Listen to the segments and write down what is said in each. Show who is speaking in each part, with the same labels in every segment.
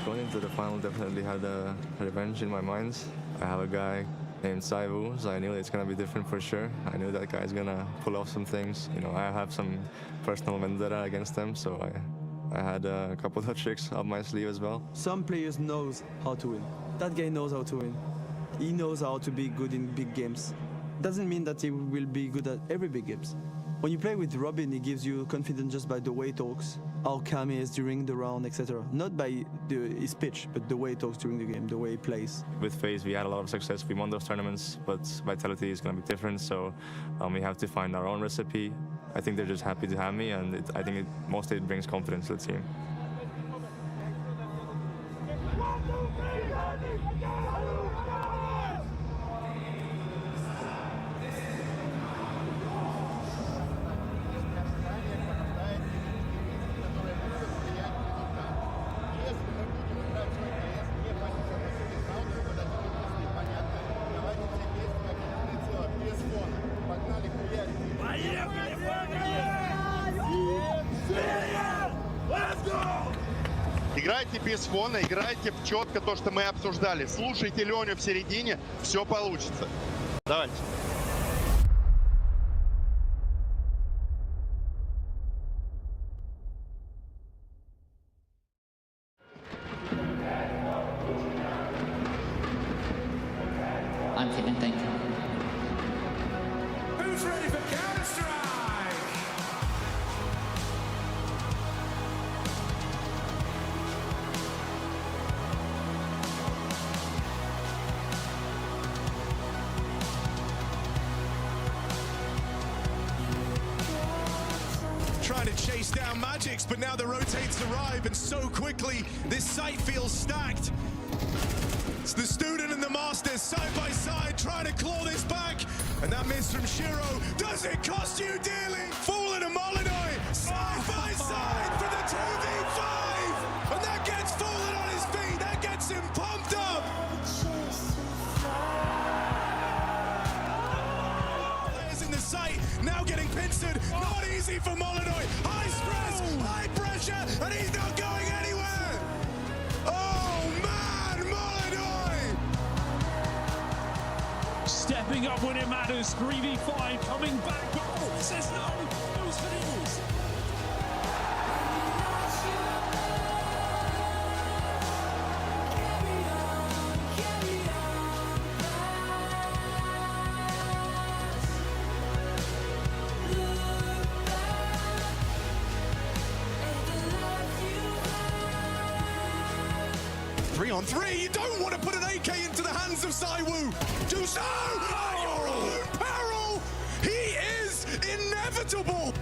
Speaker 1: Going into the final, definitely had a revenge in my mind. I have a guy named Mouz, so I knew it's gonna be different for sure. I knew that guy's gonna pull off some things. You know, I have some personal vendetta against him, so I had a couple of tricks up my sleeve as well.
Speaker 2: Some players knows how to win. That guy knows how to win. He knows how to be good in big games. Doesn't mean that he will be good at every big games. When you play with Robin, he gives you confidence just by the way he talks, how calm he is during the round, etc. Not by his pitch, but the way he talks during the game, the way he plays.
Speaker 1: With FaZe, we had a lot of success. We won those tournaments, but Vitality is going to be different, so we have to find our own recipe. I think they're just happy to have me, and I think mostly it brings confidence to the team.
Speaker 3: Играйте без фона, играйте четко то, что мы обсуждали. Слушайте Леню в середине, все получится. Давайте.
Speaker 4: I'm kidding, thank you.
Speaker 5: Who's ready for Counter-Strike? Trying to chase down Magics, but now the rotates arrive, and so quickly this site feels stacked. It's the student and the masters side by side trying to claw this back, and that miss from Shiro, does it cost you dearly? Fallen and Molyneux side by side for the 2v5, and that gets Fallen on his feet, that gets him pumped up. Players in the site now getting pincered, not easy for Molyneux. High stress, high pressure, and he's not going anywhere. Oh man, Molyneux!
Speaker 6: Stepping up when it matters, 3v5 coming back. Oh, says no, those finals.
Speaker 5: Three on three, you don't want to put an AK into the hands of Saiwu. Do so at your own peril. He is inevitable.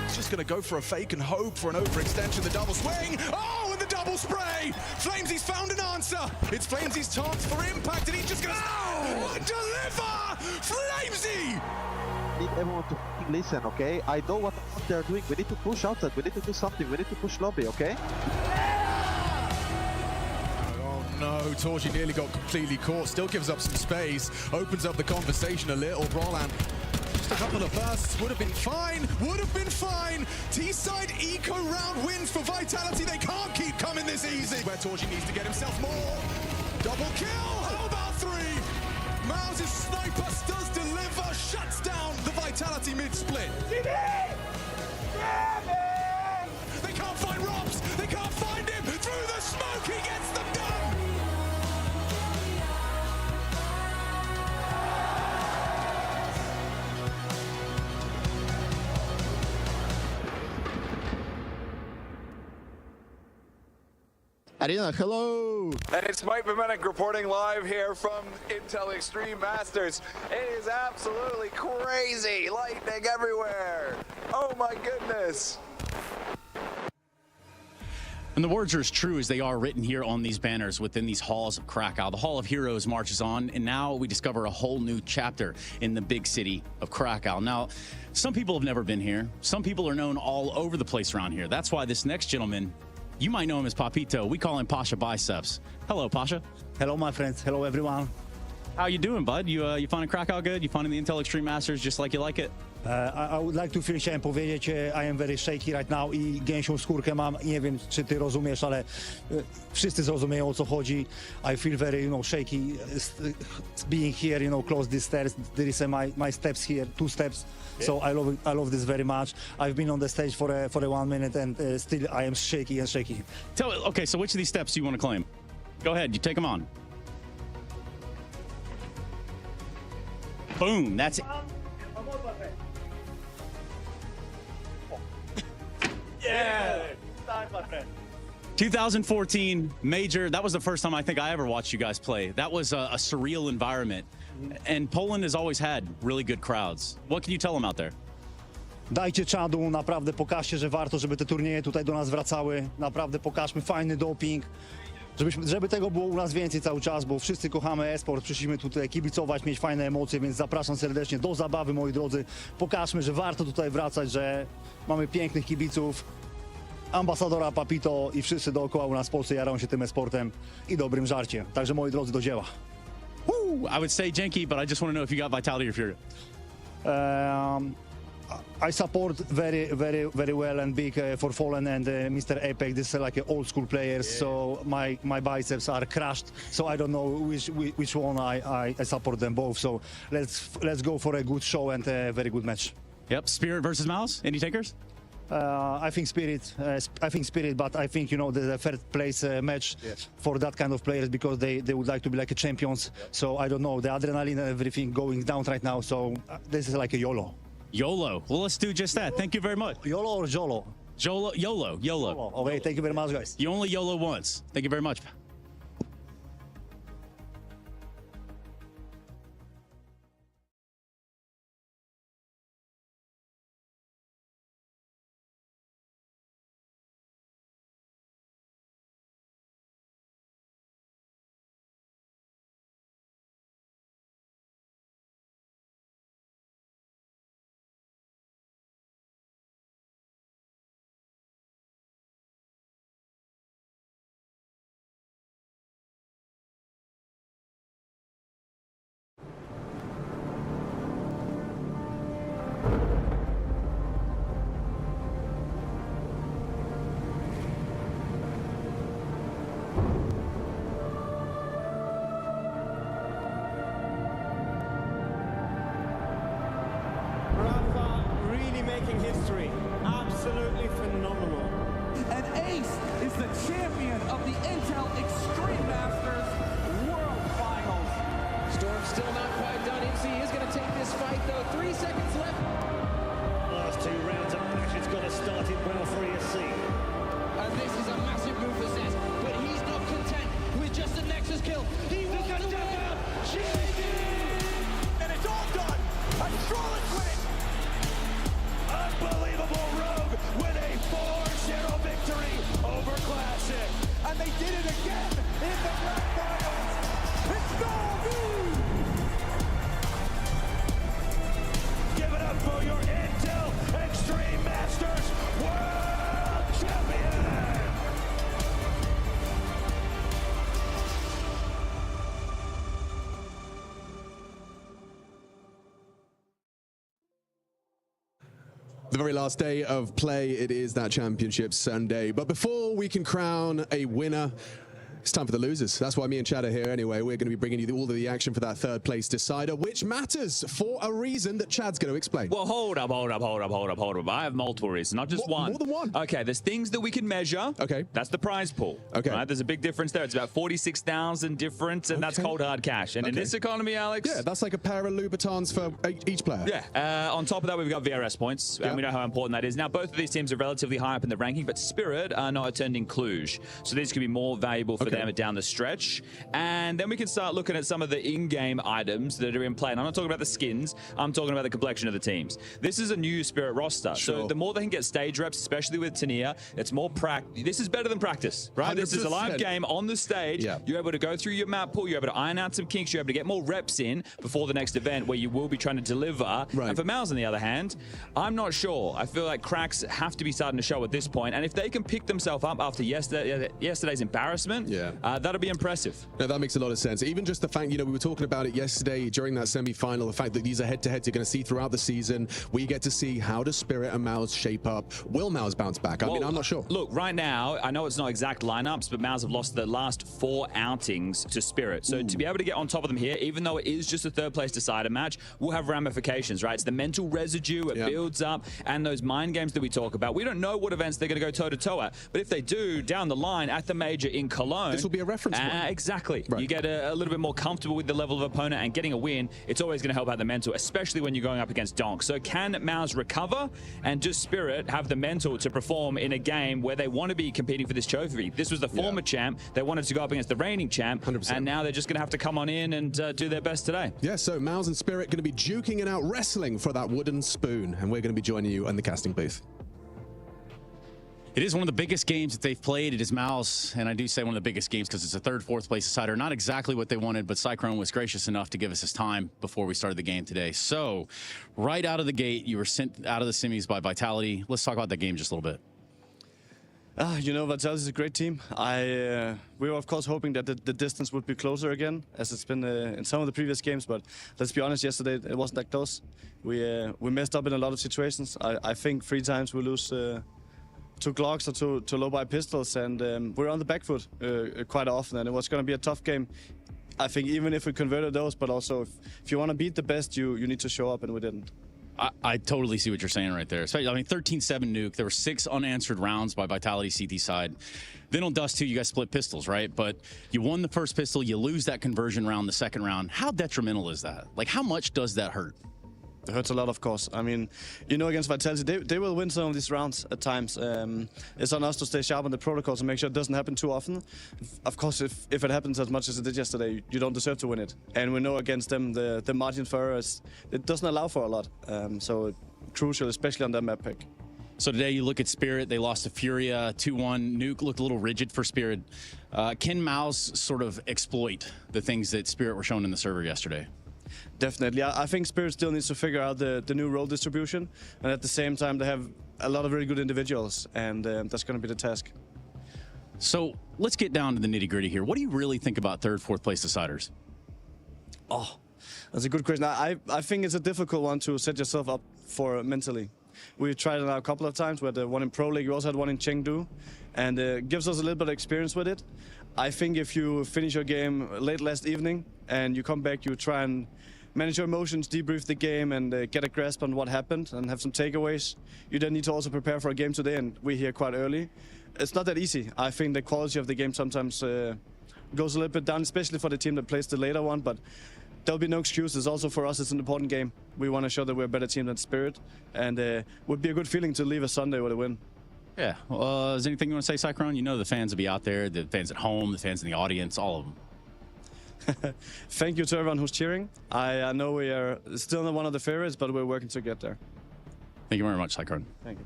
Speaker 5: He's just going to go for a fake and hope for an overextension, the double swing. Oh, and the double spray. Flamesy's found an answer. It's Flamesy's chance for impact, and he's just going to deliver. Flamesy.
Speaker 7: Need everyone to listen, okay? I know what they're doing. We need to push outside. We need to do something. We need to push lobby, okay?
Speaker 5: No, Torji nearly got completely caught, still gives up some space, opens up the conversation a little. Brolan, just a couple of bursts, would have been fine, T-side eco round wins for Vitality, they can't keep coming this easy. Where Torji needs to get himself more. Double kill, how about three? Mouz's sniper does deliver, shuts down the Vitality mid-split. They can't find Robs, they can't find him, through the smoke he gets them done.
Speaker 3: Arena, hello!
Speaker 8: And it's Mike Bemenek reporting live here from Intel Extreme Masters. It is absolutely crazy, lightning everywhere. Oh my goodness.
Speaker 9: And the words are as true as they are written here on these banners within these halls of Krakow. The Hall of Heroes marches on, and now we discover a whole new chapter in the big city of Krakow. Now, some people have never been here. Some people are known all over the place around here. That's why this next gentleman, you might know him as Papito. We call him Pasha Biceps. Hello, Pasha.
Speaker 10: Hello, my friends. Hello, everyone.
Speaker 9: How you doing, bud? You finding Krakow good? You finding the Intel Extreme Masters just like you like it?
Speaker 10: I would like to feel, chciałem powiedzieć, I am very shaky right now i gęsią skórkę mam. Nie wiem, czy ty rozumiesz, ale wszyscy zrozumieją, o co chodzi. I feel very, shaky being here, close these stairs. There is my steps here, 2 steps. So I love this very much. I've been on the stage for a 1 minute and still I am shaky and shaky.
Speaker 9: Okay, so which of these steps do you want to claim? Go ahead, you take them on. Boom, that's it.
Speaker 10: Yeah! Time, my friend.
Speaker 9: 2014 major. That was the first time I think I ever watched you guys play. That was a surreal environment. And Poland has always had really good crowds. What can you tell them out there?
Speaker 10: Dajcie czadu, naprawdę pokażcie, że warto, żeby te turnieje tutaj do nas wracały. Naprawdę pokażmy fajny doping. Żeby tego było u nas więcej cały czas, bo wszyscy kochamy e-sport, przyszliśmy tutaj kibicować, mieć fajne emocje, więc zapraszam serdecznie do zabawy, moi drodzy. Pokażmy, że warto tutaj wracać, że mamy pięknych kibiców, ambasadora Papito i wszyscy dookoła u nas w Polsce jarają się tym e-sportem i dobrym żarciem. Także, moi drodzy, do dzieła.
Speaker 9: Woo! I would say dzięki, but I just want to know if you got Vitality or Furia.
Speaker 10: I support very well and big for Fallen and Mr. Apex. This is like old school players, so my biceps are crushed. So I don't know which one I support them both. So let's go for a good show and a very good match.
Speaker 9: Yep, Spirit versus Mouz. Any takers?
Speaker 10: I think Spirit, but I think the third place match for that kind of players because they would like to be like a champions. So I don't know, the adrenaline and everything going down right now. So this is like a YOLO.
Speaker 9: YOLO. Well, let's do just that. Thank you very much.
Speaker 10: YOLO or Jolo?
Speaker 9: YOLO.
Speaker 10: Okay, thank you very much, guys.
Speaker 9: You only YOLO once. Thank you very much.
Speaker 11: History. Absolutely phenomenal.
Speaker 12: And Ace is the champion of the Intel Extreme Masters World Finals.
Speaker 13: Storm's still not quite done. MC is going to take this fight, though. 3 seconds left.
Speaker 11: Last 2 rounds of action's got to start it well for ESC.
Speaker 13: And this is a massive move for Zez, but he's not content with just a Nexus kill. He wants to win. GG!
Speaker 12: And it's all done. A Charlotte win.
Speaker 11: Unbelievable Rogue with a 4-0 victory over Classic.
Speaker 12: And they did it again in the grand finals. It's Mouz!
Speaker 11: Give it up for your Intel Extreme Masters World Champion!
Speaker 14: The very last day of play, it is that championship Sunday. But before we can crown a winner, it's time for the losers. That's why me and Chad are here anyway. We're going to be bringing you all of the action for that third place decider, which matters for a reason that Chad's going to explain.
Speaker 15: Well, hold up. I have multiple reasons, not just one.
Speaker 14: More than one.
Speaker 15: Okay, there's things that we can measure.
Speaker 14: Okay.
Speaker 15: That's the prize pool.
Speaker 14: Okay.
Speaker 15: Right? There's a big difference there. It's about 46,000 difference, and that's cold hard cash. And in this economy, Alex...
Speaker 14: Yeah, that's like a pair of Louboutins for each player.
Speaker 15: Yeah. On top of that, we've got VRS points, and we know how important that is. Now, both of these teams are relatively high up in the ranking, but Spirit are not attending Cluj. So these could be more valuable for them down the stretch. And then we can start looking at some of the in-game items that are in play. And I'm not talking about the skins. I'm talking about the complexion of the teams. This is a new Spirit roster.
Speaker 14: Sure.
Speaker 15: So the more they can get stage reps, especially with Tania, it's more this is better than practice, right? 100%. This is a live game on the stage. Yeah. You're able to go through your map pool. You're able to iron out some kinks. You're able to get more reps in before the next event where you will be trying to deliver. Right. And for Mouz, on the other hand, I'm not sure. I feel like cracks have to be starting to show at this point. And if they can pick themselves up after yesterday's embarrassment, that'll be impressive.
Speaker 14: No, that makes a lot of sense. Even just the fact, we were talking about it yesterday during that semi-final, the fact that these are head-to-heads you're going to see throughout the season. We get to see how does Spirit and Mouz shape up. Will Mouz bounce back? I mean, I'm not sure.
Speaker 15: Look, right now, I know it's not exact lineups, but Mouz have lost the last 4 outings to Spirit. So to be able to get on top of them here, even though it is just a third-place decider match, will have ramifications, right? It's the mental residue, it builds up, and those mind games that we talk about. We don't know what events they're going to go toe-to-toe at, but if they do, down the line at the major in Cologne,
Speaker 14: this will be a reference point.
Speaker 15: Exactly. Right. You get a little bit more comfortable with the level of opponent, and getting a win, it's always going to help out the mental, especially when you're going up against Donk. So can Mouz recover, and does Spirit have the mental to perform in a game where they want to be competing for this trophy? This was the former champ. They wanted to go up against the reigning champ, 100%. And now they're just going to have to come on in and do their best today.
Speaker 14: Yeah, so Mouz and Spirit going to be duking it out, wrestling for that wooden spoon, and we're going to be joining you in the casting booth.
Speaker 9: It is one of the biggest games that they've played. It is Mouz, and I do say one of the biggest games because it's a third, fourth place decider. Not exactly what they wanted, but Cyclone was gracious enough to give us his time before we started the game today. So, right out of the gate, you were sent out of the semis by Vitality. Let's talk about that game just a little bit.
Speaker 2: Vitality is a great team. We were, of course, hoping that the distance would be closer again, as it's been in some of the previous games. But let's be honest, yesterday it wasn't that close. We messed up in a lot of situations. I think 3 times we lose 2 Glocks or 2 low-buy pistols, and we're on the back foot quite often, and it was going to be a tough game. I think even if we converted those, but also if you want to beat the best, you need to show up, and we didn't.
Speaker 9: I totally see what you're saying right there. Especially, I mean, 13-7 nuke. There were 6 unanswered rounds by Vitality CT side. Then on Dust 2, you guys split pistols, right? But you won the first pistol. You lose that conversion round the second round. How detrimental is that? Like, how much does that hurt?
Speaker 2: It hurts a lot, of course. I mean, against Vitality, they will win some of these rounds at times. It's on us to stay sharp on the protocols and make sure it doesn't happen too often. Of course, if it happens as much as it did yesterday, you don't deserve to win it. And we know against them, the margin for error it doesn't allow for a lot. So crucial, especially on that map pick.
Speaker 9: So today you look at Spirit, they lost to Furia 2-1. Nuke looked a little rigid for Spirit. Can Mouz sort of exploit the things that Spirit were shown in the server yesterday?
Speaker 2: Definitely. I think Spirit still needs to figure out the new role distribution, and at the same time they have a lot of very good individuals, and that's going to be the task.
Speaker 9: So let's get down to the nitty-gritty here. What do you really think about third, fourth place deciders?
Speaker 2: Oh, that's a good question. I think it's a difficult one to set yourself up for mentally. We've tried it now a couple of times. We had one in Pro League, we also had one in Chengdu, and it gives us a little bit of experience with it. I think if you finish your game late last evening and you come back, you try and manage your emotions, debrief the game, and get a grasp on what happened and have some takeaways. You then need to also prepare for a game today, and we're here quite early. It's not that easy. I think the quality of the game sometimes goes a little bit down, especially for the team that plays the later one, but there'll be no excuses. Also for us, it's an important game. We want to show that we're a better team than Spirit, and it would be a good feeling to leave a Sunday with a win.
Speaker 9: Yeah. Well, is there anything you want to say, Cyclone? You know the fans will be out there, the fans at home, the fans in the audience, all of them.
Speaker 2: Thank you to everyone who's cheering. I know we are still not one of the favorites, but we're working to get there.
Speaker 9: Thank you very much, Cyclone.
Speaker 2: Thank you.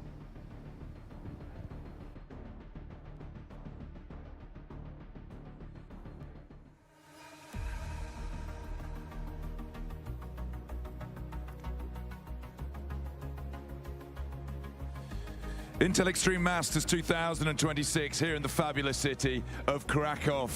Speaker 16: Intel Extreme Masters 2026 here in the fabulous city of Krakow.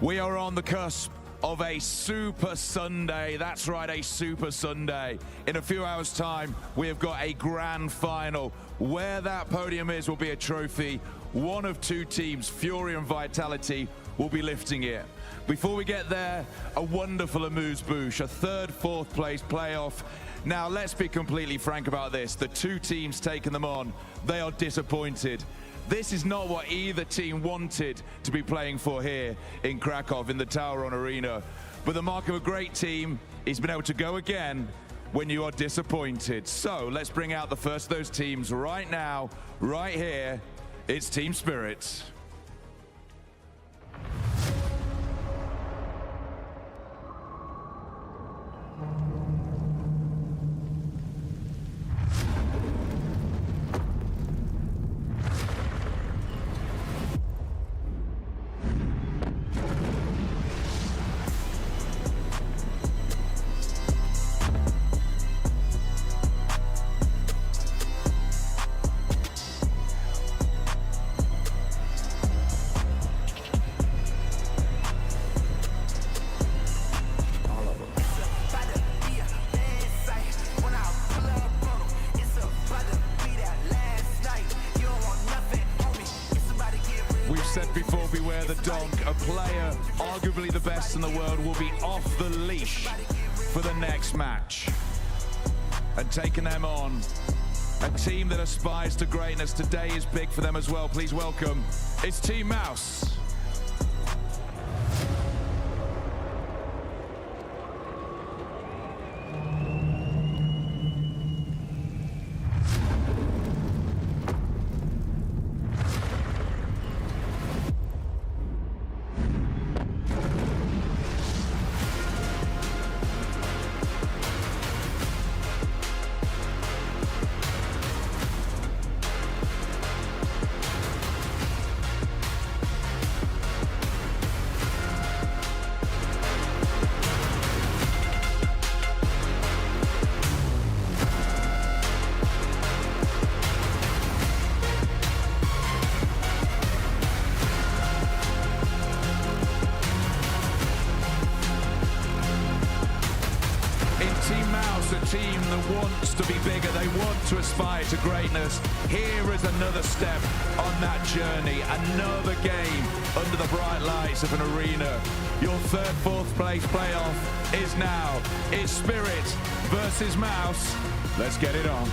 Speaker 16: We are on the cusp of a Super Sunday. That's right, a Super Sunday. In a few hours' time, we have got a grand final. Where that podium is will be a trophy. One of 2 teams, Furia and Vitality, will be lifting it. Before we get there, a wonderful amuse-bouche, a third, fourth place playoff. Now, let's be completely frank about this. The 2 teams taking them on, they are disappointed. This is not what either team wanted to be playing for here in Krakow, in the Tauron Arena. But the mark of a great team is being able to go again when you are disappointed. So let's bring out the first of those teams right now, right here. It's Team Spirit. We've said before, beware the donk. A player, arguably the best in the world, will be off the leash for the next match. And taking them on, a team that aspires to greatness. Today is big for them as well. Please welcome, it's Team Mouz. A team that wants to be bigger, they want to aspire to greatness. Here is another step on that journey, another game under the bright lights of an arena. Your third, fourth place playoff is now. It's Spirit versus Mouz. Let's get it on.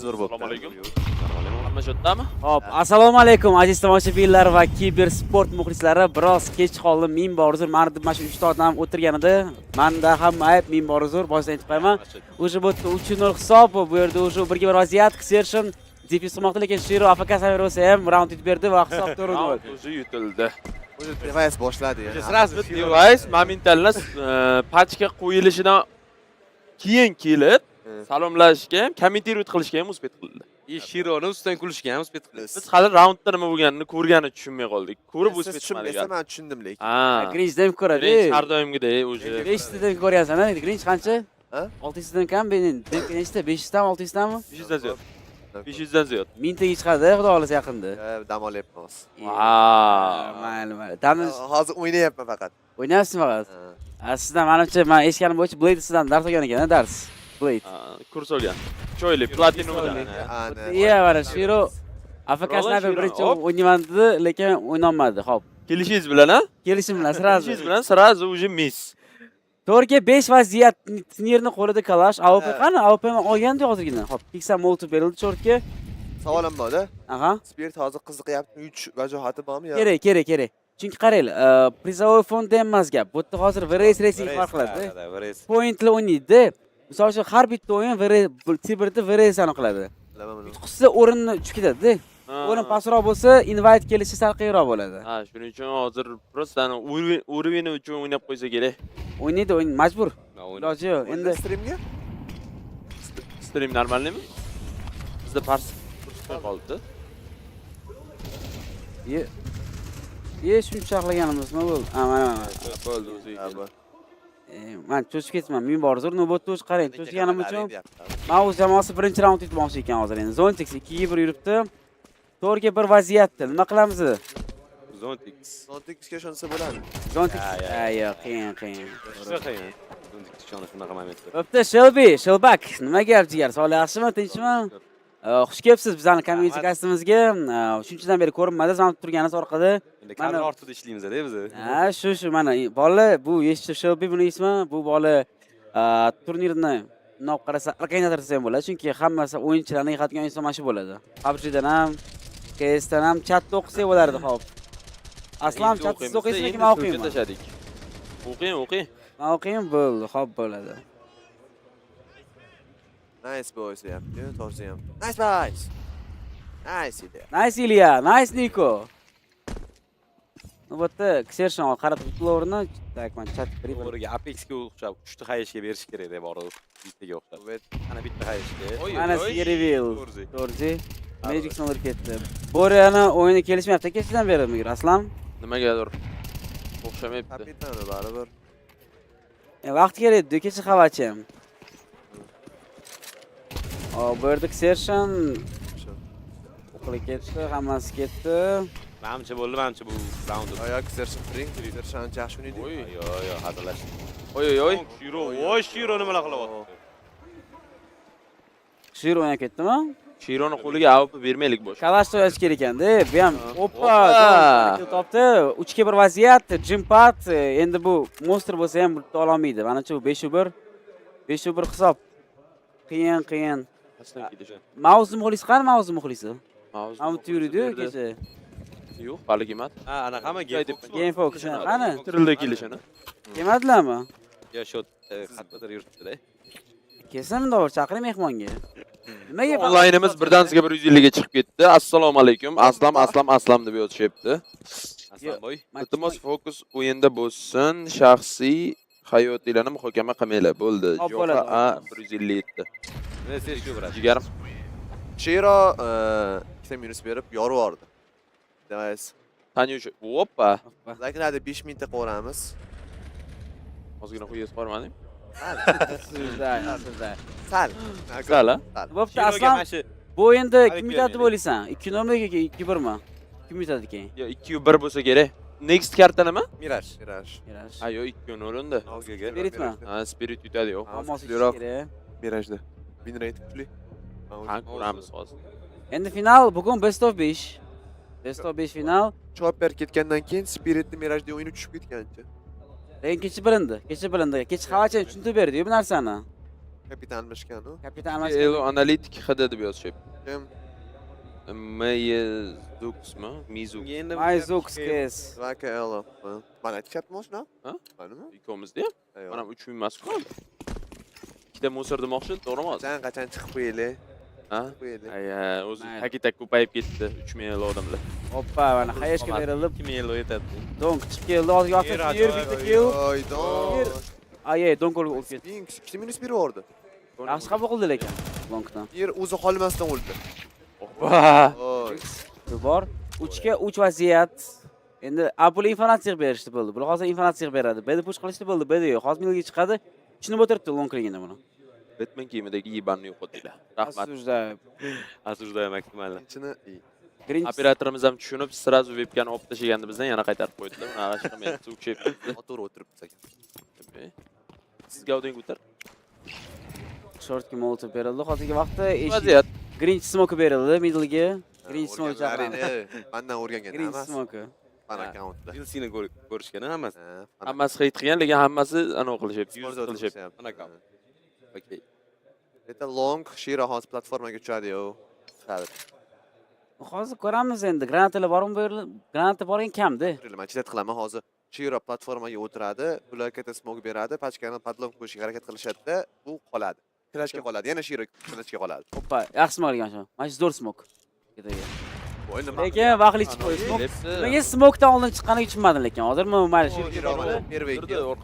Speaker 17: zo'r bo'ldi.
Speaker 18: Assalomu alaykum. Hamma shodami?
Speaker 19: Hop, assalomu alaykum aziz tomoshabinlar va kibersport muxlislari. Biroz kech qoldim. Ming bor uzr. Mana deb mana shu 3 ta odam o'tirgan edi. Menda hamma ayb, ming bor uzr. Boshdan aytib qo'yaman. O'sha bu 3-0 hisob, bu yerda o'sha 1-1 vaziyat, Xershon defense qilmoqda, lekin Shiro AFK savirasi ham round yutib berdi va hisob 4-0.
Speaker 18: O'zi yutildi.
Speaker 17: O'zi device boshladi ya.
Speaker 18: Sразу device momentalni patchga qo'yilishidan keyin kelib salomlashishga ham, kommentirovat qilishga ham uspet qildi.
Speaker 17: Shironi ustidan kulishga ham uspet qildi.
Speaker 18: Biz hali raundda nima bo'lganini ko'rgani tushunmay qoldik. Ko'rib uspet qilmadik.
Speaker 17: Men tushundim lekin.
Speaker 19: Grinchdan ko'radi.
Speaker 18: Grinch har doimgidek o'zi.
Speaker 19: 5 tadan ko'ryapsan, ha? Grinch qancha? 600 dan kam, benim. Nechta? 500 dan, 600 danmi?
Speaker 18: 500 dan ziyod. 500 dan ziyod.
Speaker 19: 1000 taga chiqadi, xudo xolasa yaqinda.
Speaker 17: Dam olyapmiz.
Speaker 19: Mayli.
Speaker 17: Hozir o'ynayapman faqat.
Speaker 19: O'ynayapsizmi faqat? Sizdan menimcha, men eshitganim bo'yicha Blade sizdan dars olgan ekan, dars. Blade.
Speaker 18: Kurs olgan. Choyli, platinumdan.
Speaker 19: Iya, mana Shiro AFK sniper birinchi o'ynayman dedi, lekin o'ynolmadi. Xo'p.
Speaker 18: Kelishingiz bilan, ha?
Speaker 19: Kelishim bilan sразу.
Speaker 18: Kelishingiz bilan sразу уже miss.
Speaker 19: 4ga 5 vaziyat, Tinierni qo'lida kalash, AWP qani? AWPni olgandi hozirgina. Xo'p, Pixel Molotov berildi 4ga.
Speaker 17: Savolim bor-da.
Speaker 19: Aha.
Speaker 17: Spirit hozir qiziqyapti. 3 vajohati bormi yo?
Speaker 19: Kerak. Chunki qaranglar, prizovой fondda emas gap. Bu yerda hozir VRS Racing farq qiladi. Pointli o'ynaydi. Misol uchun har bitta o'yin Tiberda VRS aniqladi. Yutqizsa o'rinni tushib ketadi-da. O'rin pastroq bo'lsa, invite kelishi sal qiyinroq bo'ladi.
Speaker 18: Shuning uchun hozir просто уровень uchun o'ynab qo'ysa kerak.
Speaker 19: O'ynaydi, majbur. Iloji yo'q. Endi
Speaker 17: streamga?
Speaker 18: Stream normalmi? Bizda pars qoldi.
Speaker 19: Shuncha chaqlaganimizmi bo'ldi? Mana.
Speaker 18: Bo'ldi o'zi.
Speaker 19: Men cho'chib ketman, men bor zo'r navbatda o'ch qarang, cho'chganim uchun Mouz jamoasi birinchi raund yutmoqchi ekan hozir endi. Zontix 2-1 yuribdi. 4ga 1 vaziyatda. Nima qilamiz?
Speaker 17: Zontixga ishonsa bo'ladi.
Speaker 19: Zontix. Yo'q, qiyin.
Speaker 17: Zontix ishonish bunaqa momentda.
Speaker 19: Bo'pti, Shelbak. Nima gap jigar? Sog'lik yaxshimi, tinchmi? Xush kelibsiz bizning community kastimizga. Shunchadan beri ko'rinmadi, zamon turganingiz orqada.
Speaker 17: Mana ortida ishlaymiz-da biz.
Speaker 19: Shu mana bola bu Shelby buni ismi, bu bola turnirni nop qarasa organizator desa ham bo'ladi, chunki hammasi o'yinchilarni yig'adigan inson mana shu bo'ladi. PUBG'dan ham, CS'dan ham chatda o'qisak bo'lardi, xo'p. Aslan chatsiz o'qiysiz yoki men o'qiyman?
Speaker 18: O'qing.
Speaker 19: Men o'qiyman, bo'ldi, xo'p bo'ladi.
Speaker 17: Nice boys yaptı, to'g'risi ham. Nice boys.
Speaker 19: Nice Ilya, nice Niko. Navbatda Xershon qaratib o'rni, tak men chat kirib.
Speaker 17: O'rniga Apex'ga o'xshab 3 ta hayishga berish kerak deb bor. Bittaga o'xshab. Mana bitta hayishga.
Speaker 19: Mana reveal. To'g'ri. Magic so'ndir ketdi. Bo'rani o'yini kelishmayapti, kechidan beri Migir Aslam.
Speaker 18: Nimagadir o'xshamayapti.
Speaker 17: Kapitani baribir.
Speaker 19: Vaqt kerak edi, kecha xavachim. Bu yerda Xershon o'qilib ketdi, hammasi ketdi.
Speaker 17: Menimcha bo'ldi, bu raund. Oyoq Xershon ring, Xershon yaxshi o'ynaydi. Yo'q, hazırlash. Shiro nima qilyapti?
Speaker 19: Shiro o'ynab ketdimi?
Speaker 18: Shironi qo'liga AWP bermaylik bosh.
Speaker 19: Kalash to'yash kerak ekan-da. Bu ham topdi. 3ga 1 vaziyat, Jimpat. Endi bu monster bo'lsa ham ola olmaydi. Manacha bu 5-1. 5-1 hisob. Qiyin. Mouz muxlisi qani Mouz muxlisi?
Speaker 18: Mouz.
Speaker 19: Yurdi kecha.
Speaker 18: Yo'q, hali kelmadi.
Speaker 17: Anaqami
Speaker 19: Game Fox qani?
Speaker 18: Tirildi kelishini.
Speaker 19: Kelmadilarmi?
Speaker 17: Yo, shu xatda yuribdi-da.
Speaker 19: Kelsin dovur chaqiring mehmonga. Nimaga
Speaker 18: onlaynimiz birdan-sizga 150 ga chiqib ketdi. Assalomu alaykum. Aslam deb yozishyapti.
Speaker 17: Aslanboy.
Speaker 18: Iltimos fokus o'yinda bo'lsin. Shaxsiy hayotinglarni muhokama qilmanglar. Bo'ldi. Yo'qa 157. Jigarim.
Speaker 17: Shiro 2 minus berib yorib yubordi. Demaysiz.
Speaker 18: Tanyush. Hoppa.
Speaker 17: Zaklada 5 minutda qo'ramiz.
Speaker 18: Ozgina qo'yib qo'ymadim.
Speaker 17: Sal.
Speaker 19: Bo'pti, Aslan. Bu o'yinda kim yutadi bo'laysan? 2-0 yoki 2-1 mi? Kim yutadi ekan?
Speaker 18: Yo, 2-1 bo'lsa kerak. Next karta nima?
Speaker 17: Miraj.
Speaker 18: Yo, 2-0 unda.
Speaker 19: Spiritmi?
Speaker 18: Spirit yutadi, yo'q. Mirajda. Win rate kuchli. Ko'ramiz hozir.
Speaker 19: Endi final bugun best of 5. Best of 5 final.
Speaker 17: Chopper ketgandan keyin Spiritni Mirajda o'yini tushib ketgancha.
Speaker 19: Kecha bilindi. Kecha xavacha tushuntirib berdi-yu bu narsani.
Speaker 17: Kapitan almashgan u.
Speaker 19: Kapitan
Speaker 18: Elo analitik hd deb yozishyapti.
Speaker 17: Kim?
Speaker 18: Meyzuxmi? Mizux.
Speaker 19: Mayzux kes.
Speaker 17: Vaka elo. Mana aytishyaptimi shuna?
Speaker 18: Ha?
Speaker 17: Manimi?
Speaker 18: Ikkomizda ham. Mana 3000 emas-ku. Ikkita musor demoqchi, to'g'rimi?
Speaker 17: Qachon chiqib qo'yaylik?
Speaker 18: Ha? O'zi haqiqat ko'payib ketdi. 3000 elo odamlar.
Speaker 19: Hoppa, mana qayerga berilib.
Speaker 18: 2000 elo yetadi.
Speaker 19: Donk chiqib keldi, hozir yoqda bitta kill.
Speaker 17: Oy, Donk.
Speaker 19: Ay, Donk o'lib ketdi.
Speaker 17: Ikkita minus 1 bordi.
Speaker 19: Yaxshi qabul qildi lekin Donkdan.
Speaker 17: Yer o'zi qolmasdan o'ldi.
Speaker 19: Bor. 3 ga 3 vaziyat. Endi Apple informatsiya berishdi bo'ldi. Bular hozir informatsiya beradi. Bedi push qilishdi bo'ldi, bedi yo'q. Hozir milga chiqadi. Tushunib o'tiribdi Lonkligini buni.
Speaker 18: Batman kiyimidagi Ibanni yo'qotdilar. Rahmat. Asujda maksimallar. Operatorimiz ham tushunib, srazu webkani olib tashlaganda bizdan yana qaytarib qo'ydilar. Unaqa hech qilmaydi. O'kshib.
Speaker 17: Motor o'tiribdi ekan.
Speaker 18: Sizga oding o'tar.
Speaker 19: Shortga molotov berildi. Hozirgi vaqtda
Speaker 18: vaziyat.
Speaker 19: Grinch smoke berildi middlega. Grinch smoke chaqirdi.
Speaker 17: Mendan o'rgangan emas.
Speaker 19: Grinch smoke.
Speaker 17: Fan akkauntda.
Speaker 18: Ilsini ko'rishgan hammasi. Hammasi hit qilgan, lekin hammasi anaqa qilishyapti. Yuz qilishyapti. Fan akkaunt. Okay.
Speaker 17: Eta long Shira hozir platformaga tushadi-yu.
Speaker 19: Hozir ko'ramiz endi. Granatalar bormi bu yerda? Granata borgan kamda.
Speaker 17: Men chidat qilaman hozir. Shira platformaga o'tiradi, bular katta smoke beradi, pachkani padlon qo'yishga harakat qilishadi-da, bu qoladi. Clashga qoladi. Yana Shira clashga qoladi.
Speaker 19: Hoppa, yaxshi smoke olgan shu. Mana shu zo'r smoke. Lekin vaqtli chiqib smoke. Menga smokedan oldin chiqqanini tushunmadim lekin. Hozir mayli Shira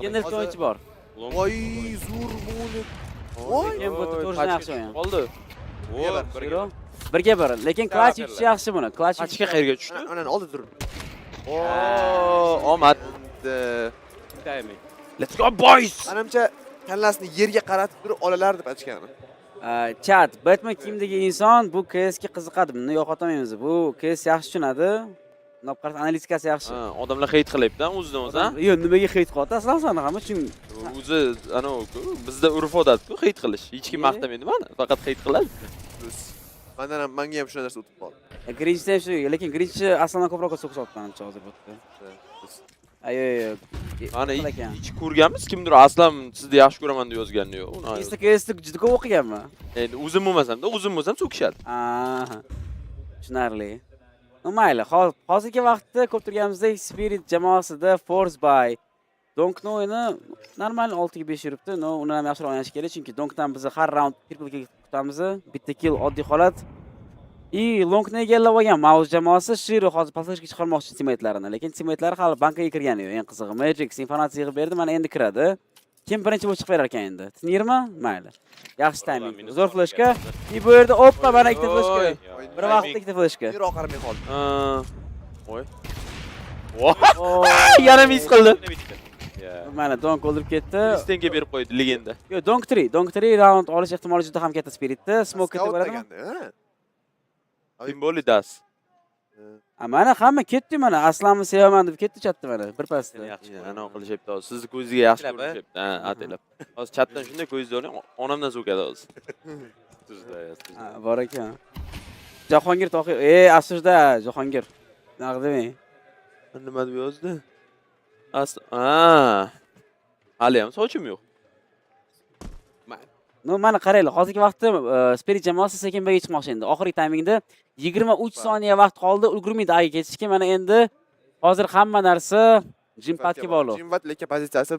Speaker 19: Endi o'yinchi bor.
Speaker 17: Voy, zo'r bo'lib. Voy,
Speaker 19: men bu to'g'ri yaxshi o'yin.
Speaker 18: Qoldi.
Speaker 19: Birga bir, lekin clutch yutish yaxshi buni. Clutch
Speaker 18: Pachka qayerga tushdi?
Speaker 17: Mana oldi tur.
Speaker 18: Omad. Timing. Let's go boys.
Speaker 17: Menimcha kallasini yerga qaratib turib olalardi pachkani.
Speaker 19: Chat, Batman kiyimdagi inson bu KSga qiziqadi. Buni yo'qotmaymiz. Bu KS yaxshi tushunadi. Bunday qarasa analitikasi yaxshi.
Speaker 18: Odamlar hate qilyapti, o'zidan o'zi.
Speaker 19: Yo'q, nimaga hate qilyapti? Aslan hamma chunki
Speaker 18: o'zi bizda urf odat-ku hate qilish. Hech kim maqtamaydi mana, faqat hate qiladi.
Speaker 17: Menga ham shunday narsa o'tib qoldi.
Speaker 19: Grinchda shu, lekin Grinch asldan ko'proq so'qishyapti menimcha hozir bu yerda.
Speaker 18: Mana hech ko'rganmiz kimdir aslan sizni yaxshi ko'raman deb yozganni yo'q.
Speaker 19: KSda juda ko'p o'qiganman.
Speaker 18: Endi o'zim bo'lmasam-da, o'zim bo'lsam so'kishadi.
Speaker 19: Tushunarli. Mayli, hozirgi vaqtda ko'p turganimizdek Spirit jamoasida Force by Donkni o'yini normal 6 ga 5 yuribdi. Uni ham yaxshiroq o'ynash kerak, chunki Donkdan biz har raund triplga kutamiz. Bitta kill oddiy holat. Longni egallab olgan Mouz jamoasi Shiro hozir pasajga chiqarmoqchi teammate'larini, lekin teammate'lari hali bankaga kirgani yo'q. Eng qizig'i Magic informatsiya yig'ib berdi, mana endi kiradi. Kim birinchi bo'lib chiqib berar ekan endi? Tinirmi? Mayli. Yaxshi timing. Zo'r flashka. Bu yerda oppa mana ikkita flashka. Bir vaqtda ikkita flashka.
Speaker 17: Bir oqarmay qoldi.
Speaker 18: Voy. Yana miss qildi.
Speaker 19: Mana Donk o'ldirib ketdi.
Speaker 18: Listenga berib qo'ydi legenda.
Speaker 19: Yo'q, Donk 3 round olish ehtimoli juda ham katta Spiritda. Smoke ketib boradimi?
Speaker 18: Simboli das.
Speaker 19: Mana hamma ketdi mana. Aslanni sevaman deb ketdi chatda mana. Bir pasda.
Speaker 18: Yaxshi, ana qilishyapti hozir. Sizni ko'zingizga yaxshi ko'rishyapti. Atalab. Hozir chatdan shunday ko'zingizni oling, onamdan so'kadi hozir.
Speaker 19: Bor ekan. Jahongir Tohir, asujda Jahongir. Naqdimi?
Speaker 18: Nima deb yozdi? Hali ham sochim yo'q.
Speaker 19: Mana qaranglar, hozirgi vaqtda Spirit jamoasi sekin bega chiqmoqchi endi. Oxirgi taymingda 23 soniya vaqt qoldi, ulgurmaydi Aga ketishga. Mana endi hozir hamma narsa Jimpadga bog'liq.
Speaker 17: Jimpat lekin pozitsiyasi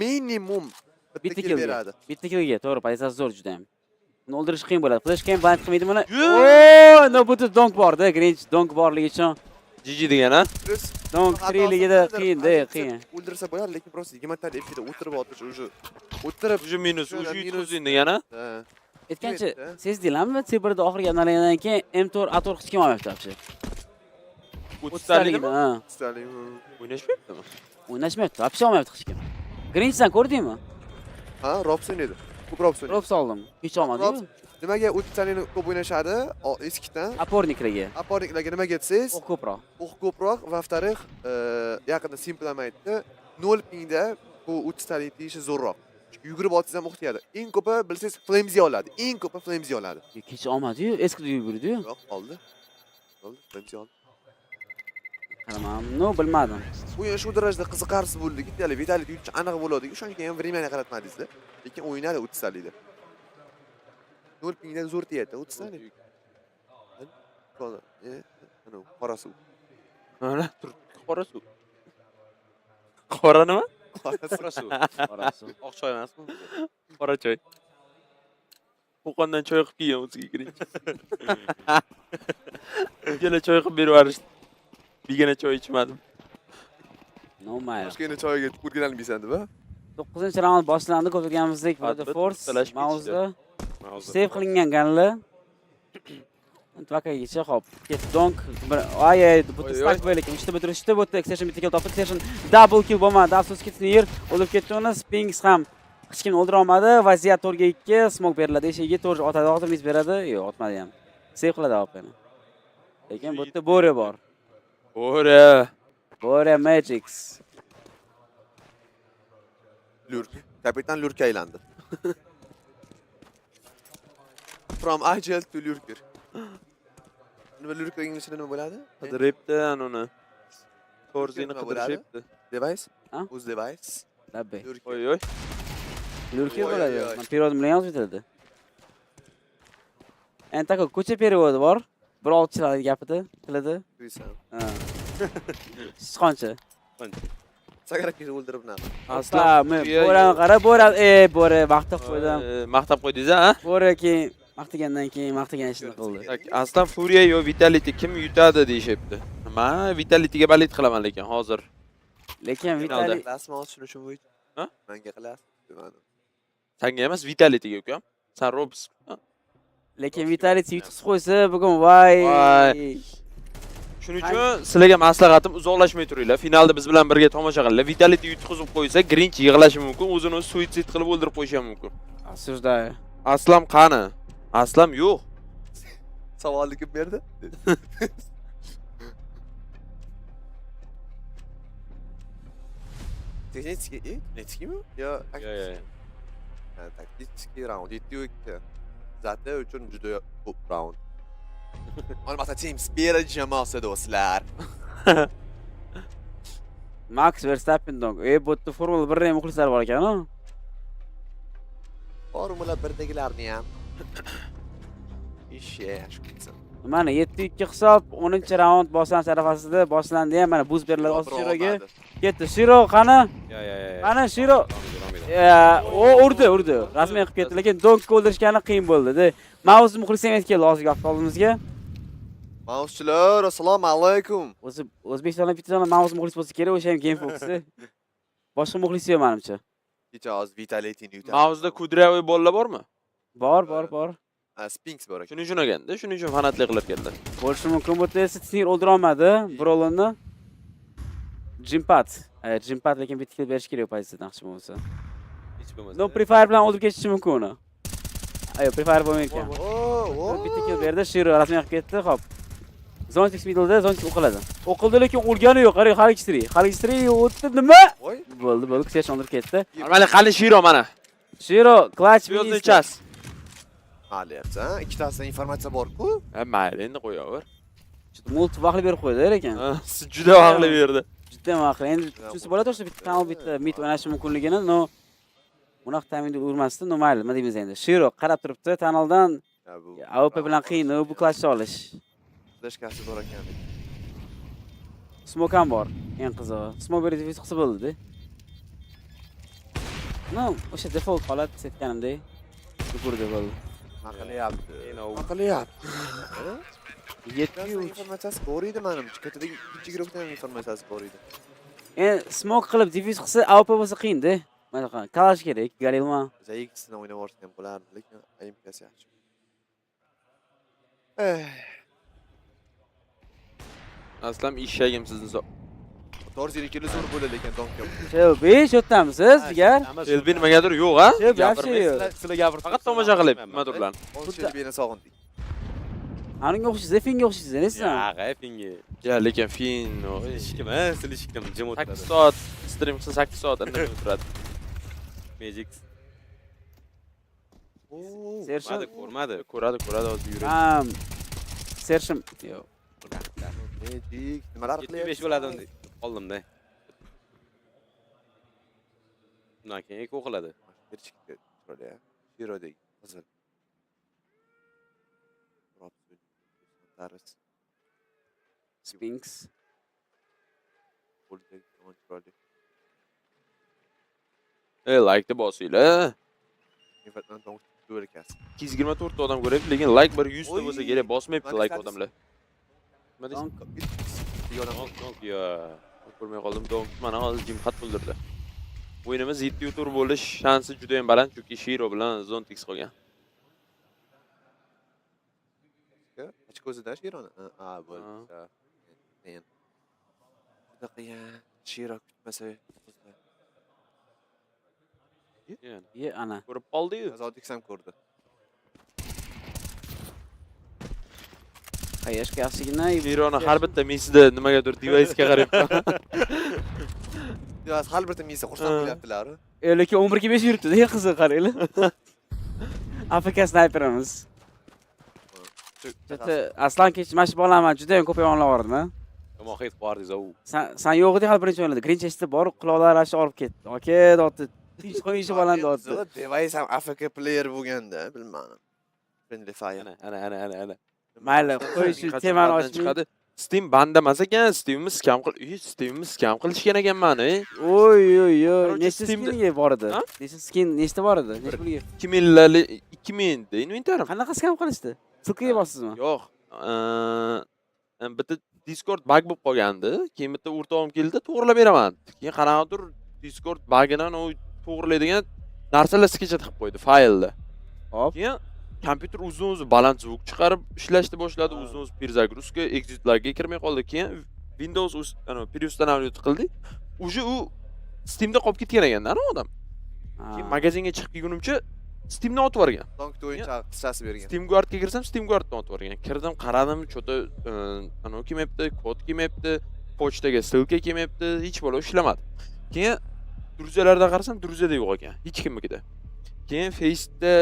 Speaker 17: minimum bitta kill beradi.
Speaker 19: Bitta killga, to'g'ri, pozitsiyasi zo'r juda ham. Uni o'ldirish qiyin bo'ladi. Flashga ham band qilmaydi mana. Bu Donk borda, Grinch Donk borligi uchun.
Speaker 18: GG degan-a?
Speaker 19: Donk 3ligida qiyin-da, qiyin.
Speaker 17: O'ldirsa bo'ladi, lekin просто 20 F'da o'tirib o'tish o'tirib
Speaker 18: minus, yutqizing degan-a?
Speaker 19: Aytgancha, sezdinglarmi? Siberda oxirgi analizadan keyin M4 A4 hech kim olmayapti вообще.
Speaker 18: 30 taligimi?
Speaker 19: Ha.
Speaker 17: 30 taligimi?
Speaker 18: O'ynashmayaptimi?
Speaker 19: O'ynashmayapti, вообще olmayapti hech kim. Grinchdan ko'rdingmi?
Speaker 17: Ha, Robson edi. Ko'p Robson.
Speaker 19: Robson oldim. Hech olmadim.
Speaker 17: Nimaga 30 talikni ko'p o'ynashadi? Eskidan.
Speaker 19: Aporniklarga.
Speaker 17: Aporniklarga nimaga desangiz?
Speaker 19: O'q ko'proq.
Speaker 17: O'q ko'proq va vторых, yaqinda simplement aytdi. 0 pingda bu 30 talik deyishi zo'rroq. Chunki yugurib olsangiz ham o'q tegadi. Eng ko'pi bilsangiz Flames'ga oladi. Eng ko'pi Flames'ga oladi.
Speaker 19: Hech olmadi-yu, eskida yugurdi-yu.
Speaker 17: Yo'q, oldi. Flames'ga oldi.
Speaker 19: Qaramam, bilmadim.
Speaker 17: O'yin shu darajada qiziqarsiz bo'ldi. Vitalik yutish aniq bo'ladi. O'shanga ham времяni qaratmadingiz-da. Lekin o'ynadi 30 talikda. 0 pingdan zo'r tegadi, 30 saniya. Ana qora suv.
Speaker 18: Mana tur, qora suv. Qora nima?
Speaker 17: Qora suv.
Speaker 18: Qora suv. Oq choy emasmi? Qora choy. Qo'qondan choy qilib kelgan o'ziga kiring. Ikkala choy qilib berib yuborishdi. Bigina choy ichmadim.
Speaker 19: Normal.
Speaker 17: Toshkentda choyga o'rganolmaysan deb,
Speaker 19: 9-raund boshlandi, ko'rganimizdek The Force Mouz'da save qilingan ganli. Tvakagacha hop. Ketdi donk. Ay, bu stack bo'ylik. Uchta bitirishdi, bu extension bitta kill topdi. Extension double kill bo'lmadi. Afsuski Snir o'lib ketdi uni. Spinks ham hech kim o'ldira olmadi. Vaziyat to'rga 2 smoke beriladi. Eshigiga to'rga otadi, hozir mis beradi. Yo'q, otmadi ham. Save qiladi opani. Lekin bu yerda Bore bor. Bore Magics.
Speaker 17: Lurk. Kapitan Lurk'a aylandi. From agile to lurker. Nima lurker inglizchada nima bo'ladi?
Speaker 18: Qidiribdi anuni. Torzini qidirishibdi.
Speaker 17: Device? O'z device.
Speaker 19: Labbe.
Speaker 18: Oy.
Speaker 19: Lurker bo'ladi. Men period bilan yozib o'tirdi. Endi tako ko'cha perevodi bor. Bir olchilar gapida, tilida. Ha. Sichqoncha.
Speaker 17: Sagaraki o'ldirib naqi.
Speaker 19: Aslan, men Borani qarab, Bora maqtab qo'ydim.
Speaker 18: Maqtab qo'ydingiz, ha?
Speaker 19: Bora keyin maqtagandan keyin maqtagan ishni qildi.
Speaker 18: Aslan Furia yo Vitality kim yutadi deyshibdi. Men Vitalityga balet qilaman lekin hozir.
Speaker 19: Lekin Vitality
Speaker 17: qilasmi tushunishim bo'yicha?
Speaker 18: Ha?
Speaker 17: Menga qilasmi demadim.
Speaker 18: Senga emas Vitalityga ukam. Sen Robs.
Speaker 19: Lekin Vitality yutqizib qo'ysa, bugun voy.
Speaker 18: Shuning uchun sizlarga maslahatim uzoqlashmay turinglar. Finalda biz bilan birga tomosha qilinglar. Vitality yutqizib qo'ysa, Grinch yig'lashi mumkin, o'zini suitsid qilib o'ldirib qo'yishi mumkin.
Speaker 19: Asuzda.
Speaker 18: Aslam qani? Aslam yo'q.
Speaker 17: Savolni kim berdi? Techniski mi? Yo. Taktik round 7-2. Zaten uchun juda ko'p round. Olmasa Team Spirit jamoasi do'stlar.
Speaker 19: Max Verstappen dong. Bu yerda Formula 1 muxlislar bor ekan-ku.
Speaker 17: Formula 1dagilarni ham.
Speaker 19: Mana 7-2 hisob 10-raund boshlanish arafasida boshlandi ham. Mana buz beriladi Oshiroga. Ketdi. Shiro qani? Qani Shiro? O urdi. Rasmiy qilib ketdi, lekin Donkni o'ldirishgani qiyin bo'ldi. Mouz muxlisi ham keldi hozirgi avtomobilimizga.
Speaker 17: Mouzchilar, assalomu alaykum.
Speaker 19: O'zbekistonda bitta Mouz muxlis bo'lsa kerak, o'sha ham Game Fox'i. Boshqa muxlis yo'q menimcha.
Speaker 17: Kecha hozir Vitality'ni yutadi.
Speaker 18: Mouzda kudryavoy bolalar bormi?
Speaker 19: Bor.
Speaker 17: Spinks bor ekan.
Speaker 18: Shuning uchun ekanda, shuning uchun fanatlik qilib keldi.
Speaker 19: Bo'lishi mumkin, bu esa Snir o'ldira olmadi Brolonni. Jimpat lekin bitta kill berish kerak pozitsiyadan hech bo'lmasa. No Prefire bilan o'ldirib ketishi mumkin uni. Ayo, Prefire bo'lmaydi ekan. Bitta kill berdi, Shiro rasmiy qilib ketdi, xo'p. Zontix middle'da Zontix o'qiladi. O'qildi lekin o'lgani yo'q. Qarang, Xaligistri o'tdi nima? Bo'ldi, kech o'ldirib ketdi.
Speaker 18: Mana qani Shiro mana.
Speaker 19: Shiro clutch
Speaker 18: yo'lnichas.
Speaker 17: Maylyapti, ha? Ikkitasidan informatsiya bor-ku.
Speaker 18: Ha, mayli, endi qo'yaver.
Speaker 19: Multi vaqtli berib qo'ydi lekin.
Speaker 18: Juda vaqtli berdi.
Speaker 19: Juda vaqtli. Endi tushunsa bo'ladi, o'sha bitta mid o'ynashi mumkinligini, no unaqa ta'minda urmasdi, no mayli, nima deymiz endi. Shiro qarab turibdi, kanaldan AWP bilan qiyin bu klash olish.
Speaker 17: Dashkasi bor ekan.
Speaker 19: Smoke ham bor, eng qizig'i. Smoke berib qilsa bo'ldi-da. No, o'sha default holat setganimdek. Yuqurdi bo'ldi.
Speaker 17: Qilyapti. Yetti informatsiyasi bor edi menimcha. Kattadagi ikkinchi guruhdan ham informatsiyasi bor edi.
Speaker 19: Endi smoke qilib defuse qilsa AWP bo'lsa qiyin-da. Mana qani, kalash kerak, Galilma.
Speaker 17: Zax'dan o'ynab o'rgan bo'lardi, lekin AMK'si yaxshi.
Speaker 18: Aslam eshagim sizni
Speaker 17: Torzini kelib zo'r bo'ladi lekin Donkga.
Speaker 19: Shelby, shotdamisiz, jigar?
Speaker 18: Shelby nimagadir yo'q, ha?
Speaker 19: Sizlar
Speaker 18: gapirib, faqat tomosha qilib, nimadirlar.
Speaker 17: Shelbyni sog'indik.
Speaker 19: Aningga o'xshaysiz, Finga o'xshaysiz, nesa?
Speaker 18: Yo'q, Finga. Ya, lekin Fin,
Speaker 20: Ishkim, silishkim, jim o'tiradi.
Speaker 18: 8 soat stream qilsa 8 soat indamay o'tiradi.
Speaker 20: Magic.
Speaker 19: Sershim
Speaker 20: ko'rmadi.
Speaker 18: Ko'radi, hozir yuradi.
Speaker 19: Sershim, yo'q.
Speaker 17: Magic, nimalar qilyapti?
Speaker 20: 75 bo'ladi unda. Qoldimda. Bundan keyin o'qiladi.
Speaker 17: Bir chiqdi. Shirodek, qizil. Tarvis.
Speaker 19: Sphinx.
Speaker 18: Like deb bosinglar.
Speaker 17: Nifatdan donk ko'rkas.
Speaker 18: 224 ta odam ko'ryapti, lekin like bir 100 ta bo'lsa kerak, bosmayapti like odamlar. Nima deysiz? Donk yo. Ko'rmay qoldim. Donk mana hozir jimxat bildirdi. O'yinimiz 7 tur bo'lish shansi juda ham baland, chunki Shiro bilan Zontix qolgan.
Speaker 17: Ochkozida Shironi. Ha, bo'ldi. Men. Juda qiyin. Shiro kutmasa.
Speaker 19: Ye ana.
Speaker 18: Ko'rib qoldi-yu.
Speaker 17: Zontix ham ko'rdi.
Speaker 19: Qayerga yaxshigina.
Speaker 18: Shironi har bitta mesida nimagadir device-ga qarayapti.
Speaker 17: Device har bitta mesida xursand bo'lyaptilar.
Speaker 19: Lekin 11 ga 5 yuribdi-da, qiziq qaranglar. AFK sniperimiz. Aslan kech mashq olaman, juda ham ko'p yomon olardim-a.
Speaker 18: Mohit qordingiz u.
Speaker 19: Sen yo'q eding hali birinchi o'yinda. Grinch eshitib bor, quloqlari ashi olib ketdi. Oke, dotdi. Tinch qo'yishi baland dotdi.
Speaker 17: Device ham AFK player bo'lganda, bilmadim. Friendly fire.
Speaker 18: Ana.
Speaker 19: Mayli, qo'yishi temani ochmadi.
Speaker 18: Steam bandamas ekan, Steam'imiz scam qilishgan ekan mani.
Speaker 19: Oy. Nechta skinga bor edi? Nechta bor edi? Nechta pulga?
Speaker 18: 2000 da inventarim.
Speaker 19: Qanaqa scam qilishdi? Silkiga bosdingizmi?
Speaker 18: Yo'q. Bitta Discord bug bo'lib qolgandi. Keyin bitta o'rtog'im keldi, to'g'rilab beraman. Keyin qarang'adir Discord bugidan u to'g'rilaydigan narsalar sketch qilib qo'ydi faylda. Hop. Keyin kompyuter o'zi baland zvuk chiqarib ishlashni boshladi, o'zi перезагрузка, exitlarga kirmay qoldi. Keyin Windows переустановление qildi. Uje u Steamda qolib ketgan ekan-da, odam. Keyin magazinga chiqib kelgunimcha Steamni otib yuborgan.
Speaker 17: Donkda o'yinchi qisasi bergan.
Speaker 18: Steam Guardga kirsam, Steam Guarddan otib yuborgan. Kirdim, qaradim, cho'ta kelmayapti, kod kelmayapti, pochtaga ssilka kelmayapti, hech bola ishlamadi. Keyin druziyalarda qarasam, druziyada yo'q ekan, hech kimnikida. Keyin Face'da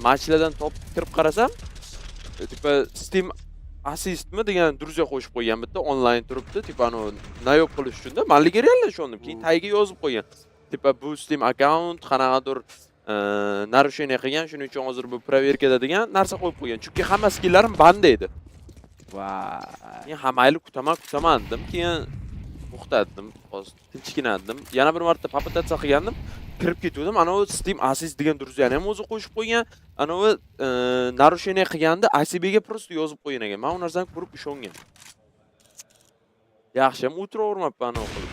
Speaker 18: matchlardan topib kirib qarasam, tipa Steam assistmi degan druziya qo'shib qo'ygan bitta onlayn turibdi, tipa nayob qilish uchun-da. Menga real ishondim. Keyin tagiga yozib qo'ygan. Tipa bu Steam account qanaqadir narushение qilgan, shuning uchun hozir bu proverkada degan narsa qo'yib qo'ygan. Chunki hamma skillarim banda edi.
Speaker 19: Vay.
Speaker 18: Men hammayli kutaman dedim. Keyin to'xtatdim, hozir tinchkinadim. Yana bir marta poputatsiya qilgandim. Kirib ketdim. Ana u Steam assist degan druziyani ham o'zi qo'shib qo'ygan. Ana u narushение qilganda ACBga просто yozib qo'ygan ekan. Men u narsani ko'rib ishongan. Yaxshi ham o'tiravermabman ana qilib.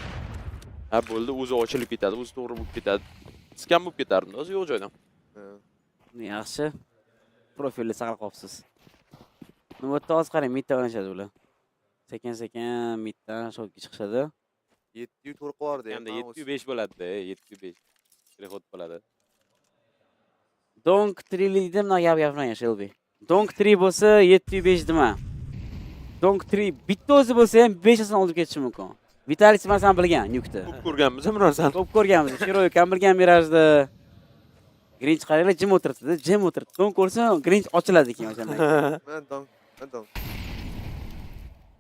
Speaker 18: Ha bo'ldi, o'zi ochilib ketadi, o'zi to'g'ri bo'lib ketadi. Scam bo'lib ketardim, o'zi yo'q joydan.
Speaker 19: Yaxshi. Profilni saqlab qolibsiz. Nima bo'pti, hozir qarang, midda o'ynashadi ular. Sekin middan shotga chiqishadi.
Speaker 17: 7 tur qo'rdi.
Speaker 18: Endi 7-5 bo'ladi-da, 7-5. Prehod bo'ladi.
Speaker 19: Donk 3 dedim, men gapirmayman Shelby. Donk 3 bo'lsa 7-5 dema. Donk 3 bitta o'zi bo'lsa ham 5 tasini olib ketishi mumkin. Vitalis sen bilgan, nukta.
Speaker 18: Ko'p ko'rganmiz ham narsani.
Speaker 19: Ko'p ko'rganmiz. Shiroy kam bilgan Mirajda. Grinch qaranglar, jim o'tiribdi. Donk ko'rsa, Grinch ochiladi keyin o'shandan.
Speaker 17: Men donk.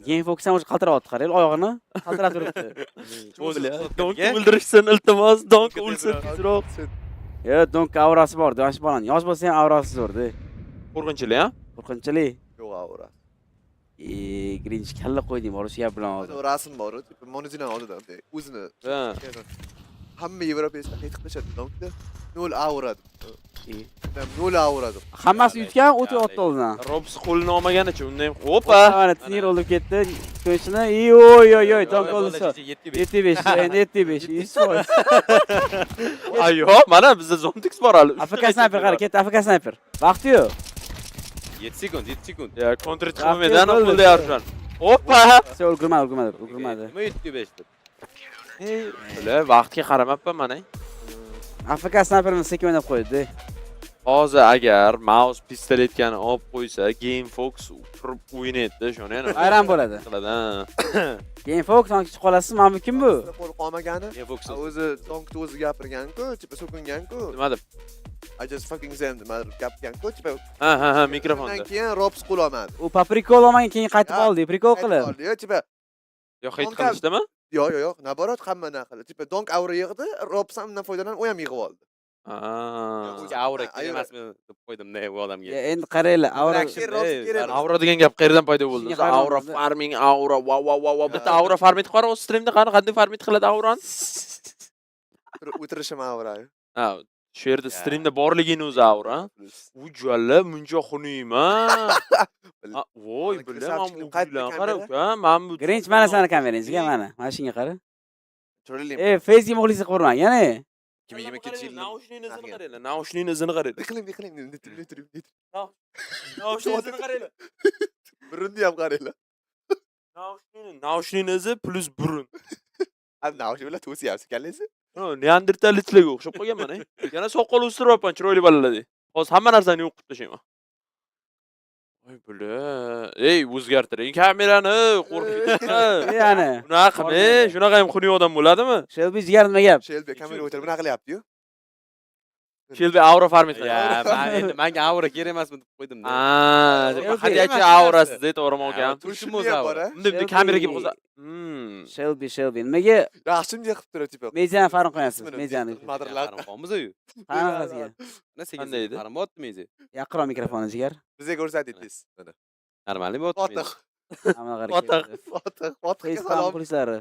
Speaker 19: Game Fox'dan o'zi qaltiryapti, qaranglar, oyog'ini qaltirab turibdi.
Speaker 18: Donk o'ldirishsin, iltimos, donk o'lsin tezroq.
Speaker 19: Yo, donk aurasi bor, yosh bolan. Yosh bo'lsa ham aurasi zo'r-da.
Speaker 18: Qo'rqinchli, ha?
Speaker 19: Qo'rqinchli.
Speaker 17: Yo'q aura.
Speaker 19: Grinch kalla qo'yding, bor o'sha gap bilan hozir.
Speaker 17: Rasm bor, tipa monozidan oldida, o'zini. Hamma Yevropaga qaytib qilishadi donkda. 0 aura. 0 aura.
Speaker 19: Hammasi yutgan, o'tyapti o'zidan.
Speaker 18: Robs qo'lini olmaganicha, undan ham opa.
Speaker 19: Mana tinir olib ketdi. Ko'chini, oy, donk oldi. 7-5, endi 7-5.
Speaker 18: Ayo, mana bizda Zontix bor hali.
Speaker 19: AFK sniper qara, ketdi AFK sniper. Vaqti yo'q.
Speaker 18: 7 sekund. Ya, kontr chiqmadan qo'lda yarashgan. Opa!
Speaker 19: Sen ulgurmadi.
Speaker 18: Nima 7-5 deb. Ular vaqtga qaramabman mana.
Speaker 19: AFK sniperni sekin o'ynab qo'ydi.
Speaker 18: Hozir agar Mouz pistoletgani olib qo'ysa, Game Fox turib o'ynaydi, shuni yana.
Speaker 19: Ayran bo'ladi. Game Fox sanki qolasiz, mana kim bu?
Speaker 17: Qo'l qolmagani. O'zi donkda o'zi gapirgan-ku, tipa so'kingan-ku.
Speaker 18: Nima deb?
Speaker 17: I just fucking zammed gapirgan-ku, tipa.
Speaker 18: Ha, mikrofonda.
Speaker 17: Undan keyin Robs qo'l olmadi.
Speaker 19: U paprikol olmagan, keyin qaytib oldi, prikol qilib.
Speaker 17: Yo, tipa.
Speaker 18: Yo, hit qilishdimi?
Speaker 17: Yo'q, naborot hamma nima qildi. Tipa donk aura yig'di, Robs ham undan foydalanib, u ham yig'ib oldi.
Speaker 20: Aura kerak emasmi deb qo'ydim-da bu odamga.
Speaker 19: Endi qaranglar,
Speaker 18: Aura degan gap qayerdan paydo bo'ldi? Aura farming, aura, wow. Bitta aura farming qaro streamda qanday farming qiladi aurani?
Speaker 17: O'tirishim aura.
Speaker 18: Ha, shu yerda streamda borligini o'zi aura. U jalla muncha xunuyma. Voy, bilaman bu bilan qara uka, men bu
Speaker 19: Grinch mana sani kamerangizga mana. Mana shunga qara. Facebook muxlisi qurmang, yana.
Speaker 18: 2022 yilning naushning izini qaranglar.
Speaker 17: Yiqiling. Naushning izini qaranglar. Burunni ham qaranglar.
Speaker 18: Naushning izi plus burun.
Speaker 17: Ham naushning bilan to'siyapsiz kallangizni?
Speaker 18: Neandertalliklarga o'xshab qolganman. Yana soqol o'stiryapman, chiroyli bolalar. Hozir hamma narsani yo'q qilib tashlayman. Voy bula. Ey, o'zgartiring kamerani, qo'rqitma.
Speaker 19: Yani.
Speaker 18: Bunaqa qilmang, shunaqa ham xunuk odam bo'ladimi?
Speaker 19: Shelby jigar nima gap?
Speaker 17: Shelby kamera o'tirib bunaqa qilyapti-yu.
Speaker 18: Shelby aura farming
Speaker 20: Ya, endi menga aura kerak emasmi deb qo'ydim-da.
Speaker 18: Hadiyachi aurasi deb o'ramoq ekan.
Speaker 17: Turishimiz bor.
Speaker 18: Bunday kameraga qo'ysa.
Speaker 19: Shelby. Nimaga
Speaker 17: Yaxshimdek qilib turadi tipa.
Speaker 19: mejani farq qo'yasiz? Mejani.
Speaker 17: Madralar.
Speaker 20: Qolmiz-ku.
Speaker 19: Qanaqasiga?
Speaker 20: Qanday edi? Farmotmi mezi?
Speaker 19: Yaqinroq mikrofonni jigar.
Speaker 17: Bizga ko'rsatingiz. Mana.
Speaker 20: Normalmi bo'pti?
Speaker 17: Fotiq.
Speaker 19: Salom qo'yishlari.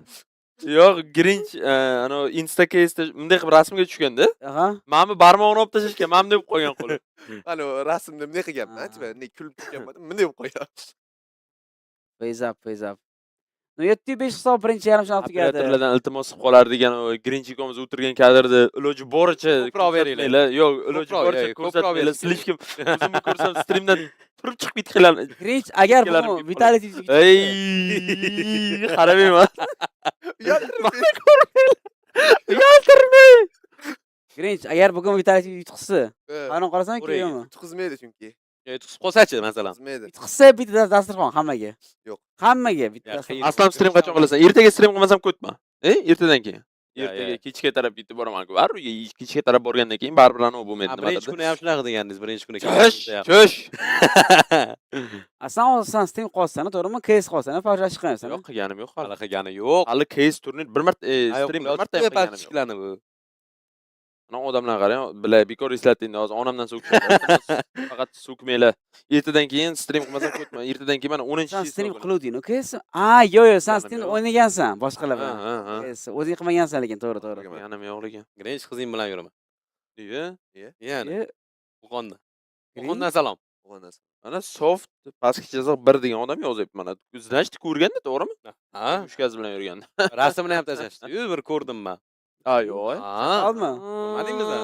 Speaker 18: Yo'q, Grinch ana Insta case'da bunday qilib rasmga tushganda, men bu barmog'ini olib tashlashga men deb qo'ygan qo'lim.
Speaker 17: Ana rasmni bunday qilganman, tipa, kulib tushganman, bunday deb qo'ygan.
Speaker 19: Face up. No 7-5 hisob birinchi yarim shafti tugadi.
Speaker 18: Operatorlardan iltimos qilib qolar degan Grinch ikkomiz o'tirgan kadrda iloji boricha
Speaker 20: ko'proq beringlar.
Speaker 18: Yo'q, iloji boricha ko'rsatmaylar. Slishkim o'zimni ko'rsam streamdan turib chiqib ketganlar.
Speaker 19: Grinch agar bu Vitality
Speaker 18: ey, qaramayman. Yaltirmay.
Speaker 19: Grinch agar bugun Vitality yutqizsa, qani qarasang kuyami?
Speaker 17: Yutqizmaydi chunki.
Speaker 20: Yutqizib qolsa-chi, masalan.
Speaker 19: Yutqizsa bitta dasturxon hammaga.
Speaker 17: Yo'q.
Speaker 19: Hammaga bitta.
Speaker 18: Aslan stream qachon qilasan? Ertaga stream qilmasam ko'tma. Ertadan keyin. Ertaga kechga taraf yetib boraman-ku. Baribir kechga taraf borgandan keyin baribir anavi bo'lmaydi nimadir.
Speaker 20: Birinchi kuni ham shunaqa deganingiz, birinchi kuni.
Speaker 18: Cho'sh.
Speaker 19: San stream qolsana, to'g'rimi? Case qolsana, fajr chiqmaysan.
Speaker 18: Yo'q, qilganim yo'q.
Speaker 20: Hali qilgani yo'q.
Speaker 18: Hali case turnir bir marta stream bir marta qilganim yo'q. Ana odamlar qarang, bilay bekor eslatdingda hozir onamdan so'kishadi. Faqat so'kmanglar. Ertadan keyin stream qilmasam ko'tma. Ertadan keyin mana 10-chi
Speaker 19: stream qiluvding, okeysi? Yo'q, sen stream o'ynagansan boshqalar bilan. O'zing qilmagansan lekin, to'g'ri.
Speaker 18: Yanam yo'q lekin.
Speaker 20: Grinch qizing bilan yuraman.
Speaker 18: Nega?
Speaker 20: Yani. Qo'qondan. Qo'qondan salom.
Speaker 18: Ana soft pastki chiziq 1 degan odam yozyapti mana. Znachti ko'rganda, to'g'rimi?
Speaker 20: Ha,
Speaker 18: mushkaz bilan yurganda.
Speaker 20: Rasmini ham tashlashdi. Bir ko'rdim men.
Speaker 18: Yo'q.
Speaker 19: Olma.
Speaker 20: Ko'rdingmi?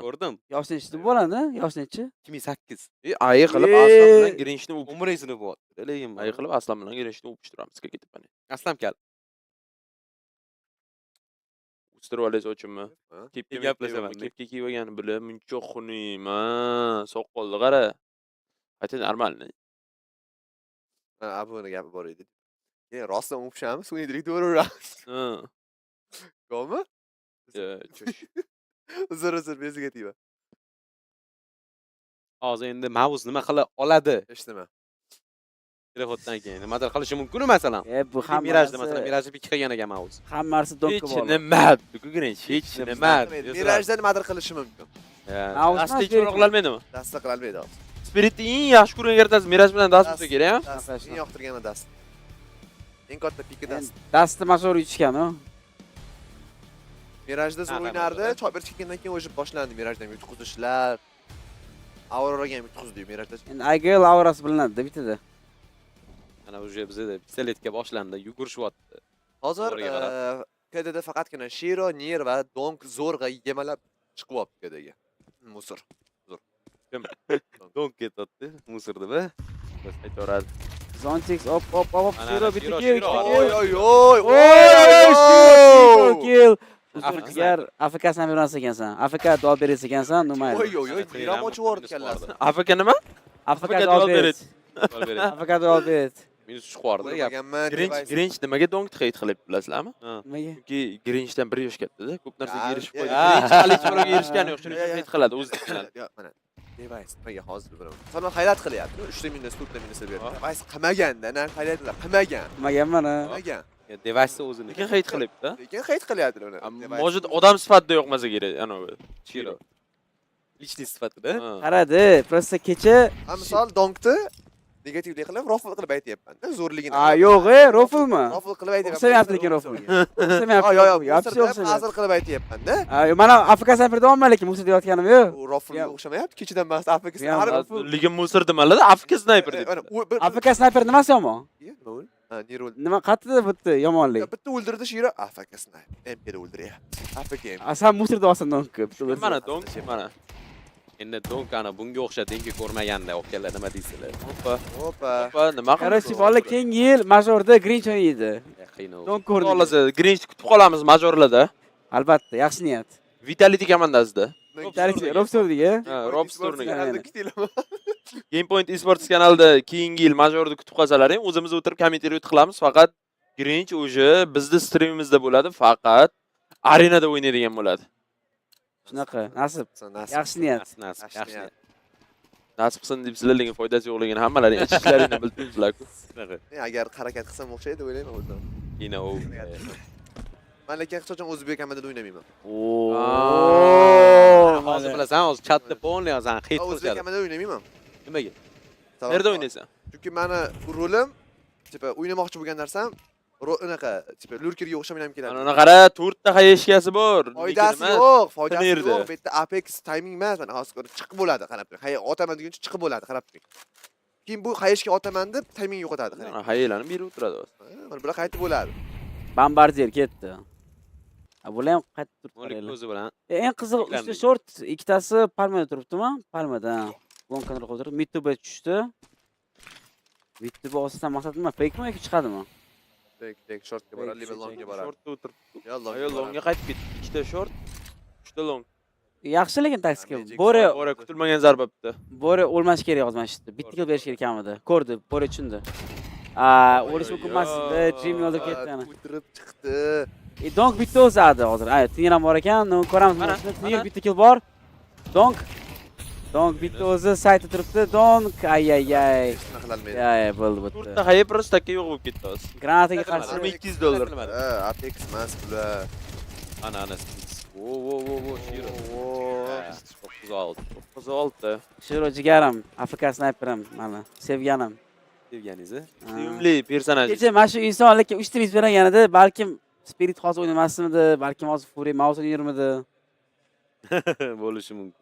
Speaker 20: Ko'rdim.
Speaker 19: Yosh nechida bo'ladi? Yosh nechi?
Speaker 20: 2008.
Speaker 18: Ay qilib Aslan bilan Grinchni
Speaker 20: umrisini bu.
Speaker 18: Lekin ay qilib Aslan bilan Grinchni o'pib turamiz ketibman.
Speaker 20: Aslan kel.
Speaker 18: Ustirib olasiz ochimmi? Kepka gaplashaman. Kepka kiygan bilib, muncha xunuyma, soqolni qara. Aytadi normalni.
Speaker 17: Abuna gapi bor edi. Keyin rostdan o'pishamiz, so'ng direkt o'raveramiz. Ko'mi?
Speaker 18: Cho'sh.
Speaker 17: Uzr, beziga tegma.
Speaker 20: Hozir endi Mouz nima qila oladi?
Speaker 17: Hech nima.
Speaker 20: Telefondan keyin nimadir qilishi mumkin-ku masalan.
Speaker 19: Bu ham
Speaker 20: Mirajda masalan, Mirajda pik qilgan ekan Mouz.
Speaker 19: Hammasi dokka bor.
Speaker 18: Hech nima, Grinch, hech nima.
Speaker 17: Mirajda nimadir qilishi mumkin.
Speaker 18: Dasta qilolmaydimi?
Speaker 17: Dasta qilolmaydi hozir.
Speaker 18: Spiritni eng yaxshi ko'rgan karitasi Miraj bilan dast bo'lsa kerak,
Speaker 17: ha? Eng yoqtirganim dast. Eng katta piki dast.
Speaker 19: Dastni mashhur yutishgan-ku.
Speaker 17: Mirajda zo'r o'ynardi, choyber chekkandan keyin o'shib boshlandi Mirajdan yutqizishlar. Auroraga ham yutqizdi Mirajda.
Speaker 19: Endi Aigel aurasi bilinadi bitada.
Speaker 20: Ana o'sha bizda pistoletga boshlandi, yugurishyapti.
Speaker 17: Hozir KDda faqatgina Shiro, Nier va Donk zo'rg'a yemalab chiqyapti KDga. Musor.
Speaker 20: Kim? Donk ketdi, musor deb.
Speaker 18: Bas aytoradi.
Speaker 19: Zontix op Shiro bitiki.
Speaker 17: Oy.
Speaker 19: Afrikalar AFK'ni bermas ekansan. AFK dol beres ekansan, nima edi?
Speaker 17: Oy, miram ochib yubordi kallasi.
Speaker 18: AFK nima?
Speaker 19: AFK dol beres. AFK dol beres.
Speaker 20: Minus chiqardi gap.
Speaker 18: Grinch nimaga Donk hate qilib bilasizlarmi?
Speaker 19: Nimaga?
Speaker 18: Chunki Grinchdan 1 yosh katta-da, ko'p narsaga erishib qo'ydi. Grinch hali hech baloga erishgani yo'q, shuning uchun hate qiladi o'zi.
Speaker 17: Yo'q, mana. Device nimaga hozir bilaman. Sana hayrat qilyapti. 3 ta minus, 4 ta minus berdi. Device qilmaganda, hayratlar qilmagan.
Speaker 19: Qilmaganman-a.
Speaker 17: Qilmagan.
Speaker 18: Device o'zini. Lekin hate qilyapti.
Speaker 17: Lekin hate qilyapti uni.
Speaker 18: Может, odam sifatida yo'qmasa kerak, anavi. Chiro. Lichniy sifatida.
Speaker 19: Qaradi, просто kecha
Speaker 17: misol Donkni negativlik qilib, rofl qilib aytyapman-da, zo'rligini.
Speaker 19: yo'q, roflmi?
Speaker 17: Rofl qilib aytyapman.
Speaker 19: O'xshamayapti lekin roflga. O'xshamayapti.
Speaker 17: Yo'q, hozir qilib aytyapman-da.
Speaker 19: Mana AFK Sniperda olma lekin Musa deyotganim yo'q.
Speaker 17: U roflga o'xshamayapti. Kechidan bas AFK
Speaker 18: Sniper. Lekin Musir demalada AFK Sniper deb.
Speaker 19: AFK Sniper nimasi yomon?
Speaker 17: Nima
Speaker 19: Nima qattiq bitta yomonlik?
Speaker 17: Bitta o'ldirdi Shiro, AFK Sniper. MP'da o'ldiryapti. AFK.
Speaker 19: Sen Musirda olsan Donkni.
Speaker 18: Mana Donk, mana. Endi Donkani bunga o'xshatdingki ko'rmaganda okalar nima deysizlar? Hoppa, nima qildi?
Speaker 19: Короче, bola keyingi yil majorda Grinch o'ynaydi. Donk ko'rdi.
Speaker 18: Xolos, Grinch kutib qolamiz majorlarda.
Speaker 19: Albatta, yaxshi niyat.
Speaker 18: Vitality komandasida.
Speaker 19: Vitality Robstordiga.
Speaker 18: Ha, Robstorniga. Game Point Esports kanalida keyingi yil majorda kutib qolsalar ham o'zimiz o'tirib kommentariy qilamiz. Faqat Grinch o'sha bizning streamimizda bo'ladi, faqat arenada o'ynaydigan bo'ladi.
Speaker 19: Shunaqa, nasib. Yaxshi niyat.
Speaker 18: Yaxshi niyat. Nasib qilsin debsizlar, lekin foydasi yo'qligini hammalaring ichlaringni bilib turibsizlar-ku.
Speaker 17: Agar harakat qilsam o'xshaydi o'ylayman o'zim.
Speaker 18: Yine o.
Speaker 17: Men lekin hech qachon o'zbek komandada o'ynamayman.
Speaker 18: Hozir bilasan, hozir chatda polni yozan, hit qiladi.
Speaker 17: O'zbek komandada o'ynamayman.
Speaker 18: Nimaga? Qayerda o'ynaysan?
Speaker 17: Chunki meni rolim, tipa o'ynamoqchi bo'lgan narsam unaqa, tipa lurkerga o'xshamayam keladi.
Speaker 18: Mana qara, 4 ta hayeshkasi bor.
Speaker 17: Foydasi yo'q, foydasi yo'q. Bu yerda Apex timing emas, mana hozir chiqib bo'ladi, qarab turing. Hay otaman deguncha chiqib bo'ladi, qarab turing. Keyin bu hayeshga otaman deb timing yo'qotadi, qarang.
Speaker 18: Hayelarni berib o'tiradi hozir.
Speaker 17: Mana bular qaytib bo'ladi.
Speaker 19: Bombardier ketdi. Bular ham qaytib turibdi.
Speaker 18: O'zi bilan.
Speaker 19: Eng qizig'i 3 ta short, ikkitasi Palmada turibdimi? Palmada. Lonkani qoldirib, Midtuba tushdi. Midtuba olsa maqsad nima? Fake-mi yoki chiqadimi?
Speaker 17: Tek shortga boradi, level longga boradi.
Speaker 18: Shortda o'tiribdi. Yo, longga qaytib ketdi. 2 ta short, 3 ta long.
Speaker 19: Yaxshi lekin taktika. Bora
Speaker 18: kutilmagan zarba bitdi.
Speaker 19: Bora o'lmash kerak yozmashdi. Bitta kill berish kerak kamida. Ko'rdi, Bora tushundi. O'lish mumkin emas edi. Jimmy o'ldirib ketdi ana.
Speaker 17: O'tirib chiqdi.
Speaker 19: Donk bitta o'zadi hozir. Tinir ham bor ekan. Ko'ramiz. Tinir bitta kill bor. Donk bitta o'zi saytda turibdi. Donk ay. Bo'ldi bitta.
Speaker 18: To'rtta hayib просто takka yo'q bo'lib ketdi hozir.
Speaker 19: Granataga qarshi
Speaker 18: $200.
Speaker 17: Apex emas bular.
Speaker 18: Ana. Wo, Shiro. 9-6.
Speaker 19: Shiro jigarim, AFK sniperim mana, sevganim.
Speaker 18: Sevganingiz? Sevimli personaj.
Speaker 19: Kecha mana shu inson lekin 3 ta mis berganida, balkim Spirit hozir o'ynamasmidi, balkim hozir Furia Mouz o'ynarmidi.
Speaker 18: Bo'lishi mumkin.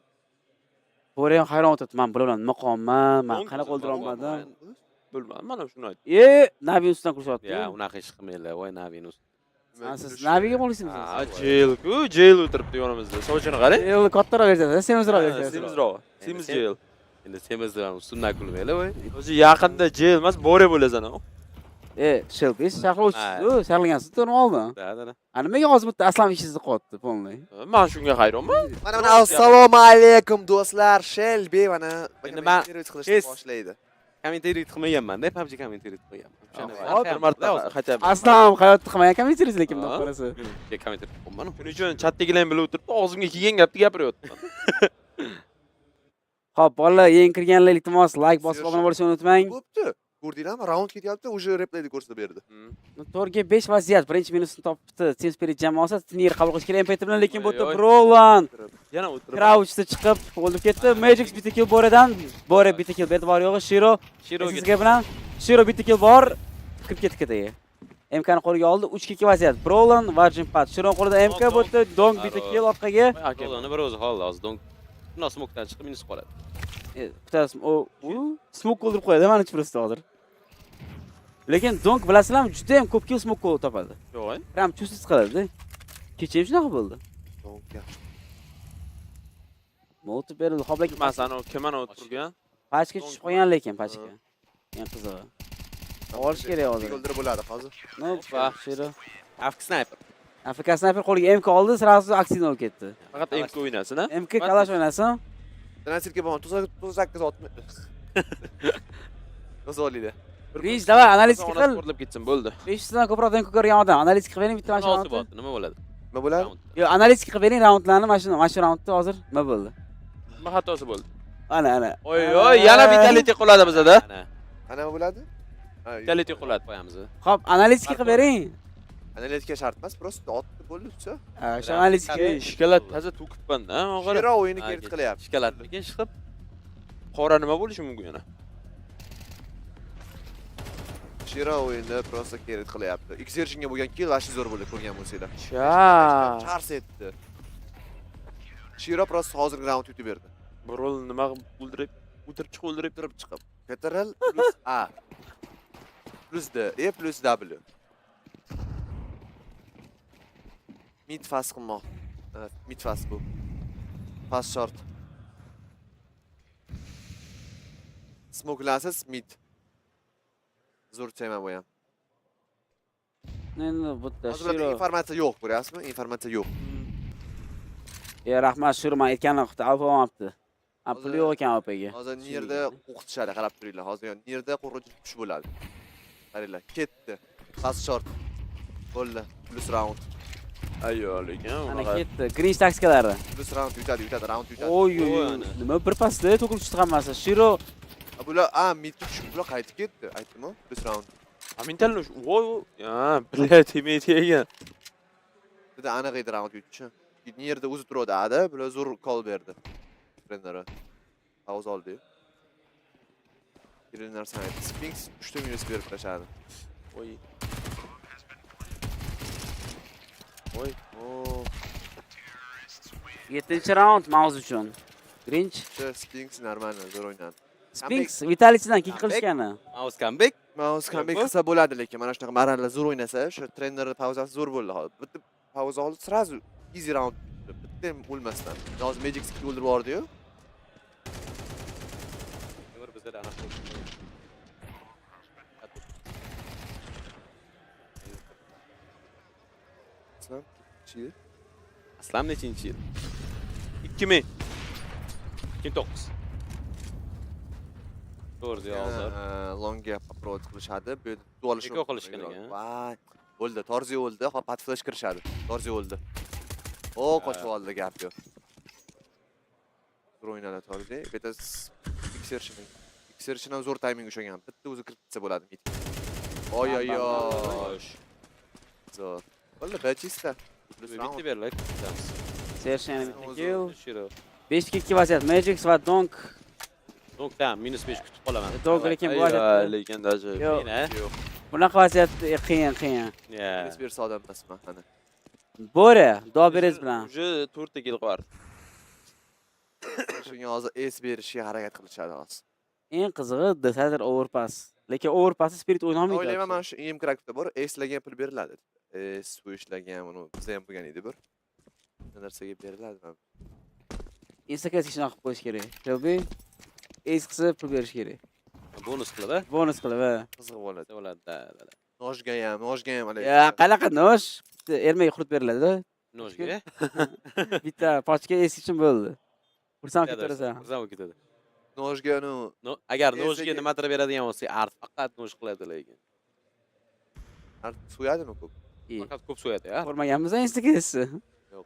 Speaker 19: Furia ham hayron o'tirdi. Men bilaman, nima qilaman, men qanaqa o'ldira olmadim.
Speaker 18: Bilmadim, mana shuni aytdim.
Speaker 19: Navi ustidan kurishyapti.
Speaker 18: Ya, unaqa ish qilmaylar, voy Navining ustidan.
Speaker 19: Siz Naviga qo'lishingiz.
Speaker 18: Jail o'tiribdi yonimizda. Sochini qarang.
Speaker 19: Jail kattaroq bersangiz, semizroq bersangiz.
Speaker 18: Semiz jail. Endi semizdan ustidan kulmaylar, voy. O'zi yaqinda jail emas, Bora bo'lasan.
Speaker 19: Shelbish shaxlovchi, sarlagansiz, normalmi?
Speaker 18: Da.
Speaker 19: Nimaga hozir bitta aslam ishingizni qotdi, polni?
Speaker 18: Men shunga hayronman.
Speaker 17: Mana assalomu alaykum do'stlar, Shelbi mana kommentariy qilishni boshlaydi.
Speaker 18: Kommentariy qilmaganman-da, PUBG kommentariy qilganman.
Speaker 19: Aslan hayotda qilmagan kommentariy lekin bunday qarasa.
Speaker 18: Kommentariy qilmadim. Shuning uchun chatdagilar bilib o'tiribdi, og'zimga kelgan gapni gapiryapman.
Speaker 19: Xo'p, bolalar, yangi kirganlar iltimos like bosib obuna bo'lishni unutmang.
Speaker 17: Bo'pti. Ko'rdinglarmi? Round ketyapti, o'sha replayni ko'rsatib berdi.
Speaker 19: 4ga 5 vaziyat, birinchi minusni topibdi. Team Spirit jamoasi Tinir qabul qilish kerak MP bilan, lekin bu yerda Brolan
Speaker 18: yana o'tirib
Speaker 19: Crouchda chiqib o'ldirib ketdi. Magic bitta kill Boradan. Bora bitta kill berdi, bor yo'g'i Shiro. Sizga bilan Shiro bitta kill bor. Kirib ketdi ketaga. MKni qo'lga oldi. 3ga 2 vaziyat. Brolan va Jimpat. Shiro qo'lida MK bo'ldi. Dong bitta kill orqaga.
Speaker 18: Brolanni bir o'zi hol hozir Dong smokdan chiqib minus qoladi.
Speaker 19: Kutasizmi? Smok o'ldirib qo'yadi mana chirosti hozir. Lekin Donk bilasizlarmi, juda ham ko'p kill smoke topadi.
Speaker 18: Yo'q,
Speaker 19: Ham chusiz qiladi. Kecha ham shunaqa bo'ldi.
Speaker 17: Donk yaxshi.
Speaker 19: Mo'tib berildi. Xo'p, lekin
Speaker 18: masani kimani o'tirgan?
Speaker 19: Pachga tushib qolgan lekin pachga. Eng qizig'i. Olish kerak hozir.
Speaker 17: O'ldirib bo'ladi hozir.
Speaker 19: No'pa, Shiro.
Speaker 18: AFK sniper.
Speaker 19: AFK sniper qo'liga MK oldi, sразу aksiyaga olib ketdi.
Speaker 18: Faqat MK o'ynasin-a?
Speaker 19: MK kalash o'ynasin.
Speaker 17: Transferga borgan 98 60. O'zolida.
Speaker 19: Rish, davay analitika qil.
Speaker 18: Sportlab ketsin, bo'ldi.
Speaker 19: 5 dan ko'proq dan ko'rgan odam. Analitika qilib bering bitta mana shu
Speaker 18: raundni. Nima bo'ladi?
Speaker 17: Nima bo'ladi?
Speaker 19: Yo'q, analitika qilib bering raundlarni, mana shu raundda hozir nima bo'ldi?
Speaker 18: Nima xatosi bo'ldi?
Speaker 19: Ana.
Speaker 18: Oy, yana vitality qoladi bizda.
Speaker 17: Ana nima bo'ladi?
Speaker 18: Vitality qoladi qo'yamiz.
Speaker 19: Xo'p, analitika qilib bering.
Speaker 17: Analitika shart emas, просто otdi bo'ldi, все.
Speaker 19: Shu analitika
Speaker 18: shikolat toza to'kibman-da, og'ir.
Speaker 17: Shiro o'yini kerit qilyapti.
Speaker 18: Shikolatmikin chiqib. Qora nima bo'lishi mumkin yana?
Speaker 17: Shiro o'yinda просто kerit qilyapti. Xerchinga bo'lgan kill vashi zo'r bo'ldi, ko'rgan bo'lsanglar. Chars etdi. Shiro просто hozirgi raund yutib berdi.
Speaker 18: Brol nima o'ldirib chiqib.
Speaker 17: Ctrl plus A plus D, E plus W. Mid fast qilmoq. Evet, mid fast bu. Fast short. Smokelansiz mid. Zo'r tema bu ham.
Speaker 19: Endi bitta
Speaker 17: Hozir
Speaker 19: Shiro.
Speaker 17: informatsiya yo'q, ko'ryapsizmi? Informatsiya yo'q.
Speaker 19: Rahmat, Shiro men aytganimni qildi, avf olmabdi. Pul yo'q ekan APga.
Speaker 17: Hozir nerda o'qitishadi, qarab turinglar. Hozir nerda qo'rquvchi tush bo'ladi. Qaranglar, ketdi. Fast short. Bo'ldi. Plus round.
Speaker 18: Ayol ekan.
Speaker 19: Ana ketdi. Green taktikalari.
Speaker 17: Plus round yutadi, round yutadi.
Speaker 19: Oy, nima bir pasda to'kilib chiqdi hammasi. Shiro
Speaker 17: bular midga tushib bular qaytib ketdi, aytdim-ku, plus round.
Speaker 18: Mentalni voy, blять, ekan.
Speaker 17: Juda aniq edi round yutishi. Nerda o'zi turadi, ada, bular zo'r call berdi. Treneri. Pauz oldi. Trenner sayt. Sphinx 3 ta minus berib tashladi.
Speaker 18: Voy.
Speaker 17: Voy. Oh.
Speaker 19: 7-raund Mouz uchun. Grinch.
Speaker 17: Sphinx normal, zo'r o'ynadi.
Speaker 19: Sphinx Vitalichdan kick qilishgani.
Speaker 18: Mouz comeback.
Speaker 17: Mouz comeback qilsa bo'ladi, lekin mana shunaqa marralar zo'r o'ynasa, shu trenerning pauzasi zo'r bo'ldi hozir. Bitta pauza oldi, sразу easy round. Bitta ham o'lmasdan. Hozir Magic Skill o'ldirib yubordi-yu.
Speaker 18: Bizda ana Aslam nechinchi yil? 2000. 2009. To'g'ri hozir.
Speaker 17: Longga approach qilishadi. Bu yerda dualish
Speaker 18: qilishgan ekan.
Speaker 17: Voy. O'ldi, Torzi o'ldi, hop pat flash kirishadi. Torzi o'ldi. O, qochib oldi gap yo'q. Zo'r o'ynadi Torzi. Bu yerda Xerchin ham zo'r timing ushlagan. Bitta o'zi kirib ketsa bo'ladi mid. Oy. Zo'r. Bo'ldi, bachista.
Speaker 18: Bitti berlar.
Speaker 19: Xerchin kill. 5 kill vaziyat. Magic va Donk.
Speaker 18: Donkdan -5 kutib qolaman.
Speaker 19: Donk lekin bu vaziyatda
Speaker 18: lekin даже
Speaker 19: yo'q. Bunaqa vaziyat qiyin.
Speaker 17: Biz bersa odam emasman, qani.
Speaker 19: Bora, Doberiz bilan.
Speaker 18: Uje 4 ta kill qildi.
Speaker 17: Shunga hozir es berishga harakat qilishadi hozir.
Speaker 19: Eng qizig'i Desader overpass. Lekin overpass Spirit o'ynamaydi.
Speaker 17: O'ylayman, mana shu em Krakowda bor, eslagan pul beriladi. Su ishlagan, uni bizda ham bo'lgan edi bir. Narsaga beriladi mana.
Speaker 19: Instagram qilib qo'yish kerak. To'bi es qilib pul berish kerak.
Speaker 18: Bonus qilib,
Speaker 19: Bonus qilib.
Speaker 17: Qiziq bo'ladi.
Speaker 18: Bo'ladi.
Speaker 17: Nojga ham
Speaker 19: Ya, qanaqa nosh? Ermaga qurib beriladi.
Speaker 18: Nojga?
Speaker 19: Bitta pochka es uchun bo'ldi. Xursand ketaversan.
Speaker 18: Xursand ketadi.
Speaker 17: Nojga
Speaker 18: agar nojga nimadir beradigan bo'lsa, art faqat noj qiladi lekin.
Speaker 17: Art so'yadimi ko'p?
Speaker 18: Faqat ko'p so'yadi-ya.
Speaker 19: Ko'rmaganmiz Instagramni.
Speaker 18: Yo'q.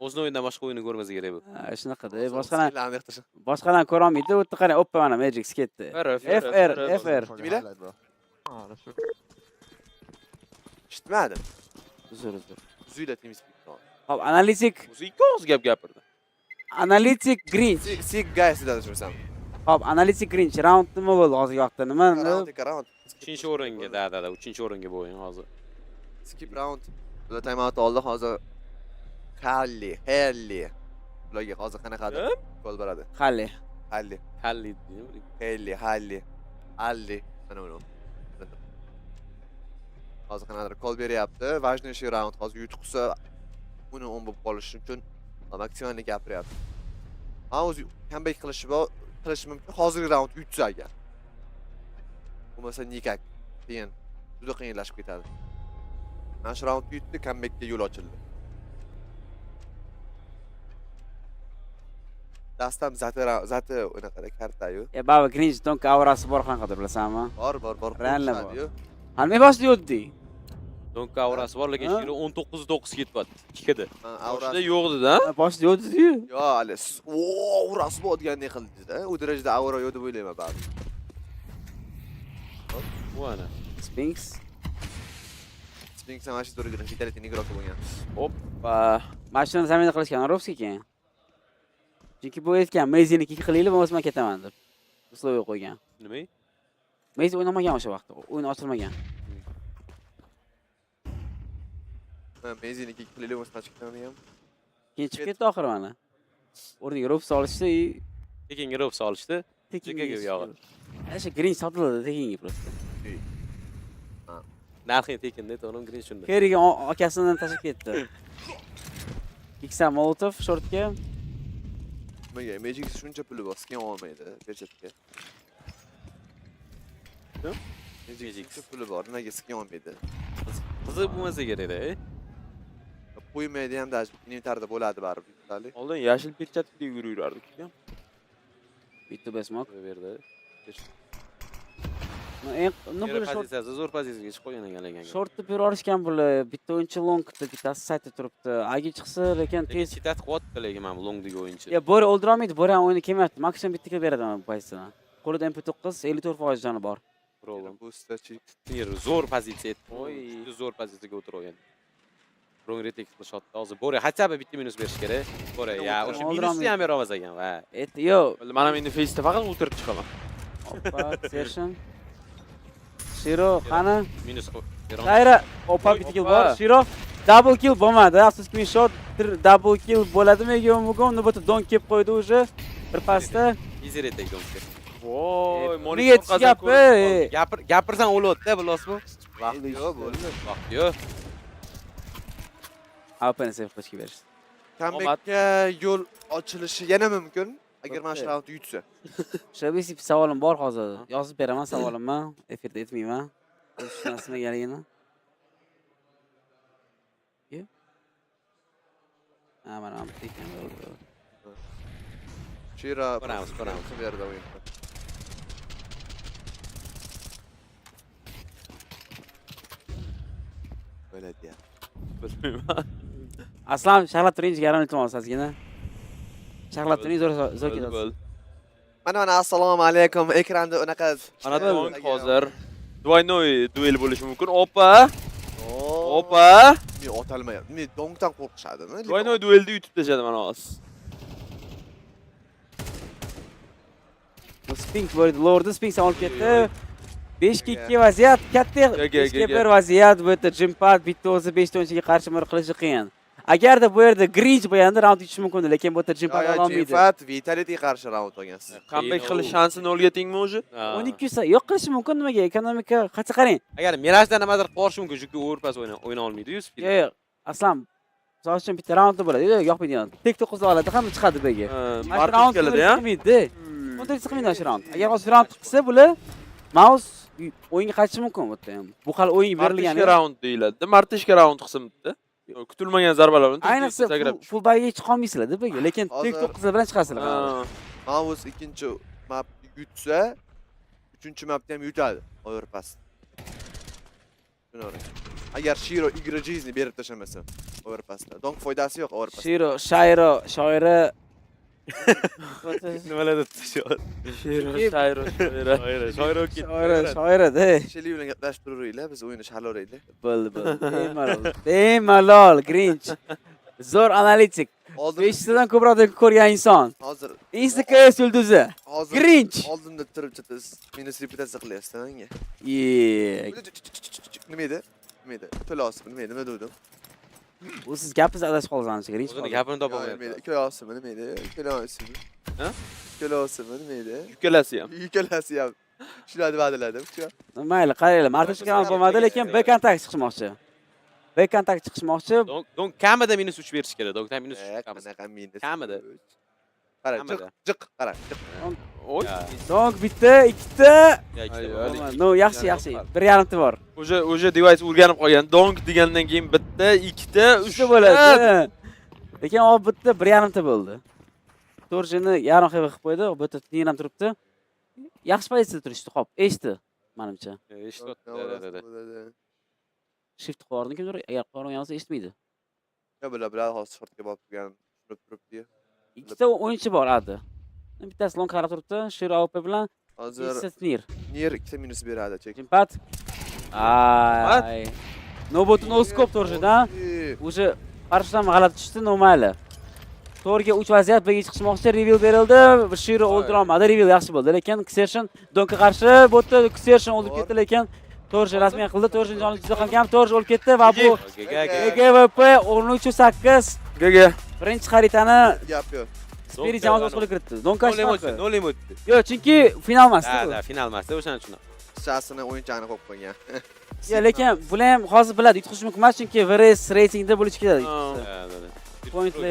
Speaker 18: O'zini o'yindan boshqa o'yinni ko'rmasa kerak bu.
Speaker 19: Shunaqada. Boshqalarni ko'ra olmaydi. O'tda qara, oppa mana Magic ketdi. FR.
Speaker 17: Kimlar? Eshitmadim.
Speaker 19: Uzr.
Speaker 17: Uzuyla temiz.
Speaker 19: Hop, analitik.
Speaker 18: Muzika o'z gap gapirdi.
Speaker 19: Analitik Grinch.
Speaker 17: Sig guys dedim tursam.
Speaker 19: Hop, analitik Grinch round nima bo'ldi hozirgi vaqtda? Nima?
Speaker 17: Round.
Speaker 18: 3-o'ringa, da, 3-o'ringa bu o'yin hozir.
Speaker 17: Skip round. Bular time out oldi hozir. Halli. Bularga hozir qanaqadir gol beradi.
Speaker 19: Halli.
Speaker 17: Mana uni. Hozir qanaqadir gol beryapti. Важный shu round hozir yutqisa uni 10 bo'lib qolishi uchun maksimalni gapiryapti. O'zi comeback qilishi mumkin. Hozirgi round yutsa agar. Bo'lmasa nikak. Keyin juda qiyinlashib ketadi. Mana shu round yutdi, comebackga yo'l ochildi. Dastam zati unaqada karta-yu.
Speaker 19: Baba Grinch Donk aurasi bor qanaqadir bilasanmi?
Speaker 17: Bor.
Speaker 19: Ranla bor. Hamma boshda yotdi.
Speaker 18: Donk aurasi bor, lekin shiri 19-9 ketyapti. Ikkida. Aurasi yo'qdi-da.
Speaker 19: Boshda yotdi-yu.
Speaker 17: Yo, hali siz aurasi bor degandek qildingiz-da. U darajada aura yo'q deb o'ylayman ba'zi.
Speaker 18: Bu ana.
Speaker 19: Sphinx
Speaker 17: Sphinx mana shu to'riga vitality Krakow bo'lgan.
Speaker 18: Hoppa.
Speaker 19: Mashinani zaminda qilishgan Rovskiy keyin. Chunki bu aytgan Meyziniki qilaylik, bo'lmasa men ketaman deb. Условие qo'ygan.
Speaker 18: Nima?
Speaker 19: Meyzi o'ynamagan o'sha vaqtda. O'yin ochilmagan.
Speaker 17: Meyziniki qilaylik bo'lmasa chiqdim ham.
Speaker 19: Keyin chiqib ketdi oxiri mana. O'rniga rov solishdi.
Speaker 18: Tekinga rov solishdi. Tekinga yog'i.
Speaker 19: O'sha green sotildi tekinga просто.
Speaker 18: Narxi tekindi, to'g'rimi green shunda.
Speaker 19: Keriga akasidan tashib ketdi. Iksa Molotov shortga.
Speaker 17: Nimaga? Magic shuncha puli bor, skin olmaydi budjetga. Magic shuncha puli bor, nimaga skin olmaydi?
Speaker 18: Qiziq bo'lmasa kerak-da.
Speaker 17: Qo'ymaydi ham даже inventarda bo'ladi baribir.
Speaker 18: Oldin yashil perchatga yurardik.
Speaker 19: Bitta besmoq.
Speaker 18: Bu yerda.
Speaker 19: No bu
Speaker 18: pozitsiyasi zo'r pozitsiyaga chiqib qolgan ekan.
Speaker 19: Shortni berishgan bular. Bitta o'yinchi longda, bittasi saytda turibdi. Agi chiqsa, lekin tez
Speaker 18: chitat qilyapti lekin mana bu longdagi o'yinchi.
Speaker 19: Ya bora o'ldirolmaydi, bora ham o'yini kelmayapti. Maksimum bitta kill beradi mana bu pozitsiyadan. Qo'lida MP9 54% joni bor.
Speaker 18: Problem. Bu stachi zo'r pozitsiya edi. Voy, zo'r pozitsiyaga o'tirgan. Wrong retake qilishyapti. Hozir bora хотя бы bitta minus berish kerak. Bora, ya, o'sha minusni ham bera olmas ekan, va.
Speaker 19: Yo'q.
Speaker 18: Mana men face'da faqat o'tirib chiqaman.
Speaker 19: Hoppa, Sersion. Shiro, qani?
Speaker 18: Minus
Speaker 19: Shayra, hoppa bitta kill bor. Shiro double kill bo'lmadi. Afsuski men shot double kill bo'ladimi yo'qmi? Navbatda don kelib qo'ydi уже. Bir pasda.
Speaker 18: Easy retake donki. Voy,
Speaker 19: monitor
Speaker 18: qazib gapirsan o'lyapti, bilosmi?
Speaker 17: Vaqt yo'q bo'ldi.
Speaker 18: Vaqt yo'q.
Speaker 19: Open save qilishga berish.
Speaker 17: Comebackga yo'l ochilishi yana mumkin agar mana shu raundni yutsa.
Speaker 19: Shabisi savolim bor hozir. Yozib beraman savolimni, efirda aytmayman. Tushunasizmi galigini? Mana ham tekin bo'ldi.
Speaker 17: Shira,
Speaker 18: ko'ramiz.
Speaker 17: Bu yerda o'yin. Bo'ladi ya.
Speaker 18: Bilmayman.
Speaker 19: Aslan shag'lab turing, jigarim iltimos ozgina. Shag'lab turing, zo'r ketasiz.
Speaker 17: Mana assalomu alaykum. Ekranda unaqa
Speaker 18: mana donk hozir двойной duel bo'lishi mumkin. Opa. Opa.
Speaker 17: Men otalmayapti. Men donkdan qo'rqishadimi?
Speaker 18: Двойной duelda yutib tashladi mana hozir.
Speaker 19: Sphinx bo'ldi. Lord Sphinx olib ketdi. 5-2 vaziyat, katta 5-1 vaziyat. Bu yerda Jimpad bitta o'zi 5 ta o'yinchiga qarshi mur qilishi qiyin. Agarda bu yerda Grinch bo'lganda raund yutish mumkin edi, lekin bu yerda Jimpad ololmaydi.
Speaker 17: Jimpad Vitality qarshi raund olgansiz.
Speaker 18: Comeback qilish shansi 0 ga tengmi o'zi?
Speaker 19: 12 yo'q qilish mumkin nimaga? Ekonomika qancha qarang.
Speaker 18: Agar Mirajdan nimadir qilish mumkin, chunki overpass o'yna olmaydi-yu.
Speaker 19: Yo'q, aslan misol uchun bitta raund bo'ladi. Yo'qmaydigan. Tek 9 oladi, hamma chiqadi bega. Mana raund keladi-ya. Kontrakt chiqmaydi shu raund. Agar hozir raund chiqsa, bular Mouz o'yinga qaytishi mumkin bu yerda ham. Bu hali o'yin berilgan.
Speaker 18: Martishka raund deyiladi. Martishka raund qilsin bitta. Kutilmagan zarbalar bilan
Speaker 19: ayniqsa full bayga chiqa olmaysizlar-da bega, lekin tek 9 bilan chiqasizlar.
Speaker 17: Mouz ikkinchi map yutsa, uchinchi mapda ham yutadi. Overpass. Tushunarli. Agar Shiro igrajizni berib tashlamasa, overpassda. Donk foydasi yo'q overpass.
Speaker 19: Shiro, Shayro, shoira
Speaker 18: nimalar deb tashyapti? Shiro,
Speaker 19: shoira-da.
Speaker 17: Sheli bilan gaplashib turaveringlar, biz o'yinni shalaraylik.
Speaker 19: Bo'ldi. Bemalol Grinch. Zo'r analitik. 5 tadan ko'proq ko'rgan inson.
Speaker 17: Hozir
Speaker 19: Instagram yulduzi. Grinch.
Speaker 17: Oldimda turib chiqasiz. Minus reputatsiya qilyapsiz, menga. Nima edi? To'losib, nima dedim?
Speaker 19: Bu siz gapingiz adashib qolsangiz, Grinch.
Speaker 18: O'zini gapini topamayapti.
Speaker 17: To'losib, nima edi? To'losib, nima edi? Yukalasi ham. Shularni va'daladim.
Speaker 19: Mayli, qaranglar. Martishka ham bo'lmadi, lekin B kontakt chiqmoqchi. B kontakt chiqmoqchi.
Speaker 18: Donk kamida minus 3 berish kerak. Donkdan minus 3 kamida.
Speaker 17: Qara, jiq, qara.
Speaker 18: Oy.
Speaker 19: Donk bitta, ikkita. No, yaxshi. 1.5 ta bor.
Speaker 18: O'sha device o'rganib qolgan. Donk degandan keyin bitta, ikkita, 3
Speaker 19: bo'ladi. Lekin hop bitta 1.5 ta bo'ldi. Torjini yarim xv qilib qo'ydi, bu yerda tinin ham turibdi. Yaxshi pozitsiyada turishdi, xo'p, eshitdi, menimcha.
Speaker 18: Eshitdi.
Speaker 19: Shift qo'rni kimdir, agar qo'rni yonsa eshitmaydi.
Speaker 17: Yo, bular hozir shortga borib turgan, turibdi.
Speaker 19: Ikkita o'yinchi bor adi. Bittasi long qarab turibdi, Shiro AWP bilan.
Speaker 17: Hozir
Speaker 19: Nir
Speaker 17: ikkita minus beradi, chek.
Speaker 19: Jimpad. Ay. Nobotni o'zi ko'p to'rjidan. O'sha qarshidan g'alati tushdi, nomali. To'rga 3 vaziyat birga chiqishmoqchi, reveal berildi. Shiro o'ldira olmadi. Reveal yaxshi bo'ldi, lekin Xershon Donkga qarshi bo'tdi. Xershon o'lib ketdi, lekin Torj rasmiy qildi. Torjning joni juda ham kam. Torj o'lib ketdi va bu GGVP 13-8.
Speaker 18: GG.
Speaker 19: Birinchi xaritani
Speaker 17: Gap yo'q.
Speaker 19: Spirit jamoasi o'z qo'liga kiritdi. Donka
Speaker 18: No limit.
Speaker 19: Yo'q, chunki final emas.
Speaker 18: Da, final emas, o'shaning uchun.
Speaker 17: Shasini o'yinchani qo'yib qo'ygan.
Speaker 19: Ya, lekin bular ham hozir biladi, yutqizish mumkin emas, chunki VRS reytingda bo'lish kerak. Pointli.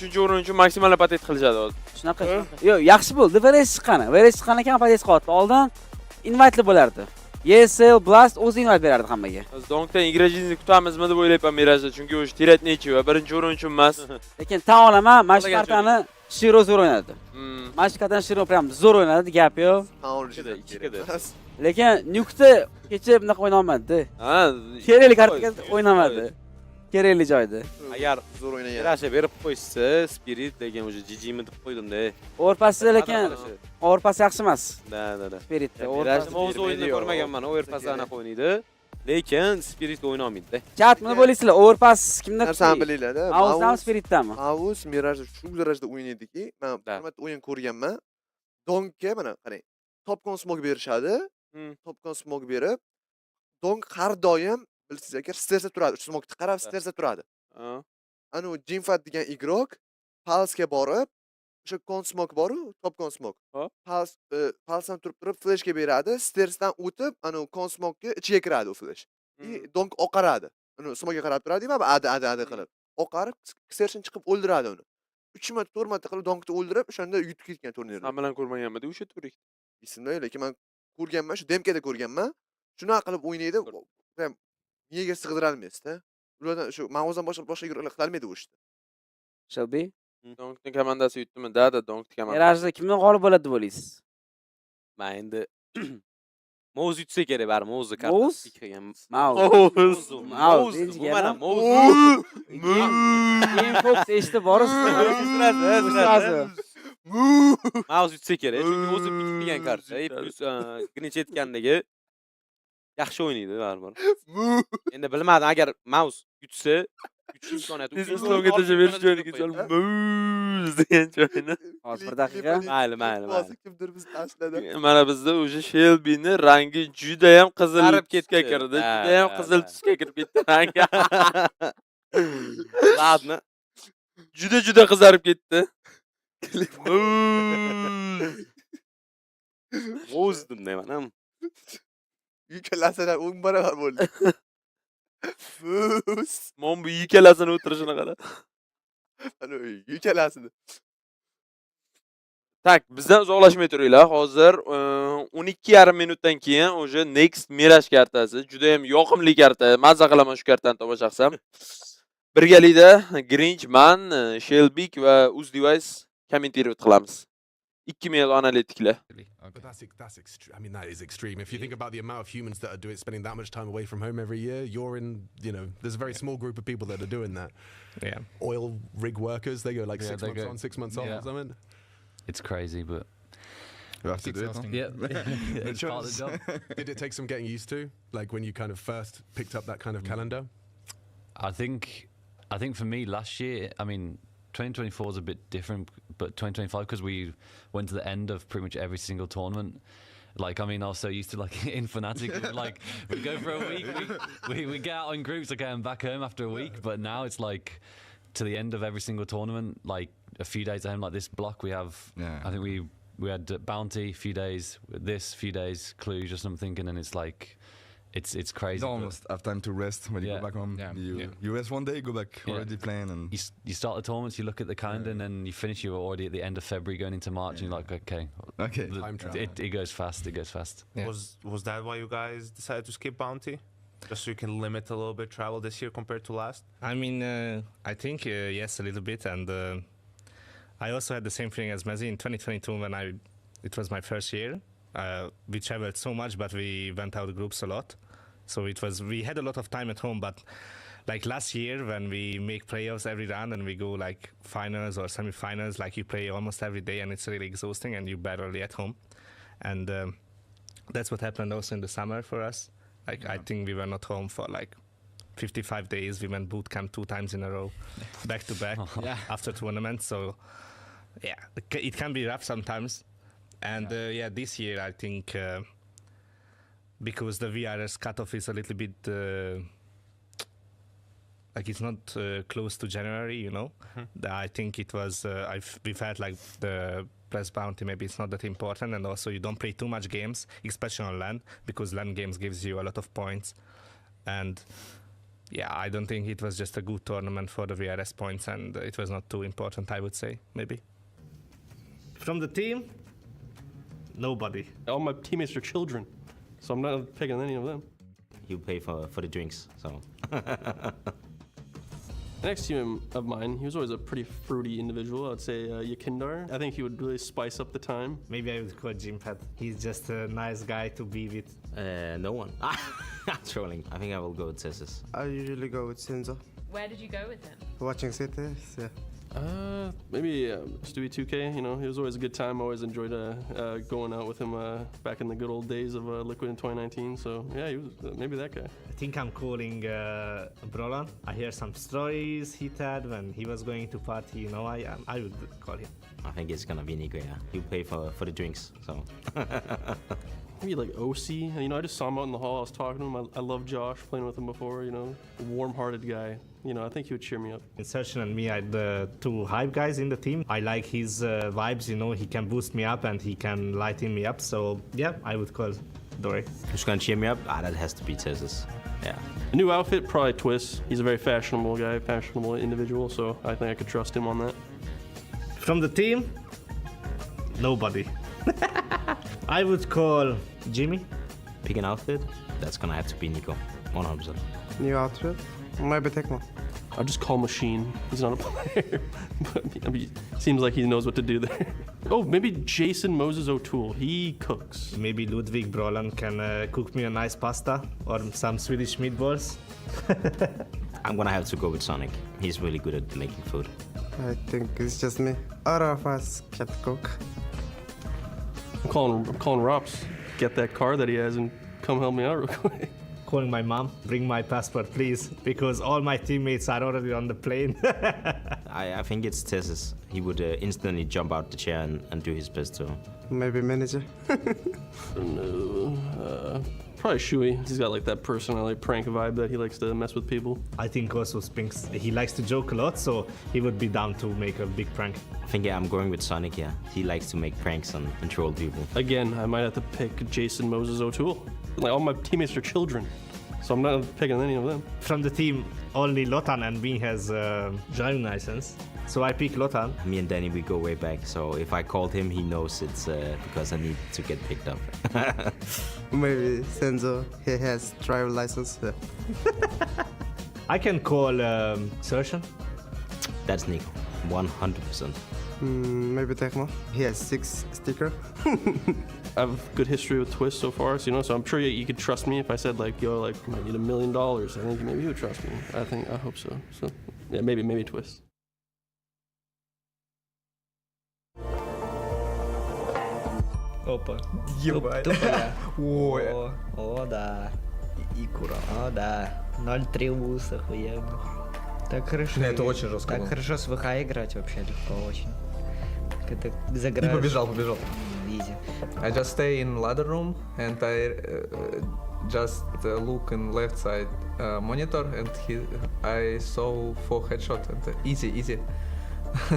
Speaker 18: 3-o'rin uchun maksimal patet qilishadi hozir.
Speaker 19: Shunaqa. Yo'q, yaxshi bo'ldi. VRS chiqqani. VRS chiqqan ekan patet qo'ydi. Oldin invite'li bo'lardi. ESL Blast o'zi invite berardi hammaga.
Speaker 18: Biz Donkdan igrajingizni kutamizmi deb o'ylayapman Mirajda, chunki o'sha tirat nechi va birinchi o'rin uchun emas.
Speaker 19: Lekin tan olaman, mana shu kartani Shiro zo'r o'ynadi. Mana shu kartani Shiro prям zo'r o'ynadi, gap yo'q.
Speaker 17: Tan olishida 2
Speaker 19: Lekin Nukda kecha bunaqa o'yna olmadi.
Speaker 18: Ha,
Speaker 19: kerakli kartaga o'ynamadi. Kerakli joyda.
Speaker 18: Agar
Speaker 17: zo'r o'ynagan.
Speaker 18: Rasha berib qo'ysa, Spirit degan o'sha GG'mi deb qo'ydim-da.
Speaker 19: O'rpasi lekin o'rpasi yaxshi emas.
Speaker 18: Da.
Speaker 19: Spiritda
Speaker 18: o'rpasi Mouz o'yinini ko'rmaganman, o'rpasi anaqa o'ynaydi. Lekin Spirit o'yna olmaydi-da.
Speaker 19: Chat, buni bo'laysizlar, o'rpas kimda?
Speaker 17: Narsani bilinglar-da.
Speaker 19: Mouzdan Spiritdami?
Speaker 17: Mouz Mirajda shu darajada o'ynaydiki, men bir o'yin ko'rganman. Donkga mana qarang, topkon smoke berishadi. Topkon smoke berib, Donk har doim bilsangiz agar stairsda turadi, uch smoke qarab stairsda turadi. Anu Jinfat degan igrok Pulse'ga borib, o'sha kon smoke boru, topkon smoke. Pulse'dan turib flashga beradi, stairsdan o'tib, anu kon smoke'ga ichiga kiradi u flash. Donk oqaradi. Uni smoke'ga qarab turadi, va ada qilib. Oqarib, Xershon chiqib o'ldiradi uni. 3 marta, 4 marta qilib Donkni o'ldirib, o'shanda yutib ketgan turnirni.
Speaker 18: Sen bilan ko'rmaganmidi o'sha turik?
Speaker 17: Esimda yo'q, lekin men ko'rganman, shu demkada ko'rganman. Shunaqa qilib o'ynaydi, miyaga sig'dirolmaysiz-da. Ulardan shu Mouzdan boshqa igroklar qila olmaydi o'shni.
Speaker 19: Shelby?
Speaker 18: Donkning komandasi yutdimi? Da, Donkning komandasi.
Speaker 19: Mirajda kimdan g'olib bo'ladi deb o'ylaysiz?
Speaker 18: Men endi Mouz yutsa kerak, bari Mouz'ni kartasi.
Speaker 19: Mouz?
Speaker 18: Mouz. Bu mana Mouz.
Speaker 19: Keyin Fox eshitib borasiz.
Speaker 18: Mouz yutsa kerak, chunki o'zi bitgan karta. Plus Grinch aytgandagi yaxshi o'ynaydi baribir. Endi bilmadim, agar Mouz yutsa, kuchli imkoniyat.
Speaker 20: Islomga tashlab berish joyniga Mouz degan joyni.
Speaker 19: Hozir bir daqiqa.
Speaker 18: Mayli.
Speaker 17: Kimdir bizni tashladi.
Speaker 18: Mana bizda o'sha Shelby'ni rangi juda ham qizil tusga kirdi. Juda ham qizil tusga kirib ketdi rangi. Ladni. Juda qizarib ketdi. Mouz deyman ham.
Speaker 17: Yukalasalar 10 barobar bo'ldi.
Speaker 18: Mon bu yikalasini o'tirishini qara.
Speaker 17: Ana yukalasini.
Speaker 18: Tak, bizdan uzoqlashmay turinglar. Hozir 12,5 minutdan keyin o'sha Next Mirage kartasi juda ham yoqimli karta. Mazza qilaman shu kartani tomosha qilsam. Birgalikda Grinch, man, Shelby va Uz Device kommentirovat qilamiz. 2 mil analitiklar.
Speaker 14: But that's extreme. I mean, that is extreme. If you think about the amount of humans that are spending that much time away from home every year, you're in, there's a very small group of people that are doing that.
Speaker 21: Yeah.
Speaker 14: Oil rig workers, they go like 6 months on, 6 months off or something.
Speaker 21: It's crazy, but
Speaker 1: you have to do it.
Speaker 21: Yeah. It's part of the job.
Speaker 14: Did it take some getting used to? Like when you kind of first picked up that kind of calendar?
Speaker 21: I think for me last year, I mean, 2024 is a bit different, but 2025, because we went to the end of pretty much every single tournament. Like, I mean, I was so used to, like, in Fnatic, like, we go for a week, we get out in groups, okay, and back home after a week, but now it's, like, to the end of every single tournament, like, a few days at home, like this block, we have, I think we had Bounty, few days, this, few days, Cluj or something, and then it's, like, it's crazy.
Speaker 1: You almost have time to rest when you go back home. You rest one day, go back already playing, and
Speaker 21: you start the tournaments. You look at the calendar, and then you finish. You're already at the end of February, going into March, and you're like, okay. It goes fast. It goes fast.
Speaker 22: Yeah. Was that why you guys decided to skip Bounty? Just so you can limit a little bit travel this year compared to last?
Speaker 23: I mean, I think yes, a little bit, and I also had the same feeling as Mezzi in 2022 when it was my first year. We traveled so much, but we went out of groups a lot. So we had a lot of time at home, but like last year when we make playoffs every round and we go like finals or semi-finals, like you play almost every day and it's really exhausting and you're barely at home. And that's what happened also in the summer for us. Like I think we were not home for like 55 days. We went boot camp 2 times in a row, back to back, after tournaments. So, yeah, it can be rough sometimes. And this year I think because the VRS cutoff is a little bit like it's not close to January, you know. I think it was. We felt like the press bounty maybe it's not that important, and also you don't play too much games, especially on LAN, because LAN games gives you a lot of points. And yeah, I don't think it was just a good tournament for the VRS points, and it was not too important, I would say, maybe. From the team, nobody.
Speaker 4: All my teammates are children, so I'm not picking any of them.
Speaker 6: You pay for the drinks, so.
Speaker 4: The next team of mine, he was always a pretty fruity individual. I'd say Yakindar. I think he would really spice up the time.
Speaker 23: Maybe I would call Jimpad. He's just a nice guy to be with.
Speaker 6: No one. I'm trolling. I think I will go with Tessus.
Speaker 7: I usually go with Senzo.
Speaker 24: Where did you go with him?
Speaker 7: Watching cities, yeah.
Speaker 4: Maybe Stewie 2K, you know, he was always a good time. I always enjoyed going out with him back in the good old days of Liquid in 2019. So, yeah, he was maybe that guy.
Speaker 23: I think I'm calling Brolan. I hear some stories he had when he was going to party, you know, I would call him.
Speaker 6: I think it's gonna be Nico, yeah. You pay for the drinks, so.
Speaker 4: Maybe like OC. You know, I just saw him out in the hall. I was talking to him. I love Josh, playing with him before, you know. A warm-hearted guy. You know, I think he would cheer me up.
Speaker 23: Sertion and me are the 2 hype guys in the team. I like his vibes, you know. He can boost me up and he can lighten me up. So, yeah, I would call Dory.
Speaker 6: Who's gonna cheer me up? That has to be Tessus. Yeah.
Speaker 4: A new outfit, probably Twist. He's a very fashionable guy, fashionable individual, so I think I could trust him on that.
Speaker 23: From the team, nobody. I would call Jimmy.
Speaker 6: Pick an outfit. That's gonna have to be Nico. 100%.
Speaker 7: New outfit? Maybe Tecmo.
Speaker 4: I'll just call Machine. He's not a player. But I mean, seems like he knows what to do there. Oh, maybe Jason Moses O'Toole. He cooks.
Speaker 23: Maybe Ludwig Brolan can cook me a nice pasta or some Swedish meatballs.
Speaker 6: I'm gonna have to go with Sonic. He's really good at making food.
Speaker 7: I think it's just me. All of us can cook.
Speaker 4: I'm calling Rops. Get that car that he has and come help me out real quick.
Speaker 23: Calling my mom, bring my passport, please, because all my teammates are already on the plane.
Speaker 6: I think it's Tessus. He would instantly jump out the chair and do his best to.
Speaker 7: Maybe manager.
Speaker 4: No, probably Shui. He's got like that personality prank vibe that he likes to mess with people.
Speaker 23: I think also Spinks, he likes to joke a lot, so he would be down to make a big prank.
Speaker 6: I think I'm going with Sonic, yeah. He likes to make pranks and troll people.
Speaker 4: Again, I might have to pick Jason Moses O'Toole. Like, all my teammates are children, so I'm not picking any of them.
Speaker 23: From the team, only Lotan and me has driving license, so I pick Lotan.
Speaker 6: Me and Danny, we go way back, so if I called him, he knows it's because I need to get picked up.
Speaker 7: Maybe Senzo, he has driver license. Yeah.
Speaker 23: I can call Sertion.
Speaker 6: That's Nico, 100%.
Speaker 7: Maybe Tecmo. He has 6 sticker.
Speaker 4: I have good history with Twist so far, so, you know, so I'm sure you could trust me if I said, like, yo, like, I need $1 million. I think maybe you would trust me. I hope so. So, yeah, maybe Twist.
Speaker 25: Опа.
Speaker 26: Ебать.
Speaker 25: Ой. О, да. И кура. О, да. 0-3 Mouz, охуенно. Так хорошо.
Speaker 26: Это очень жестко.
Speaker 25: Так
Speaker 26: было.
Speaker 25: хорошо с ВХ играть вообще легко очень. Это заграешь.
Speaker 26: И побежал.
Speaker 25: Изи.
Speaker 26: I just stay in ladder room and I just look in left side monitor and I saw 4 headshot and easy.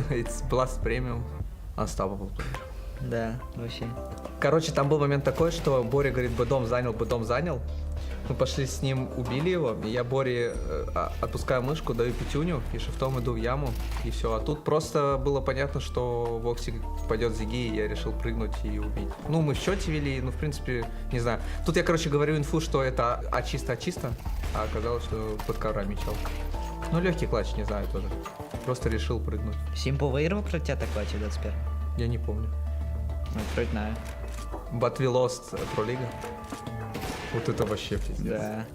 Speaker 26: It's blast premium, unstoppable player.
Speaker 25: Да, вообще.
Speaker 26: Короче, там был момент такой, что Боря говорит, бы дом занял. Мы пошли с ним, убили его, и я Боре отпускаю мышку, даю пятюню и шифтом иду в яму, и все. А тут просто было понятно, что Воксик пойдет Зиги, и я решил прыгнуть и убить. Ну, мы в счете вели, ну, в принципе, не знаю. Тут я, короче, говорю инфу, что это чисто, а оказалось, что под коврами чел. Ну, легкий клатч, не знаю тоже. Просто решил прыгнуть.
Speaker 25: Симпл выиграл против тебя такой в 21?
Speaker 26: Я не помню.
Speaker 25: Ну, вроде знаю.
Speaker 26: But we lost Pro League. Вот это вообще пиздец.
Speaker 25: Да.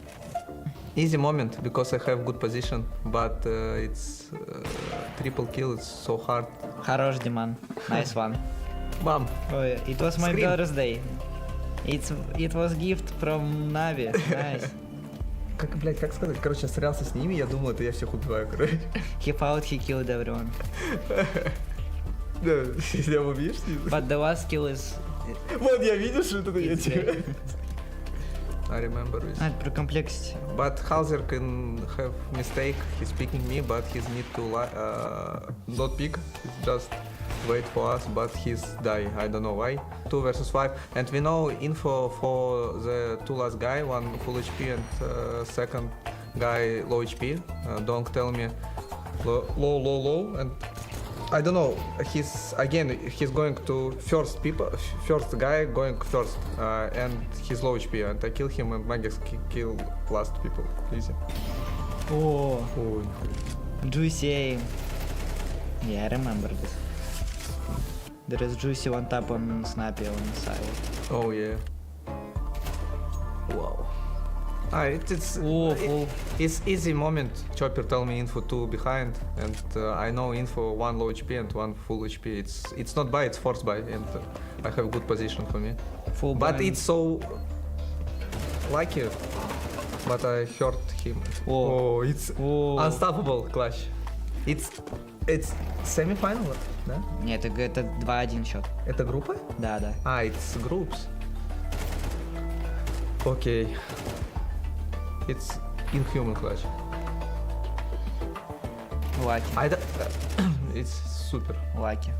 Speaker 26: Easy moment because I have good position, but it's triple kill. It's so hard.
Speaker 25: Хорош, Диман. Nice one.
Speaker 26: Mom.
Speaker 25: Oh, it was my birthday. It was gift from Navi. Nice.
Speaker 26: как сказать? Короче, я стрелялся с ними, я думал, это я всех убиваю, короче.
Speaker 25: He fought, he killed everyone.
Speaker 26: Да, я убьешь?
Speaker 25: But the last kill is...
Speaker 26: Вот, я видел, что это я тебе. I remember this.
Speaker 25: For complexity.
Speaker 26: But Hauser can have mistake. He's picking me, but he's need to not pick. He's just wait for us, but he's die. I don't know why. 2 versus 5, and we know info for the 2 last guy. One full HP and second guy low HP. Don't tell me low, and I don't know. He's going to first guy going first, and he's low HP, and I kill him, and Magus kill last people. Easy.
Speaker 25: Oh, juicy aim. Yeah, I remember this. There is juicy one tap on Snappy on the side.
Speaker 26: Oh yeah. Wow. It's easy moment. Chopper tell me info 2 behind, and I know info 1 low HP and 1 full HP. It's not buy, it's force buy, and I have good position for me.
Speaker 25: Full
Speaker 26: but
Speaker 25: buy.
Speaker 26: it's so lucky. But I hurt him. Oh, it's unstoppable clutch. It's semi-final, да?
Speaker 25: Нет, это 2-1 счет.
Speaker 26: Это группа?
Speaker 25: Да.
Speaker 26: It's groups. Okay. It's inhuman clutch.
Speaker 25: Lucky.
Speaker 26: It's super.
Speaker 25: Lucky.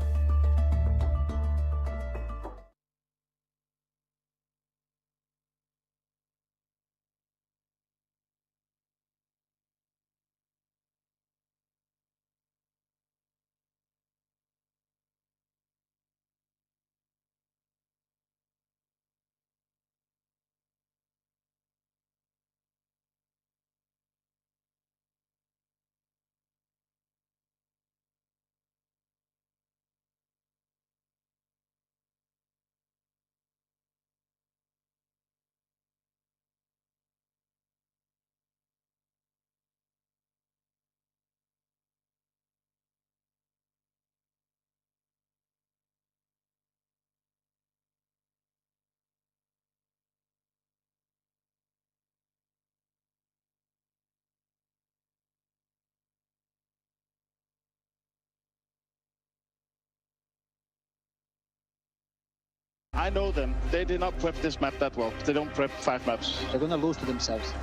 Speaker 3: I know them. They did not prep this map that well. They don't prep 5 maps. They're gonna lose to themselves.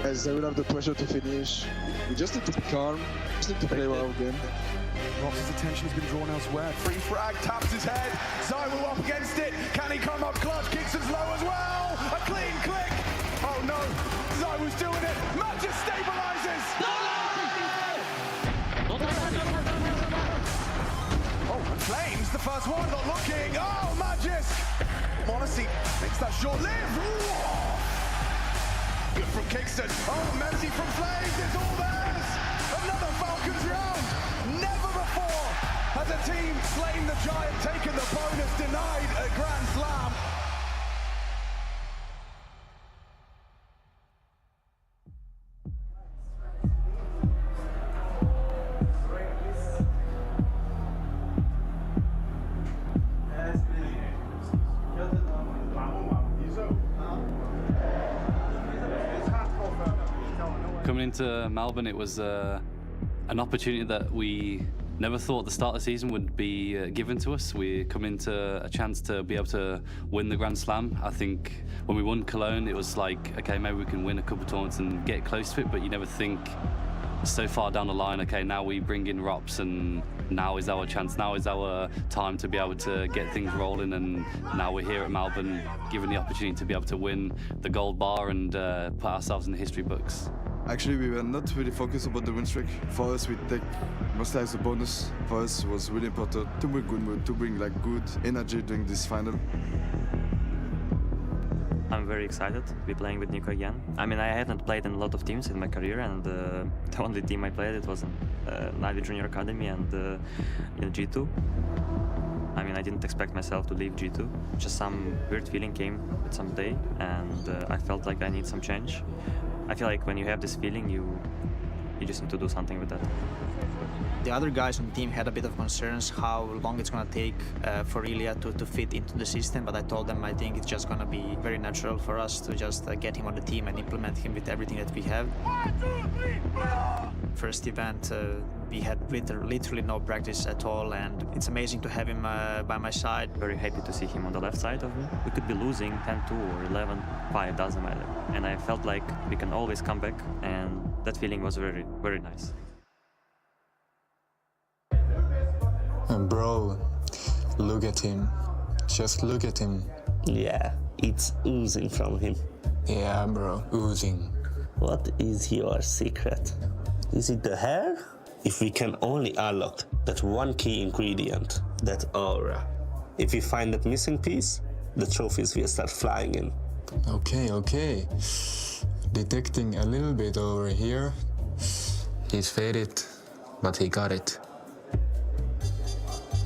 Speaker 5: As they will have the pressure to finish. We just need to be calm. Just need to play well again.
Speaker 11: Rox's attention has been drawn elsewhere. Free frag, taps his head. Zywu up against it. Can he come up clutch? Kicks as low as well. A clean click. Oh no, Zyu's doing it. Magic stabilizes. Oh, and Flames, the first one, not looking. Oh, Magis. Monacy makes that short-lived. Good from Kingston. Oh, Messi from Flames, it's all theirs. Another Falcons round. Never before has a team slain the Giant, taken the bonus, denied a Grand Slam.
Speaker 21: Coming into Melbourne, it was an opportunity that we never thought the start of the season would be given to us. We come into a chance to be able to win the Grand Slam. I think when we won Cologne, it was like, okay, maybe we can win a couple of tournaments and get close to it, but you never think so far down the line, okay, now we bring in Rops and now is our chance, now is our time to be able to get things rolling, and now we're here at Melbourne given the opportunity to be able to win the gold bar and put ourselves in the history books.
Speaker 8: Actually, we were not really focused about the win streak. For us, we take mostly as a bonus. For us, it was really important to bring good mood, to bring like good energy during this final.
Speaker 10: I'm very excited to be playing with Nico again. I mean, I haven't played in a lot of teams in my career, and the only team I played it was in Navi Junior Academy and in G2. I mean, I didn't expect myself to leave G2. Just some weird feeling came with some day, and I felt like I need some change. I feel like when you have this feeling, you just need to do something with that.
Speaker 2: The other guys on the team had a bit of concerns how long it's going to take for Ilya to fit into the system, but I told them I think it's just going to be very natural for us to just get him on the team and implement him with everything that we have. First event, we had literally no practice at all, and it's amazing to have him by my side.
Speaker 10: Very happy to see him on the left side of me. We could be losing 10-2 or 11-5, doesn't matter. And I felt like we can always come back, and that feeling was very, very nice.
Speaker 9: Bro, look at him. Just look at him.
Speaker 12: Yeah, it's oozing from him.
Speaker 9: Yeah, bro, oozing.
Speaker 12: What is your secret? Is it the hair? If we can only unlock that one key ingredient, that aura. If we find that missing piece, the trophies will start flying in.
Speaker 9: Okay. Detecting a little bit over here. He's faded, but he got it.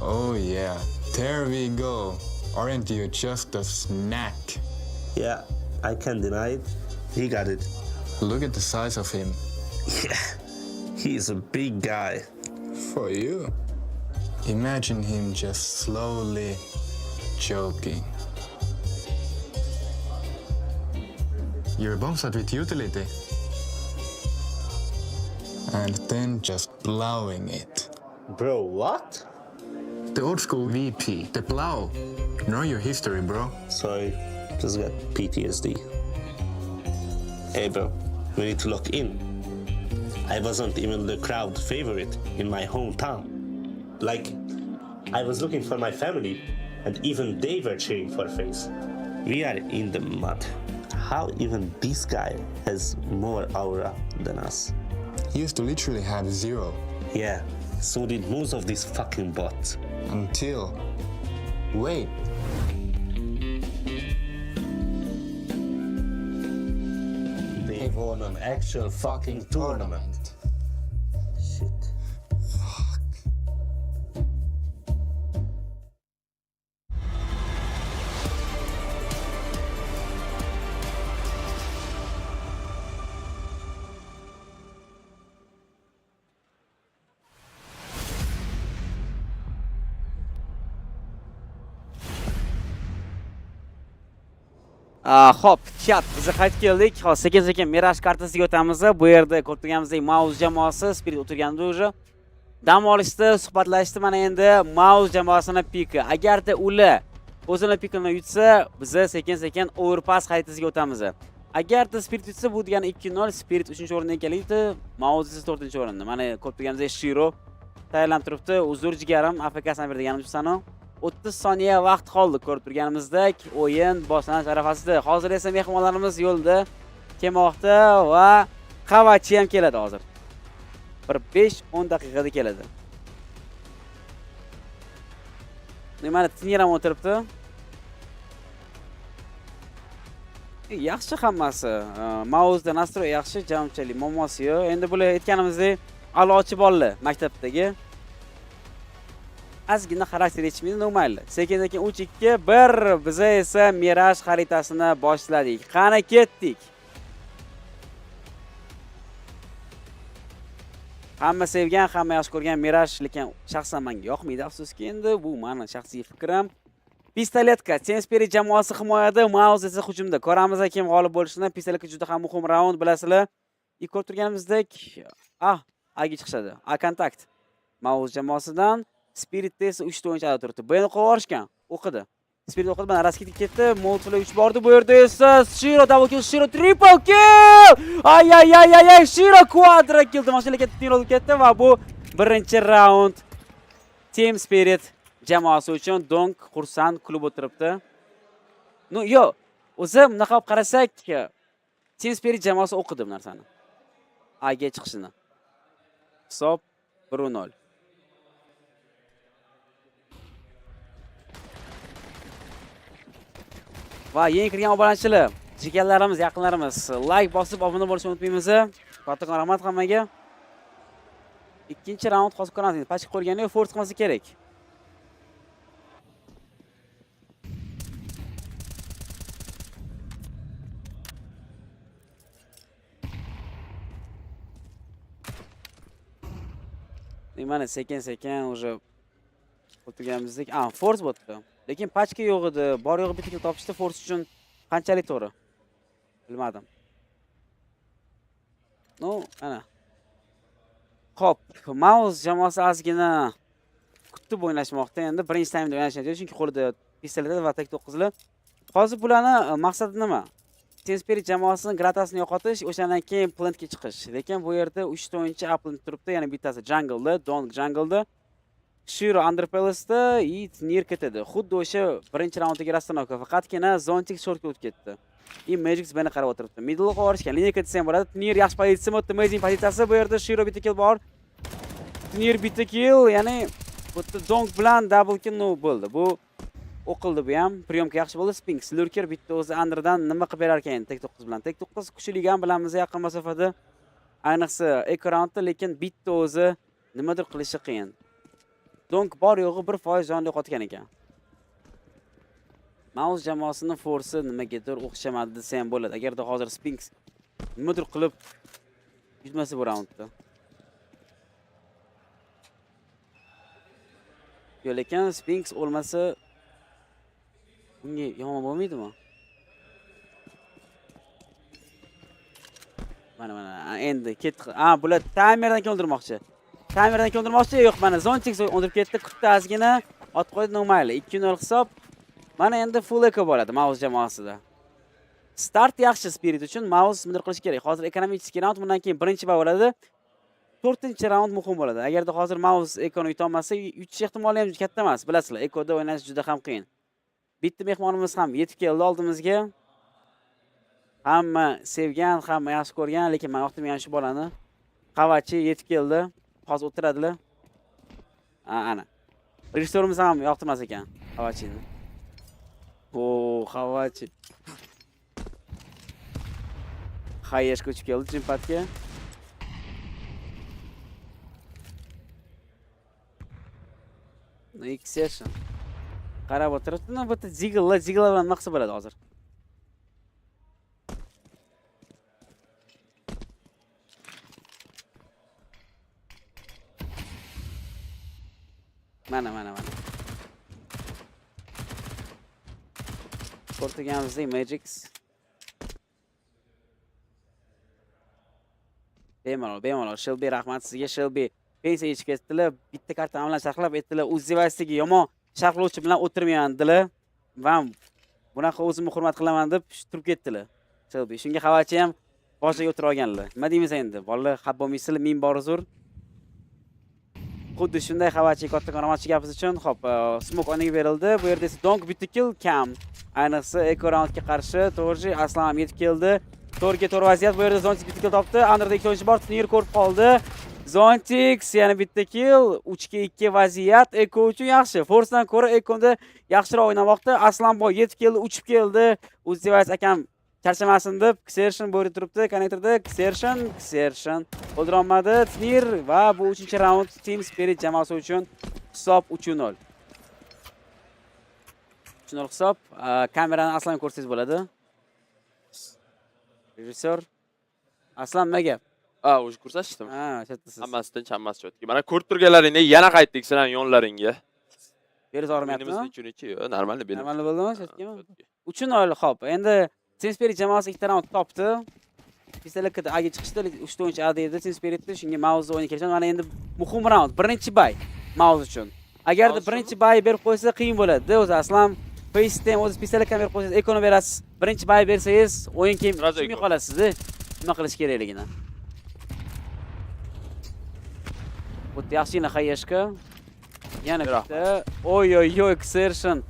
Speaker 9: Oh yeah, there we go. Aren't you just a snack?
Speaker 12: Yeah, I can't deny it. He got it.
Speaker 9: Look at the size of him.
Speaker 12: Yeah, he's a big guy.
Speaker 9: For you. Imagine him just slowly choking. Your bomb shot with utility. And then just blowing it.
Speaker 12: Bro, what?
Speaker 9: The old school VP, the blow. Know your history, bro.
Speaker 12: Sorry, just got PTSD. Hey bro, we need to lock in. I wasn't even the crowd favorite in my hometown. Like, I was looking for my family, and even they were cheering for FaZe. We are in the mud. How even this guy has more aura than us?
Speaker 9: He used to literally have 0.
Speaker 12: Yeah, so did most of these fucking bots.
Speaker 9: Until... Wait.
Speaker 12: They won an actual fucking tournament. Shit.
Speaker 9: Fuck.
Speaker 19: Hop, chat, biz qaytib keldik. Hozir sekin-sekin Mirage kartasiga o'tamiz. Bu yerda ko'rib turganimizdek Mouz jamoasi Spirit o'tirganda уже dam olishdi, suhbatlashdi. Mana endi Mouz jamoasining piki. Agarda ular o'zini pikini yutsa, biz sekin-sekin overpass xaritasiga o'tamiz. Agarda Spirit yutsa, bu degani 2-0, Spirit 3-o'rinda ekanligida, Mouz esa 4-o'rinda. Mana ko'rib turganimizdek Shiro tayyorlanib turibdi. Uzr jigarim, AFK'sini berganimiz sano. 30 soniya vaqt qoldi. Ko'rib turganimizdek o'yin boshlanish arafasida. Hozir esa mehmonlarimiz yo'lda kelmoqda va qavachi ham keladi hozir. Bir 5-10 daqiqada keladi. Mana Tinyer ham o'tiribdi. Yaxshi hammasi. Mouzda nastroy yaxshi, jamoatchilik muammosi yo'q. Endi bular aytganimizdek a'lochi bolalar maktabdagi azgina xarakter yetishmaydi, normal. Sekin-sekin 3-2-1, biz esa Mirage xaritasini boshladik. Qani ketdik. Hamma sevgan, hamma yaxshi ko'rgan Mirage, lekin shaxsan menga yoqmaydi, afsuski. Endi bu meni shaxsiy fikrim. Pistoletka, Spirit jamoasi himoyada, Mouz esa hujumda. Ko'ramiz kim g'olib bo'lishini. Pistoletka juda ham muhim raund, bilasizlar. Ko'rib turganimizdek, agi chiqishadi. Kontakt. Mouz jamoasidan Spirit esa 3 ta o'yinchi turibdi. Bu endi qo'vorishgan, o'qidi. Spirit o'qidi, mana rasketga ketdi. Mouz 3 bordi. Bu yerda esa Shiro double kill, Shiro triple kill! Ay, Shiro quadra kill. Mashina ketdi, olib ketdi va bu birinchi raund Team Spirit jamoasi uchun. Donk xursand klub o'tiribdi. Yo'q, o'zi bunaqa qilib qarasak, Team Spirit jamoasi o'qidi bu narsani. A'ga chiqishini. Hisob 1-0. Va yangi kirgan obunachilar, jigarlarimiz, yaqinlarimiz, like bosib obuna bo'lishni unutmaymiz. Kattakon rahmat hammaga. Ikkinchi raund hozir ko'ramiz. Pachib qo'ygani yo'q, force qilmasa kerak. Mana sekin уже o'tirganimizdek, force bo'pti. Lekin pachka yo'q edi. Bor yo'g'i bitta kill topishdi. Force uchun qanchalik to'g'ri? Bilmadim. No, ana. Xo'p, Mouz jamoasi ozgina kutib o'ynashmoqda. Endi birinchi taymda o'ynashadi, chunki qo'lida pistolet va tek 9li. Hozir bularni maqsadi nima? Tensperit jamoasining gratasini yo'qotish, o'shandan keyin plantga chiqish. Lekin bu yerda 3 ta o'yinchi upland turibdi, ya'ni bittasi jungle'da, Dong jungle'da, Shiro underpalace'da, Nir ketadi. Xuddi o'sha birinchi raunddagi rastanovka, faqatgina Zontik shortga o'tib ketdi. Magic beni qarab o'tiribdi. Middle'ga qorishgan, liniyaga ketsa ham bo'ladi. Nir yaxshi pozitsiyada o'tdi, amazing pozitsiyasi. Bu yerda Shiro bitta kill bor. Nir bitta kill, ya'ni bu Dong bilan double kill no bo'ldi. Bu o'qildi bu ham. Priyomka yaxshi bo'ldi. Spinks, Lurker bitta o'zi underdan nima qilib berar ekan tek 9 bilan. Tek 9 kuchli ham bilamiz yaqin masofada. Ayniqsa ekranda, lekin bitta o'zi nimadir qilishi qiyin. Dong bor yo'g'i 1% jon yo'qotgan ekan. Mouz jamoasining forsi nimagadir o'xshamadi desa ham bo'ladi. Agarda hozir Spinks nimadir qilib yutmasa bu raundda. Yo'q, lekin Spinks o'lmasa unga yomon bo'lmaydimi? Mana endi ketdi. Bular timerdan o'ldirmoqchi. Timerdan o'ldirmoqchi. Yo'q, mana Zontik o'ldirib ketdi. Kutdi ozgina. Ot qo'ydi, mayli. 2-0 hisob. Mana endi full eko bo'ladi Mouz jamoasida. Start yaxshi Spirit uchun. Mouz bunday qilish kerak. Hozir ekonomik raund, bundan keyin birinchi va bo'ladi. 4-raund muhim bo'ladi. Agarda hozir Mouz ekoni yuta olmasa, yutish ehtimoli ham katta emas. Bilasizlar, ekoda o'ynash juda ham qiyin. Bitta mehmonimiz ham yetib keldi oldimizga. Hamma sevgan, hamma yaxshi ko'rgan, lekin men yoqtirmagan shu bolani. Qavachi yetib keldi. Hozir o'tiradilar. Ana. Rejissyorimiz ham yoqtirmas ekan Qavachini. Qavachi. Xayeshga o'chib keldi Jimpatga. X-session. Qarab o'tiribdi. Bitta Ziglar bilan nima qilsa bo'ladi hozir? Mana. Ko'rganimizda Magic. Bemalol. Shelby, rahmat sizga. Shelby pensiya ichib ketdilar. Bitta kartani bilan sharhlab aytdilar. Uzzivaysdagi yomon sharhlovchi bilan o'tirmaydilar. Va bunaqa o'zimni hurmat qilaman deb turib ketdilar. Shelby. Shunga Xavachi ham boshiga o'tirib olganlar. Nima deymiz endi? Bolalar xab bo'lmaysizlar, ming bor uzr. Xuddi shunday Xavachi kattakon romatchi gapiz uchun, xo'p, smoke o'ynaga berildi. Bu yerda esa Dong bitta kill kam. Ayniqsa eko raundga qarshi Torji Aslan ham yetib keldi. To'rga to'g'ri vaziyat. Bu yerda Zontik bitta kill topdi. Underda ikki o'yinchi bor. Nir ko'rib qoldi. Zontik yana bitta kill. 3-2 vaziyat eko uchun yaxshi. Forcedan ko'ra ekonda yaxshiroq o'ynamoqda. Aslanboy yetib keldi, uchib keldi. Uzzivays akam charchamasin deb Xershon bo'ri turibdi konnektorda. Xershon o'ldira olmadi. Nir va bu 3-raund Team Spirit jamoasi uchun hisob 3-0. 3-0 hisob. Kamerani Aslan ko'rsangiz bo'ladi. Rejissyor Aslan nima gap?
Speaker 18: O'sha ko'rsatdimi?
Speaker 19: Chattasiz.
Speaker 18: Hammasidan hammasi o'tdi. Mana ko'rib turganlaringni yana qaytdik sizlarning yonlaringga.
Speaker 19: Beriz o'rmayaptimi?
Speaker 18: Menimiz uchun-chi? Normal bo'ldimi?
Speaker 19: Normal bo'ldimi? Chatgami? 3-0 xo'p. Endi Team Spirit jamoasi ikkita raund topdi. Pistoletga agi chiqishdi, 3 ta o'yinchi adi edi Team Spiritda. Shunga Mouz o'yini kelgan. Mana endi muhim raund, birinchi bay Mouz uchun. Agarda birinchi bay berib qo'ysa qiyin bo'ladi. O'zi Aslan Facetime o'z pistoletga berib qo'ysangiz, ekoni berasiz. Birinchi bay bersangiz, o'yin keyin tushmay qolasiz. Nima qilish kerakligini. Bu yaxshina Xayeshga. Yana bitta. Oy, Xershon.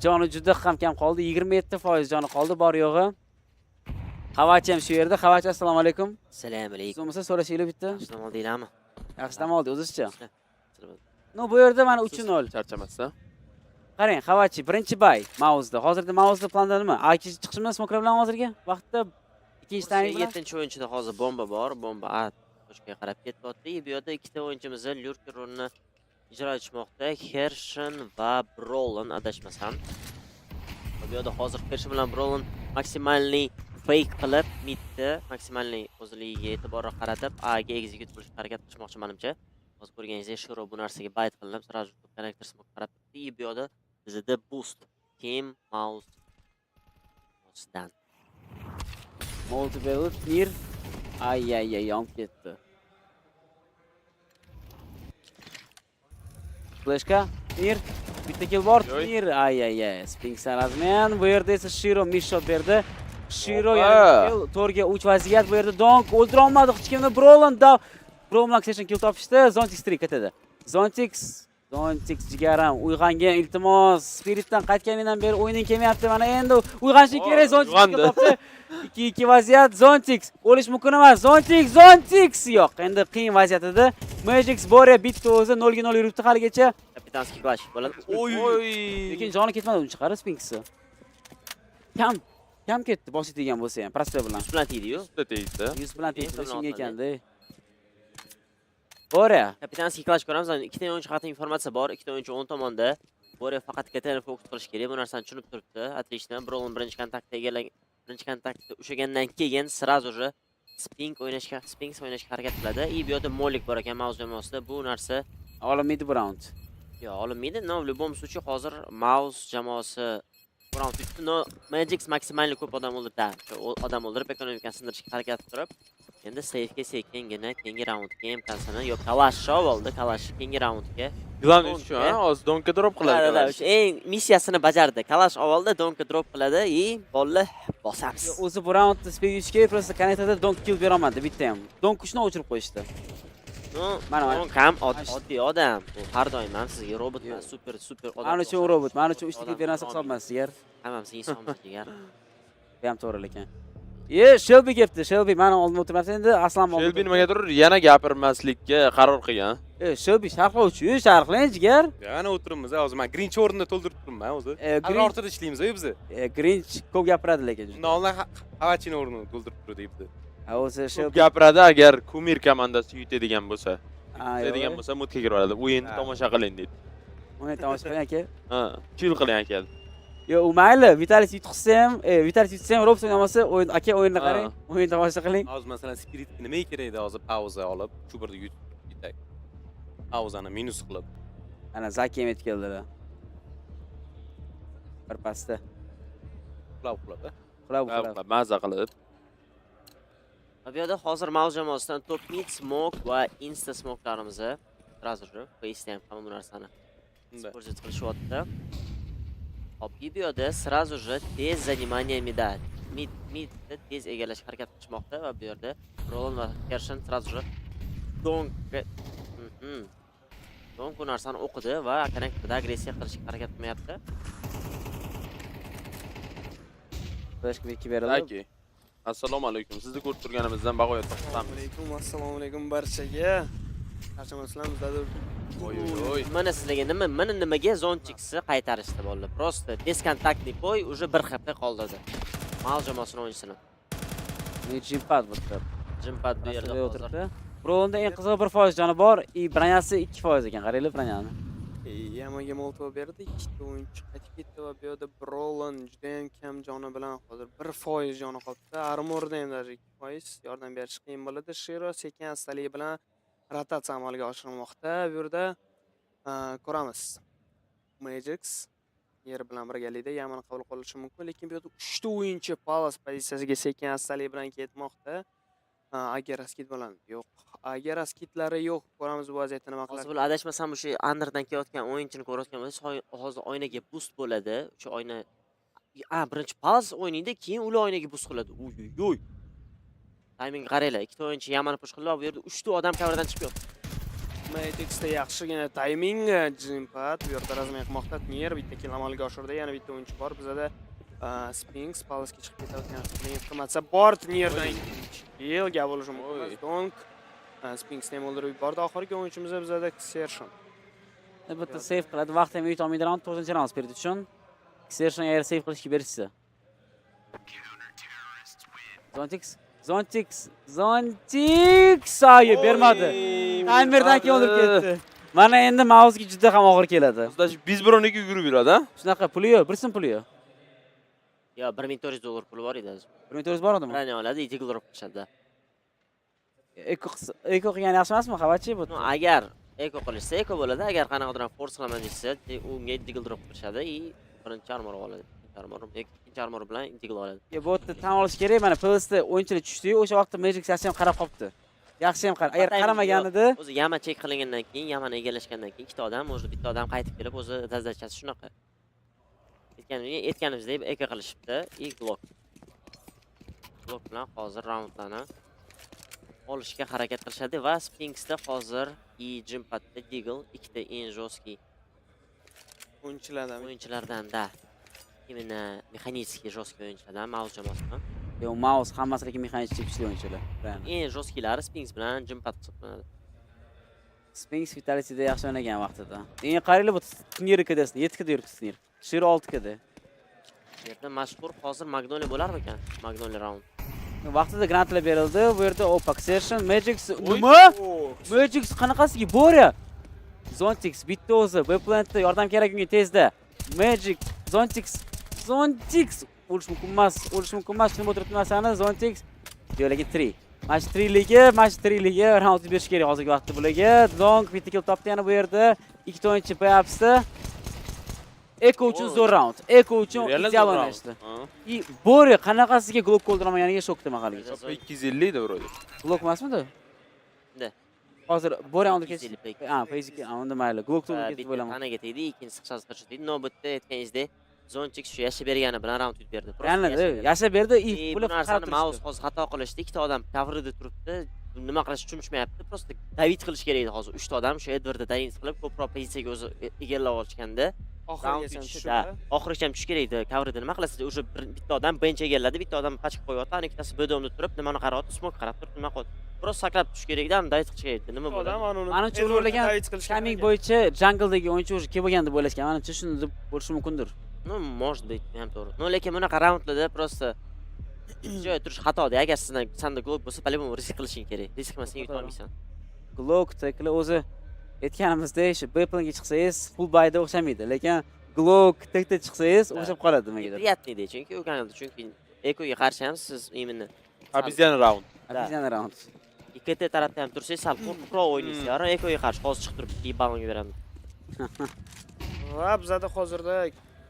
Speaker 19: Joni juda ham kam qoldi. 27% joni qoldi bor yo'g'i. Xavachi ham shu yerda. Xavachi assalomu alaykum.
Speaker 13: Assalomu alaykum.
Speaker 19: So'msa so'rashinglar bitta.
Speaker 13: Yaxshi dam oldinglarmi?
Speaker 19: Yaxshi dam oldi, o'zizcha. Bu yerda mana 3-0.
Speaker 18: Charchamasda.
Speaker 19: Qarang, Xavachi birinchi bay Mouzda. Hozirda Mouzda planda nima? Aki chiqishimiz smoklar bilan hozirga vaqtda ikkinchi taym bilan
Speaker 13: 7-o'yinchida hozir bomba bor. Bomba toshga qarab ketyapti. Bu yerda ikkita o'yinchimiz Lurker rolini ijro etmoqda. Xershon va Brolin adashmasam. Bu yerda hozir Xershon bilan Brolin maksimalniy fake qilib midda maksimalniy o'zligiga e'tibor qaratib A'ga execute qilishga harakat qilmoqchi menimcha. hozir ko'rganingizdek Shiro bu narsaga bayt qilinib, sразу connector smoke qarab turibdi. Bu yoqda bizda boost Team Mouz Mouzdan.
Speaker 19: Multiple Nir. Ay, yonib ketdi. Flashka, Nir. Bitta kill bor, Nir. Ay. Sphinx Razman. Bu yerda esa Shiro mishot berdi. Shiro yana to'rga 3 vaziyat bu yerda Donk o'ldira olmadi. Hech kimni Brolin Brolin session kill topishdi. Zontix 3 ketadi. Zontix jigaram uyg'ongan, iltimos. Spiritdan qaytganidan beri o'yining kelmayapti. Mana endi uyg'onishi kerak. Zontix kill topdi. 2-2 vaziyat. Zontix o'lish mumkin emas. Zontix yo'q. Endi qiyin vaziyat edi. Magic Boria bitta o'zi 0-0 yuribdi haligacha.
Speaker 13: Kapitanskiy clash bo'ladi.
Speaker 19: Oy. Lekin joni ketmadi uni chiqarib Sphinx'i. Kam ketdi, boshi degan bo'lsa ham, prosta bilan.
Speaker 13: 100 bilan tegdi-yu.
Speaker 19: 100 bilan tegdi, shunga ekanda. Boria.
Speaker 13: Kapitanskiy clash ko'ramiz. Ikkita o'yinchi haqida informatsiya bor. Ikkita o'yinchi 10 tomonda. Boria faqat KTni fokus qilish kerak. Bu narsani tushunib turibdi. Отлично. Brolin birinchi kontaktda egallagan. Birinchi kontaktda ushagandan keyin сразу же Sphinx o'ynashga harakat qiladi. Bu yerda Molik bor ekan Mouz jamoasida. Bu narsa
Speaker 19: olinmaydi bu round.
Speaker 13: Yo'q, olinmaydi. No, в любом случае hozir Mouz jamoasi round tutdi. No, Magic maksimal ko'p odam o'ldirib ekonomikani sindirishga harakat qilib, endi safega sekingina keyingi raundga imkonsini yo'q, Kalash oldi, Kalash keyingi raundga.
Speaker 18: Glanish shu, hozir Donka drop qiladi.
Speaker 13: Eng missiyasini bajardi. Kalash oldi, Donka drop qiladi, bolni bosamiz.
Speaker 19: O'zi bu raundda speed yutishga prosta connectorda Donk kill bera olmadi bitta ham. Donk kuchni o'chirib qo'yishdi.
Speaker 13: Mana ham oddiy odam. Bu har doim ham sizga robot emas, super odam.
Speaker 19: Mana shu robot, mana shu 3 kill berasa hisoblanmas jigar.
Speaker 13: Hammasi insonmiz jigar.
Speaker 19: Bu ham to'g'ri lekin. Shelby kelibdi. Shelby meni oldimda o'tiribdi endi. Aslan
Speaker 18: Shelby nimagadir yana gapirmaslikka qaror qilgan.
Speaker 19: Shelby sharhlang jigar.
Speaker 14: Yana o'tiribmiz, hozir men Grinch o'rnida to'ldirib turibman o'zi. Har ortada ishlaymiz biz.
Speaker 19: Grinch ko'p gapiradi lekin.
Speaker 14: Nolni Havachini o'rnini to'ldirib turdi debdi.
Speaker 19: O'zi
Speaker 18: Shelby gapiradi, agar Kumir komandasi yutadigan bo'lsa. Yutadigan bo'lsa mutga kirib oladi. O'yinni tomosha qiling dedi.
Speaker 19: O'yin tomosha qiling aka.
Speaker 18: Chill qiling aka.
Speaker 19: Yo, u mayli, Vitalis yutqizsa ham, Robs o'ynamasa, o'yinni qarang, o'yin tomosha qiling.
Speaker 14: Hozir masalan Spirit nima kerak edi, hozir pauza olib, shu yerda yutak. Pauzani minus qilib.
Speaker 19: Ana Zaki ham yetib keldilar. Bir pasda.
Speaker 18: Qulab, maza qilib.
Speaker 13: Bu yerda hozir Mouz jamoasidan top mid smoke va insta smoke'larimizni sразу же face'da ham bu narsani ko'rsatib qilishyapti. Hop, bu yerda сразу же tez занимание mida. Midni tez egallashga harakat qilishmoqda va bu yerda Brolin va Kershin сразу же Donk bu narsani o'qidi va connectorda agressiya qilishga harakat qilmayapti.
Speaker 19: Flashga berildi.
Speaker 18: Assalomu alaykum. Sizni ko'rib turganimizdan bag'oyat xursandmiz.
Speaker 15: Assalomu alaykum barchaga. Qarshimizlar.
Speaker 13: Oy. Mana sizlarga nimaga Zontixni qaytarishdi bolalar. Prosta diskontaktni qo'y, уже 1 HP qoldirdi. Mouz jamoasining o'yinchisini.
Speaker 19: Jimpad bo'ldi.
Speaker 13: Jimpad bu yerda
Speaker 19: o'tiribdi. Bronda eng qizig'i 1% joni bor, branyasi 2% ekan. Qaranglar branyani.
Speaker 15: Yamaga molto berdi, ikkita o'yinchi qaytib ketdi va bu yerda Brolin juda ham kam joni bilan hozir 1% joni qoldi. Armorda ham даже 2% yordam berish qiyin bo'ladi. Shiro sekin astalik bilan rotatsiya amalga oshirilmoqda. Bu yerda ko'ramiz. Magic yer bilan birgalikda Yaman qabul qilishi mumkin, lekin bu yerda 3 ta o'yinchi Palace pozitsiyasiga sekin astalik bilan ketmoqda. Agar askit bilan yo'q. Agar askitlari yo'q, ko'ramiz bu vaziyatni nima qiladi.
Speaker 13: Hozir bular adashmasam o'sha underdan kelayotgan o'yinchini ko'rayotgan bo'lsa, hozir oynaga boost bo'ladi. O'sha oyna birinchi Palace o'ynaydi, keyin ular oynaga boost qiladi. Uy. Timing qaranglar, ikkita o'yinchi Yamanni push qildi va bu yerda 3 ta odam coverdan chiqib yotdi.
Speaker 15: Magic'da yaxshigina timing, Jimpad bu yerda razm qilmoqda. Nier bitta kill amalga oshirdi, yana bitta o'yinchi bor. Bizda Sphinx Palace'ga chiqib ketayotgan informatsiya bor. Nierdan kill bo'lishi mumkin. Donk Sphinxni ham o'ldirib yubordi. Oxirgi o'yinchimiz bizda Xershon.
Speaker 19: Bitta save qiladi, vaqt ham yut olmaydi round 4-round spirit uchun. Xershon agar save qilishga berishsa. Zontix ayi bermadi. Timerdan keyin o'ldirib ketdi. Mana endi Mouzga juda ham og'ir keladi.
Speaker 18: Biz bir 12 yurib yuradi, ha?
Speaker 19: Shunaqa puli yo'q, bir so'm puli yo'q.
Speaker 13: Yo, $1400 puli bor edi.
Speaker 19: $1400 bor edimi?
Speaker 13: Qani oladi, itiglar qilishadi.
Speaker 19: Eko qilgan yaxshi emasmi, xavachi bu?
Speaker 13: Agar eko qilishsa eko bo'ladi. Agar qanaqadir force qilaman desa, unga digl drop qilishadi и birinchi armor oladi. Ikkinchi armor bilan digl oladi.
Speaker 19: Bu yerda tan olish kerak, mana PLSda o'yinchilar tushdi-yu, o'sha vaqtda Magic yaxshi ham qarab qopti. Yaxshi ham qarab. Agar qaramaganida,
Speaker 13: o'zi yama chek qilingandan keyin, yamani egallashgandan keyin ikkita odam, o'zi bitta odam qaytib kelib, o'zi dazdachasi shunaqa. Aytganimizdek eko qilishibdi, и blok. Blok bilan hozir raundlarni olishga harakat qilishadi va Sphinxda hozir и Jimpadda Deagle ikkita eng jo'ski o'yinchilardan-da. Именно mexanический jo'ski o'yinchilardan Mouz jamoasidan.
Speaker 19: Yo'q, Mouz hammasiga mexanический kuchli o'yinchilar.
Speaker 13: Eng jo'skilari Sphinx bilan Jimpad hisoblanadi.
Speaker 19: Sphinx Vitality'da yaxshi o'ynagan vaqtida. Eng qariyli bu turnirikada 7 kda yuribdi turnir. Shiro 6 kda.
Speaker 13: Bu yerda mashhur hozir Magnolia bo'larmikan? Magnolia round.
Speaker 19: Vaqtida grantlar berildi. Bu yerda Opac Session, Magic nima? Magic qanaqasiga Furia? Zontix bitta o'zi, Bplantda yordam kerak unga tezda. Magic, Zontix o'lish mumkin emas. Nima o'tiribdi masalani Zontix yo'lagi 3. Match 3ligi round berish kerak hozirgi vaqtda bularga. Long bitta kill topdi yana bu yerda. Ikkita o'yinchi payapsi. Eko uchun zo'r round. Eko uchun ideal o'ynashdi. И Bori qanaqasiga glok qo'ldiramaganiga shokdaman haligacha.
Speaker 18: 250 edi birodar.
Speaker 19: Glok emasmidi?
Speaker 13: Da.
Speaker 19: Hozir Bori unda kes. Payzik, unda mayli. Glok to'g'ri ketib bo'laman.
Speaker 13: Tanaga tegdi, ikkinchisi qisqasi qirishdi. Navbatda aytganingizdek, Zonchik shu yashab bergani bilan round yutib berdi.
Speaker 19: Ya'ni yashab berdi,
Speaker 13: bu narsani Mouz hozir xato qilishdi. Ikkita odam coverida turibdi. Nima qilish tushunmayapti. Prosta David qilish kerak edi hozir. 3 ta odam shu Edwardda dayin qilib ko'proq pozitsiyaga o'zi egallab olishganda oxirigacha ham tush kerak edi. Coverida nima qilasiz? O'sha bitta odam bench egalladi, bitta odam pachib qo'yapti, ana ikkitasi bedomda turib, nimani qarayapti? Smoke qarab turib, nima qildi? Prosta sakrab tush kerak edi, David qilish kerak edi. Nima bo'ldi?
Speaker 19: Menimcha o'ylagan Kaming bo'yicha jungledagi o'yinchi o'zi kelib bo'lgan deb o'ylashgan. Menimcha shuni deb bo'lishi mumkindir.
Speaker 13: Ну, может быть, ham to'g'ri. No, lekin bunaqa raundlarda prosta joy turish xatoda. Agar senda glok bo'lsa, по-любому risk qilishing kerak. Risk qilmasang yuta olmaysan.
Speaker 19: Glok tekli o'zi aytganimizdek, shu Bplanga chiqsangiz full buyda o'xshamaydi, lekin glok tekda chiqsangiz o'xshab qoladi nimaga?
Speaker 13: Приятный chunki o'rganildi, chunki ekoga qarshi ham siz именно
Speaker 18: Obsidian round.
Speaker 13: Ikkita tarafdan ham tursangiz, sal ko'proq o'ynaysiz. Ekoga qarshi hozir chiqib turib, balonga beramiz.
Speaker 15: Va bizda hozirda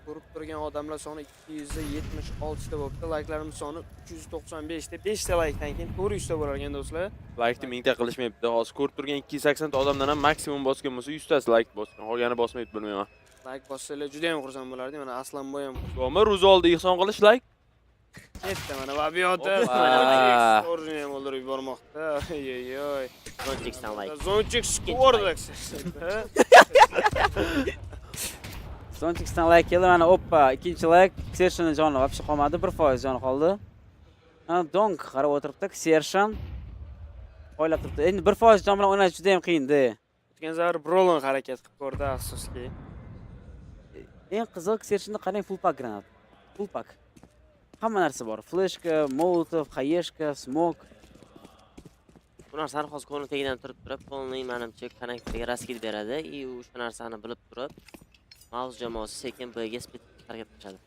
Speaker 15: ko'rib turgan odamlar soni 276 ta bo'libdi. Like'larimiz soni 395 ta. 5 ta like'dan keyin 400 ta bo'lar ekan do'stlar.
Speaker 18: Like'ni mingta qilishmayapti. Hozir ko'rib turgan 280 ta odamdan ham maksimum bosgan bo'lsa 100 tasi like bosgan. Qolgani bosmaydi bilmayman.
Speaker 15: Like bossanglar juda ham xursand bo'lardi. Mana Aslanboy ham.
Speaker 18: Yo'qmi, ro'za oldi ehson qilish like?
Speaker 15: Ketdi mana va bu yerda storini ham o'ldirib yubormoqda. Oy.
Speaker 13: Zonchikdan like.
Speaker 15: Zonchik skordi.
Speaker 19: Zonchikdan like keldi, mana oppa, ikkinchi like, Xershon joni вообще qolmadi, 1% joni qoldi. Donk qarab o'tiribdi, Xershon o'ylab turibdi. Endi 1% jon bilan o'ynash juda ham qiyin-da.
Speaker 15: O'tgan safar Brolon harakat qilib ko'rdi, afsuski.
Speaker 19: Eng qiziq Xershonda qarang, full pack granat. Full pack. Hamma narsa bor. Flashka, molotov, hayeshka, smoke.
Speaker 13: Bu narsani hozir qo'lni tagidan turib, qo'lni menimcha konnektorga raskid beradi, и o'sha narsani bilib turib, Mouz jamoasi sekin B'ga split harakat qiladi.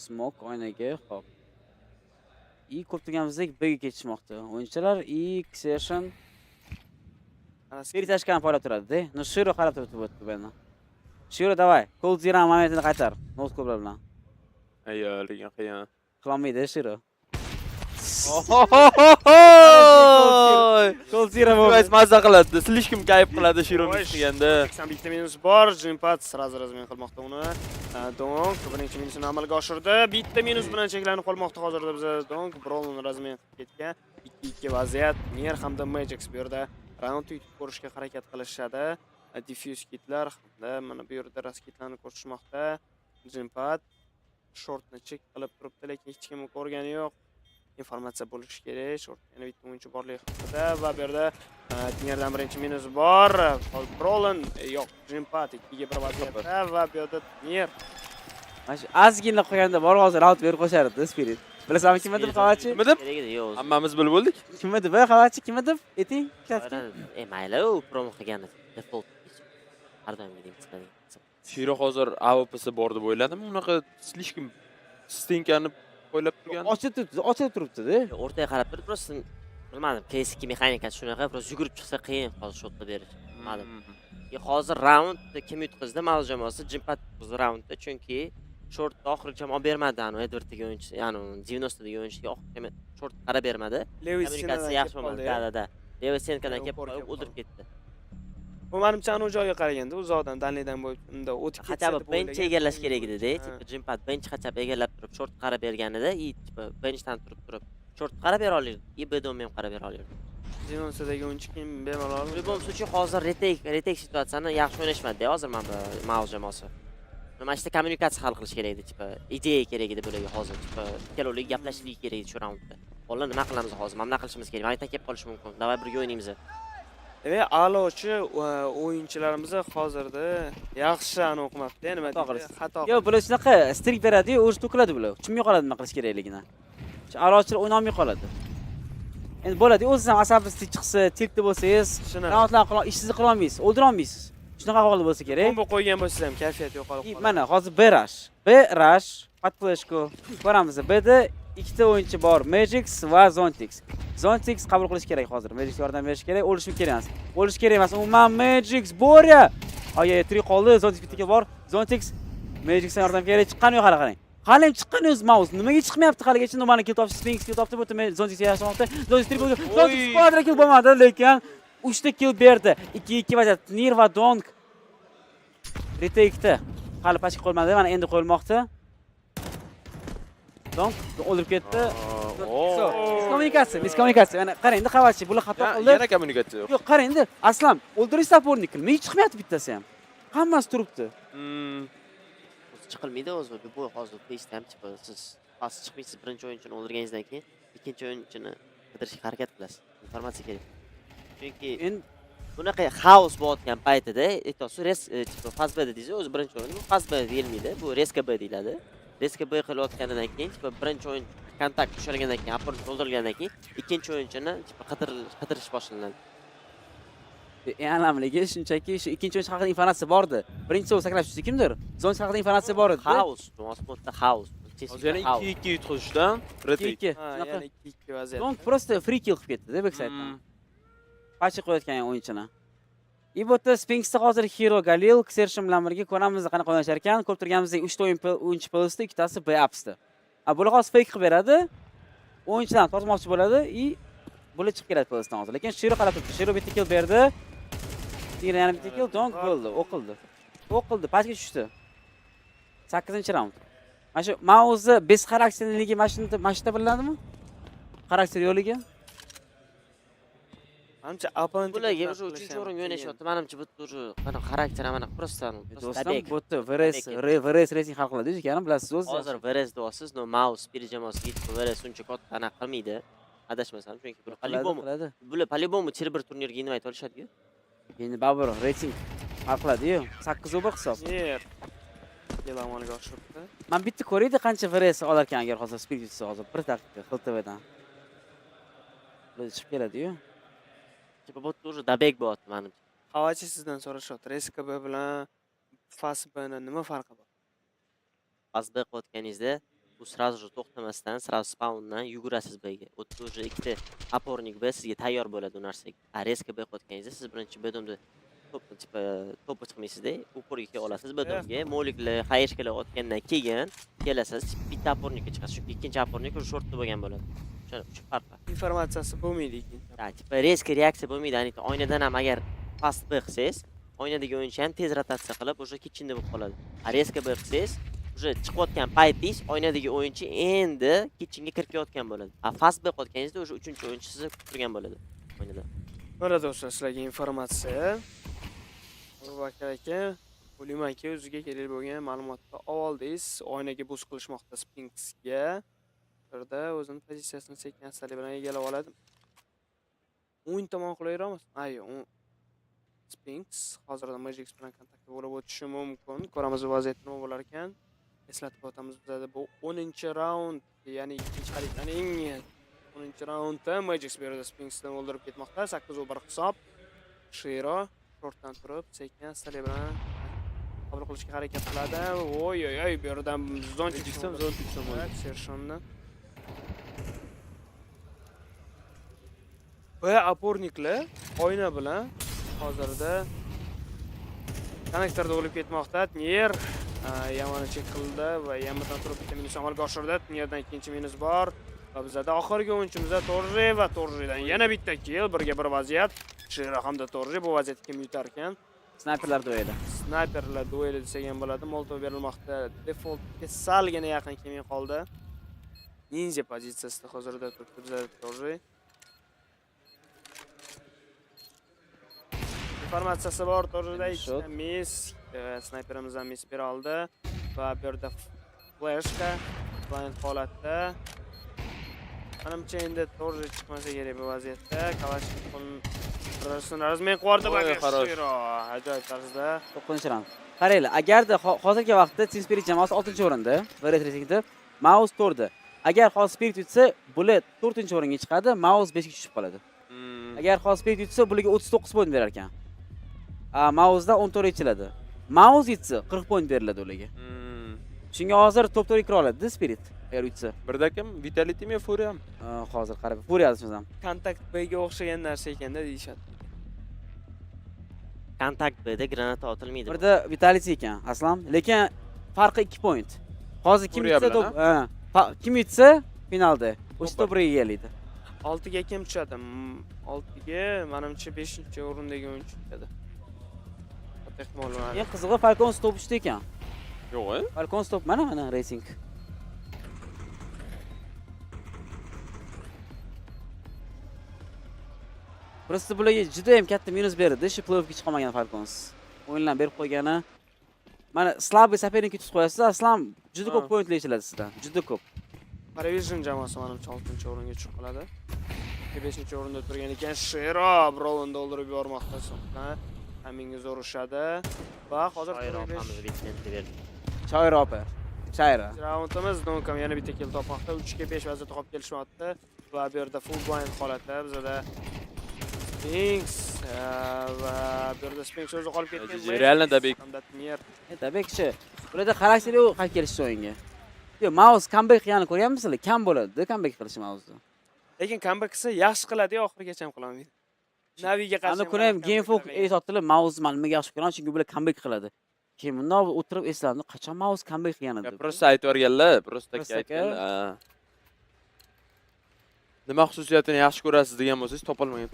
Speaker 19: Smoke oynaga, hop. И ko'p turganimizdek B'ga ketishmoqda. O'yinchilar и Xershon Spiritashkani poylab turadi-da. No Shiro qarab turibdi bu yerda beni. Shiro, davay. Cold Zero momentini qaytar. Noz ko'plar bilan.
Speaker 18: Ayyo, lekin qiyin.
Speaker 19: Qilolmaydi Shiro.
Speaker 18: Cold Zero bo'lmay mazza qiladi. Slishkim kayf qiladi Shiro deganda.
Speaker 15: 81 ta minus bor. Jimpad sразу razmen qilmoqda uni. Donk birinchi minusini amalga oshirdi. Bitta minus bilan cheklanib qolmoqda hozirda bizda Donk Brolon razmen ketgan. 2-2 vaziyat. Ner hamda Magic bu yerda round yutib ko'rishga harakat qilishadi. Diffuse kitlar hamda mana bu yerda raskitlarni ko'rishmoqda. Jimpad shortni chek qilib turibdi, lekin hech kim ko'rgani yo'q. Informatsiya bo'lishi kerak. Short yana bitta o'yinchi borligi haqida va bu yerda Nerdan birinchi minus bor. Brolon yo'q, Jimpad 2-1 vaziyatda va bu yerda Ner.
Speaker 19: Mana ozgina qo'yganda bor hozir round berib qo'shardi Spirit. Bilasanmi kim edi Xavachi?
Speaker 18: Kim edi? Hammamiz bilib bo'ldik.
Speaker 19: Kim edi bu Xavachi? Kim edi? Ayting.
Speaker 13: Mayli, u promo qilgan default. Har doim deymiz.
Speaker 18: Shiro hozir AWP'si bor deb o'yladim. Unaqa slishkim stenkani o'ylab turgan.
Speaker 19: Ochib turibdi-da.
Speaker 13: O'rtaga qarab turib, prosta Bilmadim, PS2 mexanikasi shunaqa, biroz yugurib chiqsa qiyin hozir shotda berish. Bilmadim. Hozir raund kim yutqizdi? Mouz jamoasi jimpat yutqizdi raundda, chunki shortda oxirgi ham olib bermadi ani Edwardga o'yinchi, ya'ni 90dagi o'yinchiga oxirgi short qarab bermadi. Kommunikatsiya yaxshi bo'lmadi. Da. Levisenkadan kelib qolib o'ldirib ketdi.
Speaker 15: Bu menimcha anu joyga qaraganda uzoqdan danlidan bo'lib unda o'tib ketsa
Speaker 13: Qachab bench egallash kerak edi-da, tipa jimpat bench qachab egallab turib short qarab berganida, tipa benchdan turib short qarab bera olardi, bedom ham qarab bera olardi.
Speaker 15: 90dagi o'yinchi kim bemalol.
Speaker 13: Bu uchun hozir retake situatsiyani yaxshi o'ynashmadi hozir mana Mouz jamoasi. Mana ishda kommunikatsiya hal qilish kerak edi, tipa ideya kerak edi bularga hozir, tipa ikkalovlik gaplashishligi kerak edi shu raundda. Qo'llar nima qilamiz hozir? Mana qilishimiz kerak. Mayta kelib qolishi mumkin. Davay birga o'ynaymiz.
Speaker 15: Demak, a'lochi o'yinchilarimiz hozirda yaxshi aniq qilmoqda, nima deydi? Xato.
Speaker 19: Yo'q, bular shunaqa strik beradi-yu, o'zi to'kiladi bular. Tushunmay qoladi nima qilish kerakligini. A'lochilar o'ynamay qoladi. Endi bo'ladi, o'zingiz ham asabingiz chiqsa, tilkda bo'lsangiz, raundlar ishingizni qila olmaysiz, o'ldira olmaysiz. Shunaqa ahvolda bo'lsa kerak.
Speaker 15: Bomba qo'ygan bo'lsangiz ham kayfiyat yo'qolib qoladi.
Speaker 19: Mana hozir B-Rush, Patflashko ko'ramiz. B'da ikkita o'yinchi bor, Magix va Zontix. Zontix qabul qilish kerak hozir. Magix yordam berish kerak, o'lishi kerak emas. O'lish kerak emas. Umuman Magix Furia. Oy, 3 qoldi, Zontix bittaga bor. Zontix Magixdan yordam kerak, chiqqani yo'q, qarang. Hali ham chiqqan o'z Mouz. Nimaga chiqmayapti haligacha? Nomani kill topdi, Sphinx kill topdi, bu Zontix yaxshiroqda. Zontix triple. Zontix quadra kill bo'lmadi, lekin 3 ta kill berdi. 2-2 vaziyat. Nir va Dong retake'da. Hali pachki qo'yilmadi, mana endi qo'yilmoqda. Dong o'ldirib ketdi. Miskommunikatsiya. Mana qarang, endi qavatchi bular xato qildi.
Speaker 18: Yana kommunikatsiya yo'q.
Speaker 19: Yo'q, qarang endi. Aslan o'ldirish sapornik. Nima chiqmayapti bittasi ham? Hammasi turibdi.
Speaker 13: Chiqilmaydi o'zi. Bu hozir FaceTime tipa siz past chiqmaysiz birinchi o'yinchini o'ldirganingizdan keyin ikkinchi o'yinchini qidirishga harakat qilasiz. Informatsiya kerak. Chunki endi bunaqa xaos bo'layotgan paytida aytasiz, tipa faz B dedingiz, o'zi birinchi o'yin bu faz B deyilmaydi. Bu reska B deyiladi. Reska B qilayotganidan keyin tipa birinchi o'yin kontakt tushirgandan keyin, opponent o'ldirilgandan keyin ikkinchi o'yinchini tipa qidirish boshlanadi.
Speaker 19: Aniqligi shunchaki shu ikkinchi o'yin haqida informatsiya bordi. Birinchisi o'zi sakrab tushdi kimdir? Zontix haqida informatsiya bor edi.
Speaker 13: Xaos, Moskvada xaos.
Speaker 18: Hozir yana 2-2 yutqizishdan retake.
Speaker 15: Yana 2-2 vaziyat.
Speaker 19: Dong просто free kill qilib ketdi-da backside-dan. Pachi qo'yayotgan o'yinchini. Ibotda Sphinxda hozir Hero Galil Xershim bilan birga ko'ramiz qanaqa o'ynashar ekan. Ko'p turganimizda 3 ta o'yinchi plusda, ikkitasi B-upsda. Bular hozir fake qilib beradi. O'yinchidan tortmoqchi bo'ladi и bular chiqib keladi plusdan hozir. Lekin Shiro qarab turibdi. Shiro bitta kill berdi. Yana bitta kill Dong bo'ldi, o'qildi, pastga tushdi. 8-raund. Mana shu Mouz bez xarakterligi mashina bilinadimi? Xarakter yo'ligi.
Speaker 15: Menimcha opponent
Speaker 13: bularga o'sha 3-o'ringa o'ynashyapti. Menimcha bu o'sha mana xarakter mana prostan.
Speaker 19: Do'stim, bo'tdi VRS Racing hal qiladi ekan, bilasiz o'zi.
Speaker 13: Hozir VRS deyapsiz, no Mouz bir jamoasiga yetib VRS uncha katta anaqa qilmaydi. Adashmasam, chunki bular по-любому tier 1 turnirga nima ayta olishadi-ku.
Speaker 19: Endi Babur Racing hal qiladi-yu. 8-1 hisob.
Speaker 15: Amalga oshiribdi.
Speaker 19: Men bitta ko'raydi qancha VRS olar ekan agar hozir speed yutsa hozir 1 daqiqa XTVdan. Bular chiqib keladi-yu.
Speaker 13: Tipa bu уже dabek bo'lyapti menimcha.
Speaker 15: Qavachi sizdan so'rashyapti. RSKB bilan FASBni nima farqi bor?
Speaker 13: FASB qilayotganingizda bu сразу же to'xtamasdan, сразу spawndan yugurasiz B'ga. O'tda уже ikkita opornik B sizga tayyor bo'ladi u narsaga. RSKB qilayotganingizda siz birinchi B'domda to'pga chiqmaysizda, uporga kela olasiz B'domga. Moliklar, hayeshkalar otgandan keyin kelasiz, bitta opornikka chiqasiz. Chunki ikkinchi opornik o'sha shortda bo'lgan bo'ladi. Shu farq bor.
Speaker 15: Informatsiyasi bo'lmaydi ekan.
Speaker 13: Tipa reska reaksiya bo'lmaydi. Ani oynadan ham agar fast B qilsangiz, oynadagi o'yinchi ham tez rotatsiya qilib, o'sha kitchinda bo'lib qoladi. Reska B qilsangiz, o'sha chiqayotgan paytingiz oynadagi o'yinchi endi kitchinga kirib kelayotgan bo'ladi. Fast B qilayotganingizda o'sha 3-o'yinchi sizni kutib turgan bo'ladi o'ynada.
Speaker 15: Mana do'stlar, sizlarga informatsiya. Urvakar aka, o'ylaymanki o'ziga kerak bo'lgan ma'lumotni oldingiz. Oynaga boost qilishmoqda Sphinxga. Birda o'zini pozitsiyasini sekin-astalik bilan egallab oladi. O'yin tomon qulayroqmi? Ayyo, Sphinx hozirda Magix bilan kontaktda bo'lib o'tishi mumkin. Ko'ramiz vaziyat nima bo'lar ekan. Eslatib o'tamiz bizda bu 10-raund, ya'ni ikkinchi xaritning 10-raundda Magix berdi Sphinxdan o'ldirib ketmoqda. 8-1 hisob. Shiro shortdan turib, sekin-astalik bilan qabul qilishga harakat qiladi. Oy, bu yerdan Zontix bo'ldi. Sershonni Va oporniklar oyna bilan hozirda konnektorda olib ketmoqda. Tnier Yamani chek qildi va Yamadan turib bitta minus amalga oshirdi. Tnierdan ikkinchi minus bor. Va bizda oxirgi o'yinchimizda Torje va Torjedan yana bitta kill, birga bir vaziyat. Shira hamda Torje bu vaziyatni kim yutar ekan?
Speaker 19: Snayperlar dueli.
Speaker 15: Snayperlar dueli desak ham bo'ladi. Molotov berilmoqda. Defaultga salgina yaqin kelmay qoldi. Ninja pozitsiyasida hozirda turibdi bizda Torje. Informatsiyasi bor Torjeda ikkita mis, snayperimizdan mis bera oldi va bu yerda flashka blind holatda. Menimcha endi Torje chiqmasa kerak bu vaziyatda. Kalashnikov razmen quvurdi bagashiro. Ajoyib tarzda
Speaker 19: 9-raund. Qaranglar, agarda hozirgi vaqtda Team Spirit jamoasi 6-o'rinda, Red Racingda, Mouz 4da. Agar hozir Spirit yutsa, bular 4-o'ringa chiqadi, Mouz 5ga tushib qoladi. Agar hozir Spirit yutsa, bularga 39 point berar ekan. Mouzda 14 yechiladi. Mouz yutsa 40 point beriladi ularga. Shunga hozir top 4 kira oladi Spirit agar yutsa.
Speaker 18: Birda kim? Vitality mi Furia?
Speaker 19: Hozir qarab, Furia yozamiz.
Speaker 15: Kontakt B'ga o'xshagan narsa ekanda deyshadi.
Speaker 13: Kontakt B'da granata otilmaydi.
Speaker 19: Birda Vitality ekan, aslan, lekin farqi 2 point. Hozir kim yutsa top, kim yutsa finalda o'sha top birga egalaydi.
Speaker 15: 6 ga kim tushadi? 6 ga menimcha 5-o'rindagi o'yinchi tushadi. Ehtimol bor.
Speaker 19: Eng qizig'i Falcon stop uchdi ekan.
Speaker 18: Yo'q-a?
Speaker 19: Falcon stop mana Racing. Prosta bularga juda ham katta minus berdi, shu playoffga chiqa olmagan Falcons. O'yinlarni berib qo'ygani. Mana slabый соперник tutib qo'yasiz, aslan juda ko'p pointlar yechiladi sizdan, juda ko'p.
Speaker 15: Paravision jamoasi menimcha 6-o'ringa tushib qoladi. 5-o'rinda turgan ekan Shiro Brolonni o'ldirib yubormoqda so'qqa. Hamingiz urushadi va hozir
Speaker 19: Choyra opa. Choyra.
Speaker 15: Raundimiz Donkam yana bitta kill topmoqda. 3 ga 5 vaziyatda qolib kelishmoqda va bu yerda full blind holatda bizda Sphinx va bu yerda Sphinx o'zi qolib ketgan.
Speaker 18: Realni Dabek.
Speaker 19: Dabekchi. Bularda xarakteri yo'q qaytib kelish o'yinga. Yo'q, Mouz comeback qilganini ko'rganmisizlar? Kam bo'ladi comeback qilishi Mouzda.
Speaker 15: Lekin comeback qilsa yaxshi qiladi, oxirigacha ham qilolmaydi. Naviga qarshi.
Speaker 19: Ana ko'rayam Game Folk aytdilar, Mouz men nimaga yaxshi ko'raman, chunki bular comeback qiladi. Keyin bundan o'tirib eslandi, qachon Mouz comeback qilgan edi.
Speaker 18: Prosta aytib o'rganlar, prosta aytganlar. Nima xususiyatini yaxshi ko'rasiz degan bo'lsangiz topolmagan.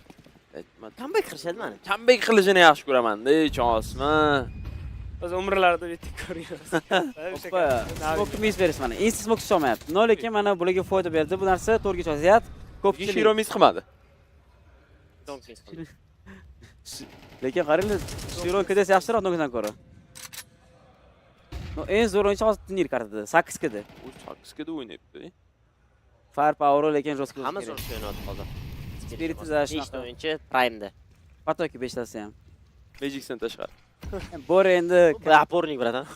Speaker 13: Comeback qilishadi mana.
Speaker 18: Comeback qilishini yaxshi ko'raman-da, chosman.
Speaker 15: Biz umrlarda bitta ko'rganmiz.
Speaker 19: Smoke mis berish mana. Insta smoke tusholmayapti. No, lekin mana bularga foyda berdi. Bu narsa to'rga choziyat.
Speaker 18: Ko'pchilik Shiro mis qilmadi.
Speaker 19: Lekin qaranglar, Shiro kidasi yaxshiroq Nogdan ko'ra. No, eng zo'r o'yinchi hozir turnir kartida 8 kida.
Speaker 18: U 8 kida o'ynayapti.
Speaker 19: Fire power lekin jo'sqa.
Speaker 13: Hamma zo'r o'ynayapti hozir.
Speaker 19: Spirit izlashni
Speaker 13: o'yinchi Prime'da.
Speaker 19: Patoki 5 tasi ham.
Speaker 18: Magic'dan tashqari.
Speaker 19: Bor endi
Speaker 13: Rapornik bratan.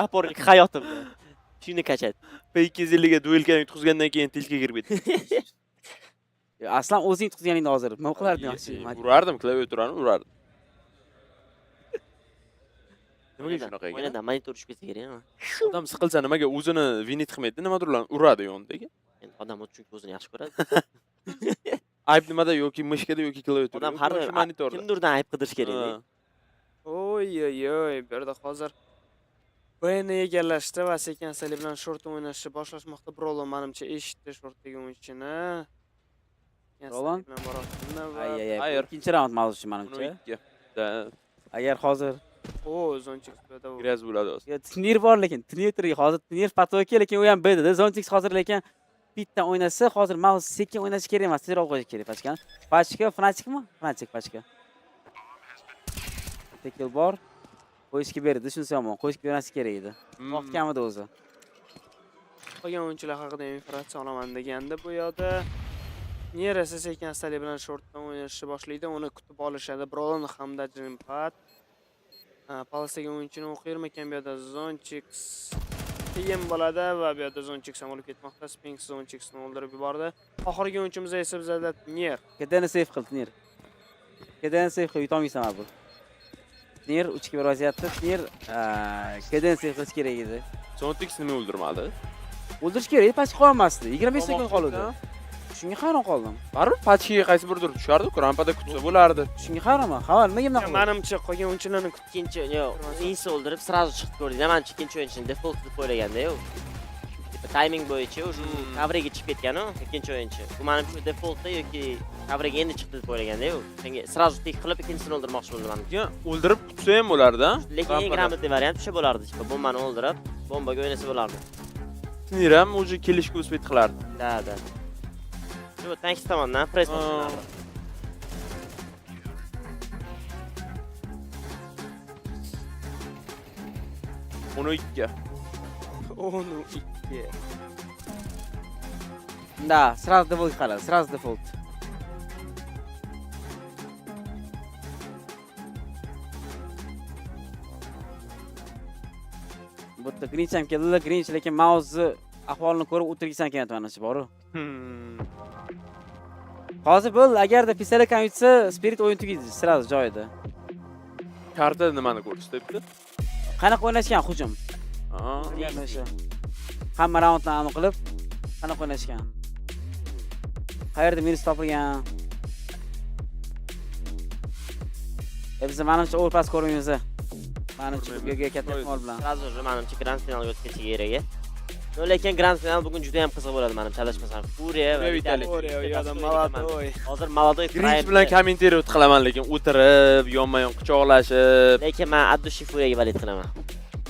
Speaker 13: Rapornik hayotim. Shuni kachat.
Speaker 18: P250 ga duelga yutqizgandan keyin tilka kirib ketdi.
Speaker 19: Aslan o'zing yutqizganingda hozir nima qilarding yaxshi?
Speaker 18: Urardim, klaviaturani urardim.
Speaker 13: Nimaga o'yinda monitor tushib ketsa kerak-a?
Speaker 18: Odam siqilsa nimaga o'zini vinit qilmaydi, nimadir uradi yoniga.
Speaker 13: Endi odam chunki o'zini yaxshi ko'radi.
Speaker 18: Ayb nimada yoki mushkada yoki klaviaturada.
Speaker 13: Odam har monitorda. Kimdirdan ayb qidirish kerak-da.
Speaker 15: Oy, bu yerda hozir o'yinni egallashdi va sekan-sali bilan short o'ynashni boshlashmoqda. Brolon menimcha eshitdi shortdagi o'yinchini.
Speaker 19: Brolon
Speaker 15: bilan borasini va
Speaker 19: ikkinchi raund mavzusi menimcha. Agar hozir
Speaker 15: Zonchix
Speaker 18: Graz bo'ladi hozir.
Speaker 19: Turnir bor lekin turnir hozir turnir patoki lekin u ham B'da. Zonchix hozir lekin bitta o'ynasa, hozir Mouz sekin o'ynashi kerak emas, tezroq qo'yish kerak pachka. Pachka Fnaticmi? Fnatic pachka. Tekil bor. Qo'yishga berdi, shunisi yomon. Qo'yishga bermasi kerak edi. Vaqtkamida o'zi.
Speaker 15: Qolgan o'yinchilar haqida informatsiya olaman deganda bu yoqda Nerasi sekan-sali bilan shortdan o'ynashni boshlaydi, uni kutib olishadi. Brolon hamda Dreampad. Palastagi o'yinchini o'qirmikan bu yerda Zonchix keyin bo'ladi va bu yerda Zonchix ham olib ketmoqda. Sphinx Zonchixni o'ldirib yubordi. Oxirgi o'yinchimiz esa bizda Ner.
Speaker 19: Kedani save qildi Ner. Kedani save qilib yutolmaysan bu. Ner 3 ga 1 vaziyatda Ner kedani save qilish kerak edi.
Speaker 18: Zonchix nima o'ldirmadi?
Speaker 19: O'ldirish kerak, past qolmasdi. 25 sekund qoldi. Shunga hayron qoldim.
Speaker 18: Baribir pachkiga qaysi birdir tushardi, rampada kutsa bo'lardi.
Speaker 19: Shunga hayronman. Xabar nimaga bunaqa qildi?
Speaker 15: Menimcha qolgan o'yinchilarni
Speaker 13: Ikkinchi, yo'q, Mouz'ni o'ldirib sразу chiqib ko'rdik. Menimcha ikkinchi o'yinchini default deb o'ylaganda-yu. Timing bo'yicha o'sha coverga chiqib ketgan-ku, ikkinchi o'yinchi. Bu menimcha defaultda yoki coverga endi chiqdi deb o'ylaganda-yu. Senga sразу tek qilib ikkinchisini o'ldirmoqchi bo'ldi menimcha.
Speaker 18: O'ldirib kutsa ham bo'lardi.
Speaker 13: Lekin eng gрамотный variant o'sha bo'lardi. Bombani o'ldirib, bombaga o'ynasa bo'lardi.
Speaker 18: Siniram o'zi kelishga uspet qilardi.
Speaker 13: Da. Shu tank tomonidan press boshlanardi.
Speaker 18: Onu ikki.
Speaker 19: Да, сразу default qiladi, сразу default. Bu yerda Grinch ham keldi, Grinch lekin Mouz ahvolini ko'rib o'tirgisan kelyapti mana shu boru. Hozir bo'ldi, agarda pistolet ham yutsa, Spirit o'yin tugaydi, sразу joyida.
Speaker 18: Karta nimani ko'rsatyapti?
Speaker 19: Qanaqa o'ynashgan hujum? Yana o'sha. Hamma raundni aniq qilib, qanaqa o'ynashgan? Qayerda minus topilgan? Biz menimcha overpass ko'rmaymiz. Menimcha bu katta ehtimol bilan.
Speaker 13: Sразу же menimcha grand finalga o'tib ketishi kerak. No, lekin grand final bugun juda ham qiziq bo'ladi menimcha, adashmasam. Furia va
Speaker 15: Furia yo'da Maladoy.
Speaker 13: Hozir Maladoy
Speaker 18: Grinch bilan kommentariy qilaman, lekin o'tirib, yonma-yon quchoqlashib.
Speaker 13: Lekin men Addushi Furiyaga valid qilaman.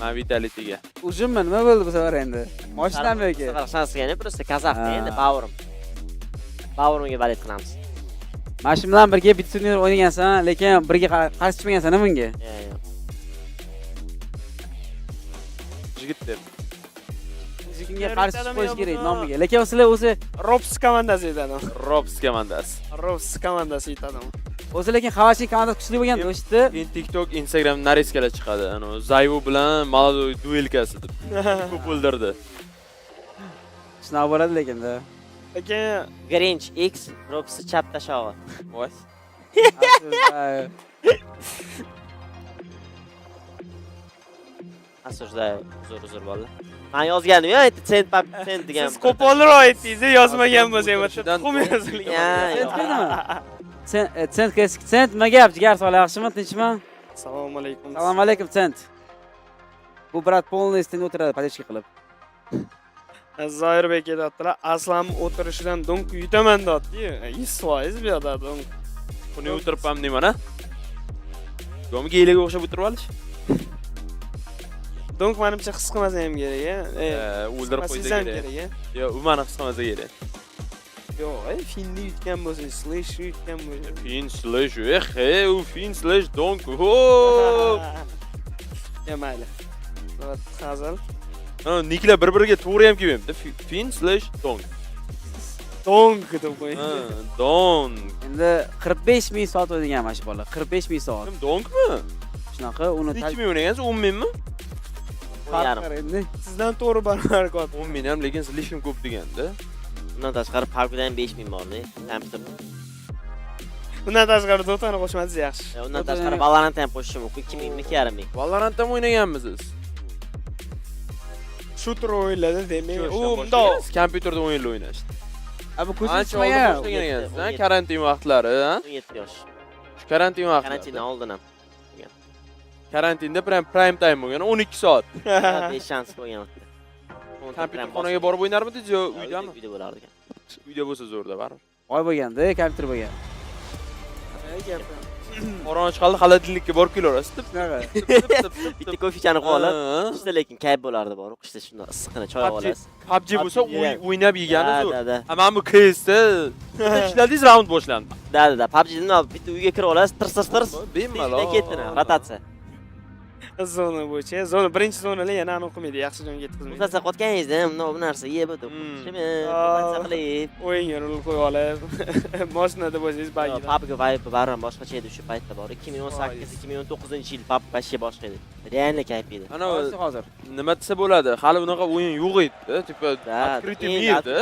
Speaker 18: Men Vitalitiga.
Speaker 19: Hujummi? Nima bo'ldi bu safar endi? Moshinami yoki?
Speaker 13: Shansga просто kazaxda endi Baurum. Baurumga valid qilamiz.
Speaker 19: Mana shu bilan birga bitta turnir o'ynagansan, lekin birga qarshi chiqmagansan bunga.
Speaker 13: Yo'q.
Speaker 18: Yigitlar.
Speaker 19: Yigitga qarshi chiqish kerak nomiga. Lekin sizlar o'zi
Speaker 15: Rops komandasi yetadi.
Speaker 18: Rops komandasi.
Speaker 15: Rops komandasi yetadi.
Speaker 19: O'zi lekin Xavashning komandasi kuchli bo'lgan o'shda.
Speaker 18: TikTok, Instagram nareskalar chiqadi. Ano Zayvu bilan Maladoy duelkasi deb. Ko'p o'ldirdi.
Speaker 19: Shunaqa bo'ladi lekin-da.
Speaker 15: Lekin
Speaker 13: Grinch X, Rops chap tashog'i.
Speaker 18: Voy.
Speaker 13: Asojda uzr bolalar. Men yozgandim-ku, aytdi sent degan.
Speaker 15: Siz qo'polroq aytdingiz, yozmagan bo'lsangiz, tuxum yozilgan.
Speaker 19: Sent nima gap? Jigar sola yaxshimi, tinchmi?
Speaker 15: Assalomu alaykum.
Speaker 19: Assalomu alaykum, Sent. Bu brat polniy sten o'tiradi, padechka qilib.
Speaker 15: Zoirbek aytdilar, aslan o'tirishidan donk yutaman deyapti-yu. 100% bu yerda donk.
Speaker 18: Buni o'tiribman deyman-a? Yo'qmi geylaga o'xshab o'tirib olish?
Speaker 15: Donk menimcha his qilmasa ham kerak-a.
Speaker 18: O'ldirib qo'ysa kerak. Yo'q, u meni his qilmasa kerak.
Speaker 15: Yo'q, finni yutgan bo'lsa, slash yutgan bo'lsa.
Speaker 18: Fin slash, u fin slash donk.
Speaker 15: Ya mayli. Hazal.
Speaker 18: Niklar bir-biriga to'g'ri ham kelmayapti. Fin slash donk.
Speaker 15: Donk deb qo'y.
Speaker 18: Donk.
Speaker 19: Endi 45 ming soat o'ynagan mana shu bola. 45 ming soat.
Speaker 18: Donkmi?
Speaker 19: Shunaqa, uni
Speaker 18: 2 ming o'ynagansiz, 10 mingmi?
Speaker 15: Sizdan to'g'ri barobar ko'p.
Speaker 18: 10 ming ham, lekin slishim ko'p deganda.
Speaker 13: Undan tashqari Parkdan 5 ming bordi. Kompyuter.
Speaker 15: Undan tashqari Dota'ni qo'shmadingiz yaxshi.
Speaker 13: Undan tashqari Valorant ham qo'shishim mumkin. 2 ming, 2,5 ming.
Speaker 18: Valorant ham o'ynaganmisiz?
Speaker 15: Shooter o'yinlarda demak, u
Speaker 18: bundoq kompyuterda o'yinlar o'ynashdi.
Speaker 19: Bu
Speaker 18: ko'rsatmagan. Karantin vaqtlari, ha?
Speaker 13: 17 yosh.
Speaker 18: Shu karantin vaqti.
Speaker 13: Karantindan oldin ham.
Speaker 18: Karantinda prime time bo'lgan 12 soat.
Speaker 13: Besh shans bo'lgan.
Speaker 18: Kompyuter xonaga borib o'ynarmidingiz yo uydami?
Speaker 13: Uyda bo'lardi ekan.
Speaker 18: Uyda bo'lsa zo'rda baribir.
Speaker 19: Voy bo'lganda, kompyuter bo'lgan.
Speaker 18: Qorong'i chiqaldi, xaladillikka borib kelaverasiz.
Speaker 13: Bitta kofichani qilib olib, qishda lekin kayf bo'lardi bor. Qishda shunday issiqni choy olasiz.
Speaker 18: PUBG bo'lsa o'ynab yegani zo'r. Mana bu KSda ishladingiz, raund boshlandi.
Speaker 13: Da. PUBGdan bitta uyga kirib olasiz, tirs.
Speaker 18: Bemalol.
Speaker 13: Ketdini, rotatsiya.
Speaker 15: Zona bo'yicha, birinchi zonalar yana aniq qilmaydi, yaxshi joyga yetkazmaydi.
Speaker 13: Rotatsiya qotganingizda, bu narsa yeb o'tib, rotatsiya qilib,
Speaker 15: o'yinga rul qo'yib olib, mashinada bo'lsangiz bagida.
Speaker 13: PUBG vibe baribir boshqacha edi o'sha paytda bor. 2018-2019-yil PUBG boshqa boshqa edi. Reально kayf edi.
Speaker 18: Ana hozir nima desa bo'ladi? Hali unaqa o'yin yo'q edi, tipo открытый edi.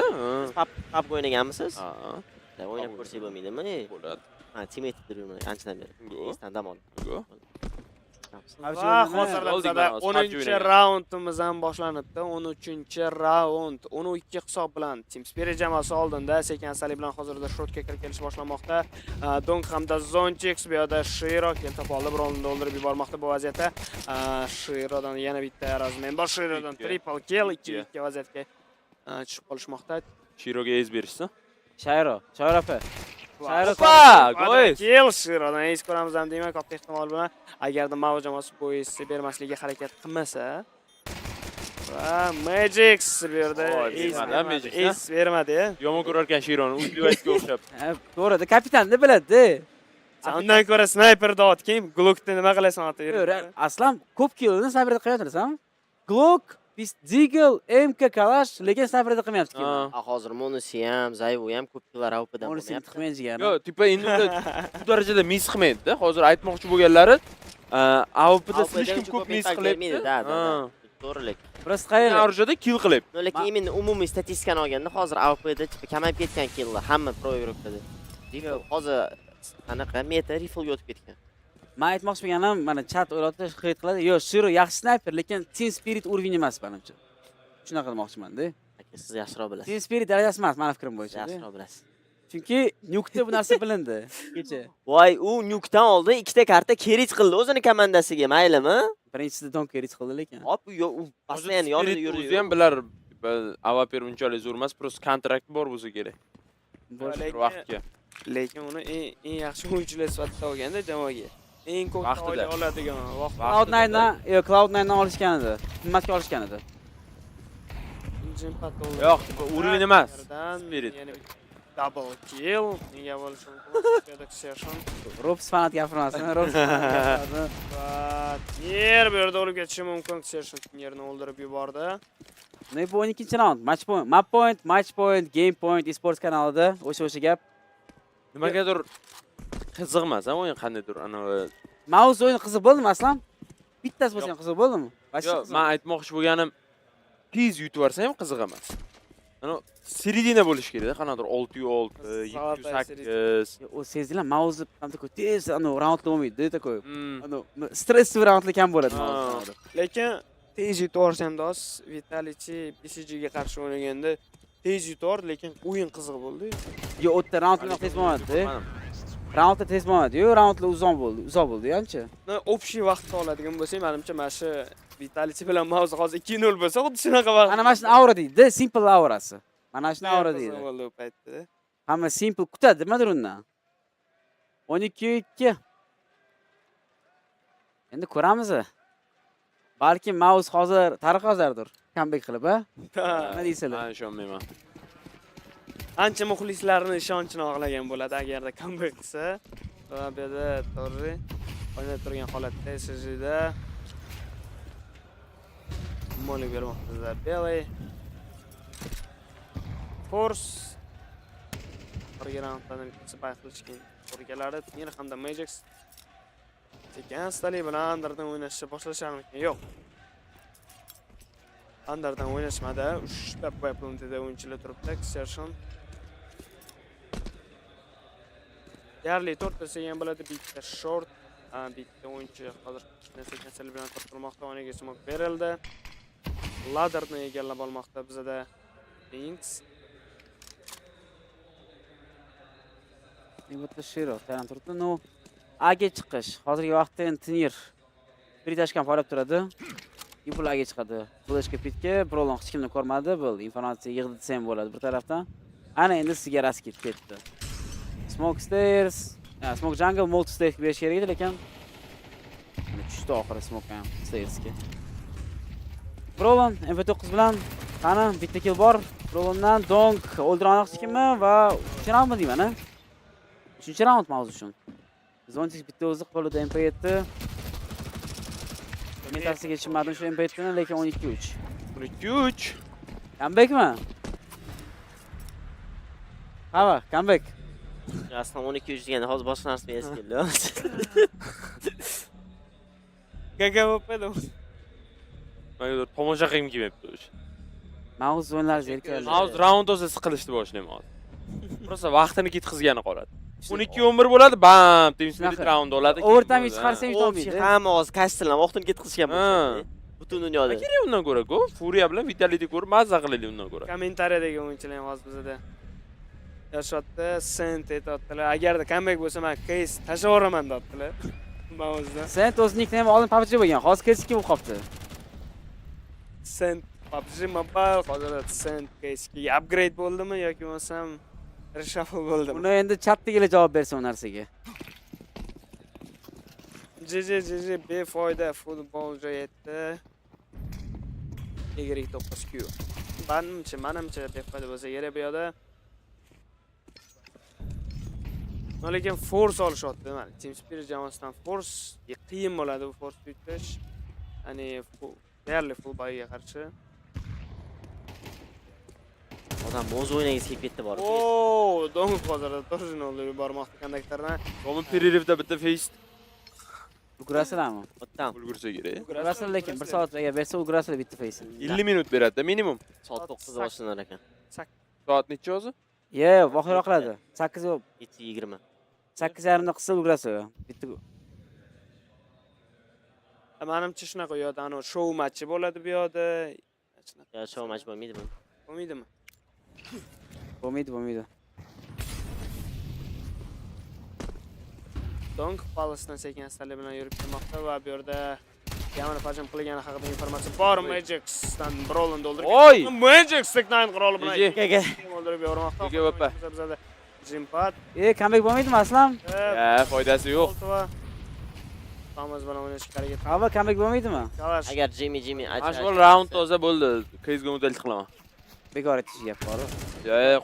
Speaker 13: PUBG o'ynaganmisiz? Ha. O'ynab ko'rsak bo'lmaydimi? Bo'ladi. Ha, teammate yurmay, anchadan beri. Esdan dam oldim.
Speaker 15: Va hozirda 10-raundimiz ham boshlanibdi. 13-raund. 12 hisob bilan Team Spirit jamoasi oldinda. Sekin-astalik bilan hozirda shotga kirib kelish boshlanmoqda. Donk hamda Zonchix bu yerda Shiro kelib oldi, Bronni o'ldirib yubormoqda bu vaziyatda. Shirodan yana bitta Razmen bor. Shirodan triple kill, 2-2 vaziyatga tushib qolishmoqda.
Speaker 18: Shiroga ez berishsa?
Speaker 19: Shayro apa.
Speaker 18: Opa, go'y.
Speaker 15: Kill Shirodan ez ko'ramiz ham demak, katta ehtimol bilan agarda Mouz jamoasi bu esni bermasligiga harakat qilmasa va Magix bu yerda ez bermadi.
Speaker 18: Yomon ko'rar ekan Shironi, Ultivate'ga o'xshab.
Speaker 19: To'g'ri, kapitanni biladi.
Speaker 15: Undan ko'ra snayperda otgan, Glockni nima qilasan
Speaker 19: otib? Aslan ko'p killni snayperda qilyapsan. Glock, Deagle, MK Kalash, lekin snayperda qilmayapti.
Speaker 13: Hozir Mo'nusi ham, Zayvu ham ko'p killar AWPdan
Speaker 19: Mo'nusi qilmaydigan.
Speaker 18: Yo'q, tipa endi bu darajada miss qilmaydi-da. Hozir aytmoqchi bo'lganlari, AWPda слишком ko'p miss qilyapti.
Speaker 13: To'g'rilik.
Speaker 19: Prosta qayerda?
Speaker 18: Arjada kill qilyapti.
Speaker 13: Lekin imенно umumiy statistikani olganda hozir AWPda tipa kamayib ketgan killlar hamma pro Europada. Hozir qanaqa meta rifle yotib ketgan.
Speaker 19: Men aytmoqchi bo'lganim, mana chat o'yladi, hit qiladi. Yo'q, Shiro yaxshi snayper, lekin Team Spirit urovni emas menimcha. Shunaqa qilmoqchiman-da.
Speaker 13: Siz yaxshiroq bilasiz.
Speaker 19: Team Spirit darajasi emas, men fikrim bo'yicha.
Speaker 13: Yaxshiroq bilasiz.
Speaker 19: Chunki Nuke'da bu narsa bilindi kecha.
Speaker 13: Voy, u Nuke'dan oldin ikkita karta kerit qildi o'zini komandasiga, maylimi?
Speaker 19: Birinchisi Don kerit qildi lekin.
Speaker 13: Hop, u pasdan yonida yurdi.
Speaker 18: O'zi ham bilar, AWP unchalik zo'r emas, prosta kontrakt bor bo'lsa kerak. Vaqtga.
Speaker 15: Lekin uni eng yaxshi o'yinchilar sifatida olganda jamoaga eng ko'p oila oladigan vaqt.
Speaker 19: Cloud9dan olishgan edi. Qimmatga olishgan edi.
Speaker 18: Yo'q, urovni emas. Spirit.
Speaker 15: Double kill. Nega bo'lishi mumkin?
Speaker 19: Robs fanat gapirmasin. Robs fanat.
Speaker 15: Yer bu yerda o'lib ketishi mumkin. Session yerni o'ldirib yubordi.
Speaker 19: Ne bu 12-raund. Match point, game point esports kanalida o'sha gap.
Speaker 18: Nimagadir qiziq emas, o'yin qandaydir ana
Speaker 19: Mouz o'yini qiziq bo'ldimi aslan? Bittasi bo'lsa ham qiziq bo'ldimi?
Speaker 18: Yo'q, men aytmoqchi bo'lganim, tez yutib olsa ham qiziq emas. Ana seridina bo'lish kerak, qanaqadir 6-6, 7-8.
Speaker 19: O sezdilar, Mouz qanday tez ana raundlar bo'lmaydi, такой. Ana stressli raundlar kam bo'ladi Mouz.
Speaker 15: Lekin tez yutib olsa ham dos, Vitality BCGga qarshi o'ynaganda tez yutib, lekin o'yin qiziq bo'ldi.
Speaker 19: Yo, o'tda raundlar tez bo'lmadi. Raundda tez bo'lmadi. Yo, raundlar uzoq bo'ldi, ancha.
Speaker 15: Общий vaqtda oladigan bo'lsa, menimcha mana shu Vitality bilan Mouz hozir 2-0 bo'lsa, xuddi shunaqa vaqt.
Speaker 19: Ana mana shuni aura deydi, simple aurasi. Mana shuni aura deydi.
Speaker 15: Bo'ldi u paytda.
Speaker 19: Hamma simple kutadi, nimadir undan. 12-2. Endi ko'ramiz. Balki Mouz hozir Tariq hozirdir. Comeback qilib, ha? Nima deysizlar?
Speaker 18: Men ishonmayman.
Speaker 15: Ancha muxlislarning ishonchini oqlagan bo'ladi agarda comeback qilsa. Va bu yerda Torri o'ynab turgan holatda SSGda mo'lik bermoqda. Belly Force Program spy qilishga o'rgaladi. Yana hamda Magix sekin-astalik bilan Underdan o'ynashni boshlasharmikan? Yo'q. Underdan o'ynashmadi. 3 ta pointda o'yinchilar turibdi. Session Yarli 4 ta segan bo'ladi, bitta short, bitta o'yinchi hozir sekin-astalik bilan turmoqda, o'ynaga smok berildi. Ladderni egallab olmoqda bizda Inks.
Speaker 19: Nima Shiro, ta'lim turibdi. No, A'ga chiqish. Hozirgi vaqtda Tinir Britashkan faoliyat turadi. Yupul A'ga chiqadi. Flashga pitga, Brolon hech kimni ko'rmadi, bo'ldi. Informatsiya yig'di desam bo'ladi bir tarafdan. Ana endi sizga raskit ketdi. Smoke stairs, smoke jungle, multi stairs berish kerak edi, lekin tushdi oxiri smoke ham stairsga. Brolon MP9 bilan qani bitta kill bor. Brolondan Donk o'ldira olmoqchi kimmi va 3-raundmi deyman, ha? 3-raund Mouz uchun. Zonchix bitta o'zi qo'lida MP7. Metasiga tushmadim shu MP7ni, lekin 12-3.
Speaker 18: 12-3.
Speaker 19: Comebackmi? Hava, comeback.
Speaker 13: Aslında 12-3 deganda hozir boshqa narsa es keldi.
Speaker 15: Gaga bo'ldi.
Speaker 18: Menga tomosha qilgim kelmayapti o'sha.
Speaker 19: Mouz o'yinlar zerikadi.
Speaker 18: Mouz raund o'zi siqilishni boshlayman hozir. Prosta vaqtini ketkizgani qoladi. 12-11 bo'ladi, bam, team split round bo'ladi.
Speaker 19: O'rtam hech chiqarsam hech olmaydi.
Speaker 13: Hamma hozir kastilab vaqtini ketkazishgan bo'lsa. Butun dunyoda.
Speaker 18: Kerak undan ko'ra ku. Furia bilan Vitaliyni ko'rib mazza qilaylik undan ko'ra.
Speaker 15: Kommentariyadagi o'yinchilar ham hozir bizda yashotdi, sent aytadilar. Agarda comeback bo'lsa, men case tashlab yuboraman deyaptilar. Mouzda.
Speaker 19: Sent o'zinikni ham oldin PUBG bo'lgan, hozir keski bo'lib qolibdi.
Speaker 15: Sent PUBG Mobile hozir sent keski upgrade bo'ldimi yoki bo'lmasam reshuffle bo'ldimi?
Speaker 19: Uni endi chatdagilar javob bersin u narsaga.
Speaker 15: GG befoyda futbol joyatdi. Y9Q. Manimcha befoyda bo'lsa kerak bu yerda. Lekin force olishyapti. Mana Team Spirit jamoasidan force qiyin bo'ladi bu force yutish. Ya'ni deyarli full buyga qarshi.
Speaker 13: Odam Mouz o'ynagisi kelib ketdi borib.
Speaker 15: Oo, Donk hozirda to'g'ri oldi yubormoqda kondaktordan.
Speaker 18: So'ng pererivda bitta face
Speaker 19: ulgurasizlarmi?
Speaker 13: O'tdan.
Speaker 18: Ulgursa kerak.
Speaker 19: Ulgurasizlar lekin 1 soat agar bersa ulgurasizlar bitta face.
Speaker 18: 50 minut beradi minimum.
Speaker 13: Soat 9 da boshlanar ekan.
Speaker 18: Soat necha hozir?
Speaker 19: Vaqtroq qiladi. 8
Speaker 13: 7:20.
Speaker 19: 8:30 da qilsa ulgurasiz. Bitta.
Speaker 15: Menimcha shunaqa u yerda ana show matchi bo'ladi bu yerda.
Speaker 13: Ya show match bo'lmaydimi?
Speaker 15: Bo'lmaydimi?
Speaker 19: Bo'lmaydi.
Speaker 15: Donk Palace'dan sekin-astalik bilan yurib kelmoqda va bu yerda Yamani hujum qilgani haqida informatsiya bor. Magic'dan Brolin doldurgan.
Speaker 18: Oy!
Speaker 15: Magic Stick9 quroli bilan o'ldirib yubormoqda.
Speaker 18: O'pa.
Speaker 15: Jimpat.
Speaker 19: Comeback bo'lmaydimi aslan?
Speaker 18: Foydasi yo'q.
Speaker 15: Thomas bilan o'ynashga harakat.
Speaker 19: Qava comeback bo'lmaydimi?
Speaker 13: Agar Jimmy
Speaker 18: Ashbol round toza bo'ldi. CS:GO model qilaman.
Speaker 19: Bekor etish gap bor.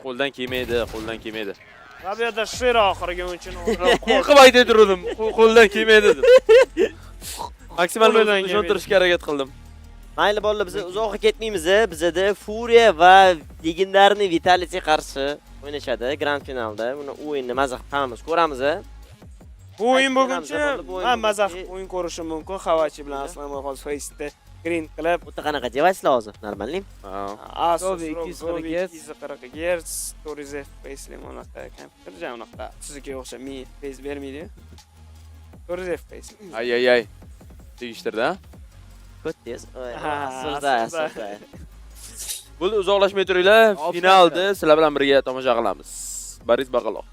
Speaker 18: Qo'ldan kelmaydi.
Speaker 15: Va bu yerda Shiro oxirgi o'yinchini
Speaker 18: qo'rqib aytayturdim. Qo'ldan kelmaydi deb. Maksimal tushuntirishga harakat qildim.
Speaker 13: Mayli bolalar, biz uzoqqa ketmaymiz. Bizda Furia va legendarniy Vitaliyga qarshi o'ynashadi grand finalda. Buni o'yinni mazza qilamiz, ko'ramiz.
Speaker 15: Bu o'yin bo'lguncha men mazza o'yin ko'rishim mumkin. Havachi bilan aslan hozir face'da green qilib.
Speaker 13: Bu qanaqa devayslar hozir? Normalmi?
Speaker 15: Asus 240 Hz, 400 FPS limonata kompyuter jamnoqda. Sizga o'xshab mi FPS bermaydi. 400 FPS.
Speaker 18: Ay. Tegishtirdi-a?
Speaker 13: Ko'tdez. Sizda.
Speaker 18: Bo'ldi, uzoqlashmay turinglar. Finalda sizlar bilan birga tomosha qilamiz. Boris Baqaloq.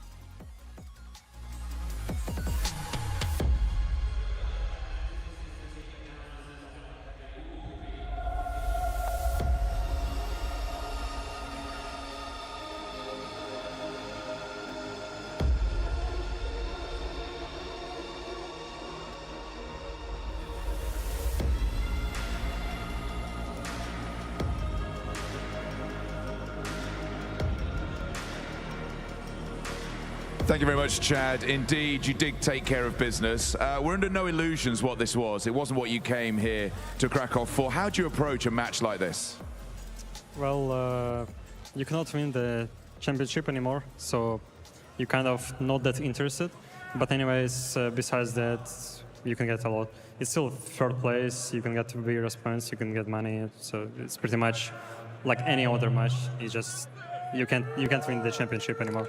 Speaker 1: Thank you very much, Chad. Indeed, you did take care of business. We're under no illusions what this was. It wasn't what you came here to Krakow for. How do you approach a match like this?
Speaker 16: Well, you cannot win the championship anymore, so you kind of not that interested. But anyways, besides that, you can get a lot. It's still third place, you can get big response, you can get money, so it's pretty much like any other match. It's just you can't win the championship anymore.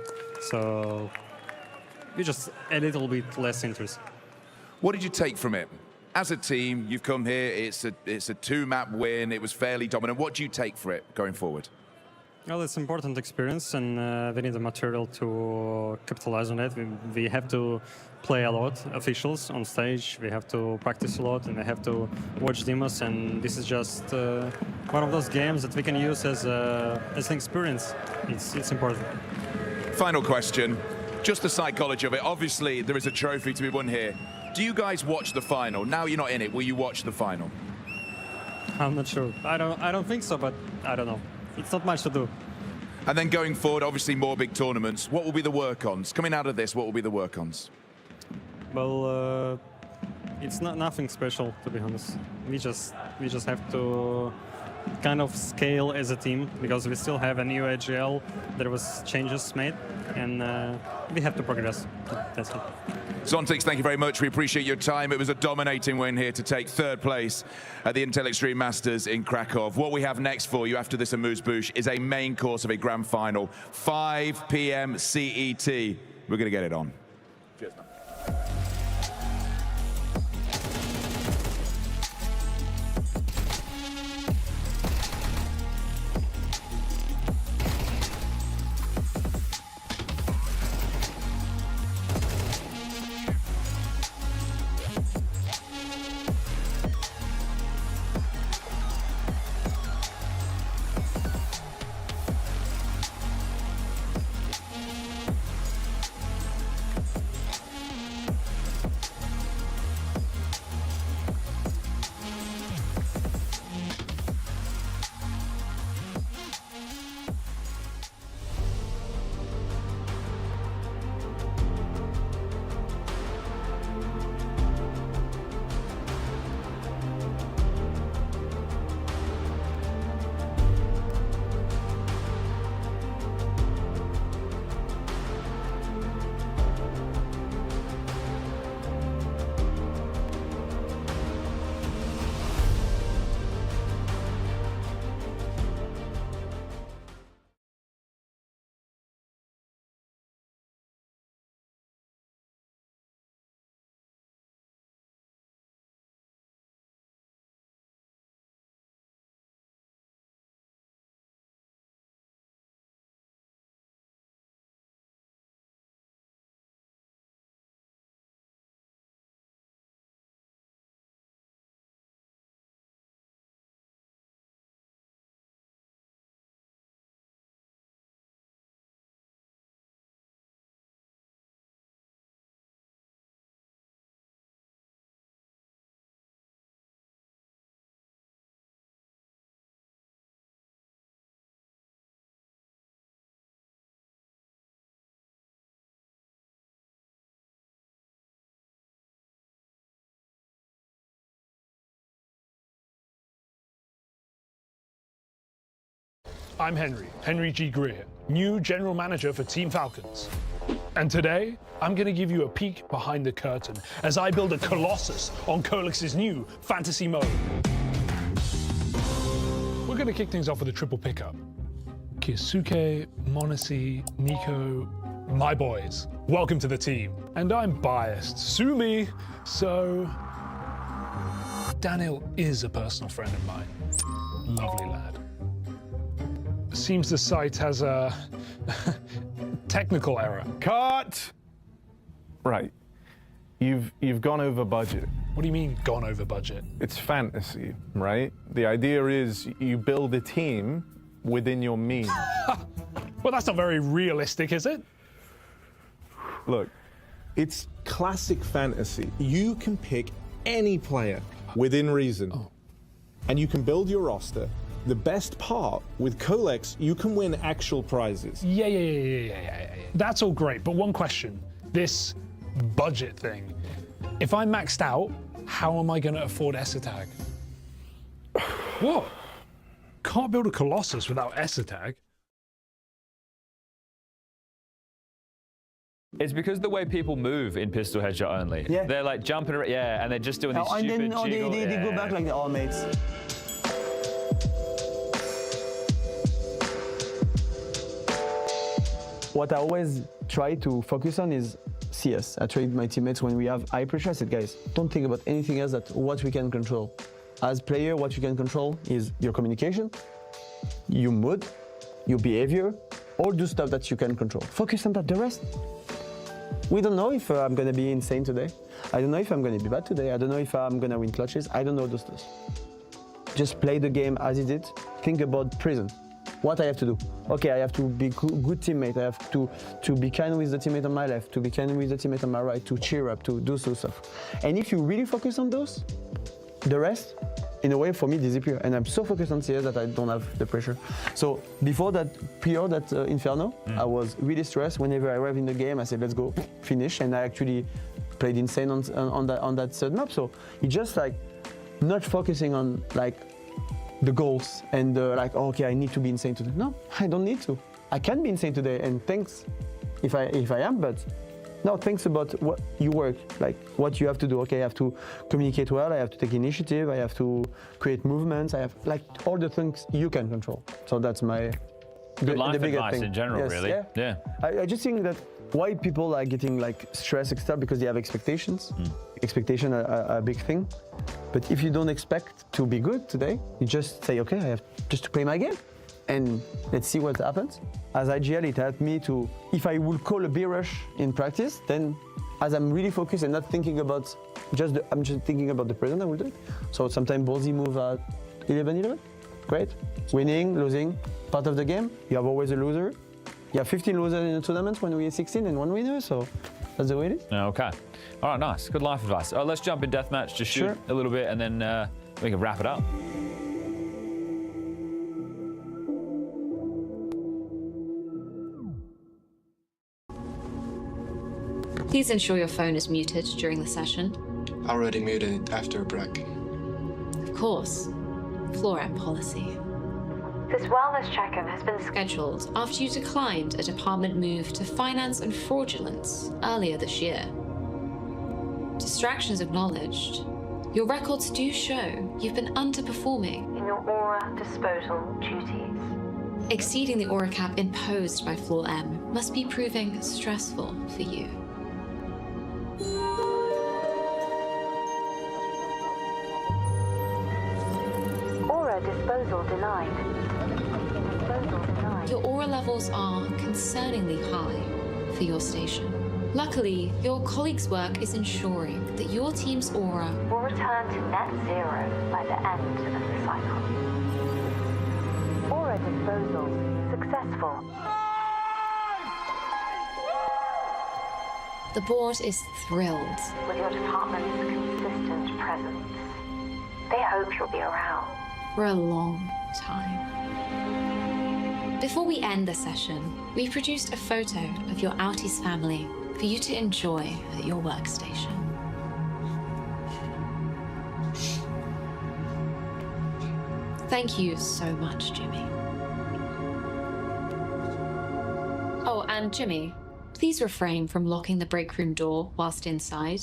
Speaker 16: So you just a little bit less interest.
Speaker 1: What did you take from it? As a team, you've come here, it's a two-map win, it was fairly dominant. What do you take for it going forward?
Speaker 16: Well, it's important experience, and we need the material to capitalize on it. We have to play a lot, officials on stage. We have to practice a lot, and we have to watch demos. And this is just one of those games that we can use as an experience. It's important.
Speaker 1: Final question, just the psychology of it. Obviously, there is a trophy to be won here. Do you guys watch the final? Now you're not in it, will you watch the final?
Speaker 16: I'm not sure. I don't think so, but I don't know. It's not much to do.
Speaker 1: And then going forward, obviously more big tournaments. What will be the work-ons? Coming out of this, what will be the work-ons?
Speaker 16: Well, it's not nothing special, to be honest. We just have to kind of scale as a team, because we still have a new AGL. There was changes made, and we have to progress. That's it.
Speaker 1: Zontix, thank you very much. We appreciate your time. It was a dominating win here to take third place at the Intel Extreme Masters in Krakow. What we have next for you after this in Mouz is a main course of a grand final, 5 p.m. CET. We're going to get it on. Cheers, man.
Speaker 6: I'm Henry G. Greer, new general manager for Team Falcons. And today, I'm going to give you a peek behind the curtain as I build a colossus on Kolex's new fantasy mode. We're going to kick things off with a triple pickup. Kisuke, Monesi, Nico, my boys. Welcome to the team. And I'm biased. Sue me. So, Daniel is a personal friend of mine. Lovely lad. Seems the site has a technical error.
Speaker 17: Cut! Right. You've gone over budget.
Speaker 6: What do you mean, gone over budget?
Speaker 17: It's fantasy, right? The idea is you build a team within your means.
Speaker 6: Well, that's not very realistic, is it?
Speaker 17: Look, it's classic fantasy. You can pick any player within reason. And you can build your roster. The best part, with Kolex, you can win actual prizes.
Speaker 6: Yeah. That's all great, but one question. This budget thing. If I'm maxed out, how am I going to afford Essetag? What? Can't build a Colossus without Essetag.
Speaker 20: It's because the way people move in pistol headshot only.
Speaker 22: Yeah.
Speaker 20: They're like jumping around, and they're just doing these
Speaker 22: and
Speaker 20: stupid
Speaker 22: then
Speaker 20: jiggle.
Speaker 22: they go back like the all mates. What I always try to focus on is CS. I train my teammates when we have high pressure. I said, guys, don't think about anything else than what we can control. As player, what you can control is your communication, your mood, your behavior, all the stuff that you can control. Focus on that. The rest, we don't know if I'm going to be insane today. I don't know if I'm going to be bad today. I don't know if I'm going to win clutches. I don't know those stuff. Just play the game as it is. Think about prison. What I have to do? Okay, I have to be good teammate. I have to be kind with the teammate on my left, to be kind with the teammate on my right, to cheer up, to do so stuff. And if you really focus on those, the rest, in a way, for me, disappear. And I'm so focused on CS that I don't have the pressure. So before that period, that Inferno, I was really stressed. Whenever I arrived in the game, I said, let's go, finish. And I actually played insane on that third map. So it's just like not focusing on like the goals and like, oh, okay, I need to be insane today. No, I don't need to. I can be insane today, and thanks if I am, but no, thanks about what you work, like what you have to do. Okay, I have to communicate well, I have to take initiative, I have to create movements, I have like all the things you can control. So that's my
Speaker 20: Good life
Speaker 22: the bigger
Speaker 20: advice
Speaker 22: thing.
Speaker 20: in general,
Speaker 22: Yes,
Speaker 20: really.
Speaker 22: Yeah. I just think that why people are getting like stressed, etc., because they have expectations. Expectation are a big thing. But if you don't expect to be good today, you just say, okay, I have just to play my game, and let's see what happens. As IGL, it helped me to, if I would call a B rush in practice, then as I'm really focused and not thinking about I'm just thinking about the present, I will do it. So sometimes ballsy move at 11-11, great. Winning, losing, part of the game. You have always a loser. You have 15 losers in a tournament when we are 16 and 1 winner, so that's the way it is.
Speaker 20: Okay. All right, nice. Good life advice. Let's jump in deathmatch, just shoot a little bit, and then we can wrap it up.
Speaker 4: Please ensure your phone is muted during the session.
Speaker 9: I already muted it after a break.
Speaker 4: Of course. Floram policy. This wellness check-in has been scheduled after you declined a department move to finance and fraudulence earlier this year. Distractions acknowledged. Your records do show you've been underperforming in your aura disposal duties. Exceeding the aura cap imposed by Floor M must be proving stressful for you. Aura disposal denied. Your aura levels are concerningly high for your station. Luckily, your colleagues' work is ensuring that your team's aura will return to net zero by the end of the cycle. Aura disposal successful. The board is thrilled with your department's consistent presence. They hope you'll be around for a long time. Before we end the session, we've produced a photo of your Outies family for you to enjoy at your workstation. Thank you so much, Jimmy. Oh, and Jimmy, please refrain from locking the break room door whilst inside.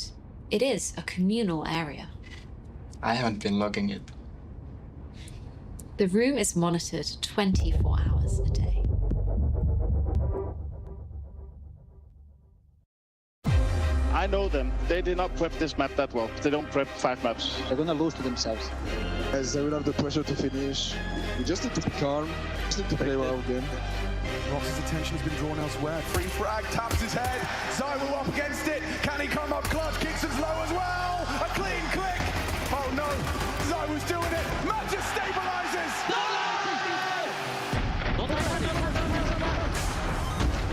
Speaker 4: It is a communal area.
Speaker 9: I haven't been locking it.
Speaker 4: The room is monitored 24 hours a day.
Speaker 3: I know them. They did not prep this map that well. They don't prep 5 maps.
Speaker 5: They're gonna lose to themselves. As they will have the pressure to finish. We just need to be calm. Just need to play well again.
Speaker 11: Ross's attention has been drawn elsewhere. Free frag, taps his head. Zywoo up against it. Can he come up clutch? Kingston's low as well. A clean click. Oh no, Zywoo's doing it. Matt just stabilizes.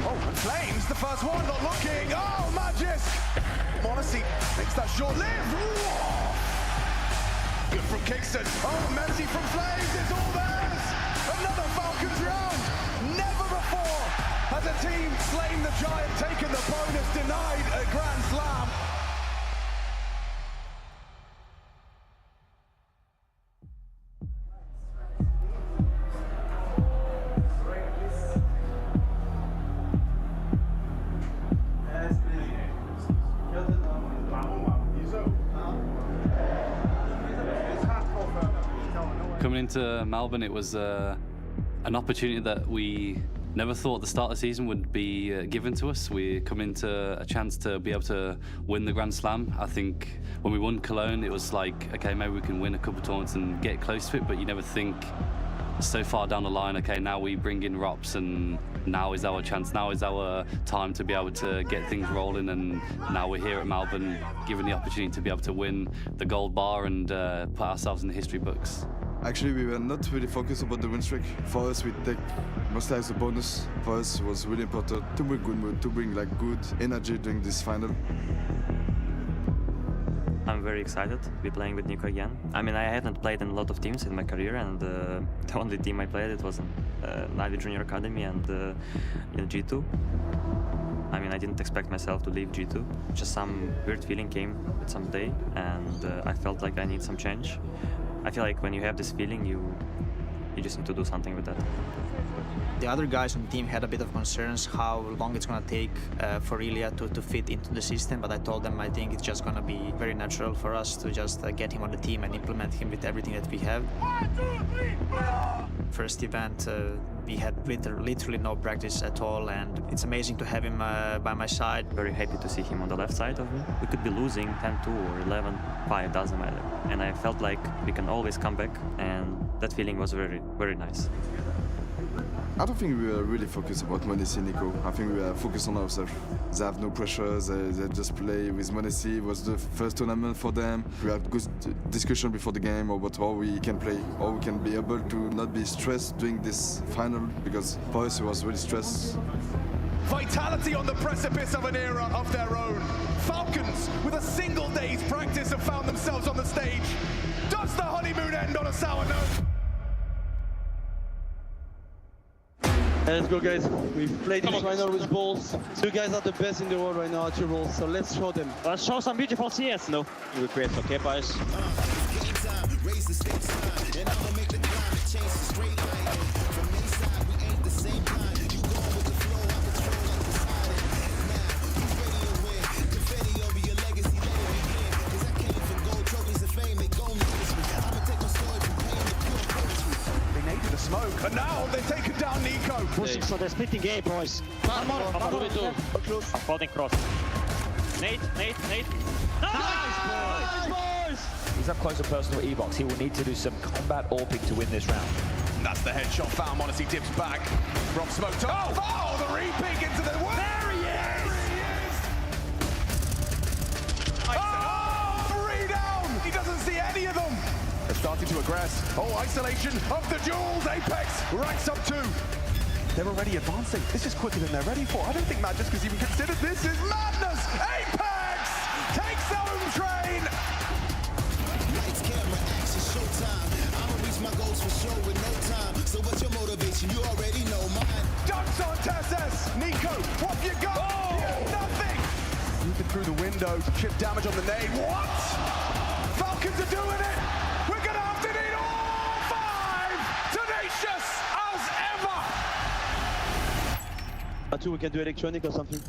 Speaker 11: Oh, and Flames, the first one, not looking. Oh, Magis. Monacy makes that short-lived. Good from Kingston. Oh, Messi from Flames, it's all theirs. Another Falcons round. Never before has a team slain the Giant, taken the bonus, denied a Grand Slam.
Speaker 7: Coming into Melbourne, it was an opportunity that we never thought the start of the season would be given to us. We come into a chance to be able to win the Grand Slam. I think when we won Cologne, it was like, okay, maybe we can win a couple of tournaments and get close to it, but you never think so far down the line, okay, now we bring in Rops and now is our chance, now is our time to be able to get things rolling, and now we're here at Melbourne given the opportunity to be able to win the gold bar and put ourselves in the history books.
Speaker 8: Actually, we were not really focused about the win streak. For us, we take mostly as a bonus. For us, it was really important to bring good mood, to bring like good energy during this final.
Speaker 10: I'm very excited to be playing with Nico again. I mean, I haven't played in a lot of teams in my career, and the only team I played it was in Navi Junior Academy and in G2. I mean, I didn't expect myself to leave G2. Just some weird feeling came with some day, and I felt like I need some change. I feel like when you have this feeling, you just need to do something with that.
Speaker 2: The other guys on the team had a bit of concerns how long it's going to take for Ilya to fit into the system, but I told them I think it's just going to be very natural for us to just get him on the team and implement him with everything that we have. First event, We had literally no practice at all, and it's amazing to have him by my side.
Speaker 10: Very happy to see him on the left side of me. We could be losing 10-2 or 11-5, doesn't matter. And I felt like we can always come back, and that feeling was very, very nice.
Speaker 8: I don't think we were really focused about Monesi and Nico. I think we were focused on ourselves. They have no pressure, they just play with Monesi. It was the first tournament for them. We had good discussion before the game about how we can play, how we can be able to not be stressed doing this final, because for us it was really stressed.
Speaker 11: Vitality on the precipice of an era of their own. Falcons, with a single day's practice, have found themselves on the stage. Does the honeymoon end on a sour note?
Speaker 22: Let's go, guys. We've played this final with balls. You guys are the best in the world right now at your balls, so let's show them.
Speaker 12: Let's show some beautiful CS. No, we create, okay, boys?
Speaker 21: Raise the stakes and I'ma make the climate change to straight line. From inside, we ain't the same kind. You go with the flow, I control like decided. Now, who's ready to win? Confetti over your legacy, let it begin. Cause I came for gold trophies and fame, they gon' notice me. I'ma take my story from pain to pure poetry.
Speaker 11: They needed a smoke, and now they've taken down Nico.
Speaker 12: Pushing, so they're splitting A, boys. One more. I'm holding cross. Nate. Nice, boys!
Speaker 20: He's up close and personal E-box. He will need to do some combat orping to win this round.
Speaker 11: And that's the headshot foul. Monacy dips back from smoke to the re-peek into the wood. There he is! Oh, 3 down! He doesn't see any of them. They're starting to aggress. Oh, isolation of the duels. Apex ranks up 2. They're already advancing. This is quicker than they're ready for. I don't think Magisk has even considered this. Is madness. Apex takes their own train.
Speaker 21: Lights, camera, action, showtime. I'ma reach my goals for sure with no time. So what's your motivation? You already know mine.
Speaker 11: Dunks on Tesses. Nico, what have you got? Oh. Nothing. Looking through the window. Chip damage on the nade. What? Falcons are doing it. We're going to have to need all 5. Tenacious as ever.
Speaker 22: We can do electronic or something.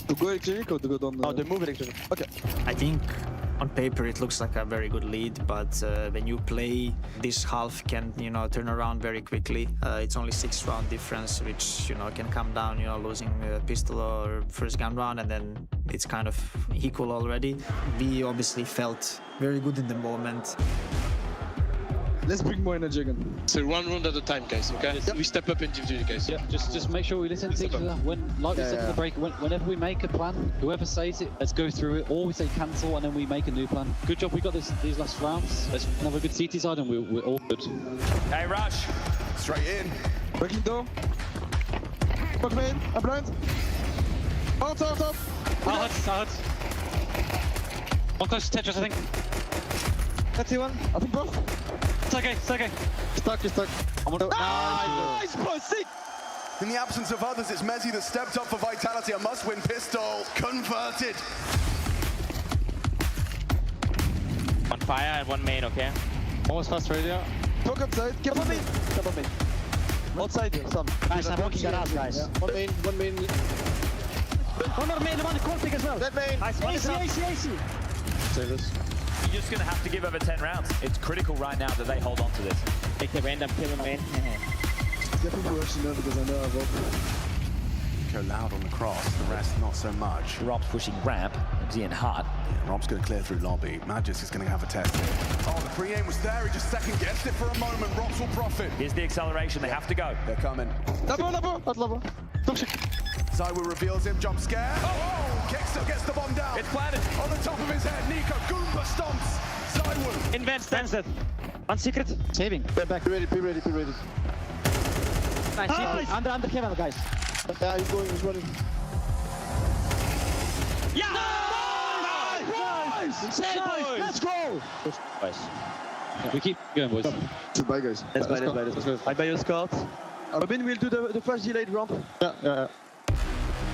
Speaker 22: To go electronic or to go down? The move electronic. Okay.
Speaker 2: I think on paper it looks like a very good lead, but when you play, this half can turn around very quickly. It's only 6-round difference, which can come down. Losing a pistol or first gun round, and then it's kind of equal already. We obviously felt very good in the moment.
Speaker 22: Let's bring more energy again.
Speaker 23: So 1 round at a time, guys, okay? Yep. We step up individually, guys.
Speaker 24: Yeah, just make sure we listen to each other. Like we said in the break, whenever we make a plan, whoever says it, let's go through it, or we say cancel and then we make a new plan. Good job we got these last rounds. Let's have a good CT side and we're all good.
Speaker 11: Hey, Rush. Straight in.
Speaker 22: Breaking door. Fuck me in. I'm blind. Out.
Speaker 12: I'll hurt. One close to Tetris, I think.
Speaker 22: That's the one. I think both.
Speaker 12: It's okay.
Speaker 22: Stuck.
Speaker 11: Nice pussy! In the absence of others, it's Mezzi that stepped up for Vitality. A must-win pistol converted.
Speaker 12: One fire and one main, okay? Almost fast radio.
Speaker 22: Talk upside. Cap on main. Outside, some.
Speaker 12: Nice, I'm walking garage, guys.
Speaker 22: Yeah. One main.
Speaker 12: One more main, one config as well.
Speaker 22: That main.
Speaker 12: Nice, AC.
Speaker 22: Say this.
Speaker 20: You're just going to have to give over 10 rounds. It's critical right now that they hold on to this.
Speaker 12: Take the random kill in main.
Speaker 22: Definitely rushing there because I know I've
Speaker 25: Go loud on the cross, the rest not so much.
Speaker 20: Rob's pushing ramp, Zian hard.
Speaker 25: Yeah, Rob's going to clear through lobby. Magisk is going to have a test here.
Speaker 11: Oh, the pre-aim was there. He just second-guessed it for a moment. Robs will profit.
Speaker 20: Here's the acceleration. They have to go.
Speaker 11: They're coming.
Speaker 22: Level.
Speaker 11: Zywa reveals him. Jump scare. Oh, Kickster gets the bomb down.
Speaker 20: It's planted.
Speaker 11: On the top of his head. Nico Goomba stomps. Zywa.
Speaker 12: Invent stands it. One secret. Saving.
Speaker 22: Get back. Be ready.
Speaker 12: Nice. Under camera, guys.
Speaker 22: Yeah, he's running.
Speaker 12: Yeah! Nice! Let's go!
Speaker 24: Nice. We keep going, boys.
Speaker 22: Goodbye, guys. Let's buy. I buy your scout. Robin will do the first delayed ramp. Yeah.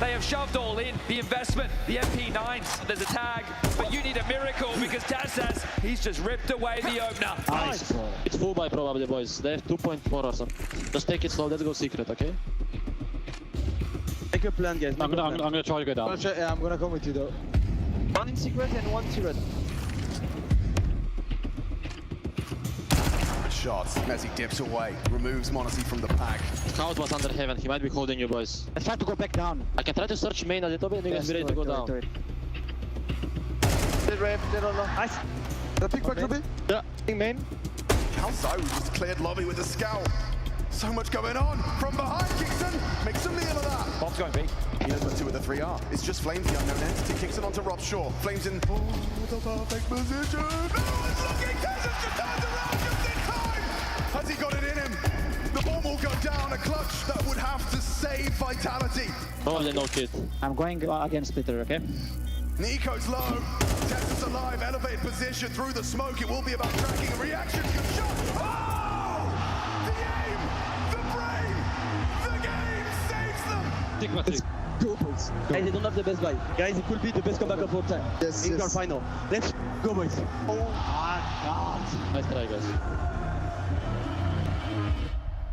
Speaker 20: They have shoved all in. The investment, the MP9s, there's a tag, but you need a miracle because Tazaz, he's just ripped away the opener.
Speaker 24: Nice. It's full buy probably, boys. They have 2.4 or something. Just take it slow. Let's go secret, okay?
Speaker 22: Make a plan, guys.
Speaker 24: I'm gonna try to go down.
Speaker 22: Yeah, I'm gonna come with you though. One in secret and one secret.
Speaker 11: shots. Messi dips away, removes Monacy from the pack.
Speaker 12: Scout was under heaven. He might be holding you, boys. Let's try to go back down. I can try to search main a little bit and you guys be ready to go down.
Speaker 5: Nice. The pick back Ruby?
Speaker 12: Yeah.
Speaker 11: Main. How Zai just cleared lobby with a scout. So much going on from behind. Kickson makes a meal of that.
Speaker 12: Bob's going big.
Speaker 11: He knows what to with the 3R. It's just Flames, the unknown entity. Kickson onto Rob Shaw. Flames in the perfect position. No one's looking. Tess's just turned around just in time. Has he got it in him? The bomb will go down. A clutch that would have to save Vitality.
Speaker 12: Probably no kid. I'm going against Splitter, okay?
Speaker 11: Nico's low. Tessa's alive. Elevated position through the smoke. It will be about tracking a reaction. Good shot. Oh! The aim! The brain! The game saves them!
Speaker 12: Let's go, boys. Guys, they don't have the best buy. Guys, it could be the best comeback of all time.
Speaker 5: Yes,
Speaker 12: in
Speaker 5: yes.
Speaker 12: our final. Let's go, boys. Oh my god. Nice try, guys.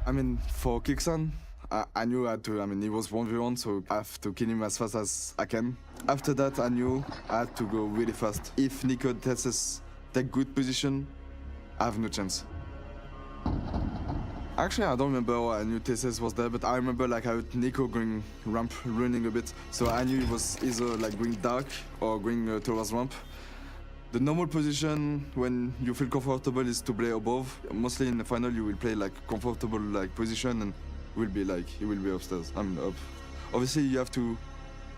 Speaker 8: I mean, for Kickson, I knew I had to, he was 1v1, so I have to kill him as fast as I can. After that, I knew I had to go really fast. If Nico Tessus take good position, I have no chance. Actually, I don't remember why I knew Tessus was there, but I remember like I heard Nico going ramp, running a bit. So I knew it was either like going dark or going towards ramp. The normal position when you feel comfortable is to play above. Mostly in the final you will play like comfortable like position and you will be upstairs. Up. Obviously you have to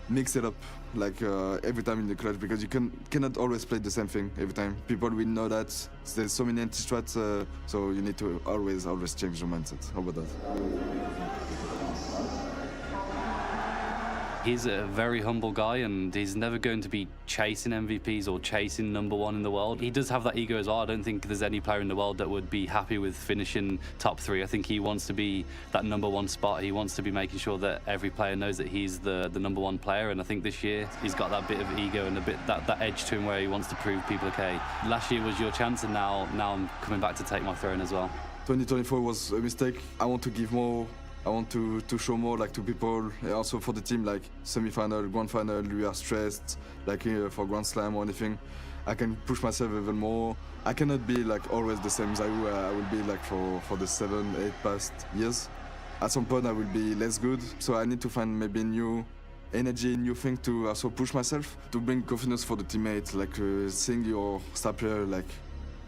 Speaker 8: mix it up like every time in the clutch because you cannot always play the same thing every time. People will know that there's so many anti-strats, so you need to always change your mindset. How about that?
Speaker 7: He's a very humble guy and he's never going to be chasing MVPs or chasing #1 in the world. He does have that ego as well. I don't think there's any player in the world that would be happy with finishing top 3. I think he wants to be that #1 spot. He wants to be making sure that every player knows that he's the #1 player, and I think this year he's got that bit of ego and a bit that edge to him where he wants to prove people okay. Last year was your chance and now I'm coming back to take my throne as well.
Speaker 8: 2024 was a mistake. I want to give more. I want to show more like to people, also for the team, like semi-final, grand final, we are stressed, like for Grand Slam or anything. I can push myself even more. I cannot be like always the same as I will be like for the 7-8 past years. At some point I will be less good, so I need to find maybe new energy, new thing to also push myself, to bring confidence for the teammates, like seeing your star player like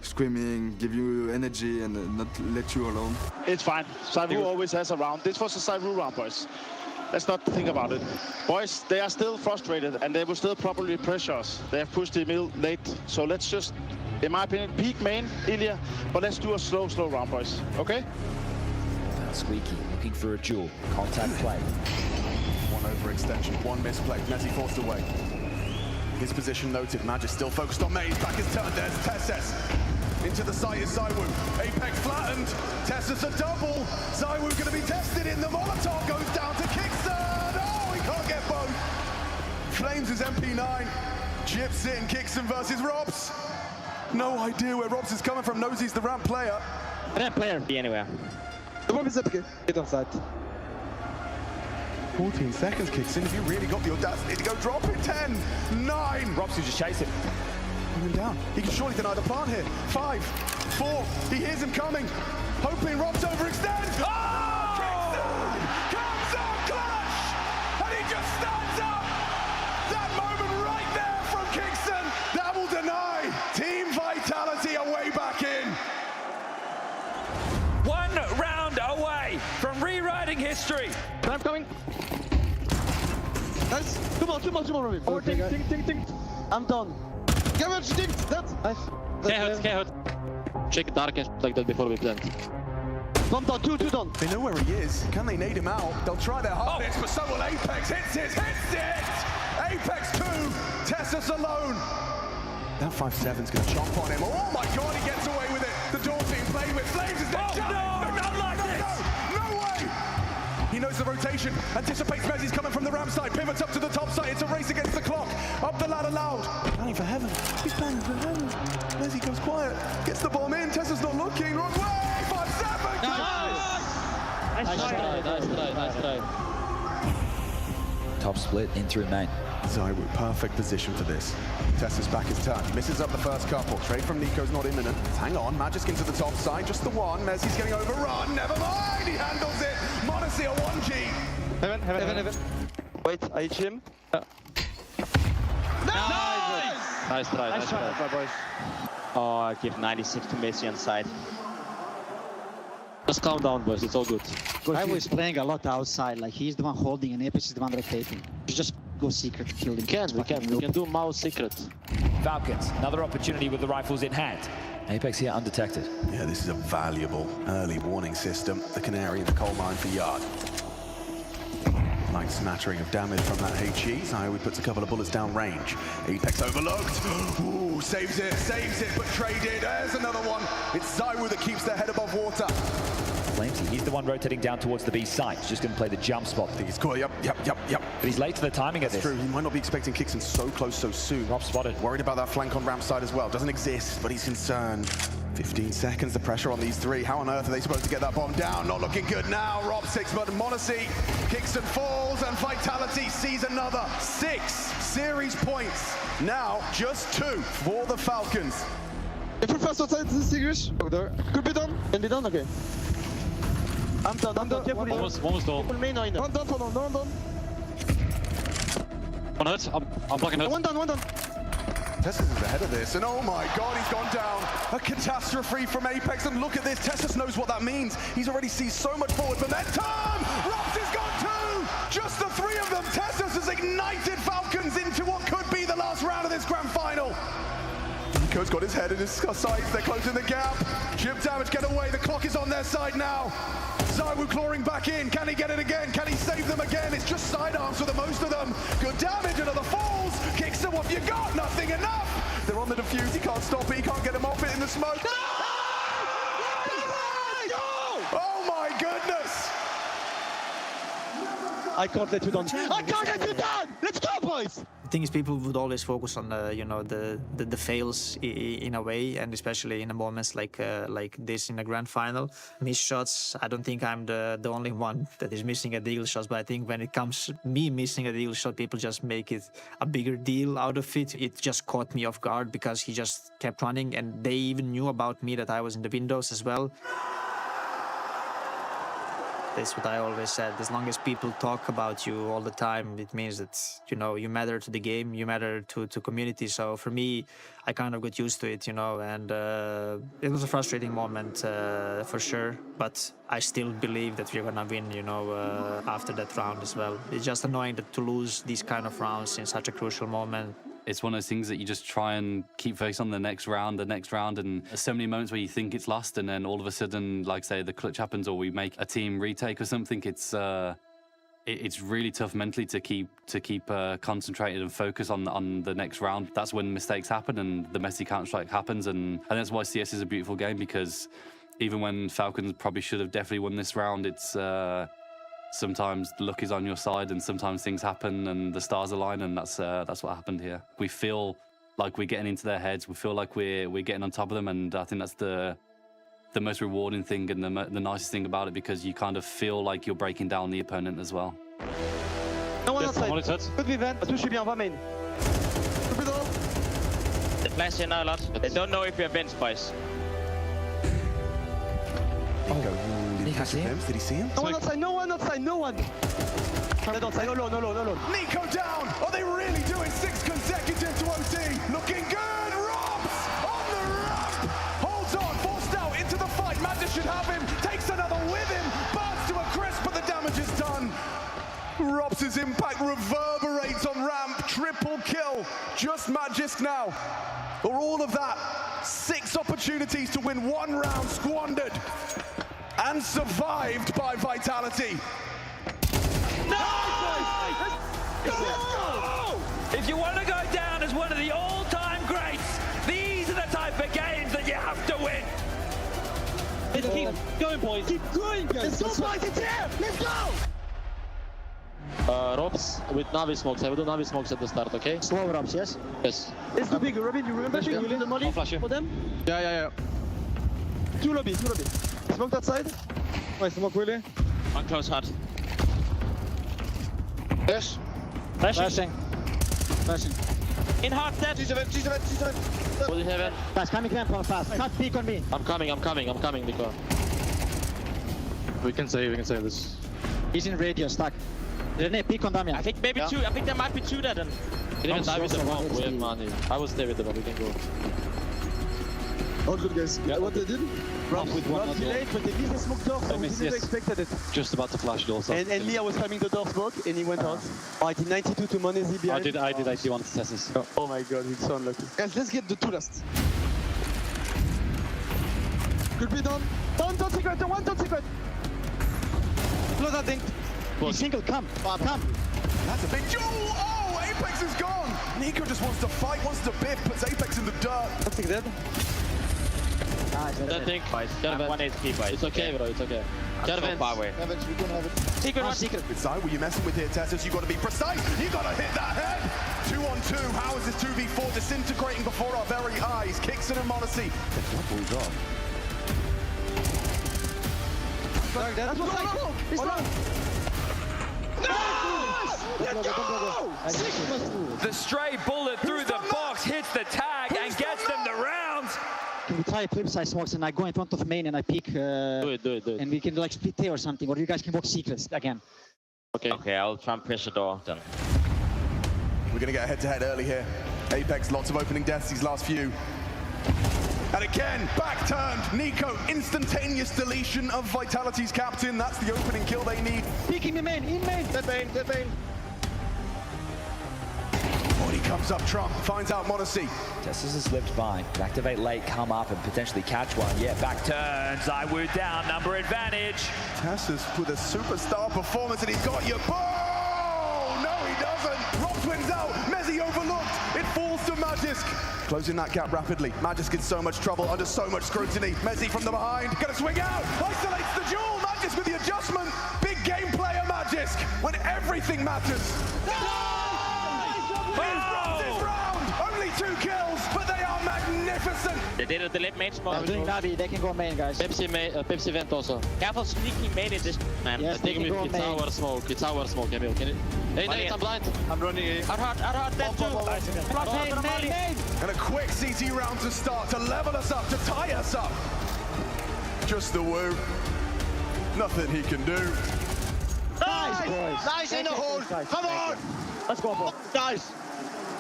Speaker 8: screaming, give you energy and not let you alone.
Speaker 3: It's fine. Saivu always has a round. This was a Saivu round, boys. Let's not think about it. Boys, they are still frustrated and they will still probably pressure us. They have pushed the middle late. So let's just, in my opinion, peak main, Ilya, but let's do a slow round, boys. Okay?
Speaker 13: Squeaky looking for a duel. Contact play.
Speaker 11: One overextension, one misplay. Messi forced away. His position noted. Magic still focused on Maze. Back is turned. There's Tessus. Into the site is Zaiwu. Apex flattened. Tessus a double. Zaiwu going to be tested in the Molotov. Goes down to Kickson. Oh, he can't get both. Flames his MP9. Chips in. Kickson versus Robs. No idea where Robs is coming from. Knows he's the ramp player.
Speaker 12: Ramp player. Be anywhere.
Speaker 5: The bomb is up. Get on side.
Speaker 11: 14 seconds kicks in. If you really got the audacity to go drop it, 10, 9.
Speaker 12: Robs will just chase it.
Speaker 11: Bring him down. He can surely deny the plant here. 5, 4. He hears him coming. Hoping Robs overextends. Oh! Kickson comes up clutch! And he just stands up! That moment right there from Kickson. That will deny. Team Vitality are way back in.
Speaker 20: 1 round away from rewriting history.
Speaker 12: I'm coming.
Speaker 5: Nice. Come on, Robin.
Speaker 12: Think. I'm done.
Speaker 5: Garage, think. That's nice.
Speaker 12: K-hurt. Check dark and like that before we plant. Bomb down, two down.
Speaker 11: They know where he is. Can they nade him out? They'll try their hardest, but so will Apex. Hits it! Apex 2, Tessus alone. That 5-7's going to chomp on him. Oh my god, he gets away with it. The door's being played with. Flames is dead.
Speaker 20: Not like this.
Speaker 11: No way! He knows the rotation, anticipates Messi's coming from the ramp side, pivots up to the top side. It's a race against the clock. Up the ladder loud. Planning for heaven. He's planning for heaven. Messi goes quiet, gets the bomb in. Tessa's not looking. Wrong way. 5-7.
Speaker 12: Nice try.
Speaker 13: top split in through main.
Speaker 11: Zywoo, perfect position for this. Tessa's back his turn, misses up the first couple. Trade from Nico's not imminent. Hang on, Magisk into the top side, just the one. Messi's getting overrun, never mind, he handles it. Monacy a 1G.
Speaker 22: Heaven. Wait, I hit him.
Speaker 12: Nice try, boys. Oh, I give 96 to Messi on side. Just calm down, boys. It's all good.
Speaker 24: I was playing a lot outside. Like he's the one holding and Apex is the one rotating. You just go secret to kill him.
Speaker 12: We can do Mouz secret.
Speaker 13: Falcons, another opportunity with the rifles in hand. Apex here undetected.
Speaker 11: Yeah, this is a valuable early warning system. The canary in the coal mine for Yard. Light smattering of damage from that HE. Zywoo puts a couple of bullets down range. Apex overlooked. Ooh, saves it, but traded. There's another one. It's Zywoo that keeps their head above water.
Speaker 13: Flamesy, he's the one rotating down towards the B site. He's just going to play the jump spot.
Speaker 11: I think he's cool. Yep.
Speaker 13: But he's late to the timing of this.
Speaker 11: That's true. He might not be expecting Kixon so close so soon.
Speaker 13: Rob spotted.
Speaker 11: Worried about that flank on ramp side as well. Doesn't exist, but he's concerned. 15 seconds, the pressure on these three. How on earth are they supposed to get that bomb down? Not looking good now. Rob 6, but Monacy. Kixon falls, and Vitality sees another 6 series points. Now, just 2 for the Falcons.
Speaker 5: If we first outside, this is serious. Could be done.
Speaker 22: Can be done, okay. I'm done.
Speaker 12: One was door.
Speaker 5: One done for now, one done.
Speaker 12: One hurt. I'm blocking hurt.
Speaker 5: One done.
Speaker 11: Tessus is ahead of this, and oh my god, he's gone down. A catastrophe from Apex, and look at this. Tessus knows what that means. He's already seized so much forward momentum. Robs has got 2. Just the 3 of them. Tessus has ignited Falcons into what could be the last round of this grand final. Nico's got his head in his sights. They're closing the gap. Chip damage, get away. The clock is on their side now. Zywoo clawing back in. Can he get it again? Can he save them again? It's just sidearms for the most of them. Good damage, another falls. Kicks them off. You got nothing enough. They're on the defuse. He can't stop it. He can't get them off it in the smoke. No! Oh my goodness!
Speaker 22: I can't let you down. I can't let you down! Let's go, boys!
Speaker 2: The thing is, people would always focus on the fails in a way, and especially in moments like this in a grand final. Missed shots. I don't think I'm the only one that is missing a deal shot, but I think when it comes me missing a deal shot, people just make it a bigger deal out of it. It just caught me off guard because he just kept running, and they even knew about me that I was in the windows as well. That's what I always said. As long as people talk about you all the time, it means that, you matter to the game, you matter to community. So for me, I kind of got used to it, and it was a frustrating moment for sure. But I still believe that we're gonna win, after that round as well. It's just annoying to lose these kind of rounds in such a crucial moment.
Speaker 7: It's one of those things that you just try and keep focused on the next round, and there's so many moments where you think it's lost, and then all of a sudden, like say, the clutch happens, or we make a team retake or something. It's really tough mentally to keep concentrated and focus on the next round. That's when mistakes happen and the messy counter-strike happens, and that's why CS is a beautiful game, because even when Falcons probably should have definitely won this round, it's sometimes the luck is on your side, and sometimes things happen and the stars align, and that's what happened here. We feel like we're getting into their heads. We feel like we're getting on top of them, and I think that's the most rewarding thing and the nicest thing about it, because you kind of feel like you're breaking down the opponent as well.
Speaker 22: No one outside. Could be vent. Touche bien, va main.
Speaker 12: They flash in a lot. They don't know if we have vents, boys.
Speaker 11: Did he see him?
Speaker 22: No one outside, no one. No low.
Speaker 11: Nico down! Are they really doing 6 consecutive to OT? Looking good! Robs on the ramp! Holds on, forced out into the fight. Magisk should have him, takes another with him, burns to a crisp, but the damage is done. Robs' impact reverberates on ramp, triple kill. Just Magisk now. Or all of that, 6 opportunities to win 1 round squandered. And survived by Vitality.
Speaker 20: Nice! Let's go! If you want to go down as one of the all-time greats, these are the type of games that you have to win.
Speaker 24: Let's keep going, boys.
Speaker 22: Keep going, guys. Let's go, boys. It's here. Let's go.
Speaker 12: Robs with Navi smokes. I will do Navi smokes at the start, okay?
Speaker 22: Slow Robs, yes?
Speaker 12: Yes.
Speaker 22: Let's do big. Robin, you remember you lead the molly for them?
Speaker 5: Yeah.
Speaker 22: 2 lobby. Smoke that side.
Speaker 5: Nice smoke, Willie.
Speaker 12: One close hard.
Speaker 5: Yes.
Speaker 24: Flashing.
Speaker 12: In hard step.
Speaker 23: She's event.
Speaker 12: Fully heaven.
Speaker 24: Guys, coming ramp on fast. Cut peek on me.
Speaker 12: I'm coming, Nico.
Speaker 23: We can save this.
Speaker 24: He's in radio, stuck. René, peek on Damian.
Speaker 12: I think maybe two. I think there might be two there then. You can even die with the bomb. We have money. I will stay with the bomb. We can go.
Speaker 5: All good, guys.
Speaker 23: Yeah.
Speaker 5: What they did?
Speaker 24: Ramp with one
Speaker 23: delayed, but they missed the smoke door, so we
Speaker 24: miss,
Speaker 23: didn't
Speaker 24: yes.
Speaker 23: expect it.
Speaker 24: Just about to flash door. So.
Speaker 23: And me, I was climbing the door smoke, and he went out. I did 92 to Monesi behind.
Speaker 24: I did 81 to Tessus.
Speaker 23: Oh my god, he's so unlucky.
Speaker 5: Guys, let's get the two last.
Speaker 23: Could be done. Don't secret, don't secret. Close that thing.
Speaker 24: He's single, come.
Speaker 11: That's a big jewel. Oh, Apex is gone. Nico just wants to fight, wants to biff, puts Apex in the dirt.
Speaker 23: That's dead.
Speaker 12: Don't think. I'm 1 HP, boys. It's okay, bro. It's okay. Get a vent.
Speaker 5: Evans, we don't have it.
Speaker 12: Secret, one
Speaker 23: secret.
Speaker 11: With Zai, were you messing with here, Tessus? You got to be precise. You got to hit that head. 2 on 2. How is this 2v4 disintegrating before our very eyes? Kickson and Monacy. Double job.
Speaker 23: That's what I call. It's not.
Speaker 20: The stray bullet through the box hits the tag and gets them the round.
Speaker 24: Can we try flip side smokes and I go in front of main and I peek?
Speaker 12: Do it.
Speaker 24: And we can like split A or something, or you guys can walk secrets again.
Speaker 12: Okay, I'll try and pressure door then.
Speaker 11: We're going to get head-to-head early here. Apex, lots of opening deaths these last few. And again, back turned. Nico, instantaneous deletion of Vitality's captain. That's the opening kill they need.
Speaker 24: Peeking the main, in main.
Speaker 23: Dead main.
Speaker 11: Body comes up, Trump finds out Monacy.
Speaker 13: Tessus has slipped by. Could activate late, come up and potentially catch one. Yeah, back
Speaker 20: Turns, Iwu down, number advantage.
Speaker 11: Tessus with a superstar performance and he's got you. Oh, no he doesn't. Rob wins out, Mezzi overlooked. It falls to Magisk. Closing that gap rapidly. Magisk in so much trouble, under so much scrutiny. Mezzi from the behind, gonna swing out, isolates the duel. Magisk with the adjustment. Big game player Magisk, when everything matters. Only 2 kills, but they are magnificent.
Speaker 12: They did a delayed main smoke.
Speaker 24: I'm doing Navi, they can go main, guys.
Speaker 12: Pepsi vent also. Careful sneaking main in this, man.
Speaker 24: Yes,
Speaker 12: I think
Speaker 24: they can go
Speaker 12: it's
Speaker 24: main.
Speaker 12: our smoke. It's our smoke, Emil. Can it? Hey, Nate, I'm blind.
Speaker 23: I'm running A.
Speaker 12: Hard, dead too.
Speaker 24: Main.
Speaker 11: And a quick CT round to start, to level us up, to tie us up. Just the woo. Nothing he can do.
Speaker 24: Nice, boys.
Speaker 23: Nice in the hole. Come on.
Speaker 24: Let's go, bro.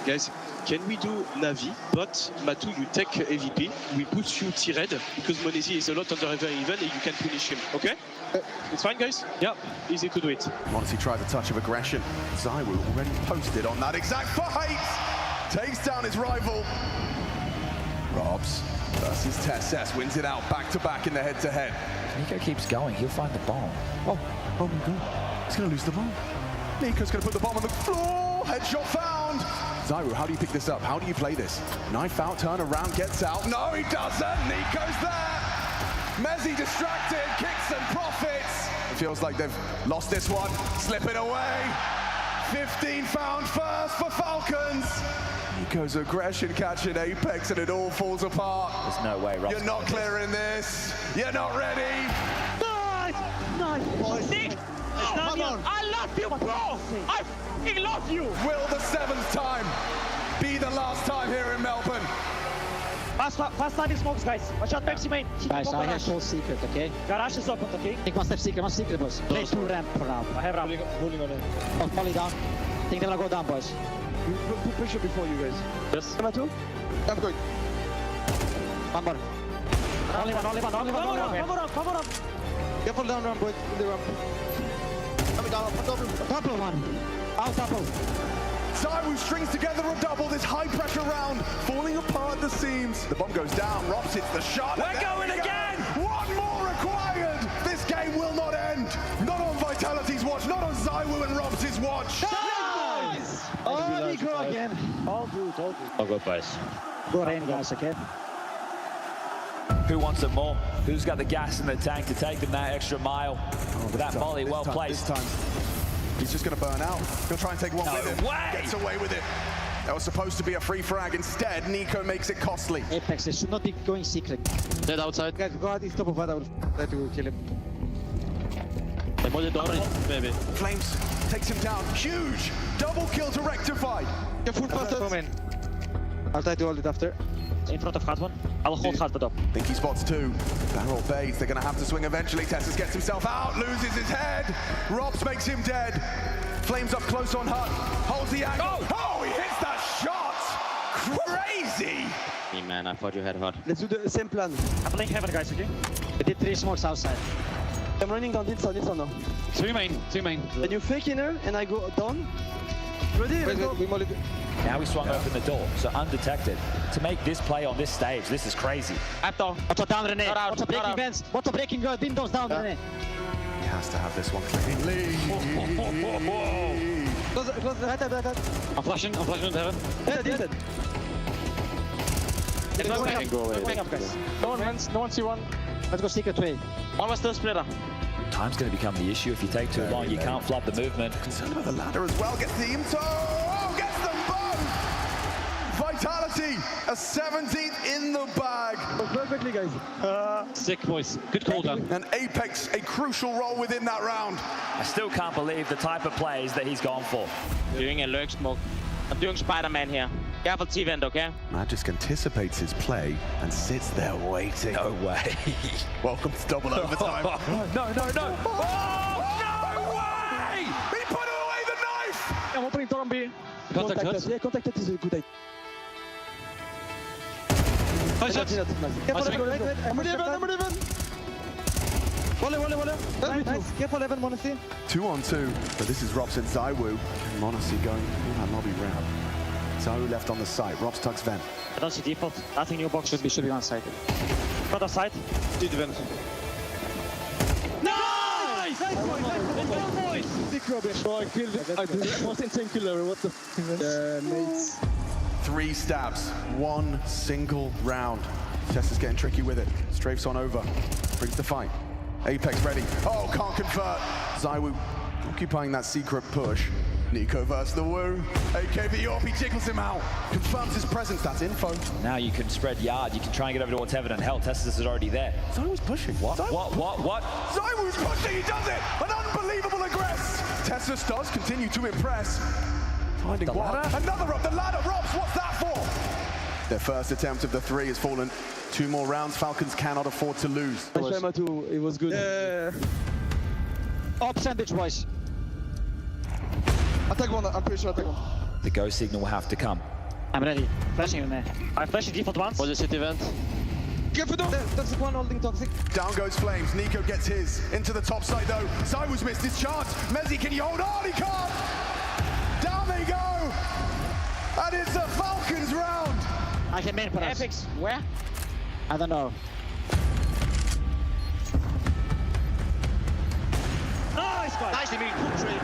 Speaker 23: Guys, can we do Navi, but Matu, you take AVP, we put you T-Red, because Monesi is a lot under very even and you can punish him, okay? It's fine, guys? Yep, easy to do it.
Speaker 11: Monacy tries a touch of aggression. Zaiwu already posted on that exact fight. Takes down his rival. Robs versus Tessus wins it out back-to-back in the head-to-head.
Speaker 13: Nico keeps going, he'll find the bomb.
Speaker 11: Oh my god, he's gonna lose the bomb. Nico's gonna put the bomb on the floor. Headshot found. Zaiwu, how do you pick this up? How do you play this? Knife out, turn around, gets out. No, he doesn't. Nico's there. Mezzi distracted, kicks and profits. It feels like they've lost this one. Slipping away. 15 found first for Falcons. Nico's aggression catching Apex and it all falls apart.
Speaker 13: There's no way, Rob.
Speaker 11: You're not clearing this. You're not ready.
Speaker 24: Nice, boys.
Speaker 12: Nick! I love you, bro! I f***ing love you!
Speaker 11: Will the 7th time be the last time here in Melbourne?
Speaker 24: Fast sliding smokes, guys. Watch out, Pepsi main. Guys, I have full secret, okay? Garage is open, okay? Take one secret, boys. Play 2 ramp for now. I have ramp. Holding on it. Oh, volley down. Think they're gonna go down, boys.
Speaker 23: Put pressure before you guys.
Speaker 12: Yes.
Speaker 23: Matu?
Speaker 5: I'm going.
Speaker 24: One more. Only one. Cover up.
Speaker 23: Careful down ramp, boys. In the ramp.
Speaker 5: Coming down,
Speaker 24: Double one. Out double.
Speaker 11: Zaiwu strings together a double, this high-pressure round, falling apart at the seams. The bomb goes down, Robs hits the shot.
Speaker 20: We're going again!
Speaker 11: One more required! This game will not end. Not on Vitality's watch, not on Zaiwu and Robs' watch.
Speaker 24: Nice! Oh, Nico again. All good.
Speaker 12: I'll go, guys.
Speaker 24: Go in, guys, okay?
Speaker 20: Who wants it more? Who's got the gas in the tank to take them that extra mile? With that volley well placed.
Speaker 11: This time, he's just going to burn out. He'll try and take one with him. Gets away with it. That was supposed to be a free frag. Instead, Nico makes it costly.
Speaker 24: Apex, they should not be going secret.
Speaker 12: Dead outside.
Speaker 23: Guys, go at the top of that. I would try to kill him.
Speaker 12: baby.
Speaker 11: Flames takes him down. Huge! Double kill to Rectify.
Speaker 22: Get full faster. I'll try to hold it after.
Speaker 12: In front of Hardman. I'll hold Hardman up.
Speaker 11: Think he spots two. Barrel bait. They're going to have to swing eventually. Tessus gets himself out, loses his head. Robs makes him dead. Flames up close on Hut. Holds the angle. Oh, he hits that shot! Crazy!
Speaker 12: Hey man, I thought you had Hard.
Speaker 22: Let's do the same plan.
Speaker 12: I'm playing heaven, guys, okay? I did 3 smokes outside.
Speaker 22: I'm running down this now.
Speaker 24: 2 main.
Speaker 22: And you fake inner, and I go down. Ready? Let's go.
Speaker 13: Now he swung open the door, so undetected. To make this play on this stage, this is crazy.
Speaker 12: Watch out down, René. Watch out breaking vents. Watch out breaking windows down, René.
Speaker 11: He has to have this one cleanly.
Speaker 22: Close the right.
Speaker 12: I'm flashing into heaven.
Speaker 22: Yeah, dead.
Speaker 12: Going up, guys. No one C1. Let's go secret way. One was still splitter.
Speaker 13: Time's going to become the issue. If you take too long, you can't flood the movement.
Speaker 11: Concerned about the ladder as well. Gets the Imto. Oh, gets them both. Vitality, a 17th in the bag.
Speaker 22: Perfectly, guys.
Speaker 24: Sick, boys. Good call, Dan.
Speaker 11: And Apex, a crucial role within that round.
Speaker 13: I still can't believe the type of plays that he's gone for.
Speaker 12: Doing a lurk smoke. I'm doing Spider-Man here. Careful T-vent, okay?
Speaker 11: Magisk anticipates his play and sits there waiting.
Speaker 13: No way.
Speaker 11: Welcome to double overtime.
Speaker 13: No.
Speaker 11: Oh, no way! He put away the knife!
Speaker 22: I'm opening door on B.
Speaker 24: Contact us.
Speaker 22: Yeah, contact us is a good idea.
Speaker 24: Five shots.
Speaker 22: Number 11. Volley. Nice. Careful, 11, Monacy.
Speaker 11: 2-on-2, but this is Robs and Zaiwu. Monacy going through that lobby round. Zaiwu left on the site. Robs tucks vent.
Speaker 12: I don't see default. I think new box should be on site. Front of site.
Speaker 22: Did vent.
Speaker 12: Nice!
Speaker 22: Boys! Sick rubbish. I killed the most insane killer. What the f***? Mates.
Speaker 11: 3 stabs, 1 single round. Tess is getting tricky with it. Strafes on over. Brings the fight. Apex ready. Oh, can't convert. Zaiwu occupying that secret push. Nico versus the Woo. AKB Orp, jiggles him out. Confirms his presence, that's info.
Speaker 13: Now you can spread yard, you can try and get over towards heaven, and hell, Tessus is already there.
Speaker 11: Zaiwu's pushing. What? Zaiwu's pushing, he does it! An unbelievable aggress! Tessus does continue to impress. Finding the ladder? Another up the ladder, Robs, what's that for? Their first attempt of the 3 has fallen. 2 more rounds, Falcons cannot afford to lose.
Speaker 22: It was good.
Speaker 12: Up sandwich, boys.
Speaker 22: Attack one, I'm pretty sure attack one.
Speaker 13: The go signal will have to come.
Speaker 12: I'm ready. Flashing in there. I'm flashing default once.
Speaker 24: Was the city event?
Speaker 22: Careful, toxic one holding toxic.
Speaker 11: Down goes Flames. Nico gets his. Into the top side though. Zaiwu's missed his chance. Mezzi, can you hold on? He can't. Down they go. And it's a Falcons round.
Speaker 12: I can main for us. Epics, where? I don't know. Nice, guys. Nicely made. Good trade.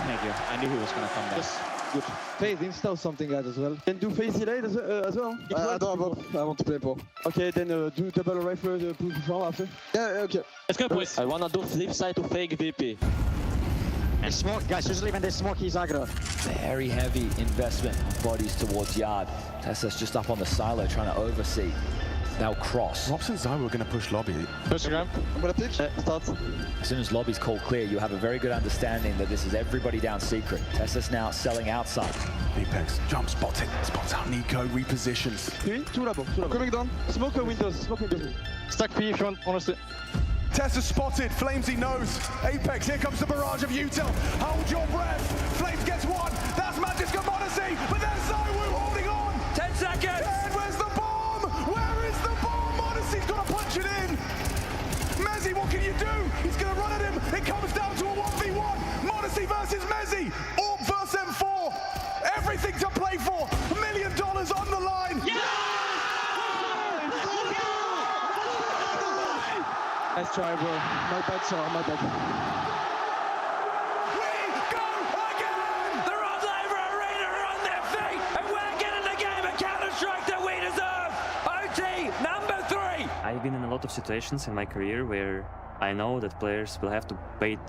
Speaker 12: Thank you. I knew he was going to come back.
Speaker 22: Good. Phase install something guys as well. Can do phase delay as well? I don't have I want to play Pro. Okay, then do double rifle push from after. Yeah, okay.
Speaker 12: Let's go, boys.
Speaker 24: I want to do flip side to fake VP.
Speaker 12: And smoke, guys, usually when they smoke, he's aggro.
Speaker 13: Very heavy investment of bodies towards yard. Tessus just up on the silo trying to oversee. They'll cross.
Speaker 11: Robs and Zaiwu are going to push lobby.
Speaker 24: Push around.
Speaker 22: I'm going to pitch. Start.
Speaker 13: As soon as lobby's called clear, you have a very good understanding that this is everybody down secret. Tessus now selling outside.
Speaker 11: Apex jump, spots it. Spots out Nico, repositions.
Speaker 22: 3, 2 labo. Coming down. Smoke windows.
Speaker 24: Stack P if you want, honestly.
Speaker 11: Tessa spotted, Flamesy knows. Apex, here comes the barrage of util. Hold your breath. Flames gets one. That's Magisk and Monacy, but there's Zaiwu holding on.
Speaker 20: 10 seconds.
Speaker 11: And where's the bomb? Where is the bomb? Monacy's got to punch it in. Mezzi, what can you do? He's going to run at him. It comes down to a 1v1. Monacy versus Mezzi. Orb versus M4. Everything to play for. $1 million on the line.
Speaker 12: Yeah!
Speaker 22: Nice try, bro. My bad, sir. My bad.
Speaker 11: We go again!
Speaker 20: The Rob Laver Arena are on their feet, and we're getting the game of Counter-Strike that we deserve. OT number 3.
Speaker 10: I've been in a lot of situations in my career where I know that players will have to bait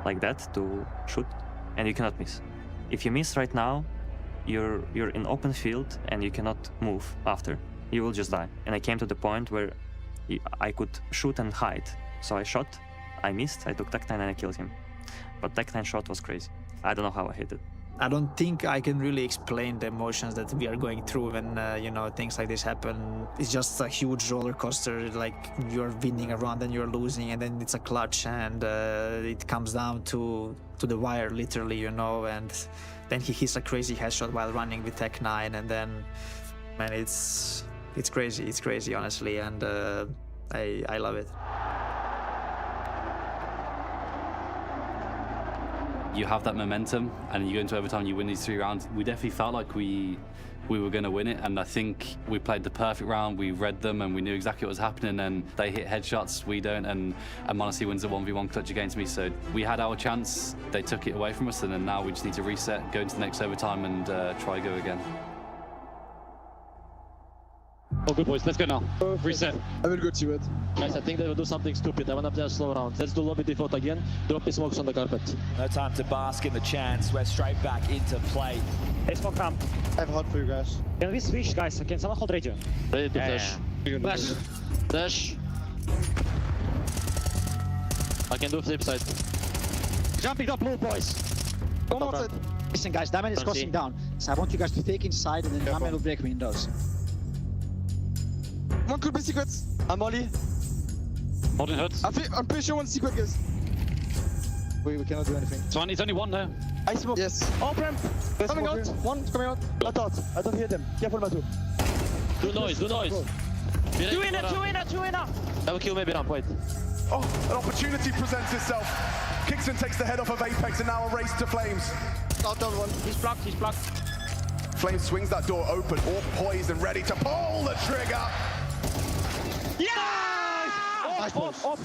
Speaker 10: like that to shoot, and you cannot miss. If you miss right now, you're in open field and you cannot move after. You will just die. And I came to the point where I could shoot and hide. So I shot, I missed, I took tactine and I killed him. But Tech9 shot was crazy. I don't know how I hit it.
Speaker 2: I don't think I can really explain the emotions that we are going through when you know, things like this happen. It's just a huge roller coaster. Like, you're winning a round and you're losing, and then it's a clutch, and it comes down to the wire, literally, you know. And then he hits a crazy headshot while running with Tech9, and then, man, it's crazy. It's crazy, honestly, and I love it.
Speaker 7: You have that momentum, and you go into overtime, you win these 3 rounds. We definitely felt like we were going to win it, and I think we played the perfect round. We read them, and we knew exactly what was happening, and they hit headshots, we don't, and Monacy wins a 1v1 clutch against me. So we had our chance, they took it away from us, and then now we just need to reset, go into the next overtime, and try go again.
Speaker 24: Oh, good boys, let's go now. Reset.
Speaker 5: I will go to it.
Speaker 24: Guys, I think they will do something stupid. I want to play a slow round. Let's do lobby default again. Drop the smokes on the carpet.
Speaker 13: No time to bask in the chance. We're straight back into play.
Speaker 12: Hey, smoke camp.
Speaker 5: I have hot for you guys.
Speaker 12: Can we switch, guys? Can someone hold radio?
Speaker 24: Ready to flash. Flash. Flash. I can do flip side.
Speaker 12: Jumping up blue, boys.
Speaker 5: Come outside.
Speaker 12: Listen, guys, Damien is crossing down. So I want you guys to take inside, and then Damien will break windows.
Speaker 5: One could be secrets.
Speaker 24: I'm Molly. Holding hurts.
Speaker 5: I'm pretty sure one secret, guys. We cannot do anything.
Speaker 24: It's only one now.
Speaker 5: I smoke. Yes.
Speaker 12: Open.
Speaker 5: Coming out. One coming out. I don't hear them. Careful, Matu.
Speaker 24: Do noise.
Speaker 12: Two winner.
Speaker 24: I will kill maybe ramp, wait.
Speaker 11: Oh, an opportunity presents itself. Kingston takes the head off of Apex, and now a race to Flames.
Speaker 5: Out down one.
Speaker 12: He's blocked.
Speaker 11: Flames swings that door open, all poised and ready to pull the trigger.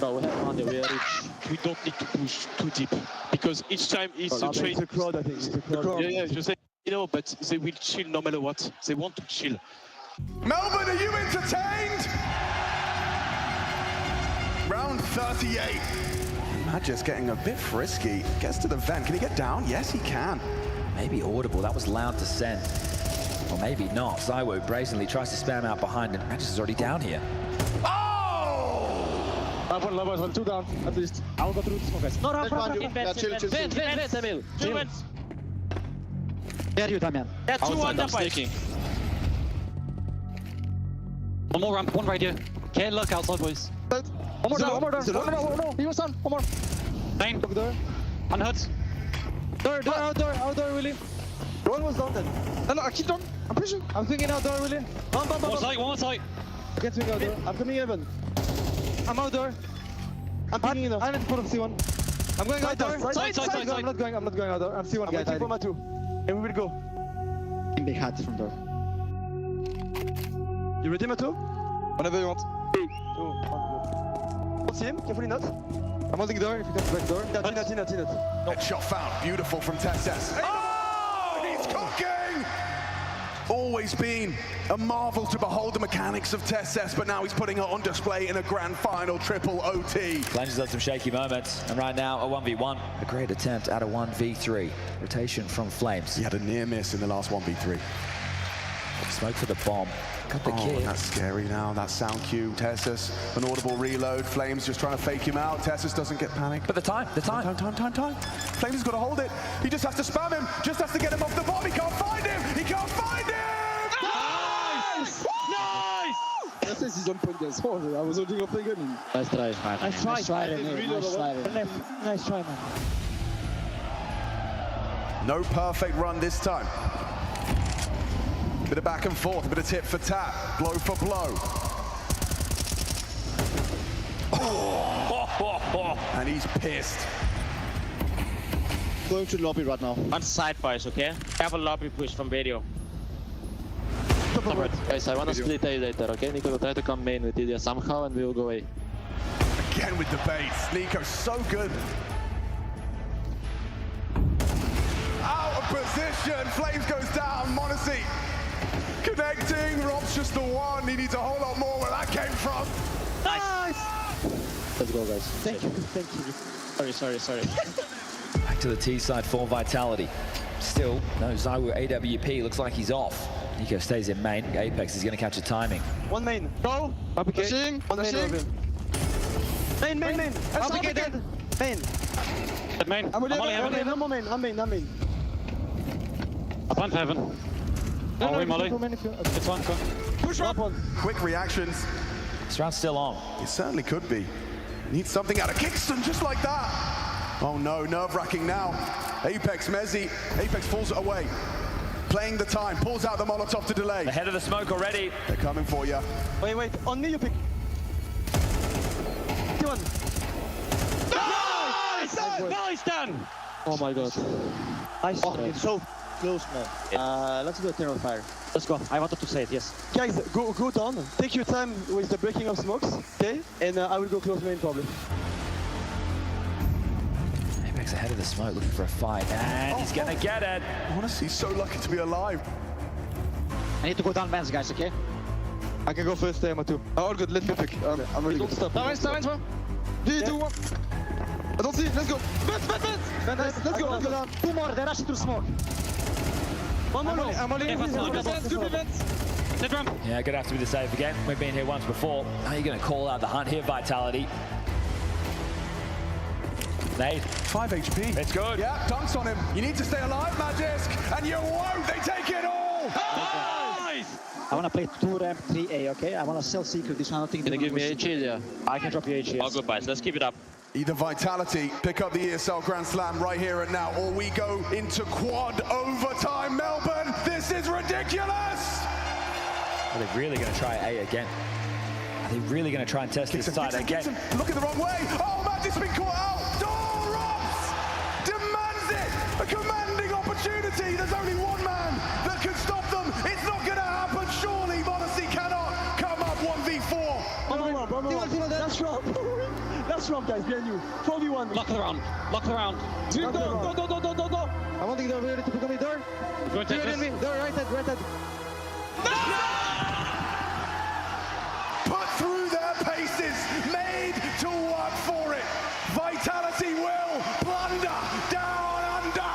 Speaker 24: No, we have Monday, we are rich.
Speaker 23: We don't need to push too deep because each time it's a trade.
Speaker 5: It's a crowd, I think. It's a crowd.
Speaker 23: Yeah, you say, you know, but they will chill no matter what. They want to chill.
Speaker 11: Melbourne, are you entertained? Round 38. Magic's getting a bit frisky. Gets to the vent. Can he get down? Yes, he can.
Speaker 13: Maybe audible. That was loud to send. Or maybe not. Zywo brazenly tries to spam out behind, and Magis is already down here.
Speaker 5: Level 1, 2 down, at least.
Speaker 12: I'll go through the smoke, guys. No,
Speaker 5: Vent.
Speaker 24: Emil.
Speaker 12: Two vents. Where are you, Damian?
Speaker 24: Yeah, 2 on the fight. One more ramp, one right here. Okay, look outside, boys.
Speaker 5: One more down. He was down. One more.
Speaker 24: 9.
Speaker 5: Look there.
Speaker 24: Unhurt.
Speaker 5: Outdoor, Willie. The one was down then. No, I keep down. I'm pushing. I'm thinking outdoor, Willie.
Speaker 24: One more side.
Speaker 5: I can't swing outdoor. I'm coming in. I'm outdoor. I'm picking in. I'm in front of C1. I'm going outdoor.
Speaker 24: Side.
Speaker 5: I'm not going outdoor. I'm C1 guy. I'm waiting for my 2. And we will go.
Speaker 12: Big hat from door.
Speaker 5: You ready, Matu? Whenever you want. 3, 2, 1, go. Don't see him. Carefully not. I'm holding door. If you come back door. Net.
Speaker 11: Headshot found. Beautiful from Tesses. Oh! He's cooking! Always been a marvel to behold the mechanics of Tesses, but now he's putting it on display in a grand final triple OT.
Speaker 13: Flames has had some shaky moments, and right now a 1v1. A great attempt at a 1v3. Rotation from Flames.
Speaker 11: He had a near miss in the last 1v3.
Speaker 13: Smoke for the bomb. Got the kill.
Speaker 11: That's scary now. That sound cue. Tessus, an audible reload. Flames just trying to fake him out. Tessus doesn't get panicked.
Speaker 13: But the time.
Speaker 11: Flames has got to hold it. He just has to spam him. Just has to get him off the bomb. He can't find him.
Speaker 24: Nice!
Speaker 5: Tesses is on point, guys. I was holding up again.
Speaker 24: Nice try.
Speaker 12: Nice try, man.
Speaker 11: No perfect run this time. Bit of back and forth, a bit of tip for tap, blow for blow. And he's pissed.
Speaker 12: Going to lobby right now. On side, boys, okay? Have a lobby push from radio.
Speaker 24: Guys, I want to split A later, okay? Nico will try to come main with Ilya somehow, and we will go A.
Speaker 11: Again with the baits. Nico's so good. Out of position. Flames goes down. Monacy connecting. Rob's just the one. He needs a whole lot more where that came from.
Speaker 12: Nice!
Speaker 24: Let's go, guys.
Speaker 12: Thank you. Sorry.
Speaker 13: Back to the T side for Vitality. Still, no Zywo AWP. Looks like he's off. Nico stays in main. Apex is going to catch the timing.
Speaker 5: One main. Go. Pushing. One main. Main.
Speaker 12: RPK dead.
Speaker 5: Main.
Speaker 24: Main.
Speaker 5: I'm main.
Speaker 24: I plan for heaven. Oh, Molly. It's fine.
Speaker 11: Push up. Quick reactions.
Speaker 13: This round's still on.
Speaker 11: It certainly could be. Needs something out of Kingston, just like that. Oh no, nerve-wracking now. Apex, Mezzi. Apex pulls it away. Playing the time, pulls out the Molotov to delay.
Speaker 20: Ahead of the smoke already.
Speaker 11: They're coming for you.
Speaker 5: Wait, on me you pick. Come on.
Speaker 24: Nice, Dan!
Speaker 5: Oh my god. It's so close, man. Let's do a turn on fire.
Speaker 24: Let's go. I wanted to say it, yes.
Speaker 5: Guys, go down. Take your time with the breaking of smokes, okay? And I will go close main probably.
Speaker 13: Apex ahead of the smoke, looking for a fight, and he's gonna get it.
Speaker 11: Honestly, he's so lucky to be alive.
Speaker 24: I need to go down vents, guys, okay?
Speaker 5: I can go first, Matu. All good, let me pick. I'm ready. Don't stop.
Speaker 24: Down vents,
Speaker 5: 3, 2, 1. I don't see it, let's go. Vents. Let's go.
Speaker 24: Two more, they're rushing through smoke.
Speaker 5: One more. I'm only in vents.
Speaker 13: Yeah, gonna have to be the save again. We've been here once before. Now you're gonna call out the hunt here, Vitality. Nade.
Speaker 11: 5 HP.
Speaker 20: It's good.
Speaker 11: Yeah, dunks on him. You need to stay alive, Magisk, and you won't. They take it all.
Speaker 24: Nice! I want to play 2 ramp, 3A, okay? I want to sell secret. This one, I don't think.
Speaker 12: Can you give me HE? Yeah.
Speaker 24: I can drop you HE.
Speaker 12: All good, guys. Let's keep it up.
Speaker 11: Either Vitality pick up the ESL Grand Slam right here and now, or we go into quad overtime. Melbourne, this is ridiculous.
Speaker 13: Are they really going to try A again? Are they really going to try and test this side again?
Speaker 11: Look at the wrong way. Oh, Magic's been caught out. Dorops demands it. A commanding opportunity. There's only one man that can stop them. It's not going to happen. Surely Modesty cannot come up 1v4.
Speaker 5: That's wrong, guys, behind you. 4v1.
Speaker 24: Lock the round.
Speaker 5: Go. I want to get over here to pick up the door.
Speaker 24: Go and take this.
Speaker 5: Door, right head.
Speaker 11: Put through their paces, made to work for it. Vitality will plunder down under.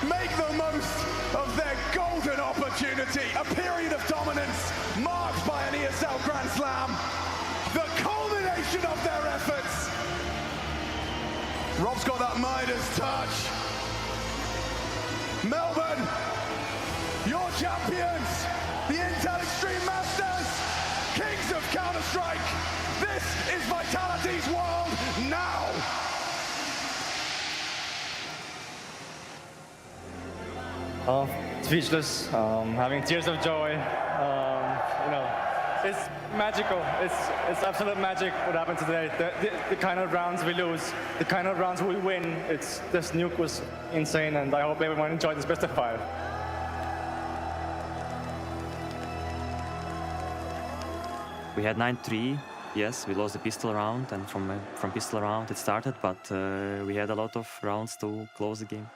Speaker 11: Make the most of their golden opportunity. A period of dominance marked by an ESL Grand Slam. The culmination of their efforts. Rob's got that Midas touch. Melbourne, your champions. The Intel Extreme Masters, kings of Counter-Strike. This is Vitality's world now.
Speaker 14: Speechless, having tears of joy. It's magical. It's absolute magic what happened today. The kind of rounds we lose, the kind of rounds we win. This nuke was insane, and I hope everyone enjoyed this best of 5.
Speaker 10: We had 9-3. Yes, we lost the pistol round, and from pistol round it started, but we had a lot of rounds to close the game.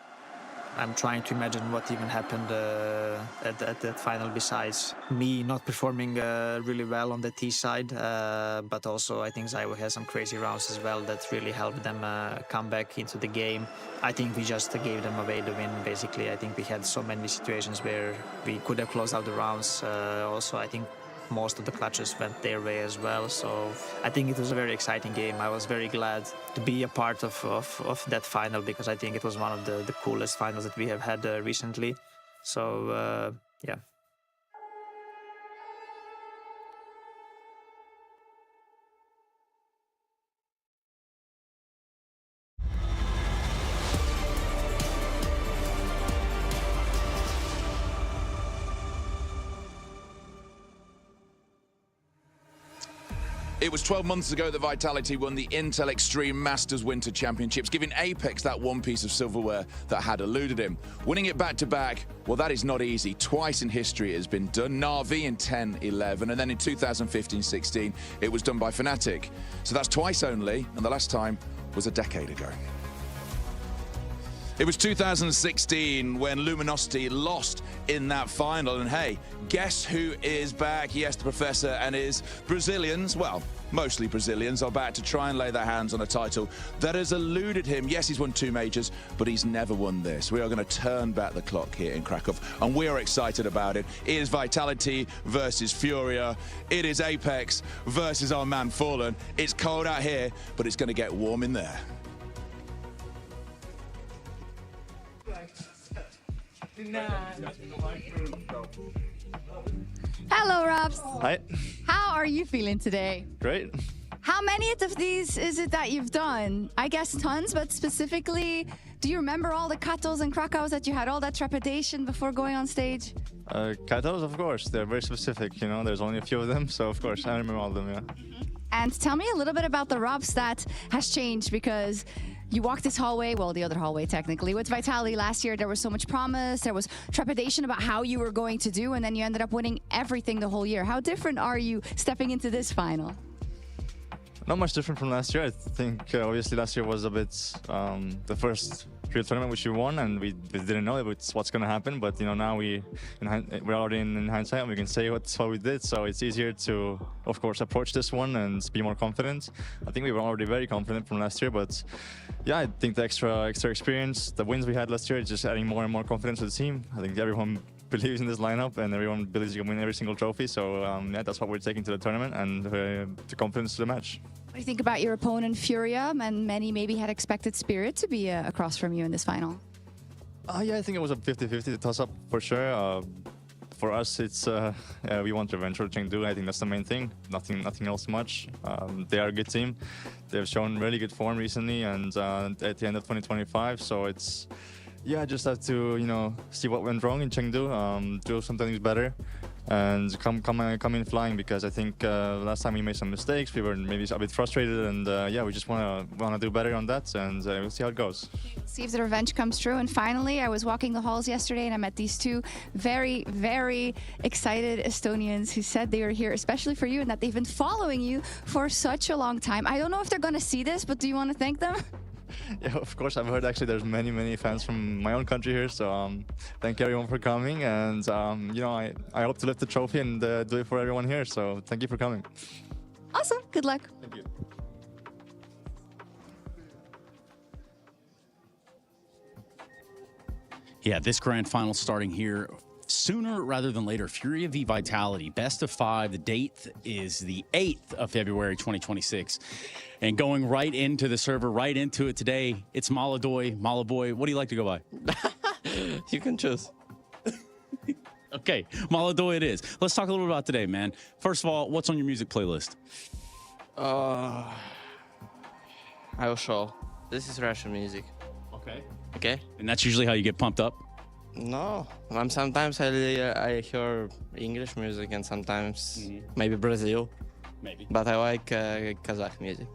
Speaker 2: I'm trying to imagine what even happened at that final, besides me not performing really well on the T side, but also I think Zywo has some crazy rounds as well that really helped them come back into the game. I think we just gave them away the win, basically. I think we had so many situations where we could have closed out the rounds. Also, I think most of the clutches went their way as well, so I think it was a very exciting game. I was very glad to be a part of that final, because I think it was one of the coolest finals that we have had recently. So yeah.
Speaker 1: It was 12 months ago that Vitality won the Intel Extreme Masters Winter Championships, giving Apex that one piece of silverware that had eluded him. Winning it back-to-back, well, that is not easy. Twice in history it has been done. Na'Vi in 10-11, and then in 2015-16, it was done by Fnatic. So that's twice only, and the last time was a decade ago. It was 2016 when Luminosity lost in that final, and hey, guess who is back? Yes, the Professor and his Brazilians, well, mostly Brazilians, are about to try and lay their hands on a title that has eluded him. Yes, he's won 2 majors, but he's never won this. We are going to turn back the clock here in Krakow, and we are excited about it. It is Vitality versus Furia. It is Apex versus our man Fallen. It's cold out here, but it's going to get warm in there.
Speaker 15: Hello, Robs.
Speaker 16: Hi.
Speaker 15: How are you feeling today?
Speaker 16: Great.
Speaker 15: How many of these is it that you've done? I guess tons, but specifically, do you remember all the katos and Krakows that you had all that trepidation before going on stage?
Speaker 16: Katos, of course. They're very specific, you know. There's only a few of them, so of course, I remember all of them, yeah.
Speaker 15: And tell me a little bit about the Robs that has changed, because you walked this hallway, well, the other hallway technically. With Vitality last year, there was so much promise, there was trepidation about how you were going to do, and then you ended up winning everything the whole year. How different are you stepping into this final?
Speaker 16: Not much different from last year. I think obviously last year was a bit the first real tournament which we won, and we didn't know what's going to happen. But you know, now we're already in hindsight, and we can say what we did. So it's easier to, of course, approach this one and be more confident. I think we were already very confident from last year, but yeah, I think the extra experience, the wins we had last year, is just adding more and more confidence to the team. I think everyone believes in this lineup, and everyone believes you can win every single trophy. So yeah, that's what we're taking to the tournament, and the confidence to the match.
Speaker 15: What do you think about your opponent, Furia? And many maybe had expected Spirit to be across from you in this final.
Speaker 16: Yeah, I think it was a 50-50 toss-up for sure. For us, it's we want revenge for Chengdu. I think that's the main thing. Nothing else much. They are a good team. They've shown really good form recently, and at the end of 2025. So it's, yeah, I just have to, you know, see what went wrong in Chengdu, do some things better, and come in flying, because I think last time we made some mistakes, we were maybe a bit frustrated, and yeah, we just wanna do better on that, and we'll see how it goes.
Speaker 15: See if the revenge comes true. And finally, I was walking the halls yesterday, and I met these two very, very excited Estonians who said they were here especially for you, and that they've been following you for such a long time. I don't know if they're gonna see this, but do you want to thank them?
Speaker 16: Yeah, of course. I've heard actually there's many fans from my own country here, so thank you everyone for coming, and you know, I hope to lift the trophy and do it for everyone here, so thank you for coming.
Speaker 15: Awesome. Good luck.
Speaker 16: Thank you.
Speaker 17: Yeah, this grand final starting here sooner rather than later. Furia v Vitality, best of 5. The date is the 8th of February 2026. And going right into the server, right into it today, it's Maladoy. Malaboy, what do you like to go by?
Speaker 18: You can choose.
Speaker 17: Okay, Maladoy it is. Let's talk a little about today, man. First of all, what's on your music playlist?
Speaker 18: I will show. This is Russian music.
Speaker 17: Okay.
Speaker 18: Okay.
Speaker 17: And that's usually how you get pumped up?
Speaker 18: No, sometimes I hear English music, and sometimes maybe Brazil.
Speaker 17: Maybe.
Speaker 18: But I like Kazakh music.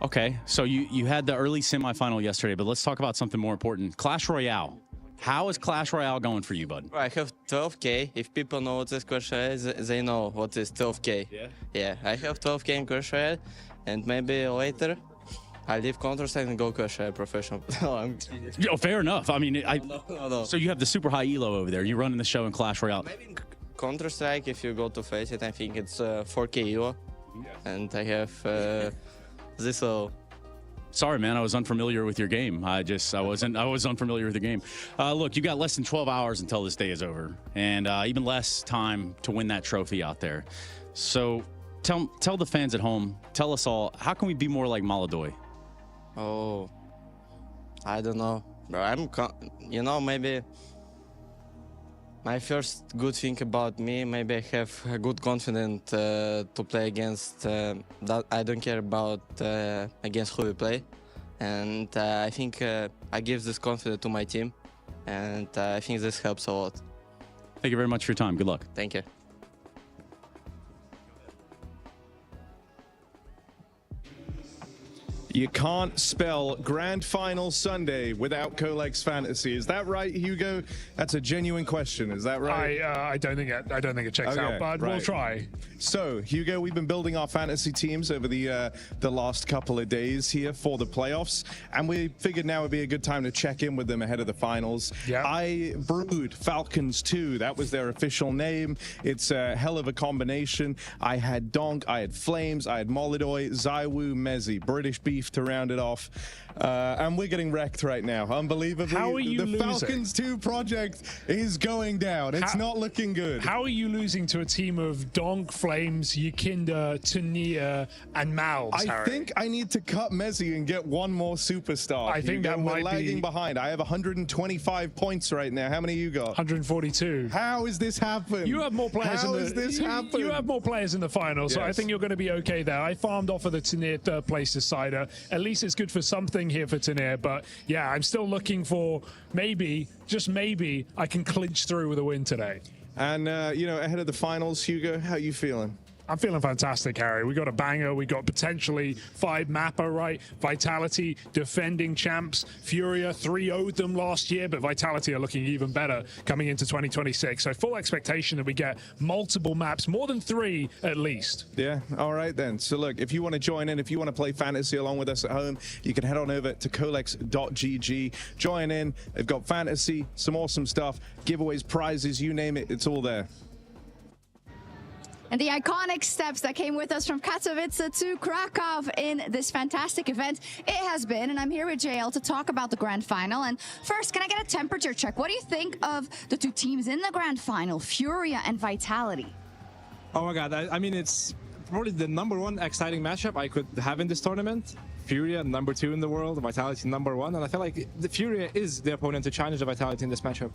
Speaker 17: Okay, so you had the early semifinal yesterday, but let's talk about something more important. Clash Royale. How is Clash Royale going for you, bud?
Speaker 18: I have 12k. If people know what is Clash Royale, they know what is 12k.
Speaker 17: Yeah?
Speaker 18: Yeah, I have 12k in Clash Royale, and maybe later I leave Counter-Strike and go Clash Royale professional. No, I'm kidding.
Speaker 17: Oh, fair enough. I mean,
Speaker 18: No.
Speaker 17: So you have the super high elo over there. You're running the show in Clash Royale.
Speaker 18: Maybe in Counter-Strike, if you go to face it, I think it's 4k elo, and I have this low.
Speaker 17: Sorry, man. I was unfamiliar with your game. I was unfamiliar with the game. Look, you got less than 12 hours until this day is over, and even less time to win that trophy out there. So tell the fans at home, tell us all, how can we be more like Maladoy?
Speaker 18: Oh, I don't know, bro. You know, maybe my first good thing about me, maybe I have a good confidence to play against that. I don't care about against who we play, and I think I give this confidence to my team, and I think this helps a lot.
Speaker 17: Thank you very much for your time. Good luck.
Speaker 18: Thank you.
Speaker 4: You can't spell Grand Final Sunday without Colex Fantasy. Is that right, Hugo? That's a genuine question. Is that right?
Speaker 6: I don't think it checks out, but we'll try.
Speaker 4: So, Hugo, we've been building our fantasy teams over the last couple of days here for the playoffs, and we figured now would be a good time to check in with them ahead of the finals.
Speaker 6: Yeah.
Speaker 4: I brewed Falcons 2. That was their official name. It's a hell of a combination. I had Donk, I had Flames, I had Molidoy, Zaiwu, Mezzi, British Beef to round it off. And we're getting wrecked right now. Unbelievably.
Speaker 6: How are you losing?
Speaker 4: Falcons 2 project is going down. It's not looking good.
Speaker 6: How are you losing to a team of Donk, Flames, Yikinda, Tania, and Mouz?
Speaker 4: I think I need to cut Mezzi and get one more superstar.
Speaker 6: I think that
Speaker 4: we're
Speaker 6: might
Speaker 4: lagging
Speaker 6: be
Speaker 4: behind. I have 125 points right now. How many you got?
Speaker 6: 142.
Speaker 4: How is this happening?
Speaker 6: You have more players.
Speaker 4: How is this happening?
Speaker 6: You have more players in the final, so I
Speaker 4: Yes.
Speaker 6: think you're going to be okay there. I farmed off of the Tania third place decider. At least it's good for something here for Tania, but yeah, I'm still looking for maybe, just maybe, I can clinch through with a win today.
Speaker 4: And, ahead of the finals, Hugo, how are you feeling?
Speaker 6: I'm feeling fantastic, Harry. We got a banger. We got potentially 5 mapper, right? Vitality, defending champs. Furia 3-0'd them last year, but Vitality are looking even better coming into 2026. So full expectation that we get multiple maps, more than 3 at least.
Speaker 4: Yeah, all right then. So look, if you want to join in, if you want to play fantasy along with us at home, you can head on over to colex.gg. Join in. They've got fantasy, some awesome stuff, giveaways, prizes, you name it, it's all there.
Speaker 15: And the iconic steps that came with us from Katowice to Krakow in this fantastic event. It has been, and I'm here with JL to talk about the grand final. And first, can I get a temperature check? What do you think of the 2 teams in the grand final, Furia and Vitality?
Speaker 9: Oh my god, I mean, it's probably the #1 exciting matchup I could have in this tournament. Furia, #2 in the world, Vitality, #1, and I feel like the Furia is the opponent to challenge the Vitality in this matchup.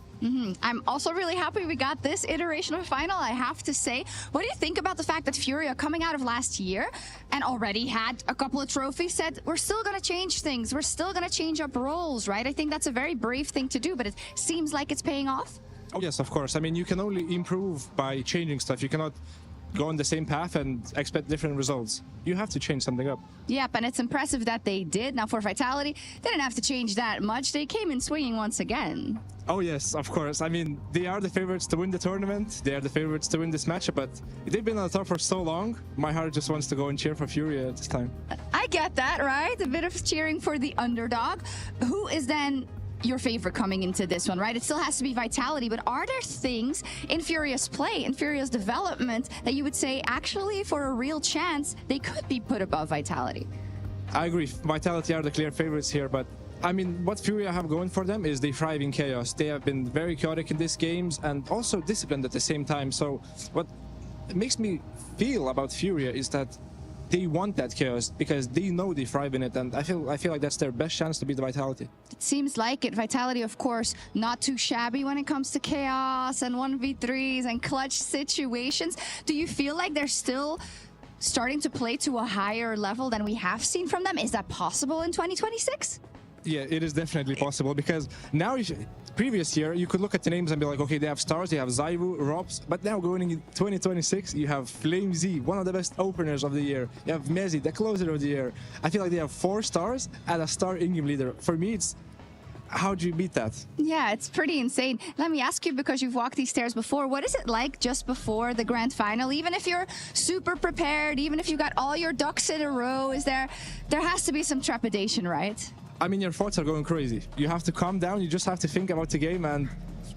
Speaker 15: I'm also really happy we got this iteration of a final, I have to say. What do you think about the fact that Furia, coming out of last year and already had a couple of trophies, said we're still going to change things, we're still going to change up roles, right? I think that's a very brave thing to do, but it seems like it's paying off.
Speaker 9: Oh yes, of course. I mean, you can only improve by changing stuff. You cannot go on the same path and expect different results. You have to change something up.
Speaker 15: Yep, and it's impressive that they did. Now for Vitality, they didn't have to change that much. They came in swinging once again.
Speaker 9: Oh yes, of course. I mean, they are the favorites to win the tournament. They are the favorites to win this matchup, but they've been on the top for so long. My heart just wants to go and cheer for Furia at this time.
Speaker 15: I get that, right? A bit of cheering for the underdog. Who is then your favorite coming into this one, right? It still has to be Vitality, but are there things in Furia's play, in Furia's development, that you would say, actually, for a real chance, they could be put above Vitality?
Speaker 9: I agree. Vitality are the clear favorites here, but I mean, what Furia have going for them is they thrive in chaos. They have been very chaotic in these games and also disciplined at the same time. So what makes me feel about Furia is that they want that chaos because they know they thrive in it, and I feel like that's their best chance to beat the Vitality.
Speaker 15: It seems like it. Vitality, of course, not too shabby when it comes to chaos and 1v3s and clutch situations. Do you feel like they're still starting to play to a higher level than we have seen from them? Is that possible in 2026?
Speaker 9: Yeah, it is definitely possible because now, previous year, you could look at the names and be like, okay, they have stars, they have Zaiwu, Robs, but now going into 2026, you have Flame Z, one of the best openers of the year. You have Mezzi, the closer of the year. I feel like they have 4 stars and a star in-game leader. For me, it's how do you beat that?
Speaker 15: Yeah, it's pretty insane. Let me ask you, because you've walked these stairs before, what is it like just before the grand final? Even if you're super prepared, even if you got all your ducks in a row, there has to be some trepidation, right?
Speaker 9: I mean, your thoughts are going crazy. You have to calm down. You just have to think about the game, and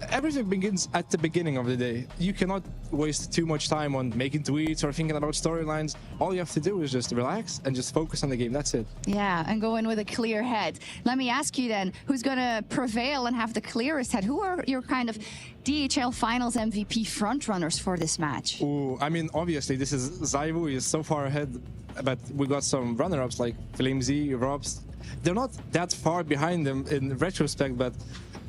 Speaker 9: everything begins at the beginning of the day. You cannot waste too much time on making tweets or thinking about storylines. All you have to do is just relax and just focus on the game. That's it.
Speaker 15: Yeah, and go in with a clear head. Let me ask you then, who's going to prevail and have the clearest head? Who are your kind of DHL Finals MVP frontrunners for this match?
Speaker 9: Ooh, I mean, obviously, this is Zaiwu. He is so far ahead, but we got some runner-ups like Flame Z, Robs. They're not that far behind them in retrospect, but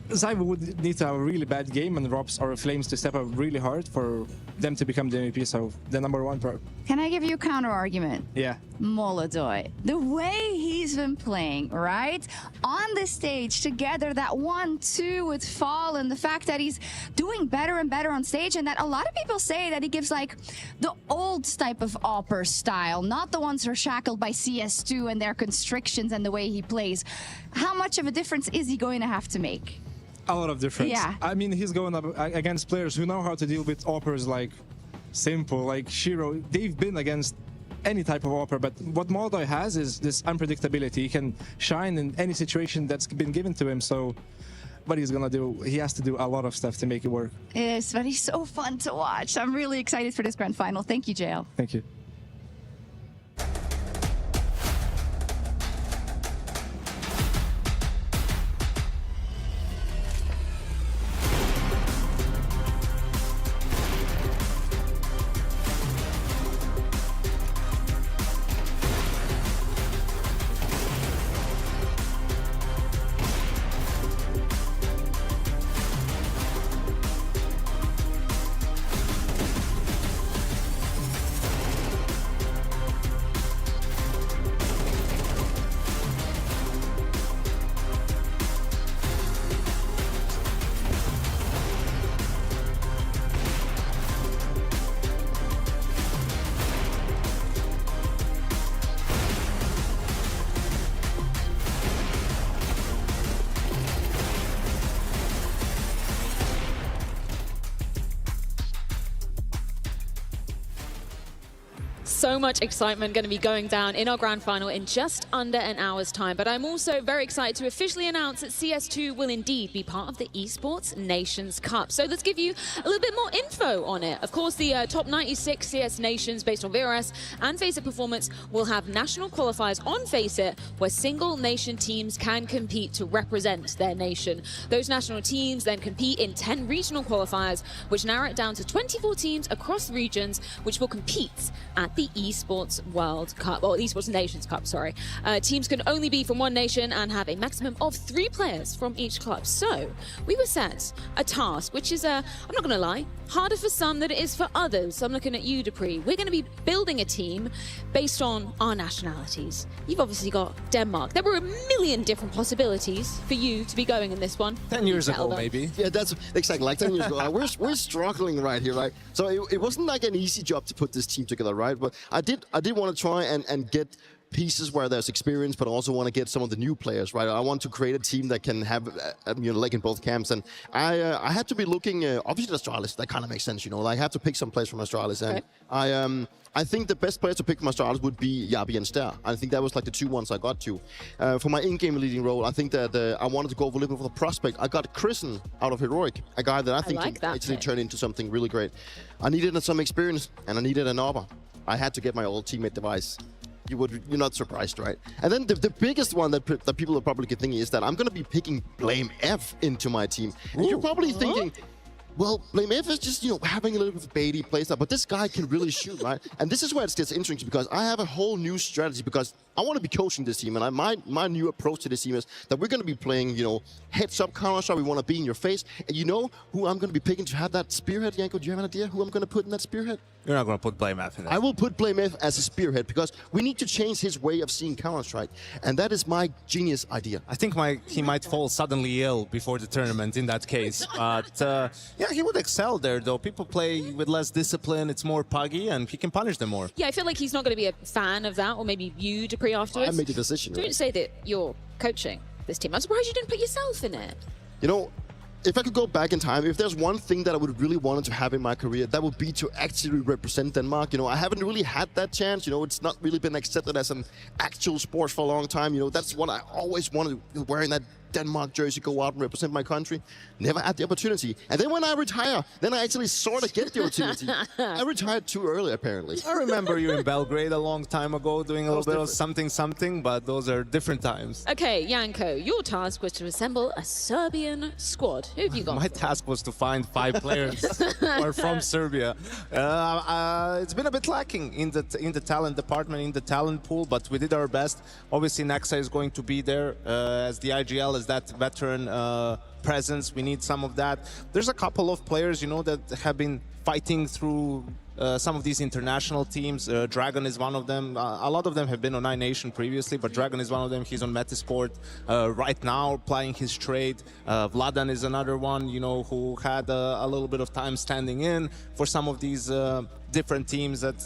Speaker 9: Zaiwu would need to have a really bad game and Robs or Flames to step up really hard for them to become the MVP. So the #1 pro.
Speaker 15: Can I give you a counter argument?
Speaker 9: Yeah.
Speaker 15: Molodoy, the way he's been playing, right? On the stage together, that 1-2 with Fall, and the fact that he's doing better and better on stage, and that a lot of people say that he gives like the old type of Opper style, not the ones who are shackled by CS2 and their constrictions and the way he plays. How much of a difference is he going to have to make?
Speaker 9: A lot of difference.
Speaker 15: Yeah.
Speaker 9: I mean, he's going up against players who know how to deal with Oppers like Simple, like Shiro. They've been against any type of Opper, but what Molodoy has is this unpredictability. He can shine in any situation that's been given to him, so what he's gonna do, he has to do a lot of stuff to make it work.
Speaker 15: It is, but he's so fun to watch. I'm really excited for this grand final. Thank you, JL.
Speaker 9: Thank you.
Speaker 3: So much excitement going to be going down in our grand final in just under an hour's time. But I'm also very excited to officially announce that CS2 will indeed be part of the Esports Nations Cup. So let's give you a little bit more info on it. Of course, the top 96 CS nations based on VRS and FACEIT performance will have national qualifiers on FACEIT where single nation teams can compete to represent their nation. Those national teams then compete in 10 regional qualifiers, which narrow it down to 24 teams across regions, which will compete at the Esports World Cup, or Esports Nations Cup, sorry. Teams can only be from one nation and have a maximum of 3 players from each club. So we were set a task, which is, I'm not going to lie, harder for some than it is for others. So I'm looking at you, Dupree. We're going to be building a team based on our nationalities. You've obviously got Denmark. There were a million different possibilities for you to be going in this one.
Speaker 8: 10 years ago, maybe. Yeah, that's exactly like 10 years ago. We're struggling right here, right? So it wasn't like an easy job to put this team together, right? But I did want to try and get pieces where there's experience, but also want to get some of the new players, right? I want to create a team that can have, leg in both camps. And I had to be looking, obviously, Astralis. That kind of makes sense, I have to pick some players from Astralis. And okay. I think the best players to pick from Astralis would be Yabi and Ster. I think that was like the 2 ones I got to. For my in-game leading role, I think that I wanted to go a little bit for the prospect. I got Chrisen out of Heroic, a guy that I think can actually turn into something really great. I needed some experience, and I needed an Opper. I had to get my old teammate Device. You're not surprised, right? And then the biggest one that people are probably thinking is that I'm going to be picking Blame F into my team. And you're probably thinking, well, Blame F is just, having a little bit of baity playstyle, but this guy can really shoot, right? And this is where it gets interesting because I have a whole new strategy because I want to be coaching this team, and my new approach to this team is that we're going to be playing, heads-up Counter-Strike. We want to be in your face. And you know who I'm going to be picking to have that spearhead, Janko? Do you have an idea who I'm going to put in that spearhead?
Speaker 19: You're not going to put Blame F in it.
Speaker 8: I will put Blame F as a spearhead because we need to change his way of seeing Counter-Strike. And that is my genius idea.
Speaker 19: I think he might fall suddenly ill before the tournament in that case. But, yeah, he would excel there, though. People play with less discipline. It's more puggy, and he can punish them more.
Speaker 3: Yeah, I feel like he's not going to be a fan of that, or maybe you, Dupree, afterwards.
Speaker 8: I made the decision.
Speaker 3: Don't say that you're coaching this team. I'm surprised you didn't put yourself in it.
Speaker 8: If I could go back in time, if there's one thing that I would really wanted to have in my career, that would be to actually represent Denmark. I haven't really had that chance. It's not really been accepted as an actual sport for a long time. That's what I always wanted, wearing that Denmark jersey, go out and represent my country. Never had the opportunity. And then when I retire, then I actually sort of get the opportunity. I retired too early, apparently.
Speaker 19: I remember you in Belgrade a long time ago doing a little bit of something, but those are different times.
Speaker 3: Okay, Janko, your task was to assemble a Serbian squad. Who have you got?
Speaker 19: My task was to find 5 players who are from Serbia. It's been a bit lacking in the talent department, in the talent pool, but we did our best. Obviously, Nexa is going to be there as the IGL, as that veteran presence. We need some of that. There's a couple of players, you know, that have been fighting through some of these international teams. Dragon is one of them. A lot of them have been on iNation previously, but Dragon is one of them. He's on Metasport right now, playing his trade. Vladan is another one, you know, who had a little bit of time standing in for some of these different teams at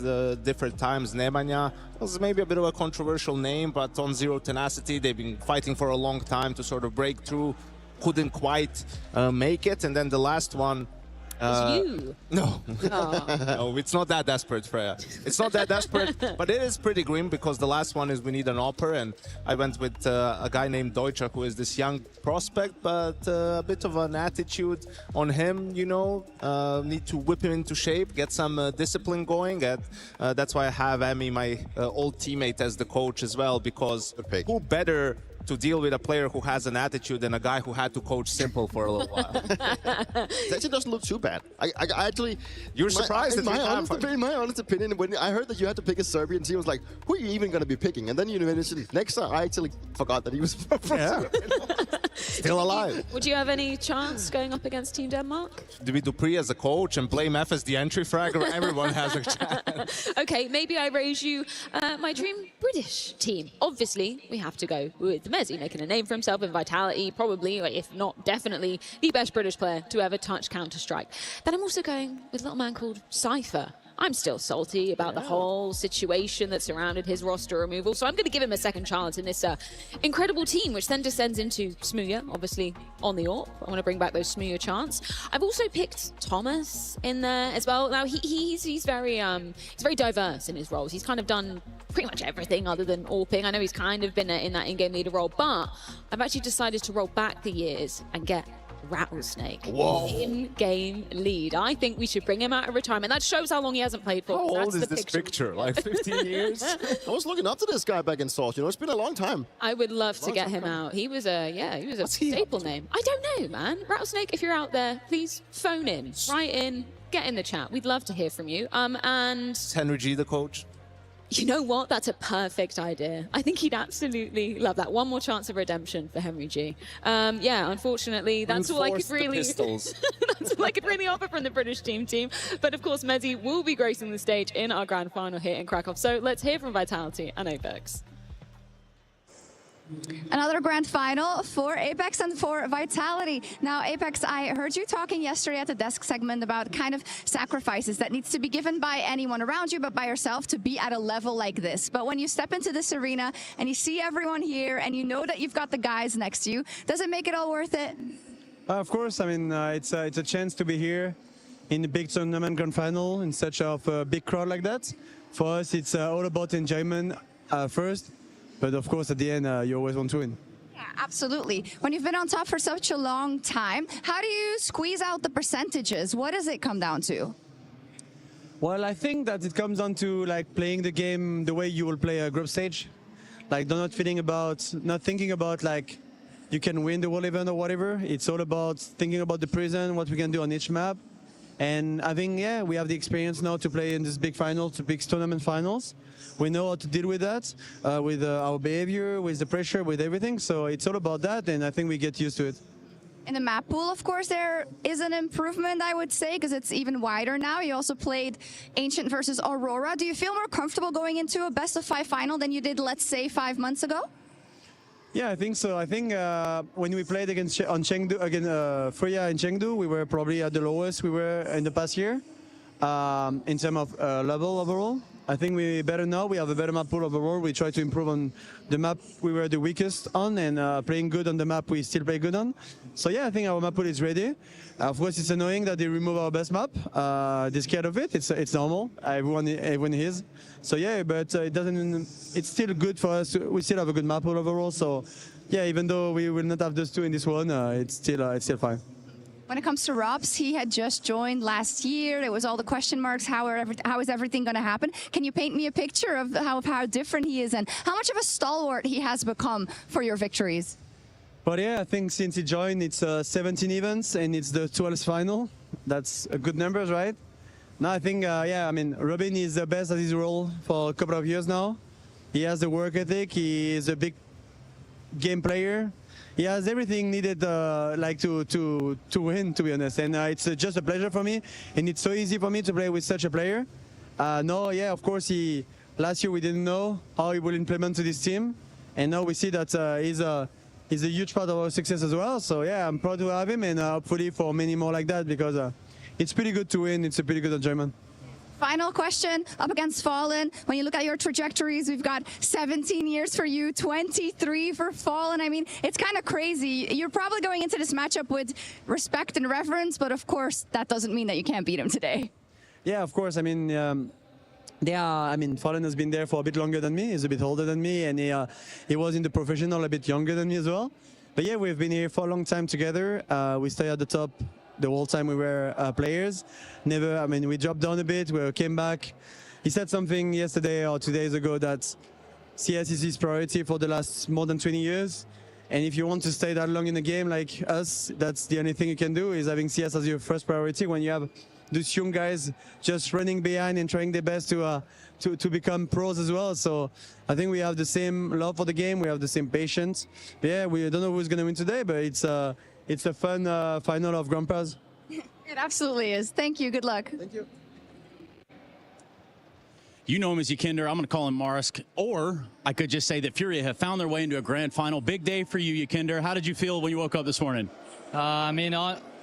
Speaker 19: different times. Nemanja was maybe a bit of a controversial name, but on Zero Tenacity, they've been fighting for a long time to sort of break through. Couldn't quite make it. And then the last one,
Speaker 3: you.
Speaker 19: No. No, it's not that desperate, Freya. It's not that desperate, but it is pretty grim because the last one is we need an Opper, and I went with a guy named Deutscher, who is this young prospect, but a bit of an attitude on him, you know. Need to whip him into shape, get some discipline going. And, that's why I have Emmy, my old teammate, as the coach as well, because who better to deal with a player who has an attitude than a guy who had to coach Simple for a little while.
Speaker 8: It actually doesn't look too bad. I actually...
Speaker 19: You're surprised
Speaker 8: in my honest opinion, when I heard that you had to pick a Serbian team, I was like, who are you even going to be picking? And then you mentioned Nexa. I actually forgot that he was from Serbia.
Speaker 19: Still alive.
Speaker 3: Would you have any chance going up against Team Denmark?
Speaker 19: With Dupree as a coach and blame F as the entry fragger, everyone has a chance.
Speaker 3: Okay, maybe I raise you my dream British team. Obviously, we have to go with Messi, making a name for himself in Vitality, probably, if not definitely, the best British player to ever touch Counter-Strike. Then I'm also going with a little man called Cypher. I'm still salty about the whole situation that surrounded his roster removal, so I'm going to give him a second chance in this incredible team, which then descends into Smooya, obviously on the AWP. I want to bring back those Smooya chants. I've also picked Thomas in there as well. Now he's very diverse in his roles. He's kind of done pretty much everything other than AWPing. I know he's kind of been in that in-game leader role, but I've actually decided to roll back the years and get Rattlesnake in-game lead. I think we should bring him out of retirement. That shows how long he hasn't played for.
Speaker 19: How old is this picture? Like 15 years?
Speaker 8: I was looking up to this guy back in Source. You know, it's been a long time.
Speaker 3: I would love to get him out. He was a staple name. I don't know, man. Rattlesnake, if you're out there, please phone in, write in, get in the chat. We'd love to hear from you. And
Speaker 19: Is Henry G the coach?
Speaker 3: you know what? That's a perfect idea. I think he'd absolutely love that. One more chance of redemption for Henry G. Yeah, unfortunately, that's all I could really. That's all I could really offer from the British team. But of course, Messi will be gracing the stage in our grand final here in Krakow. So let's hear from Vitality and Apex.
Speaker 15: Another grand final for Apex and for Vitality. Now, Apex, I heard you talking yesterday at the desk segment about kind of sacrifices that needs to be given by anyone around you, but by yourself to be at a level like this. But when you step into this arena and you see everyone here and you know that you've got the guys next to you, does it make it all worth it?
Speaker 7: Of course. I mean, it's a chance to be here in the big tournament grand final in such a big crowd like that. For us, it's all about enjoyment first. But of course, at the end, you always want to win.
Speaker 15: Yeah, absolutely. When you've been on top for such a long time, how do you squeeze out the percentages? What does it come down to?
Speaker 7: Well, I think that it comes down to like playing the game the way you will play a group stage. Like not thinking about like you can win the world event or whatever. It's all about thinking about the present, what we can do on each map. And I think, yeah, we have the experience now to play in this big final, to big tournament finals. We know how to deal with that, with our behavior, with the pressure, with everything. So it's all about that, and I think we get used to it.
Speaker 15: In the map pool, of course, there is an improvement, I would say, because it's even wider now. You also played Ancient versus Aurora. Do you feel more comfortable going into a best-of-5 final than you did, let's say, 5 months ago?
Speaker 7: Yeah, I think so. I think when we played against Furia in Chengdu, we were probably at the lowest we were in the past year in terms of level overall. I think we're better now. We have a better map pool overall. We try to improve on the map we were the weakest on, and playing good on the map we still play good on. So yeah, I think our map pool is ready. Of course, it's annoying that they remove our best map. They're scared of it. It's normal. Everyone is. So yeah, but it doesn't. It's still good for us. We still have a good map pool overall. So yeah, even though we will not have those two in this one, it's still fine.
Speaker 15: When it comes to Robs, he had just joined last year. There was all the question marks. How is everything going to happen? Can you paint me a picture of how different he is and how much of a stalwart he has become for your victories?
Speaker 7: But yeah, I think since he joined, it's 17 events and it's the 12th final. That's a good numbers, right? No, I think, yeah, I mean, Robin is the best at his role for a couple of years now. He has the work ethic. He is a big game player. he has everything needed like to win, to be honest. And it's just a pleasure for me, and it's so easy for me to play with such a player. No, yeah, of course, last year we didn't know how he will implement to this team, and now we see that he's a huge part of our success as well. So yeah, I'm proud to have him, and hopefully for many more like that, because it's pretty good to win. It's a pretty good enjoyment.
Speaker 15: Final question, up against Fallen. When you look at your trajectories, we've got 17 years for you, 23 for Fallen. I mean, it's kind of crazy. You're probably going into this matchup with respect and reverence, but of course, that doesn't mean that you can't beat him today.
Speaker 7: Yeah, of course. I mean, Fallen has been there for a bit longer than me. He's a bit older than me, and he was in the professional a bit younger than me as well. But yeah, we've been here for a long time together. We stay at the top the whole time we were players. We dropped down a bit, we came back. He said something yesterday or 2 days ago that CS is his priority for the last more than 20 years. And if you want to stay that long in the game like us, that's the only thing you can do, is having CS as your first priority when you have these young guys just running behind and trying their best to become pros as well. So I think we have the same love for the game, we have the same patience. But yeah, we don't know who's going to win today, but it's a fun final of Grandpas.
Speaker 15: It absolutely is. Thank you. Good luck.
Speaker 7: Thank you.
Speaker 17: You know him as Ykinder. I'm going to call him Marisk. Or I could just say that Furia have found their way into a grand final. Big day for you, Ykinder. How did you feel when you woke up this morning?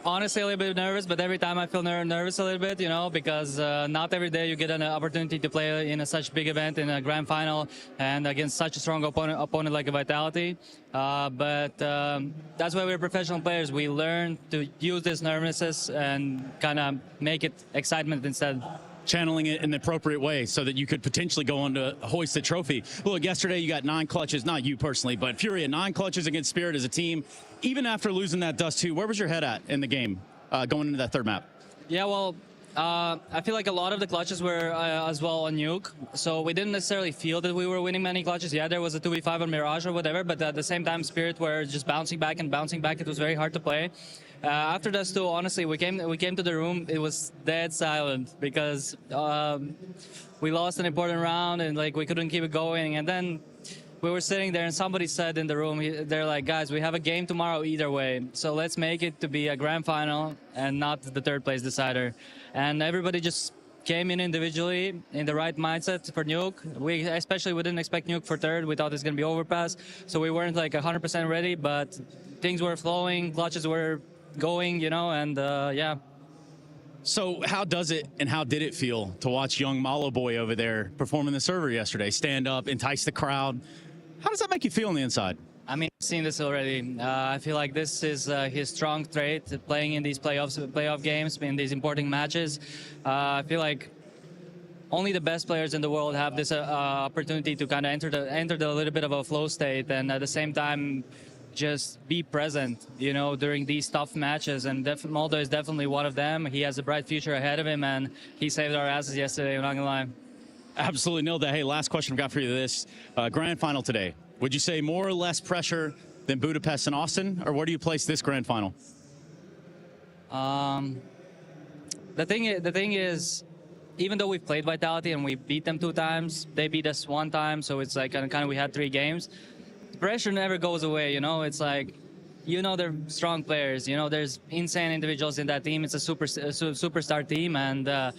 Speaker 20: Honestly, a little bit nervous, but every time I feel nervous a little bit, because not every day you get an opportunity to play in such big event, in a grand final, and against such a strong opponent like a Vitality. But that's why we're professional players. We learn to use this nervousness and kind of make it excitement instead.
Speaker 17: Channeling it in the appropriate way so that you could potentially go on to hoist the trophy. Look, yesterday you got 9 clutches, not you personally, but Furia, 9 clutches against Spirit as a team. Even after losing that Dust 2, where was your head at in the game going into that third map?
Speaker 20: Yeah, well, I feel like a lot of the clutches were as well on Nuke, so we didn't necessarily feel that we were winning many clutches. Yeah, there was a 2v5 on Mirage or whatever, but at the same time, Spirit were just bouncing back and bouncing back. It was very hard to play. After Dust 2, honestly, we came to the room. It was dead silent because we lost an important round and we couldn't keep it going. And then we were sitting there and somebody said in the room, they're like, guys, we have a game tomorrow either way, so let's make it to be a grand final and not the third place decider. And everybody just came in individually in the right mindset for Nuke. We didn't expect Nuke for third. We thought it's going to be overpass, so we weren't 100% ready, but things were flowing, clutches were going, and yeah.
Speaker 17: So how does it and how did it feel to watch young Malo Boy over there performing the server yesterday, stand up, entice the crowd? How does that make you feel on the inside?
Speaker 20: I mean, I've seen this already. I feel like this is his strong trait, playing in these playoff games, in these important matches. I feel like only the best players in the world have this opportunity to kind of enter the little bit of a flow state, and at the same time, just be present, during these tough matches. And Moldo is definitely one of them. He has a bright future ahead of him, and he saved our asses yesterday, I'm not gonna lie.
Speaker 17: Absolutely nailed that. Hey, last question I've got for you this. Grand final today. Would you say more or less pressure than Budapest and Austin, or where do you place this grand final?
Speaker 20: The thing is, even though we've played Vitality and we beat them 2 times, they beat us 1 time, so it's kind of we had 3 games. Pressure never goes away, it's they're strong players, there's insane individuals in that team. It's a superstar team, and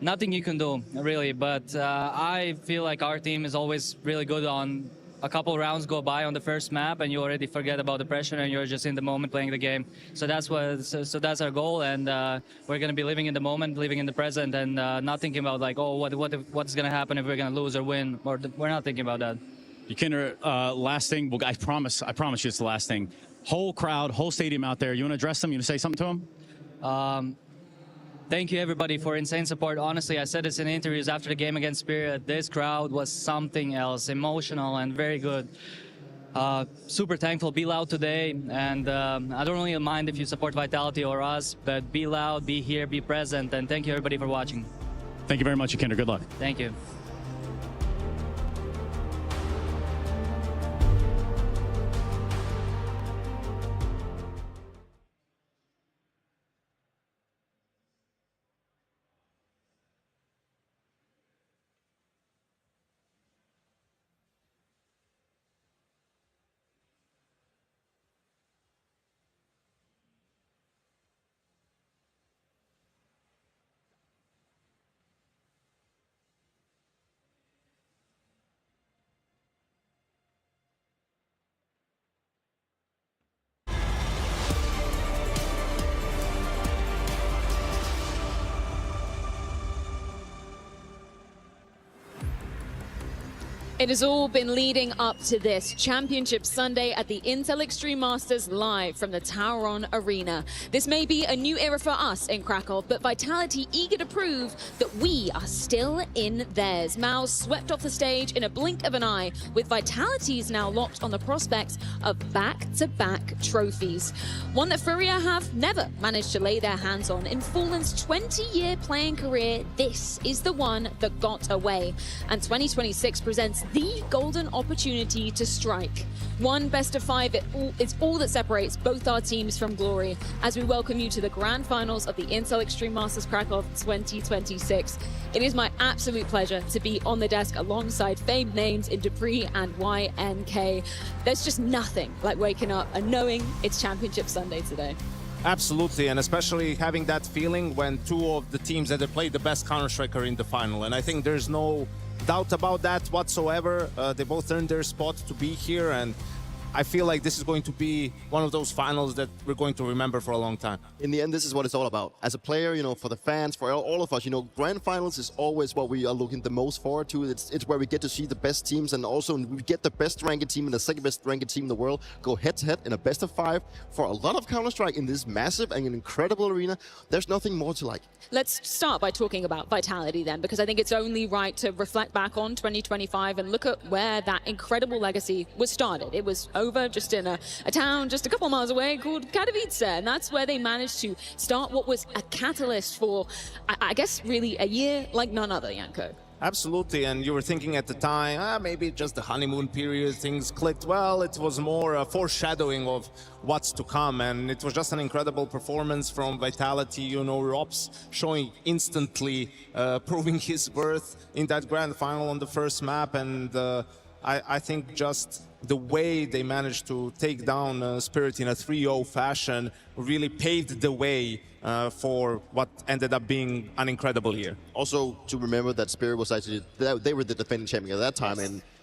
Speaker 20: nothing you can do, really. But I feel like our team is always really good on a couple rounds go by on the first map and you already forget about the pressure and you're just in the moment playing the game. So that's that's our goal, and we're going to be living in the moment, living in the present, and not thinking about what's going to happen if we're going to lose or win. We're not thinking about that.
Speaker 17: Ykinder, last thing. Well, I promise you it's the last thing. Whole crowd, whole stadium out there. You want to address them? You want to say something to them?
Speaker 20: Thank you, everybody, for insane support. Honestly, I said this in interviews after the game against Spirit. This crowd was something else, emotional and very good. Super thankful. Be loud today, and I don't really mind if you support Vitality or us, but be loud, be here, be present, and thank you, everybody, for watching.
Speaker 17: Thank you very much, Ykinder. Good luck.
Speaker 20: Thank you.
Speaker 3: It has all been leading up to this Championship Sunday at the Intel Extreme Masters live from the Tauron Arena. This may be a new era for us in Krakow, but Vitality eager to prove that we are still in theirs. Mouz swept off the stage in a blink of an eye, with Vitality's now locked on the prospects of back-to-back trophies. One that Furia have never managed to lay their hands on. In Fallen's 20-year playing career, this is the one that got away. And 2026 presents the golden opportunity to strike. One best of five is all that separates both our teams from glory as we welcome you to the grand finals of the Intel Extreme Masters Krakow 2026. It is my absolute pleasure to be on the desk alongside famed names in dupreeh and YNK. There's just nothing like waking up and knowing it's Championship Sunday today.
Speaker 19: Absolutely, and especially having that feeling when two of the teams that have played the best Counter-Strike are in the final. And I think there's no doubt about that whatsoever. They both earned their spot to be here, and I feel like this is going to be one of those finals that we're going to remember for a long time.
Speaker 8: In the end, this is what it's all about. As a player, you know, for the fans, for all of us, you know, grand finals is always what we are looking the most forward to. It's where we get to see the best teams, and also we get the best ranked team and the second best ranked team in the world go head-to-head in a best of 5 for a lot of Counter-Strike in this massive and incredible arena. There's nothing more to like.
Speaker 3: Let's start by talking about Vitality then, because I think it's only right to reflect back on 2025 and look at where that incredible legacy was started. It was over just in a town just a couple miles away called Katowice, and that's where they managed to start what was a catalyst for, I guess, really a year like none other, Janko.
Speaker 19: Absolutely, and you were thinking at the time, maybe just the honeymoon period, things clicked. Well, it was more a foreshadowing of what's to come, and it was just an incredible performance from Vitality. You know, Rops showing instantly, proving his worth in that grand final on the first map, and I think just the way they managed to take down Spirit in a 3-0 fashion really paved the way for what ended up being an incredible year.
Speaker 8: Also, to remember that Spirit was actually, they were the defending champion at that time,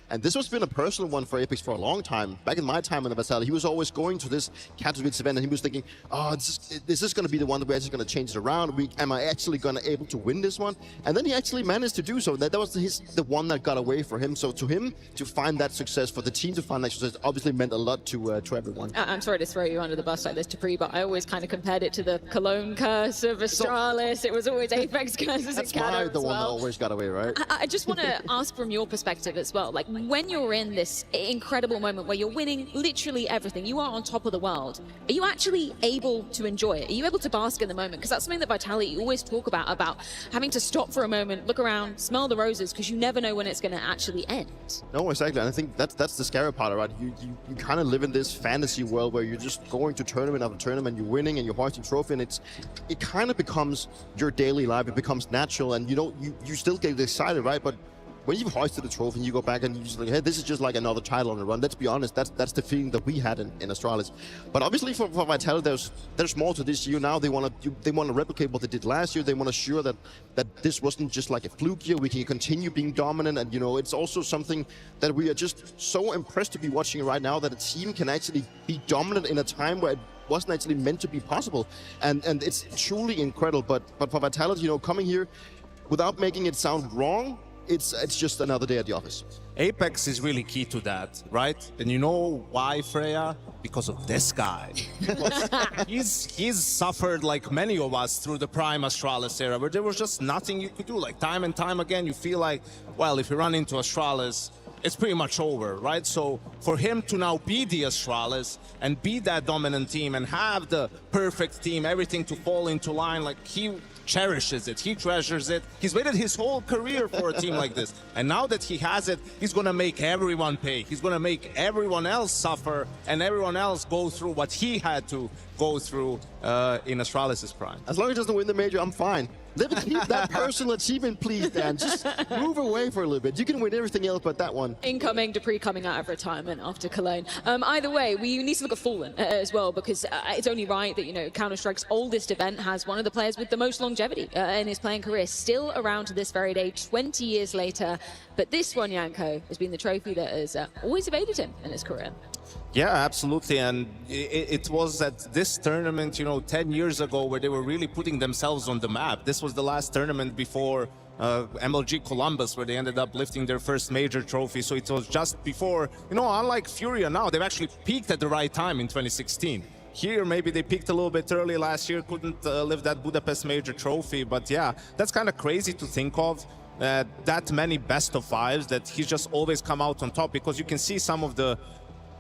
Speaker 8: and this has been a personal one for Apex for a long time. Back in my time in the Vitality, he was always going to this Katowice event and he was thinking, oh, this is going to be the one that we're actually going to change it around. Am I actually going to able to win this one? And then he actually managed to do so. That was the one that got away for him. So to him, to find that success, for the team to find that success, obviously meant a lot to everyone.
Speaker 3: I'm sorry to throw you under the bus like this, dupreeh, but I always kind of compared it to the Cologne curse of Astralis. It was always Apex curses
Speaker 8: That's
Speaker 3: in Kato
Speaker 8: why the
Speaker 3: as
Speaker 8: one that
Speaker 3: well.
Speaker 8: always got away, right?
Speaker 3: I just want to ask from your perspective as well, like when you're in this incredible moment where you're winning literally everything, you are on top of the world, are you actually able to enjoy it? Are you able to bask in the moment? Because that's something that Vitality always talk about having to stop for a moment, look around, smell the roses, because you never know when it's going to actually end.
Speaker 8: No, exactly, and I think that's the scary part, right? You kind of live in this fantasy world where you're just going to tournament after tournament, you're winning and you're hoisting trophy, and it kind of becomes your daily life. It becomes natural, and you still get excited, right? But when you've hoisted a trophy and you go back and you're just like, hey, this is just like another title on the run. Let's be honest, that's the feeling that we had in Astralis. But obviously for Vitality, there's more to this year now. They want to replicate what they did last year. They want to assure that this wasn't just like a fluke year. We can continue being dominant, and it's also something that we are just so impressed to be watching right now, that a team can actually be dominant in a time where it wasn't actually meant to be possible, and it's truly incredible. But for Vitality, coming here without making it sound wrong, it's just another day at the office.
Speaker 19: Apex is really key to that, right? And you know why, Freya? Because of this guy. he's suffered, like many of us, through the prime Astralis era, where there was just nothing you could do. Like time and time again, you feel like, well, if you run into Astralis, it's pretty much over, right? So for him to now be the Astralis and be that dominant team and have the perfect team, everything to fall into line, like he cherishes it, he treasures it. He's waited his whole career for a team like this. And now that he has it, he's gonna make everyone pay. He's gonna make everyone else suffer and everyone else go through what he had to go through in Astralis' prime.
Speaker 8: As long as he doesn't win the major, I'm fine. Let me keep that personal achievement, please, Dan. Just move away for a little bit. You can win everything else but that one.
Speaker 3: Incoming, dupreeh coming out of retirement after Cologne. Either way, we need to look at Fallen as well, because it's only right that, Counter-Strike's oldest event has one of the players with the most longevity in his playing career still around to this very day, 20 years later. But this one, Janko, has been the trophy that has always evaded him in his career.
Speaker 19: Yeah, absolutely. And it was at this tournament, 10 years ago, where they were really putting themselves on the map. This was the last tournament before MLG Columbus, where they ended up lifting their first major trophy. So it was just before, you know, unlike Furia now, they've actually peaked at the right time in 2016. Here, maybe they peaked a little bit early last year, couldn't lift that Budapest major trophy. But yeah, that's kind of crazy to think of. That many best of fives, that he's just always come out on top, because you can see some of the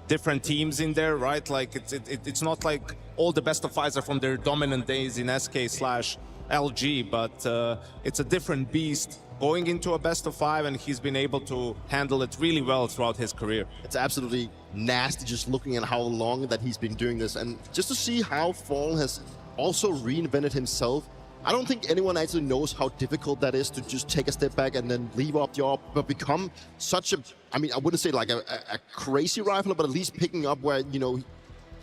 Speaker 19: different teams in there, right? Like it's not like all the best of fives are from their dominant days in SK/LG, but it's a different beast going into a best of five, and he's been able to handle it really well throughout his career.
Speaker 8: It's absolutely nasty just looking at how long that he's been doing this, and just to see how Fallen has also reinvented himself. I don't think anyone actually knows how difficult that is, to just take a step back and then leave up the op, but become such a, I mean, I wouldn't say like a crazy rifler, but at least picking up where, you know,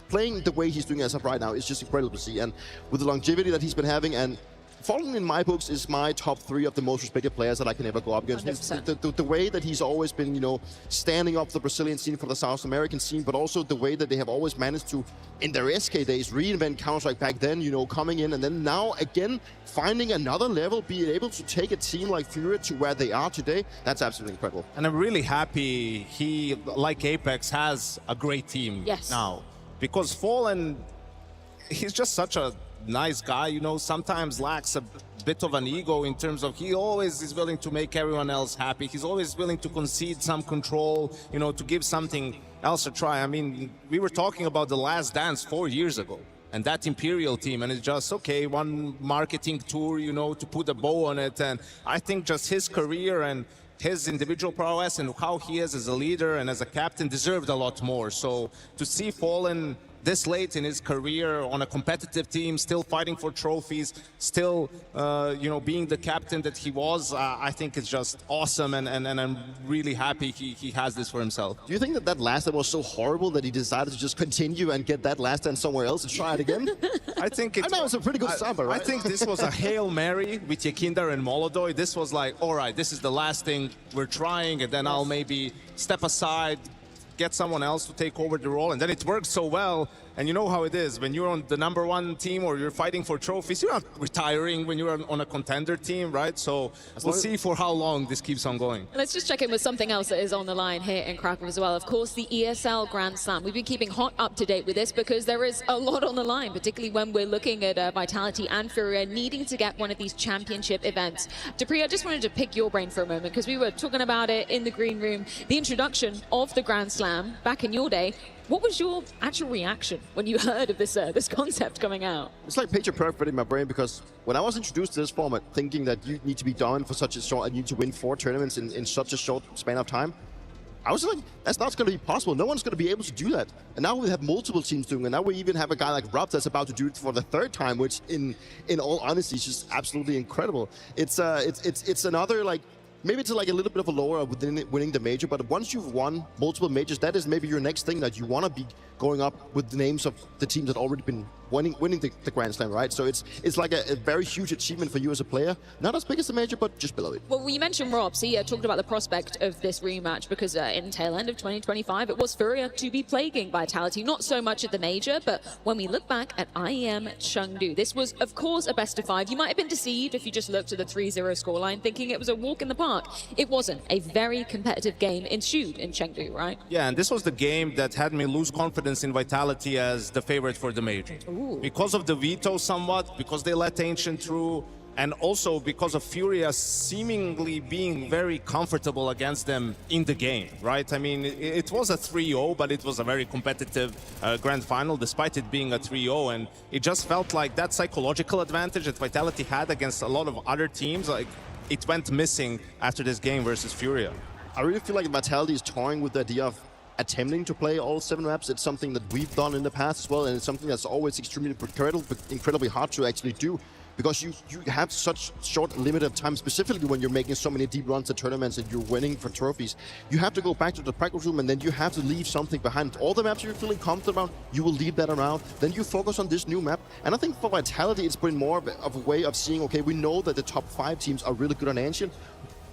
Speaker 8: playing the way he's doing as of right now is just incredible to see. And with the longevity that he's been having, and Fallen in my books is my top 3 of the most respected players that I can ever go up against. The way that he's always been, you know, standing up for the Brazilian scene, for the South American scene, but also the way that they have always managed to, in their SK days, reinvent Counter-Strike back then, you know, coming in, and then now again finding another level, being able to take a team like Furia to where they are today. That's absolutely incredible.
Speaker 19: And I'm really happy he, like Apex, has a great team now. Because Fallen, he's just such a nice guy, you know, sometimes lacks a bit of an ego in terms of he always is willing to make everyone else happy. He's always willing to concede some control, you know, to give something else a try. I mean, we were talking about The Last Dance 4 years ago, and that Imperial team, and it's just, okay, one marketing tour, you know, to put a bow on it. And I think just his career and his individual prowess and how he is as a leader and as a captain deserved a lot more. So to see Fallen this late in his career on a competitive team, still fighting for trophies, still, you know, being the captain that he was, I think it's just awesome, and I'm really happy he has this for himself.
Speaker 8: Do you think that that last stand was so horrible that he decided to just continue and get that last stand somewhere else and try it again?
Speaker 19: I think it
Speaker 8: was a pretty good samba, right?
Speaker 19: I think this was a Hail Mary with Yekinder and Molodoy. This was like, all right, this is the last thing we're trying, and then I'll maybe step aside, get someone else to take over the role, and then it works so well. And you know how it is when you're on the #1 team or you're fighting for trophies, you're not retiring when you're on a contender team, right? So we'll see for how long this keeps on going.
Speaker 3: Let's just check in with something else that is on the line here in Krakow as well. Of course, the ESL Grand Slam. We've been keeping hot up to date with this because there is a lot on the line, particularly when we're looking at Vitality and Furia needing to get one of these championship events. Dupree, I just wanted to pick your brain for a moment because we were talking about it in the green room, the introduction of the Grand Slam back in your day. What was your actual reaction when you heard of this this concept coming out?
Speaker 8: It's like picture perfect in my brain, because when I was introduced to this format, thinking that you need to be dominant for such a short, and you need to win 4 tournaments in such a short span of time, I was like, that's not going to be possible. No one's going to be able to do that. And now we have multiple teams doing it. Now we even have a guy like Rob that's about to do it for the 3rd time, which in all honesty is just absolutely incredible. It's another, like, maybe it's like a little bit of a lower within winning the major, but once you've won multiple majors, that is maybe your next thing, that you want to be going up with the names of the teams that already been winning the Grand Slam, right? So it's like a very huge achievement for you as a player. Not as big as the major, but just below it.
Speaker 3: Well, you mentioned Rob, so yeah, talked about the prospect of this rematch, because in tail end of 2025, it was Furia to be plaguing Vitality, not so much at the major, but when we look back at IEM Chengdu, this was, of course, a best of 5. You might have been deceived if you just looked at the 3-0 scoreline, thinking it was a walk in the park. It wasn't. A very competitive game ensued in Chengdu, right?
Speaker 19: Yeah, and this was the game that had me lose confidence in Vitality as the favorite for the major.
Speaker 3: Ooh.
Speaker 19: Because of the veto somewhat, because they let Ancient through, and also because of Furia seemingly being very comfortable against them in the game, right? I mean, it was a 3-0, but it was a very competitive grand final, despite it being a 3-0, and it just felt like that psychological advantage that Vitality had against a lot of other teams, like, it went missing after this game versus Furia.
Speaker 8: I really feel like Vitality is toying with the idea of attempting to play all 7 maps. It's something that we've done in the past as well, and it's something that's always extremely incredibly hard to actually do, because you have such short limited time, specifically when you're making so many deep runs at tournaments and you're winning for trophies. You have to go back to the practice room, and then you have to leave something behind. All the maps you're feeling confident about, you will leave that around. Then you focus on this new map. And I think for Vitality, it's been more of a way of seeing, okay, we know that the top 5 teams are really good on Ancient.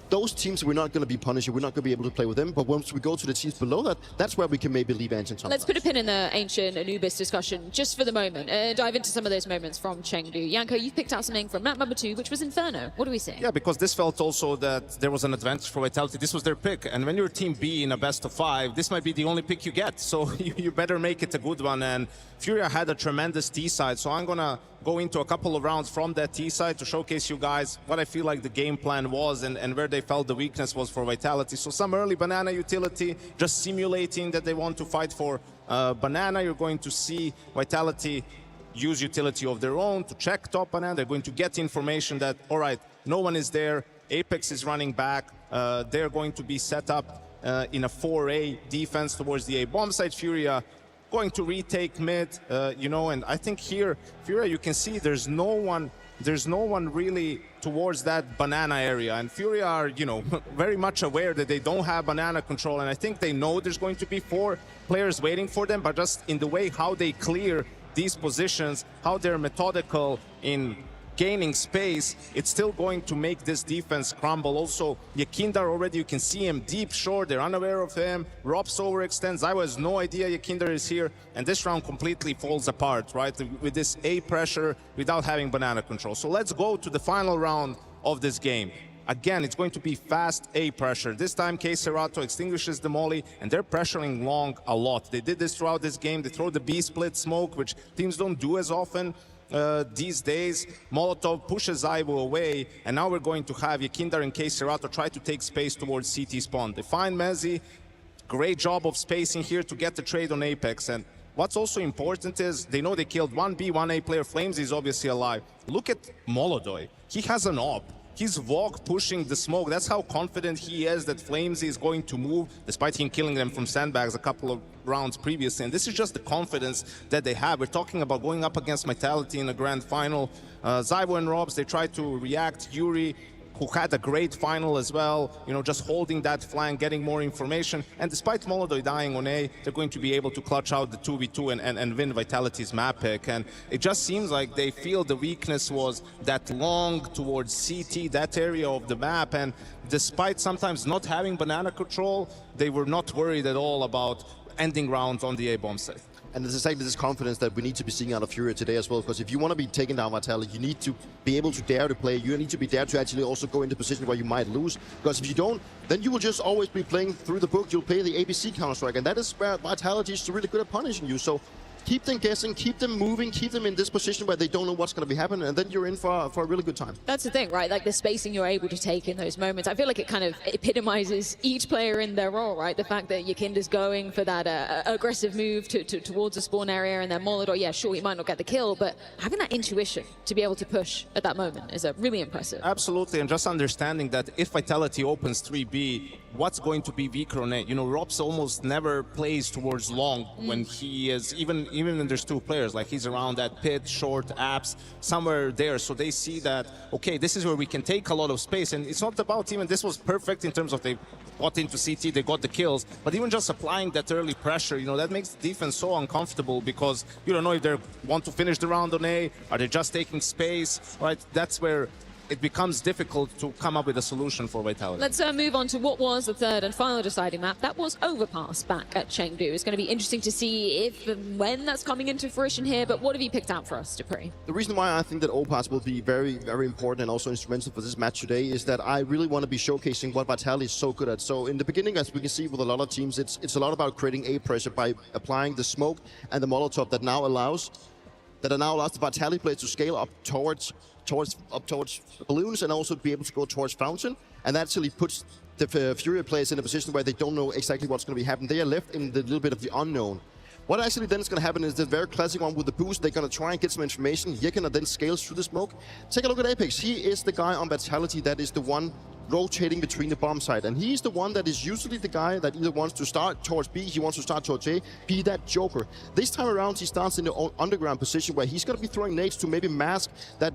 Speaker 8: those teams we're not going to be punishing, we're not going to be able to play with them, but once we go to the teams below that, that's where we can maybe leave Ancient sometimes.
Speaker 3: Let's put a pin in the Ancient Anubis discussion just for the moment and dive into some of those moments from Chengdu. Janko, you've picked out something from map number 2, which was Inferno. What do we see?
Speaker 19: Yeah, because this felt also that there was an advantage for Vitality. This was their pick, and when you're Team B in a best of 5, this might be the only pick you get, so you better make it a good one. And Furia had a tremendous T side, so I'm gonna go into a couple of rounds from that T side to showcase you guys what I feel like the game plan was and where they felt the weakness was for Vitality. So some early banana utility, just simulating that they want to fight for banana. You're going to see Vitality use utility of their own to check top banana. They're going to get information that, all right, no one is there, Apex is running back, they're going to be set up in a 4A defense towards the A bomb site. Furia going to retake mid, you know, and I think here, Furia, you can see there's no one really towards that banana area, and Furia are, you know, very much aware that they don't have banana control, and I think they know there's going to be 4 players waiting for them, but just in the way how they clear these positions, how they're methodical in gaining space, it's still going to make this defense crumble. Also, Yakindar already, you can see him deep short, they're unaware of him. Robs overextends, I has no idea Yakindar is here, and this round completely falls apart, right? With this A pressure, without having banana control. So let's go to the final round of this game. Again, it's going to be fast A pressure. This time, K-Serato extinguishes the molly, and they're pressuring long a lot. They did this throughout this game. They throw the B-split smoke, which teams don't do as often these days. Molotov pushes Zaibu away, and now we're going to have Yakindar and K-Serato try to take space towards CT spawn. They find Mezi. Great job of spacing here to get the trade on Apex. And what's also important is they know they killed 1B, 1A player. Flames is obviously alive. Look at Molodoy. He has an op. He's walk pushing the smoke. That's how confident he is that Flames is going to move, despite him killing them from sandbags a couple of rounds previously. And this is just the confidence that they have. We're talking about going up against Vitality in a grand final. Zybo and Robs, they try to react. Yuri, who had a great final as well, you know, just holding that flank, getting more information. And despite Molodoy dying on A, they're going to be able to clutch out the 2v2 and win Vitality's map pick. And it just seems like they feel the weakness was that long towards CT, that area of the map. And despite sometimes not having banana control, they were not worried at all about ending rounds on the A bomb site.
Speaker 8: And it's exactly this confidence that we need to be seeing out of Furia today as well, because if you want to be taking down Vitality, you need to be able to dare to play. You need to be dare to actually also go into a position where you might lose, because if you don't, then you will just always be playing through the book. You'll play the ABC Counter-Strike, and that is where Vitality is really good at punishing you. So keep them guessing, keep them moving, keep them in this position where they don't know what's going to be happening, and then you're in for a really good time.
Speaker 3: That's the thing, right? Like the spacing you're able to take in those moments. I feel like it kind of epitomizes each player in their role, right? The fact that Yakinda's going for that aggressive move towards the spawn area, and then Molodor, yeah, sure, he might not get the kill, but having that intuition to be able to push at that moment is really impressive.
Speaker 19: Absolutely, and just understanding that if Vitality opens 3B, what's going to be weaker on it? You know, Robs almost never plays towards long when he is, even when there's 2 players, like he's around that pit, short, apps, somewhere there. So they see that, okay, this is where we can take a lot of space. And it's not about even, this was perfect in terms of they got into CT, they got the kills, but even just applying that early pressure, you know, that makes the defense so uncomfortable because you don't know if they want to finish the round on A, are they just taking space, right? That's where it becomes difficult to come up with a solution for Vitality.
Speaker 3: Let's move on to what was the third and final deciding map. That was Overpass back at Chengdu. It's going to be interesting to see if and when that's coming into fruition here, but what have you picked out for us, Dupree?
Speaker 8: The reason why I think that Overpass will be very, very important and also instrumental for this match today is that I really want to be showcasing what Vitality is so good at. So in the beginning, as we can see with a lot of teams, it's a lot about creating A pressure by applying the smoke and the Molotov that now allows the Vitality players to scale up towards balloons and also be able to go towards fountain, and that actually puts the Furia players in a position where they don't know exactly what's going to be happening. They are left in the little bit of the unknown. What actually then is going to happen is the very classic one with the boost. They're going to try and get some information. Yekina then scales through the smoke. Take a look at Apex. He is the guy on Vitality that is the one rotating between the bomb site, and he's the one that is usually the guy that either wants to start towards B, he wants to start towards A, be that joker. This time around he starts in the underground position where he's going to be throwing nades to maybe mask that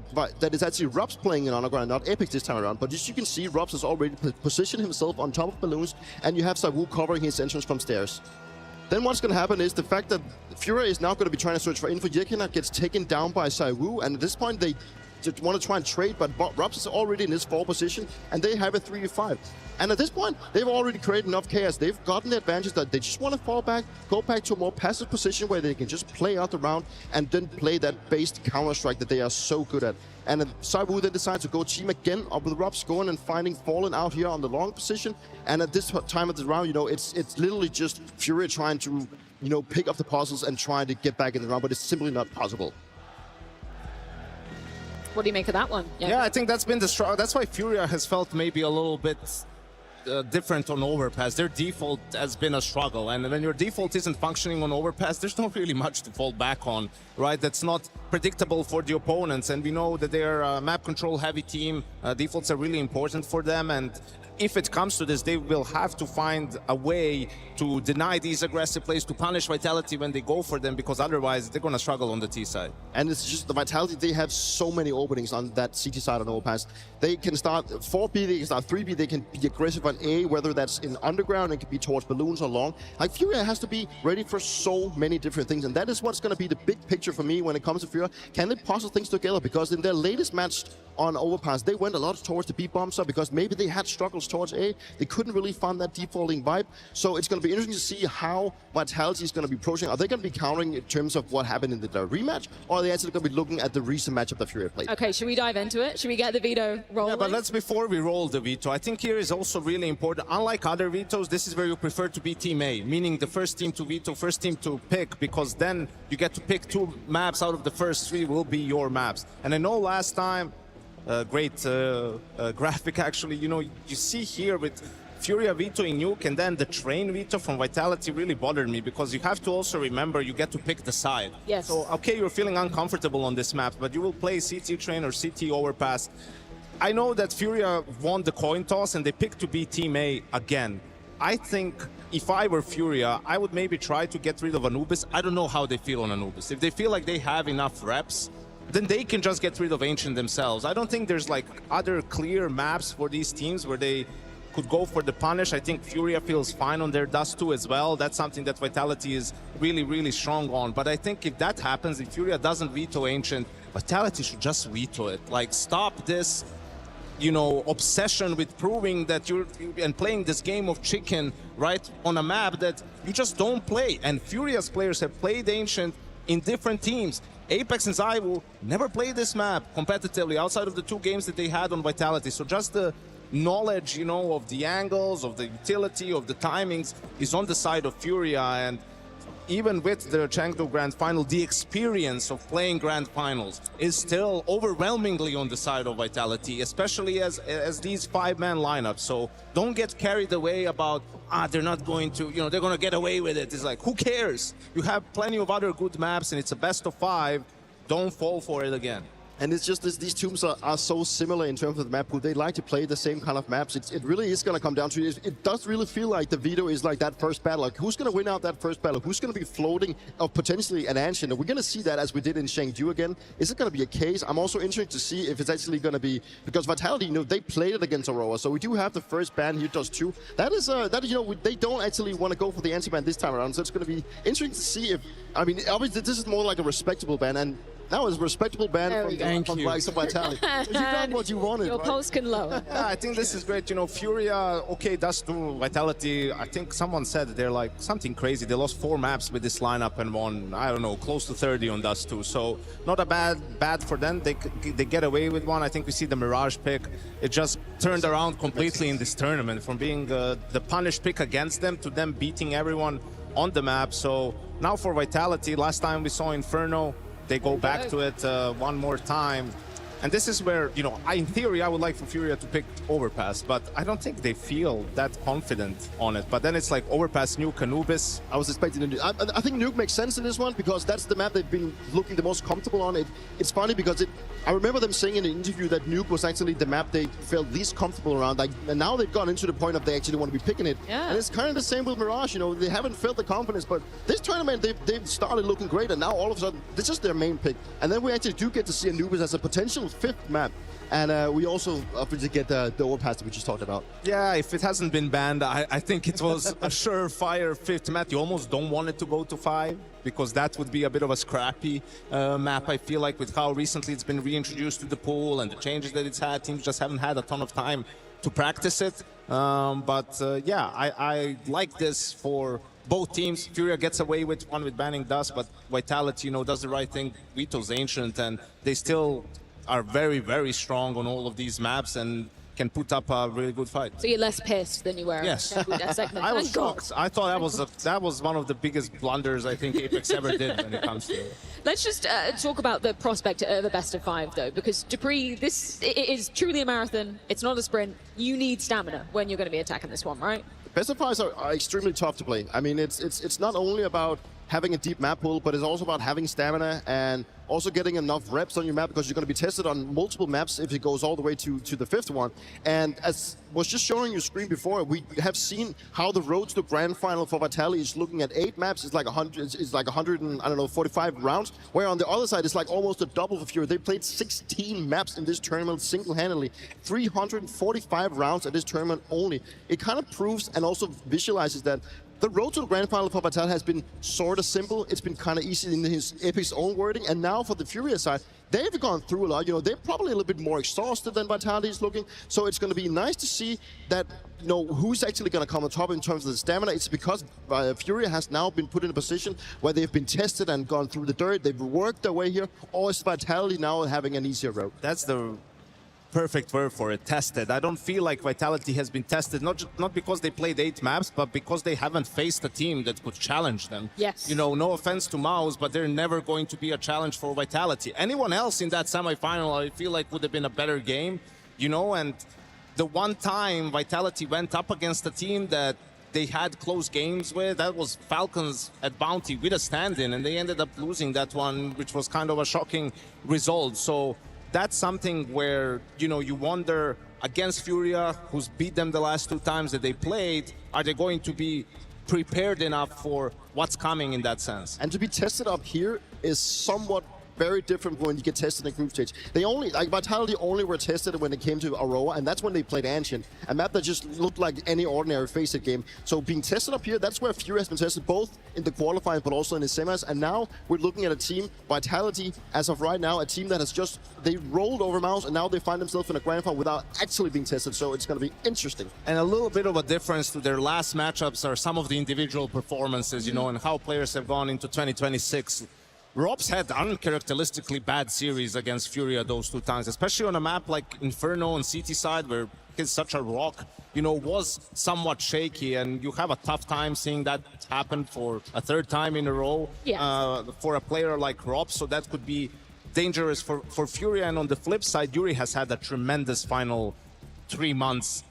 Speaker 8: is actually Robs playing in underground, not Apex this time around. But as you can see, Robs has already positioned himself on top of balloons, and you have Sawu covering his entrance from stairs. Then what's going to happen is the fact that Furia is now going to be trying to search for info. Yekina gets taken down by Sawu, and at this point they just want to try and trade, but Robs is already in his 4 position, and they have a 3v5. And at this point, they've already created enough chaos. They've gotten the advantage that they just want to fall back, go back to a more passive position where they can just play out the round and then play that based Counter-Strike that they are so good at. And ZywOo then decides to go team again up with Robs, going and finding Fallen out here on the long position. And at this time of the round, you know, it's literally just Furia trying to, you know, pick up the puzzles and trying to get back in the round, but it's simply not possible.
Speaker 3: What do you make of that one?
Speaker 19: Yeah, I think that's been the struggle. That's why Furia has felt maybe a little bit different on Overpass. Their default has been a struggle, and when your default isn't functioning on Overpass, there's not really much to fall back on, right? That's not predictable for the opponents, and we know that they're a map control heavy team. Defaults are really important for them, and if it comes to this, they will have to find a way to deny these aggressive plays, to punish Vitality when they go for them, because otherwise they're going to struggle on the T side.
Speaker 8: And it's just the Vitality, they have so many openings on that CT side on Overpass. They can start 4B, they can start 3B, they can be aggressive on A, whether that's in underground, it can be towards balloons or long. Like, Furia has to be ready for so many different things, and that is what's going to be the big picture for me when it comes to Furia. Can they puzzle things together? Because in their latest match on Overpass, they went a lot towards the B bombs because maybe they had struggles towards A. They couldn't really find that defaulting vibe. So it's going to be interesting to see how Vitality is going to be approaching. Are they going to be countering in terms of what happened in the rematch, or are they actually going to be looking at the recent matchup that Furia played?
Speaker 3: Okay, should we dive into it? Should we get the veto rolling?
Speaker 19: Yeah, but let's, before we roll the veto, I think here is also really important. Unlike other vetoes, this is where you prefer to be team A, meaning the first team to veto, first team to pick, because then you get to pick 2 maps out of the first 3 will be your maps. And I know last time, great graphic actually, you know, you see here with Furia vetoing Nuke and then the train veto from Vitality really bothered me, because you have to also remember you get to pick the side.
Speaker 3: Yes.
Speaker 19: So, okay, you're feeling uncomfortable on this map, but you will play CT train or CT Overpass. I know that Furia won the coin toss and they picked to be Team A again. I think if I were Furia, I would maybe try to get rid of Anubis. I don't know how they feel on Anubis. If they feel like they have enough reps, then they can just get rid of Ancient themselves. I don't think there's like other clear maps for these teams where they could go for the punish. I think Furia feels fine on their Dust 2 as well. That's something that Vitality is really, really strong on. But I think if that happens, if Furia doesn't veto Ancient, Vitality should just veto it. Like, stop this, you know, obsession with proving that you're and playing this game of chicken, right, on a map that you just don't play. And Furia's players have played Ancient in different teams. Apex and ZywOo never played this map competitively outside of the 2 games that they had on Vitality. So just the knowledge, you know, of the angles, of the utility, of the timings is on the side of Furia. And even with the Chengdu Grand Final, the experience of playing Grand Finals is still overwhelmingly on the side of Vitality, especially as these 5-man lineups. So don't get carried away about, they're not going to, you know, they're going to get away with it. It's like, who cares? You have plenty of other good maps and it's a best of 5. Don't fall for it again.
Speaker 8: And it's just these teams are so similar in terms of the map pool. They like to play the same kind of maps. It really is going to come down to it. It does really feel like the veto is like that first battle. Like, who's going to win out that first battle? Who's going to be floating of potentially an Ancient? Are we going to see that as we did in Chengdu again? Is it going to be a case? I'm also interested to see if it's actually going to be, because Vitality, you know, they played it against Aurora. So we do have the first ban here, does 2. That is, you know, they don't actually want to go for the anti-ban this time around. So it's going to be interesting to see if, I mean, obviously this is more like a respectable ban, and that was a respectable ban from likes of Vitality. You got what you wanted,
Speaker 3: Your
Speaker 8: right?
Speaker 3: pulse can lower.
Speaker 19: Yeah, I think this is great. You know, Furia, okay, Dust 2, Vitality. I think someone said they're like something crazy. They lost 4 maps with this lineup and won, I don't know, close to 30 on Dust 2. So not a bad for them. They get away with one. I think we see the Mirage pick. It just turned around completely in this tournament, from being the punish pick against them to them beating everyone on the map. So now for Vitality, last time we saw Inferno, they go back to it one more time. And this is where, you know, in theory, I would like for Furia to pick Overpass, but I don't think they feel that confident on it. But then it's like Overpass, Nuke, Anubis.
Speaker 8: I was expecting Nuke. I think Nuke makes sense in this one because that's the map they've been looking the most comfortable on. It's funny because I remember them saying in the interview that Nuke was actually the map they felt least comfortable around. Like, and now they've gone into the point of they actually want to be picking it.
Speaker 3: Yeah.
Speaker 8: And it's kind of the same with Mirage. You know, they haven't felt the confidence, but this tournament they've started looking great, and now all of a sudden it's just their main pick. And then we actually do get to see Anubis as a potential fifth map. And we also obviously get the overpass that we just talked about.
Speaker 19: Yeah, if it hasn't been banned, I think it was a surefire fifth map. You almost don't want it to go to 5 because that would be a bit of a scrappy map. I feel like with how recently it's been reintroduced to the pool and the changes that it's had, teams just haven't had a ton of time to practice it. Yeah, I like this for both teams. Furia gets away with one with banning Dust, but Vitality, does the right thing, vetoes Ancient, and they still are very, very strong on all of these maps and can put up a really good fight.
Speaker 3: So you're less pissed than you were
Speaker 19: yes.
Speaker 3: in that segment.
Speaker 19: I was
Speaker 3: Thank God.
Speaker 19: shocked. I thought that was one of the biggest blunders I think Apex ever did when it comes to it.
Speaker 3: Let's just talk about the prospect of a best of 5, though, because Dupree, it is truly a marathon. It's not a sprint. You need stamina when you're going to be attacking this one, right?
Speaker 8: Best of 5s are extremely tough to play. I mean, it's not only about having a deep map pool, but it's also about having stamina and also getting enough reps on your map, because you're going to be tested on multiple maps if it goes all the way to the 5th one. And as was just showing your screen before, we have seen how the road to the grand final for Vitality is looking at 8 maps. It's like 100. It's like 145 rounds. Where on the other side, it's like almost a double for Furia. They played 16 maps in this tournament single-handedly, 345 rounds at this tournament only. It kind of proves and also visualizes that the road to the grand final for Vitality has been sort of simple. It's been kind of easy in his Epic's own wording. And now for the Furia side, they've gone through a lot. They're probably a little bit more exhausted than Vitality is looking. So it's going to be nice to see that, who's actually going to come on top in terms of the stamina. It's because Furia has now been put in a position where they've been tested and gone through the dirt. They've worked their way here. Or is Vitality now having an easier road?
Speaker 19: That's the perfect word for it, tested. I don't feel like Vitality has been tested, not because they played 8 maps, but because they haven't faced a team that could challenge them.
Speaker 3: Yes.
Speaker 19: No offense to Mouz, but they're never going to be a challenge for Vitality. Anyone else in that semifinal, I feel like would have been a better game, and the one time Vitality went up against a team that they had close games with, that was Falcons at Bounty with a stand-in, and they ended up losing that one, which was kind of a shocking result. So that's something where, you wonder, against Furia, who's beat them the last 2 times that they played, are they going to be prepared enough for what's coming in that sense?
Speaker 8: And to be tested up here is somewhat very different when you get tested in group stage. Vitality only were tested when it came to Aurora, and that's when they played Ancient, a map that just looked like any ordinary Faceit game. So being tested up here, that's where Furia has been tested, both in the qualifying but also in the semis. And now we're looking at a team, Vitality, as of right now, a team that has they rolled over Mouz, and now they find themselves in a grand final without actually being tested. So it's going to be interesting.
Speaker 19: And a little bit of a difference to their last matchups are some of the individual performances, and how players have gone into 2026. Rob's had uncharacteristically bad series against Furia those 2 times, especially on a map like Inferno and CT side, where he's such a rock, was somewhat shaky, and you have a tough time seeing that happen for a 3rd time in a row for a player like Rob. So that could be dangerous for Furia. And on the flip side, Yuri has had a tremendous final 3 months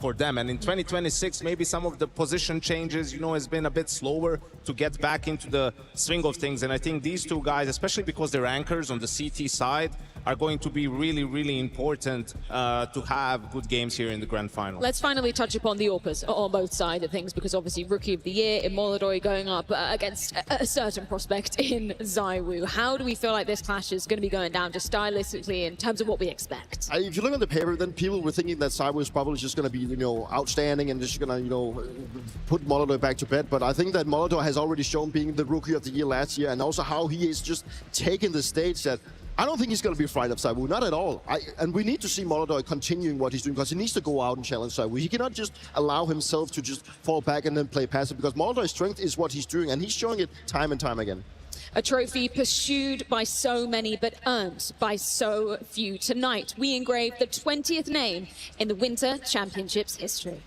Speaker 19: for them, and in 2026 maybe some of the position changes has been a bit slower to get back into the swing of things. And I think these 2 guys, especially because they're anchors on the CT side, are going to be really, really important to have good games here in the grand final.
Speaker 3: Let's finally touch upon the AWPers on both sides of things, because obviously Rookie of the Year in Molodoi going up against a certain prospect in ZywOo. How do we feel like this clash is going to be going down just stylistically in terms of what we expect?
Speaker 8: If you look at the paper, then people were thinking that ZywOo is probably just going to be, outstanding and just going to, put Molodoi back to bed. But I think that Molodoi has already shown being the Rookie of the Year last year, and also how he is just taking the stage that I don't think he's going to be afraid of ZywOo, not at all. And we need to see Molodoi continuing what he's doing, because he needs to go out and challenge ZywOo. He cannot just allow himself to just fall back and then play passive, because Molodoi's strength is what he's doing, and he's showing it time and time again.
Speaker 3: A trophy pursued by so many, but earned by so few. Tonight, we engrave the 20th name in the Winter Championships history.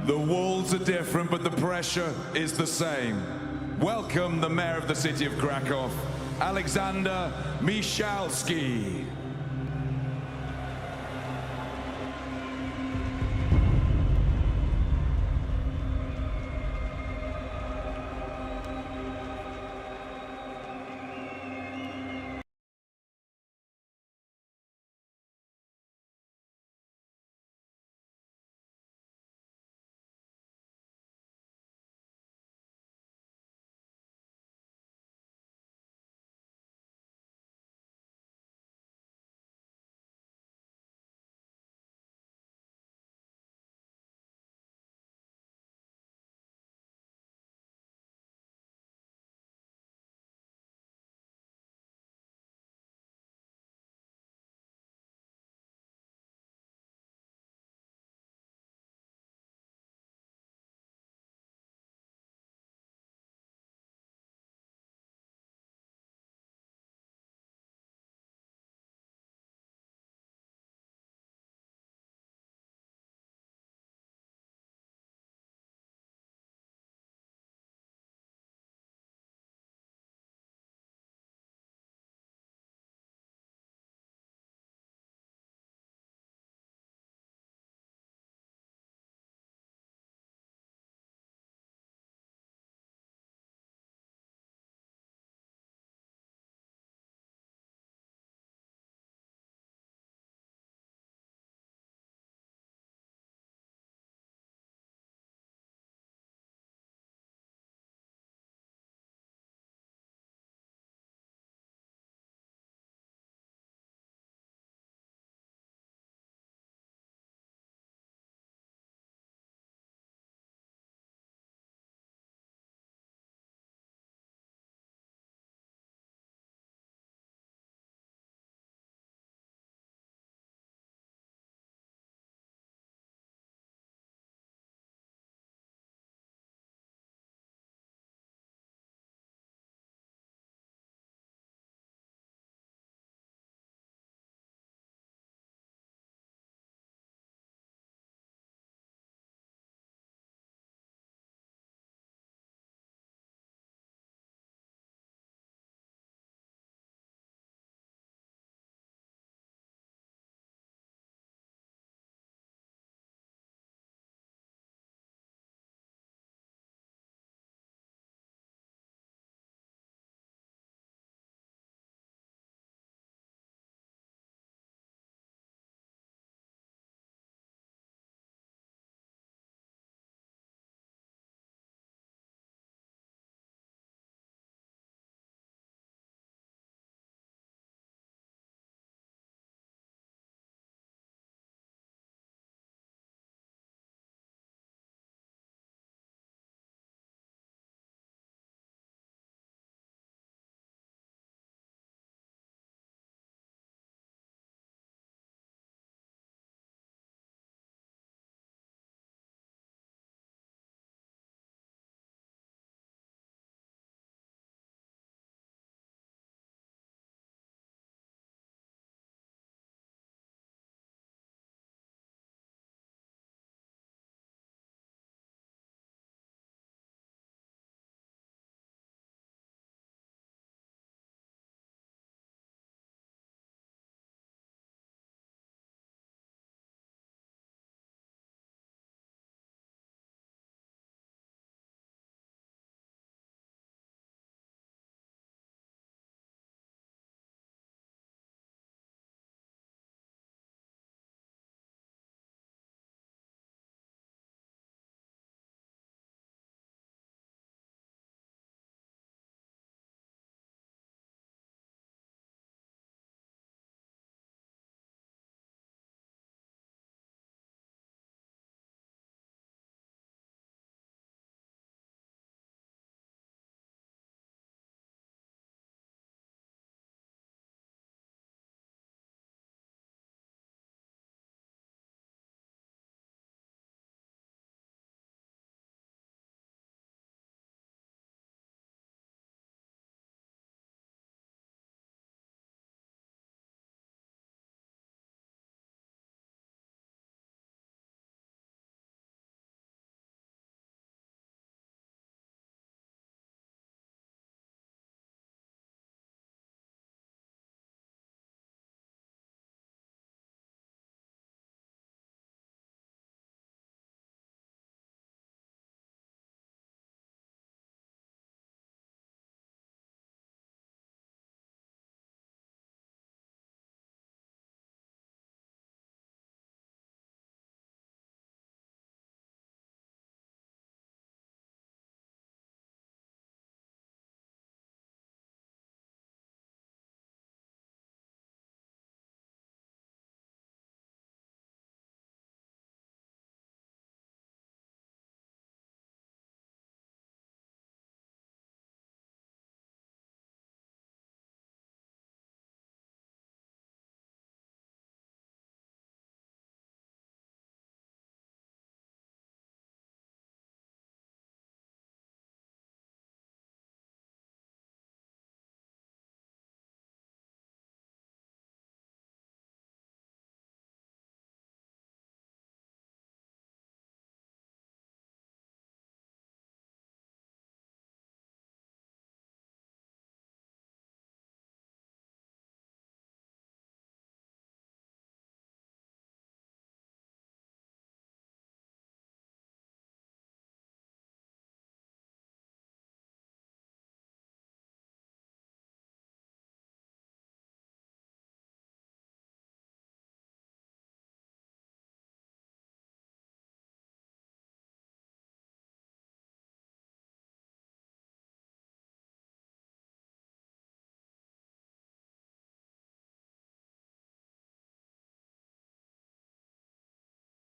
Speaker 11: The walls are different, but the pressure is the same. Welcome the mayor of the city of Krakow, Alexander Michalski.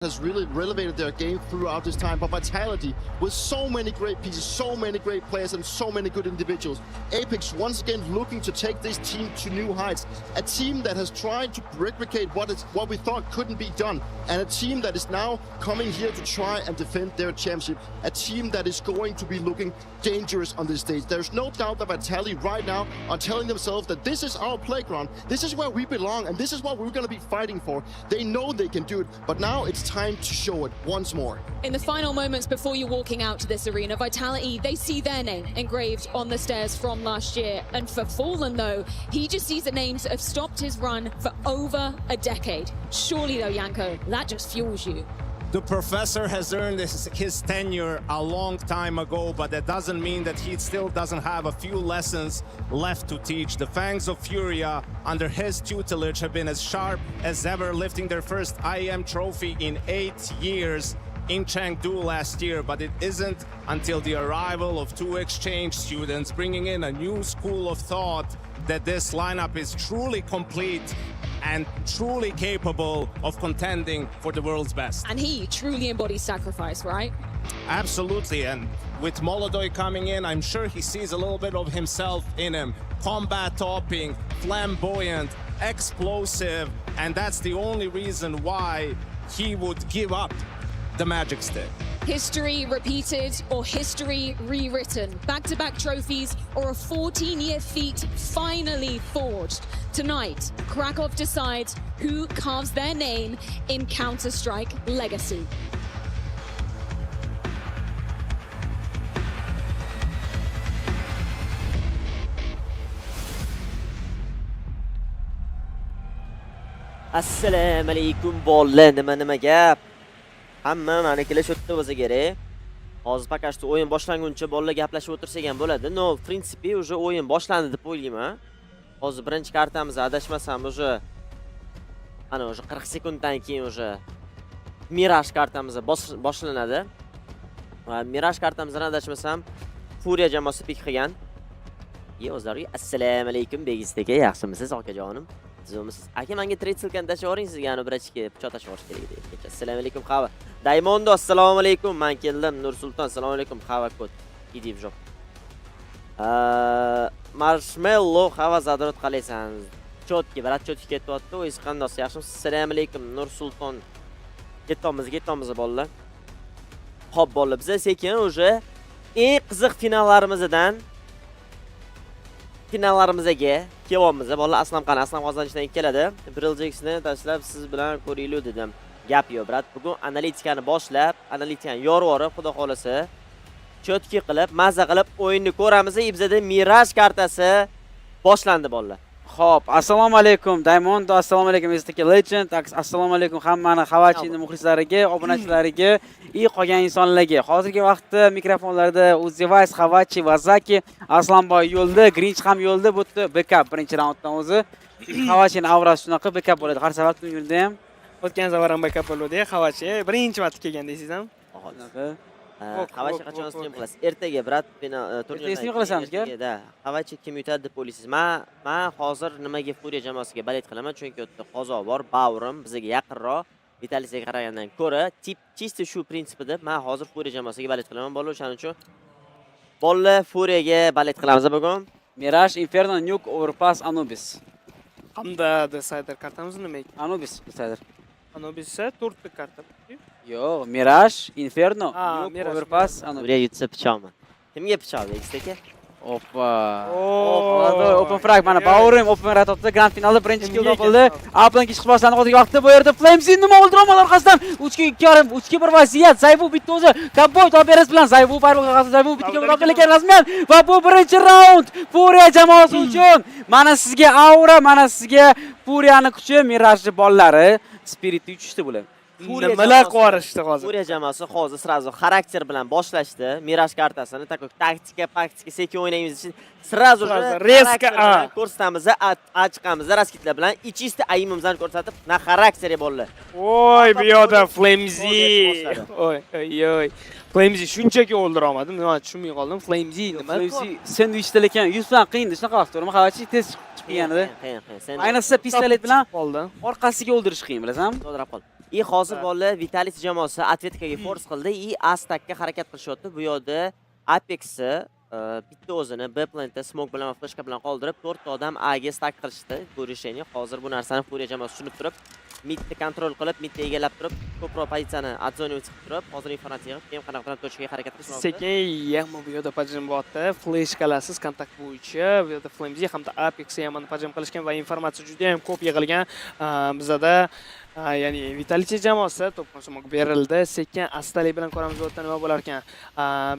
Speaker 8: has really relevated their game throughout this time, but Vitality, with so many great pieces, so many great players, and so many good individuals, Apex once again looking to take this team to new heights. A team that has tried to replicate what we thought couldn't be done, and a team that is now coming here to try and defend their championship. A team that is going to be looking dangerous on this stage. There's no doubt that Vitality right now are telling themselves that this is our playground, this is where we belong, and this is what we're going to be fighting for. They know they can do it, but now it's time to show it once more.
Speaker 3: In the final moments before you're walking out to this arena, Vitality, they see their name engraved on the stairs from last year. And for Fallen, though, he just sees the names that have stopped his run for over a decade. Surely, though, Janko, that just fuels you.
Speaker 19: The professor has earned his tenure a long time ago, but that doesn't mean that he still doesn't have a few lessons left to teach. The Fangs of Furia, under his tutelage, have been as sharp as ever, lifting their first IEM trophy in 8 years in Chengdu last year, but it isn't until the arrival of 2 exchange students bringing in a new school of thought that this lineup is truly complete and truly capable of contending for the world's best.
Speaker 3: And he truly embodies sacrifice, right?
Speaker 19: Absolutely, and with Molodoy coming in, I'm sure he sees a little bit of himself in him. Combat topping, flamboyant, explosive, and that's the only reason why he would give up the magic stick.
Speaker 3: History repeated or history rewritten. Back-to-back trophies or a 14-year feat finally forged. Tonight, Krakow decides who carves their name in Counter-Strike legacy.
Speaker 12: Assalomu alaykum bolalar, nima gap? Hamma manikilar shu yerda bo'lsa kerak. Hozir pakashda o'yin boshlanguncha bolalar gaplashib o'tirsak ham bo'ladi. No, в принципе, уже o'yin boshlandi deb o'ylayman. Hozir birinchi kartamiz adashmasam уже ana уже 40 sekunddan keyin уже Mirage kartamiz boshlanadi. Va Mirage kartamizdan adashmasam Furia jamoasi pik qilgan. O'zlariga assalomu alaykum Begistaka, yaxshimisiz okajonim? Siz aka menga 30 silkani tashib yuboring, sizga ana bir ochga pichoq tashib yuborish kerak edi. Assalomu alaykum Xava. Daymondo assalomu alaykum. Men keldim. Nursulton assalomu alaykum. Xava kod. Idib job. Marshmallow Xava zadrot qalaysan. Chotki, brat chotki ketyapti. O'zingiz qandoqsiz? Yaxshimisiz? Assalomu alaykum Nursulton. Ketamiz bolalar. Xo'p bolalar, biz sekin уже eng qiziq finallarimizdan finallarimizga kelyapmiz. Bolalar, aslam qani? Aslam qozonishdan keladi. Briljaxni tashlab siz bilan ko'raylik dedim. Gap yo'q, brat. Bugun analitikani boshlab, analitikani yorib, xudo xolasa, chotki qilib, maza qilib o'yinni ko'ramiz. Ibzada Mirage kartasi boshlandi bolalar.
Speaker 21: Xo'p, assalomu alaykum Diamond, assalomu alaykum Mr. Legend, assalomu alaykum hammani Xavachini muxlislariga, obunachilariga, qolgan insonlarga. Hozirgi vaqtda mikrofonlarda Uzivice, Xavachi va Zaki, Aslanboy yo'lda, Grinch ham yo'lda, bu backup birinchi raunddan o'zi. Xavachini avrasi shunaqa backup bo'ladi. Har safar turnirda ham
Speaker 22: o'tgan safar ham backup bo'ldi. Xavachi birinchi marta kelgan deysiz ham?
Speaker 12: Xavachi qachon stream qilasiz? Ertaga brat turnirda
Speaker 21: stream qilasamizga.
Speaker 12: Xavachi kim yutadi deb o'ylaysiz? Men hozir nimaga Furia jamoasiga balet qilaman? Chunki o'tda qozo bor, Bavrim bizga yaqinroq. Vitalisiga qaragandan ko'ra, chiste shu prinsipida men hozir Furia jamoasiga balet qilaman. Bolalar, o'shaning uchun bolalar Furiyaga balet qilamiz bugun.
Speaker 21: Mirage, Inferno, Nuke, Overpass, Anubis.
Speaker 22: Hamda Decider kartamiz nima ekan?
Speaker 21: Anubis Decider.
Speaker 22: Anubis esa 4 ta karta.
Speaker 21: Yo'q, Mirage, Inferno, Nuke, Overpass, Anubis.
Speaker 12: Furiya yutsa pichoqmi? Kimga pichoq Begistaka?
Speaker 21: Oppa. Open frag mana Bavrim open ratotda grand finalda birinchi kill topildi. Aplan kish boshlanib qolgan vaqtda bu yerda Flames'ni nima o'ldirolmadi orqasidan. 3-2 bir vaziyat. Zaybu bitta o'zi Cowboy Toberes bilan Zaybu farq qilgan. Zaybu bitta kill topilgan rasman va bu birinchi raund Furia jamoasi uchun. Mana sizga aura, mana sizga Furiyaning kuchi, Mirage bollari, Spiritni uchishdi bular.
Speaker 22: Nimalar qorishdi hozir?
Speaker 12: Furia jamoasi hozir srazu xarakter bilan boshlashdi. Mirage kartasini taktika sekin o'ynaymiz uchun srazu
Speaker 22: reska
Speaker 12: ko'rsatamiz, achqamiz, raskitlar bilan ichista ayimimizni ko'rsatib, na xarakteri bolalar.
Speaker 22: Voy, bu yoqda Flamesy. Oy. Flamesy shunchaki o'ldira olmadim. Men tushunmay qoldim. Flamesy nima?
Speaker 21: Flamesy sendvichda lekin 100 dan qiyin, shunaqa vaqt to'g'rimi? Xavachi tez chiqib kelganida. Ayniqsa pistolet bilan orqasiga o'ldirish qiyin, bilasanmi?
Speaker 12: To'ldirab qol. hozir bolalar Vitality jamoasi Atletikaga force qildi. Astakka harakat qilishyapti. Bu yoqda Apex'i bitta o'zini B plantda smoke bilan va flashka bilan qoldirib 4 ta odam A ga stack qilishdi. Bu решение hozir bu narsani Furia jamoasi tushunib turib, midni kontrol qilib, midni egallab turib, ko'proq pozitsiyani adzoni o'tib turib, hozir informatsiya yig'ib, keyin qanaqa qilib tochkaga harakat qilishmoqda.
Speaker 22: Sekin yamma bu yoqda pajim botdi. Flashkalasiz kontakt bo'yicha bu yoqda Flamesy hamda Apex yamani pajim qilishgan va informatsiya juda ham ko'p yig'ilgan. Bizada ya'ni Vitality jamoasi to'pni smoke berildi. Sekin astalik bilan ko'ramiz bu yerda nima bo'lar ekan.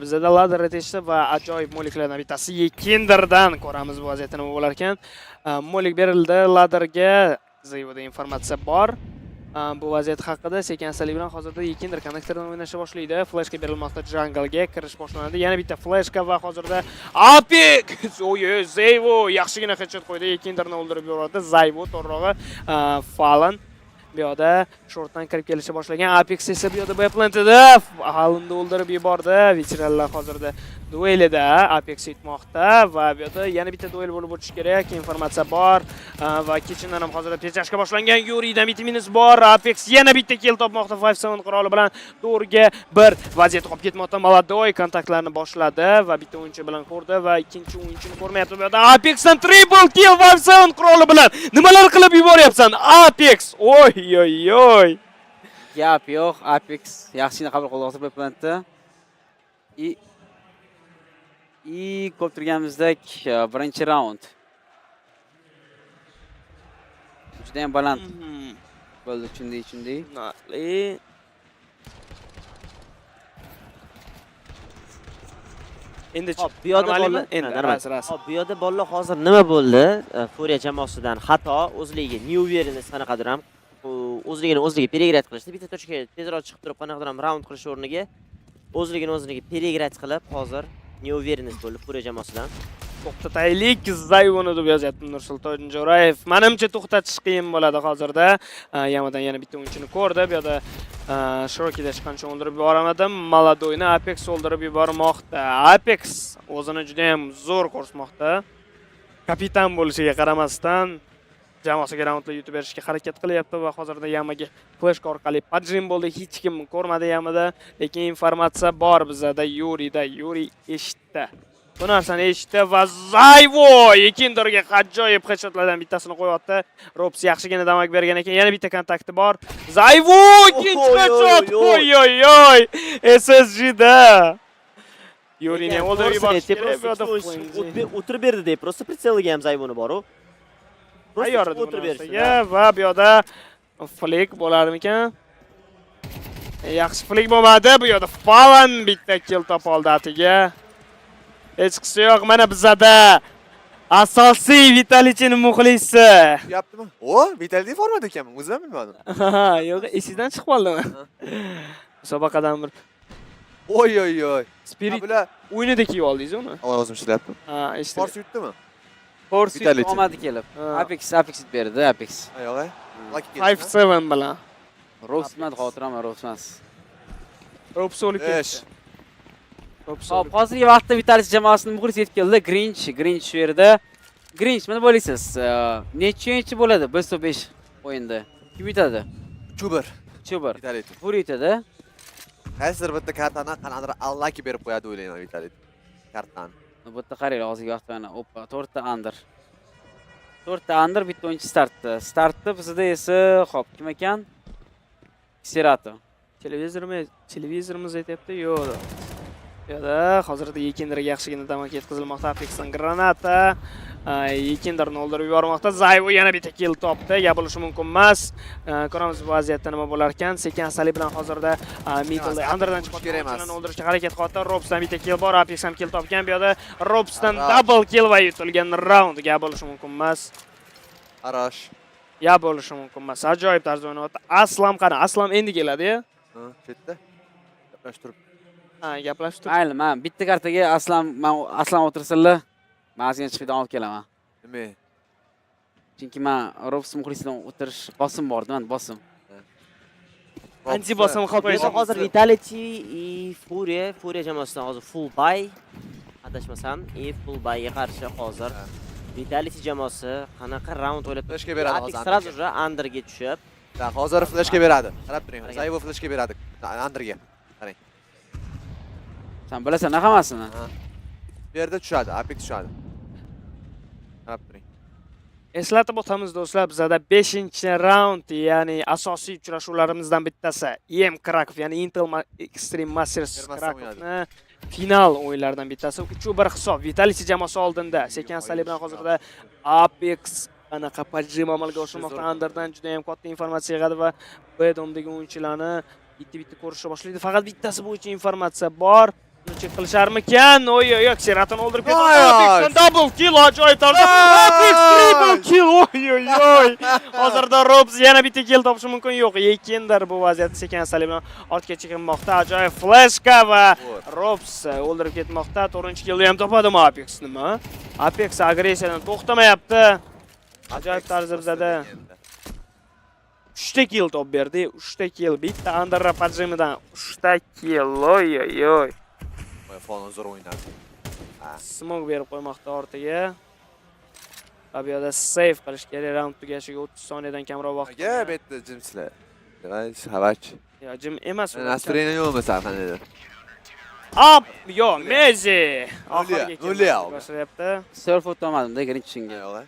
Speaker 22: Bizada ladder reteshdi va ajoyib moliklardan bittasi Yekinderdan ko'ramiz bu vaziyatda nima bo'lar ekan. Molik berildi ladderga. Zayvoda informatsiya bor. Bu vaziyat haqida sekin astalik bilan hozirda Yekinder konnektordan o'ynashga boshlaydi. Flashka berilmoqda, junglega kirish boshlanadi. Yana bitta flashka va hozirda Apex! Oy, Zayvo yaxshigina headshot qo'ydi. Yekinderni o'ldirib yubordi. Zayvo to'g'rirog'i Fallen bu yoqda shortdan kirib kelishga boshlagan. Apex esa bu yoqda B-plantida Fallenni o'ldirib yubordi. Veteranlar hozirda duelida Apex yutmoqda va bu yoqda yana bitta duel bo'lib o'tishi kerak. Informatsiya bor va kitchendan ham hozirda pechashga boshlangan. Yuridan bitta minus bor. Apex yana bitta kill topmoqda 5-7 quroli bilan to'rga 1 vaziyat qolib ketmoqda. Maladoy kontaktlarni boshladi va bitta o'yinchi bilan ko'rdi va ikkinchi o'yinchini ko'rmayapti. Bu yoqda Apexdan triple kill 5-7 quroli bilan nimalar qilib yuboryapsan? Apex! Oy
Speaker 21: Gap yo'q, Apex yaxshigina qabul qildi hozir plantda. Ko'p turganimizdek birinchi raund. Juda ham baland bo'ldi, shunday.
Speaker 22: Endi
Speaker 12: bu yoqda bolalar hozir nima bo'ldi? Furia jamoasidan xato, o'zligiga New Awareness qanaqadir ham o'zligini peregrat qilishdi. Bitta tochka tezroq chiqib turib qanaqadir ham raund qilish o'rniga o'zligini peregrat qilib hozir New Awareness bo'ldi Furia jamoasidan.
Speaker 22: To'xtataylik, Zayvoni deb yozyapti Nursulton Jo'rayev. Menimcha to'xtatish qiyin bo'ladi hozirda. Yamadan yana bitta o'yinchini ko'rdi. Bu yerda Shirokida chiqqancha o'ldirib yuboramadim. Maladoyni Apex o'ldirib yubormoqda. Apex o'zini juda ham zo'r ko'rsatmoqda. Kapitan bo'lishiga qaramasdan jamoasiga raundlar yutib berishga harakat qilyapti va hozirda Yamaga flashka orqali pajrim bo'ldi. Hech kim ko'rmadi Yamada, lekin informatsiya bor bizda. Yuri eshitdi. Bu narsani eshitdi va Zayvo Yekinderga ajoyib headshotlardan bittasini qo'yapti. Rops yaxshigina damak bergan ekan. Yana bitta kontakti bor. Zayvo ikkinchi headshot. Oy. SSGda. Yurini o'ldirib yubordi.
Speaker 12: O'tirib berdi deb, просто pritseliga ham Zayvoni bor-ku.
Speaker 22: Tayyor edi o'tirib berishga va bu yoqda flick bo'larmikan? Yaxshi flick bo'lmadi. Bu yoqda Fallen bitta kill topa oldi atiga. Hech qisi yo'q, mana bizada asosiy Vitality'ning muxlisi.
Speaker 5: Yaptimi? Vitality formada ekanmi? O'zim bilmadim.
Speaker 22: Yo'q, esidan chiqib qoldimi? Musobaqadan bir
Speaker 5: Oy.
Speaker 22: Spirit o'yinida kiyib oldingiz uni?
Speaker 5: Ovozim ishlayapti.
Speaker 22: Eshitdim.
Speaker 5: Force yutdimi?
Speaker 22: Force
Speaker 21: omadi kelib. Apex berdi, Apex.
Speaker 5: Yo'q.
Speaker 22: 5-7 bilan.
Speaker 21: Robsman xotirama, Robsmas.
Speaker 22: Robs o'lib ketdi.
Speaker 21: Hop, hozirgi vaqtda Vitality jamoasining muxlisi yetib keldi. Grinch shu yerda. Grinch, nima bo'laysiz? Necha bo'ladi 1-5 o'yinda? Kim yutadi?
Speaker 5: Chuber.
Speaker 21: Vitality. Furia yutadi.
Speaker 5: Qaysidir bitta kartani qanaqadir allaki berib qo'yadi o'ylayman Vitality. Kartani.
Speaker 21: Bu yerda qarang, hozirgi vaqtda mana 4 ta under. 4 ta under, bitta o'yinchi startda. Startda bizda esa, hop, kim ekan? Serato.
Speaker 22: Televizorimiz aytayapti, yo'q. Yo'da, hozirda Yekinderga yaxshigina damak yetkazilmoqda. Apexdan granata. Yekinderni o'ldirib yubormoqda. Zayvo yana bitta kill topdi. Gap bo'lishi mumkin emas. Ko'ramiz bu vaziyatda nima bo'lar ekan. Sekin astalik bilan hozirda middle underdan chiqib o'yinchini o'ldirishga harakat qilyapti. Robsdan bitta kill bor. Apex ham kill topgan. Bu yerda Robsdan double kill va yutilgan round. Gap bo'lishi mumkin emas.
Speaker 5: Arash.
Speaker 22: Gap bo'lishi mumkin emas. Ajoyib tarzda o'ynayapti. Aslam qani? Aslam endi keladi-ya.
Speaker 5: Chetda. Gaplashtirib.
Speaker 22: Gaplashib tur.
Speaker 21: Mayli, men bitta kartaga Aslan o'tirsinlar. Men azgina chiqib olib kelaman.
Speaker 5: Nima?
Speaker 21: Chunki men Robs muxlisidan o'tirish bosim bor, men bosim.
Speaker 22: Anti bosim qo'ydi.
Speaker 12: Hozir Vitality Furia jamoasidan hozir full buy adashmasam, full buyga qarshi hozir Vitality jamoasi qanaqa round o'ylab
Speaker 5: turishga beradi hozir.
Speaker 12: Sразу же underga tushib
Speaker 5: Hozir flashga beradi. Qarab turing. Zayvo flashga beradi. Andrga. Qarang.
Speaker 21: Sen bilasan hammasini.
Speaker 5: Bu yerda tushadi, Apex tushadi. Qarab turing.
Speaker 22: Eslatib o'tamiz do'stlar, bizada 5-raund, ya'ni asosiy uchrashuvlarimizdan bittasi EM Krakow, ya'ni Intel Extreme Masters Krakowni final o'yinlaridan bittasi. 3-1 hisob. Vitality jamoasi oldinda. Sekin-astalik bilan hozirda Apex anaqa pajim amalga oshirmoqda. Underdan juda ham katta informatsiya yig'adi va Bedomdagi o'yinchilarni bitta ko'rishga boshlaydi. Faqat bittasi bo'yicha informatsiya bor. Uni chek qilisharmikan? Oy, Xeraton o'ldirib ketdi. Apex'dan double kill ajoyib tarzda. Apex triple kill. Oy. Hozirda Robs yana bitta kill topishi mumkin. Yo'q, Yekindir bu vaziyatda sekin-astalik bilan ortga chekinmoqda. Ajoyib flashka va Robs o'ldirib ketmoqda. 4-killni ham topadimi Apex nima? Apex agressiyadan to'xtamayapti. Ajoyib tarzda bizada 3 kill top berdi. 3 kill. Bitta under pajimidan 3 kill. Oy.
Speaker 5: Falon zo'r o'ynadi.
Speaker 22: Smoke berib qo'ymoqda ortiga. Bu yerda save qilish kerak. Round tugashiga 30 soniyadan kamroq vaqt.
Speaker 5: Nega bu yerda jimsizlar? Havach.
Speaker 22: Yo, jim emas.
Speaker 5: Astrena yo'qmasa qanday?
Speaker 22: Yo, Mezi.
Speaker 5: Nulia.
Speaker 22: Boshlayapti.
Speaker 21: Surf o'tmadim-da, grinchingga.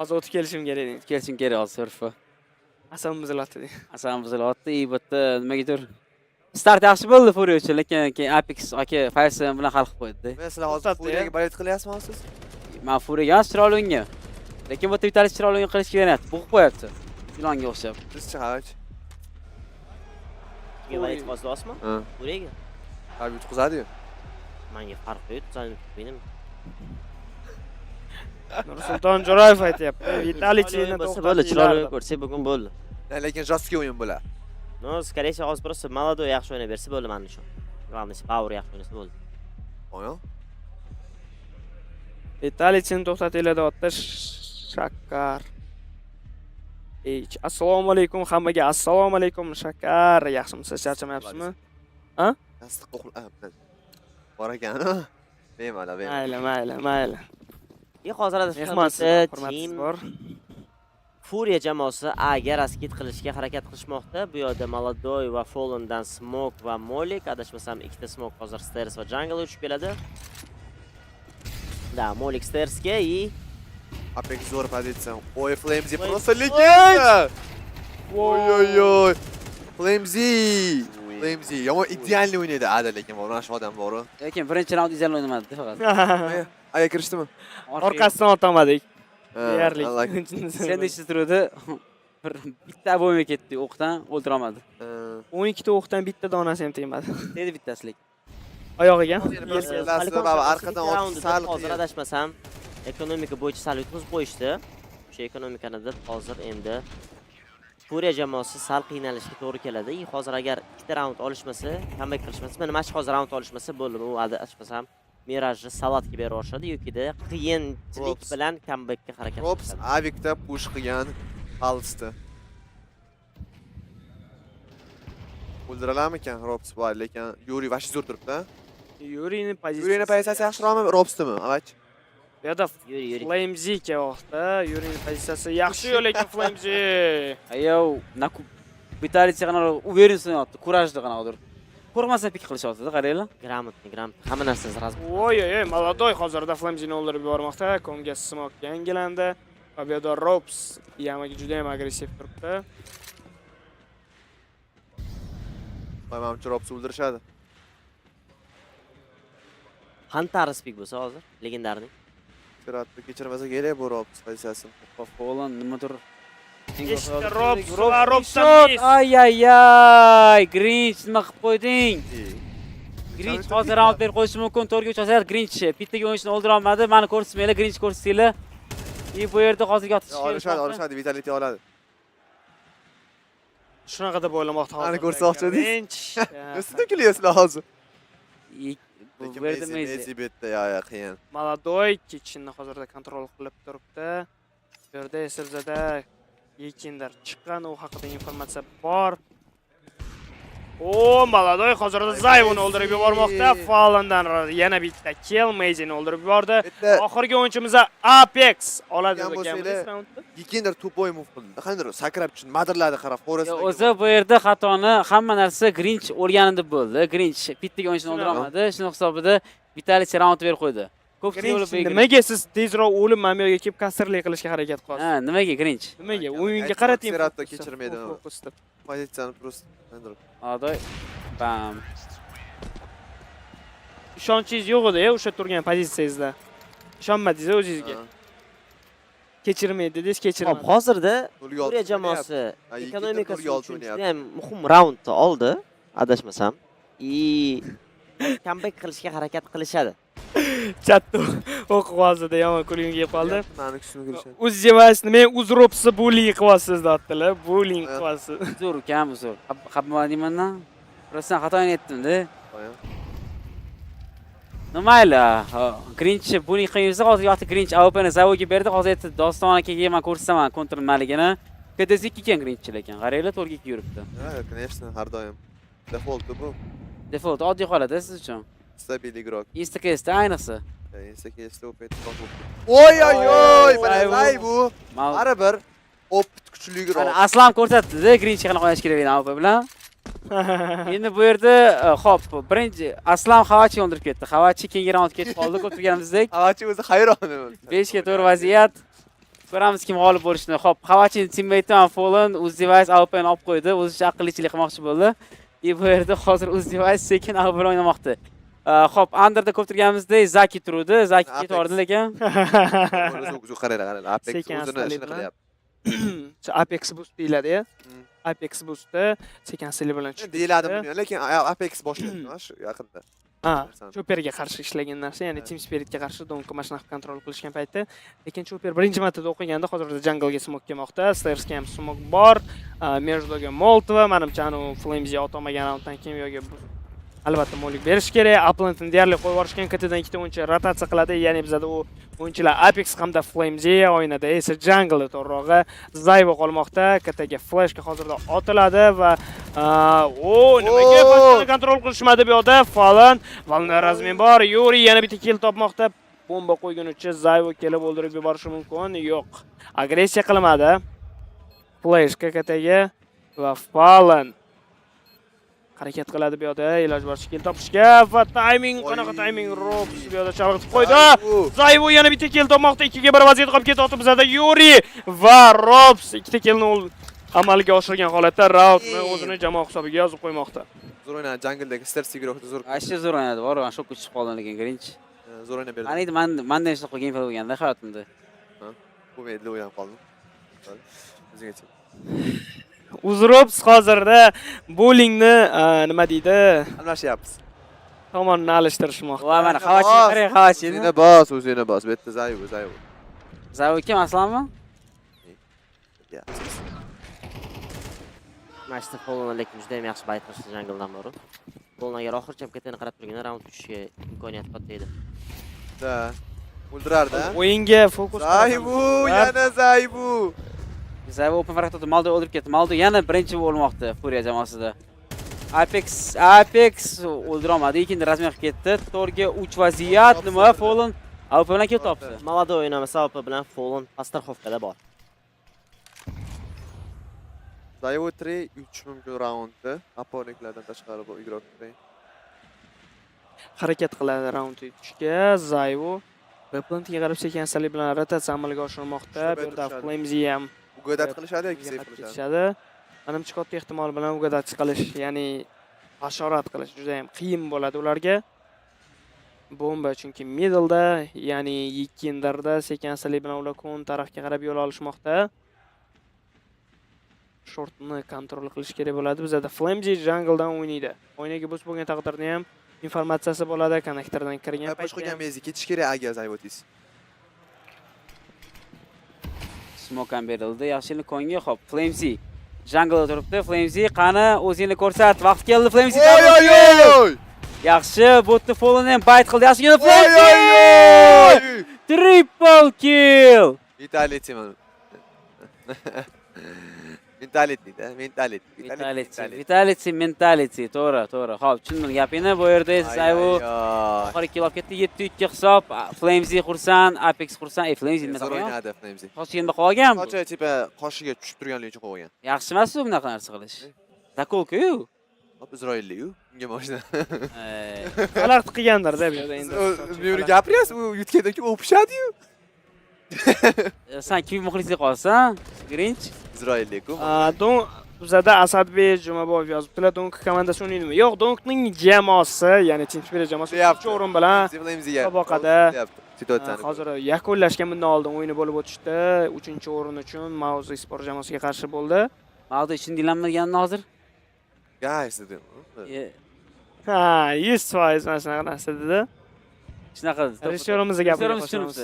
Speaker 22: Hozir o'tib kelishim kerak.
Speaker 21: Kelishim kerak hozir surfga.
Speaker 22: Asam buzilyapti.
Speaker 21: Asam buzilyapti, bitta nimagadir start yaxshi bo'ldi Furia uchun, lekin keyin Apex aka Fayson bilan hal qilib qo'ydi.
Speaker 5: Men sizlar hozir Furiyaga balet qilyapsizmi siz?
Speaker 21: Men Furiyaga chiroyli o'yinga. Lekin bu Vitality chiroyli o'yin qilishga beryapti. Bo'g'ib qo'yapti. Ilonga o'xshab.
Speaker 5: Sizchi Havach?
Speaker 12: Balet qozlasmi? Furiyaga.
Speaker 5: Qalb yutqizadi-yu.
Speaker 12: Menga farq yo'q, sanib qo'ydim.
Speaker 22: Nursulton Jo'rayev aytayapti. Vitalityni
Speaker 12: bo'ldi, chiroyli ko'rsa bugun bo'ldi.
Speaker 5: Lekin jostki o'yin bo'ladi.
Speaker 12: No, скорее всего, hozir просто молодой yaxshi o'ynab bersa bo'ldi men uchun. Главное, power yaxshi o'ynasa bo'ldi.
Speaker 5: O'yin?
Speaker 22: Vitalityni to'xtatinglar deyapti. Shakar. Assalomu alaykum hammaga. Assalomu alaykum Shakar. Yaxshimisiz? Charchamayapsizmi? Ha?
Speaker 5: Tasdiq bor ekan. Bemalol.
Speaker 22: Mayli.
Speaker 12: Hozirda
Speaker 22: hurmatsiz bor.
Speaker 12: Furia jamoasi A'ga raskit qilishga harakat qilishmoqda. Bu yerda Maladoy va Fallendan Smoke va Molik, adashmasam ikkita Smoke hozir Stairs va Jungle uchib keladi. Da, Molik Stairsga и
Speaker 5: Apex zo'r pozitsiya. Oy, Flamesy просто legenda. Oy. Flamesy, yomon idealni o'ynaydi A'da, lekin borash odam bor.
Speaker 21: Lekin birinchi raund ideal o'ynamadi faqat.
Speaker 5: A'ga kirishdimi?
Speaker 22: Orqasidan otamadik. Deyarli.
Speaker 21: Sendichi turdi. Bitta bo'lmay ketdi o'qdan, o'ldirolmadi.
Speaker 22: 12 ta o'qdan bitta donasi ham tegmadi.
Speaker 21: Dedi bittasi lekin.
Speaker 22: Oyog'iga.
Speaker 5: Arqadan
Speaker 12: sal hozir adashmasam, ekonomika bo'yicha sal yutqizib qo'yishdi. O'sha ekonomikani deb hozir endi Furia jamoasi sal qiynalishga to'g'ri keladi. Hozir agar ikkita raund olishmasa, comeback qilishmasa, mana mana shu hozir raund olishmasa bo'ldi. U adashmasam Mirajni salatga berib olishadi yoki-da qiyinchilik bilan comebackga harakat qiladi.
Speaker 5: Robs Avikda push qilgan Halsda. O'ldiralarmikan Robs bor, lekin Yuri vash zo'r turibdi.
Speaker 22: Yurining pozitsiyasi
Speaker 5: yaxshiroqmi Robsdimi? Avach.
Speaker 22: Bu yerda Flamesy kelyapti. Yurining pozitsiyasi yaxshi-yu, lekin Flamesy.
Speaker 21: Ayow, Vitality qanaqa uverensiyapti, kurajli qanaqadir. Qo'rqmasdan pik qilishyapti, qaranglar.
Speaker 12: Gramotni. Hamma narsani razm.
Speaker 22: Oy, Maladoy hozirda Flamesyni o'ldirib yubormoqda. Konga smoke yangilandi. Va bu yerda Robs yamaga juda ham agressiv turibdi.
Speaker 5: Menimcha Robs o'ldirishadi.
Speaker 12: Hunter speak bo'lsa hozir legendarniy.
Speaker 5: Siratni kechirmasa kerak bu Robs pozitsiyasi.
Speaker 21: Falan nimadir
Speaker 22: Robs.
Speaker 21: Ay, Grinch nima qilib qo'yding? Grinch hozir raund berib qo'yishi mumkin. To'rga uchasar Grinch. Bittaga o'yinchini o'ldira olmadi. Meni ko'rsatmanglar, Grinch ko'rsatinglar. Bu yerda hozirga
Speaker 5: olishadi, Vitality oladi.
Speaker 22: Shunaqa deb o'ylamoqda hozir.
Speaker 5: Meni ko'rsatmoqchi edingiz. Nima kulyapsizlar hozir? Lekin Messi betda qiyin.
Speaker 22: Maladoy kechishni hozirda kontrol qilib turibdi. Bu yerda esa bizada Yekindir chiqqan, u haqida informatsiya bor. O, Maladoy hozirda Zayvuni o'ldirib yubormoqda. Fallendan yana bitta kill, Mezini o'ldirib yubordi. Oxirgi o'yinchimiz Apex oladi degan raundda.
Speaker 5: Gikinder to'poy move qildi. Qanday sakrab tushdi, madirladi qarab, Forestga.
Speaker 21: O'zi bu yerda xatoni hamma narsa Grinch o'lgani deb bo'ldi. Grinch pitdagi o'yinchini o'ldira olmadi. Shuning hisobida Vitaliy raund berib qo'ydi. Ko'pchilik o'lib qo'ygan.
Speaker 22: Nimaga siz tezroq o'lib mana bu yerga kelib kastrlik qilishga harakat qilasiz?
Speaker 21: Ha, nimaga Grinch?
Speaker 22: Nimaga? O'yinga qarating.
Speaker 5: Seratda kechirmaydi. Pozitsiyani просто
Speaker 21: Adoy. Bam.
Speaker 22: Ishonchingiz yo'q edi o'sha turgan pozitsiyangizda. Ishonmadingiz o'zingizga. Kechirmaydi dedingiz, kechirmadi.
Speaker 12: Hop, hozirda Furia jamoasi ekonomikasi uchun ham muhim raundni oldi, adashmasam. Comeback qilishga harakat qilishadi.
Speaker 22: Chatto o'qib hozirda yomon kulgim kelib qoldi. O'zingiz nima uzropsi bullying qilyapsiz deyaptilar. Bullying qilyapsiz.
Speaker 21: Zo'r kam zo'r. Xabmadimman. Rostdan xatoyini aytdim-da. Mayli, Grinch bullying qilsa hozir yo'qda Grinch AWPni Zavoga berdi, hozir aytdi Doston akaga men ko'rsataman kontrolmaligini. KDZ ekan Grinch lekin, qaranglar to'rga yuribdi.
Speaker 5: Ha, конечно, har doim. Default bu.
Speaker 21: Default oddiy holatda siz uchun.
Speaker 5: Stabil igrok.
Speaker 21: Instacast'da ayniqsa.
Speaker 5: Instacast'da o'paydi. Oy oy oy, balay bu. Baribir opit kuchliroq.
Speaker 21: Aslam ko'rsatdi-da, Grinch qanaqa o'ynash kerakligini AWP bilan. Endi bu yerda hop, birinchi Aslam Xavachi o'ldirib ketdi. Xavachi keyingi raund ketib qoldi, ko'rganimizdek.
Speaker 5: Xavachi o'zi hayron.
Speaker 21: 5 ga 4 vaziyat. Ko'ramiz kim g'olib bo'lishini. Hop, Xavachining teammate Fallen Uz-Device AWP'ni olib qo'ydi, o'zicha aqllichilik qilmoqchi bo'ldi. Bu yerda hozir Uz-Device sekin AWP o'ynamoqda. Hop, Underda ko'p turganimizdek Zaki turdi, Zaki ketib bordi lekin.
Speaker 5: O'zi qaranglar, Apex o'zini ishini qilyapti.
Speaker 22: Apex boost deyiladi-ya. Apex boostda sekansili bilan chiqdi.
Speaker 5: Deyiladimi, lekin Apex boshlandi shu yaqinda.
Speaker 22: Ha, Chopperga qarshi ishlagan narsa, ya'ni Team Spiritga qarshi Donkni mashina kontrol qilishgan paytda, lekin Chopper birinchi marta o'qiganda hozirda jungle-ga smoke kelmoqda, Stairsga ham smoke bor, Merjdoga Molotov, menimcha anu Flames'ga otolmagan raunddan keyin yo'q albatta mo'lik berish kerak. Uplandni deyarli qo'yib yuborishgan, ketidan ikkita o'yinchi rotatsiya qiladi, ya'ni bizda u o'yinchilar Apex hamda Flames'ga o'ynada esa jungle to'rog'i Zayvo qolmoqda. Kataga flashga hozirda otiladi va nimaga boshini kontrol qilishmadi bu yoqda? Fallen, Valnerazmin bor, Yuri yana bitta kill topmoqda. Bomba qo'ygunicha Zayvo kelib o'ldirib yuborishi mumkin. Yo'q. Agressiya qilmadi. Flashga Kataga va Fallen harakat qiladi bu yoqda, iloj boricha kill topishga va timing, qanaqa timing Robs bu yoqda chalg'itib qo'ydi. Zayvo yana bitta kill topmoqda, 2 ga 1 vaziyat qolib ketyapti bizda. Yuri va Robs ikkita killni amalga oshirgan holatda raundni o'zini jamoa hisobiga yozib qo'ymoqda.
Speaker 5: Zo'r o'ynadi, jungledagi Stairs igrokda zo'r.
Speaker 21: Ashyo zo'r o'ynadi, bor, shokka tushib qoldim lekin Grinch.
Speaker 5: Zo'r o'ynab berdi.
Speaker 21: Qaniydi menda hech qilgan gameplay bo'lganda hayotimda.
Speaker 5: Ha, bu medli o'ynab qoldim. O'zingizcha.
Speaker 22: Uzrops hozirda bowlingni nima deydi?
Speaker 5: Almashyapmiz.
Speaker 22: Tomonni alishtirishmoqda.
Speaker 21: Va mana Xavachi qarang, Xavachini.
Speaker 5: O'zini bos, bu yerda Zayvo.
Speaker 21: Zayvo kim aslanmi?
Speaker 12: Mashina Fallen lekin juda ham yaxshi bayt qilishdi jungledan bori. Fallen agar oxirgi kapkatini qarab turganda raund tushishga imkoniyat katta edi.
Speaker 5: Da, o'ldirardi.
Speaker 22: O'yinga fokus
Speaker 5: Zayvo, yana Zayvo.
Speaker 21: Zayvo open farqda Maldo o'ldirib ketdi. Maldo yana birinchi bo'lmoqda Furia jamoasida. Apex o'ldira olmadi, ikkinchi rasmiy qilib ketdi. To'rga 3 vaziyat, nima Fallen AWP bilan kelib topdi.
Speaker 12: Malado o'ynamasa AWP bilan Fallen Pasterxovkada bor.
Speaker 5: Zayvo 3 mumkin raundda, opponentlardan tashqari bu igrok.
Speaker 22: Harakat qiladi raund yutishga. Zayvo Weaplandga qarab sekansalik bilan rotatsiya amalga oshirmoqda. Bu yerda Flames'i ham
Speaker 5: ugadat qilishadi yoki save qilishadi.
Speaker 22: Menimcha katta ehtimol bilan ugadat qilish, ya'ni hasharat qilish juda ham qiyin bo'ladi ularga. Bomba chunki middle'da, ya'ni Yikindarda sekansalik bilan ular kon tarafga qarab yo'l olishmoqda. Shortni kontrol qilish kerak bo'ladi. Bizda Flames'i jungledan o'ynaydi. O'yinaga bus bo'lgan taqdirda ham informatsiyasi bo'ladi, konnektordan kirgan
Speaker 5: paytda. Boshqa gamezga ketish kerak agar Zayvotis.
Speaker 21: Smoke ham berildi. Yaxshilik konga hop. Flames'i jungle turibdi. Flames'i qani o'zingni ko'rsat. Vaqt keldi Flames'i. Yaxshi, botni Fallen ham bayt qildi. Yaxshigina Flames'i. Triple kill.
Speaker 5: Vitality man.
Speaker 21: Mentality. To'g'ri. Xo'p, tushundim gapingni. Bu yerda esa u oxirgi ikki olib ketdi. 7-2 hisob. Flamesy xursand, Apex xursand. Flamesy nima qilgan?
Speaker 5: o'ynadi Flamesy.
Speaker 21: Qochganda qolgan.
Speaker 5: Qocha tipa qoshiga tushib turganligi uchun qo'ygan.
Speaker 21: Yaxshi emas-ku bunaqa narsa qilish. Zakolku-yu.
Speaker 5: Hop Isroillik-u. Unga mashina.
Speaker 22: G'alati qilgandir-da bu yerda endi.
Speaker 5: Buni gapiryapsiz, u yutgandan keyin o'pishadi-yu.
Speaker 21: Sen kim muxlislik qolsan? Grinch.
Speaker 5: Isroillik-ku.
Speaker 22: Don bizada Asadbek Jumaboyev yozibdilar. Donk komandasi o'ynaydimi? Yo'q, Donkning jamoasi, ya'ni Chempionlar jamoasi 3-o'rin bilan musobaqada hozir yakunlashgan bundan oldin o'yini bo'lib o'tishdi. 3-o'rin uchun Mouz sport jamoasiga qarshi bo'ldi.
Speaker 21: Mouz ishini dilanmaganini hozir?
Speaker 5: Guys dedim.
Speaker 22: Ha, 100% mana shunaqa narsa dedi.
Speaker 21: Shunaqa dedi.
Speaker 22: Rejissyorimizga gapirib qo'shamiz.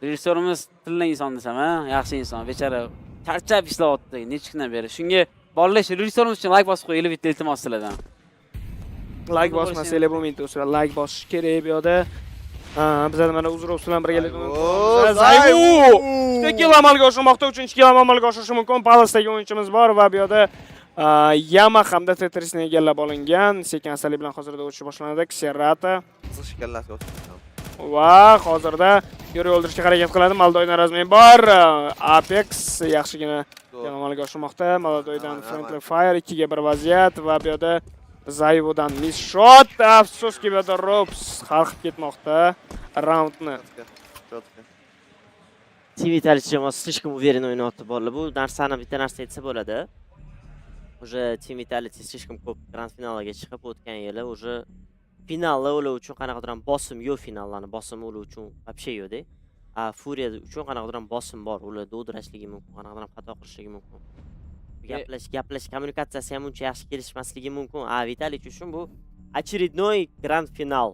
Speaker 21: Rejissyorimiz tilla inson desam, ha? Yaxshi inson, bechara charchab ishlayapti necha kundan beri. Shunga bolalar rejissyorimiz uchun like bosib qo'yinglar, bitta iltimos sizlardan.
Speaker 22: Like bosmasangiz bo'lmaydi do'stlar, like bosish kerak bu yerda. Bizlar mana Uzrov bilan birgalikda Zayvu 2 kilo amalga oshirmoqda, 3-kilo amalga oshirishi mumkin. Palasdagi o'yinchimiz bor va bu yerda Yama hamda Tetrisni egallab olingan. Sekan-astalik bilan hozirda o'tish boshlanadi. Xerrata
Speaker 5: Qizil shikallasiga o'tdi.
Speaker 22: Va hozirda yo'l o'ldirishga harakat qiladi. Maldoydan razmen bor. Apex yaxshigina amalga oshirmoqda. Maldoydan friendly fire 2 ga 1 vaziyat va bu yerda Zayvudan miss shot. Afsuski bu yerda Robs xalqib ketmoqda raundni.
Speaker 12: Tvitalichi jamoasi слишком уверенно o'ynayapti bolalar. Bu narsani bitta narsa aytsa bo'ladi. Уже Tvitalichi слишком ko'p grand finalga chiqib o'tgan yili уже finalda ular uchun qanaqadir ham bosim yo'q, finallarni bosimi ular uchun вообще yo'q-da. Furia uchun qanaqadir ham bosim bor. Ular dovdirashligi mumkin, qanaqadir ham xato qilishligi mumkin. Gaplash kommunikatsiyasi ham uncha yaxshi kelishmasligi mumkin. Vitalich uchun bu очередной grand final.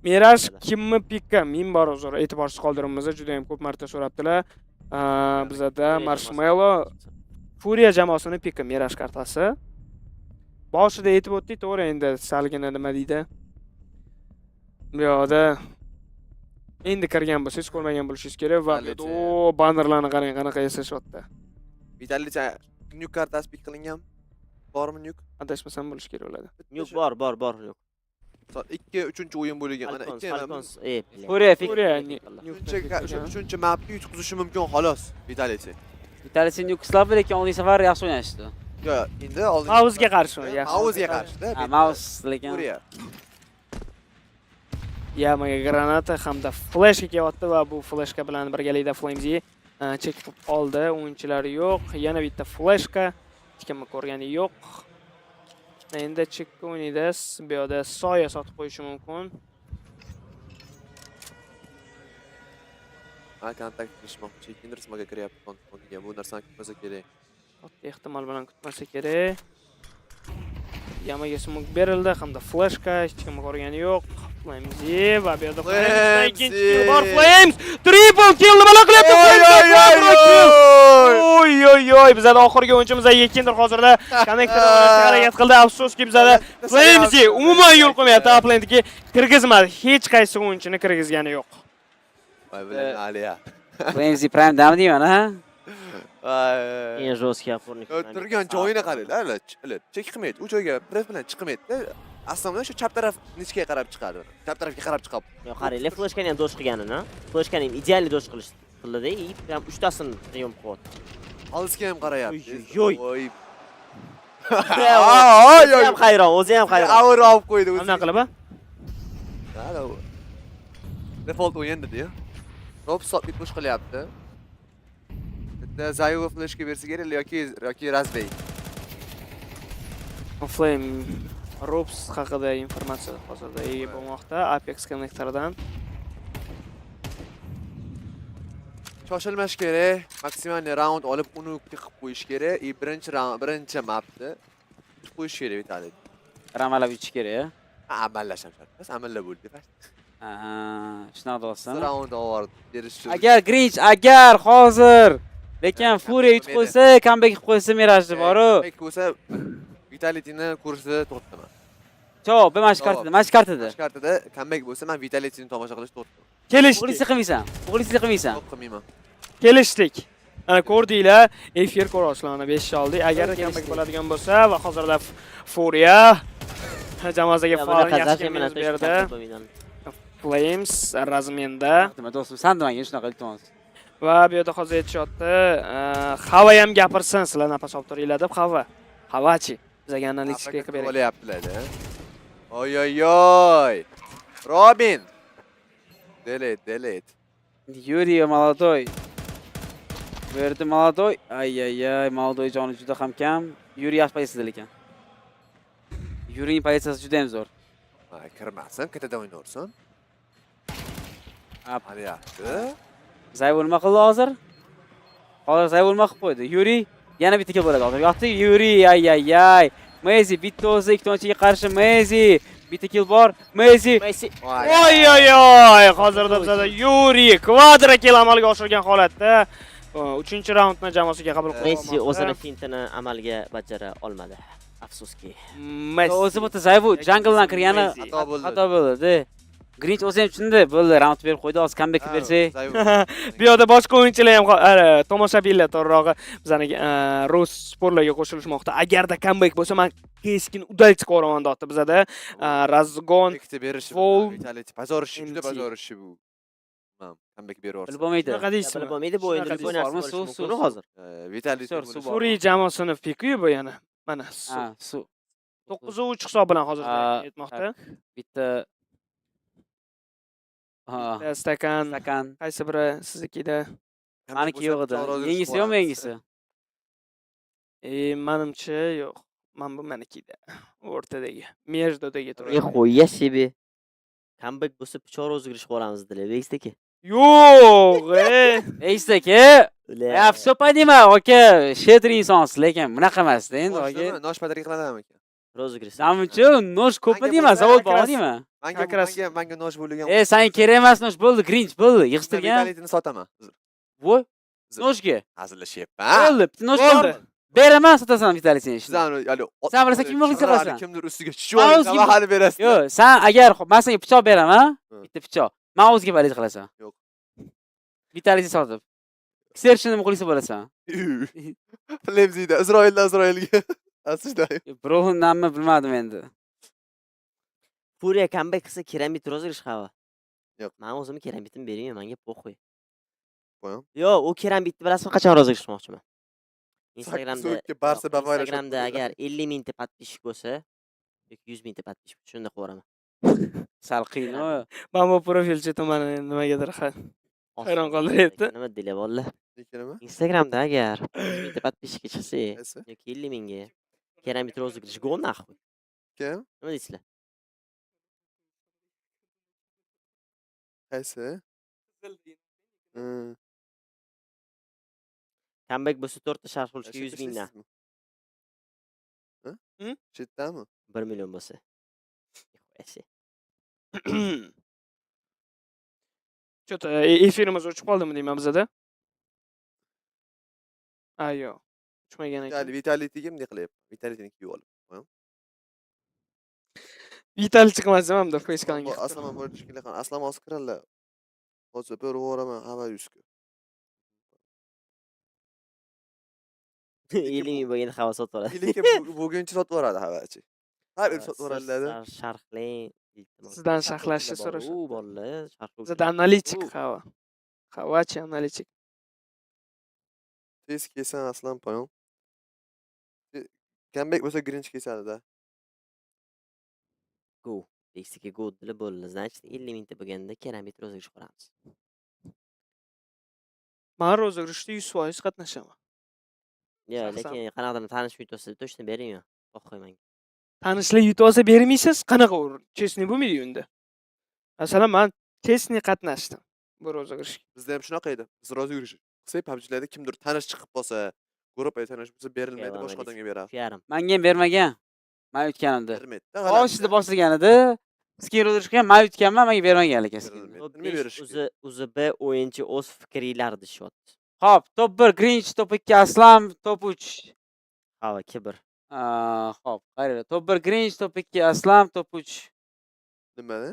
Speaker 22: Miraj kimni pikka? Men bor uzr, e'tiborsiz qoldirimiz, juda ham ko'p marta so'rabdilar. Bizada Marshmallow Furia jamoasini pikka Miraj kartasi. Boshida aytib o'tdik, to'g'ri, endi salgina nima deydi? Bu yerda endi kirgan bo'lsangiz, ko'rmagan bo'lishingiz kerak va bannerlarni qarang, qanaqa yasashyapti.
Speaker 5: Vitalich Nuke kartasi pik qilingan. Bormi Nuke?
Speaker 22: Adashmasam bo'lish kerak bo'ladi.
Speaker 12: Nuke bor Nuke.
Speaker 5: 2-3 o'yin bo'lgan. Mana 2
Speaker 22: Furia
Speaker 5: 3 mapga yutqizishi mumkin xolos Vitalich.
Speaker 21: Vitalich Nuke slab lekin oldingi safar yaxshi o'ynashdi.
Speaker 5: Yo'q, endi oldin
Speaker 22: Mouzga qarshi yaxshi.
Speaker 5: Mouzga qarshi-da.
Speaker 21: Mouz lekin
Speaker 5: Furia.
Speaker 22: Yamaga granata hamda flashga kelyapti va bu flashka bilan birgalikda Flamesy chekib oldi. O'yinchilar yo'q. Yana bitta flashka. Hech kim ko'rgani yo'q. Endi chekka o'ynaydi. Bu yerda soya sotib qo'yishi mumkin.
Speaker 5: Kontakt qilishmoqchi. Ikkinchi rismaga kiryapti kontiga. Bu narsani kutmasa kerak.
Speaker 22: Katta ehtimol bilan kutmasa kerak. Yamaga smok berildi hamda flashka. Hech kim ko'rgani yo'q. Flamesy va bu yerda ikkinchi kill bor. Flames triple kill nima qilyapti? Oy, bizada oxirgi o'yinchimiz ikkindir hozirda connectorni o'ynashga harakat qildi. Afsuski bizada Flamesy umuman yo'l qo'ymayapti. Uplandga kirgizmadi. Hech qaysi o'yinchini kirgizgani yo'q.
Speaker 5: Voy bilan Aliya.
Speaker 21: Flamesy prime dam deyman, ha?
Speaker 12: Eng жесткий опорник.
Speaker 5: Turgan joyini qaranglar. Chek qilmaydi. U joyga press bilan chiqmaydi. Aslida shu chap taraf nechga qarab chiqadi. Chap tarafga qarab chiqib.
Speaker 12: Yo'q, qaranglar, flashkani ham dosh qilganini. Flashkani ham ideal dosh qildi-da, ham 3tasini yom qo'ydi.
Speaker 5: Olisga ham qarayapti.
Speaker 12: Yo'y.
Speaker 5: Voy.
Speaker 12: O'zi ham hayron.
Speaker 5: Avr olib qo'ydi o'zi.
Speaker 22: Nima qilib?
Speaker 5: Default o'yin dedi-yu. Rob sot bitmoq qilyapti. Bitta Zayvu flashga bersa kerak yoki Razbey.
Speaker 22: Flame Robs haqida informatsiya hozirda ega bo'lmoqda Apex connectordan.
Speaker 5: Shoshilmash kerak. Maksimal round olib uni qilib qo'yish kerak. Birinchi mapni qo'yish kerak Vitalich.
Speaker 21: Ramalab ichish kerak,
Speaker 5: Amallash ham shart emas, amalla bo'ldi.
Speaker 21: Shunaqa bo'lsa.
Speaker 5: Round ovor berish uchun.
Speaker 21: Agar Grinch, hozir lekin Furia yutib qo'ysa, comeback qilib qo'ysa Mirajni boru.
Speaker 5: Comeback bo'lsa Vitalichni kursi to'xtaman.
Speaker 21: Cho'p, mana shu kartada. Mana shu
Speaker 5: kartada comeback bo'lsa, men Vitalichni tomosha qilish to'xtaman.
Speaker 22: Kelishdik.
Speaker 21: O'g'lislik qilmaysan.
Speaker 5: Yo'q, qilmayman.
Speaker 22: Kelishdik. Ana ko'rdinglar, efir ko'rashlarini 5 oldik. Agar comeback bo'ladigan bo'lsa va hozirda Furia jamoasiga faol yaxshi minus berdi. Flames razmenda.
Speaker 21: Nima do'stim, san nimanga shunaqa iltimos?
Speaker 22: Va bu yerda hozir headshotni Hava ham gapirsin, sizlar napas olib turinglar deb Hava. Havachi bizga analitika qilib beradi.
Speaker 5: Bo'lyaptilar-da. Oy oy oy. Robin. Delete.
Speaker 21: Yuriy молодой. Bu yerda молодой. Ay, молодой joni juda ham kam. Yuriy yaxshi pozitsiyada ekan. Yuriyning pozitsiyasi juda ham zo'r.
Speaker 5: Ay, kirmasin, qayerda o'ynaysan? Hali yaxshi.
Speaker 21: Zayv nima qildi hozir? Hozir Zayv nima qilib qo'ydi? Yuriy yana bitta kill bo'ladi hozir. Yo'qdi Yuriy, ay. Mouz bitta o'zi ikkinchiga qarshi Mouz. Bitta kill bor. Mouz.
Speaker 22: Oy. Hozirda bizda Yuriy kvadra kill amalga oshirgan holatda 3-raundni jamoasiga qabul qildi.
Speaker 12: Messi o'zining fintini amalga bajara olmadi. Afsuski.
Speaker 21: O'zi bu Zayv jungledan kirgani xato bo'ldi. Grinch o'zi ham tushundi. Bo'ldi, round berib qo'ydi. Hozir comeback bersak.
Speaker 22: Bu yerda boshqa o'yinchilar ham tomoshabinlar to'g'rirog'i bizning rus sportlarga qo'shilishmoqda. Agarda comeback bo'lsa, men keskin udalchi ko'raman deyapti bizda. Razgon
Speaker 5: Vol Vitality bazorishi, juda bazorishi bu. Comeback berib
Speaker 21: Bilib bo'lmaydi.
Speaker 22: Nima deysiz?
Speaker 12: Bilib bo'lmaydi bu o'yinda bu narsa bo'lishi hozir.
Speaker 5: Vitality
Speaker 22: Furia jamoasini pikuyi bu yana. Mana suv. 9-3 hisob bilan hozir aytmoqda.
Speaker 21: Bitta
Speaker 22: stakan. Qaysi biri siznikida?
Speaker 21: Meniki yo'q edi. Yengisi yo'qmi yengisi?
Speaker 22: Menimcha yo'q. Men bu menikida. O'rtadagi. Mejdodagi turadi.
Speaker 12: Qo'yya себе. Comeback bo'lsa pichoq o'zgarish qo'ramiz dedilar. Veysdeki.
Speaker 22: Yo'q,
Speaker 21: Veysdeki. Afso padima, aka, shedri insonsiz, lekin bunaqa emas-da endi, aka.
Speaker 5: Nosh padari qiladimi aka?
Speaker 12: Rozgris.
Speaker 21: Namuncha nosh ko'pmi deyman, zavod bormi?
Speaker 5: Menga nosh bo'lgan.
Speaker 21: Sen kerak emas nosh bo'ldi, Grinch bo'ldi, yig'ishtirgan.
Speaker 5: Vitalityni sotaman.
Speaker 21: Voy. Noshga.
Speaker 5: Hazillashyapman.
Speaker 21: Bo'ldi, bitta nosh bo'ldi. Beraman sotasan Vitalityni.
Speaker 5: Sen
Speaker 21: bilasan kim o'g'ilsa qilasan?
Speaker 5: Kimdir ustiga tushib hali berasiz.
Speaker 21: Yo'q, sen agar men senga pichoq beraman, bitta pichoq. Men o'zga valyuta qilasan.
Speaker 5: Yo'q.
Speaker 21: Vitality sotib. Serchini nima qilsa bo'lasan?
Speaker 5: Flemzida Isroilga. Asishda.
Speaker 21: Birovni bilmadim endi.
Speaker 12: Furia comeback qilsa keramit rozgirish xava.
Speaker 5: Yo'q.
Speaker 12: Men o'zim keramitni berayman, menga po'xo'y.
Speaker 5: Qo'yam.
Speaker 12: Yo'q, u keramit bilasizmi qachon rozgirishmoqchiman? Instagramda agar 50 mingta подписчик bo'lsa, yoki 100 mingta подписчик shunda qo'raman.
Speaker 21: Sal qiyin.
Speaker 22: Men bu profil chetimani nimagadir hayron qoldiryapti.
Speaker 12: Nima deylar bolalar?
Speaker 5: Nima?
Speaker 12: Instagramda agar 100 mingta подписчик chiqsa, yoki 50 mingga keramit rozgirish go nahvoy.
Speaker 5: Kim?
Speaker 12: Nima deysizlar?
Speaker 5: Qaysi?
Speaker 12: Comeback bo'lsa 4 ta sharh qilishga 100 mingdan.
Speaker 5: Chetdami?
Speaker 12: 1 million bo'lsa.
Speaker 22: Cho'ta efirimiz o'chib qoldimi deyman bizda? Yo'q. O'chmagan ekan.
Speaker 5: Vitalityga bunday qilyapman. Vitalityni kiyib olib.
Speaker 22: Vital chiqmasam hamda Facebook'ga.
Speaker 5: Aslan bo'lishkilar qan. Aslan oskirlar. Hozir bir o'raman hava yuzga.
Speaker 12: 50 ming bo'lganda havo sotib oladi.
Speaker 5: Lekin bugunchi sotib yuboradi havachi. Har bir sotib yuboradilar.
Speaker 12: Sharhlang.
Speaker 22: Sizdan sharhlashni so'rash.
Speaker 12: U bolalar sharh.
Speaker 22: Bizda analitik havo. Havachi analitik.
Speaker 5: Tez kelsan aslan poyon. Comeback bo'lsa Grinch kesadi-da.
Speaker 12: Go. Eksiga go dili bo'ldi. Значит 50 mingta bo'lganda keramit rozgirish qo'ramiz.
Speaker 22: Men rozgirishda 100% qatnashaman.
Speaker 12: Yo'q, lekin qanaqadir tanish videosi точно beringmi? Qo'ymayman.
Speaker 22: Tanishlar yutib olsa bermaysiz, qanaqa chestni bo'lmaydi unda. Masalan, men chestni qatnashdim bu rozgirishga.
Speaker 5: Bizda ham shunaqa edi. Biz rozgirish qilsak, PUBG'larda kimdir tanish chiqib qolsa, guruhga tanish bo'lsa berilmaydi, boshqa odamga beradi.
Speaker 21: Menga ham bermagan. Men yutganimda. Boshida boshlagan edi. Skin rozgirishga men yutganman, menga bermagan lekin.
Speaker 12: O'zi B o'yinchi o'z fikringlar deyapti.
Speaker 21: Hop, top 1 Grinch, top 2 Aslam, top 3
Speaker 12: Hava kibr.
Speaker 21: Hop, qarang. Top 1 Grinch, top 2 Aslam, top 3
Speaker 5: Nimani?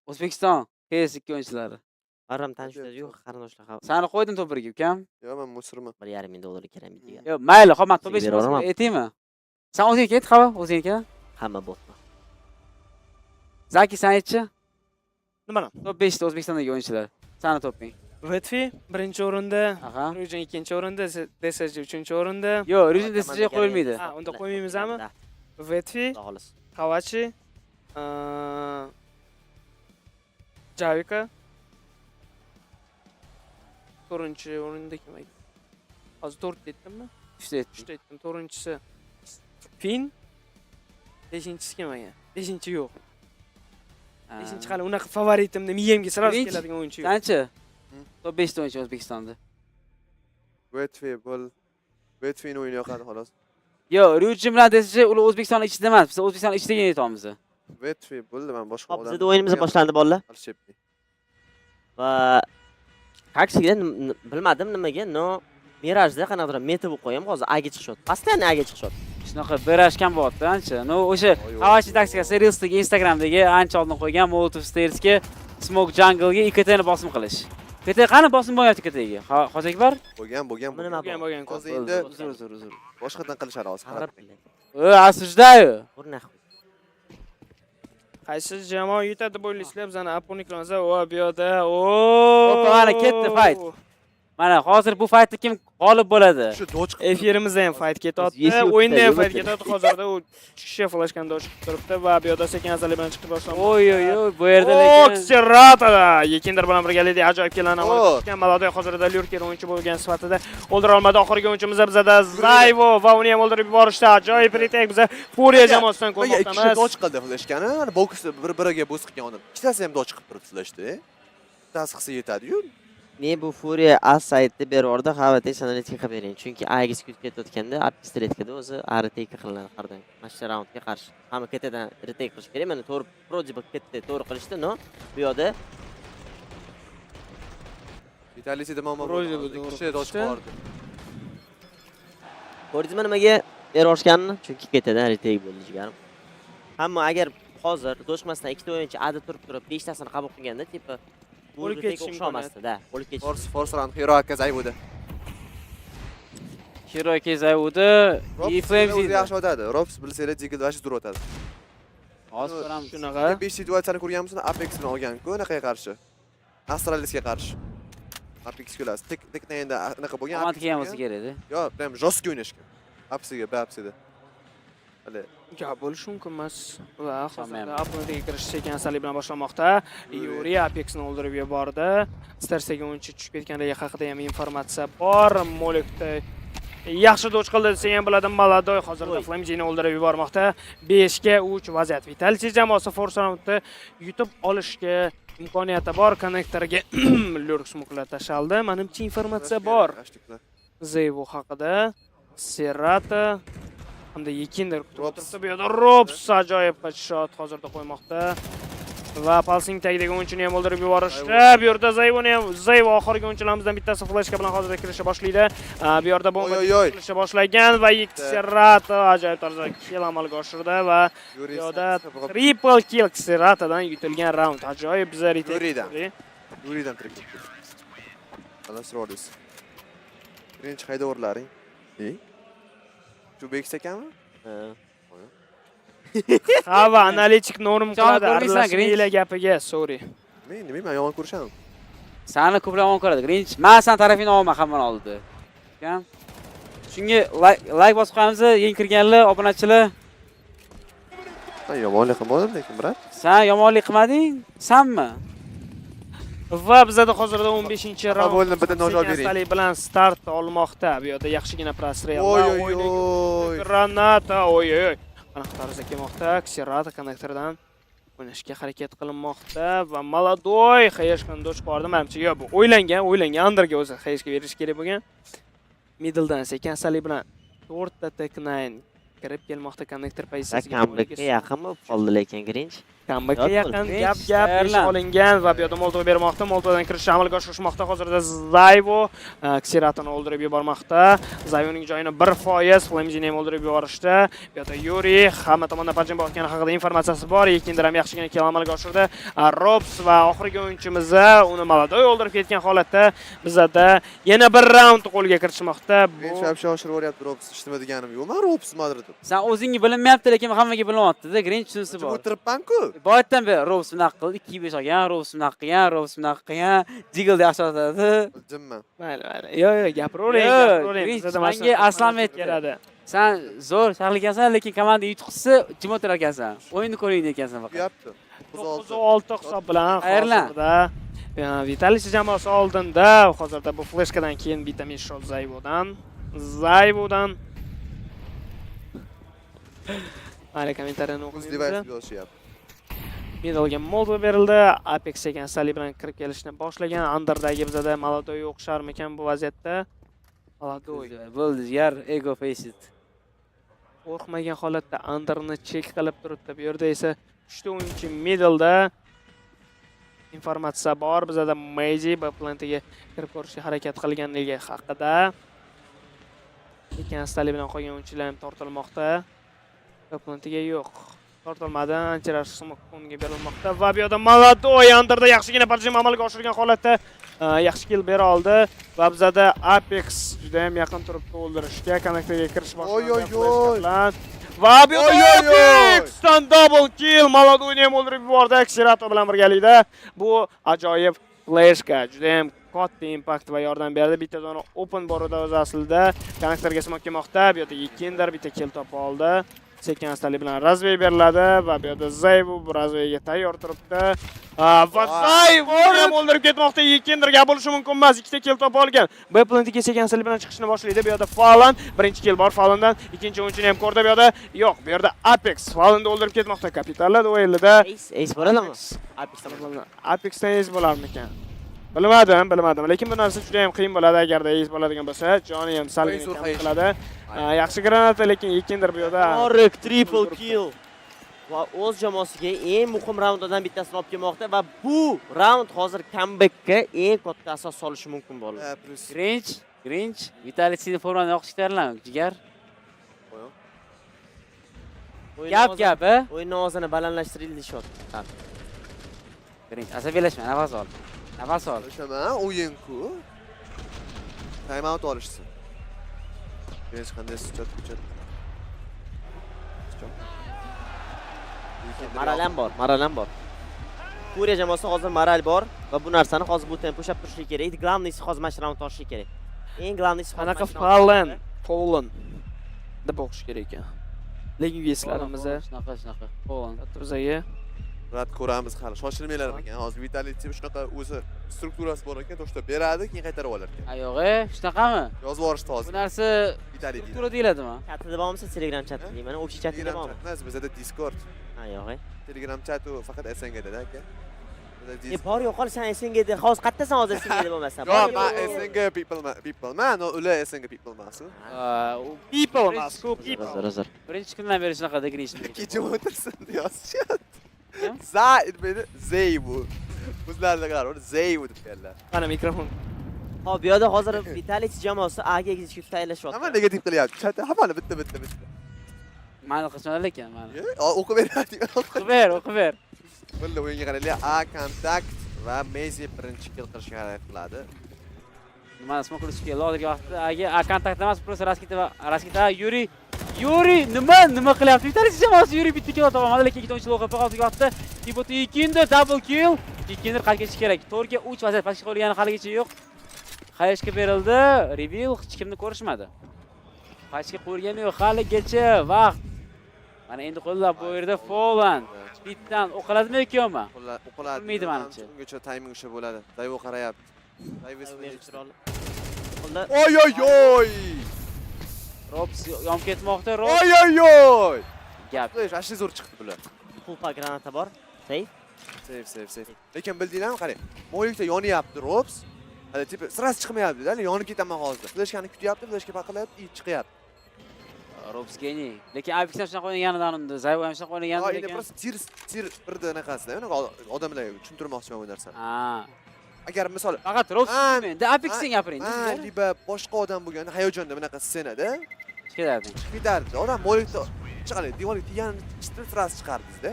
Speaker 21: O'zbekiston PS2 o'yinchilari.
Speaker 12: Haram tanishlar yo'q, qarindoshlar.
Speaker 21: Sani qo'ydim to'pirga, ukam.
Speaker 5: Yo'q, men Mo'sirman.
Speaker 12: $1,500 kerak degan.
Speaker 21: Yo'q, mayli, hop, men to'p
Speaker 12: Sizga beraman.
Speaker 21: aytaymi? Sen o'zing ket, qava, o'zing ket.
Speaker 12: Hamma botma.
Speaker 21: Zaki, sen aytchi.
Speaker 22: Nima? Top
Speaker 21: 5 ta O'zbekistondagi o'yinchilar. Sani toping.
Speaker 22: Vetfi birinchi o'rinda,
Speaker 21: Aha.
Speaker 22: Rujin ikkinchi o'rinda, DSJ uchinchi o'rinda.
Speaker 21: Yo'q, Rujin DSJ qo'yilmaydi.
Speaker 22: Ha, unda qo'ymaymizmi? Vetfi, Qavachi, Javika. To'rtinchi o'rinda kim ekan? Hozir 4 aytdimmi?
Speaker 21: 3 ta
Speaker 22: aytdim. To'rtinchisi Fin. Beshinchisi kim ekan? Beshinchi yo'q. Beshinchi hali unaqa favoritimda miyamga sirasiz keladigan o'yinchi yo'q.
Speaker 21: Qancha? Top 5 ta o'yinchi O'zbekistonda.
Speaker 5: Vetfi'ni o'yini yoqadi xolos.
Speaker 21: Yo'q, Rujin bilan DSJ ular O'zbekiston ichida emas, biz O'zbekiston ichidagi aytamiz.
Speaker 5: Vetfi bo'ldi, men boshqa odam.
Speaker 12: Bizda o'yinimiz boshlandi bolalar. Va qakshiga bilmadim nimaga, no Mirajda qanaqadir meta bo'lib qo'yam, hozir A'ga chiqishyapti. Постоянно A'ga chiqishyapti.
Speaker 21: Shunaqa berashgan bo'lyapti, ancha. No, o'sha Qavachi taktika Serialsdagi Instagramdagi ancha oldin qo'ygan Molotov Stairsga Smoke Jungle'ga IKTni bosim qilish. IKT qani bosim bo'lyapti IKTga? Hoji Akbar?
Speaker 5: Bo'lgan.
Speaker 22: Bo'lgan.
Speaker 5: Hozir endi boshqadan qilishadi hozir.
Speaker 21: Asujdayu.
Speaker 22: Qaysi jamoa yutadi deb o'ylaysizlar? Bizani Aponiklansa, o bu yoqda.
Speaker 21: Mana ketdi fight. Mana hozir bu fightda kim g'olib bo'ladi?
Speaker 5: Shu do'ch
Speaker 22: Efirimizda ham fight ketyapti. O'yinda ham fight ketyapti. Hozirda u chiqishi flashkan do'ch turibdi va bu yoqda sekin azali bilan chiqib boshladi.
Speaker 21: Oy, bu yerda lekin
Speaker 22: Xeratada Yekindir bilan birgalikda ajoyib kelani amalga oshirgan. Maladoy hozirda Lurker o'yinchi bo'lgan sifatida o'ldira olmadi. Oxirgi o'yinchimiz bizada Zayvo va uni ham o'ldirib yuborishdi. Ajoyib retake biza Furia jamoasidan ko'rmoqdamiz.
Speaker 5: Ikkita do'ch qildi flashkani. Boksda bir-biriga bo'z qilgan odam. Ikkitasi ham do'ch qilib turibdi flashda. Bittasi qilsa yetadi-yu.
Speaker 12: Men bu Furia as saytda berorda xavatay analitika qilib bering. Chunki A'ga skut ketayotganda apis retke'da o'zi A retake qilinadi har doim. Mana shu raundga qarshi. Hamma ketadan retake qilish kerak. Mana to'g'ri projiba ketdi, to'g'ri qilishdi, no. Bu yoqda
Speaker 5: Vitalisida muammo bo'ldi. Kishi do'ch bordi.
Speaker 12: Ko'rdingizmi nimaga erorishganini? Chunki ketadan retake bo'ldi jigarim. Hamma agar hozir do'shmasdan ikkita o'yinchi A'da turib 5 tasini qabul qilganda, tipa
Speaker 22: O'lib ketish
Speaker 12: o'xshamasdi-da. O'lib ketish.
Speaker 5: Force round hero Kazayvuda.
Speaker 21: Hero Kazayvuda, Flames
Speaker 5: yaxshi o'tadi. Robs bilsanglar Jiggle vash dur o'tadi.
Speaker 21: Hozir ko'ramiz.
Speaker 5: Shunaqa. 5 situatsiyani ko'rganmiz, Apex'ni olgan-ku, anaqaga qarshi. Astralisga qarshi. Apex kelasi. Tekna endi anaqa bo'lgan.
Speaker 21: Avantga ham bo'lsa kerak-da.
Speaker 5: Yo'q, ham jostki o'ynashgan. Apsiga, Bapsida. Hali
Speaker 22: gap bo'lishi mumkin emas. Va hozirda Apnoga kirish sekin asali bilan boshlanmoqda. Yuri Apex'ni o'ldirib yubordi. Starsga o'yinchi tushib ketganligi haqida ham informatsiya bor. Molikda yaxshi do'ch qildi desa ham bo'ladi. Maladoy hozirda Flamejini o'ldirib yubormoqda. 5 ga 3 vaziyat. Vitality jamoasi Force Round'da yutib olishga imkoniyati bor. Konnektorga Lurk smoklar tashaldi. Menimcha informatsiya bor. Zayvo haqida, Serata hamda Yekindir turibdi. Bu yerda Robs ajoyib shot hozirda qo'ymoqda. Va Pulsing tagidagi o'yinchini ham o'ldirib yuborishdi. Bu yerda Zayvo oxirgi o'yinchilarimizdan bittasi flashka bilan hozirda kirisha boshlaydi. Bu yerda bomba kirisha boshlagan va Serata ajoyib tarzda kill amalga oshirdi va bu yerda triple kill Seratadan yutilgan raund. Ajoyib bizga retake.
Speaker 5: Yuridan triple kill. Xalos Rodis. Birinchi haydovlaring. Shu beksa ekanmi?
Speaker 22: Ha va analitik norm qiladi. Aralashmaylar gapiga, sorry.
Speaker 5: Men yomon ko'rishaman.
Speaker 21: Sani ko'proq yomon ko'radi. Grinch, men san tarafingni olma hamman oldi. Kam. Shunga like bosib qo'yamiz, yangi kirganlar, obunachilar.
Speaker 5: Men yomonlik qilmadim lekin, brat.
Speaker 21: Sen yomonlik qilmading? Sanmi?
Speaker 22: Va bizda hozirda 15-raund
Speaker 5: bo'ldi, bitta nojol bering.
Speaker 22: Sali bilan start olmoqda. Bu yerda yaxshigina prosrel va granata, oy. Qanaqa tarzda kelmoqda? Xerata konnektordan o'ynashga harakat qilinmoqda va Maladoy Xayashdan do'ch bordi. Menimcha, yo'q, bu o'ylangan Underga o'zi Xayashga berish kerak bo'lgan. Middledan sekin Sali bilan 4 ta Tech9 kirib kelmoqda konnektor pozitsiyasiga.
Speaker 12: Kamlikka yaqinmi qoldi lekin Grinch.
Speaker 22: Comebackga yaqin gap ish olingan va bu yerda Molotov bermoqda. Molotovdan kirishni amalga oshirishmoqda. Hozirda Zayvo Xiratoni o'ldirib yubormoqda. Zayvoning joyini 1%, Flames'ni ham o'ldirib yuborishdi. Bu yerda Yuri hamma tomondan pajim bo'lgani haqida informatsiyasi bor. Ikkinchi ham yaxshigina kill amalga oshirdi. Robs va oxirgi o'yinchimiz uni Maladoy o'ldirib ketgan holatda bizda yana bir raund qo'lga kiritishmoqda.
Speaker 5: Bu shapsha oshirib o'ryapti Robs. Ishtimi deganim yo'q. Men Robs madrid.
Speaker 21: Sen o'zingga bilinmayapti, lekin hammaga bilinyapti-da. Grinch shunisi bor.
Speaker 5: O'tiribman-ku.
Speaker 21: Boyatdan beri Robs bunaqa qildi, 2-5 olgan, Robs bunaqa qilgan, Robs bunaqa qilgan, Jiggle yaxshi otadi.
Speaker 5: Bildimman.
Speaker 22: Mayli. Yo'q, gapiravering.
Speaker 21: Menga aslan aytdi. Sen zo'r shaxlikasan, lekin komanda yutqisi jim o'tirar ekansan. O'yinni ko'ring ekansan faqat.
Speaker 5: Kuyapti.
Speaker 22: 9-6 hisob bilan hozirda Vitaliy jamoasi oldinda. Hozirda bu fleshkadan keyin vitamin shot Zayvodan. Mana kommentariyani o'qiymiz. Medalga Molotov berildi. Apex ekan Sali bilan kirib kelishni boshlagan. Underdagi bizada Maladoy o'xsharmikan bu vaziyatda? Maladoy
Speaker 21: bo'ldi, yar ego face it.
Speaker 22: Qo'rqmagan holatda Underni chek qilib turibdi. Bu yerda esa 3 ta o'yinchi medalda. Informatsiya bor bizada Mouz plantiga kirib ko'rishga harakat qilganligi haqida. Lekin Sali bilan qolgan o'yinchilar ham tortilmoqda. Plantiga yo'q. Tortilmadi, ancharash smoke-ga berilmoqda va bu yerda Maladoy Underda yaxshigina parjim amalga oshirgan holatda yaxshi kill bera oldi va bizada Apex juda ham yaqin turibdi o'ldirishga, connectorga kirish boshladi. Va bu yerda Apexdan double kill Maladoyni ham o'ldirib yubordi Xerato bilan birgalikda. Bu ajoyib flashka, juda ham katta impact va yordam berdi. Bitta dona open borida o'zi aslida connectorga smoke kelmoqda. Bu yerda Yikinder bitta kill topib oldi. Sekin astalik bilan razvey beriladi va bu yerda Zayvo bu razveyga tayyor turibdi. Va Zayvo ham o'ldirib ketmoqda. Yikinderga bo'lishi mumkin emas. Ikkita kill topib olgan. B plantiga sekin astalik bilan chiqishni boshlaydi. Bu yerda Falan, birinchi kill bor Falandan. Ikkinchi o'yinchini ham ko'rdi. Bu yerda yo'q. Bu yerda Apex Falanni o'ldirib ketmoqda. Kapitallar o'yinida.
Speaker 12: Ace bo'ladimi?
Speaker 22: Apexdan ace bo'larmikan? Bilmadim. Lekin bu narsa juda ham qiyin bo'ladi agarda ace bo'ladigan bo'lsa. Joni ham salgina qiladi. Yaxshi granata, lekin Yikinder bu yerda.
Speaker 12: Oriq triple kill. Va o'z jamoasiga eng muhim raundlardan bittasini olib kelmoqda va bu raund hozir comebackga eng katta asos solishi mumkin bo'ldi.
Speaker 21: Grinch, Vitaliy formani yoqishtirlar, jigar. Gap,
Speaker 12: O'yin ovozini balandlashtirildi shot.
Speaker 21: Grinch, asabiylashma, nafas ol.
Speaker 5: O'shaman, o'yin-ku. Time out olishsin. Hech qanday suchat.
Speaker 12: Moral bor. Furia jamoasi hozir moral bor va bu narsani hozir bu tempo ushlab turishi kerak. Glavnisi hozir mana shu raund olishi kerak. Eng glavnisi
Speaker 22: qanaqa Fallen deb o'qish kerak ekan. Lekin eslarimiz
Speaker 21: shunaqa. Fallen.
Speaker 22: Bizaga
Speaker 5: Rad ko'ramiz hali. Shoshilmanglar ekan. Hozir Vitaliy shunaqa o'zi strukturasi bor ekan, to'xtab beradi, keyin qaytarib olar ekan.
Speaker 21: Yo'q, shunaqami?
Speaker 5: Yozib yuborishdi hozir.
Speaker 21: Bu narsa
Speaker 5: Vitaliy
Speaker 21: struktura deyiladimi?
Speaker 12: Chatida bormisiz? Telegram chat deyman. O'sha chatida bormi?
Speaker 5: Emas, bizda Discord.
Speaker 12: Yo'q.
Speaker 5: Telegram chati faqat SNGda aka.
Speaker 12: Bor yo'qol sen SNGda. Hozir qayerdasan hozir SNGda bo'lmasa?
Speaker 5: Yo'q, men SNG people. Men ular SNG people emas.
Speaker 22: People emas,
Speaker 12: Hozir.
Speaker 21: Birinchi kundan beri shunaqa degrish.
Speaker 5: Kecha o'tirsin yozishyapti. Zayvo. O'zlariga qarab, Zayvo deb keldilar.
Speaker 22: Mana mikrofon.
Speaker 12: Hop, bu yerda hozir Vitaliy jamoasi A ga egizishga tayyorlashyapti.
Speaker 5: Hamma negativ qilyapti. Chati hammani bitta.
Speaker 21: Mani qilishmalar ekan, mani.
Speaker 5: O'qib beradi.
Speaker 21: O'qib ber.
Speaker 5: Bunda o'yinga qaraylik. A kontakt va Messi birinchi kill qilishga harakat qiladi.
Speaker 21: Mana smoke qilishga lozimga vaqtda A kontakt emas, просто Raskita Yuri nima qilyapti? Vitaliy jamoasi Yuri bitta kill topolmadi, lekin ikkita o'yinchi loqqa qoldi vaqtda. Tiboti Yikinder double kill. Yikinder qaytib ketishi kerak. To'rga 3 vaziyat pastga qolgani haligacha yo'q. Hayashga berildi. Reveal hech kimni ko'rishmadi. Hayashga qo'yilgani yo'q haligacha vaqt. Mana endi qo'llab bu yerda Falan. Bitdan o'qiladimi yo'qmi?
Speaker 5: O'qiladi.
Speaker 21: Bilmaydi menimcha.
Speaker 5: Ungacha timing o'sha bo'ladi. Zayvo qarayapti.
Speaker 21: Oy! Robs yonib ketmoqda.
Speaker 5: Oy!
Speaker 21: Gap.
Speaker 5: Ashli zo'r chiqdi bular.
Speaker 12: Pulpa granata bor. Safe.
Speaker 5: Lekin bildinglarmi, qarang. Mo'ylikda yonyapti Robs. Hali tipi sirasi chiqmayapti-da, yonib ketaman hozir. Flashkani kutyapti, flashka paqilayapti, chiqyapti.
Speaker 21: Robskeni. Lekin Apexdan shunaqa o'ynaganidan unda Zayvo ham shunaqa o'ynagan
Speaker 5: Endi
Speaker 21: lekin.
Speaker 5: просто tir birda anaqasida, unaqa odamlarga tushuntirmoqchiman bu narsani.
Speaker 21: Ha.
Speaker 5: Agar misol
Speaker 21: faqat Robskeni endi Apexdan gapiring.
Speaker 5: liba boshqa odam bo'lganda hayajonda bunaqa ssenada
Speaker 21: Chiqardi.
Speaker 5: Chiqardi. Odam molikda chiqadi, devorga teganini chiqtirasiz chiqardingiz-da.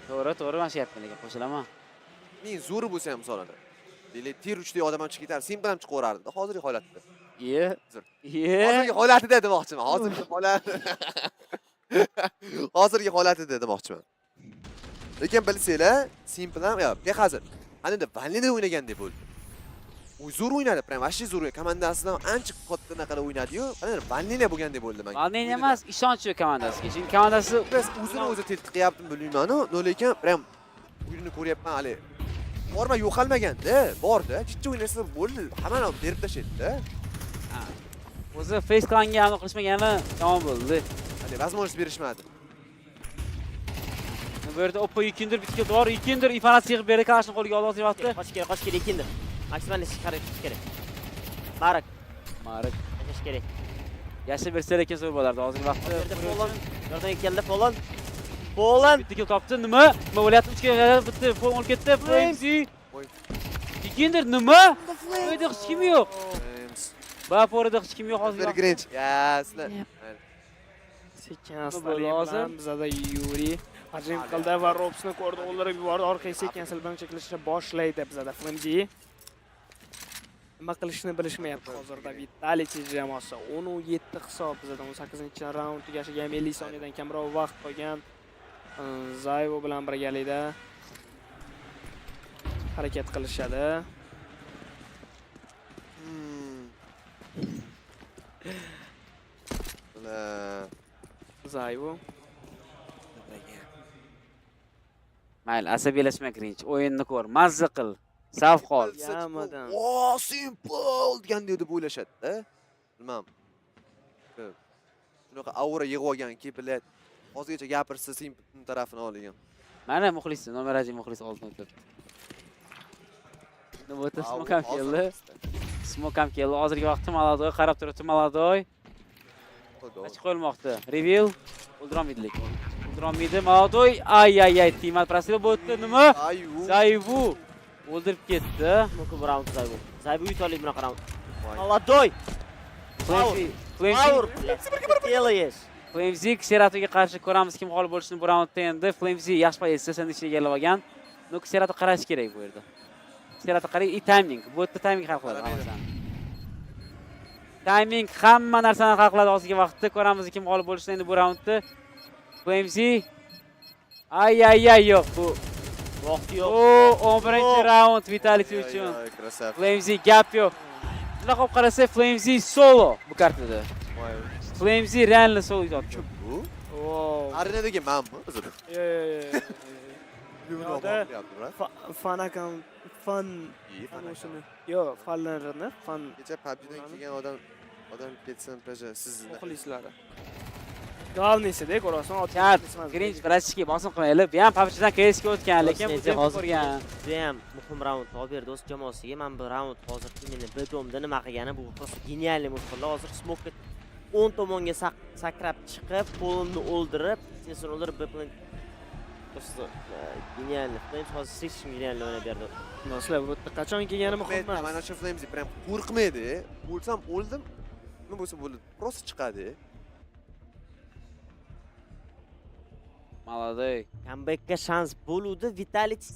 Speaker 21: To'g'ri, mana shu yapman lekin qo'shilaman.
Speaker 5: Men zo'ri bo'lsa ham misolida. Deyli tir uchdek odam ham chiqib ketar, sen bilan chiqaverardi hozirgi holatda. Hozirgi holatida demoqchiman. Hozirgi holatida demoqchiman. Lekin bilsanglar, sen bilan behazil. Ana endi Vanlida o'ynagandek bo'ldi. U zo'r o'ynadi, prям вообще zo'r. Komandasidan ancha katta naqada o'ynadi-yu, ana Vanlida bo'lgandek bo'ldi menga.
Speaker 21: Vanlida emas, ishonch yo'q komandasiga. Chunki komandasi
Speaker 5: o'zini o'zi qilyaptimi bilmayman-u, lekin prям o'yinni ko'ryapman hali. Borma yo'qolmaganda, borda, chicha o'ynasa bo'ldi, hammani berib tashlaydi-da.
Speaker 21: O'zi face qilanga aniq qilishmagani tamom bo'ldi.
Speaker 5: Hadi, возможность berishmadi.
Speaker 21: Bu yerda Oppo Yikindir bitga bor. Yikindir ifanat yig'ib berdi, Kalashni qo'lga oldi hozir vaqtda.
Speaker 12: Qoch kerak Yikindir. Maksimalni chiqarish kerak. Marik. Qochish kerak.
Speaker 21: Yashib bersa lekin zo'r bo'lardi hozirgi vaqtda.
Speaker 12: Yerdan keldi Poland.
Speaker 21: Bitga topdi. Nima bo'lyapti? 3 ga bitti. Poland olib ketdi. Flamesy. Yikindir nima? Uyda hech kim yo'q. Baporida hech kim yo'q hozir.
Speaker 5: Grinch. Sizlar.
Speaker 22: Sekan bizada Yuri hujum qildi va Robsni ko'rdi, o'ldirib yubordi. Orqaga sekan bilan cheklashni boshlaydi bizada Flamesy. Nima qilishni bilishmayapti hozirda Vitality jamoasi. 10-7 hisob bizada 18-raund tugashiga 50 soniyadan kamroq vaqt qolgan. Zayvo bilan birgalikda harakat qilishadi. Zayvo.
Speaker 21: Mayli, asabiylashma Grinch. O'yinni ko'r, mazza qil. Savq ol.
Speaker 5: O, simple degan deb o'ylashadi-da. Bilmam. Shunaqa aura yig'ib olgan kepilat. Hozirgacha gapirsa Simple tarafini olgan.
Speaker 21: Mana muxlis, nomeraji muxlis oldin o'tibdi. Nima o'tib Smoke ham keldi. Smoke ham keldi. Hozirgi vaqtda Maladoy qarab turibdi, Maladoy. Qach qo'yilmoqda. Reveal o'ldirolmaydi lekin. O'ldirolmaydi Maladoy. Ay, Timat Prasila bo'tdi. Nima? Zayvu o'ldirib ketdi.
Speaker 12: Smoke round Zayvu. Zayvu yutolik bunaqa round. Maladoy.
Speaker 21: Flamesy Xeratoga qarshi ko'ramiz kim g'olib bo'lishini bu raundda endi. Flamesy yaxshi pozitsiyasini ichiga egallab olgan. Xerato qarash kerak bu yerda. Xerato qarang, timing. Bu yerda timing hal qiladi hammani. Timing hamma narsani hal qiladi hozirgi vaqtda. Ko'ramiz kim g'olib bo'lishini endi bu raundda. Flamesy ay yo'q bu.
Speaker 12: Vaqti yo'q.
Speaker 21: O, 11-raund Vitality uchun. Flamesy gap yo'q. Shunday qilib qarasa Flamesy solo bu kartada. Flamesy realni solo yutdi.
Speaker 5: Arenadagi manmi o'zida?
Speaker 22: Fan yo'q, fanlarni fan
Speaker 5: kecha PUBG'dan kelgan odam ketsin paja sizni
Speaker 22: muxlislari. Galnisida ko'rasan,
Speaker 21: Grinch Brachki bosim qilmaydi. Bu ham PUBG'dan KSga o'tgan, lekin bu ham ko'rgan.
Speaker 12: Bu ham muhim raund olib berdi o'z jamoasiga. Men bu raund hozirgi meni Bedomda nima qilgani bu просто genialniy muhimlar. Hozir Smoke 10 tomonga sakrab chiqib, Polandni o'ldirib, sesini o'ldirib bilan просто genialniy. Flames hozir 6 genialniy o'ynab berdi.
Speaker 22: Do'stlar, bu qachon kelgani muhim emas.
Speaker 5: Mana shu Flames prям qo'rqmaydi. O'lsam o'ldim. Nima bo'lsa bo'ldi. Просто chiqadi.
Speaker 21: Maladoy.
Speaker 12: Comebackga shans bo'ludi. Vitality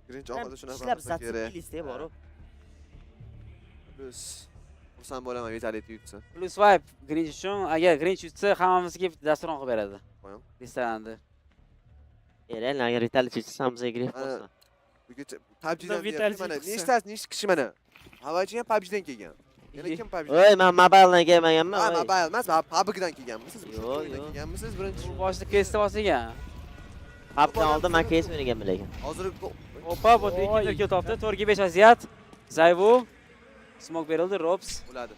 Speaker 5: Grinch oqada shunaqa
Speaker 12: qilsa kerak.
Speaker 5: Plus xursand bo'laman Vitality yutsa.
Speaker 21: Plus vibe Grinch uchun, agar Grinch yutsa hammamizga dasturxon qilib beradi. Restoranda.
Speaker 12: Eren agar Vitality yutsa hammaga gref bo'lsa.
Speaker 5: Buguncha PUBG'dan mana nechtasi kishi mana Havachi ham PUBG'dan kelgan. Yana kim PUBG?
Speaker 12: Voy, men mobiledan kelmaganman.
Speaker 5: Ha, mobile emas, PUBG'dan kelganmisiz?
Speaker 12: Yo'q.
Speaker 5: Kelganmisiz birinchi?
Speaker 21: Boshida KSda bosgan.
Speaker 12: PUBG'dan oldin men KS o'ynaganman lekin.
Speaker 5: Hozir
Speaker 21: Oppa, bu ikkinchi topdi. 4 ga 5 vaziyat. Zayvu Smoke berildi, Robs.
Speaker 5: Bo'ladi.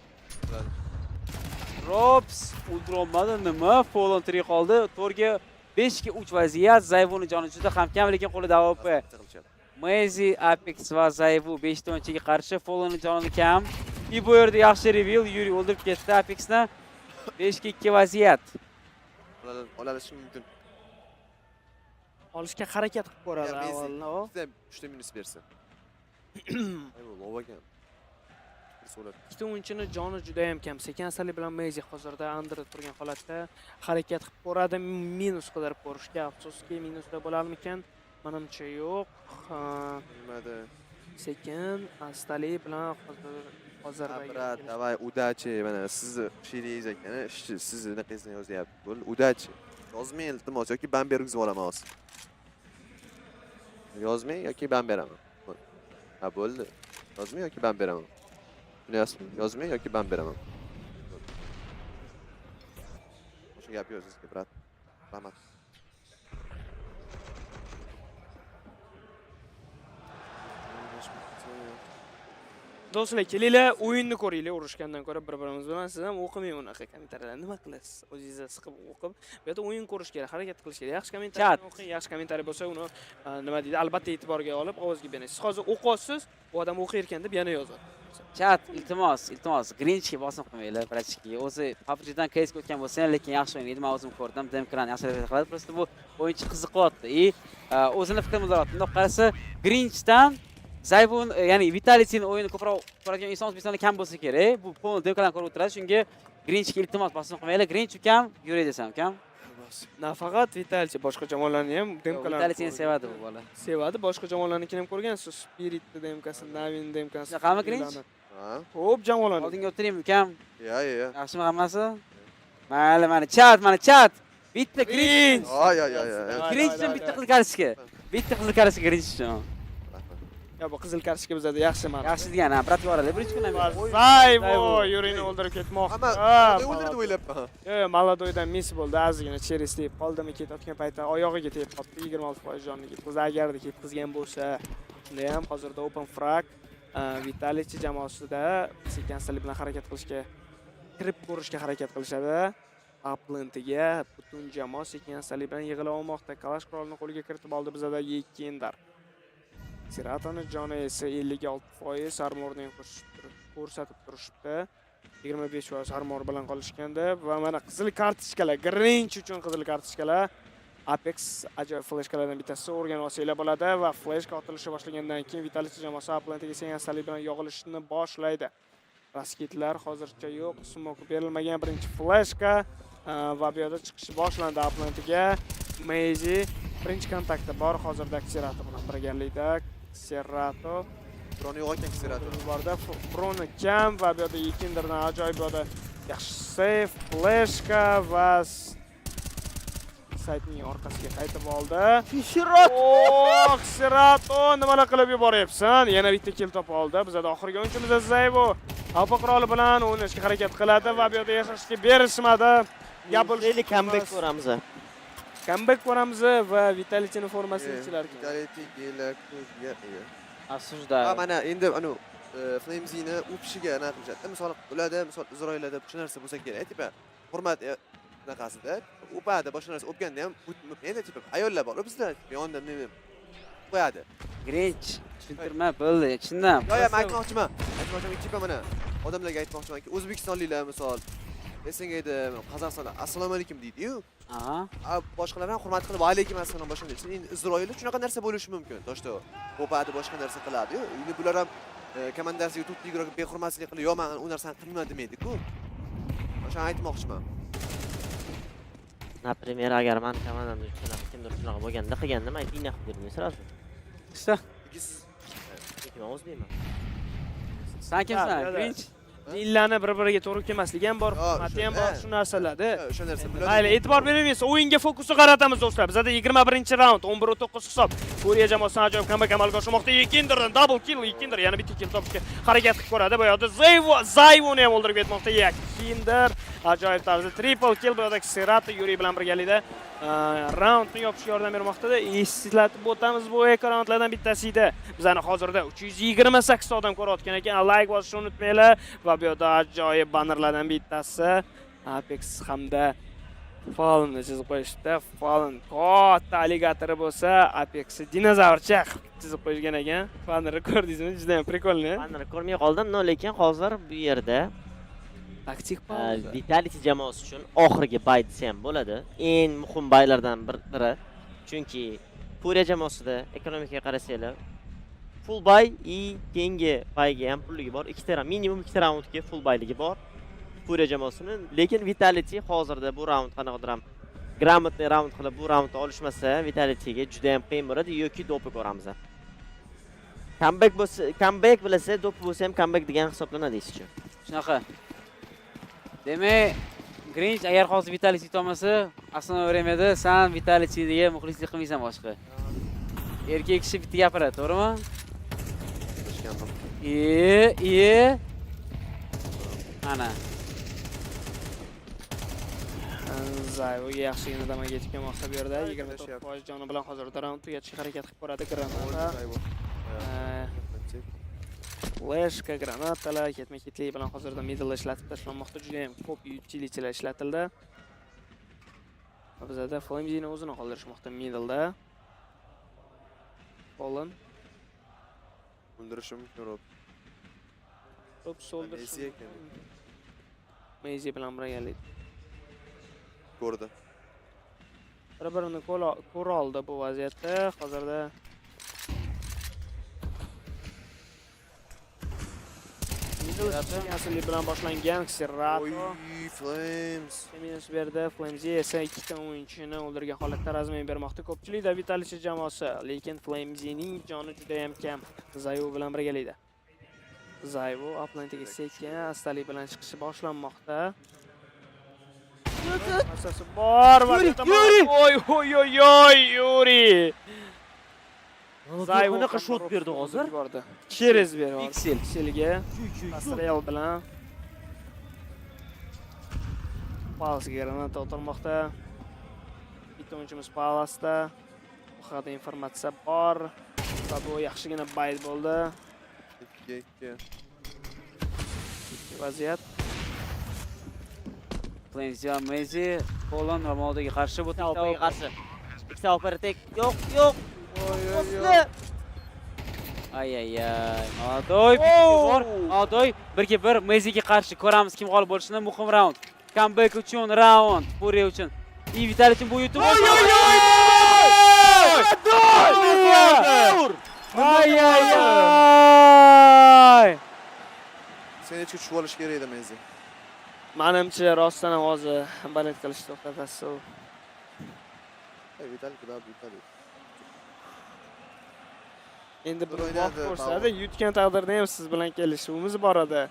Speaker 21: Robs o'ldirolmadi, nima? Poland tirik qoldi. 4 ga 5 ga 3 vaziyat. Zayvuning joni juda ham kam, lekin qo'lida AWP. Mouz, Apex va Zayvu 5 ta o'yinchiga qarshi Polandning joni kam. Bu yerda yaxshi reveal, Yuri o'ldirib ketdi Apexni. 5-2 vaziyat.
Speaker 5: Olalishi mumkin.
Speaker 22: Olishga harakat qilib ko'radi avvalda.
Speaker 5: 3 minus bersa. Ayvo, lov ekan. Ikkita
Speaker 22: o'yinchini joni juda ham kam. Sekin bilan Mouz hozirda under turgan holatda harakat qilib ko'radi, minus qidirib ko'rishga. Afsuski minusda bo'larmikan? Menimcha yo'q.
Speaker 5: Nimada?
Speaker 22: Sekin Astali bilan hozirda
Speaker 5: davay udachi, mana sizni sheringiz ekan, sizni naqasini yozyapti. Bo'l, udachi. Yozmang iltimos yoki ban bergizib olaman hozir. Yozmang yoki ban beraman. Ha, bo'ldi. Yozmang yoki ban beraman. Tushunasizmi? Yozmang yoki ban beraman. O'sha gap yo'q sizga, brat. Rahmat.
Speaker 22: Do'stlar, kelinglar, o'yinni ko'ringlar, urushgandan ko'ra bir-birimiz bilan. Siz ham o'qimang unaqa kommentariylarni. Nima qilasiz? O'zingiz siqib o'qib, bu yerda o'yin ko'rish kerak, harakat qilish kerak. Yaxshi kommentariy o'qing, yaxshi kommentariy bo'lsa, uni nima deydi, albatta e'tiborga olib, ovozga bering. Siz hozir o'qiysiz, u odam o'qiyotgan deb yana yozadi.
Speaker 21: Chat, iltimos, Grinchga bosim qilmanglar, prachki. O'zi PUBG'dan CS:ga o'tgan bo'lsa, lekin yaxshi o'ynaydi. Men o'zim ko'rdim, Demkran yaxshi harakat qiladi. Prosta bu o'yinchi qiziqyapti. O'zini fikrini bildiryapti. Bundoq qarasa, Grinchdan Zayvun, ya'ni Vitality'ning o'yini ko'proq ko'radigan inson O'zbekistonda kam bo'lsa kerak. Bu polni Demkran ko'rib o'tiradi. Shunga Grinchga iltimos bosim qilmanglar. Grinch ukam, Yuriy desam ukam.
Speaker 22: Nafaqat Vitality, boshqa jamoalarni ham Demkran
Speaker 21: Vitality'ni sevadi bu bola.
Speaker 22: Sevadi, boshqa jamoalarnikini ham ko'rgansiz. Spirit'ni demkasi, Navin demkasi.
Speaker 21: Qanaqa Grinch?
Speaker 22: Ko'p jamoalarni.
Speaker 21: Oldinga o'tiring ukam.
Speaker 5: Ya.
Speaker 21: Yaxshimi hammasi? Mayli, mana chat. Bitta Grinch. Grinchdan bitta qizil kartochka. Bitta qizil kartochka Grinchdan.
Speaker 22: Ya bu qizil kartochka bizda yaxshi emas.
Speaker 21: Yaxshi degan, brat yoradi. Birinchi kun ham.
Speaker 22: Voy, Yuriyni o'ldirib ketmoqda.
Speaker 5: O'ldirdi o'ylabman.
Speaker 22: Yo'q, Maladoydan miss bo'ldi, ozgina cheris deb qoldimi, ketayotgan paytda oyog'iga tegib qoldi. 26% jonni ketdi. Agarda ketqizgan bo'lsa, shunda ham hozirda open frag Vitality jamoasida Sekin bilan harakat qilishga, kirib ko'rishga harakat qilishadi. Uplantiga butun jamoa Sekin bilan yig'ila olmoqda. Kalash qurolini qo'liga kiritib oldi bizada Yekindar. Siratani joni esa 56% armorni ko'rsatib turishdi. 25% armor bilan qolishganda va mana qizil kartochkalar, Grinch uchun qizil kartochkalar. Apex ajoyib flashkalardan bittasi o'rganib olsanglar bo'ladi va flashka otilishi boshlagandan keyin Vitality jamoasi Uplantiga Sekin bilan yog'ilishni boshlaydi. Rasketlar hozircha yo'q, smoke berilmagan birinchi flashka va bu yerda chiqish boshlandi Uplantiga. Mouz birinchi kontaktda bor hozirda Serato bilan birgalikda. Serato
Speaker 5: droni yo'q ekan Serato.
Speaker 22: Borda droni kam va bu yerda Yekindirdan ajoyib bo'ldi. Yaxshi save, flashka va saytning orqasiga qaytib oldi. Serato nimalar qilib yuboryapsan? Yana bitta kill topib oldi. Bizda oxirgi o'yinchimiz Zayvo Alpa quroli bilan o'ynashga harakat qiladi va bu yerda yashashga berishmadi.
Speaker 12: Yabulli comeback ko'ramiz.
Speaker 22: Comeback ko'ramiz va Vitality'ning formasini ichilar.
Speaker 5: Vitality ko'zga.
Speaker 21: Afsusda.
Speaker 5: Mana endi anu Flames'ini o'pishiga nima qilishadi? Misol bo'ladi, misol Isroilda shu narsa bo'lsa kerak, tipa hurmat naqasida o'padi, boshqa narsa o'pganda ham endi tipa ayollar bor, bizda yonda nima qo'yadi.
Speaker 21: Grinch, tushuntirma bo'ldi, chindan.
Speaker 5: Yo'q, men aytmoqchiman, tipa mana odamlarga aytmoqchimanki, o'zbekistonliklar misol esenga edi, Qozog'istonda assalomu alaykum deydi-yu. Boshqalar ham hurmat qilib alaykum assalom boshqa deydi. Endi Isroilda shunaqa narsa bo'lishi mumkin. Toshda o'padi, boshqa narsa qiladi-yu. Endi bular ham komandasiga tutligroq behurmatlik qilib, "Yo'q, men u narsani qilmayman" demaydi-ku. O'shani aytmoqchiman.
Speaker 12: Например, agar men komandamda kimdir shunaqa bo'lganda qilganda men aytib berdim sразу.
Speaker 21: Qista.
Speaker 12: Kim o'z deyman.
Speaker 21: Sen kimsan? Grinch.
Speaker 22: Illani bir-biriga to'g'ri kelmasligi ham bor, hurmati ham bor, shu narsalarda.
Speaker 5: O'sha narsa biladi.
Speaker 22: Mayli, e'tibor beramiz. O'yinga fokusni qaratamiz do'stlar. Bizda 21-raund, 11-9 hisob. Furia jamoasidan ajoyib comeback amalga oshirmoqda. Yekindirdan double kill, Yekindir yana bitta kill topishga harakat qilib ko'radi. Bu yerda Zayvuni ham o'ldirib ketmoqda. Yekindir ajoyib tarzda triple kill. Bu yerda Serato Yuriy bilan birgalikda raundni yopishga yordam bermoqda. Eslatib o'tamiz, bu ekranlardan bittasi edi. Bizani hozirda 328 odam ko'rayotgan ekan. Like bosishni unutmanglar. Va bu yerda ajoyib bannerlardan bittasi Apex hamda Fallenni chizib qo'yishdi. Fallen katta alligatori bo'lsa, Apex dinozavrcha chizib qo'ygan ekan. Bannerni ko'rdingizmi? Juda ham prikolni.
Speaker 12: Bannerni ko'rmay qoldim, lekin hozir bu yerda
Speaker 22: Taktik pauza.
Speaker 12: Vitality jamoasi uchun oxirgi bay desa ham bo'ladi. Eng muhim baylardan biri. Chunki Furia jamoasida ekonomikaga qarasanglar, full bay keyingi bayga ham pulligi bor. Minimum 2 raundga full bayligi bor. Furia jamoasining, lekin Vitality hozirda bu raund qanaqadir ham gрамотный raund qilib bu raundni olishmasa, Vitalityga juda ham qiyin bo'ladi yoki dopi ko'ramiz. Comeback bilasa, dopi bo'lsa ham comeback degan hisoblanadi sizcha.
Speaker 21: Shunaqa. Demak, Grinch agar hozir Vitality yutolmasa, asosiy o'rinda sen Vitalityga muxlislik qilmaysan boshqa. Erkak kishi bitta gapiradi, to'g'rimi? Ana.
Speaker 22: Zayvoga yaxshigina damaga yetib kelmoqda bu yerda. 24% joni bilan hozirda raund tugatishga harakat qilib boradi Granata. Flashka, granatalar, ketma-ketlik bilan hozirda middle ishlatib tashlanmoqda. Juda ham ko'p utilitylar ishlatildi. Bizda Flames'ni o'zini qoldirishmoqda middle'da. Fallen.
Speaker 5: O'ldirishim mumkin Rob.
Speaker 22: Rob soldirishi. Mouz bilan birgalikda.
Speaker 5: Ko'rdi.
Speaker 22: Bir-birini ko'ra oldi bu vaziyatda. Hozirda asli bilan boshlangan Sirrato.
Speaker 5: Flames.
Speaker 22: Minus berdi. Flames esa ikkita o'yinchini o'ldirgan holatda razmin bermoqda. Ko'pchilikda Vitality jamoasi, lekin Flames'ning joni juda ham kam. Zayu bilan birgalikda. Zayu Atlantiga sekin astalik bilan chiqishi boshlanmoqda. Asasi bor. Oy, Yuri.
Speaker 12: Zayu bunaqa shot berdi hozir.
Speaker 22: Cheres berdi. Pixelga. Astral bilan. Palasga granata o'tirmoqda. Bitta o'yinchimiz Palasda. Bu haqida informatsiya bor. Va bu yaxshigina bayt bo'ldi. Vaziyat.
Speaker 21: Flames va Mouz Fallen va Moldaga qarshi bu
Speaker 12: Tavbaga qarshi. Ikkita operatik. Yo'q.
Speaker 21: Ay. Moldoy bor. Moldoy 1-1 Mouzga qarshi ko'ramiz kim g'olib bo'lishini. Muhim raund. Comeback uchun raund. Furia uchun. Vitality uchun bu yutib. Ay.
Speaker 5: Sen hech tushib olish kerak edi Mouz.
Speaker 22: Menimcha rostdan ham hozir balet qilishni to'xtatasiz.
Speaker 5: Vitality.
Speaker 22: Endi bir vaqt ko'rsatadi, yutgan taqdirda ham siz bilan kelishuvimiz bor edi.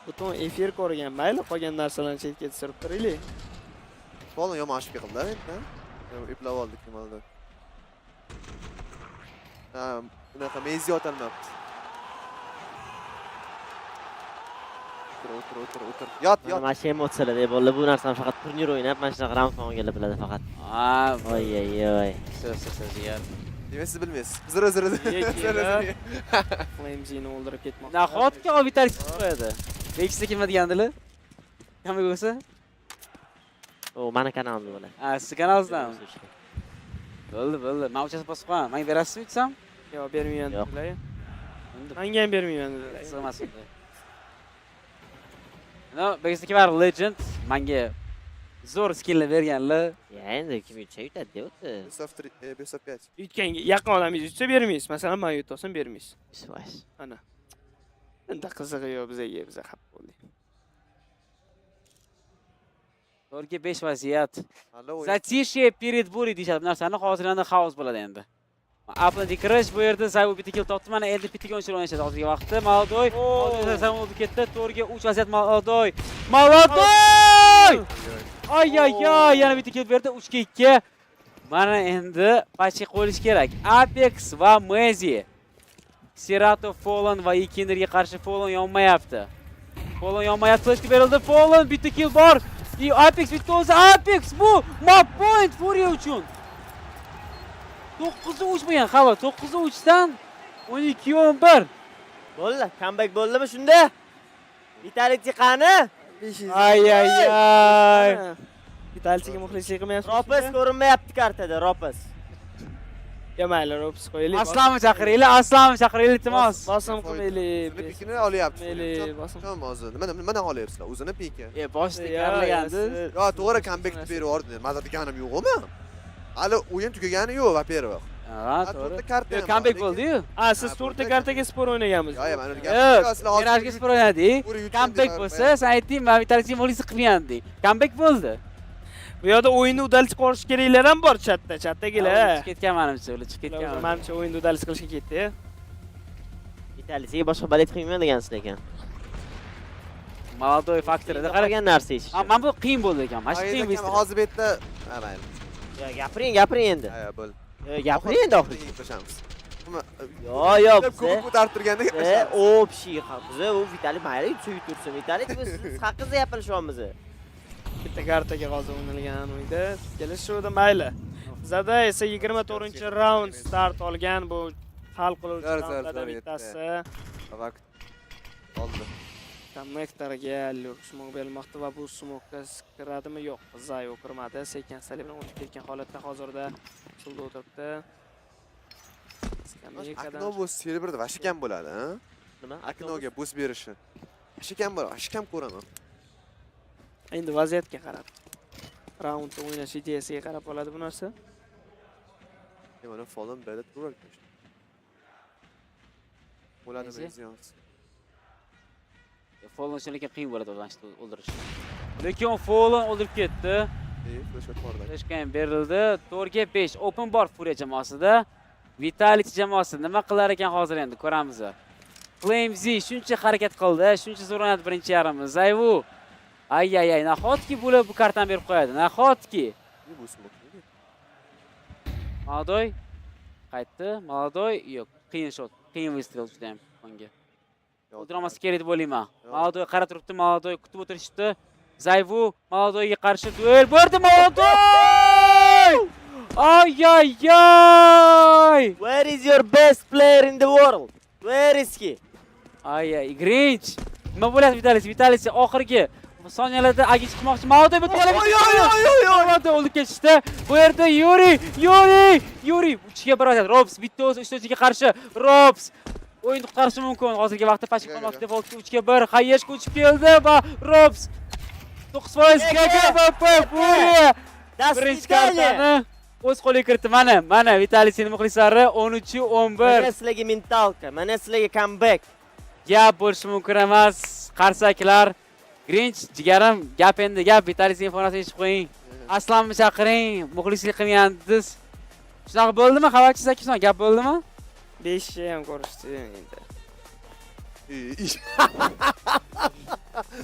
Speaker 22: Butun efir ko'rgan, mayli qolgan narsalarni chetga surib turaylik.
Speaker 5: Fallen yomon ashibga qildi endi. Eplab oldik nimadan. Bunaqa Mouz yo'talmabdi. O'tir. Yot.
Speaker 12: Mana shu emotsiyalar deb bo'ldi. Bu narsani faqat turnir o'ynab, mana shunaqa raund olganlar biladi faqat. Voy.
Speaker 21: So'z.
Speaker 5: Demak siz bilmaysiz. Zir.
Speaker 22: Flames'ni o'ldirib ketmoqda.
Speaker 21: Nahotki Vitality qo'yadi. Bekisi kim degandilar? Kim bo'lsa?
Speaker 12: O, mani kanalimda bo'ladi.
Speaker 21: Siz kanalingizdan. Bo'ldi. Men uchun bosib qo'yaman. Menga berasizmi utsam?
Speaker 22: Yo'q, bermayman dedilar. Menga ham bermayman dedilar.
Speaker 21: Sig'masin. No, bekisi var legend. Menga zo'r skillni berganlar.
Speaker 12: Endi kim yutsa yutadi deyapti.
Speaker 5: 5-5.
Speaker 22: Yutganga yaqin odamingiz yutsa bermaysiz. Masalan, men yutsam bermaysiz. Ana. Endi qizig'i yo'q bizga xap bo'ldik.
Speaker 21: 4-5 vaziyat. Zatishye перед бурей deyishadi. Bu narsani hozir endi xaos bo'ladi endi. Atlantic kirish bu yerda Zayu bitta kill topdi. Mana endi bitta o'yinchi o'ynashadi hozirgi vaqtda. Moldoy oldi ketdi. 4-ga 3 vaziyat Moldoy. Ay, yana bitta kill berdi. 3-ga 2. Mana endi pachi qo'yish kerak. Apex va Mouz. Sirrato, Fallen va Ikinderga qarshi Fallen yonmayapti. Flashga berildi. Fallen bitta kill bor. Apex bitta o'zi. Apex bu map point Furia uchun. 9-3 bo'lgan, xalo 9-3dan 12-11.
Speaker 12: Bo'ldi, comeback bo'ldimi shunda? Vitality qani?
Speaker 21: Ay.
Speaker 22: Vitalityga muxlislik qilmayapsiz.
Speaker 12: Ropes ko'rinmayapti kartada, Ropes.
Speaker 22: Ya mayli, Rops qo'yaylik.
Speaker 21: Aslanmi chaqiringlar, aslanmi chaqiringlar iltimos.
Speaker 22: Bosim qilmaylik.
Speaker 5: Pikini olyapti.
Speaker 22: Mayli, bosim.
Speaker 5: Chon o'zi. Nimadan olyapsizlar? O'zini piki.
Speaker 21: Boshida karlagandingiz.
Speaker 5: Yo, to'g'ri comeback berib yubordi. Mazat ekanim yo'qmi? Hali o'yin tugagani yo'q, во-первых.
Speaker 21: Ha, to'g'ri.
Speaker 5: Karta.
Speaker 21: Comeback bo'ldi-yu.
Speaker 22: Siz 4 ta kartaga spor o'ynaganmiz.
Speaker 5: Yo'q, men o'rgandim.
Speaker 21: Yo'q, virajga spor o'ynadik. Comeback bo'lsa, sen aytding, men Vitaliy muxlisi qilgandik. Comeback bo'ldi.
Speaker 22: Bu yerda o'yinni udalchi qolish keraklar ham bor chatdagilar.
Speaker 21: Chiqib ketgan menimcha, ular chiqib ketgan.
Speaker 22: Menimcha o'yinni udalchi qilishga ketdi.
Speaker 12: Vitaliy boshqa balet qilmayman degansiz lekin.
Speaker 21: Молодой faktorida
Speaker 12: qaragan narsa hech.
Speaker 21: Men bu qiyin bo'ldi ekan. Mana shu qiyin bo'ldi.
Speaker 5: Hozir bu yerda, mayli.
Speaker 12: Yo, gapiring endi.
Speaker 5: Ha, bo'l.
Speaker 12: Gapiring endi oxiri. Yo, biz
Speaker 5: ko'tarib turganda
Speaker 12: общий biz u Vitaliy mayli suyib tursin. Vitaliy biz haqingizda gapirishyapmiz.
Speaker 22: Bitta kartaga hozir o'ynalgan o'yinda kelishuvdi mayli. Bizda esa 24-raund start olgan bu hal qiluvchi raundlardan bittasi.
Speaker 5: Vaqt oldi.
Speaker 22: Connectorga lurk smok berilmoqda va bu smokka kiradimi yo'q. Zayo kirmadi. Sekan bilan o'tib ketgan holatda hozirda sulda o'tiribdi.
Speaker 5: Akno bu serverda vashikam bo'ladi, ha?
Speaker 12: Nima?
Speaker 5: Aknoga boost berishi. Vashikam bor, vashikam ko'raman.
Speaker 22: Endi vaziyatga qarab. Raundni o'ynash ideyasiga qarab oladi bu narsa.
Speaker 5: Mana fallen bela turibdi. Bo'ladi ziyons.
Speaker 21: Fallen lekin qiyin bo'ladi o'zini o'ldirish. Lekin Fallen o'ldirib ketdi. Flashkan berildi. 4 ga 5 open bar Furia jamoasida. Vitaliy jamoasi nima qilar ekan hozir endi ko'ramiz. Flamesy shuncha harakat qildi, shuncha zo'rlanadi birinchi yarimni. Zayvu ay, nahotki bo'lib bu kartani berib qo'yadi. Nahotki. Молодой qaytdi. Молодой yo'q, qiyin shot, qiyin выстрел juda ham unga. O'ldirolmasa kerak deb o'ylayman. Молодой qarab turibdi, Молодой kutib o'tirishdi. Zayvu Молодойga qarshi duel berdi, Молодой! Ay!
Speaker 12: Where is your best player in the world? Where is he?
Speaker 21: Ay, Grinch. Nima bo'ladi Vitaliy oxirgi soniyalarda agi chiqmoqchi. Молодой bitta o'lib ketishdi. Bu yerda Yuri uchiga boradi. Rops bitta o'z ustoziga qarshi. Rops o'yinni qutqarishi mumkin. Hozirgi vaqtda pashib qolmoqda. Defaultga 3 ga 1 Xayyeshga uchib keldi va Rops 9% ga Furia. Birinchi kartani o'z qo'liga kiritdi. Mana Vitaliy muxlislari 13-11.
Speaker 12: Mana sizlarga mentalka, mana sizlarga comeback.
Speaker 21: Gap bo'lishi mumkin emas. Qarsaklar. Grinch, jigarim, gap endi gap. Vitaliy informatsiyani eshitib qo'ying. Aslanni chaqiring, muxlislik qilgandingiz. Shunaqa bo'ldimi? Xabarchi Sakison, gap bo'ldimi?
Speaker 22: 5 ham ko'rishdi endi.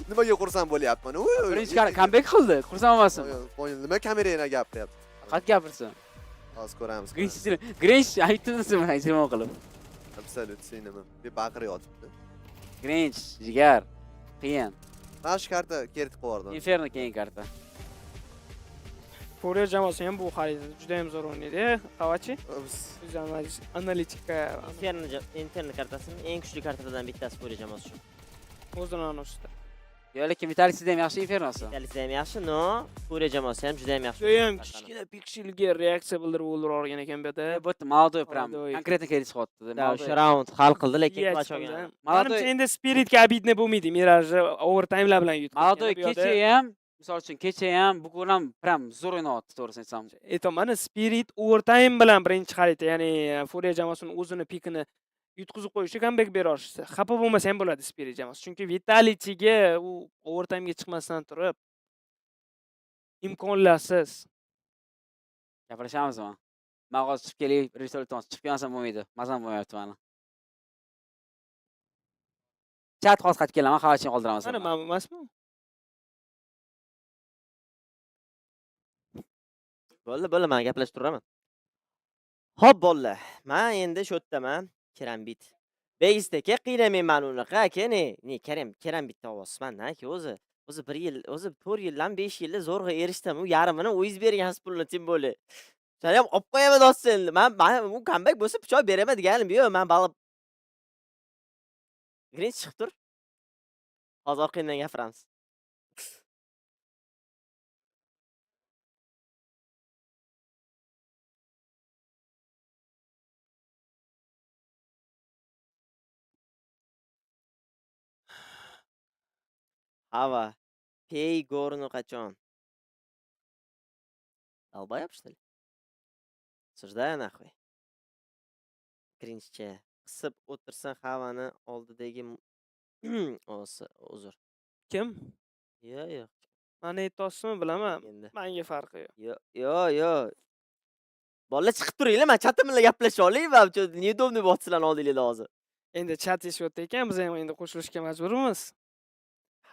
Speaker 5: Nimaga xursand bo'lyapman?
Speaker 21: Birinchi comeback qildi. Xursand bo'lmasin.
Speaker 5: Nima kamerangga gapiryapti?
Speaker 21: Qat gapirsin.
Speaker 5: Hozir ko'ramiz.
Speaker 21: Grinch aytdingiz-mi? Aytmoq qilib.
Speaker 5: Absolut sinaman. Deb baqirib yotibdi.
Speaker 21: Grinch, jigar. Qiyin.
Speaker 5: Mana shu karta keritib qo'yardim.
Speaker 21: Inferno keyin karta.
Speaker 22: Furia jamoasi ham bu xaritada juda ham zo'r o'ynaydi. Qavachi? Biz analitika.
Speaker 12: Inferno kartasini eng kuchli kartalardan bittasi Furia jamoasi uchun.
Speaker 21: O'zini ustida. Yo, lekin Vitaliy ham yaxshi Infernosi.
Speaker 12: Vitaliy ham yaxshi, no. Furia jamoasi ham juda ham yaxshi.
Speaker 22: Juda ham kichkina pikselga reaksiya bildirib o'ldirib olgan ekan bu yerda.
Speaker 21: Bu yerda Молодой prям konkretно kelib chiqyapti.
Speaker 12: O'sha raund hal qildi, lekin klash olgan.
Speaker 22: Menimcha endi Spiritga abidni bo'lmaydi. Mirajni overtimelar bilan yutdi.
Speaker 21: Молодой kecha ham, misol uchun kecha ham bugun ham prям zo'r o'ynayapti, to'g'risini aytsam.
Speaker 22: Aytaman, Spirit overtime bilan birinchi xarita, ya'ni Furia jamoasining o'zini pikini yutqizib qo'yishga comeback bera olishsa, xafa bo'lmasa ham bo'ladi Spirit jamoasi. Chunki Vitalichiga u overtime ga chiqmasdan turib imkonlarsiz.
Speaker 21: Gapirishamizmi? Men hozir chiqib kelib, resultat chiqib kelmasam bo'lmaydi. Mazam bo'lmayapti meni. Chat hozir qaytib kelaman, xabarchini qoldiramiz.
Speaker 22: Mana men emasmi?
Speaker 12: Bo'ldi, men gaplashib turaman. Xo'p, bo'ldi. Men endi shu yerdaman. Kerambit. Beysteka qiynamayman unaqa, aka, ne Kerambitda ovosman-da, aka, o'zi 1 yil, o'zi 4 yildan 5 yilda zo'rg'a erishdim. U yarmini o'yiz bergan pulni tim bo'li. Sen ham olib qo'yaman do'st endi. Men u comeback bo'lsa pichoq beraman deganim yo'q. Men balib Grinch chiqib tur. Hozir orqadan gapiramiz. Hava. Pay gorni qachon? Долбоёб, что ли? Осуждаю нахуй. Cringe-cha. Qisib o'tirsang havani oldidagi uzr.
Speaker 22: Kim?
Speaker 12: Yo'q.
Speaker 22: Mani aytosizmi bilaman.
Speaker 12: Endi.
Speaker 22: Menga farqi yo'q.
Speaker 12: Yo'q. Bolalar chiqib turinglar, men chatim bilan gaplashib olay va neudobniy bo'tsizlar oldinglarda hozir.
Speaker 22: Endi chat eshyapti ekan, biz ham endi qo'shilishga majburmiz.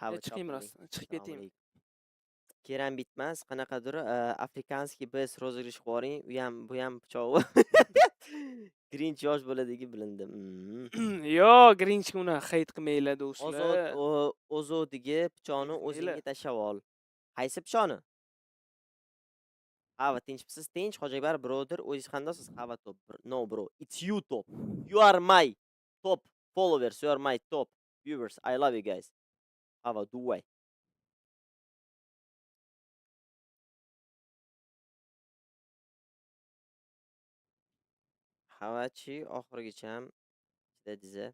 Speaker 12: Hava
Speaker 22: Chiqing rostdan, chiqib ketaymi?
Speaker 12: Keram bitmas, qanaqadir afrikanskiy biz rozыгрыш qilib yuboring, bu ham pichoq. Grinch yosh boladagi bilindi.
Speaker 22: Yo'q, Grinchga uni hate qilmanglar do'stlar.
Speaker 12: Ozodigi pichoqni o'zingga tashlab ol. Qaysi pichoqni? Hava tinchmisiz? Tinch, Hojiakbar brother, o'zingiz qandaysiz? Hava top. No bro, it's you top. You are my top followers, you are my top viewers. I love you guys. Hava do way. Havachi oxirigacha ham chidadiz.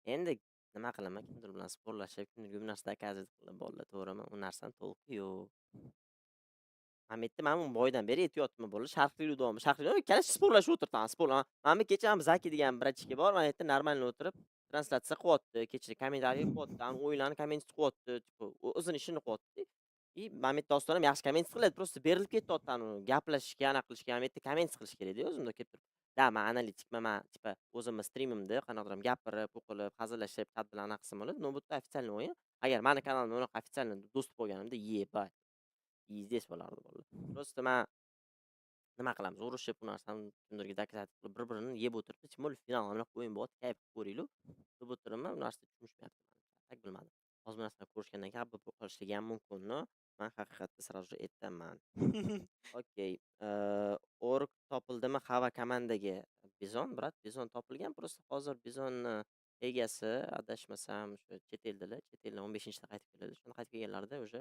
Speaker 12: Endi nima qilaman? Kimdir bilan sporlashib, kimdir narsa dokazat qilib bolalar, to'g'rimi? U narsani to'liq yo'q. Men boydan beri aytyapman bolalar, sharqlik davomida, sharqlik, kelash sporlashib o'tirtan, sporlan. Men kecha ham Zaki degan brachika bor, men aytdim, normalniy o'tirib translyatsiya qilyapti, kecha kommentariy qilyapti, o'yinlarni komment qilyapti, o'zini ishini qilyapti. Mamit dostonim yaxshi komment qiladi, просто berilib ketyapti, gaplashishga, ana qilishga, ham aytdi, komment qilish kerak-da o'zimda kelib turib. Da, men analitikman, men tipa o'zimni streamimda qanaqadir gapirib, o'qilib, hazillashib, chat bilan anaqa qilsam bo'ladi. No, bu ofitsialniy o'yin. Agar meni kanalimda unaqa ofitsialniy do'st bo'lganimda, yeba. Здесь bo'lardi bolalar. Просто men nima qilamiz? Urushib, bu narsani kimdirga dokazat qilib, bir-birini yeb o'tiribdi. Chimol final anaqa o'yin bo'lyapti, kayf qilib ko'ringlar. Deb o'tiribman, bu narsa tushunmayapti. Tak bilmadim. Hozir bu narsani ko'rishgandan keyin bu qilishligi ham mumkinmi? Men haqiqatda сразу же aytaman. Okey. Org topildimi Hava komandaga? Bizon, brat, Bizon topilgan. Просто hozir Bizonni egasi, adashmasam, shu chet eldalar, chet eldan 15-da qaytib keladi. Shuni qaytib kelganlarida o'sha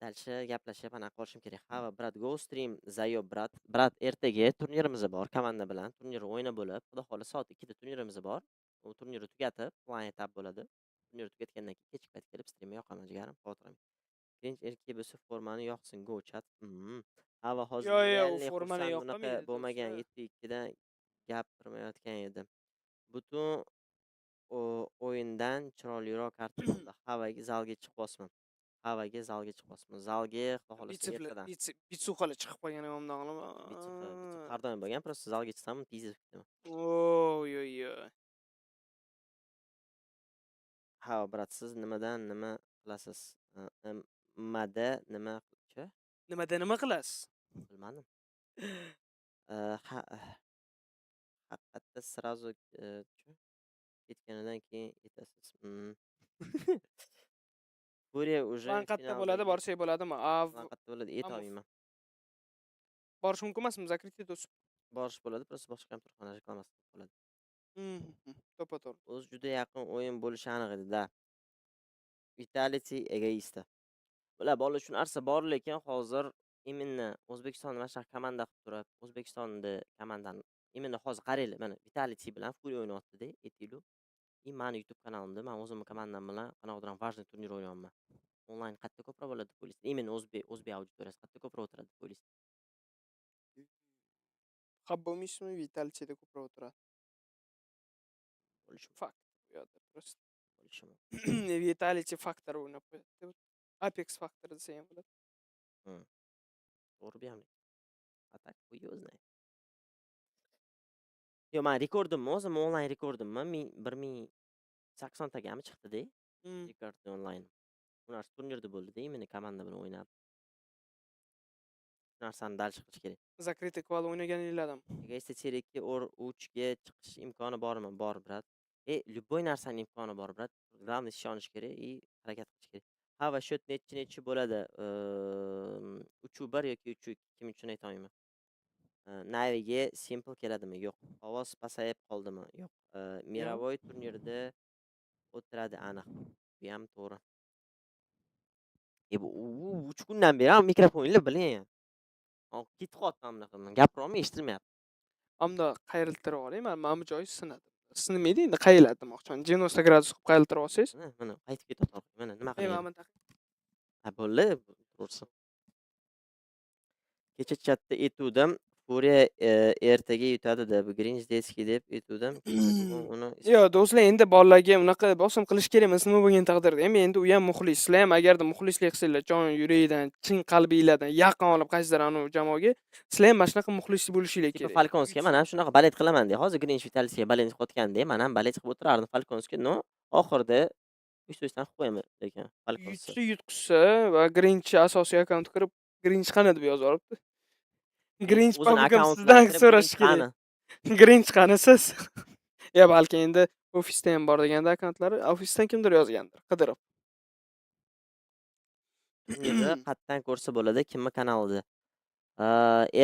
Speaker 12: dalcha gaplashib anaqa qolishim kerak. Hava, brat, go stream, Zayo, brat. Brat, ertaga turnirimiz bor, komanda bilan turnir o'yini bo'lib, xudo xohlasa soat 2da turnirimiz bor. U turnirni tugatib, plan etap bo'ladi. Turnir tugatgandan keyin kechki payt kelib streamga yoqaman jigarim, xavotirim. Birinchi erkak bo'lsa formani yoqsin, go chat. Hava hozir
Speaker 22: Yo'q, formani yoqamaydi.
Speaker 12: Bo'lmagan 7-2dan gapirmayotgan edim. Butun o'yindan chiroyliroq karta bo'ldi. Havaga zalga chiqibosman. Havaga zalga chiqibosman. Zalga xudo xohlasa ertadan.
Speaker 22: Bitsuxali chiqib qolgan ham undan qilaman.
Speaker 12: Har doim bo'lgan, просто zalga chiqsam pizza kutaman.
Speaker 22: Yo'q.
Speaker 12: Ha, brat, siz nimadan nima qilasiz? Nimada
Speaker 22: nima qilasiz?
Speaker 12: Bilmadim. Haqiqatda сразу ketganidan keyin aytasiz. Furia уже
Speaker 22: Banqatda bo'ladi, borsak bo'ladimi?
Speaker 12: Banqatda bo'ladi, aytolmayman.
Speaker 22: Borish mumkin emasmi? Zakritda do'st.
Speaker 12: Borish bo'ladi, просто boshqa hamkorxona reklamasi bo'ladi.
Speaker 22: To'g'ri.
Speaker 12: O'zi juda yaqin o'yin bo'lishi aniq edi-da. Vitality egoista. Bolalar shu narsa bor, lekin hozir imенно O'zbekiston mana shu komanda qilib turib, O'zbekistonda komandani imенно hozir qaranglar, mana Vitality bilan Furia o'ynayapti-da, aytinglar. Meni YouTube kanalimda men o'zimning komandam bilan qanaqadir важный turnir o'ynayapman. Onlayn qattiq ko'proq bo'ladi deb o'ylaysiz. Imенно o'zbek auditoriyasi qattiq ko'proq o'tiradi deb o'ylaysiz.
Speaker 22: Habbomismi Vitalityda ko'proq o'tiradi.
Speaker 12: Bo'lishi
Speaker 22: fakt. Bu yerda просто
Speaker 12: bo'lishi
Speaker 22: Vitality faktor o'ynab qo'yadi. Apex faktor desa ham bo'ladi.
Speaker 12: To'g'ri ham. Atak хуй знает. Yo, men rekordimni o'zim onlayn rekordimni 1080 tagami chiqdi-da. Rekord onlayn. Bu narsa turnirda bo'ldi-da, meni komanda bilan o'ynab. Bu narsani dal chiqish kerak.
Speaker 22: Zakritda kval o'ynaganinglardan.
Speaker 12: Egoista cherikka 3ga chiqish imkoni bormi? Bor, brat. Любой narsaning imkoni bor, brat. Главное ishonish kerak и harakat qilish kerak. Ha, va shot nechi bo'ladi? 3-1 yoki 3-2, kim uchun aytolmayman. Naviga simple keladimi? Yo'q. Ovoz pasayib qoldimi? Yo'q. Mirovoy turnirda o'tiradi aniq. Bu ham to'g'ri. Bu 3 kundan beri ham mikrofoninglar biling. Ketib qoldim bunaqa. Gapirolmay eshitilmayapti.
Speaker 22: Ammo qayriltirib olayman, mana bu joyi sinadi. siz nima edi endi qayiladi demoqchiman. 90 gradus qilib qayiltirib olsangiz.
Speaker 12: Mana qaytib ketadi. Mana nima
Speaker 22: Ey,
Speaker 12: qilyapti?
Speaker 22: mana
Speaker 12: Ha, bo'ldi, tursin. Kecha chatda aytuvdim, Furia ertaga yutadi deb, Grinch-Detskiy deb aytuvdim. Uni
Speaker 22: Yo, do'stlar, endi bolalarga unaqa bosim qilish kerak emas, nima bo'lgan taqdirda ham. Endi u ham muxlis. Sizlar ham agarda muxlislik qilsanglar, jon yurakdan, chin qalbinglardan yaqin olib qaysidir anu jamoaga, sizlar ham mana shunaqa muxlis bo'lishinglar kerak.
Speaker 12: Falkonskiga men ham shunaqa balet qilaman-da. Hozir Grinch Vitalisiga balet qotganda, men ham balet qilib o'tirardim Falkonskiga. No, oxirida 300 dan qilib qo'yaman lekin Falkonski.
Speaker 22: Yutqizsa va Grinch asosiy akkaunt kirib, Grinch qani deb yozib olibdi. Grinch pabugim sizdan so'rash kerak. Grinch qani siz? Ya balki endi ofisda ham bor deganda akkauntlari, ofisdan kimdir yozgandir, qidirib.
Speaker 12: Turnirni qatdan ko'rsa bo'ladi, kimni kanalida.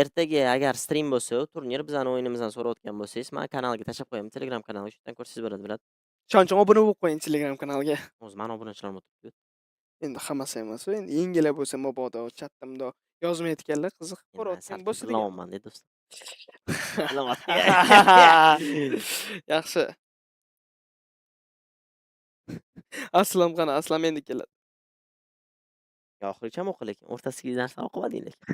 Speaker 12: Ertaga agar stream bo'lsa, turnir bizning o'yinimizdan so'rayotgan bo'lsangiz, men kanalga tashlab qo'yaman, Telegram kanaliga, shundan ko'rsangiz bo'ladi, bilat.
Speaker 22: Ishonchim obuna bo'lib qo'ying Telegram kanaliga.
Speaker 12: O'zi men obunachilarim o'tibdi.
Speaker 22: Endi hammasi emas, endi yengillar bo'lsa mabodo chatda yozmayotganlar qiziqib ko'rayotgan bo'lsa degan.
Speaker 12: Bilaman dedi do'stim. Bilaman.
Speaker 22: Yaxshi. Aslam qani, Aslam endi keladi.
Speaker 12: Oxirigacha o'qi lekin, o'rtasidagi narsani o'qimading lekin.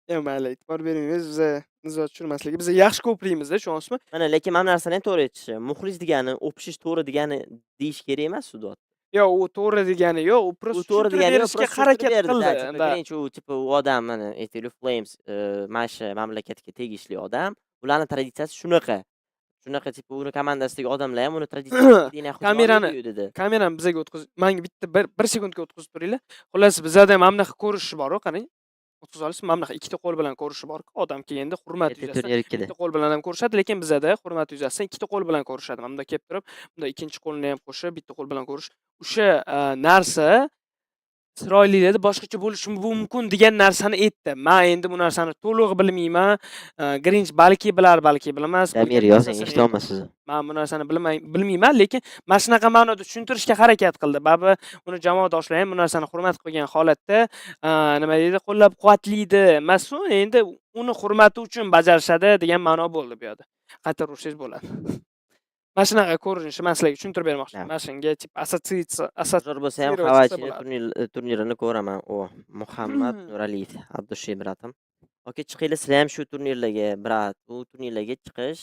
Speaker 22: Ya mayli, e'tibor bermaymiz, biza nizo tushirmasligi. Biz yaxshi ko'prikmizda, tushunasizmi?
Speaker 12: Mana lekin mana narsani ham to'g'ri aytish. Muxlis degani, o'pishish to'g'ri degani deyish kerak emas u dot.
Speaker 22: Yo, u to'g'ri degani yo'q, u
Speaker 12: U to'g'ri degani
Speaker 22: berishga harakat qildi.
Speaker 12: Birinchi u tipi u odam mana aytaylik Flames mana shu mamlakatga tegishli odam. Ularning traditsiyasi shunaqa. Shunaqa tipi uni komandasidagi odamlar ham uni traditsiyasi
Speaker 22: kamerani bizga o'tkazib, menga bitta 1 sekundga o'tkazib turinglar. Xullas, bizada ham mana bunaqa ko'rish bor-ku, qarang. O'tkazib olasiz, mana bunaqa ikkita qo'l bilan ko'rishi bor-ku, odam kelganda hurmat yuzasidan. Ikkita qo'l bilan ham ko'rishadi, lekin bizada hurmat yuzasidan ikkita qo'l bilan ko'rishadi. Mana bunda kelib turib, bunda ikkinchi qo'lni ham qo'shib, bitta qo'l bilan ko'rish. O'sha narsa Isroilliklarda boshqacha bo'lishi mumkin degan narsani aytdi. Men endi bu narsani to'liq bilmayman. Grinch balki bilar, balki bilmas.
Speaker 12: Damir yozing, eshitolmaysiz.
Speaker 22: Men bu narsani bilmayman, lekin mana shunaqa ma'noda tushuntirishga harakat qildi. Babi uni jamoadoshlar ham bu narsani hurmat qilgan holatda, nima deydi, qo'llab-quvvatlaydi. Masu endi uni hurmati uchun bajarishadi degan ma'no bo'ldi bu yerda. Qayta ursangiz bo'ladi. Mana shunaqa ko'rinishi men sizlarga tushuntirib bermoqchiman. Mana shunga tip
Speaker 12: assotsiatsiya bo'lsa ham Xavachini turnirini ko'raman. O Muhammad Nuraliyev, Abdushay bratim. Oke, chiqinglar sizlar ham shu turnirlarga, brat. Bu turnirlarga chiqish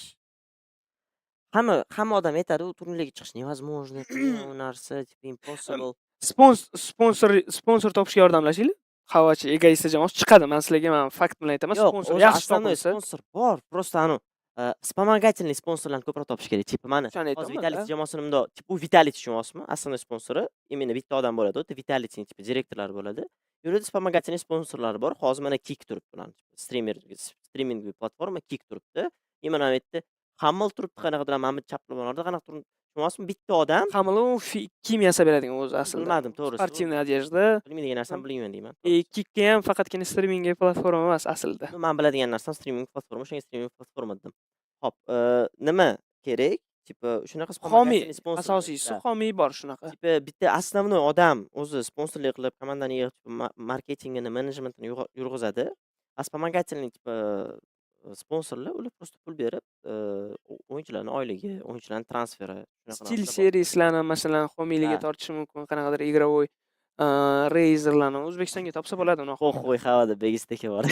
Speaker 12: hamma odam aytadi, u turnirlarga chiqish невозможно, u narsa, tip impossible.
Speaker 22: Sponsor topishga yordamlashinglar. Xavachi egoist jamoasi chiqadi. Men sizlarga fakt bilan aytaman, sponsor yaxshi topilsa.
Speaker 12: Sponsor bor, просто вспомогательный sponsorlarni ko'proq topish kerak. Tipi mana hozir Vitality jamoasini bundoq, tipi u Vitality tushunasizmi? Основной sponsori именно bitta odam bo'ladi, u Vitalityning tipi direktorlari bo'ladi. Yo'lda вспомогательный sponsorlari bor. Hozir mana Kick turibdi ularning. Streaming platforma Kick turibdi. Mana bu yerda Hamil turibdi, qanaqadir Mamad Chaplamonlarda qanaqa turibdi. Tushunasizmi? Bitta odam
Speaker 22: Hamil u kiyim yasab beradigan o'zi aslida.
Speaker 12: Bilmadim, to'g'risi.
Speaker 22: Sportivniy одежда.
Speaker 12: Bilmaydigan narsani bilmayman deyman.
Speaker 22: Kickga ham faqatgina streaming platforma emas aslida.
Speaker 12: Men biladigan narsam streaming platforma, shunga streaming platforma dedim. Hop, nima kerak? Tipi shunaqa
Speaker 22: xomiy, asosiysi xomiy bor shunaqa.
Speaker 12: Tipi bitta основной odam o'zi sponsorlik qilib, komandani yig'ib, marketingini, menejmentini yurg'izadi. Вспомогательный tipi sponsorlar ular просто pul berib, o'yinchilarning oyligi, o'yinchilarning transferi, shunaqa
Speaker 22: Stil servislarni masalan xomiyligiga tortishi mumkin, qanaqadir игровой Razerlarni O'zbekistonga topsa bo'ladi uni.
Speaker 12: Qo'y havada begistaka bor.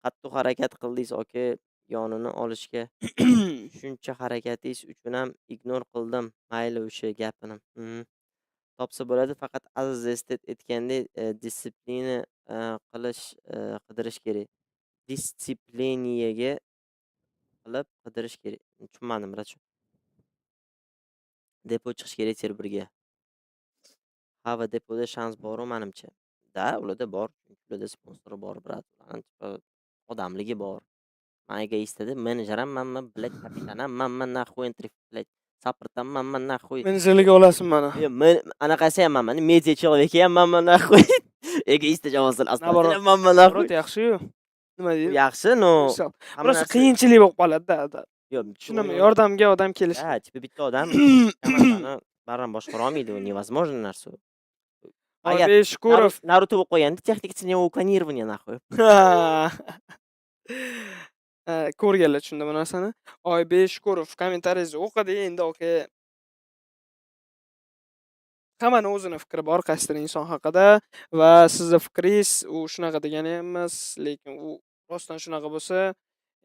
Speaker 12: Qattiq harakat qildingiz oke, yonini olishga. Shuncha harakatingiz uchun ham ignor qildim. Mayli o'sha gapini. Topsa bo'ladi, faqat Aziz estet aytgandek disiplina qidirish kerak. Disipliniyaga qilib qidirish kerak. Tushunmadim, bratcha. Depo chiqish kerak serverga. Hava depoda shans bor, menimcha. Da, ularda bor. Ularda sponsori bor, brat. Odamligi bor. Men egoist edi, menejer ham men, blek kapitan ham men naxuy entry, blek sapirtam men naxuy.
Speaker 22: Menejerlik olasizmi mana?
Speaker 12: Yo'q, men anaqasi ham men, media человеки ham men naxuy. Egoist jamoasidan aslan men naxuy.
Speaker 22: Yaxshi-yu. Nima deydi?
Speaker 12: Yaxshi, no.
Speaker 22: Biroz qiyinchilik bo'lib qoladi-da.
Speaker 12: Yo'q,
Speaker 22: tushunaman, yordamga odam kelish.
Speaker 12: Ha, tipi bitta odam komandani barram boshqara olmaydi, u невозможно narsa. Agar Naruto bo'lib qo'yganda texnik klonирование naxuy.
Speaker 22: Ko'rganlar tushunda bu narsani. Oybek Shukurov kommentariyangizni o'qidi. Endi aka hammaning o'zini fikri bor qaysidir inson haqida va sizni fikringiz u shunaqa degani emas, lekin u rostdan shunaqa bo'lsa,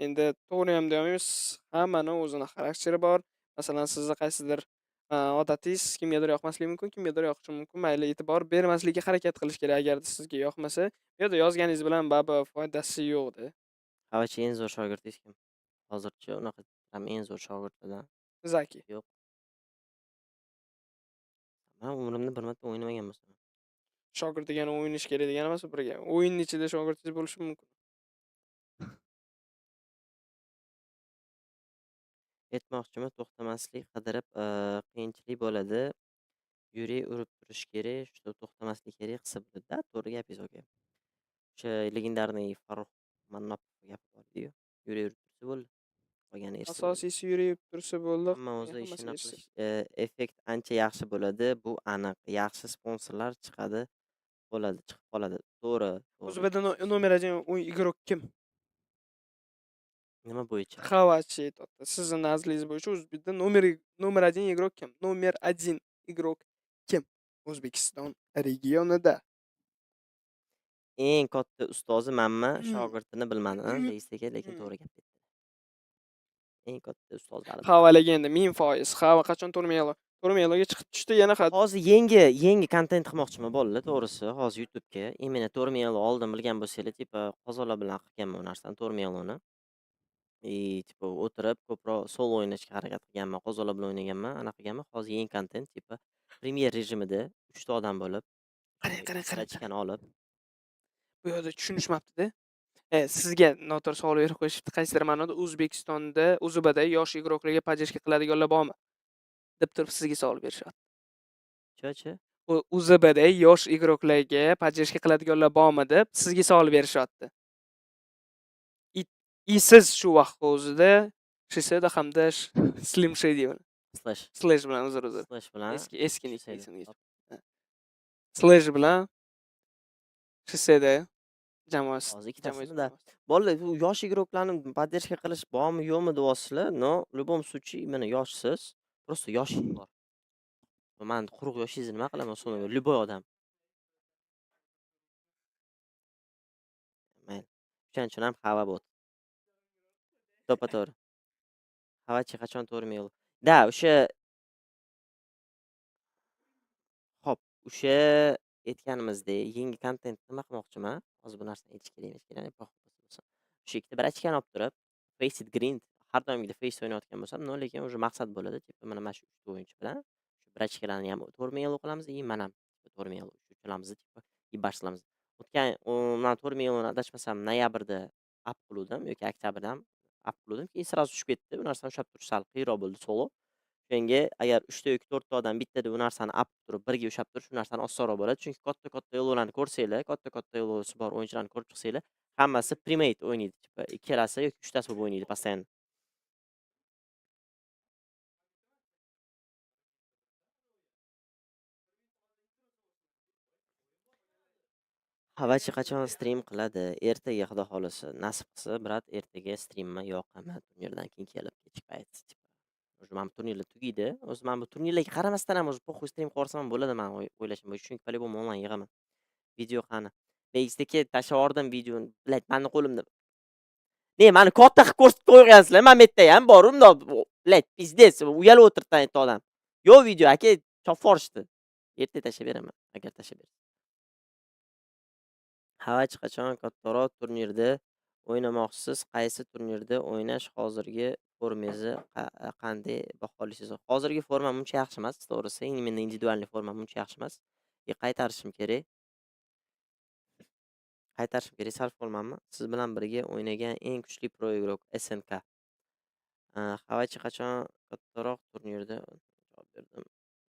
Speaker 22: endi to'g'ri ham demaymiz. Hammaning o'zini xarakteri bor. Masalan, sizni qaysidir odatingiz kimgadir yoqmasligi mumkin, kimgadir yoqishi mumkin. Mayli, e'tibor bermaslikka harakat qilish kerak agarda sizga yoqmasa. Bu yerda yozganingiz bilan baribir foydasi yo'q-da.
Speaker 12: Qavachi eng zo'r shogirdingiz kim? Hozircha unaqa ham eng zo'r shogirdlardan
Speaker 22: Zaki.
Speaker 12: yo'q. Men umrimda bir marta o'ynamagan bo'lsam.
Speaker 22: Shogird degani o'ynash kerak degani emas, birga. O'yinning ichida shogirdingiz bo'lishi mumkin.
Speaker 12: Aytmoqchiman, to'xtamaslik qidirib qiyinchilik bo'ladi. Yuriy urib turish kerak, что to'xtamaslik kerak qilsa bo'ladi-da. To'g'ri gapingiz aka. O'sha legendarniy Farruh Mannopov gapi bor-ku. Yuriy urib tursa bo'ldi. Qolgani erishsa bo'ladi.
Speaker 22: Asosiysi yurib tursa bo'ldi.
Speaker 12: Hamma o'zi ishini qilish. Effekt ancha yaxshi bo'ladi. Bu aniq. Yaxshi sponsorlar chiqib qoladi. To'g'ri.
Speaker 22: O'zbekda nomer 1 игрок kim?
Speaker 12: Nima bo'yicha?
Speaker 22: Qavachi aytdi. Sizni nazringiz bo'yicha O'zbekda nomer 1 игрок kim? Nomer 1 игрок kim? O'zbekiston regionida.
Speaker 12: Eng katta ustozi manmi, shogirdini bilmadim, deysiga, lekin to'g'ri gap aytdi. Eng katta ustozlar.
Speaker 22: Xava legenda 1000%. Xava qachon Turmeloga chiqib tushdi, yana
Speaker 12: hozir yangi kontent qilmoqchiman bolalar, to'g'risi. Hozir YouTube'ga imенно Turmelo oldin bilgan bo'lsanglar, tipa qozonlar bilan qilganman bu narsani, Turmeloni. Tipa o'tirib ko'proq solo o'ynashga harakat qilganman, qozonlar bilan o'ynaganman, anaqa qilganman. Hozir yangi kontent tipa premier rejimida 3 ta odam bo'lib, qarang olib.
Speaker 22: Bu yerda tushunishmabdi-da. Sizga noto'g'ri savol berib qo'yishibdi. Qaysidir ma'noda O'zbekistonda, O'zbekda yosh igroklarga podдержка qiladiganlar bormi? deb turib sizga savol berishyapti.
Speaker 12: Chi?
Speaker 22: O'zbekda yosh igroklarga podдержка qiladiganlar bormi deb sizga savol berishyapti. Siz shu vaqt o'zida Shiseda hamda Slim Shady bilan Slash bilan uzr.
Speaker 12: Slash bilan
Speaker 22: eski Slash bilan Shiseda jamoasi.
Speaker 12: Hozir ikkitasida bolalar bu yosh igroklarni podдержка qilish bormi yo'qmi deyapsizlar. No, в любом случае, mana yoshsiz, просто yoshingiz bor. Men quruq yoshingizni nima qilaman, so'ngra любой odam. Mayli. O'shaning uchun ham xava bo'ldi. To'g'ri. Xavachi qachon Turmelo? Da, o'sha aytganimizdek, yangi kontent nima qilmoqchiman? Hozir bu narsani aytish kerak emas. O'sha ikkita bir ochkani olib turib, Face it Green har doimgidek face o'ynayotgan bo'lsam, lekin o'sha maqsad bo'ladi. Tipa mana shu 3 o'yinchi bilan shu bir ochkalarni ham Turmelo qilamiz, men ham Turmelo uchalamiz, tipa boshlaymiz. O'tgan men Turmeloni adashmasam noyabrda up qildim yoki oktyabrda ham up qildim. Keyin sразу tushib ketdi. Bu narsani ushlab turish sal qiyinroq bo'ldi solo. Shunga agar 3 ta yoki 4 ta odam bittada bu narsani up turib, birga ushlab turish bu narsani osonroq bo'ladi. Chunki katta yo'llarni ko'rsanglar, katta yo'lsi bor o'yinchilarni ko'rib chiqsanglar, hammasi primate o'ynaydi. Tipa ikkalasi yoki 3 tasi bo'lib o'ynaydi постоянно. Xavachi qachon stream qiladi? Ertaga xudo xolisa, nasib qilsa, brat, ertaga streamma yoqaman turnirdan keyin kelib kechki payt. O'sha men turnirlar tugaydi. O'zi men bu turnirlarga qaramasdan ham o'zi po'xu stream qilarsam bo'ladi men o'ylashim bo'yicha. Chunki по-любому onlayn yig'aman. Video qani. Beyzdagi tashavordim videoni, blad, meni qo'limda. Meni katta qilib ko'rsatib qo'ygansizlar. Men metda ham bor, unda, blad, pizdes, uyalib o'tiribdi aytdi odam. Yo video aka, chop forishdi. Erta tashlab beraman, agar tashlab bersa. Xavachi qachon kattaroq turnirda o'ynamoqchisiz? Qaysi turnirda o'ynash hozirgi formangizni qanday baholaysiz? Hozirgi formam uncha yaxshi emas, to'g'risi. Menda individualniy formam uncha yaxshi emas. Qaytarishim kerak. Sal formamni. Siz bilan birga o'ynagan eng kuchli pro igrok SNK. Xavachi qachon kattaroq turnirda javob berdim.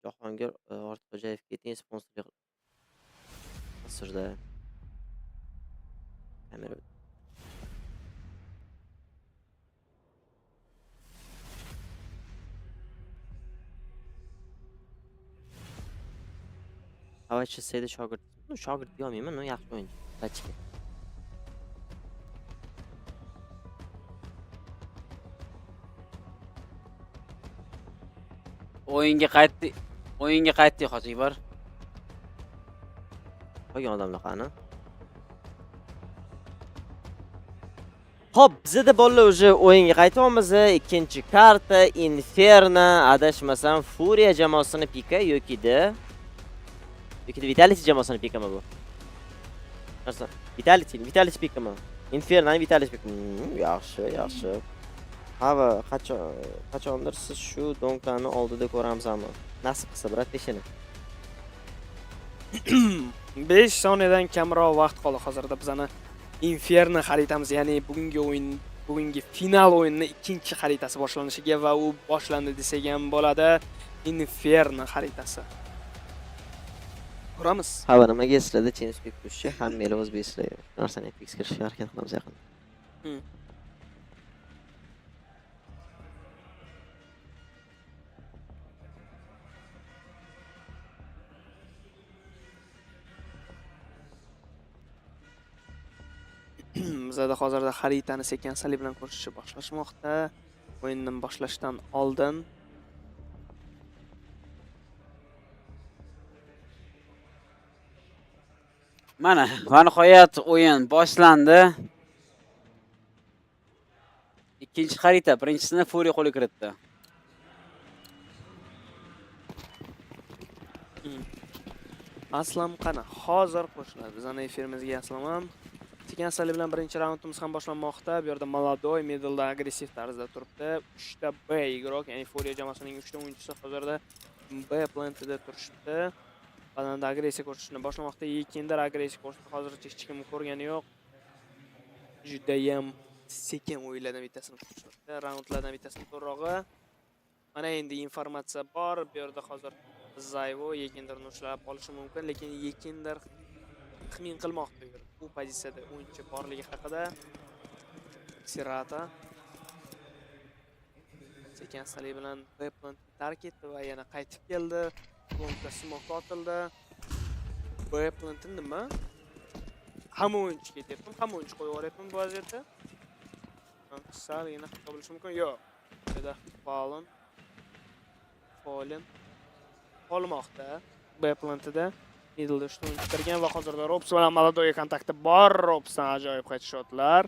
Speaker 12: Jahongir Ortiqxo'jayevga teng sponsorlik qilsirdi. Kamera. Xavachi Seydi shogird. Shogird deyolmayman, yaxshi o'yinchi. Rachka.
Speaker 21: o'yinga qaytdi. O'yinga qaytdik, Hojibar.
Speaker 12: Qolgan odamlar qani? Hop, bizda bolalar уже o'yinga qaytyapmiz. Ikkinchi karta Inferno, adashmasam Furia jamoasini pika yoki-da Vitality jamoasini pikami bu? Narsa? Vitality pikami? Inferno Vitality pikami. Yaxshi. Ha, qachondir siz shu donklarni oldida ko'ramizmi? Nasib qilsa, brat, peshini.
Speaker 22: 5 soniyadan kamroq vaqt qoldi hozirda bizani Inferno xaritamiz, ya'ni bugungi final o'yinning ikkinchi xaritasi boshlanishiga va u boshlandi desak ham bo'ladi. Inferno xaritasi. Ko'ramiz.
Speaker 12: Ha, nimaga sizlarda Champions ko'rishi, hammalar o'zbeklar narsani fix kirishga harakat qilamiz yaqin.
Speaker 22: Bizda hozirda xaritani sekin-sali bilan ko'rishni boshlashmoqda. O'yinni boshlashdan oldin
Speaker 21: Mana, va nihoyat o'yin boshlandi. Ikkinchi xarita, birinchisini Furia qo'lga kiritdi.
Speaker 22: Aslam qani? Hozir qo'shiladi. Bizning efirimizga Aslam ham. Sekin-sali bilan birinchi raundimiz ham boshlanmoqda. Bu yerda Maladoy middle'da agressiv tarzda turibdi. 3 ta B igrok, ya'ni Furia jamoasining 3 ta o'yinchisi hozirda B plantida turishdi. Bananda agressiya ko'rsatishni boshlamoqda. Yekindir agressiya ko'rsatdi. Hozircha hech kim ko'rgani yo'q. Juda ham sekin o'yinlardan bittasini ko'rsatdi. Raundlardan bittasini ko'rrog'i. Mana endi informatsiya bor. Bu yerda hozir Zayvo Yekindirni ushlab olishi mumkin, lekin Yekindir taxmin qilmoqda bu pozitsiyada o'yinchi borligi haqida. Sirata sekin-sali bilan Peplan tark etdi va yana qaytib keldi. Longda smok otildi. Peplan nima? Hamma o'yinchi ketyapti. Hamma o'yinchi qo'yib yuboryapti bu vaziyatda. Sal yana xato bo'lishi mumkin. Yo'q. Burada Fallen qolmoqda. B-plantida middle ustun chiqargan va hozirda Robs bilan Maladoyga kontakti bor. Robsdan ajoyib headshotlar.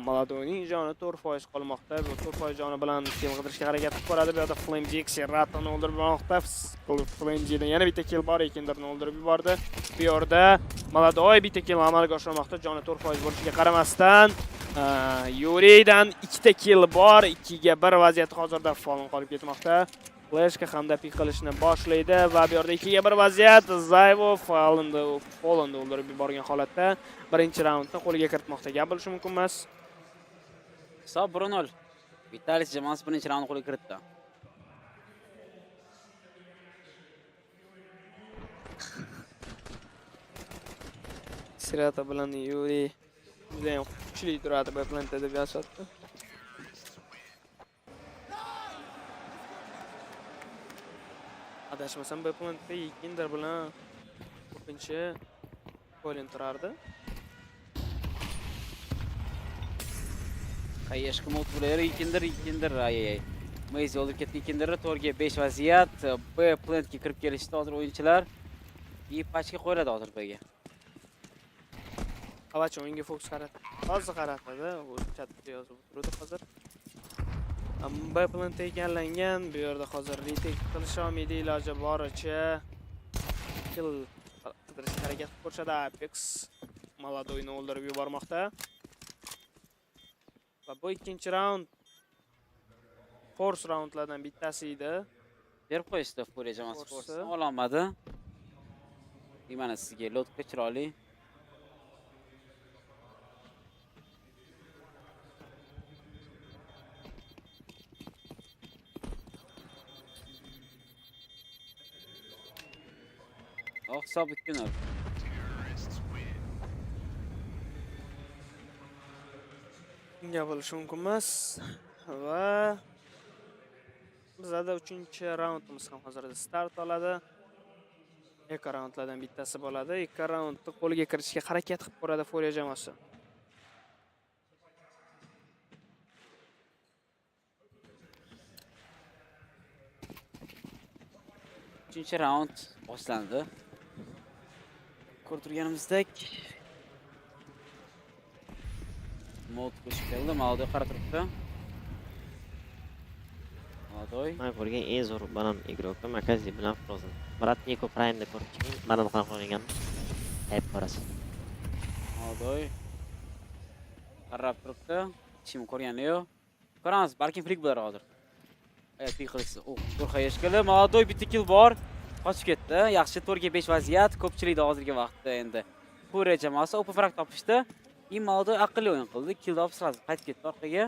Speaker 22: Maladoyning joni 4% qolmoqda. Bu 4% joni bilan kill qidirishga harakat qilib ko'radi. Bu yerda Flamejig Serratoni o'ldirib yubormoqda. Flamejidan yana bitta kill bor, Yekindirni o'ldirib yubordi. Bu yerda Maladoy bitta kill amalga oshirmoqda. Joni 4% bo'lishiga qaramasdan Yuridan 2 ta kill bor. 2 ga 1 vaziyat hozirda Fallen qolib ketmoqda. Flashga hamda pik qilishni boshlaydi va bu yerda 2 ga 1 vaziyat. Zayvo Fallenni o'ldirib yuborgan holatda birinchi raundni qo'lga kiritmoqda. Gap bo'lishi mumkin emas.
Speaker 21: Hisob 1-0. Vitality jamoasi birinchi raundni qo'lga kiritdi.
Speaker 22: Sirata bilan Yuri juda ham kuchli turadi B-plantda deb yozadi. Adashmasam B-plantda Yekindir bilan ko'pincha Colin turardi.
Speaker 21: Qayerga mo't bo'lar Yekindir ay. Mouz olib ketdi Yekindirni 4 ga 5 vaziyat. B-plantga kirib kelishdi hozir o'yinchilar. Pachga qo'yiladi hozir Bga.
Speaker 22: Avach o'yinga fokus qaratadi. Hozir qaratadi. U chatda yozib turadi hozir. B-plant ekanlangan. Bu yerda hozir retake qilish omili iloji boricha kill qidirishga harakat qilib ko'rishadi. Apex Maladoyni o'ldirib yubormoqda. Va bu ikkinchi raund force raundlardan bittasi edi.
Speaker 21: Berib qo'yishdi Furia jamoasi force ololmadi. Mana sizga lotka chiroyli. Hisob 2-0.
Speaker 22: Bunga bo'lishi mumkin emas va bizda 3-raundimiz ham hozirda start oladi. Ikki raundlardan bittasi bo'ladi. Ikki raundni qo'lga kiritishga harakat qilib ko'radi Furia jamoasi.
Speaker 21: 3-chi raund boshlandi. Ko'rib turganimizdek Mouz qo'shib keldi, Maldoy qarab turibdi. Maldoy.
Speaker 12: Men ko'rgan eng zo'r banan игрокi Makazi bilan Frozen. Bratniko Prime'da ko'rib chiqing, banan qanaqa o'ynagan. Ayb ko'rasiz.
Speaker 21: Maldoy qarab turibdi. Kim ko'rgani yo'q. Ko'ramiz, balki flik bo'lar hozir. Ayt flik qilsa. To'rqa yeshkili. Maldoy bitta kill bor. Qochib ketdi. Yaxshi 4 ga 5 vaziyat. Ko'pchilikda hozirgi vaqtda endi Furia jamoasi open frag topishdi. Maldoy aqlli o'yin qildi. Kill topib sirasi qaytib ketdi orqaga.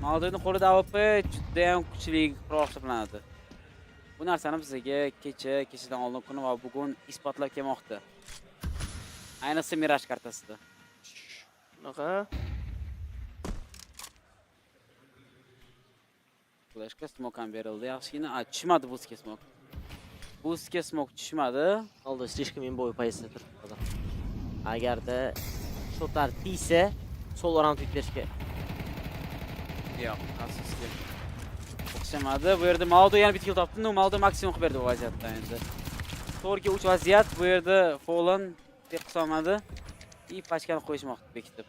Speaker 21: Maldoyning qo'lida AWP juda ham kuchli qurol hisoblanadi. Bu narsani bizga kechadan oldin kuni va bugun isbotlab kelmoqda. Ayniqsa Mirage kartasida.
Speaker 22: Shunaqa.
Speaker 21: Flashga smoke ham berildi. Yaxshigina tushmadi boostga smoke. Boostga smoke tushmadi.
Speaker 12: Oldi слишком imbo'y paysida turibdi. Agarda shotlar tiysa, sol round yutlashga.
Speaker 21: Yo'q, afsuski. O'xshamadi. Bu yerda Maldoy yana bitta kill topdi. Maldoy maksimum qilib berdi bu vaziyatda endi. 4 ga 3 vaziyat. Bu yerda Fallen deb hisoblanadi. Pachkani qo'yishmoqda bekitib.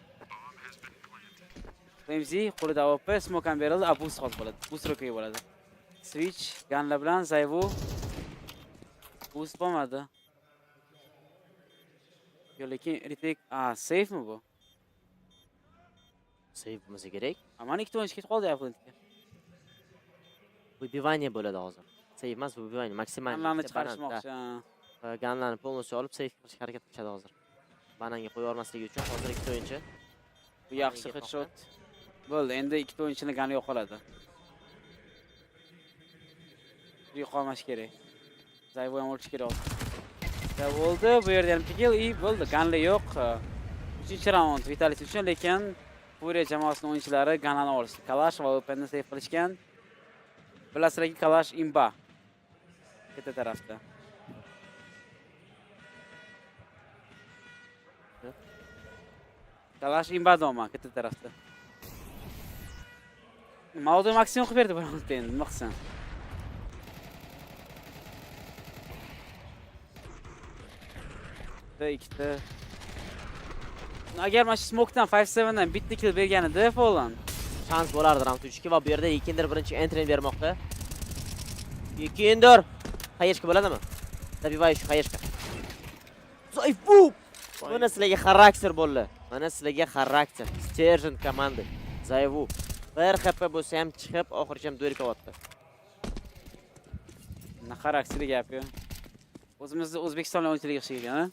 Speaker 21: Remzi qo'lida AWP, smoke ham berildi. Boost hozir bo'ladi. Boost rokiga bo'ladi. Switch ganla bilan Zayvu. Boost bo'lmadi. Yo, lekin retake, safe mi bu?
Speaker 12: Safe bo'lmasa kerak.
Speaker 21: Mana ikkita o'yinchi ketib qoldi Apple'ga.
Speaker 12: Выбивание bo'ladi hozir. Safe emas, выбивание maksimal.
Speaker 21: Ganlarni chiqarishmoqchi.
Speaker 12: Ganlarni polностью olib safe qilishga harakat qilishadi hozir. Bananga qo'yib olmasligi uchun hozir ikkita o'yinchi.
Speaker 21: Bu yaxshi headshot. Bo'ldi, endi ikkita o'yinchining gani yo'q qoladi. Yo'qolmash kerak. Zayvo ham o'lish kerak. Bo'ldi, bu yerda ham kill bo'ldi. Ganli yo'q. 3-raund Vitality uchun, lekin Furia jamoasining o'yinchilari ganani olishdi. Kalash va Openni save qilishgan. Bilasizlarki, Kalash imba. Keta tarafda. Kalash imba doma keta tarafda. Maldoy maksimum qilib berdi bu raundda endi, nima qilsin? Ikkita. Agar mana shu smoke'dan 5-7 dan bitta kill berganida Fallen
Speaker 12: shans bo'lardi round 3 ga va bu yerda Ekinder birinchi entry bermoqda. Ekinder qayerga bo'ladimi? Zabivay shu qayerga. Zayfu! Mana sizlarga xarakter bo'ldi. Mana sizlarga xarakter. Sergeant komanda. Zayfu. Bir HP bo'lsa ham chiqib oxirgi ham duel qilyapti.
Speaker 21: Na xarakterli gap yo. O'zimizda O'zbekistonlik o'yinchilarga o'xshagan, ha?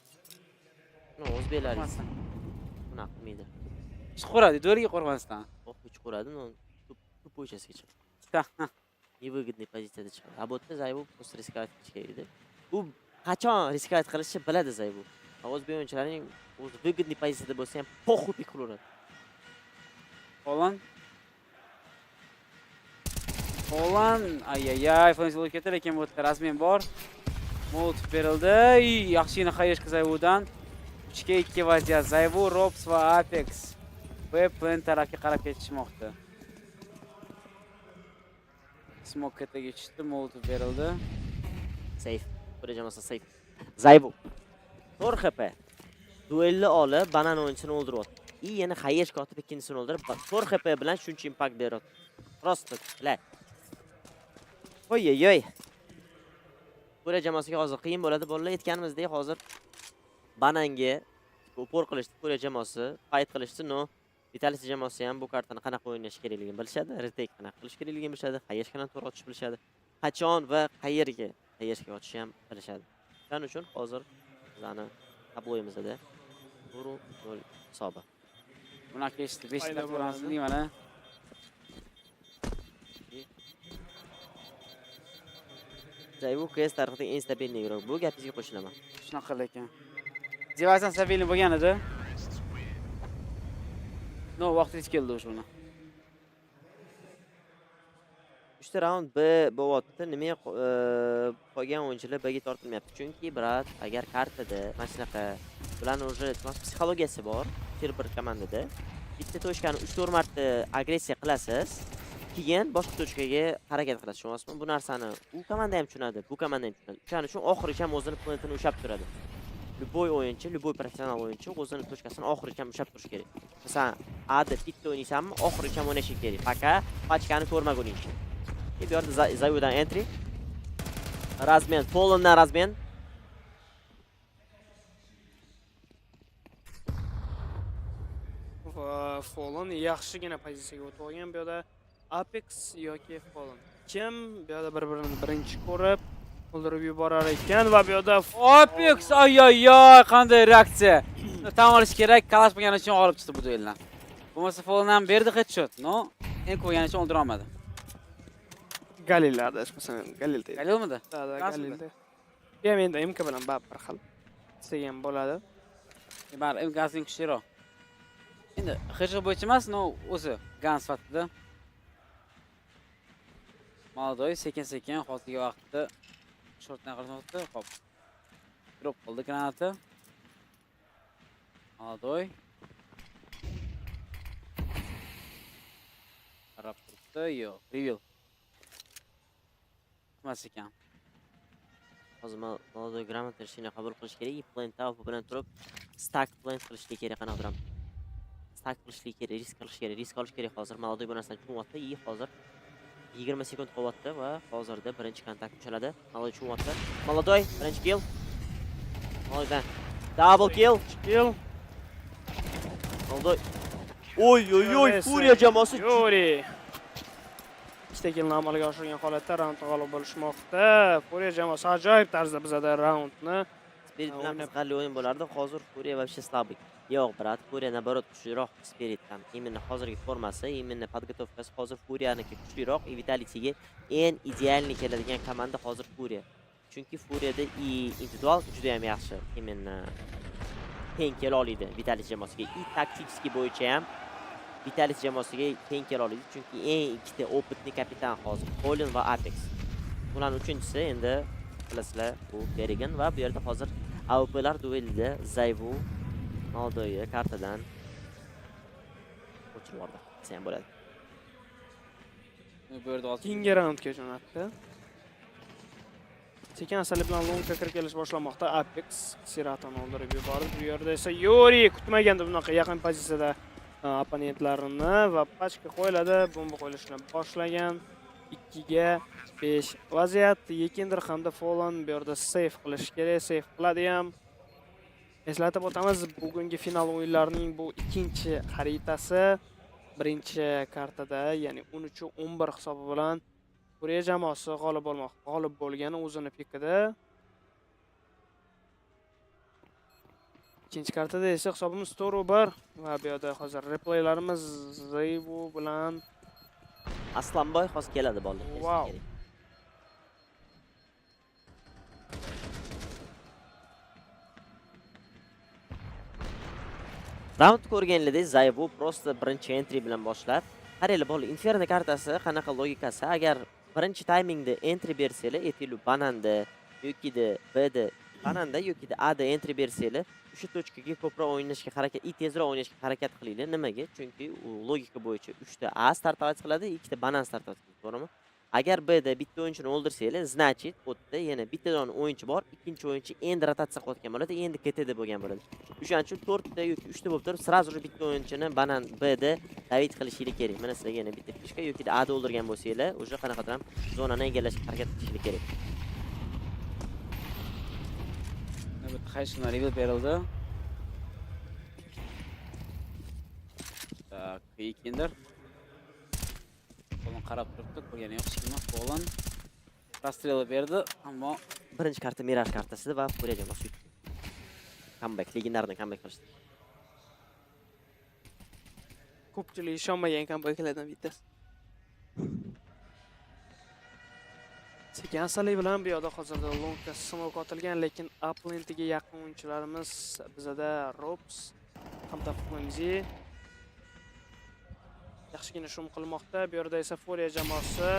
Speaker 12: O'zbeklar. Bunaqa qilmaydi.
Speaker 21: Ish quradi, duelga qo'rqmasdan.
Speaker 12: Ish quradi, tup o'chasiga chiqadi. Невыгодный позitsiyada chiqadi. A botda Zaybu o'z riskovat qilish kerak edi. Bu qachon riskovat qilishni biladi Zaybu. O'zbek o'yinchilarining o'z выгодный pozitsiyada bo'lsa ham poxu qilaveradi.
Speaker 21: Fallen. Ay, Fallen o'tib ketdi, lekin bu yerda rasmen bor. Mouz berildi. Yaxshigina xayish Zayvudan. 3 ga 2 vaziyat. Zayvu, Robs va Apex. Plan tarafga qarab ketishmoqda. Smoke ketaga tushdi, Mouz berildi.
Speaker 12: Safe. Furia jamoasi safe. Zayvu. 4 HP. Duelni olib, banan o'yinchini o'ldiryapti. Yana xayish kotib ikkinchisini o'ldirib, 4 HP bilan shuncha impact beryapti. Prosta la. Oy. Furia jamoasiga hozir qiyin bo'ladi. Bolalar aytganimizdek, hozir bananga upor qilishdi Furia jamoasi, fight qilishdi. Vitality jamoasi ham bu kartani qanaqa o'ynash kerakligini bilishadi, retake qanaqa qilish kerakligini bilishadi, qayerga to'g'ri otish bilishadi, qachon va qayerga otish ham bilishadi. Shuning uchun hozir bizani tabloyimizda 0-0 hisobi.
Speaker 21: Bunaqa eshitdi, 5 ta ko'ramizmi mana.
Speaker 12: Zayvu kes tarixidagi eng stabilniy игрок. Bu gapingizga qo'shilaman.
Speaker 21: Shunaqa lekin. Devazan stabilniy bo'lgan edi. Vaqtingiz keldi o'shuni.
Speaker 12: 3 raund B bo'lyapti. Nima qolgan o'yinchilar Bga tortilmayapti? Chunki brat, agar kartada mana shunaqa bilan уже psixologiyasi bor, bir komandada bitta to'shkani 3-4 marta agressiya qilasiz, keyin boshqa tochkaga harakat qiladi, tushunyapsizmi? Bu narsani u komanda ham tushunadi, bu komanda ham tushunadi. O'shaning uchun oxirigacha o'zini plantini ushlab turadi. Любой o'yinchi, любой professional o'yinchi o'zini tochkasini oxirigacha ushlab turish kerak. Masalan, A'da bitta o'ynaysanmi, oxirigacha o'ynash kerak. Faqat pachkani ko'rmaguningcha. Bu yerda Zayudan entry. Razmen, Fallendan Razmen.
Speaker 22: Fallen yaxshigina pozitsiyaga o'tib olgan. Bu yerda Apex yoki Fallen. Kim bu yerda bir-birini birinchi ko'rib o'ldirib yuborar ekan va bu yerda
Speaker 21: Apex ay qanday reaksiya. Tan olish kerak, kalash bo'lgani uchun olib chiqdi bu dueldan. Bo'lmasa Fallen ham berdi headshot, no? En ko'rgani uchun o'ldira olmadi.
Speaker 22: Galilda adashmasam, Galilda.
Speaker 21: Galilmidi?
Speaker 22: Da, Galilda. Ham endi MK bilan bir xil istagan bo'ladi.
Speaker 21: Bar MK'ning kuchliroq. Endi headshot bo'yicha emas, no, o'zi gun sifatida. Молодой, sekin-sekin hozirgi vaqtda shortdan qilmoqda. Xo'p. Drop qildi granata. Молодой. Qarab turibdi, yo'q, reveal. Emas ekan.
Speaker 12: Hozir Молодой granata ishini qabul qilish kerak. Plant out bilan turib stack plant qilishga kerak qanaqadir. Stack qilishga kerak, risk olish kerak hozir. Молодой bu narsani tushunyapti. Hozir 20 sekund qolyapti va hozirda birinchi kontakt uchaladi. Молодой tushunyapti. Молодой birinchi kill. Молодойdan double kill. Молодой. Oy, Furia jamoasi.
Speaker 22: Furia. Ikkita killni amalga oshirgan holatda raundda g'olib bo'lishmoqda. Furia jamoasi ajoyib tarzda bizada raundni
Speaker 12: Spirit bilan qiziqarli o'yin bo'lardi. Hozir Furia вообще слабый. Yo'q, brat, Furia naborot kuchliroq Spiritdan. Именно hozirgi formasi, именно подготовкasi hozir Furiyaniki kuchliroq. Vitality'ga eng idealni keladigan komanda hozir Furia. Chunki Furiyada individual juda ham yaxshi. Именно teng kela oladi Vitality jamoasiga. Taktik bo'yicha ham Vitality jamoasiga teng kela oladi. Chunki eng ikkita opitli kapitan hozir Fallen va Apex. Ularning uchinchisi endi bilasizlar, bu Bergen va bu yerda hozir AWP'lar duelida Zayvu Moldoya kartadan o'chirib yubordi. Sen bo'ladi.
Speaker 22: Bu yerda keyingi raundga jo'natdi. Sekin asali bilan longga kirib kelish boshlamoqda. Apex Siratani o'ldirib yubordi. Bu yerda esa Yuri kutmaganda bunaqa yaqin pozitsiyada opponentlarini va pachka qo'yiladi. Bomba qo'yilishni boshlagan. 2 ga 5 vaziyat. Yekindir hamda Fallen bu yerda save qilish kerak. Save qiladi ham. Eslatib o'tamiz, bugungi final o'yinlarining bu ikkinchi xaritasi birinchi kartada, ya'ni 13-11 hisobi bilan Furia jamoasi g'olib bo'lmoqda. G'olib bo'lgani o'zini pikida. Ikkinchi kartada esa hisobimiz 4-1 va bu yerda hozir replaylarimiz Zayvu bilan
Speaker 12: Aslanboy hozir keladi bola.
Speaker 22: Wow.
Speaker 12: Round ko'rganingizda Zayvu prosta birinchi entry bilan boshlab, qaranglar bola Inferno kartasi qanaqa logikasi, agar birinchi taymingda entry bersanglar, etilu bananda yoki de B'da bananda yoki de A'da entry bersanglar, o'sha tochkaga ko'proq o'ynashga harakat, tezroq o'ynashga harakat qilinglar. Nimaga? Chunki u logika bo'yicha 3 ta A startovat qiladi, 2 ta banan startovat qiladi, to'g'rimi? Agar B'da bitta o'yinchini o'ldirsanglar, значит, o'tda yana bittadan o'yinchi bor, ikkinchi o'yinchi endi rotatsiya qilayotgan bo'ladi, endi KTda bo'lgan bo'ladi. O'shaning uchun 4 ta yoki 3 ta bo'lib turib, сразу же bitta o'yinchini banan B'da david qilishingiz kerak. Mana sizlarga yana bitta fishka yoki de A'da o'ldirgan bo'lsanglar, o'sha qanaqadir ham zonani egallashga harakat qilishingiz kerak.
Speaker 21: Navbatda Hayshna reveal berildi. Tak, Kinder. Qo'lni qarab turibdi, ko'rgani yo'q hech kim. Fallen rastrel berdi, ammo
Speaker 12: birinchi karta Mirage kartasida va Furia jamoasi comeback, legendarni comeback qilishdi.
Speaker 22: ko'pchilik ishonmagan comebacklardan bittasi. Sekin asali bilan bu yoqda hozirda longga smoke otilgan, lekin uplentiga yaqin o'yinchilarimiz bizada Robs hamda Mouz yaxshigina shum qilmoqda. Bu yerda esa Furia jamoasi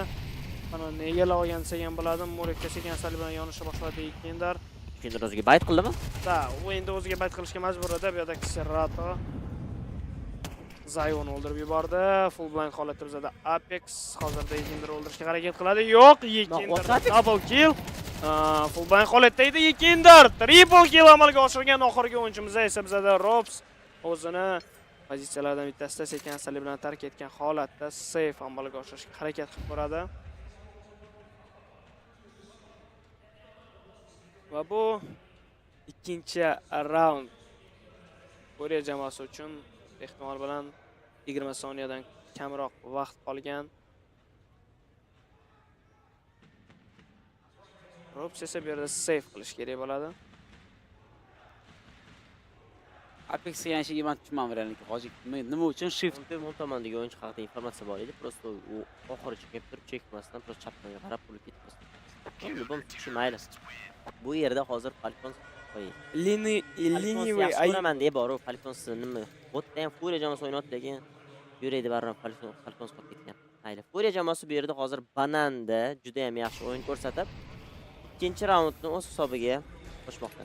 Speaker 22: mana egallab olgan degan bo'ladi. Morekka sekin asali bilan yonishni boshladi Kender.
Speaker 12: Kender o'ziga bayt qildimi?
Speaker 22: Da, u endi o'ziga bayt qilishga majbur edi. Bu yerda Serato Zayvoni o'ldirib yubordi. Full blind holatda bizada Apex hozirda Yekindir o'ldirishga harakat qiladi. Yo'q, Yekindir double kill. Full blind holatda edi Yekindir. Triple kill amalga oshirgan oxirgi o'yinchimiz esa bizada Robs o'zini pozitsiyalardan bittasida sekan-astalik bilan tark etgan holatda safe amalga oshirishga harakat qilib ko'radi. Va bu ikkinchi raund Furia jamoasi uchun ehtimol bilan 20 soniyadan kamroq vaqt qolgan. Robs esa bu yerda save qilish kerak bo'ladi.
Speaker 21: Apex degan shayga men tushunmayman. Hozir nima uchun shift
Speaker 12: Montamandagi o'yinchi haqida informatsiya bor edi. Prosto u oxirigacha kelib turib chekmasdan prosta chapdan qarab bo'lib ketdi. Любом случае mayli. Bu yerda hozir Falcons
Speaker 22: Liniy
Speaker 12: aytmoqman deb bor, Falcons nima? Xuddi ham Furia jamoasi o'ynayapti, lekin yuraydi baribir Falcons qolib ketgan. Mayli. Furia jamoasi bu yerda hozir bananda juda ham yaxshi o'yin ko'rsatib, ikkinchi raundni o'z hisobiga qo'shmoqda.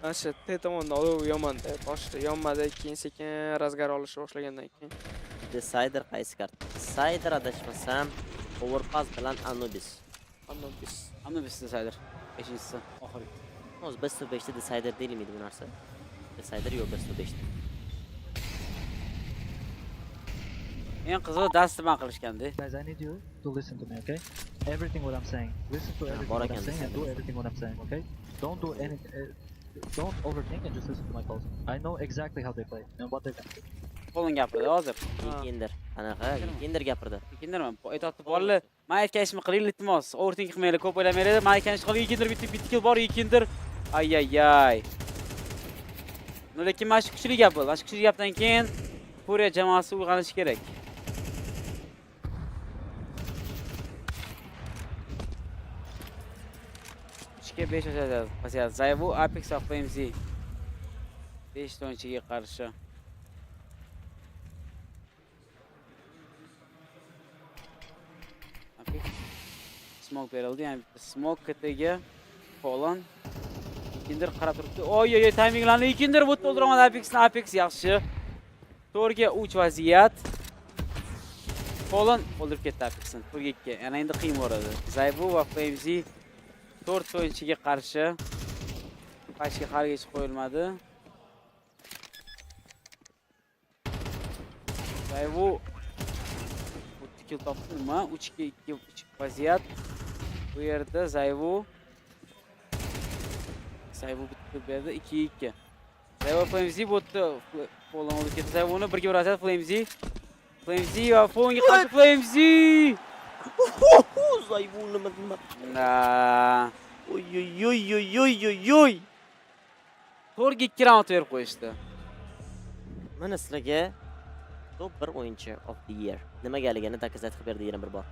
Speaker 22: Asha tomonda olov yomon-da. Boshida yonmadi, keyin sekin razgar olishni boshlagandan keyin.
Speaker 12: Decider qaysi kart? Decider adashmasam, Overpass bilan Anubis.
Speaker 21: Anubis Decider. 5-si oxirgi.
Speaker 12: O'z 1/5 Decider deyilmaydi bu narsa. Decider yo'q 1/5.
Speaker 21: Men qizig'i dastiman qilishganda.
Speaker 13: Guys, I need you to listen to me, okay? Everything what I'm saying. Listen to everything what I'm saying and do everything what I'm saying, okay? Don't do anything. Don't overthink and just listen to my calls. I know exactly how they play and what they can do.
Speaker 21: Qo'lin gapirdi hozir.
Speaker 12: Yekindir. Qanaqa? Yekindir gapirdi.
Speaker 21: Yekindirmi? Aytibdi, bolalar, men aytganishimni qiling, iltimos. Overthink qilmanglar, ko'p o'ylamanglar. Men aytganishni qiling, Yekindir bitta kill bor, Yekindir. Ay. No, lekin mana shu kuchli gap bo'ldi. Mana shu kuchli gapdan keyin Furia jamoasi uyg'onishi kerak. Uchga 5 o'tadi. Pasiyat Zayvu Apex of FMZ. 5 o'yinchiga qarshi. Smoke berildi, ya'ni smoke ketiga Poland. Yekindir qarab turibdi. Oy, timinglarni Yekindir bu to'ldirmadi Apexni. Apex yaxshi. 4ga 3 vaziyat. Poland o'ldirib ketdi Apexni. 4-2. Yana endi qiyin bo'ladi. Zayvu va FMZ 4 o'yinchiga qarshi. Pashga hargiz qo'yilmadi. Zayvu kill topdimi? 3ga 2 vaziyat. Bu yerda Zayvu bitta berdi 2-2. Zayvu FMZ botdi. Poland olib ketdi. Zayvuni 1ga vaziyat FMZ va Fonga qarshi FMZ.
Speaker 12: Zayvu nima?
Speaker 22: Oy.
Speaker 21: 4ga 2 raund berib qo'yishdi.
Speaker 12: Mana sizlarga top 1 o'yinchi of the year nimagaligini takazat qilib berdi yana bir bor.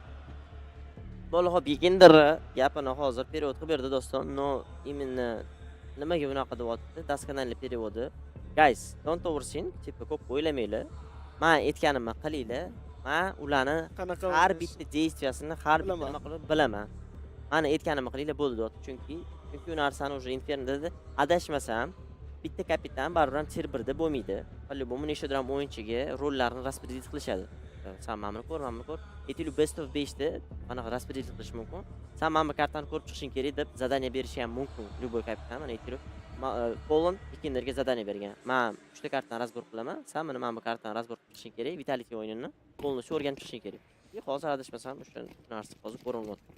Speaker 12: Bola hop Yekindir gapini hozir period qilib berdi do'ston. No, именно nimaga bunaqa deyapti? Daskanali periodi. Guys, don't overthink, tipa ko'p o'ylamanglar. Men aytganimni qilinglar. Men ularni har bitta действиясini har bitta nima qilib bilaman. Meni aytganimni qilinglar bo'ldi deyapti. Chunki u narsani уже Infern'da adashmasam bitta kapitan baribir tier 1da bo'lmaydi. По-любому nechta ham o'yinchiga rollarni распределить qilishadi. Sen mamni ko'r. Aytaylik best of 5 da qanaqa распределить qilish mumkin? Sen mana kartani ko'rib chiqishing kerak deb zadaniya berishi ham mumkin. Любой kapitan mana aytaylik Poland Yekindirga zadaniya bergan. Men 3 ta kartani razbor qilaman. Sen mana bu kartani razbor qilishing kerak. Vitality o'yinini qo'lni shu o'rganib chiqishing kerak. Hozir adashmasam o'sha narsa hozir ko'rinyapti.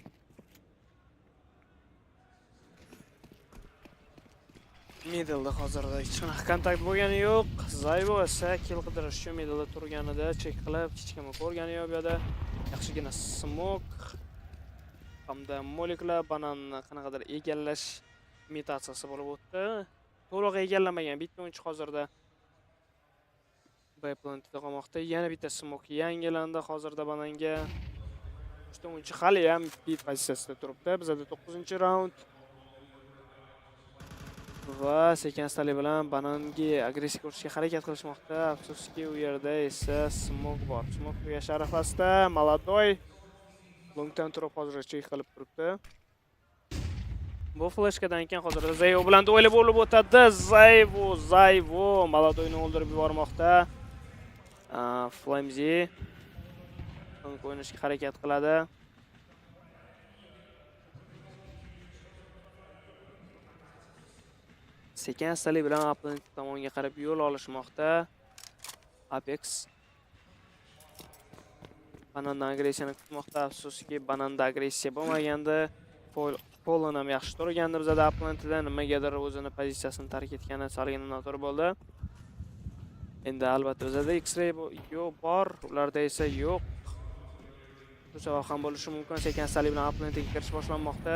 Speaker 22: Middle'da hozirda hech qanaqa kontakt bo'lgani yo'q. Zayvo esa kill qidirish uchun middle'da turganida chek qilib, hech kimni ko'rgani yo'q bu yerda. Yaxshigina smoke hamda molekula bananni qanaqadir egallash imitatsiyasi bo'lib o'tdi. To'liq egallamagan bitta o'yinchi hozirda B-plantda qolmoqda. Yana bitta smoke yangilandi hozirda bananga. Uchta o'yinchi hali ham bit pozitsiyasida turibdi. Bizda 9-raund. Va sekan-astalik bilan bananga agressiv ko'rishga harakat qilishmoqda. Afsuski u yerda esa smoke bor. Smoke yash arafasida Maladoy long term turib hozircha chek qilib turibdi. Bu flashkadan keyin hozirda Zayvo bilan duel bo'lib o'tadi. Zayvo Maladoyni o'ldirib yubormoqda. Flamesy o'ynashga harakat qiladi. Sekin-astalik bilan opponent tomonga qarab yo'l olishmoqda. Apex banandan agressiyani kutmoqda. Afsuski bananda agressiya bo'lmagandi. Polon ham yaxshi turgandi bizada opponentida, nimagadir o'zini pozitsiyasini tark etgani salgina noto'g'ri bo'ldi. Endi albatta bizada X-ray bor, ularda esa yo'q. Bu safar ham bo'lishi mumkin. Sekin-astalik bilan opponentga kirish boshlanmoqda.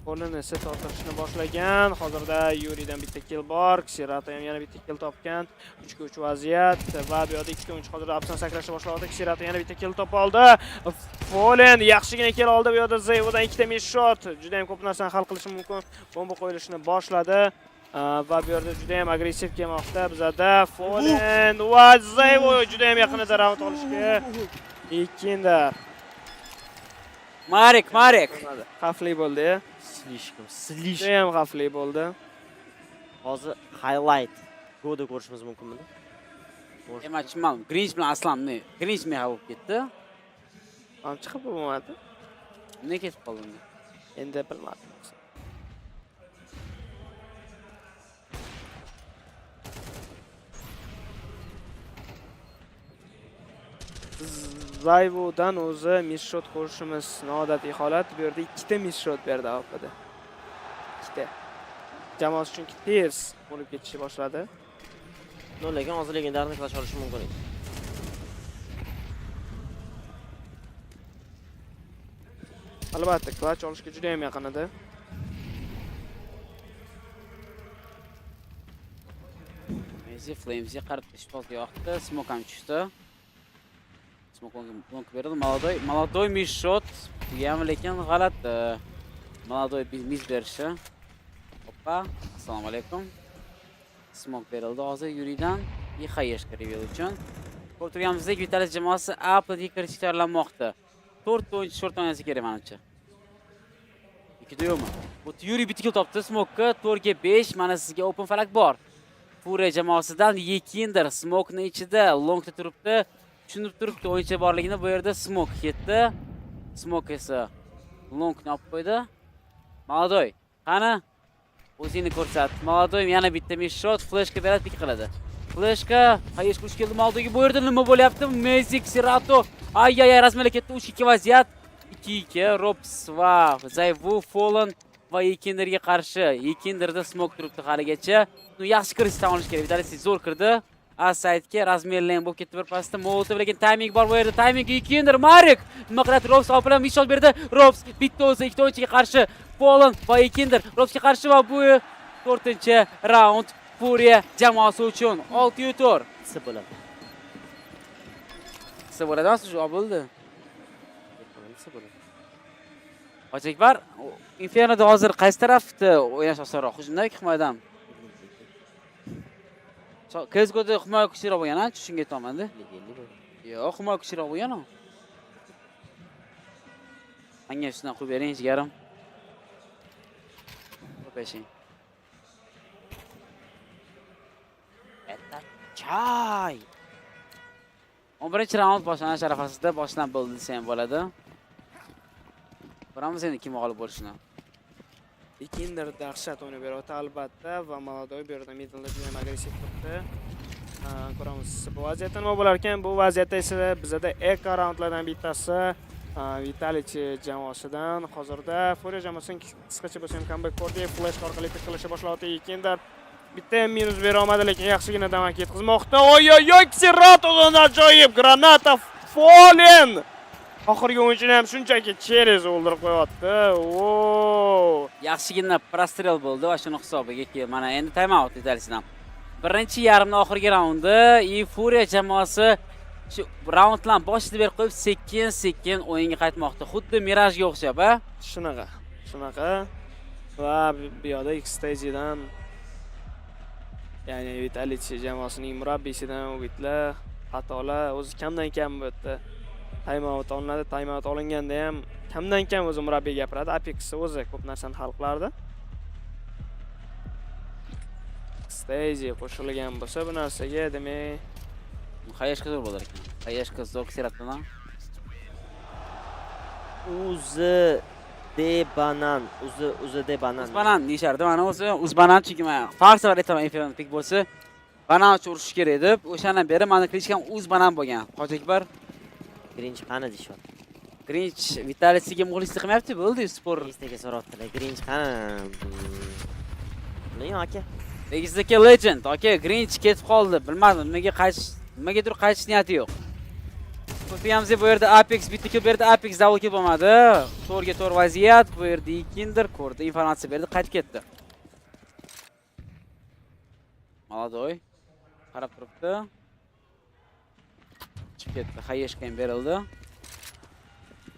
Speaker 22: Polon esa tortishni boshlagan. Hozirda Yuridan bitta kill bor. Xerato ham yana bitta kill topgan. 3-3 vaziyat va bu yerda ikkita o'yinchi hozirda apsan sakrashni boshladi. Xerato yana bitta kill topib oldi. Polon yaxshigina kill oldi. Bu yerda Zayvodan ikkita miss shot. Juda ham ko'p narsani hal qilishi mumkin. Bomba qo'yilishni boshladi. Va bu yerda juda ham agressiv kelmoqda bizada. Polon va Zayvo juda ham yaqinida raund olishga. Ikkinda
Speaker 21: Marek.
Speaker 22: Xavfli bo'ldi.
Speaker 12: Slishkim.
Speaker 22: Judayam xavfli bo'ldi.
Speaker 12: Hozir highlight go'da ko'rishimiz mumkinmi?
Speaker 21: Emachiman, Grinch bilan Aslanni. Grinch mega bo'lib ketdi.
Speaker 22: Ham chiqib bo'lmadi.
Speaker 21: Nega ketib qoldi?
Speaker 22: Endi bilmadim. Zayvodan o'zi miss shot ko'rishimiz noodatiy holat. Bu yerda ikkita miss shot berdi AWPda. Ikkita. Jamoasi chunki tez bo'lib ketishni boshladi.
Speaker 12: Lekin hozir legendarni klash olishi mumkin edi.
Speaker 22: Albatta, klash olishga juda ham yaqin edi.
Speaker 21: Messi Flamesga qarab ishbozga yoqdi, smoke ham tushdi. Smoke berdi. Молодой miss shot. Ham lekin g'alati. Молодой miss berishi. Hoppa, assalomu alaykum. Smoke berildi hozir Yuridan. Yixayeshga reveal uchun. Ko'rib turganimizdek, Vitalis jamoasi APLga kirishga tayyorlanmoqda. 4 o'yinchi short o'ynasa kerak menimcha. Ikkida yo'qmi? Bu Yuri bitta kill topdi Smoke'ga 4 ga 5. Mana sizga open falak bor. Furia jamoasidan Yekindir Smoke'ning ichida longda turibdi. Tushunib turibdi o'yinchi borligini. Bu yerda Smoke ketdi. Smoke esa longni olib qo'ydi. Молодой, qani? O'zingni ko'rsat. Молодой yana bitta miss shot, flashka beradi, pik qiladi. Flashka, qayish kuch keldi Молодойga. Bu yerda nima bo'lyapti? Messi, Xerato. Ay, rasmiylar ketdi. 3-2 vaziyat. 2-2 Rops va Zayvu Fallen va Yekindirga qarshi. Yekindirda Smoke turibdi haligacha. Yaxshi kirishni olish kerak. Vitalis zo'r kirdi. Asaytga razmerlan bo'lib ketdi bir pasda. Molotov lekin timing bor bu yerda. Timing Yekindir. Marek nima qiladi? Rops bilan miss shot berdi. Rops bitta o'zi ikkita o'yinchiga qarshi. Fallen va Yekindir Ropsga qarshi va bu 4-raund Furia jamoasi uchun 6-4.
Speaker 12: Qisa bo'ladi.
Speaker 21: Qisa bo'ladi, shu bo'ldi. Qisa bo'ladi. Hojiakbar, Infernoda hozir qaysi tarafda o'ynash osonroq? Hujumdami, himoyadan? CS:GO'da himoya kuchliroq bo'lgan-a? Shunga aytmoqman-da. Yo'q, himoya kuchliroq bo'lgan-a? Menga shundan qo'yib bering, jigarim. Beşin. Çay. 11-raund boshlanish arafasida boshlanib bo'ldi desa ham bo'ladi. Ko'ramiz endi kim g'olib bo'lishini.
Speaker 22: Yekindir dahshat o'ynab beryapti albatta va Молодой bu yerda middle juda ham agressiv turibdi. Ko'ramiz bu vaziyatda nima bo'lar ekan. Bu vaziyatda esa bizada eko raundlardan bittasi Vitalis jamoasidan hozirda Furia jamoasining qisqacha bo'lsa ham comeback ko'rdi. Flash orqali qilishni boshladi. Yekindir bitta minus bera olmadi, lekin yaxshigina damak yetkazmoqda. Oy, Xeratodan ajoyib granata Fallen. Oxirgi o'yinchini ham shunchaki Cherez o'ldirib qo'yapti.
Speaker 21: Yaxshigina prostrel bo'ldi va shuni hisobiga keldi. Mana endi time out Vitalisdan. Birinchi yarimning oxirgi raundi Furia jamoasi shu raunddan boshida berib qo'yib sekin o'yinga qaytmoqda. Xuddi Mirajga o'xshab, a?
Speaker 22: Shunaqa. Va bu yerda X-Stage'dan ya'ni Vitalis jamoasining murabbiysidan o'gitlar, xatolar o'zi kamdan-kam bu yerda time out olinadi. Time out olinganda ham kamdan-kam o'zi murabbiy gapiradi. Apex o'zi ko'p narsani hal qilardi. Stage qo'shilgan bo'lsa bu narsaga, demak
Speaker 21: Qayashga zo'r bo'lar ekan. Qayashga zo'r siratdan.
Speaker 12: Uzbanan.
Speaker 21: Uzbanan deyishardi. Mana o'zi Uzbanan chunki men farqi bor aytaman Inferno pik bo'lsa, banan urish kerak deb, o'shandan beri meni klishkam Uzbanan bo'lgan. Hoji Akbar
Speaker 12: Grinch qani deyishyapti.
Speaker 21: Grinch Vitalisiga muxlislik qilmayapti, bo'ldi spor.
Speaker 12: Istaga so'rayaptilar. Grinch qani? Nima aka?
Speaker 21: Bizdagi legend, aka, Grinch ketib qoldi. Bilmadim, nimagadir qaytish niyati yo'q. Ko'ramiz bu yerda Apex bitta kill berdi, Apex davul kill bo'lmadi. To'rga to'r vaziyat, bu yerda ikkindir ko'rdi, informatsiya berdi, qaytib ketdi. Maladoy qarab turibdi. Chiqib ketdi, Hayeshga ham berildi.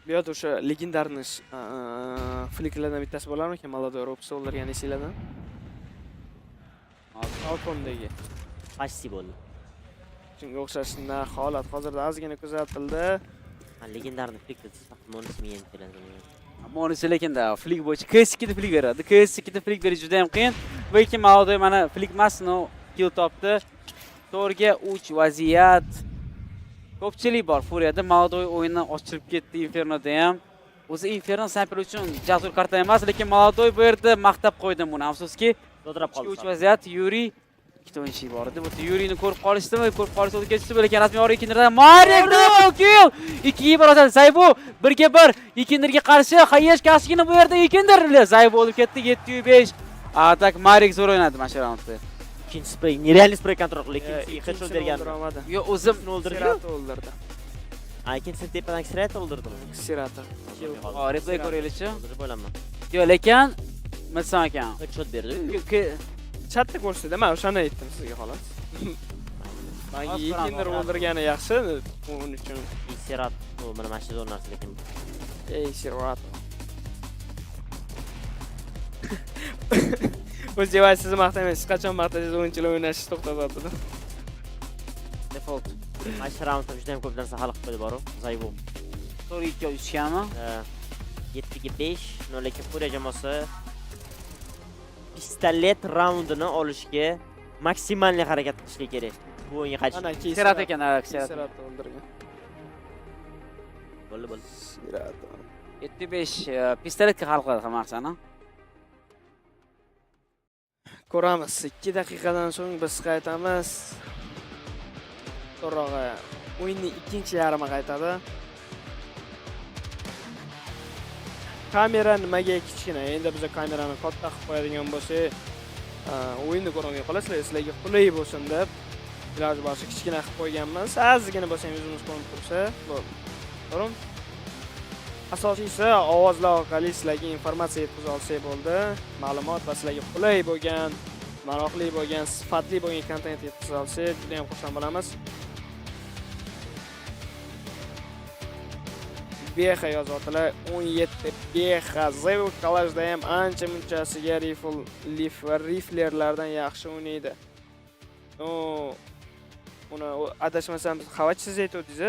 Speaker 22: Bu yerda o'sha legendarniy fliklardan bittasi bo'larmikan, Maladoy Robs o'ldirgan esinglardan. Alkondagi.
Speaker 12: Pasti bo'ldi.
Speaker 22: Shunga o'xshashna holat hozirda ozgina kuzatildi.
Speaker 12: Legendarniy flik desiz, Mouz men keladi.
Speaker 21: Mouz lekanda flik bo'yicha KS2 da flik beradi. KS2 da flik berish juda ham qiyin. Lekin Maladoy mana flik emasmi, kill topdi. To'rga 3 vaziyat. Ko'pchilik bor Furiyada. Maladoy o'yinni ochilib ketdi Infernoda ham. O'zi Inferno sniper uchun jasur karta emas, lekin Maladoy bu yerda maqtab qo'ydim buni. Afsuski,
Speaker 12: Dodrab qoldi.
Speaker 21: 3 vaziyat Yuri ikkita o'yinchi bor edi. Bu Yuri'ni ko'rib qolishdimi? Ko'rib qolishdi, o'tib ketishdi, lekin rasmiy ori ikkindirdan Marek double kill. 2-ga 1 o'tadi. Zaybu 1-ga 1 ikkindirga qarshi Hayesh kaskini bu yerda ikindir. Zaybu olib ketdi 7-5. Atak Marek zo'r o'ynadi mana shu raundda.
Speaker 12: Ikkinchi spray, nerealniy spray kontrol qildi. Ikkinchi bergan.
Speaker 21: Yo, o'zim
Speaker 22: o'ldirdi.
Speaker 12: Ikkinchi tepadan Sirata o'ldirdimi?
Speaker 22: Sirata.
Speaker 21: Replay ko'raylikchi.
Speaker 12: Bo'laman.
Speaker 21: Yo, lekin Milson ekan.
Speaker 12: Headshot berdi.
Speaker 22: Chatda ko'rsatdi, men o'shani aytdim sizga xolos. Men ikkindir o'ldirgani yaxshi, uning uchun
Speaker 12: Sirat, bu mana shu zo'r narsa lekin.
Speaker 22: Sirat. O'z javoysiz maqtamaysiz, qachon maqtaysiz o'yinchilar o'ynashni to'xtatadi.
Speaker 21: Default.
Speaker 12: Mana shu raundda juda ham ko'p narsa hal qilib qo'ydi boru. Zaybu.
Speaker 21: 4-2 uchganmi?
Speaker 12: 7-ga 5, no lekin Furia jamoasi pistolet raundini olishga maksimalniy harakat qilishga kerak. Bu o'yinga qaytish.
Speaker 21: Sirat ekan,
Speaker 22: Sirat o'ldirgan.
Speaker 12: Bo'ldi.
Speaker 22: Sirat.
Speaker 21: 7-5 pistoletga hal qiladi hamma narsani.
Speaker 22: Ko'ramiz. 2 daqiqadan so'ng biz qaytamiz. To'g'ri, o'yinning ikkinchi yarmi qaytadi. Kamera nimaga kichkina? Endi biz kamerani katta qilib qo'yadigan bo'lsak, o'yinni ko'rmay qolasizlar, sizlarga qulay bo'lsin deb iloji boricha kichkina qilib qo'yganman. Ozgina bo'lsa ham yuzimiz ko'rinib tursa, bo'ldi. To'g'rimi? Asosiysi ovozlar orqali sizlarga informatsiya yetkaza olsak bo'ldi. Ma'lumot va sizlarga qulay bo'lgan, maroqli bo'lgan, sifatli bo'lgan kontent yetkaza olsak, juda ham xursand bo'lamiz. Beha yozyaptilar, 17 Beha. Zaybu Kalashda ham ancha munchasiga riflerlardan yaxshi o'ynaydi. Uni adashmasam xavachsiz aytdingiz.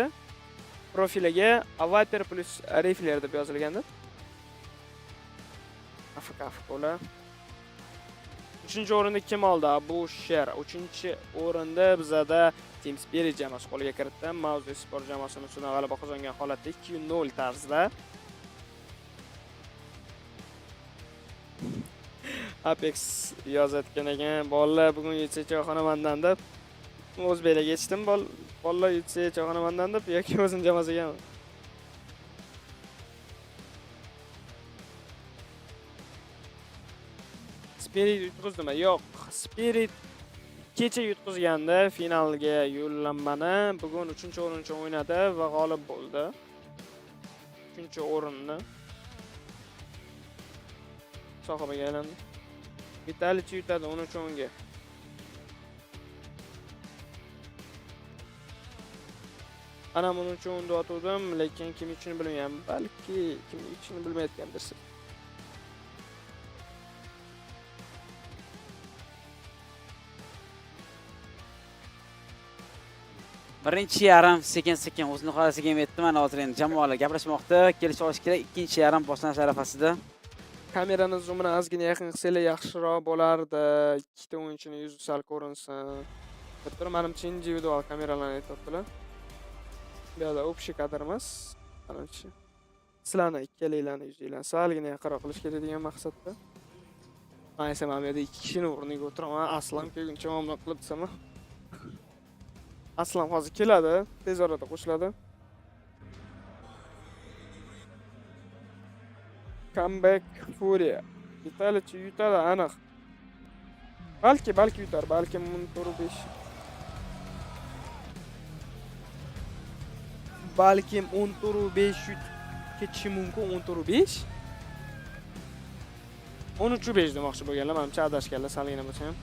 Speaker 22: Profiliga Avaper plus rifler deb yozilganda. Afqola. 3-o'rinda kim oldi? Bu Sher. 3-o'rinda bizada Team Spirit jamoasi qo'lga kiritdi. Mouz sport jamoasini ustidan g'alaba qozongan holatda 2-0 tarzda. Apex yozayotgan ekan, bolalar bugun yutsa choyxonamandan deb. O'zbeklarga yetishdim, bolalar yutsa choyxonamandan deb yoki o'zim jamoasigami? Spirit yutqizdimi? Yo'q, Spirit kecha yutqizganda finalga yo'llanmani bugun 3-o'rin uchun o'ynadi va g'olib bo'ldi. 3-o'rinni sohibiga aylandi. Vitalichi yutadi 13-o'nga. Ana buni uchun unda otuvdim, lekin kim uchun bilmayman. Balki kim uchun bilmayotgandirsiz.
Speaker 21: Birinchi yarim sekin o'zini holasiga yetdi. Mana hozir endi jamoalar gaplashmoqda, kelisha olish kerak. Ikkinchi yarim boshlanish arafasida.
Speaker 22: Kamerani zoomini ozgina yaqin qilsanglar yaxshiroq bo'lardi. Ikkita o'yinchini yuzi sal ko'rinsin. Bitta menimcha individual kameralarni aytyaptilar. Bu yerda общий kadr emas. Menimcha. Sizlarni ikkalaringlarni yuzinglarni salgina yaqinroq qilish kerak degan maqsadda. Men esa men bu yerda ikki kishini o'rniga o'tiraman. Aslan kelguncha muomala qilib desam. Aslan hozir keladi, tez orada qo'shiladi. Comeback Furia. Vitalichi yutadi aniq. Balki yutar, balki 10.5. Balkim 10.5 ketishi mumkin, 10.5. 13.5 demoqchi bo'lganlar, menimcha adashganlar salgina bo'lsa ham.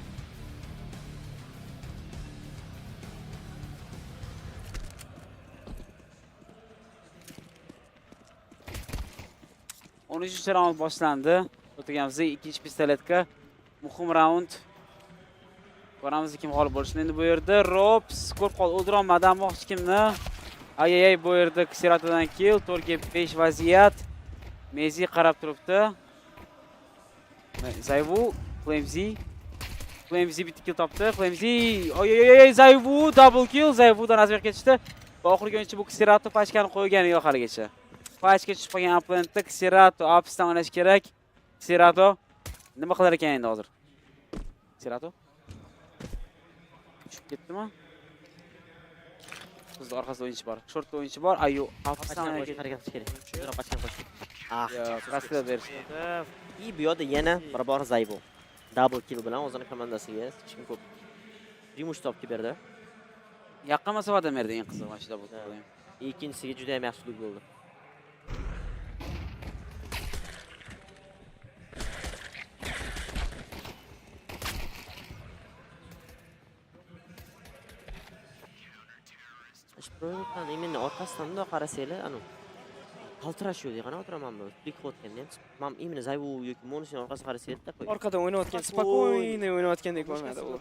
Speaker 21: Raund boshlandi. O'tganimiz ikkinchi pistoletga muhim raund. Ko'ramiz kim g'olib bo'lishini. Endi bu yerda Rops ko'p qol o'ldirolmadi, ammo hech kimni. Ay bu yerda Xeratodan kill, 4 ga 5 vaziyat. Mezi qarab turibdi. Zayvu, Flamzy bitta kill topdi. Flamzy, Zayvu double kill. Zayvudan azir ketishdi. Oxirgi o'yinchi bu Xerato pachkani qo'ygani yo'q haligacha. Pachga tushib qolgan opponentda Xerato upsdan o'ynash kerak. Xerato nima qilar ekan endi hozir? Xerato tushib ketdimi? Bizning orqasida o'yinchi bor. Shortda o'yinchi bor. Ayu upsdan harakat qilish kerak. Zero pachkan qo'sh. Qasdida berishdi.
Speaker 12: Bu yerda yana bir bor Zayvo. Double kill bilan o'zining komandasiga hech kim ko'p Rimush topib berdi.
Speaker 21: Yaqin masofada berdi eng qiziq mashina bu.
Speaker 12: Ikkinchisiga juda ham yaxshilik bo'ldi. Proyektdan emin orqasidan bundoq qarasanglar, anu qaltirashuv degan o'tiraman bu. Klik qilayotganda ham men emin Zayvu yoki Mouzning orqasiga qarasanglar,
Speaker 22: orqadan o'ynayotgan, spokойный o'ynayotgandek bo'lmadi u.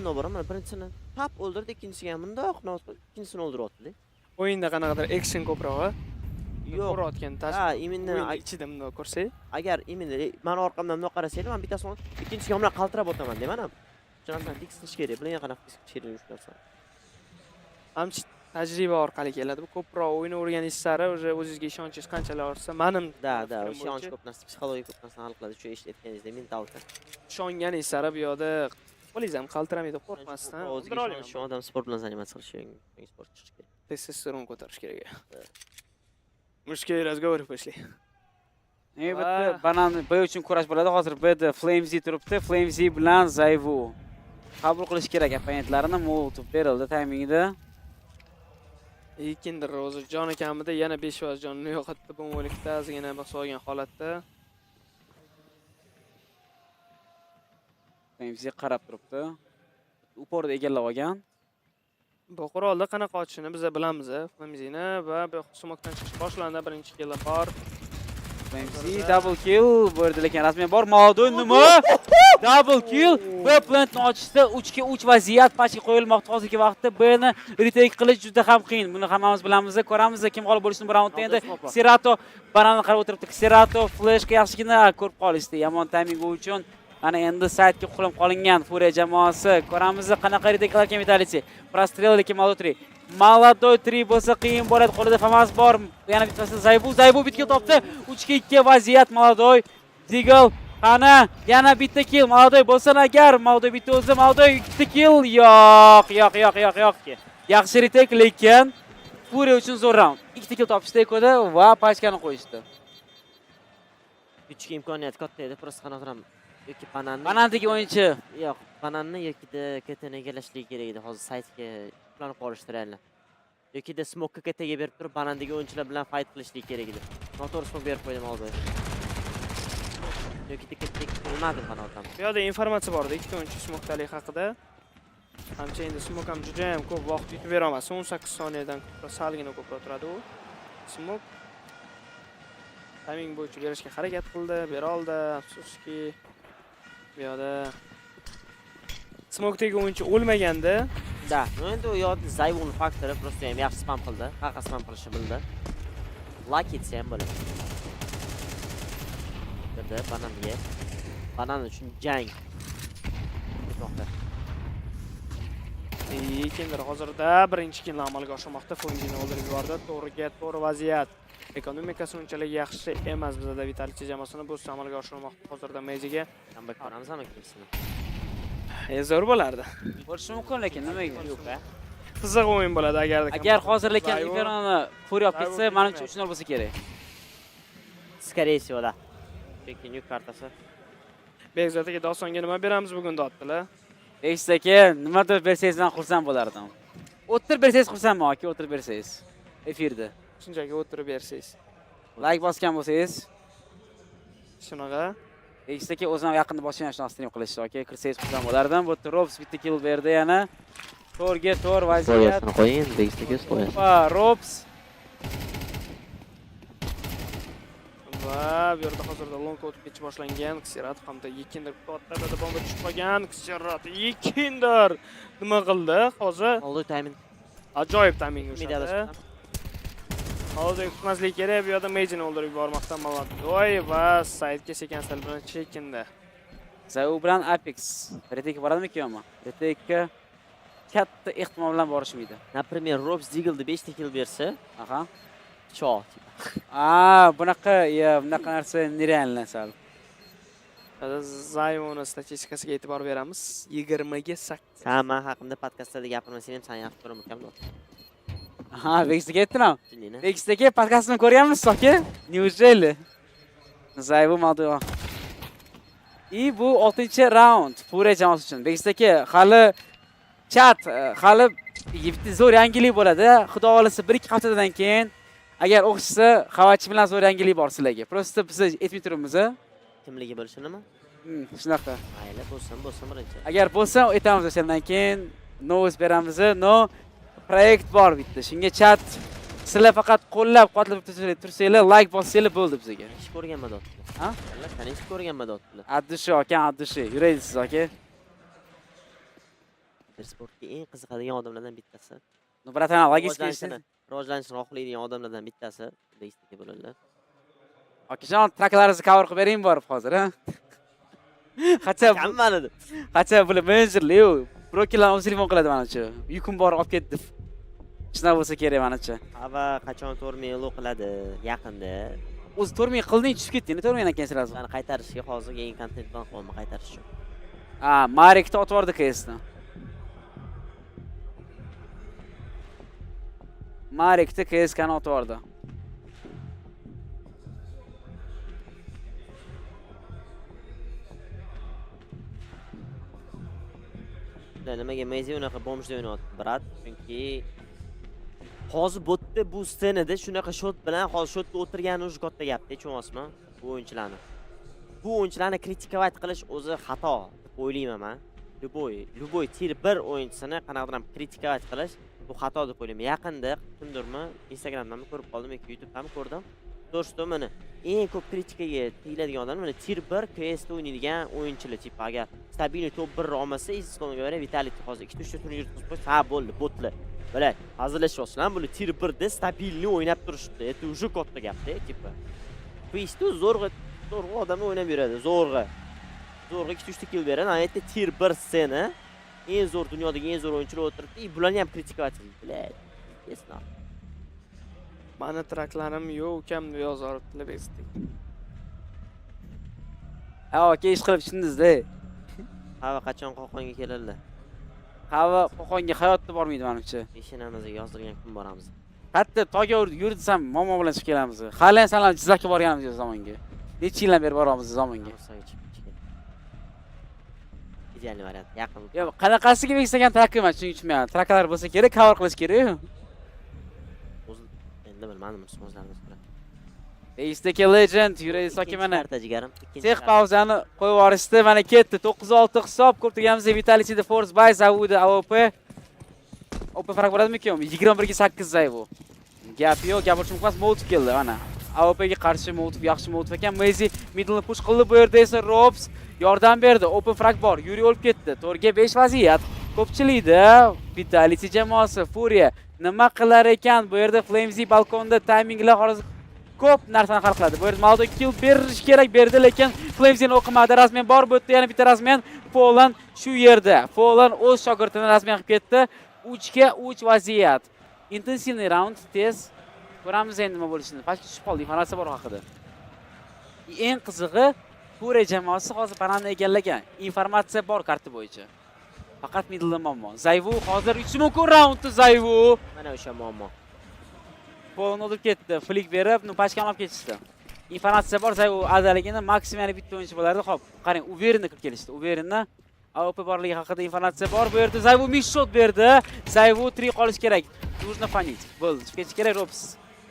Speaker 12: Nima bor, mana birinchisini tap o'ldirdi, ikkinchisiga ham bundoq, ikkinchisini o'ldiryapti.
Speaker 22: O'yinda qanaqadir action ko'proq-a?
Speaker 12: Yo'q.
Speaker 22: Ko'rayotgan
Speaker 12: Ha, eminni
Speaker 22: ichida bundoq ko'rsak,
Speaker 12: agar eminni men orqamdan bundoq qarasanglar, men bittasini ikkinchisiga ham qaltirab o'taman deyman ham. Shundan fix qilish kerak, bilan qanaqa fix qilish kerak shu
Speaker 22: narsa. Tajriba orqali keladi. Bu ko'proq o'yin o'rganish sari o'zingizga ishonchingiz qanchalar ortsa, menim
Speaker 12: ishonch ko'p narsa, psixologiya ko'p narsani hal qiladi. Shu eshitayotganingizda mentalka.
Speaker 22: Ishonganingiz sari bu yoqda qo'lingiz ham qaltiramaydi, qo'rqmasdan.
Speaker 12: O'ziga ishonish, odam sport bilan zanimatsiya qilishi, sport qilish kerak.
Speaker 22: Testosteron ko'tarish kerak. Mushkil разговор пошли.
Speaker 21: Bitta banan B uchun kurash bo'ladi. Hozir B'da Flamzy turibdi. Flamzy bilan Zayvu qabul qilish kerak opponentlarini. Mouz berildi timingida.
Speaker 22: Ikkinchi ro'zi joni kamida yana 5% jonini yo'qotdi bu o'likda, ozgina bas olgan holatda.
Speaker 21: Flamzy qarab turibdi. Uporda egallab olgan.
Speaker 22: Bu qurolda qanaqa ochishini biz bilamiz, Flamzyni va bu smokdan chiqish boshlandi, birinchi kill bor.
Speaker 21: Flamzy double kill bo'ldi, lekin rasmiy bor. Moldoy nima? Double kill. Bu plantni ochishda 3 ga 3 vaziyat pachga qo'yilmoqda hozirgi vaqtda. B'ni retake qilish juda ham qiyin. Buni hammamiz bilamiz. Ko'ramiz kim g'olib bo'lishini bu raundda. Endi Xerato bananni qarab o'tiribdi. Xerato flashga yaxshigina ko'rib qolishdi. Yomon timing uchun ana endi saytga qulab qolingan Furia jamoasi. Ko'ramiz qanaqa retake qilarkan Vitality. Prostrel lekin Молодой 3 bo'lsa qiyin bo'ladi. Qo'lida famas bor. Yana bittasi Zayvu bitkil topdi. 3 ga 2 vaziyat Молодой. Digal ana yana bitta kill. Молодой bo'lsa agar Молодой bitta o'zi Молодой ikkita kill. Yo'q. Yaxshi retake lekin Furia uchun zo'r round. Ikkita kill topishdi ekoda va pachkani qo'yishdi.
Speaker 12: Kuchli imkoniyat katta edi, prosta qanotram. Yoki
Speaker 21: banandagi o'yinchi.
Speaker 12: Yo'q, bananni yoki ketini egallashligi kerak edi. Hozir saytga planib qolishtiraylar. Yoki de smoke ketaga berib turib, banandagi o'yinchilar bilan fight qilishlik kerak edi. Noto'g'ri smoke berib qo'ydim oldi. Yoki de ketdik qilmadim qanotam.
Speaker 22: Bu yerda informatsiya bor edi, ikkita o'yinchi smoke'dalik haqida. Hamcha endi smoke ham juda ham ko'p vaqt yutib bera olmas. 18 soniyadan salgina ko'proq turadi u. Smoke timing bo'yicha berishga harakat qildi, bera oldi. Afsuski bu yerda smoke'dagi o'yinchi o'lmaganda,
Speaker 12: da, endi u yo'q Zayvun faktori prosta ham yaxshi spam qildi. Haqiqat spam qilishni bildi. Like etsa ham bo'ladi. Birda bananga. Banan uchun jang.
Speaker 22: Ekindir hozirda birinchi killni amalga oshirmoqda. Fungini o'ldirib yubordi. To'g'riga to'g'ri vaziyat. Ekonomikasi unchalik yaxshi emas bizda Vitality jamoasini bu amalga oshirmoqda. Hozirda Meziga
Speaker 12: comeback ko'ramizmi kimsini?
Speaker 22: Zo'r bo'lardi.
Speaker 21: Bo'lishi mumkin, lekin nimaga yo'q a?
Speaker 22: Qiziq o'yin bo'ladi
Speaker 21: agar hozir lekin Inferno'ni Furia olib ketsa, menimcha 3-0 bo'lsa kerak.
Speaker 12: Скорее всего, да. Chunki kartasi.
Speaker 22: Bekzod aka Dostonga nima beramiz bugun dotdilar?
Speaker 21: Bekzod aka, nimadir bersangiz men xursand bo'lardim. O'tirib bersangiz xursandman aka, o'tirib bersangiz. Efirda.
Speaker 22: Shunchaki o'tirib bersangiz.
Speaker 21: Like bosgan bo'lsangiz.
Speaker 22: Shunaqa.
Speaker 21: Bekzod aka o'zim yaqinda boshlangan shuni stream qilish aka, kirsangiz xursand bo'lardim. Bu Robs bitta kill berdi yana. To'rga to'r vaziyat.
Speaker 12: Qo'ying, Bekzod aka qo'ying.
Speaker 21: Va Robs
Speaker 22: va bu yerda hozirda longa o'tib ketish boshlangan. Ksirat hamda Yekindir to'xtatadi, bomba tushib qolgan. Ksirat Yekindir nima qildi hozir?
Speaker 12: Oldi timing.
Speaker 22: Ajoyib timing o'shadi. Hozir kutmaslik kerak. Bu yerda Mejini o'ldirib yubormoqda Maladoy va Saidga sekan bilan chekindi.
Speaker 21: Zau bilan Apex. Retek boradimi-yo'qmi? Retekka katta ehtimol bilan borishmaydi.
Speaker 12: Например, Robs Diggle'da 5 ta kill bersa,
Speaker 21: aha.
Speaker 12: Cho.
Speaker 21: Bunaqa narsa nerealni sal.
Speaker 22: Zayvoni statistikasiga e'tibor beramiz. 20 ga 8.
Speaker 12: Ha, men haqimda podkastda gapirmasam ham seni yaxshi ko'raman ukamda.
Speaker 21: Aha, Bekzodga aytdim. Bekzodga podkastni ko'rganmisiz aka? Неужели? Zayvo Mouz. Bu 6-raund Furia jamoasi uchun. Bekzodga hali chat, hali bitta zo'r yangilik bo'ladi. Xudo xolisa 1-2 haftadan keyin agar o'xshasa, xabarchi bilan zo'r yangilik bor sizlarga. Prosta biz aytmay turibmiz.
Speaker 12: Kimligi bo'lishini?
Speaker 21: Shunaqa.
Speaker 12: Mayli, bo'lsin birinchi.
Speaker 21: Agar bo'lsa, aytamiz o'shandan keyin Mouz beramiz. Proyekt bor bitta. Shunga chat sizlar faqat qo'llab-quvvatlab tursanglar, like bossanglar bo'ldi bizga.
Speaker 12: Ish ko'rganman dotdilar.
Speaker 21: Ha?
Speaker 12: Qani ish ko'rganman dotdilar.
Speaker 21: Addushi aka, addushi. Yuraysiz aka.
Speaker 12: Sportga eng qiziqadigan odamlardan bittasi.
Speaker 21: No, bratana, logistikani
Speaker 12: rivojlanishni xohlaydigan odamlardan bittasi Bekzodga bo'ladilar.
Speaker 21: Akajon, traklaringizni cover qilib bering borib hozir, ha? Qancha bular menejerlar, brokerlar o'zi telefon qiladi menimcha. Yukum bor olib ketdi. Shunday bo'lsa kerak menimcha.
Speaker 12: Va qachon to'rmiylo qiladi yaqinda.
Speaker 21: O'zi to'rmiy qilding, tushib ketding, to'rmiydan keyin sirasi.
Speaker 12: Sani qaytarishga hozir yangi kontent bilan qo'yma qaytarish uchun.
Speaker 21: Marikda otib yubordi KSni. Marikda KSni otib yubordi.
Speaker 12: Nimaga Mezi unaqa bomshda o'ynayapti, brat? Chunki hozir botda bu ssenada shunaqa shot bilan hozir shotda o'tirgani o'zi katta gapda, tushunasizmi? Bu o'yinchilarni. Bu o'yinchilarni kritikovat qilish o'zi xato deb o'ylayman men. Любой tier 1 o'yinchisini qanaqadir ham kritikovat qilish bu xato deb o'ylayman. Yaqinda kimdirmi Instagramdan ko'rib qoldim yoki YouTubedan ko'rdim. Do'stim, mana eng ko'p kritikaga tegiladigan odam mana tier 1 CS da o'ynaydigan o'yinchilar, tip agar stabilniy top 1 olmasa, Istonga ko'ra Vitality hozir 2-3 ta turnir yutqizib qo'ysa, ha bo'ldi, botlar. Bilay, hazillashyapsizlar, bu tier 1 da stabilniy o'ynab turishdi. Это уже katta gapda, tipa. Pishtu zo'rg'a odamni o'ynab yuradi, zo'rg'a 2-3 ta kill beradi. Aytdi tier 1 scena eng zo'r dunyodagi eng zo'r o'yinchilar o'tiribdi. Bularni ham kritikovat qildi. Bilay, esna.
Speaker 22: Mani traklarim yo'q, ukam yozaribdi Bekzodga.
Speaker 21: Aka ish qilib tushundingiz-da.
Speaker 12: Hava qachon Qo'qonga keladi?
Speaker 21: Hava Qo'qonga hayotda bormaydi menimcha.
Speaker 12: Peshinamizga yozdirgan kun boramiz.
Speaker 21: Hatto toga yurdsam, momo bilan chiqib kelamiz. Hali sanam Jizzaxga borganmiz zamonga. Necha yildan beri boramiz zamonga.
Speaker 12: Ideal variant, yaqin.
Speaker 21: Yo'q, qanaqasiga beksagan trakman, shuning uchun men traklalar bo'lsa kerak, cover qilish kerak.
Speaker 12: Endi bilmadim, so'zlarimiz bilan.
Speaker 21: Bekzdagi legend yuraysiz aka mana. Tex pauzani qo'yib yuborishdi, mana ketdi. 9-6 hisob ko'p turganmiz Vitality'da Force by Zavuda AWP. OP farq bo'ladimi-ku? 21 ga 8 zay bu. Gap yo'q, gapirishim emas, Mouz keldi mana. AWP'ga qarshi Mouz yaxshi Mouz ekan. Mezi middle push qildi, bu yerda esa Robs yordam berdi. Open frag bor. Yuri olib ketdi. To'rga 5 vaziyat. Ko'pchilikda Vitality jamoasi Furia nima qilar ekan? Bu yerda Flamesy balkonda timinglar hozir ko'p narsani hal qiladi. Bu yerda Maldo kill berish kerak, berdi, lekin Flames'ni o'qimadi. Rasmen bor bu yerda, yana bitta rasmen Poland shu yerda. Poland o'z shogirdini rasmen qilib ketdi. 3 ga 3 vaziyat. Intensivniy round tez. Ko'ramiz endi nima bo'lishini. Pastga tushib qoldi, informatsiya bor haqida. Eng qizig'i, Furia jamoasi hozir bananni egallagan. Informatsiya bor karti bo'yicha. Faqat middle muammo. Zayvu hozir 3 mumkin raundni Zayvu.
Speaker 12: Mana o'sha muammo.
Speaker 21: Poland o'lib ketdi. Flick berib, pashkani olib ketishdi. Informatsiya bor, Zayvu adaligini maksimum bitta o'yinchi bo'lardi. Xo'p, qarang, Uverinni kirib kelishdi. Uverinni AWP borligi haqida informatsiya bor. Bu yerda Zayvu mishshot berdi. Zayvu 3 qolish kerak. Нужно фанить. Bo'ldi. Ketish kerak Robs.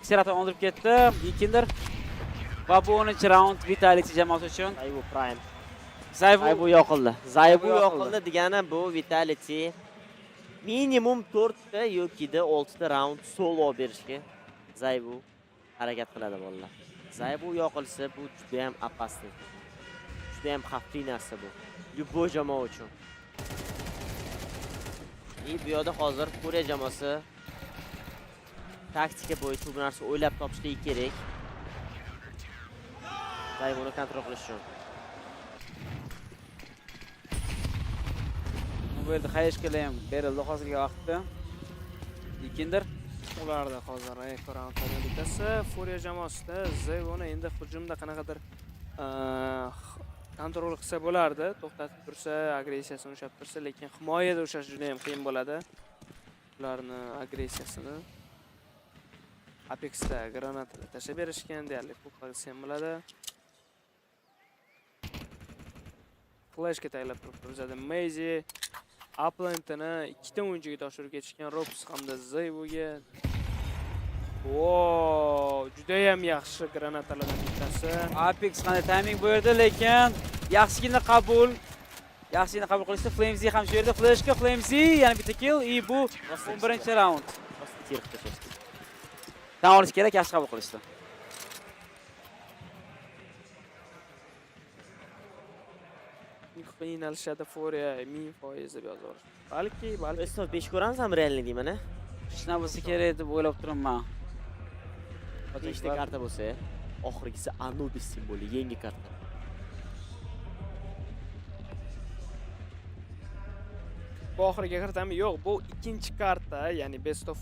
Speaker 21: Seraton olib ketdi. Ikinder. Va bu 10-raund Vitality jamoasi uchun.
Speaker 12: Zayvu Prime.
Speaker 21: Zayvu
Speaker 12: yoqildi. Zayvu yoqildi degani bu Vitality minimum 4 ta yoki 6 ta round solo berishga Zayvu harakat qiladi bolalar. Zayvu yoqilsa bu juda ham opasniy. Juda ham xavfli narsa bu. Любой jamoa uchun. Bu yoqda hozir Furia jamoasi taktika bo'yicha bu narsa o'ylab topishligi kerak. Zayvuni kontrol qilish uchun.
Speaker 21: Bu yerda xayishkala ham berildi hozirgi vaqtda. Ikinder
Speaker 22: ularda hozir ekran bittasi Furia jamoasida Zayvuni endi hujumda qanaqadir kontrol qilsa bo'lardi, to'xtatib tursa, agressiyasini ushlab tursa, lekin himoyada ushlash juda ham qiyin bo'ladi. Ularni agressiyasini Apexda granatalar tashlab berishgan, deyarli ko'plarga ham bo'ladi. Flashga tayyorlab turibdi bizada Mouz, Uplantini ikkita o'yinchiga topshirib ketishgan Robs hamda Zayvuga. Wow, juda ham yaxshi granatalardan bittasi.
Speaker 21: Apex qanday timing bu yerda, lekin yaxshigina qabul. Yaxshigina qabul qilishdi. Flamesy ham shu yerda flashga Flamesy yana bitta kill. Bu 11-raund. Tan olish kerak, yaxshi qabul qilishdi.
Speaker 22: Qiynalishadi Furia 1000% deb yozib yuborishdi. Balki
Speaker 12: Esnof 5 ko'ramiz ham realni deyman, a?
Speaker 21: Hech nima bo'lsa kerak deb o'ylab turibman.
Speaker 12: Ikkita karta bo'lsa, oxirgisi Anubis simboli, yangi karta.
Speaker 22: Bu oxirgi kartami? Yo'q, bu ikkinchi karta, ya'ni Best of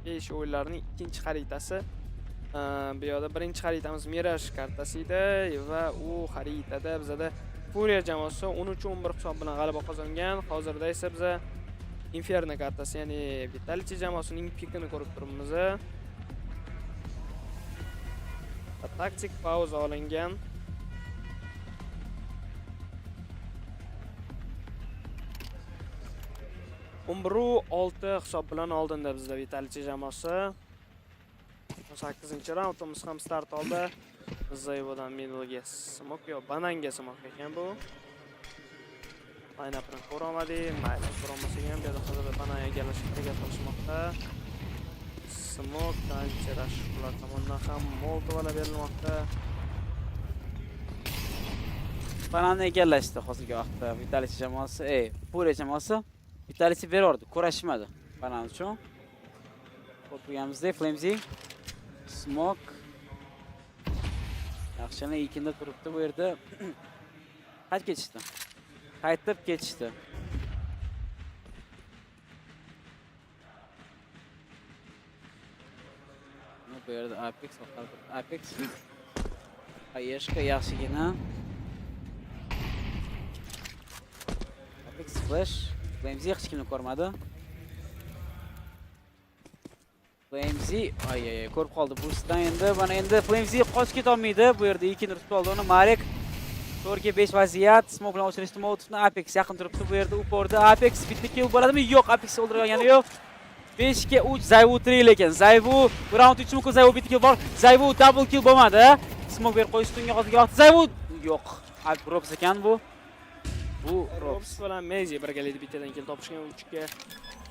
Speaker 22: 5 o'yinlarining ikkinchi xaritasi. Bu yerda birinchi xaritamiz Mirage kartasi edi va u xaritada bizada Furia jamoasi 13-11 hisob bilan g'alaba qozongan. Hozirda esa biz Inferno kartasi, ya'ni Vitality jamoasining pikini ko'rib turibmiz. Taktik pauza olingan. Umru 6 hisob bilan oldinda bizda Vitality jamoasi. 8-raundimiz ham start oldi. Zayvodan middle'ga smoke yo bananga smoke ekan bu. Line-upni ko'rolmadik, mayli ko'rolmasak ham bu yerda hozir banan egallashga harakat qilishmoqda. Smoke ancha rashqlar tomonidan ham moltovalar berilmoqda.
Speaker 21: Bananni egallashdi hozirgi vaqtda Vitality jamoasi, Furia jamoasi. Vitality berordi, kurashmadi banan uchun. Ko'rganimizdek Flamesy smoke yaxshini ikkinda turibdi bu yerda. Qaytib ketishdi. Qaytib ketishdi. Bu yerda Apex Ayeshka yaxshigina. Apex flash. Flamesy hech kimni ko'rmadi. Flamesy ko'rib qoldi boostdan endi. Mana endi Flamesy qochib keta olmaydi. Bu yerda ikkinchi turib oldi uni Marek. 4 ga 5 vaziyat. Smoke bilan o'chirishdi Moutovni. Apex yaqin turibdi bu yerda. Uporda Apex bitta kill bo'ladimi? Yo'q, Apex o'ldirgani yo'q. 5 ga 3 Zayvu 3 lekin. Zayvu round 3 mumkin, Zayvu bitta kill bor. Zayvu double kill bo'lmadi. Smoke berib qo'yish tunga hozirga vaqt. Zayvu yo'q. Robs ekan bu. Bu
Speaker 22: Robs bilan Mouz birgalikda bittadan kill topishgan 3 ga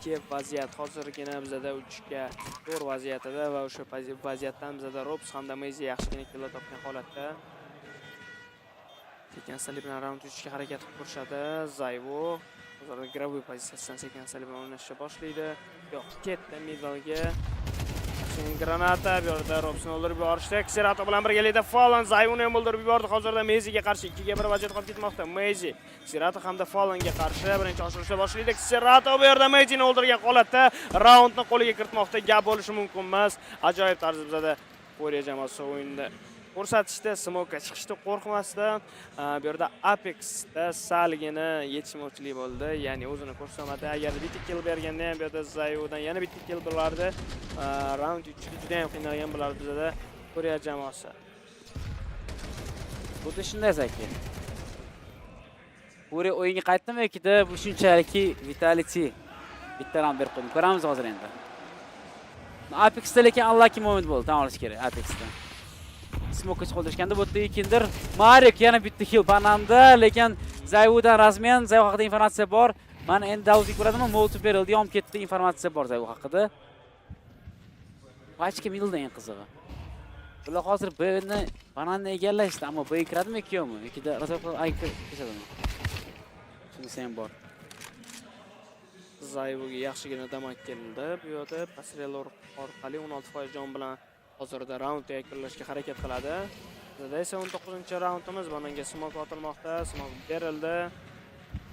Speaker 22: 2 vaziyat. Hozirgina bizada 3 ga 4 vaziyatida va o'sha vaziyatdan bizada Robs hamda Mouz yaxshigina kill topgan holatda. Sekin bilan round 3 ga harakat qilib ko'rishadi. Zayvu hozir gravoy pozitsiyasidan sekin bilan o'ynashga boshlaydi. Yo'q, ketdi middle ga. Granata bu yerda Robson o'ldirib yuborishdi. Xerato bilan birgalikda Fallen Zayuni ham o'ldirib yubordi. Hozirda Meyziga qarshi 2-1 vaziyat qolib ketmoqda. Meyzi Xerato hamda Fallenga qarshi birinchi oshirishda boshlaydi. Xerato bu yerda Meyzini o'ldirgan holatda raundni qo'liga kiritmoqda. Gap bo'lishi mumkin emas. Ajoyib tarzda bizada Furia jamoasi o'yinda ko'rsatishda, smoke'ga chiqishda qo'rqmasdan, bu yerda Apex'da salgina yetishmovchilik bo'ldi. Ya'ni o'zini ko'rsatmadi. Agar bitta kill berganda ham bu yerda Zayudan yana bitta kill bo'lardi. Round 3 juda ham qiynalgan bo'lardi bizada Furia jamoasi.
Speaker 21: Xuddi shunday Zaki. Furia o'yinga qaytdimi yoki bu shunchaki Vitality bitta round berib qo'ydi. Ko'ramiz hozir endi. Apex'da lekin unlucky moment bo'ldi, tan olish kerak Apex'da. Smoke qoldirishganda bu yerda ikindir Marek yana bitta kill panamda, lekin Zayvudan rasmiyan Zayvu haqida informatsiya bor. Men endi Davudga ko'radimmi, Mouz berildi, yom ketdi, informatsiya bor Zayvu haqida. Pachka middledan eng qizig'i. Bular hozir B'ni bananni egallashdi, ammo B kiradimi yo'qmi? Ikkida razaqlar aytib kesadimi? Shunisi ham bor.
Speaker 22: Zayvuga yaxshigina damak keldi. Bu yerda Pasrelor orqali 16% jon bilan hozirda raundni yakunlashga harakat qiladi. Bizda esa 19-raundimiz. Bananga smoke otilmoqda. Smoke berildi.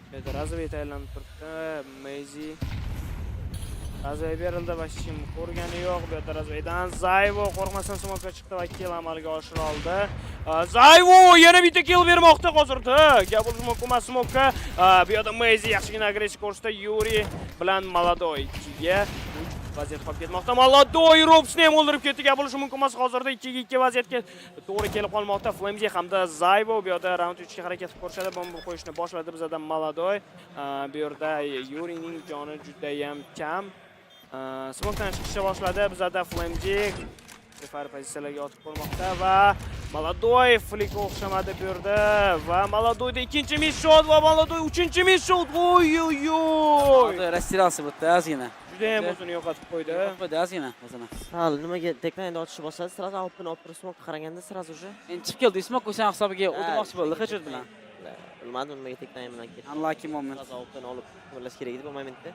Speaker 22: Bu yerda razvey tayyorlanib turibdi. Meyzi razvey berildi va hech kim ko'rgani yo'q. Bu yerda razveydan Zayvu qo'rqmasdan smoke'ga chiqdi va kill amalga oshira oldi. Zayvu yana bitta kill bermoqda hozirda. Gap bo'lsa mumkin emas smoke'ga. Bu yerda Meyzi yaxshigina agressiya ko'rsatdi. Yuri bilan Maladoy 2ga vaziyat qolib ketmoqda. Maladoy Robsni ham o'ldirib ketdi. Gap bo'lishi mumkin emas. Hozirda 2ga 2 vaziyatga to'g'ri kelib qolmoqda. Flamzy hamda Zayvu bu yerda round 3 ga harakat qilib ko'rishadi. Bomba qo'yishni boshladi bizada Maladoy. Bu yerda Yurining joni juda ham kam. Smoke'dan chiqishga boshladi. Bizada Flamzy refar pozitsiyalarga otib qo'ymoqda va Maladoy flick o'xshamadi bu yerda va Maladoyda ikkinchi mid-shot va Maladoy uchinchi mid-shot. Oy.
Speaker 21: Rastirasi bitta ozgina.
Speaker 22: Juda ham o'zini yo'qotib qo'ydi.
Speaker 21: Qo'ydi ozgina o'zini.
Speaker 12: Sal nimaga teknani ochishni boshladi, sirazi open smoke qaraganda sirazi уже.
Speaker 21: Endi chiqib keldi, smoke o'shan hisobiga o'tmoqchi bo'ldi hech bilan.
Speaker 12: Bilmadim nimaga teknani bilan ketdi.
Speaker 21: Unlucky moment.
Speaker 12: Sirazi open olib qo'llash kerak edi bu momentda.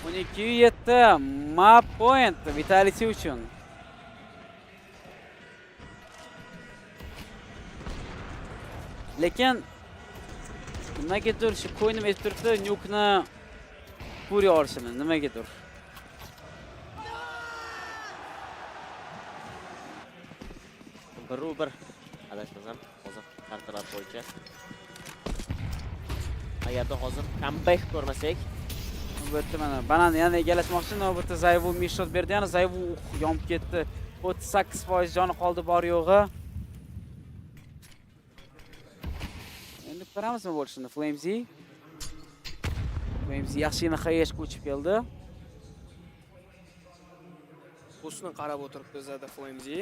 Speaker 21: 12-7 map point Vitality uchun. Lekin nimagadir shu ko'nglim aytib turibdi, Nuke'ni Furia olishini, nimagadir.
Speaker 12: Bir adashmasam hozir kartalar bo'yicha. Agarda hozir comeback ko'rmasak,
Speaker 21: bu yerda mana bananni yana egallashmoqchi, navbatda Zayvu mid-shot berdi, yana Zayvu yonib ketdi. 38% joni qoldi bor yo'g'i. Endi ko'ramizmi bo'lishini Flamzy. Flamzy yaxshigina xayashga ko'chib keldi.
Speaker 22: Busni qarab o'tiribdi bizada Flamzy.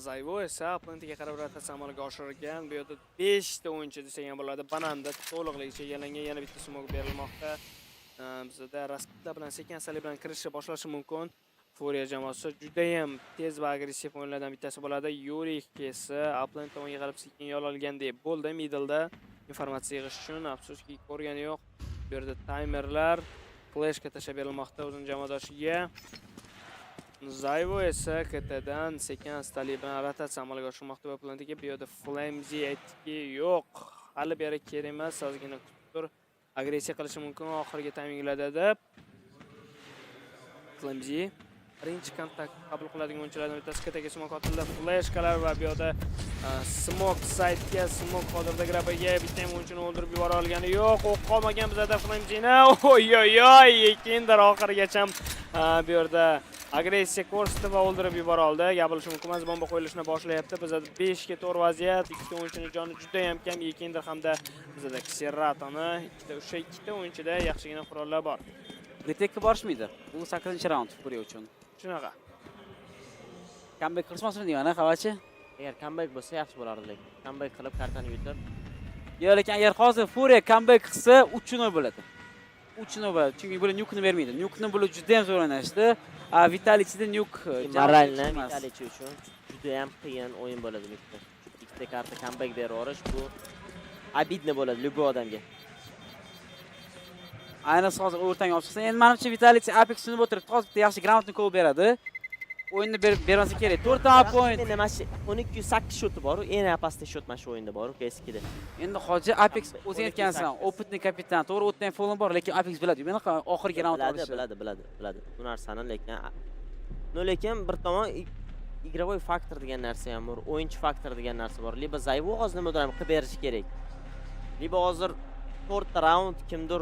Speaker 22: Zayvu esa opponentiga qarab rotatsiya amalga oshirgan. Bu yerda 5 ta o'yinchi desak ham bo'ladi. Bananda to'liqligicha egallangan yana bitta smoke berilmoqda. Bizda Raskda bilan sekin-astalik bilan kirishga boshlashi mumkin. Furia jamoasi juda ham tez va agressiv o'yinlardan bittasi bo'ladi. Yuri esa opponent o'yinga qarab sekin yo'l olgandek bo'ldi. Middle'da informatsiya yig'ish uchun afsuski ko'rgani yo'q. Bu yerda timerlar flashga tashlab berilmoqda o'zini jamoadoshiga. Zayvu esa ketadan sekin-astalik bilan rotatsiya amalga oshirmoqda va opponentiga bu yerda Flamzy aytdiki, yo'q, hali beri kerak emas, ozgina kutib tur. Agressiya qilishi mumkin oxirgi tayminglarda deb. Flamzy birinchi kontakt qabul qiladigan o'yinchilardan bittasi ketaga smoke otildi. Flashkalar va bu yerda smoke site'ga smoke hozirda grabaga bitta ham o'yinchini o'ldirib yubora olgani yo'q. O'q qolmagan bizada Flamzyni. Oy, ekindir oxirigacha bu yerda agressiya ko'rsatdi va o'ldirib yubora oldi. Gap bo'lishi mumkin emas, bomba qo'yilishni boshlayapti. Bizada 5 ga 4 vaziyat, ikkita o'yinchining joni juda ham kam, ekindir hamda bizada Xeratoni, o'sha ikkita o'yinchida yaxshigina qurollar bor.
Speaker 21: Retekka borishmaydi. Bu 8-raund Furia uchun.
Speaker 22: Shunaqa.
Speaker 21: Comeback qilishmoqchimi deyman, xavachi?
Speaker 12: Agar comeback bo'lsa yaxshi bo'lardi, lekin comeback qilib kartani yutib.
Speaker 21: Yo'q, lekin agar hozir Furia comeback qilsa 3-0 bo'ladi. 3-0 bo'ladi. Chunki bular Nuke'ni bermaydi. Nuke'ni bular juda ham zo'r o'ynashdi. Vitality'da Nuke
Speaker 12: moralni Vitality uchun juda ham qiyin o'yin bo'ladi Nuke'da. Ikkita karta comeback berib yuborish bu abidni bo'ladi любой odamga.
Speaker 21: Ayniqsa hozir o'rtanga olib chiqsa, endi menimcha Vitality Apex sunib o'tiribdi. Hozir bitta yaxshi groundni ko'p beradi. O'yinni bermasa kerak. 4 ta point.
Speaker 12: Endi mana shu 1208 shoti bor, eng pastdagi shot mana shu o'yinda bor, PS2 da.
Speaker 21: Endi hoji Apex o'zing aytgansan, opitni kapitan, to'g'ri o'tdan folim bor, lekin Apex biladi. Bunaqa oxirgi raund olishi.
Speaker 12: Biladi. Bu narsani lekin bir tomon игровой faktor degan narsa ham bor, o'yinchi faktor degan narsa bor. Liba Zayvu hozir nimadir ham qilib berishi kerak. Liba hozir 4 ta raund kimdir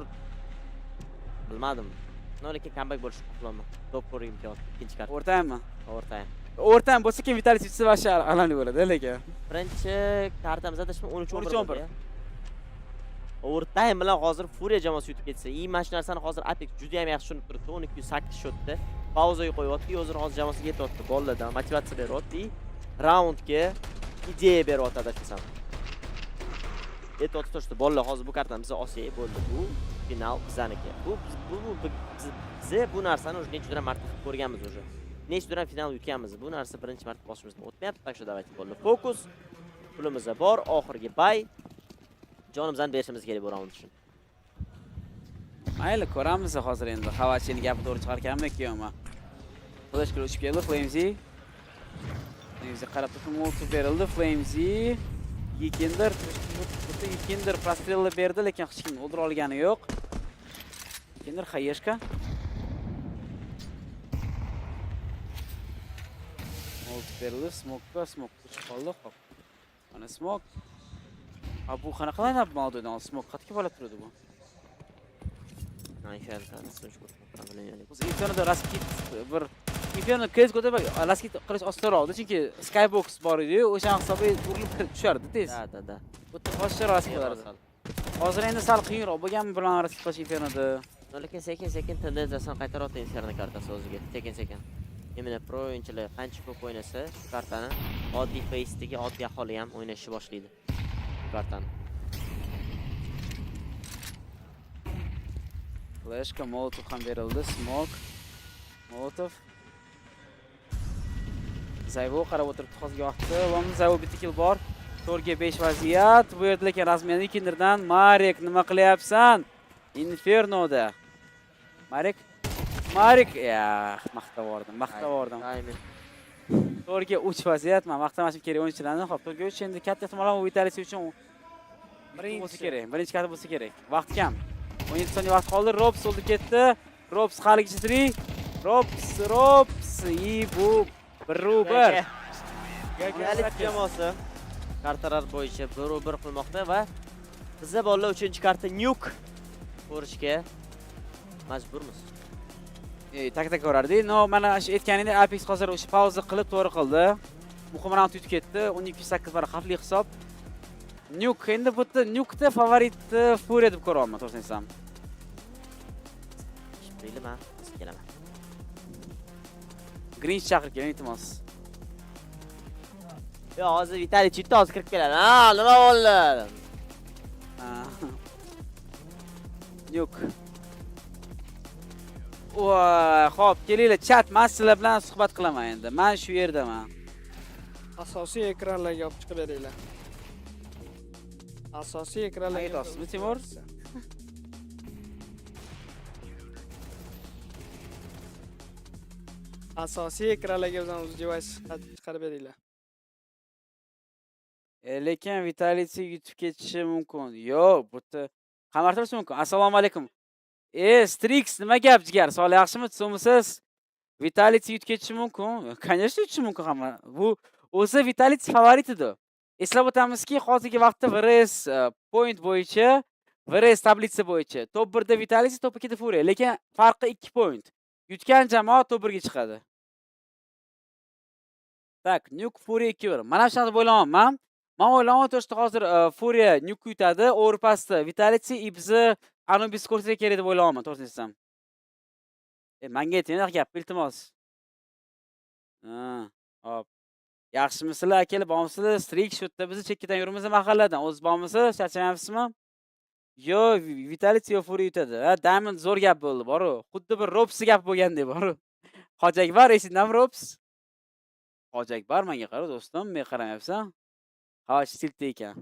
Speaker 12: bilmadim. Lekin comeback bo'lishi xohlaman. Top 4 imkon. Ikkinchi kart.
Speaker 21: O'rtaymi?
Speaker 12: O'rtayim.
Speaker 21: O'rtam bo'lsa keyin Vitality uchun vashar alamli bo'ladi, lekin.
Speaker 12: Birinchi kartamiz adashma 13-11. O'rtayim bilan hozir Furia jamoasi yutib ketsa, mana shu narsani hozir Apex juda ham yaxshi tushunib turibdi. 1208 shotda pauzaga qo'yapti, o'zini hozir jamoasiga yetyapti. Bolalardan motivatsiya beryapti. Raundga ideya beryapti adashmasam. Yetyapti to'shda bolalar hozir bu kartani biz olsak bo'ldi. Bu final bizaniki. Biz bu narsani уже necha marta ko'rganmiz уже. Necha final yutganmiz. Bu narsa birinchi marta boshimizdan o'tmayapti. Tak shu davayt bo'ldi. Fokus. Pulimiz bor, oxirgi bay. Jonimizni berishimiz kerak bu raund uchun.
Speaker 21: Mayli, ko'ramiz hozir endi. Xavachini gapi to'g'ri chiqarganmi yo'qmi? Flashga uchib keldi Flamesy. Flamesy qarab turib molotov berildi. Flamesy Yikinder prostrelni berdi, lekin hech kim o'ldira olgani yo'q. Yikinder Xayeshka. Molotov berildi, smoke chiqib qoldi. Xo'p. Mana smoke. Bu qanaqa line-up mavdudan smoke qatga bo'lib turadi bu? Infernoda raskit bir Inferno CS:GO'da raskit qilish osonroqdi, chunki skybox bor edi, o'sha hisobga urilib kirib tushardi tez.
Speaker 12: Da.
Speaker 21: Bu boshqa raskit bo'lardi. Hozir endi sal qiyinroq bo'lganmi bilan raskit qilish Infernoda.
Speaker 12: Lekin sekin tendensiyasini qaytaryapti Inferno kartasi o'ziga. Sekin. Imенно pro o'yinchilar qancha ko'p o'ynasa, shu kartani oddiy face'dagi oddiy aholi ham o'ynashni boshlaydi. Kartani.
Speaker 21: Flashka molotov ham berildi, smoke. Molotov. Zayvo qarab o'tiribdi hozirgi vaqtda. Zayvo bitta kill bor. 4 ga 5 vaziyat. Bu yerda lekin rasmiy Kinderdan Marek nima qilyapsan? Infernoda. Marek, maqtavordim. 4 ga 3 vaziyat, men maqtamashim kerak o'yinchilarni. Xo'p, 4 ga 3 endi katta ehtimol bilan Vitality uchun birinchi karta bo'lsa kerak. Vaqt kam. 17 soniya vaqt qoldi. Robs oldi ketdi. Robs haligacha 3. Robs bu 1-1.
Speaker 12: Vitality jamoasi kartalar bo'yicha 1-1 qilmoqda va bizda bolalar 3-karta Nuke ko'rishga majburmiz.
Speaker 21: Tak ko'rardik. No, mana shu aytganingdek Apex hozir o'sha pauza qilib to'g'ri qildi. Muhim raund yutib ketdi. 12-8 bar xavfli hisob. Nuke endi bu yerda Nuke'da favorit Furia deb ko'ryapman, to'g'risini aytsam.
Speaker 12: Bilaman, kelaman.
Speaker 21: Grinch chaqirgan iltimos.
Speaker 12: Yo, hozir Vitality yutdi, hozir kirib keladi. Nima bo'ldi?
Speaker 21: Nuke. Xo'p, kelinglar, chat, men sizlar bilan suhbat qilaman endi. Men shu yerdaman.
Speaker 22: Asosiy ekranlarga olib chiqib beringlar. Asosiy ekranlarga.
Speaker 21: Aytasizmi, Timur?
Speaker 22: Asosiy ekranlarga o'zingiz device chiqarib beringlar.
Speaker 21: Lekin Vitality yutib ketishi mumkin. Yo'q, bu yerda qamarib turishi mumkin. Assalomu alaykum. Strix, nima gap jigar? Sog'lik yaxshimi? Tushunmisiz? Vitality yutib ketishi mumkin. Конечно, yutishi mumkin hamma. Bu o'zi Vitality favorit edi. Eslab o'tamizki, hozirgi vaqtda VRS point bo'yicha, VRS tablitsa bo'yicha top 1 da Vitality, top 2 da Furia, lekin farqi 2 point. Yutgan jamoa top 1 ga chiqadi. Tak, Nuke Furia 2-1. Mana shuni o'ylayapman. Men o'ylayapman, to'g'ri hozir Furia Nuke yutadi, o'rpasda Vitality bizni Anubis ko'rsatsa kerak deb o'ylayapman, to'g'risini aytsam. Menga ayting, gap, iltimos. Hop. Yaxshimisizlar, akalar, bormisizlar? Strik shu yerda bizni chekkadan yurimiz mahalladan. O'z bormisiz? Charchamayapsizmi? Yo, Vitality yo Furia yutadi. Diamond zo'r gap bo'ldi, boru. Xuddi bir Robs gap bo'lgandek, boru. Hojakbar, esingdami Robs? Hojakbar, menga qara do'stim, men qaramayapsan. Havachi siltda ekan.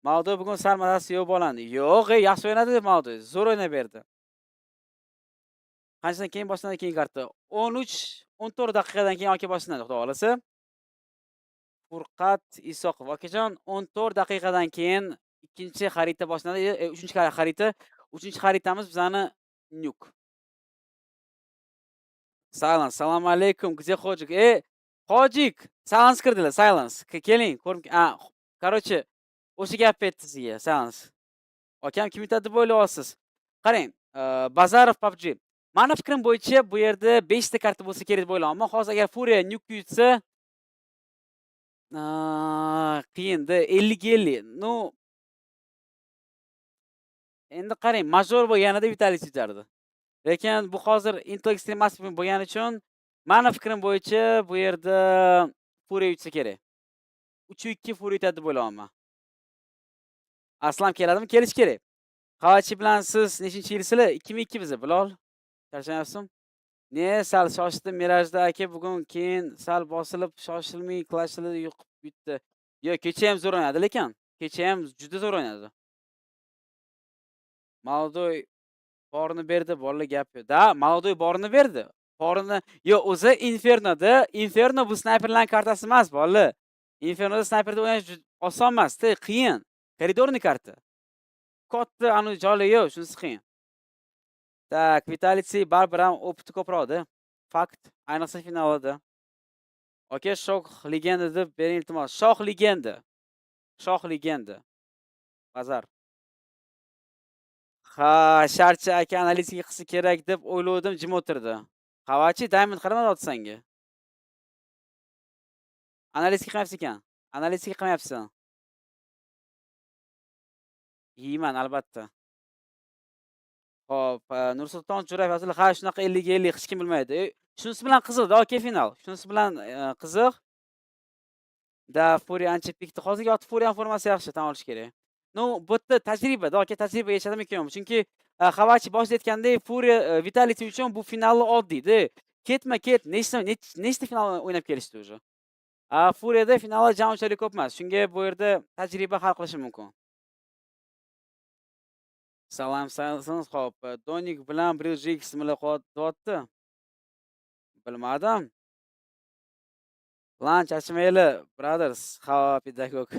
Speaker 21: Mavdo bugun sal mazasi yo'q bo'landi. Yo'q, yaxshi o'ynadi Mavdo. Zo'r o'ynab berdi. Qanchadan keyin boshlandi keyin karta? 13-14 daqiqadan keyin yoki boshlanadi, xudo xolasa. Furqat Isoqov. Akajon, 14 daqiqadan keyin ikkinchi xarita boshlanadi. Uchinchi xarita. Uchinchi xaritamiz bizani Nyuk. Silence. Assalomu alaykum. Где Hojik? Hojik, silence kirdilar, silence. Keling, ko'ring. Короче, o'sha gap aytdi sizga, silence. Akam kim yutadi deb o'ylayapsiz? Qarang, Bazarov PUBG. Meni fikrim bo'yicha bu yerda 5 ta karta bo'lsa kerak deb o'ylayapman. Hozir agar Furia Nyuk yutsa, qiyinda 50-50. No. Endi qarang, major bo'lganida Vitalis yutardi. Lekin bu hozir Intel Extreme Massive bo'lgani uchun meni fikrim bo'yicha bu yerda Furia yutsa kerak. 3-2 Furia yutadi deb o'ylayapman. Aslam keladimi? Kelish kerak. Qavachi bilan siz nechinchi yilsizlar? 2002 biza, Bilol. Charchanyapsizmi? Ne, sal shoshdim Mirajda aka bugun keyin sal bosilib shoshilmay klashlar yo'qib yutdi. Yo'q, kecha ham zo'r o'ynadi lekin. Kecha ham juda zo'r o'ynadi. Mavdoy borini berdi, bolalar gap yo'q. Da, Mavdoy borini berdi. Borini, yo'q, o'zi Infernoda, Inferno bu snayperlarning kartasi emas, bolalar. Infernoda snayperda o'ynash oson emas, qiyin. Koridorni karta. Katta anu joyi yo'q, shunisi qiyin. Tak, Vitalitsi baribir ham opti ko'proqda. Fakt, ayniqsa finalda. Oke, shoh legenda deb bering iltimos. Shoh legenda. Shoh legenda. Bazar. Ha, Sharcha aka analitika qilsa kerak deb o'ylovdim, jim o'tirdi. Qavachi Diamond qaramadi sanga. Analitika qilmayapsan ekan. Analitika qilmayapsan. Yeyman albatta. Hop, Nursulton Jo'rayev asli ha shunaqa 50-50 hech kim bilmaydi. Shunisi bilan qiziqda, okey final. Shunisi bilan qiziq. Da Furia ancha pikdi. Hozirgi ot Furia formasi yaxshi, tan olish kerak. No, bu yerda tajribada, okey, tajriba yechadimi ekan. Chunki Xavachi boshida aytgandek, Furia Vitality uchun bu finalni oddiydi. Ketma-ket nechta final o'ynab kelishdi o'zi. Furiada finalda jamoatchilik ko'p emas. Shunga bu yerda tajriba hal qilishi mumkin. Salom, salomsiz, xo'p. Donik bilan Bridge ismli qo'yapti. Bilmadim. Lan charchamayli, brothers, how pedagog.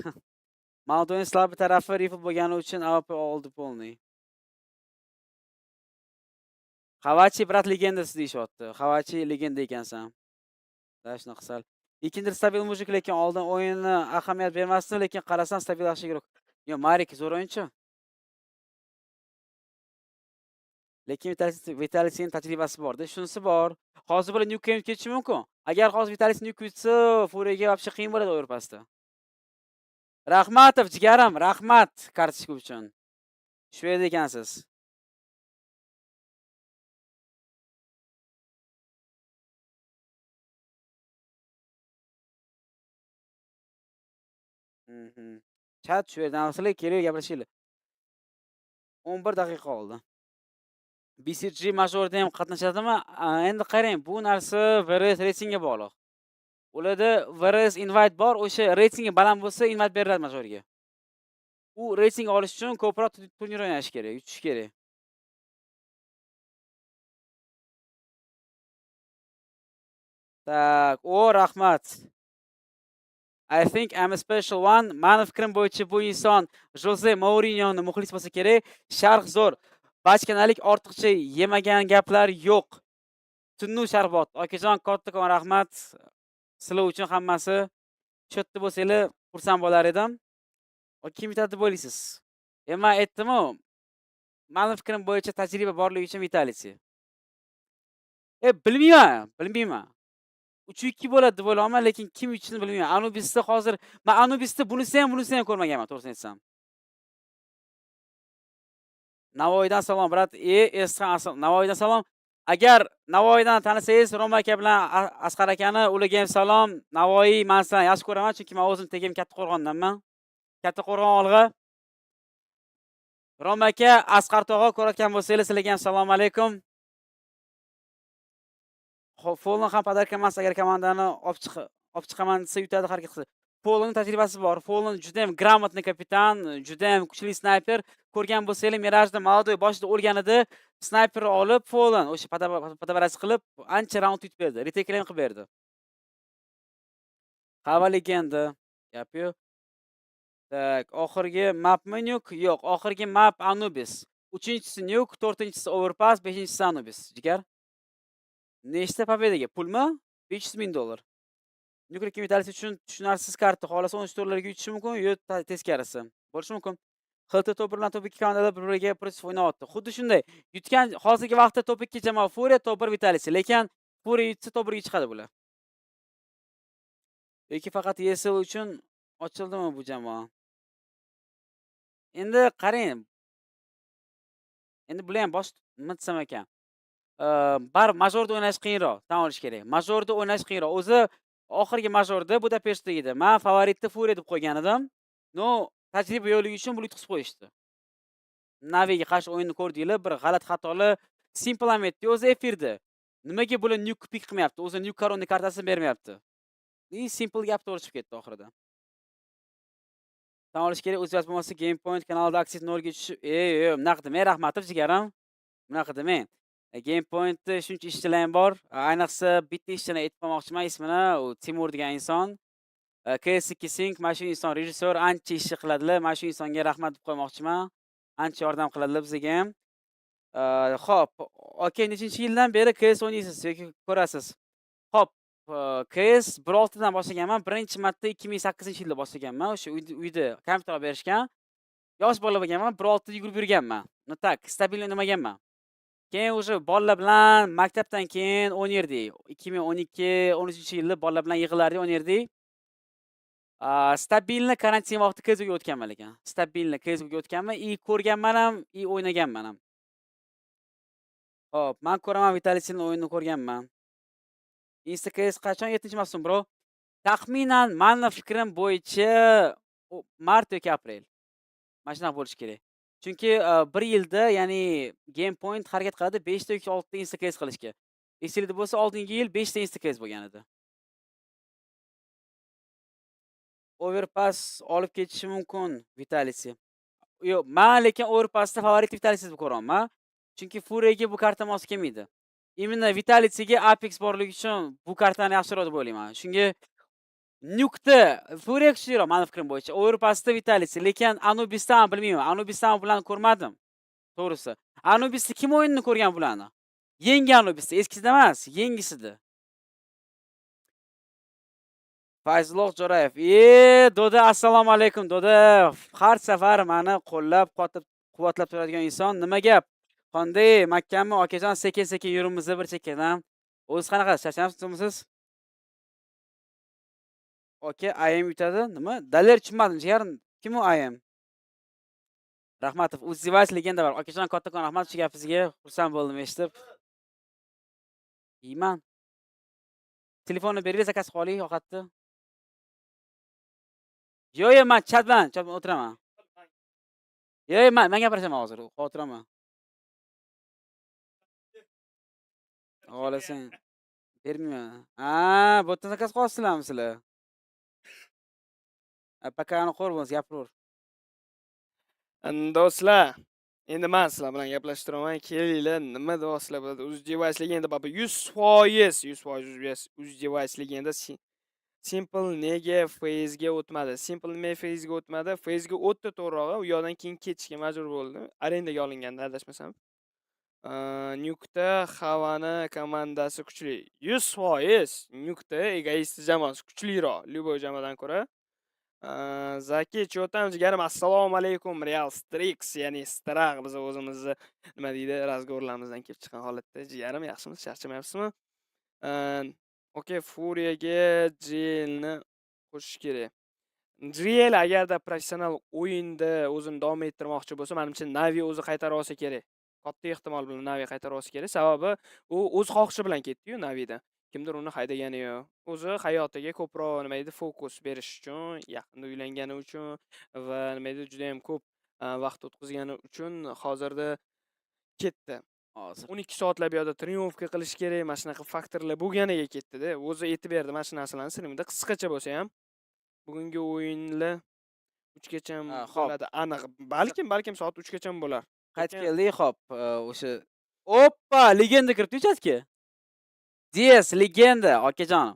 Speaker 21: Mavdoning slab tarafi rifle bo'lgani uchun AWP oldi polni. Xavachi brat legendasi deyishyapti. Xavachi legenda ekansan. Dashni qisal. Ikkinchi stabil mujik lekin oldin o'yinni ahamiyat bermasdi, lekin qarasan stabil yaxshi kerak. Yo, Marik zo'r o'yinchi. Lekin Vitalisning tajribasi bor-da, shunisi bor. Hozir bilan Nukem ketishi mumkin. Agar hozir Vitalis Nuk yutsa, Furiyaga вообще qiyin bo'ladi o'rpasda. Rahmatov jigarim, rahmat kartochka uchun. Shu yerda ekansiz. Chat shu yerdan olsalar, keling gaplashinglar. 11 daqiqa qoldi. BCG majorda ham qatnashadimi? Endi qarang, bu narsa VRS reytingga bog'liq. Ularda VRS invite bor, o'sha reytingi baland bo'lsa, invite beriladi majorga. U reyting olish uchun ko'proq turnir o'ynash kerak, yutish kerak. Tak, rahmat. I think I'm a special one. Mani fikrim bo'yicha bu inson Jose Mourinho'ni muxlis bo'lsa kerak. Sharh zo'r. Bachkanalik ortiqcha yemagan gaplar yo'q. Tunnu sharbot. Okajon kattakon rahmat. Sizlar uchun hammasi. Shu yerda bo'lsanglar, xursand bo'lar edim. Kim yutadi deb o'ylaysiz? Men aytdim-ku. Mani fikrim bo'yicha tajriba borligi uchun Vitality. Bilmayman. 3-2 bo'ladi deb o'ylayman, lekin kim yutishini bilmayman. Anubisda hozir, men Anubisda bunisi ham ko'rmaganman, to'g'risini aytsam. Navoiydan salom, brat. Navoiydan salom. Agar Navoiydan tanisangiz, Roma aka bilan Asqar akani ularga ham salom. Navoiy men sizlarni yaxshi ko'raman, chunki men o'zim tegim Kattaqo'rg'ondanman. Kattaqo'rg'on olg'a. Roma aka, Asqar tog'a ko'rayotgan bo'lsangiz, sizlarga ham salom alaykum. Folni ham podarka emas, agar komandani olib chiqaman desa yutadi harakat qilsa. Polandning tajribasi bor. Poland juda ham gрамотный kapitan, juda ham kuchli snayper. Ko'rgan bo'lsanglar, Mirajda Молодой boshida o'lganida snayper olib, Poland o'sha patabarasi qilib, ancha raund yutib berdi. Retake ham qilib berdi. Qava legenda. Gap yo'q. Tak, oxirgi mapmi Nuke? Yo'q, oxirgi map Anubis. 3-inchisi Nuke, 4-inchisi Overpass, 5-inchisi Anubis. Jigar. Nechta pobedaga? Pulmi? $500,000. Nuke Vitality uchun tushunarsiz karta. Xohlasa $13 yutishi mumkin, yo teskarisi. Bo'lishi mumkin. XT top 1 bilan top 2 komandalar bir-biriga press o'ynayapti. Xuddi shunday. Yutgan hozirgi vaqtda top 2 jamoa Furia, top 1 Vitality. Lekin Furia yutsa top 1 ga chiqadi bular. Yoki faqat ESL uchun ochildimi bu jamoa? Endi qarang. Endi bular ham bosh nima desam ekan. Bar majorda o'ynash qiyinroq, tan olish kerak. Majorda o'ynash qiyinroq. O'zi oxirgi majorda Budapeshtda edi. Men favoritni Furia deb qo'ygan edim. No, tajriba yo'qligi uchun bular yutqizib qo'yishdi. Naviga qarshi o'yinni ko'rdinglar, bir g'alati xatolar Simplametni o'zi efirda. Nimaga bular Nuke pick qilmayapti? O'zi Nuke Corona kartasini bermayapti. Simple gap to'g'ri chiqib ketdi oxirida. Tan olish kerak, o'zbek bo'lmasa Game Point kanalida aktiv 0 ga tushib, bunaqa demang, rahmatov jigarim. Bunaqa demang. Game Pointda shuncha ishchilar ham bor. Ayniqsa bitta ishchini aytib qo'ymoqchiman ismini, u Timur degan inson. KS2 Sync mana shu inson rejissyor ancha ish qiladilar. Mana shu insonga rahmat deb qo'ymoqchiman. Ancha yordam qiladilar bizga ham. Xo'p, aka nechinchi yildan beri KS o'ynaysiz yoki ko'rasiz? Xo'p, KS 1.6 dan boshlaganman. Birinchi marta 2008-yilda boshlaganman. O'sha uyda kompyuter olib berishgan. Yosh bola bo'lganman, 1.6 yugurib yurganman. Tak, stabil o'ynamaganman. Keyin o'sha bolalar bilan maktabdan keyin o'ynardik. 2012-13-yilda bolalar bilan yig'lardik, o'ynardik. Stabilni karantin vaqti KSga o'tganman lekin. Stabilni KSga o'tganman, ko'rganman ham, o'ynaganman ham. Xo'p, men ko'raman Vitality'ning o'yinini ko'rganman. KS qachon 7-mavsum, bro? Taxminan mening fikrim bo'yicha mart yoki aprel. Mana shunaqa bo'lishi kerak. Chunki bir yilda, ya'ni Game Point harakat qiladi 5 ta yoki 6 ta insta case qilishga. Esingizda bo'lsa, oldingi yil 5 ta insta case bo'lgan edi. Overpass olib ketishi mumkin Vitality. Yo'q, men lekin Overpassda favorit Vitality deb ko'raman. Chunki Furiyaga bu karta mos kelmaydi. Imенно Vitality'ga Apex borligi uchun bu kartani yaxshiroq deb o'ylayman. Shunga Nuke'da Furia kuchliroq mening fikrim bo'yicha. Overpassda Vitality, lekin Anubisdan bilmayman. Anubisdan bularni ko'rmadim. To'g'risi. Anubisda kim o'yinini ko'rgan bularni? Yangi Anubisda, eskisida emas, yangisida. Fayzulloh Jo'rayev. Doda, assalomu alaykum, Doda. Har safar meni qo'llab, quvvatlab turadigan inson. Nima gap? Qanday, Makkami, okajon, sekin-sekin yurimizni bir chekkadan. O'zi qanaqa, charchamsiz? Oka, IM yutadi. Nima? Daler tushunmadim, jigarim. Kim u IM? Rahmatov, Uzdevayz legenda bor. Okajon, kattakon rahmat shu gapingizga. Xursand bo'ldim eshitib. Yeyman. Telefonni beringiz, zakaz qoling, ovqatni. Yo'q, men chat bilan o'tiraman. Yo'q, men gapirashaman hozir, o'tiraman. Xohlasang bermayman. Bu yerdan zakaz qo'yasizlarmi sizlar? Pakani qo'r bo'lsa gapiraver.
Speaker 22: Do'stlar, endi men sizlar bilan gaplashib turaman. Kelinglar, nima do'stlar bo'ladi? Uzdevayz legenda baba 100% Uzdevayz legenda. Simple nega Faze'ga o'tmadi? Simple nima Faze'ga o'tmadi? Faze'ga o'tdi to'g'rirog'i, u yoqdan keyin ketishga majbur bo'ldi. Arendaga olinganda adashmasam. Nuke'da Havani komandasi kuchli. 100% Nuke'da egoist jamoasi kuchliroq, Lyuboy jamoadan ko'ra. Zaki, cho'tam jigarim, assalomu alaykum. Real Strix, ya'ni Straq biz o'zimizni nima deydi, razgovorlarimizdan kelib chiqqan holatda. Jigarim, yaxshimisiz? Charchamayapsizmi? Okay, Furiyaga Jelni qo'shish kerak. Jel agarda professional o'yinda o'zini davom ettirmoqchi bo'lsa, menimcha Navi o'zi qaytarib olsa kerak. Katta ehtimol bilan Navi qaytarib olsa kerak. Sababi u o'z xohishi bilan ketdi-yu Navidan. Kimdir uni haydagani yo'q. O'zi hayotiga ko'proq nima edi, fokus berish uchun, yaqinda uylangani uchun va nima edi, juda ham ko'p vaqt o'tkazgani uchun hozirda ketdi. 12 soatlab yo'da triumfga qilish kerak, mana shunaqa faktorlar bo'lganiga ketdi-da. O'zi aytib berdi mana shu narsalarni, sinimda qisqacha bo'lsa ham. bugungi o'yinlar 3 gacha
Speaker 21: Xo'p.
Speaker 22: bo'ladi aniq. Balkim soat 3 gacha bo'lar.
Speaker 21: Qaytib keldik, xo'p. O'sha Oppa, legenda kiribdi chatga. DS legenda, okajonim.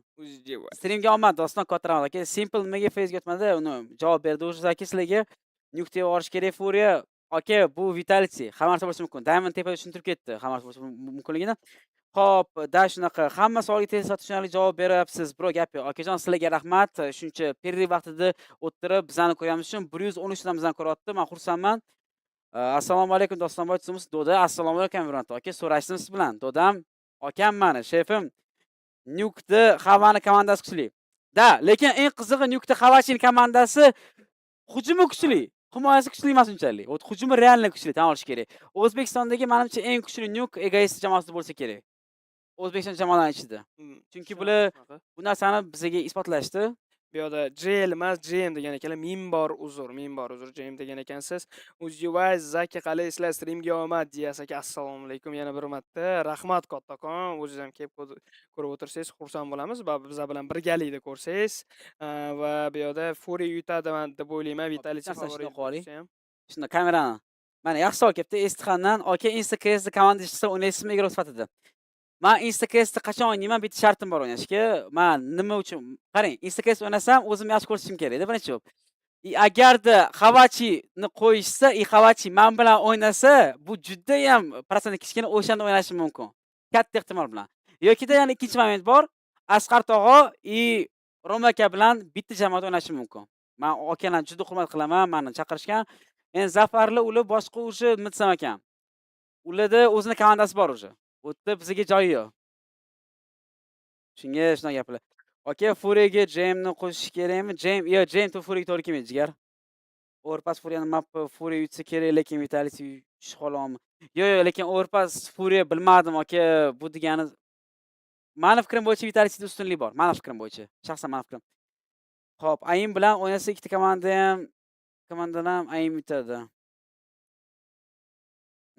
Speaker 21: Streamga omad, doston Kotraman aka. Simple nimaga Facebookga o'tmadi? Uni javob berdi o'sha aka sizlarga. Nuqtaga borish kerak Furia. Aka, bu Vitality. Hamma narsa bo'lishi mumkin. Diamond tepada tushuntirib ketdi. Hamma narsa bo'lishi mumkinligini. Xo'p, da shunaqa hamma savolga tez va tushunarli javob beryapsiz. Bro, gap yo'q. Akajon, sizlarga rahmat. Shuncha perri vaqtida o'tirib bizani ko'ramiz uchun 113 dan bizani ko'ryapti. Men xursandman. Assalomu alaykum Dostonboy Tuzimiz Doda. Assalomu alaykum Mirant aka. So'rashdim siz bilan. Dodam, akam mani, shefim. Nuqta Havani komandasi kuchli. Da, lekin eng qizig'i Nuqta Havachining komandasi hujumi kuchli. Himoyasi kuchli emas unchalik. Hujumi realni kuchli, tan olish kerak. O'zbekistondagi menimcha eng kuchli Nuq egoist jamoasi bo'lsa kerak. O'zbekiston jamoalarining ichida. Chunki bular bu narsani bizga isbotlashdi.
Speaker 22: Bu yerda JL emas, JM degan ekanlar. Ming bor uzr, JM degan ekansiz. Uzjivay Zaki qalaysizlar, streamga omad Diyas aka. Assalomu alaykum yana bir marta. Rahmat kattakon. O'zingiz ham kelib ko'rib o'tirsangiz xursand bo'lamiz. Biz bilan birgalikda ko'rsangiz va bu yerda Furia yutadi deb o'ylayman. Vitality favorit bo'lsa ham.
Speaker 21: Shunda kamerani. Mana yaxshi savol kelibdi. Estixondan aka Instagramda komanda ishchisi o'ynaysizmi igro sifatida? Men Instagramda qachon o'ynayman? Bitta shartim bor o'ynashga. Men nima uchun? Qarang, Instagram o'ynasam o'zim yaxshi ko'rsatishim kerak-da, birinchi bo'lib. Agarda Havachini qo'yishsa, Havachi men bilan o'ynasa, bu juda ham prosent kichkina o'shanda o'ynashim mumkin. Katta ehtimol bilan. Yokida yana ikkinchi moment bor. Asqar tog'o Romaka bilan bitta jamoada o'ynashim mumkin. Men akalarni juda hurmat qilaman, meni chaqirishgan. Endi Zafarli ular boshqa o'sha nima desam ekan. Ularda o'zining komandasi bor o'sha. O'tda bizga joyi yo'q. Shunga shunaqa gaplar. Aka, Furiyaga Jamni qo'shish kerakmi? Jam to Furiyaga to'g'ri kelmaydi, jigar. O'rpas Furiyani map Furiya yutsa kerak, lekin Vitality shqolami. Yo'q, lekin O'rpas Furiya bilmadim, aka. Bu degani meni fikrim bo'yicha Vitalityda ustunlik bor. Meni fikrim bo'yicha. Shaxsan meni fikrim. Xo'p, Aym bilan o'ynasa ikkita komandadan Aym yutadi.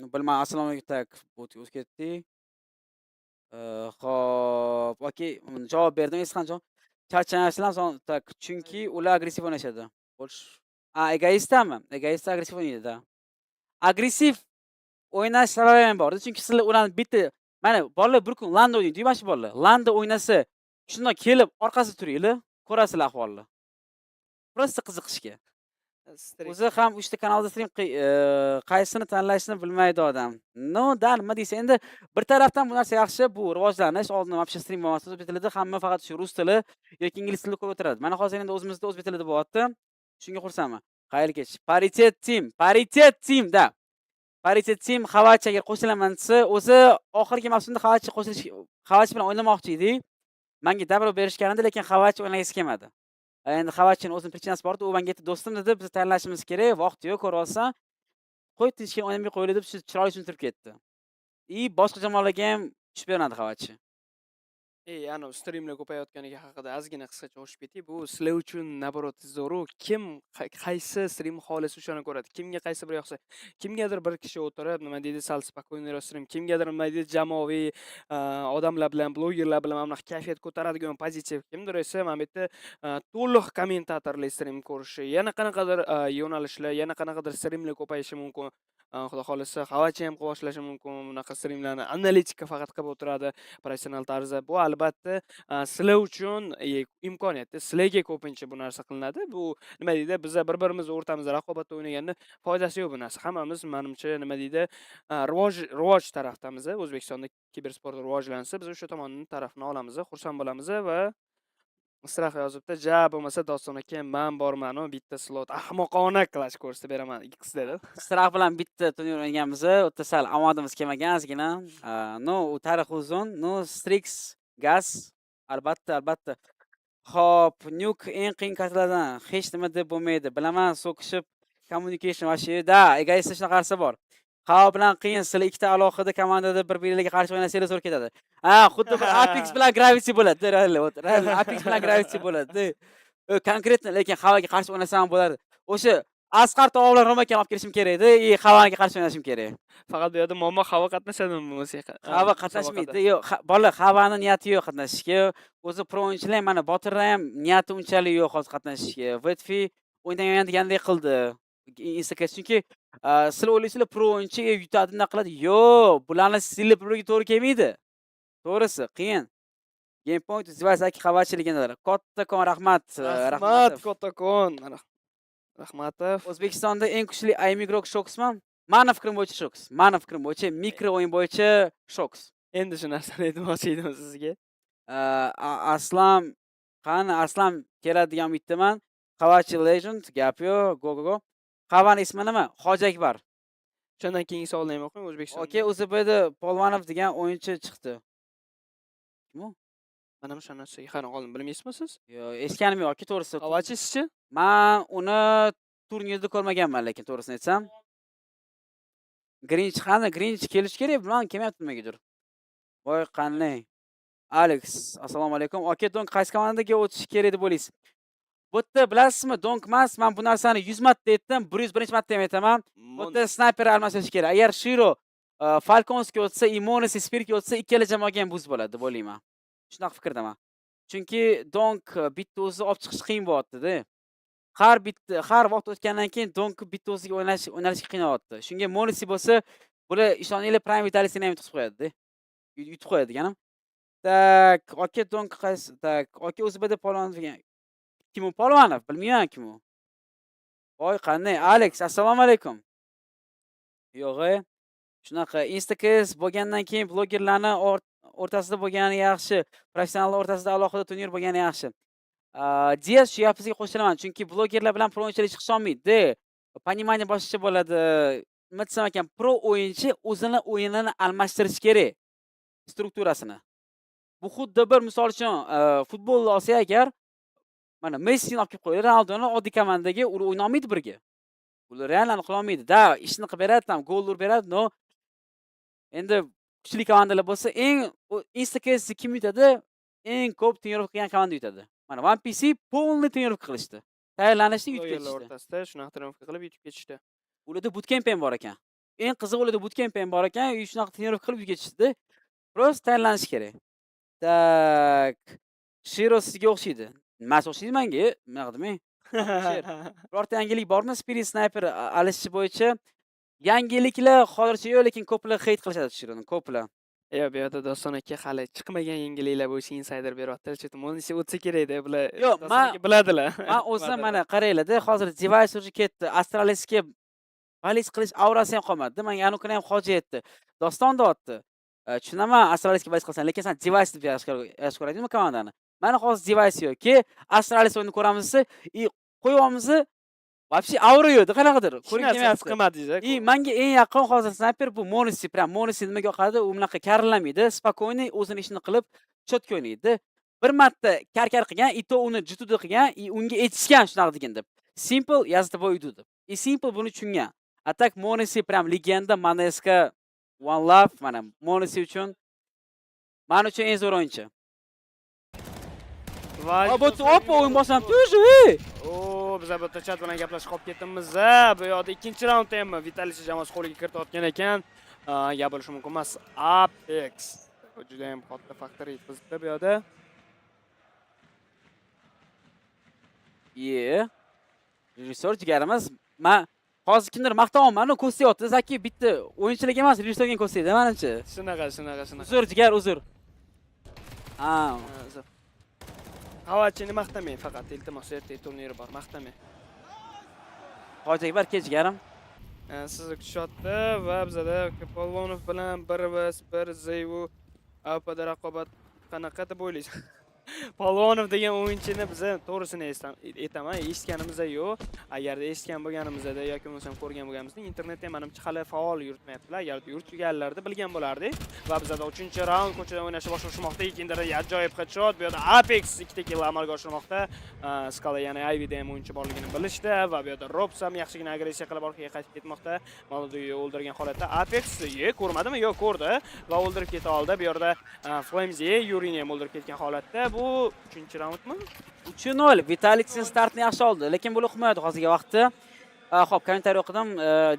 Speaker 21: Bilmadim, assalomu alaykum tak. O'tib ketdik. Xo'p, okey, javob berdim Esxonjon. Charchanashlar son tak, chunki ular agressiv o'ynashadi. Egoistami? Egoist agressiv o'ynaydi-da. Agressiv o'ynash sababi ham bor. Chunki sizlar ularni bitta, mana bolalar bir kun landa o'ynaydi, mana shu bolalar. Landa o'ynasa, shundan kelib orqasida turinglar, ko'rasizlar ahvolni. Prosta qiziqishga. O'zi ham 3 ta kanalda stream qaysini tanlashni bilmaydi odam. No, da nima deysiz? Endi bir tarafdan bu narsa yaxshi, bu rivojlanish. Oldin вообще stream bo'lmasa, o'zbek tilida hamma faqat shu rus tili yoki ingliz tilida ko'p o'tiradi. Mana hozir endi o'zimizda o'zbek tilida bo'lyapti. Shunga xursandman. Xayrli kech. Paritet team da. Paritet team Havachaga qo'shilaman desa, o'zi oxirgi mavsumda Havach bilan o'ynamoqchi edi. Menga dabro berishganida, lekin Havach o'ynagisi kelmadi. Endi Havachning o'zining prichinasi bor-ku, u menga aytdi, do'stim dedi, biz tanlashimiz kerak, vaqt yo'q, ko'ra olsan. Qo'y tinchgina o'ynamay qo'yli deb chiroyli tushuntirib ketdi. Boshqa jamoalarga ham tushib beradi Havachi.
Speaker 22: Ana streamlar ko'payayotganligi haqida ozgina qisqacha o'shib ketdik. Bu sizlar uchun naborot zo'r. Kim qaysi stream xolis o'shani ko'radi. Kimga qaysi bir yoqsa, kimgadir bir kishi o'tirib, nima deydi, sal spokойный stream, kimgadir nima deydi, jamoaviy odamlar bilan, blogerlar bilan mana kayfiyat ko'taradigan pozitiv. Kimdir esa mana bu yerda to'liq kommentatorli stream ko'rishi, yana qanaqadir yo'nalishlar, yana qanaqadir streamlar ko'payishi mumkin. Xudo xolisa Havachi ham quvoshlashi mumkin. Bunaqa streamlarni analitika faqat qilib o'tiradi professional tarzda. Bu albatta sizlar uchun imkoniyat. Sizlarga ko'pincha bu narsa qilinadi. Bu nima deydi? Biz bir-birimiz o'rtamizda raqobatda o'ynaganda foydasi yo'q bu narsa. Hammamiz menimcha nima deydi? Rivoj tarafdamiz. O'zbekistonda kibersport rivojlansa, biz o'sha tomonning tarafini olamiz, xursand bo'lamiz va Misrax yozibdi, ja bo'lmasa Doston aka, men borman-u, bitta slot ahmoqona klash ko'rsatib beraman ikkisida deb.
Speaker 21: Misrax bilan bitta turnir o'ynaganmiz, o'tda sal omadimiz kelmagan ozgina. No, u tarix uzun, no Strix, Gas, albatta. Xo'p, Nuke eng qiyin kartalardan hech nima deb bo'lmaydi. Bilaman, so'kishib communication vashida, egoist shunaqasi bor. Havo bilan qiyin, sizlar ikkita alohida komandada bir-biriga qarshi o'ynasanglar zo'r ketadi. Xuddi bir Apex bilan Gravity bo'ladi. Apex bilan Gravity bo'ladi. Konkretno, lekin Havoga qarshi o'ynasam bo'ladi. O'sha Asqar Tog'lar Romakan olib kelishim kerak edi, Xavaniga qarshi o'ynashim kerak.
Speaker 22: Faqat bu yerda muammo Xava qatnashadimi bu musiqa?
Speaker 21: Xava qatnashmaydi. Yo'q, bola Xavani niyati yo'q qatnashishga. O'zi pro o'yinchilar mana Botirlar ham niyati unchalik yo'q hozir qatnashishga. Vetfi o'ynayman degandek qildi. Instagram chunki sizlar o'ylaysizlar pro o'yinchi yutadi nima qiladi? Yo'q, bularni sizlar proga to'g'ri kelmaydi. To'g'risi, qiyin. Game point Zivasaki xabarchiligidalar. Kattakon rahmat.
Speaker 22: Rahmat, kattakon. Rahmatov.
Speaker 21: O'zbekistonda eng kuchli Aimigrok Shoksman. Mani fikrim bo'yicha Shoks. Mani fikrim bo'yicha mikro o'yin bo'yicha Shoks.
Speaker 22: Endi shu narsani aytmoqchi edim sizga.
Speaker 21: Aslam, qani Aslam keladi degan umiddaman. Xavarchi Legend, gap yo'q, go. Xavarning ismi nima? Hoji Akbar.
Speaker 22: Shundan keyingi savolni ham o'qing O'zbekiston.
Speaker 21: Okay, O'zBda Polvonov degan o'yinchi chiqdi. Kim u?
Speaker 22: Mana shu narsaga qani qoldim, bilmaysizmi siz?
Speaker 21: Yo'q, eshitganim yo'q, to'g'risi.
Speaker 22: Xavarchi sizchi?
Speaker 21: Men uni turnirda ko'rmaganman, lekin to'g'risini aytsam. Grinch kelish kerak, bilan kelmayapti nimagadir. Voy qanday. Alex, assalomu alaykum. Aka Donk qaysi komandaga o'tish kerak deb o'ylaysiz? Bu yerda bilasizmi, Donk emas, men bu narsani 100 marta aytdim, 101 marta ham aytaman. Bu yerda snayper almashish kerak. Agar Shiro Falconsga o'tsa, Imones Spirtga o'tsa, ikkala jamoaga ham buz bo'ladi deb o'ylayman. Shunaqa fikrdaman. Chunki Donk bitta o'zi olib chiqish qiyin bo'lyapti-da. Har vaqt o'tgandan keyin Donk bitta o'ziga o'ynalish qiynalyapti. Shunga Monesi bo'lsa, bular ishoninglar Prime Vitalisini ham yutib qo'yadi-da. Yutib qo'yadi deganim. Tak, aka Donk qaysi? Tak, aka o'zbida Polvonov degan. Kim u Polvonov? Bilmayman kim u. Voy qanday? Alex, assalomu alaykum. Yo'q, shunaqa Instagram bo'lgandan keyin blogerlarni o'rtasida bo'lgani yaxshi, professionallar o'rtasida alohida turnir bo'lgani yaxshi. Diaz shu gapingizga qo'shilaman, chunki blogerlar bilan pro o'yinchilar chiqisha olmaydi. Poнимание boshqacha bo'ladi. Nima desam ekan, pro o'yinchi o'zini o'yinini almashtirish kerak. Strukturasini. Bu xuddi bir misol uchun futbolni olsa agar mana Messini olib kelib qo'yadi, Ronaldoni oddiy komandaga o'ynay olmaydi birga. Ular realni qila olmaydi. Da, ishni qilib beradi, ham gol urib beradi, no. Endi kuchli komandalar bo'lsa, eng Instagram'da kim yutadi? Eng ko'p turnir qilgan komanda yutadi. Mana One Piece polni turnir qilishdi. Tayyorlanishni yutib ketishdi.
Speaker 22: O'rtasida shunaqa turnir qilib yutib ketishdi.
Speaker 21: Ularda bootcamp ham bor ekan. Eng qizig'i ularda bootcamp ham bor ekan, shunaqa turnir qilib yutib ketishdi. Prosta tayyorlanish kerak. Tak. Shiro sizga o'xshaydi. Nima o'xshaydi menga? Nima qildim? Birorta yangilik bormi Spirit Sniper alishi bo'yicha? Yangiliklar hozircha yo'q, lekin ko'plar hate qilishadi Shironi, ko'plar.
Speaker 22: Yo'q, bu yerda Doston aka hali chiqmagan yangiliklar bo'yicha insider beryapti. Chet Monesi o'tsa kerak-da, bular.
Speaker 21: Yo'q, men
Speaker 22: biladilar.
Speaker 21: Men o'zim mana qaranglar-da, hozir device уже ketdi. Astralisga balis qilish aurasi ham qolmadi. Menga anukini ham hoji etdi. Doston deyapti. Tushunaman, Astralisga balis qilsan, lekin sen device deb yaxshi ko'radingmi komandani? Mana hozir device yo'q-ki, Astralis o'yinni ko'ramiz, qo'yamiz. Вообще aura yo'qdi, qanaqadir. Ko'ring kelmayapti.
Speaker 22: Qilmadingiz-a?
Speaker 21: Menga eng yaqin hozir sniper bu Monesi, prям Monesi nimaga yoqadi? U bunaqa karillamaydi, spokойный o'zini ishini qilib, chotga o'ynaydi. Bir marta karkar qilgan, ito uni jutuda qilgan, unga aytishgan shunaqa degan deb. Simple yazdi bo'ydi deb. Simple buni tushungan. Atak Monesi prям legenda, Maneska One Love, mana Monesi uchun men uchun eng zo'r o'yinchi.
Speaker 22: Voy,
Speaker 21: Oppo o'yin boshlanib turdi.
Speaker 22: Biz bu chat bilan gaplashib qolib ketdimiz. Bu yoqda ikkinchi raundda ham Vitaliy jamoasi qo'liga kiritayotgan ekan. Gap bo'lishi mumkin emas. Apex juda ham katta faktor yetkazdi bu yoqda.
Speaker 21: Rejissor jigarimiz. Men hozir kimdir maqtayapman, ko'rsayapti. Zaki bitta o'yinchilik emas, rejissorga ko'rsaydi, menimcha.
Speaker 22: Shunaqa.
Speaker 21: Uzr jigar, uzr.
Speaker 22: Xavarchini maqtamang faqat, iltimos, ertaga turniri bor, maqtamang.
Speaker 21: Hoji Akbar kechgarim.
Speaker 22: Sizni kutishyapti va bizada Polvonov bilan bir Zayvu APda raqobat qanaqa deb o'ylaysiz? Polvonov degan o'yinchini biz to'g'risini aytaman, eshitganimiz yo'q. Agarda eshitgan bo'lganimizda yoki bo'lmasam ko'rgan bo'lganimizda internetda menimcha hali faol yuritmayaptilar. Agar yuritganlarida bilgan bo'lardik. Va bizada 3-raund ko'chada o'ynashni boshlashmoqda. Ikkinchida ajoyib headshot, bu yerda Apex 2 kill amalga oshirmoqda. Skala yana Ivida ham o'yinchi borligini bilishdi va bu yerda Robs ham yaxshigina agressiya qilib orqaga qaytib ketmoqda. Malodu'ni o'ldirgan holatda Apex ko'rmadimi? Yo'q, ko'rdi va o'ldirib keta oldi. Bu yerda Flamesy Yurini ham o'ldirib ketgan holatda. Bu 3-raundmi?
Speaker 21: 3-0. Vitaliy startni yaxshi oldi, lekin bu uqmaydi hozirgi vaqtda. Xo'p, kommentariy o'qidim.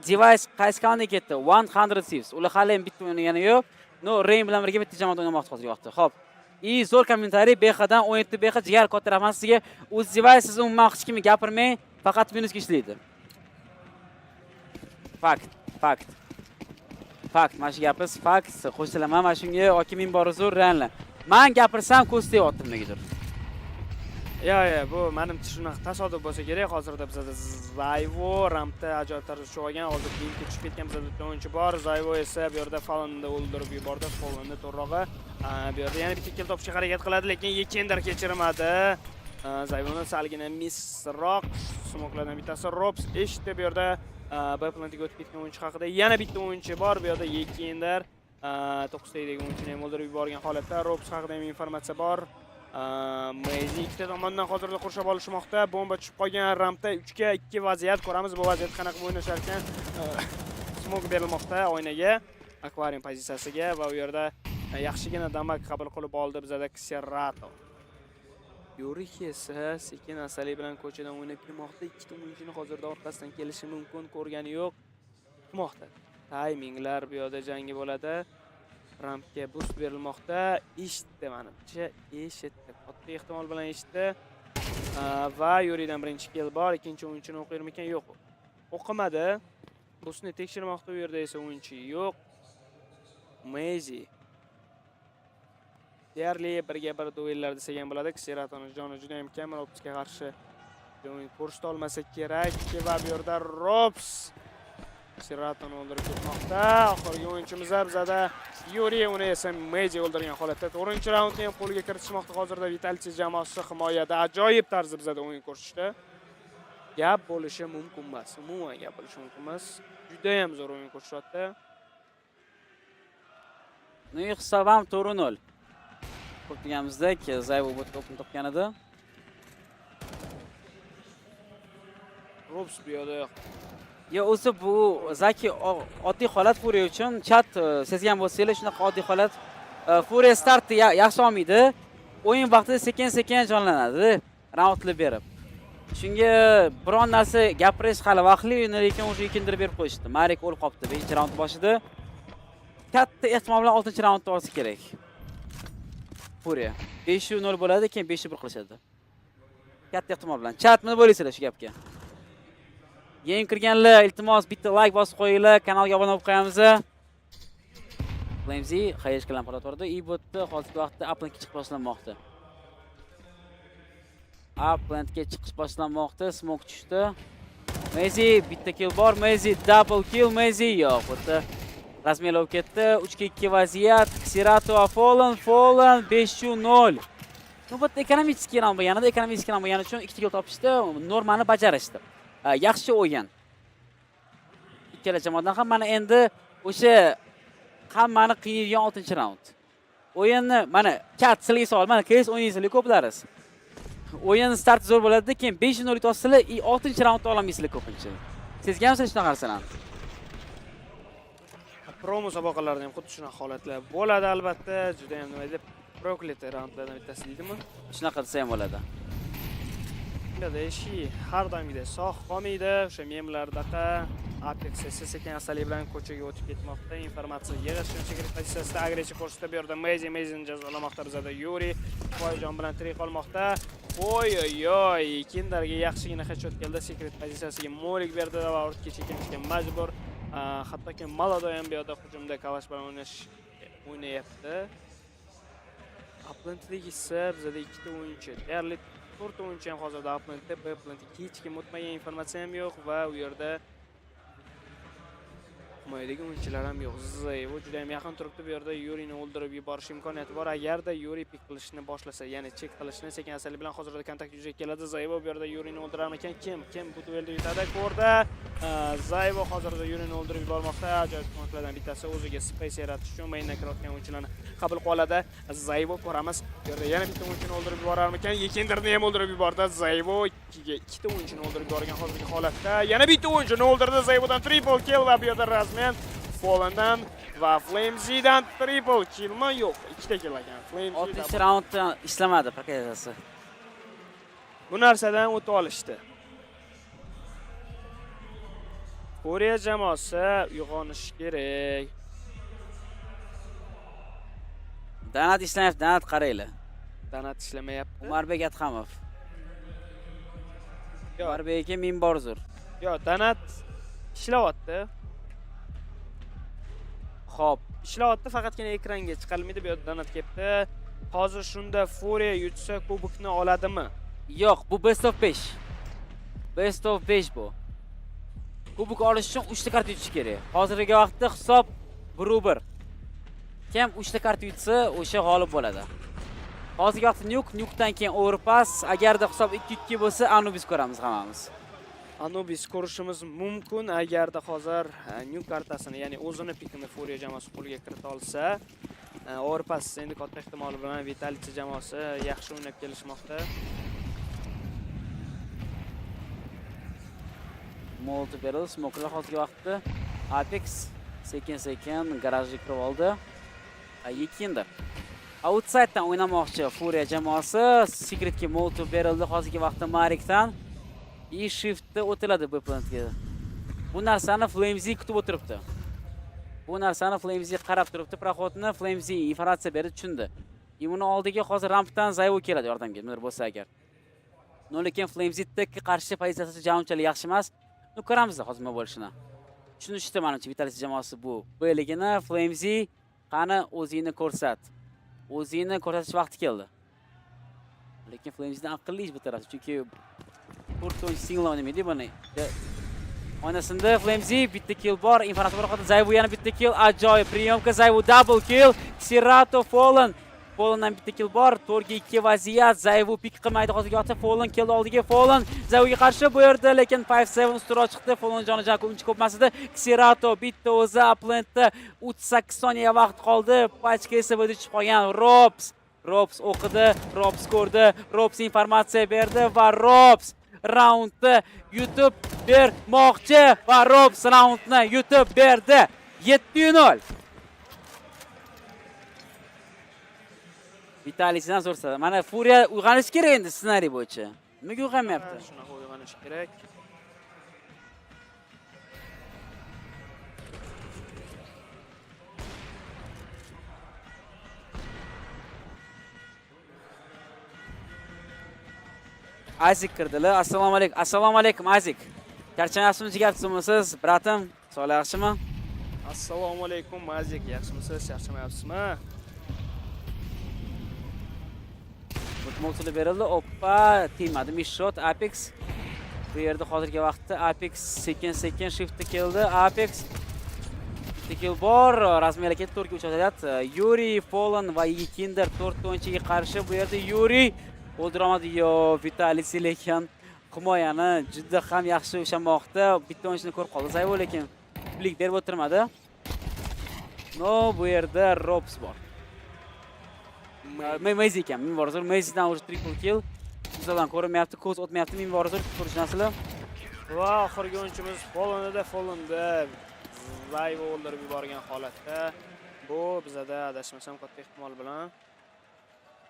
Speaker 21: Device qaysi kanalga ketdi? 100 Thieves. Ular hali ham bitta o'ynagani yo'q. No, Rain bilan birga bitta jamoada o'ynamoqchi hozirgi vaqtda. Xo'p. Zo'r kommentariy BXdan 17 BX jigar katta rahmat sizga. O'z Device siz umuman hech kimga gapirmang, faqat minusga ishlaydi. Fakt. Mana shu gapingiz fakt. Qo'shilaman, mana shunga yoki men bor uzr, realni. Men gapirsam ko'z teyaptim negadir.
Speaker 22: Ya, bu menimcha shunaqa tasodif bo'lsa kerak. Hozirda bizda Zayvo rampda ajoyib tarzda tushib olgan, hozir keyinga tushib ketgan bizda bitta o'yinchi bor. Zayvo esa bu yerda Falonni o'ldirib yubordi. Falonni to'g'rirog'i bu yerda yana bitta kill topishga harakat qiladi, lekin Yekender kechirmadi. Zayvoni salgina misroq smoklardan bittasi Robs eshitdi bu yerda. B-plantiga o'tib ketgan o'yinchi haqida yana bitta o'yinchi bor. Bu yerda Yekender 9 taydagi o'yinchini ham o'ldirib yuborgan holatda. Robs haqida ham informatsiya bor. Mouz ikkita tomondan hozirda qurshab olishmoqda. Bomba tushib qolgan rampda 3 ga 2 vaziyat ko'ramiz. Bu vaziyat qanaqa o'ynashar ekan? Smok berilmoqda oynaga, akvarium pozitsiyasiga va u yerda yaxshigina damak qabul qilib oldi bizada Xerato. Yuri esa sekin asali bilan ko'chadan o'ynab kirmoqda. Ikkita o'yinchini hozirda orqasidan kelishi mumkin, ko'rgani yo'q. Kirmoqda. Tayminglar bu yerda jangi bo'ladi. Rampga boost berilmoqda. Eshitdi menimcha, eshitdi. Katta ehtimol bilan eshitdi. Va Yuridan birinchi kill bor. Ikkinchi o'yinchini o'qirmikan? Yo'q. O'qimadi. Boostni tekshirmoqda, u yerda esa o'yinchi yo'q. Mouz deyarli birga bir duellar desak ham bo'ladi. Xeratoni joni juda ham kam, Robsga qarshi o'yin ko'rsata olmasa kerak. Va bu yerda Robs Xeratoni o'ldirib ketmoqda. Oxirgi o'yinchimiz bizada Yuri, uni esa Mouz o'ldirgan holatda 4-raundni ham qo'lga kiritishmoqda. Hozirda Vitality jamoasi himoyada ajoyib tarzda bizada o'yin ko'rsatishdi. Gap bo'lishi mumkin emas. Umuman gap bo'lishi mumkin emas. Juda ham zo'r o'yin ko'rsatyapti.
Speaker 21: Hisob ham 4-0. Ko'rganimizdek, Zayvo o'tib topgan edi.
Speaker 22: Robs bu yerda
Speaker 21: Ya o'zi bu Zaki oddiy holat Furia uchun chat sezgan bo'lsangiz, shunaqa oddiy holat. Furia startni yaxshi olmaydi. O'yin vaqtida sekin-sekin jonlanadi, raundli berib. Shunga biron narsa gapirish hali vaqtli, lekin o'sha ikkindir berib qo'yishdi. Marik o'lib qopti 5-raund boshida. Katta ehtimol bilan 6-raundda olsa kerak. Furia 5-0 bo'ladi, keyin 5-1 qilishadi. Katta ehtimol bilan. Chat nima bo'laysizlar shu gapga? Yangi kirganlar iltimos bitta like bosib qo'yinglar, kanalga obuna bo'lib qo'yamiz. Flamesy xayr qilgan palatorda ibotda hozirgi vaqtda uplandga chiqib boshlanmoqda. Uplandga chiqish boshlanmoqda, smoke tushdi. Mouz bitta kill bor, Mouz double kill, Mouz yo'q. Bitta rasmiylab ketdi. 3 ga 2 vaziyat. Xerato Fallen 5-0. Navbatda ekonomik round bo'lganida, ekonomik round bo'lgani uchun 2 kill topishdi, normani bajarishdi. Yaxshi o'yin. Ikkala jamoadan ham mana endi o'sha hammani qiynaydigan 6-raund. O'yinni mana kat silga sol, mana keys o'ynaysizlar ko'plariz. O'yin start zo'r bo'ladi, keyin 5-0 yutosizlar, 6-raundda ololmaysizlar ko'pincha. Sezganmisiz shunaqa narsalarni?
Speaker 22: Pro musobaqalarda ham xuddi shunaqa holatlar bo'ladi albatta. Juda ham nima deb prokleta raundlardan bittasi deydimi?
Speaker 21: Shunaqa desa ham bo'ladi.
Speaker 22: Ishi har doimgidek sog' qolmaydi. O'sha memlardaqa Apex esa sekin asali bilan ko'chaga o'tib ketmoqda. Informatsiya yig'ish secret pozitsiyasida agressiya ko'rsatib bu yerda Mouz'ni jazolamoqda bizada Yuri. Foyjon bilan tirik qolmoqda. Oy, Kinderga yaxshigina headshot keldi. Secret pozitsiyasiga mo'lik berdi va ortga chekishga majbur. Hattoki Malado ham bu yerda hujumda Kalash bilan o'ynayapti. Uplandlik esa bizada ikkita o'yinchi. Deyarli 4 o'yinchi ham hozirda Uplandda, B-Uplandga hech kim o'tmagan informatsiya ham yo'q va u yerda himoyadagi o'yinchilar ham yo'q. Zayvo juda ham yaqin turibdi. Bu yerda Yurini o'ldirib yuborish imkoniyati bor. Agarda Yuri pik qilishni boshlasa, ya'ni chek qilishni sekin asali bilan hozirda kontakt yuzaga keladi. Zayvo bu yerda Yurini o'ldirarmikan? Kim bu duelda yutadi? Ko'rda. Zayvo hozirda Yurini o'ldirib yubormoqda. Ajoyib punktlardan bittasi o'ziga space yaratish uchun maindan kirayotgan o'yinchilarni qabul qiladi. Zayvo ko'ramiz. Bu yerda yana bitta o'yinchini o'ldirib yuborarmikan? Yekendirni ham o'ldirib yubordi. Zayvo 2 ga 2 ta o'yinchini o'ldirib yuborgan hozirgi holatda. Yana bitta o'yinchini o'ldirdi. Zayvodan triple kill va bu yerda rasman Fallendan va Flamesy'dan triple killmi? Yo'q, ikkita kill ekan. Flamesy
Speaker 21: 6-raundda ishlamadi paketasi.
Speaker 22: Bu narsadan o'tib olishdi. Furia jamoasi uyg'onishi kerak.
Speaker 21: Danat ishlamayapti, Danat qaranglar.
Speaker 22: Danat ishlamayapti.
Speaker 21: Umarbek Atxamov. Umarbek aka minborzur.
Speaker 22: Yo, Danat ishlayapti.
Speaker 21: Xo'p,
Speaker 22: ishlayapti, faqatgina ekranga chiqarmaydi. Bu yerda Danat kelibdi. Hozir shunda Furia yutsa kubokni oladimi?
Speaker 21: Yo'q, bu best of 5. Best of 5 bu. Kubok olish uchun 3 ta karta yutish kerak. Hozirgi vaqtda hisob 1-1. Kim 3 ta karta yutsa, o'sha g'olib bo'ladi. Hozirgi vaqtda Nuke'dan keyin overpass, agarda hisob 2-2 bo'lsa, Anubis ko'ramiz hammamiz.
Speaker 22: Anubis ko'rishimiz mumkin agarda hozir Nuke kartasini, ya'ni o'zini pikini Furia jamoasi qo'lga kirita olsa. Overpass endi katta ehtimol bilan Vitality jamoasi yaxshi o'ynab kelishmoqda.
Speaker 21: Molotov berildi, smokerlar hozirgi vaqtda Apex sekin-sekin garajga kirib oldi. Yekindir. Outside'dan o'ynamoqchi Furia jamoasi. Secretga Molotov berildi hozirgi vaqtda Marikdan. Shiftda o'tiladi bu plantga. Bu narsani Flamesy kutib o'tiribdi. Bu narsani Flamesy qarab turibdi. Proxodni Flamesy informatsiya berib tushundi. Uni oldiga hozir rampdan Zayvo keladi yordamga, nimadir bo'lsa agar. Lekin Flamesy tekka qarshi pozitsiyasi jamoatchilik yaxshi emas. Ko'ramiz hozir nima bo'lishini. Tushunishdi menimcha Vitality jamoasi bu. Bo'yligini Flamesy qani o'zingni ko'rsat. O'zingni ko'rsatish vaqti keldi. Lekin Flamesy'dan aqlli ish bu taraf, chunki Turto'y single o'ynamaydi buni. Oynasida Flamesy bitta kill bor, informatsiya bor haqida Zayvo yana bitta kill, ajoyib priyomka, Zayvo double kill, Xerato Fallen. Fallendan bitta kill bor, 4-2 vaziyat, Zayvo pik qilmaydi hozirgi vaqtda, Fallen kill oldiga, Fallen Zayvoga qarshi bu yerda, lekin 5-7 ustiroq chiqdi, Fallen jonidan uncha ko'pmasida, Xerato bitta o'zi uplentda 38 soniya vaqt qoldi, pachka esa bu yerda tushib qolgan, Robs o'qidi, Robs ko'rdi, Robs informatsiya berdi va Robs raundni yutib bermoqchi va Robs raundni yutib berdi. 7-0. Vitalitydan so'rasa, mana Furia uyg'onish kerak endi ssenariy bo'yicha. Nimaga uyg'onmayapti?
Speaker 22: Shunaqa uyg'onish kerak.
Speaker 21: Azik kirdilar. Assalomu alaykum. Assalomu alaykum Azik. Charchamayapsizmi, jigarchimisiz, bratim? Sog'lik yaxshimi?
Speaker 22: Assalomu alaykum Azik. Yaxshimisiz, charchamayapsizmi?
Speaker 21: Mutmoqsili berildi. Oppa, tegmadi. Mishshot Apex. Bu yerda hozirgi vaqtda Apex sekin-sekin shiftga keldi. Apex kill bor, rasmiy harakat 4-ga o'tadi. Yuri, Fallen va Yekinder 4 o'yinchiga qarshi bu yerda Yuri o'ldirolmadi. Yo, Vitality lekin himoyani juda ham yaxshi ushlamoqda. Bitta o'yinchini ko'rib qoldi Zayvo, lekin blik berib o'tirmadi. No, bu yerda Robs bor. Mouz ekan, minborzor. Mouzdan уже triple kill. Bizdan ko'rinmayapti, ko'z o'tmayapti minborzor ko'rish nasli.
Speaker 22: Va oxirgi o'yinchimiz Fallenda Zayvo o'ldirib yuborgan holatda. Bu bizada adashmasam katta ehtimol bilan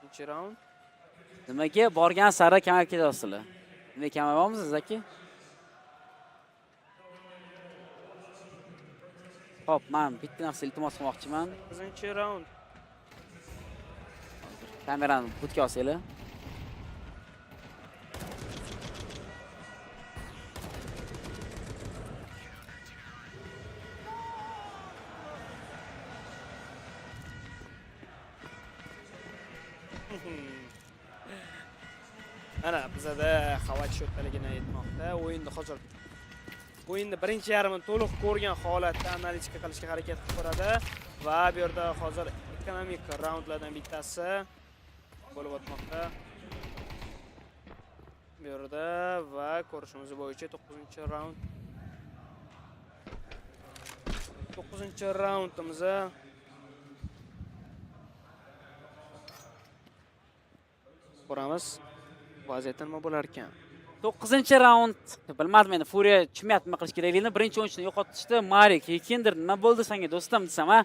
Speaker 22: 3-raund.
Speaker 21: Nimaga borgan sari kamayib ketyapsizlar? Nima kamaymamsiz aka? Xo'p, men bitta narsa iltimos qilmoqchiman.
Speaker 22: 9-raund.
Speaker 21: Kamerani butga olsanglar.
Speaker 22: Ana bizada havo shotligini aytmoqda. O'yinni birinchi yarmini to'liq ko'rgan holatda analitika qilishga harakat qilib ko'radi va bu yerda hozir ekonomik raundlardan bittasi bo'lib o'tmoqda. Bu yerda va ko'rishimiz bo'yicha 9-raund. 9-raundimiz ko'ramiz. Vaziyatdan nima bo'lar ekan?
Speaker 21: 9-raund. Bilmadim endi Furia tushmayapti nima qilish kerakligini. Birinchi o'yinchini yo'qotishdi. Marik, Yekinder, nima bo'ldi senga do'stim desam, ha?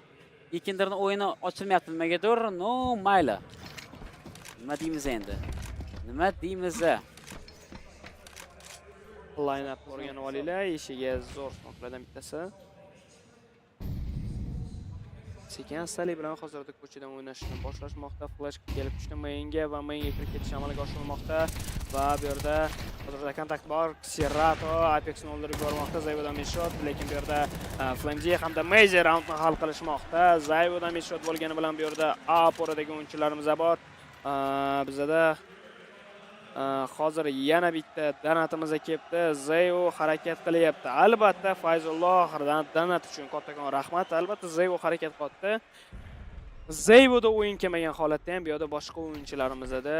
Speaker 21: Yekinderning o'yini ochilmayapti nimagadir? No, mayli. Nima deymiz endi? Nima deymiz?
Speaker 22: line-up o'rganib olinglar. Eshiga zo'r smoklardan bittasi. Sekan-astalik bilan hozirda ko'chadan o'ynashni boshlashmoqda. Flash kelib tushdi mainga va mainga kirib ketish amalga oshirilmoqda. Va bu yerda hozirda kontakt bor. Serato Apex'ni o'ldirib yubormoqda. Zayvodan shot, lekin bu yerda Flamji hamda Major roundni hal qilishmoqda. Zayvodan shot bo'lgani bilan bu yerda A poradagi o'yinchilarimiz bor. Bizda hozir yana bitta donatimiz kelibdi. Zayvo harakat qilyapti. Albatta Fayzulloh oxiridan donat uchun kattakon rahmat. Albatta Zayvo harakat qildi. Zayvoda o'yin kelmagan holatda ham bu yerda boshqa o'yinchilarimizda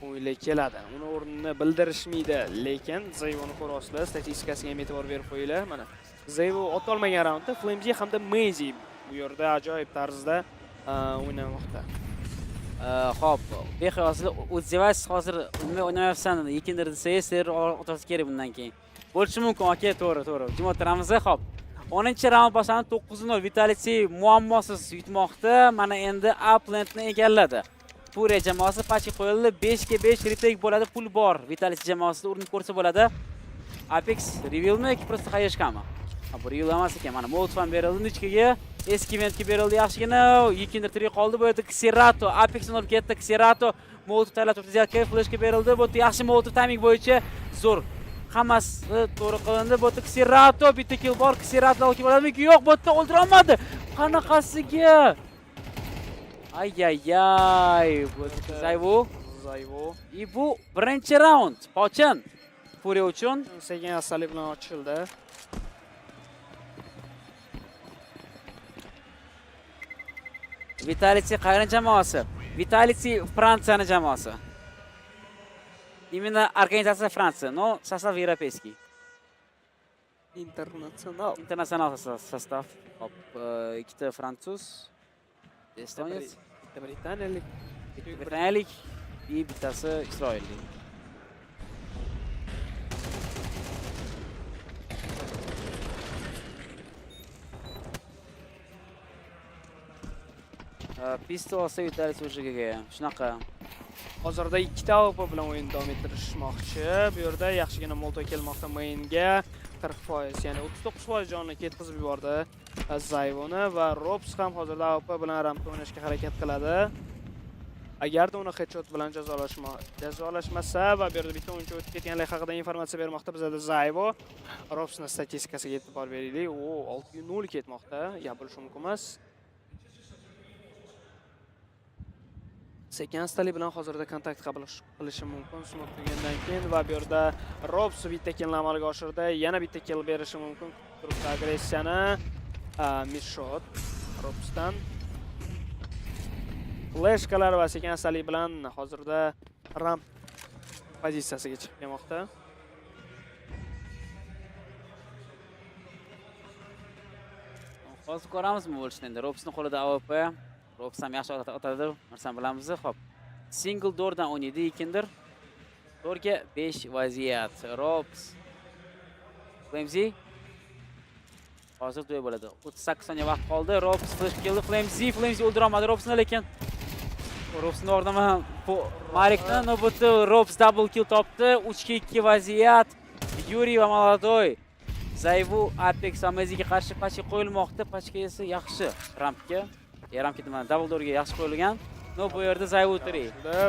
Speaker 22: o'yinlar keladi. Uni o'rnini bildirishmaydi, lekin Zayvoni ko'rasizlar, statistikasiga ham e'tibor berib qo'yinglar. Mana Zayvo ota olmagan raundda Flamji hamda Mouz bu yerda ajoyib tarzda o'ynamoqda.
Speaker 21: Xo'p, bexosida o'zivas hozir nima o'ynamayapsan, yekindir desangiz, ser o'tasi kerak bundan keyin. Bo'lishi mumkin, aka, to'g'ri. Jim o'tiramiz, xo'p. 10-raund boshlanib 9-0 Vitality muammosiz yutmoqda. Mana endi uplandni egalladi. Furia jamoasi pachi qo'yildi. 5-5 retake bo'ladi, pul bor. Vitality jamoasida urinib ko'rsa bo'ladi. Apex revealmi yoki prosta qayishganmi? Bu reveal emas ekan. Mana Mouz ham berildi Nichkaga. Eski eventga berildi yaxshigina. Yekindir tiri qoldi. Bu yerda Serato Apexni olib ketdi. Serato Mouz tanlab turtizga flashga berildi. Bu yaxshi Mouz timing bo'yicha zo'r. Hammasi to'g'ri qilindi. Bu yerda Serato bitta kill bor. Serato olib bo'ladimi? Yo'q, bu yerda o'ldira olmadi. Qanaqasiga? Ay. Bu Zayvo. Bu birinchi raund. Pochan Furia uchun
Speaker 22: sekin-astalik bilan ochildi.
Speaker 21: Vitality qayerning jamoasi? Vitality Fransiyani jamoasi. Именно организация Франции, но состав европейский. International состав. Hop, ikkita fransuz, estoniyas, britaniyalik, bittasi isroillik. Pistol olsa Vitality o'shiga shunaqa.
Speaker 22: Hozirda ikkita AWP bilan o'yin davom ettirishmoqchi. Bu yerda yaxshigina molto kelmoqda mainga. 40%, ya'ni 39% jonni ketkizib yubordi Zayvoni va Robs ham hozirda AWP bilan rampda o'ynashga harakat qiladi. Agarda uni headshot bilan jazolashmasa va bu yerda bitta o'yinchi o'tib ketganligi haqida informatsiya bermoqda bizda Zayvo. Robsning statistikasiga e'tibor beraylik. U 6-0 ketmoqda. Ya bo'lishi mumkin emas. Sekan-astalik bilan hozirda kontakt qabul qilishi mumkin. Smok turgandan keyin va bu yerda Robs bitta kill amalga oshirdi. Yana bitta kill berishi mumkin. Turibdi agressiyani. Midshot Robsdan. Flashkalar va sekan-astalik bilan hozirda ramp pozitsiyasiga chiqib kelmoqda.
Speaker 21: Hozir ko'ramizmi bo'lishni endi. Robsning qo'lida AWP. Robs ham yaxshi otadi, narsan bilamiz. Xo'p. Single doordan o'ynaydi ekindir. Doorga 5 vaziyat. Robs. Flamji. Hozir to'y bo'ladi. 38 soniya vaqt qoldi. Robs flash keldi. Flamji o'ldira olmadi Robsni, lekin Robsning o'rnida Marikni navbatda Robs double kill topdi. 3-2 vaziyat. Yuri va Maladoy. Zayvo Apex Amaziga qarshi pachi qo'yilmoqda. Pachga esa yaxshi rampga. Yaram ketman, double doorga yaxshi qo'yilgan. No, bu yerda Zayvo tiri.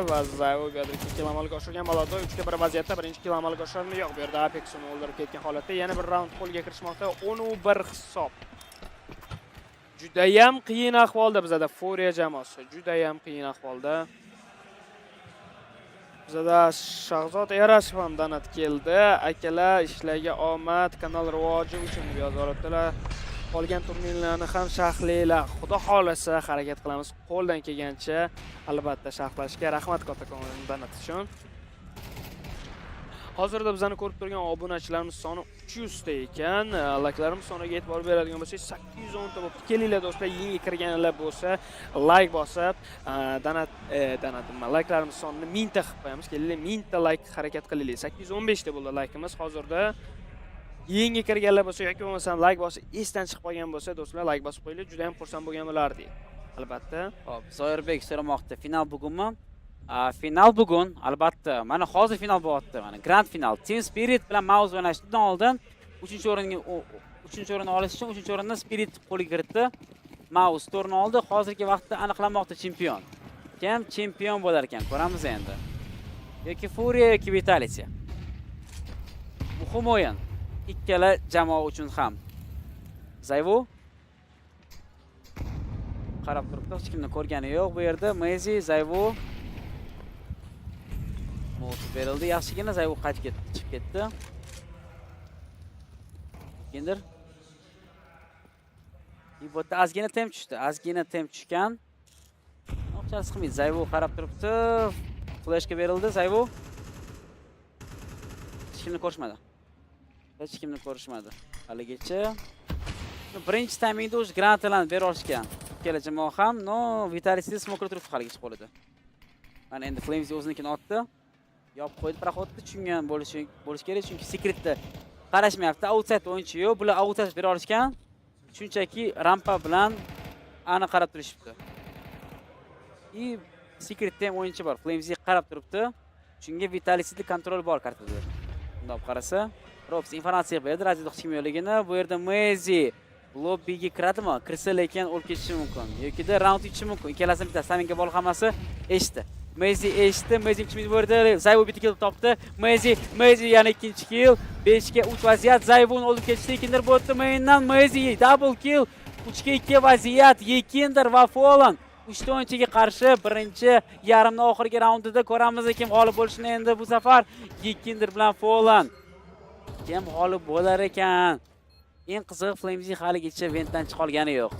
Speaker 22: Va Zayvo bu yerda 2 kill amalga oshirgan. Maladoy 3-1 vaziyatda birinchi kill amalga oshirildi. Yo'q, bu yerda Apex uni o'ldirib ketgan holatda yana bir raund qo'lga kirishmoqda. 10-1 hisob. Juda ham qiyin ahvolda bizda Furia jamoasi. Juda ham qiyin ahvolda. Bizda Shahzod Erashev ham donat keldi. Akalar ishlarga omad, kanal rivoji uchun yozib qolgan turnirlarni ham sharhlaylar. Xudo xolasa harakat qilamiz. Qo'ldan kelgancha albatta sharhlashga rahmat kattakon donat uchun. Hozirda bizani ko'rib turgan obunachilarimiz soni 300 ta ekan. Like'larimiz soniga e'tibor beradigan bo'lsak 810 ta bo'libdi. Kelinglar do'stlar, yangi kirganlar bo'lsa like bosib, like'larimiz sonini 1000 ta qilib qo'yamiz. Kelinglar 1000 ta like harakat qilaylik. 815 ta bo'ldi like'imiz hozirda. Yangi kirganlar bo'lsa yoki bo'lmasam like bosib, esdan chiqib qolgan bo'lsa do'stlar like bosib qo'yinglar. Juda ham xursand bo'lgan bo'lardik. Albatta.
Speaker 21: Hop, Zoirbek so'ramoqda. Final bugunmi? Final bugun, albatta. Mana hozir final bo'lyapti. Mana grand final. Team Spirit bilan Mouz o'ynashdan oldin 3-o'rinni olish uchun 3-o'rinni Spirit qo'lga kiritdi. Mouz turni oldi. Hozirgi vaqtda aniqlanmoqda chempion. Kim chempion bo'lar ekan? Ko'ramiz endi. Yoki Furia yoki Vitality. Muhim o'yin. Ikkala jamoa uchun ham. Zayvu qarab turibdi. Hech kimni ko'rgani yo'q bu yerda. Mezi, Zayvu Mouz berildi. Yaxshigina Zayvu qaytib chiqib ketdi. Kinder. Bu yerda ozgina tem tushdi. Ozgina tem tushgan. Oqchasi qilmaydi. Zayvu qarab turibdi. Flashga berildi Zayvu. Hech kimni ko'rishmadi. Hech kimni ko'rishmadi. Haligacha birinchi taymingda o'z grantlarni bera olishgan. Ikkala jamoa ham, no Vitality smoker turibdi haligacha qo'lida. Mana endi Flames o'zinikini otdi. Yopib qo'ydi, proxodni tushungan bo'lish kerak, chunki secretda qarashmayapti. Outside o'yinchi yo'q. Bular outside bera olishgan. Shunchaki rampa bilan aniq qarab turishibdi. Secretda ham o'yinchi bor. Flamesga qarab turibdi. Chunki Vitality'da kontrol bor kartada. Bundoq qarasa, Robs informatsiya berdi, radio hech kim yo'qligini. Bu yerda Mezi lobbiga kiradimi? Kirsa lekin o'lib ketishi mumkin. Yoki-da round ichishi mumkin. Ikkalasining bitta saminga bol hammasi eshitdi. Mezi eshitdi. Mezi kimni bu yerda Zayvu bitta kill topdi. Mezi yana ikkinchi kill. 5 ga 3 vaziyat. Zayvuni olib ketishdi. Ikindir bo'tdi maindan Mezi double kill. 3 ga 2 vaziyat. Yekindir va Fallen 3 o'yinchiga qarshi birinchi yarimni oxirgi raundida ko'ramiz kim g'olib bo'lishini endi bu safar Yekindir bilan Fallen. Kim g'olib bo'lar ekan? Eng qizig'i Flames'ning haligacha ventdan chiqa olgani yo'q.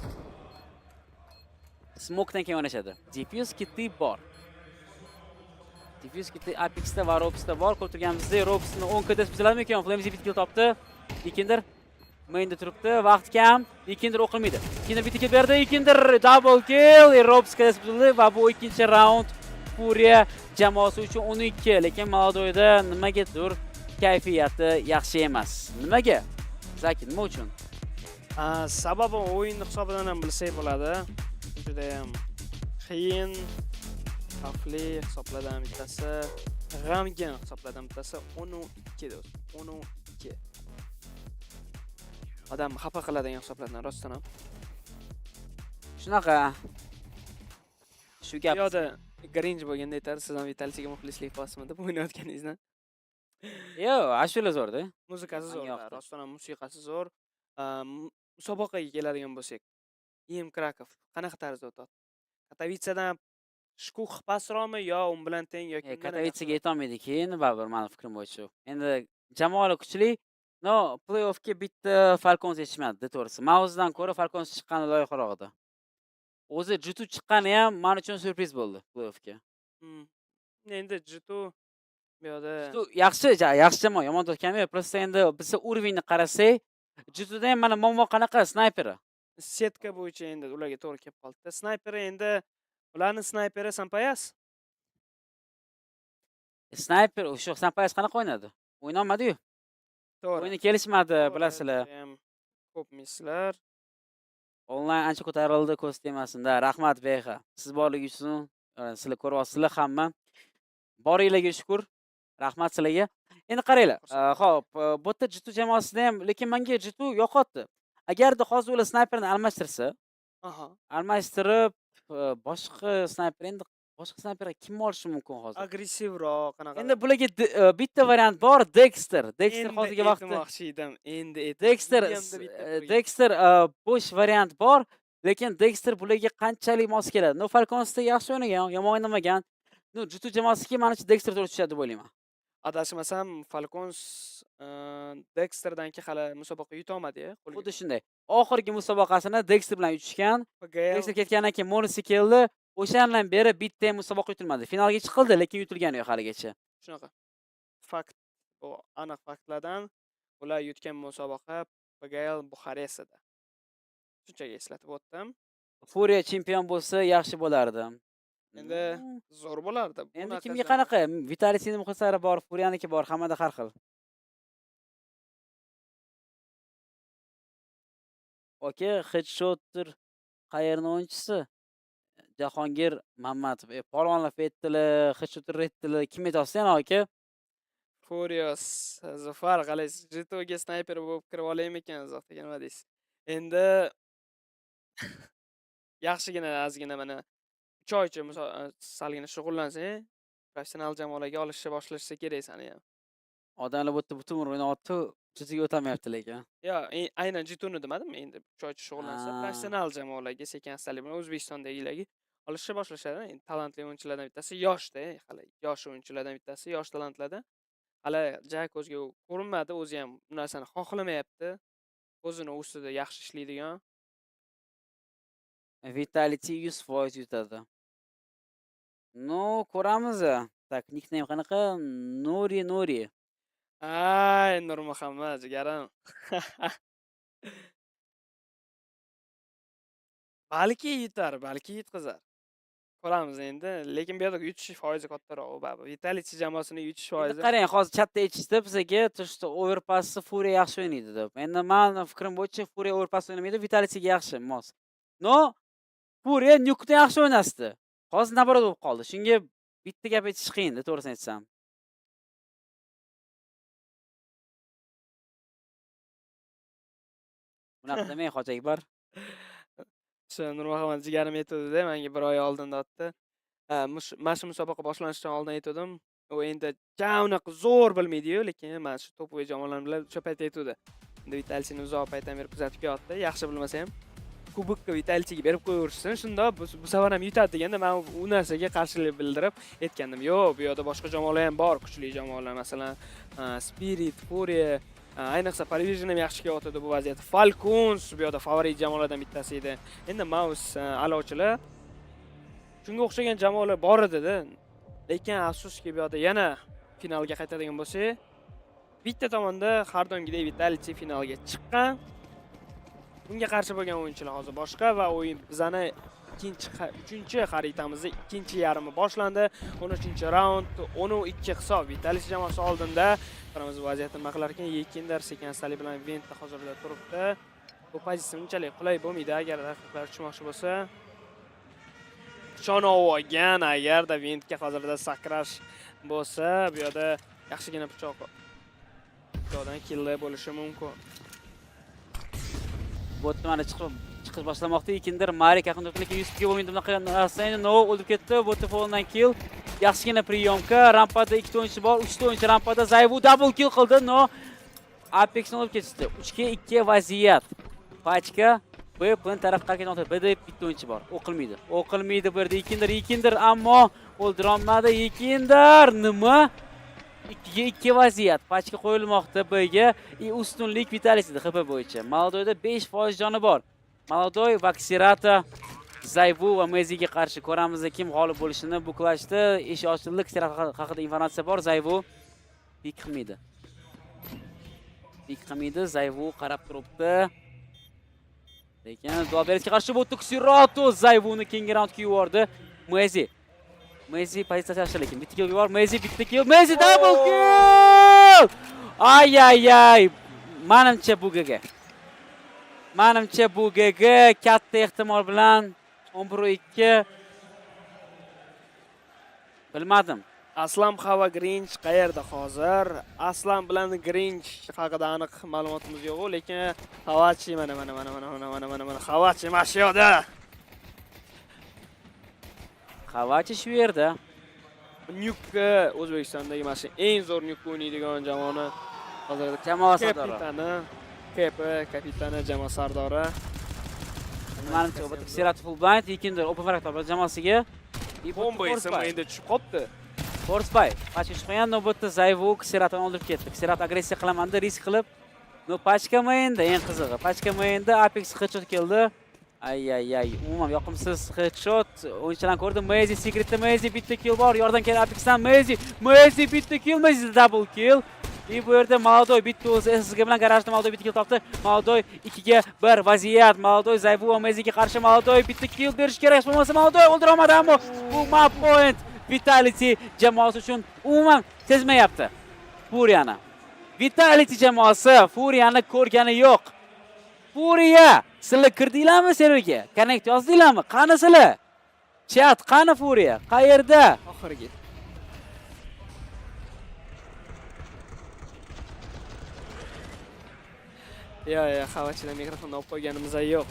Speaker 21: Smoke'dan keyin o'ynashadi. Diffuse kiti bor. Diffuse kiti Apex'da va Robs'da bor. Ko'rib turganimizdek, Robs'ni 10 kda bizaladimi ekan? Flames bitta kill topdi. Yekindir mainda turibdi. Vaqt kam. Yekindir o'qilmaydi. Yekindir bitta kill berdi. Yekindir double kill. Robs kda bizildi va bu ikkinchi raund Furia jamoasi uchun 12. Lekin Maladoyda nimagadir kayfiyati yaxshi emas. Nimaga? Zaki, nima uchun?
Speaker 22: Sababi o'yinni hisobidan ham bilsak bo'ladi. Juda ham qiyin, xavfli hisoblardan bittasi, g'amgin hisoblardan bittasi 12 do'st. 12. Odam xafa qiladigan hisoblardan rostdan ham.
Speaker 21: Shunaqa. Shu gap.
Speaker 22: Yo'da Grinch bo'lganda aytar, siz ham Vitality'ga muxlislik qilasizmi deb o'ynayotganingizdan.
Speaker 21: Yo'q, ashula zo'rda.
Speaker 22: Muzikasi zo'r, rostdan ham musiqasi zo'r. Musobaqaga keladigan bo'lsak, Krakow qanaqa tarzda o'tadi? Katowitsadan shkuh pastroqmi yo un bilan teng yoki
Speaker 21: Katowitsaga yeta olmaydi keyin baribir meni fikrim bo'yicha. Endi jamoalar kuchli. No, play-offga bitta Falcons yetishmadi, to'g'risi. Mouzdan ko'ra Falcons chiqqani loyiharoq edi. O'zi G2 chiqqani ham men uchun surpriz bo'ldi play-offga.
Speaker 22: Endi G2
Speaker 21: yaxshi jamoa, yomon o'tgani yo'q. Prosta endi biz уровеньni qarasak, G2da ham mana muammo qanaqa snayperi.
Speaker 22: Setka bo'yicha endi ularga to'g'ri kelib qoldi. Snayperi endi ularning snayperi Sampayas.
Speaker 21: Snayper o'sha Sampayas qanaqa o'ynadi? O'ynolmadi-yu.
Speaker 22: To'g'ri.
Speaker 21: O'yini kelishmadi, bilasizlar.
Speaker 22: Ko'p mislar.
Speaker 21: Onlayn ancha ko'tarildi, ko'z temasin-da. Rahmat Beha. Siz borligi uchun sizlar ko'ryapsizlar hamma. Boringlarga shukr. Rahmat sizlarga. Endi qaranglar. Xo'p, bu yerda G2 jamoasida ham, lekin menga G2 yoqotdi. Agarda hozir ular snayperni almashtirsa, almashtirib boshqa snayper kim olishi mumkin hozir?
Speaker 22: Agressivroq qanaqa?
Speaker 21: Endi bularga bitta variant bor, Dexter hozirgi vaqtda. Dexter bo'sh variant bor, lekin Dexter bularga qanchalik mos keladi? No Falconsda yaxshi o'ynagan, yomon o'ynamagan. No G2 jamoasiga menimcha Dexter to'g'ri tushadi deb o'ylayman.
Speaker 22: Adashmasam Falcons Dexterdan keyin hali musobaqa yuta olmadi-ya.
Speaker 21: Xuddi shunday. Oxirgi musobaqasini Dexter bilan yutishgan. Dexter ketgandan keyin Mouz keldi. O'shandan beri bitta ham musobaqa yutilmadi. Finalga chiqildi, lekin yutilgani yo'q haligacha.
Speaker 22: Shunaqa. Fakt, bu aniq faktlardan ular yutgan musobaqa PGL Buxarestda. Shunchaga eslatib o'tdim.
Speaker 21: Furia chempion bo'lsa yaxshi bo'lardi.
Speaker 22: Endi zo'r bo'lardi.
Speaker 21: Endi kimga qanaqa? Vitality'ning muxlislari bor, Furiyaniki bor, hammada har xil. Okey, headshot'dir. Qayerning o'yinchisi? Jahongir Mamatov. Polvonlar aytdilar, Xishutr aytdilar. Kim aytasiz yana aka?
Speaker 22: Furious, Zafar qalaysiz? Jitoga snayper bo'lib kirib olaymi ekan uzoqda nima deysiz? Endi yaxshigina ozgina mana 3 oycha salgina shug'ullansang, professional jamoalarga olishga boshlashsa kerak sani ham.
Speaker 21: Odamlar bu yerda butun umr o'ynayapti, jitiga o'tamayapti lekin.
Speaker 22: Yo, aynan jituni demadim endi 3 oycha shug'ullansa, professional jamoalarga sekin-astalik bilan O'zbekistondagilarga olishga boshlashadi. Endi talantli o'yinchilardan bittasi yoshda, hali yosh o'yinchilardan bittasi, yosh talantlardan. Hali Jack o'ziga ko'rinmadi, o'zi ham bu narsani xohlamayapti. O'zini ustida yaxshi ishlaydigan.
Speaker 21: Vitality 100% yutadi. No, ko'ramiz. Tak, nickname qanaqa? Nuri.
Speaker 22: Ay, Nurmuhammad jigarim. Balki yutar, balki yutqazar. Ko'ramiz endi, lekin bu yerda yutish foizi kattaroq u baba. Vitality jamoasini yutish foizi.
Speaker 21: Qarang, hozir chatda aytishdi bizga, to'shda overpassni Furia yaxshi o'ynaydi deb. Endi men fikrim bo'yicha Furia overpass o'ynamaydi, Vitalityga yaxshi mos. No, Furia Nuke'da yaxshi o'ynasdi. Hozir nabarat bo'lib qoldi. Shunga bitta gap aytish qiyin, to'g'risini aytsam. Bunaqa demang, Hoji Akbar.
Speaker 22: Nurmuhammad jigarim aytdi-da, menga 1 oy oldin aytdi. Mana shu musobaqa boshlanishidan oldin aytdim. U endi unaqa zo'r bilmaydi-yu, lekin mana shu topoy jamoalar bilan o'sha payt aytdi. Endi Vitalityni uzoq paytdan beri kuzatib kelyapti. Yaxshi bilmasa ham kubokka Vitalityga berib qo'yaversin, shunda bu safar ham yutadi deganda men u narsaga qarshilik bildirib aytgandim. Yo'q, bu yerda boshqa jamoalar ham bor, kuchli jamoalar, masalan, Spirit, Furia, ayniqsa Parvision ham yaxshi kelyapti bu vaziyatda. Falcons bu yerda favorit jamoalardan bittasi edi. Endi Mouz a'lochilar shunga o'xshagan jamoalar bor edi-da. Lekin afsuski bu yerda yana finalga qaytadigan bo'lsak, bitta tomonda har doimgidek Vitality finalga chiqqan. Bunga qarshi bo'lgan o'yinchilar hozir boshqa va o'yin bizani 3-chi xaritamizda 2-yarmi boshlandi. 13-raund 10-2 hisob Vitality jamoasi oldinda. Qaramiz vaziyatni nima qilar ekan. Yekindir sekin-astalik bilan Ventda hozirda turibdi. Bu pozitsiya unchalik qulay bo'lmaydi agar raqiblar tushmoqchi bo'lsa. Pichoq olgan agarda Ventga hozirda sakrash bo'lsa, bu yerda yaxshigina pichoq jodan killer bo'lishi mumkin.
Speaker 21: Botda mana chiqish boshlamoqda. Ikindir Marik yaqin turibdi, lekin 100 ga bo'lmaydi bunaqa narsani. No, o'lib ketdi. Botda faldan kill. Yaxshigina priyomka. Rampada 2 o'yinchi bor. 3 o'yinchi rampada. Zayvu double kill qildi. No. Apex'ni olib ketishdi. 3 ga 2 vaziyat. Pachka B plan tarafga ketmoqda. Bda bitta o'yinchi bor. O'qilmaydi bu yerda. Ikindir, ammo o'ldirolmadi. Ikindir nima? 2 ga 2 vaziyat. Pachka qo'yilmoqda Bga. Ustunlik Vitality'da HP bo'yicha. Maladoyda 5% joni bor. Maladoy, Vaksirata, Zayvu va Meziga qarshi ko'ramiz kim g'olib bo'lishini bu klashda. Ish ochildi, Ksirat haqida informatsiya bor. Zayvu pik qilmaydi. Zayvu qarab turibdi. Lekin Doberetga qarshi bo'tdi Ksirato. Zayvuni keyingi raundga yubordi. Mezi pozitsiya yaxshi lekin bitta kill bor. Mezi double kill! Ay. Menimcha bu GG katta ehtimol bilan 11-2 bilmadim.
Speaker 22: Aslam Hava Grinch qayerda hozir? Aslam bilan Grinch haqida aniq ma'lumotimiz yo'q, lekin Havachi mana Havachi mashiyoda.
Speaker 21: Havachi shu yerda.
Speaker 22: Nuke O'zbekistondagi mana shu eng zo'r nuke o'ynaydigan jamoani hozirda
Speaker 21: jamoa sardori.
Speaker 22: Kapitani jamoa sardori.
Speaker 21: Menimcha bu Ksirat full blind, ikindir open fragtor jamoasiga.
Speaker 22: Bomba esa endi tushib qopti.
Speaker 21: Forspay, pachka chiqqan navbatda Zayvu Ksiratni oldirib ketdi. Ksirat agressiya qilaman deb risk qilib, pachka mayinda eng qizig'i. Pachka mayinda Apex headshot keldi. Ay. Umuman yoqimsiz headshot. O'yinchilarni ko'rdim. Mezi secretda bitta kill bor. Yordam kelar Apexdan Mezi bitta kill, Mezi double kill. Bu yerda Maladoy bitta o'zi SSG bilan garajda Maladoy bitta kill topdi. Maladoy 2 ga 1 vaziyat. Maladoy Zayvu va Meziga qarshi Maladoy bitta kill berish kerak. Bo'lmasa Maladoy o'ldirolmadi, ammo bu map point Vitality jamoasi uchun umuman sezmayapti Furiani. Vitality jamoasi Furiani ko'rgani yo'q. Furia, sizlar kirdinglarmi serverga? Connect yozdinglarmi? Qani sizlar? Chat, qani Furia? Qayerda?
Speaker 22: Oxirgi. Ya, xavachilar mikrofonni olib qo'yganimiz yo'q.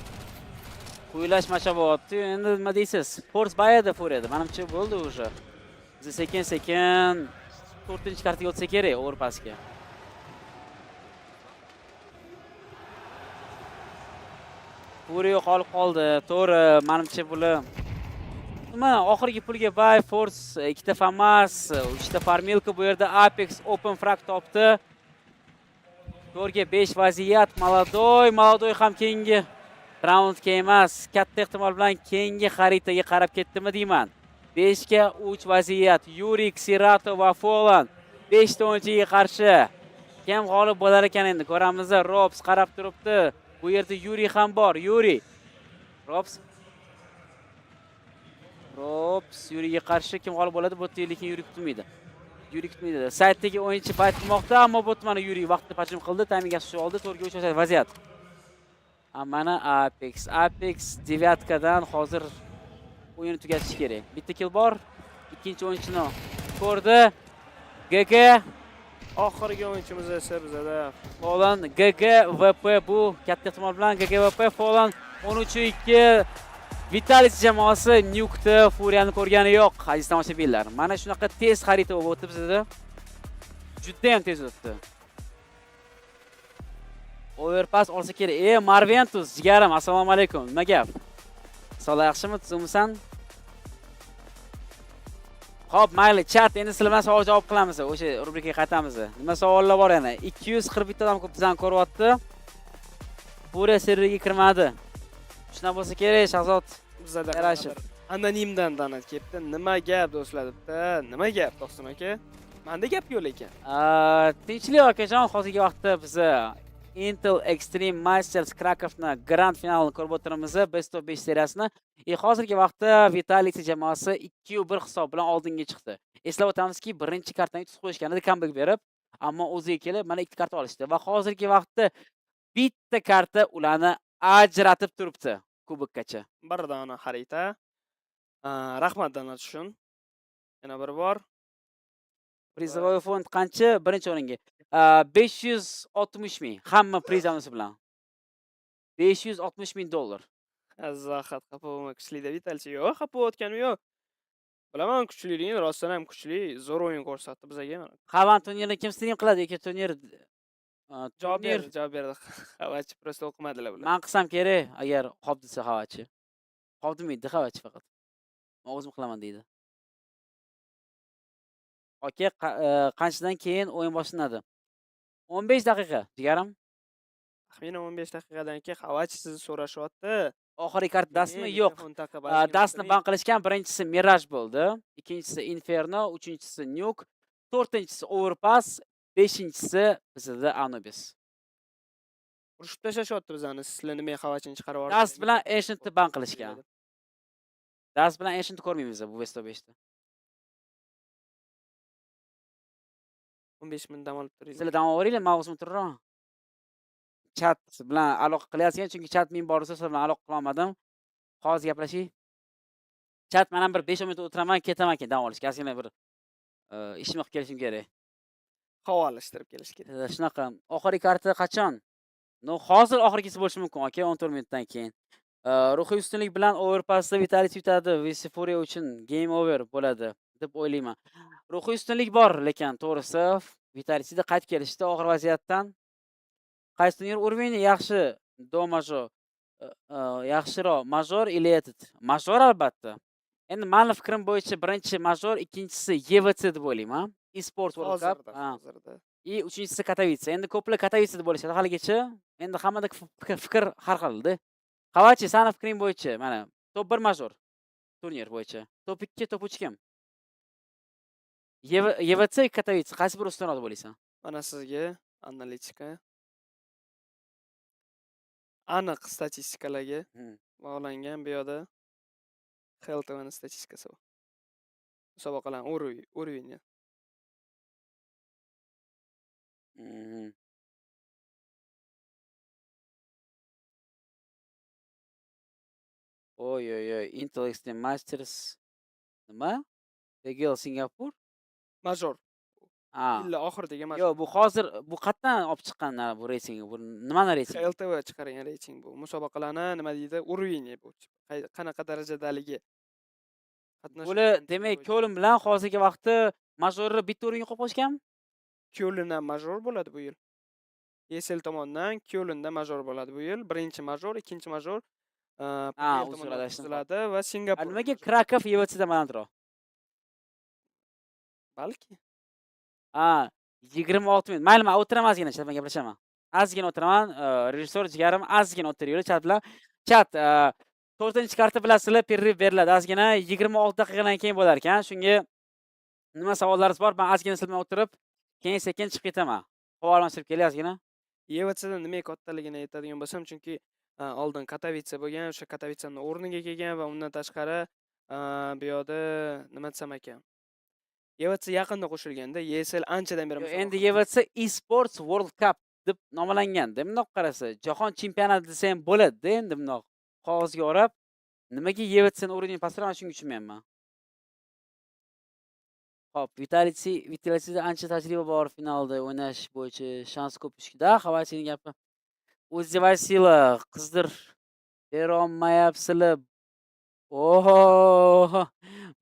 Speaker 21: Kuylashmacha bo'lyapti. Endi nima deysiz? Force bayadi Furia'da. Menimcha bo'ldi уже. Biz sekin-sekin 4-kartaga o'tsa kerak overpassga. Furia qolib qoldi. To'g'ri, menimcha bular nima oxirgi pulga bay Force 2 ta Famas, 3 ta Farmilka bu yerda Apex Open Frag topdi. 4 ga 5 vaziyat. Maladoy ham keyingi raundga emas, katta ehtimol bilan keyingi xaritaga qarab ketdimi deyman. 5 ga 3 vaziyat. Yurik, Sirato va Falan 5 ta o'yinchiga qarshi. Kim g'olib bo'lar ekan endi ko'ramiz. Robs qarab turibdi. Bu yerda Yuri ham bor. Yuri. Robs Yuriga qarshi kim g'olib bo'ladi? Bu lekin Yuri kutilmaydi. Saytdagi o'yinchi baytmoqda, ammo bu mana Yuri vaqtni pachim qildi, tayming yaxshi oldi. 4 ga 3 vaziyat. Mana Apex devyatkadan hozir o'yinni tugatish kerak. Bitta kill bor. Ikkinchi o'yinchini ko'rdi. GG
Speaker 22: Oxirgi o'yinchimiz esa bizada
Speaker 21: Falan GG VP bu katta ehtimol bilan GG VP Falan 13-2 Vitalis jamoasi Nuke'da Furia'ni ko'rgani yo'q, aziz tomoshabinlar. Mana shunaqa tez xarita bo'lib o'tdi bizda. Juda ham tez o'tdi. Overpass olsa kerak. Marventus jigarim, assalomu alaykum. Nima gap? Sog'lik yaxshimi, tuzumsan? Xo'p, mayli, chat endi sizlar bilan savol javob qilamiz. O'sha rubrikaga qaytamiz. Nima savollar bor yana? 241 tadan ko'p bizani ko'ryapti. Furia seriyaga kirmadi. Shunaqa bo'lsa kerak, Shahzod.
Speaker 22: Bizada
Speaker 21: yarashib.
Speaker 22: Anonimdan donat kelibdi. Nima gap do'stlar debdi. Nima gap To'xsin aka? Menda gap yo'q ekan.
Speaker 21: Tinchlik akajon, hozirgi vaqtda biz Intel Extreme Masters Krakowni grand finalini ko'rib o'tiramiz, Best of 5 seriyasini. Hozirgi vaqtda Vitality jamoasi 2-1 hisob bilan oldinga chiqdi. Eslab o'tamizki, birinchi kartani yutib qo'yishgan edi, comeback berib, ammo o'ziga kelib mana 2 karta olishdi va hozirgi vaqtda bitta karta ularni ajratib turibdi kubokgacha.
Speaker 22: Bir dona xarita. Rahmat donat uchun. Yana bir bor.
Speaker 21: Prizvoy fond qancha? Birinchi o'ringa 560 ming hamma prizamiz bilan. 560 ming dollar.
Speaker 22: Azahat xafa bo'lma, kuchli-da Vitalchi. Yo'q, xafa bo'layotganim yo'q. Bilaman kuchliligini, rostdan ham kuchli, zo'r o'yin ko'rsatdi bizga.
Speaker 21: Havan turnirini kim stream qiladi yoki turnir?
Speaker 22: Javob berdi. Havachi просто o'qimadilar bular.
Speaker 21: Men qilsam kerak, agar qop desa havachi. Qop demaydi havachi faqat. Men o'zim qilaman deydi. Okey, qanchadan keyin o'yin boshlanadi? 15 daqiqa, jigarim.
Speaker 22: Taxminan 15 daqiqadan keyin havachi sizni so'rashyapti.
Speaker 21: Oxirgi kart dasmi yo'q. Dasni ban qilishgan. Birinchisi Mirage bo'ldi, ikkinchisi Inferno, uchinchisi Nuke, to'rtinchisi Overpass, beshinchisi bizda Anubis.
Speaker 22: Urushib tashlashyapti bizani. Sizlar nima havachini chiqarib yubordi?
Speaker 21: Das bilan Ancient'ni ban qilishgan. Das bilan Ancient'ni ko'rmaymiz bu Best of 5 da.
Speaker 22: 15 minut dam olib turing.
Speaker 21: Sizlar dam olavering, men o'zim turaman. Chat bilan aloqa qilyapsiz, chunki chat men borsa sizlar bilan aloqa qila olmadim. Hozir gaplashing. Chat men ham bir 5 minut o'tiraman, ketaman keyin dam olishga. Ozgina bir ishimni qilib kelishim kerak.
Speaker 22: Havolashtirib kelish kerak.
Speaker 21: Shunaqa. Oxirgi karta qachon? No, hozir oxirgisi bo'lishi mumkin, aka, 14 minutdan keyin. Ruhiy ustunlik bilan Overpassda Vitality yutadi, Furia uchun game over bo'ladi deb o'ylayman. Ruhiy ustunlik bor, lekin to'g'risi Vitalityda qaytib kelishdi og'ir vaziyatdan. Qaysi turnir уровень yaxshi? Do major. Yaxshiroq major или этот? Major albatta. Endi mening fikrim bo'yicha birinchi major, ikkinchisi YVC deb o'ylayman. E-sport World Cup. И uchinchisi Katowice. Endi ko'plar Katowice deb bo'lishadi haligacha. Endi hammada fikr har xilda. Havachi, seni fikring bo'yicha mana top 1 major turnir bo'yicha. Top 2, top 3 kim? YVC, Katowice qaysi biri ustunroq deb o'ylaysan?
Speaker 22: Mana sizga analitika. Aniq statistikalarga bog'langan bu yerda Heltovani statistikasi bor. Musobaqalar уровень.
Speaker 21: Oy oy oy. Intel Extreme Masters nima? Begel Singapur?
Speaker 22: Major.
Speaker 21: Ha.
Speaker 22: Yillar oxiridagi major.
Speaker 21: Yo'q, bu hozir bu qayerdan olib chiqqanlar bu reytingni? Bu nimani reyting?
Speaker 22: LTV chiqargan reyting bu. Musobaqalarni nima deydi? Уровень bu. Qanaqa darajadaligi.
Speaker 21: Bular demak Ko'lin bilan hozirgi vaqtda majorni bitta o'ringa qo'yib qo'yishganmi?
Speaker 22: Kyolindan major bo'ladi bu yil. ESL tomonidan Kyolinda major bo'ladi bu yil. Birinchi major, ikkinchi major PL tomonidan o'tkaziladi va Singapur.
Speaker 21: Nimaga Krakow YVC'da balandroq?
Speaker 22: Balki.
Speaker 21: Ha, 26 minut. Mayli, men o'tiraman ozgina, chat bilan gaplashaman. Ozgina o'tiraman, rejissor jigarim ozgina o'tiringlar chat bilan. Chat, 4-karta bilasizlar, perriv beriladi. Ozgina 26 daqiqadan keyin bo'lar ekan. Shunga nima savollaringiz bor? Men ozgina sizlar bilan o'tirib, keyin sekin chiqib ketaman. Havo almashtirib kelay ozgina.
Speaker 22: YVC'da nima kattaligini aytadigan bo'lsam, chunki oldin Katowice bo'lgan, o'sha Katowiceni o'rniga kelgan va undan tashqari bu yoqda nima desam ekan. YVC yaqinda qo'shilganda, ESL anchadan beri
Speaker 21: Endi YVC Esports World Cup deb nomlanganda, bundoq qarasa, jahon chempionati desa ham bo'ladi-da, endi bundoq qog'ozga o'rab. Nimaga YVCni o'rniga pastroq, men shunga tushunmayapman. Hop, Vitalitida ancha tajriba bor finalda o'ynash bo'yicha, shans ko'p ishda. Xavachning gapi. O'zi Vasila qizdir bera olmayapsizlar. Oho!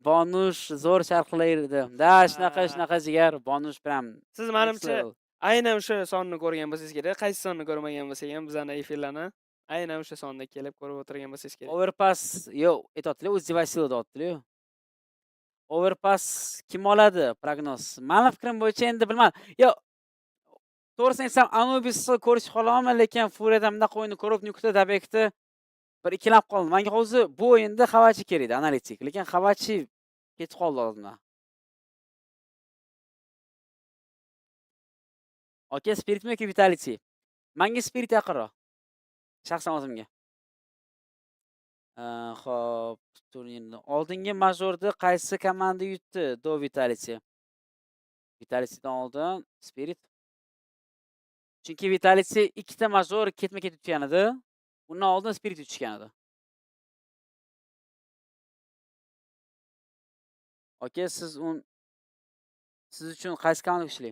Speaker 21: Bonush zo'r sharqlaydi. Da, shunaqa jigar, bonush bilan.
Speaker 22: Siz menimcha aynan o'sha sonni ko'rgan bo'lsangiz kerak. Qaysi sonni ko'rmagan bo'lsak ham bizani efirlarni aynan o'sha sonda kelib ko'rib o'tirgan bo'lsangiz kerak.
Speaker 21: Overpass, yo'q, aytayotdilar, o'zi Vasila deyaptilar. Overpass kim oladi? Prognoz. Mening fikrim bo'yicha endi bilmadim. Yo'q. To'g'risini aytsam, Anubisni ko'rish xolaman, lekin Furiyadan bunaqa o'yinni ko'rib, nuqta dabekda bir ikkilanib qoldim. Menga hozir bu o'yinda Xavachi kerak edi, analitik. Lekin Xavachi ketib qoldi oldimdan. Okay, Spiritmi yoki Vitality? Menga Spirit yaqinroq. Shaxsan o'zimga. Xo'p, turnirni oldingi majorda qaysi komanda yutdi? Do Vitality. Vitalitydan oldin Spirit. Chunki Vitality ikkita major ketma-ket yutgan edi. Undan oldin Spirit yutishgan edi. Okay, siz uchun qaysi komanda kuchli?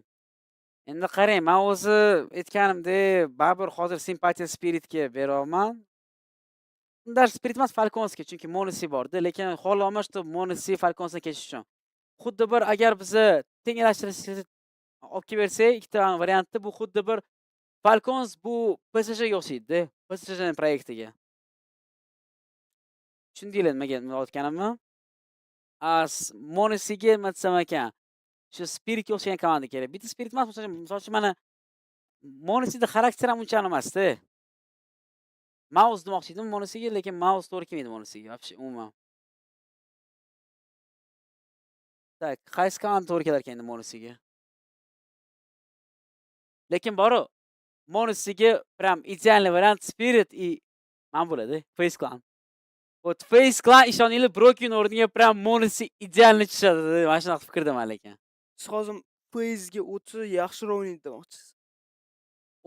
Speaker 21: Endi qarang, men o'zi aytganimdek, baribir hozir simpatiya Spiritga bera olman. Undar Spirit emas, Falconsga, chunki Monusi bordi, lekin xohlaman shu Monusi Falconsga ketish uchun. Xuddi bir agar biz tenglashtirishni olib kelib bersak, ikkita variantda bu xuddi bir Falcons bu PSJga o'xshaydi, PSJning proyektiga. Tushundinglar nimaga aytganimni? Monusiga nima desam ekan? Shu Spiritga o'xshagan komanda kerak. Bitta Spirit emas, misol uchun mana Monusida xarakteri ham uncha emasda. Mouz demoqchi edim Monusiga, lekin Mouz to'g'ri kelmaydi Monusiga, вообще umuman. Tak, qaysi komanda to'g'ri kelar ekan endi Monusiga? Lekin bor-ku, Monusiga prям idealniy variant Spirit и mana bo'ladi, Face Clan. Вот Face Clan ishoninglar, Broken o'rniga prям Monusi idealniy tushadi. Mana shunaqa fikrdaman lekin.
Speaker 22: Siz hozir Face'ga o'tsa yaxshiroq o'ynaydi demoqchisiz.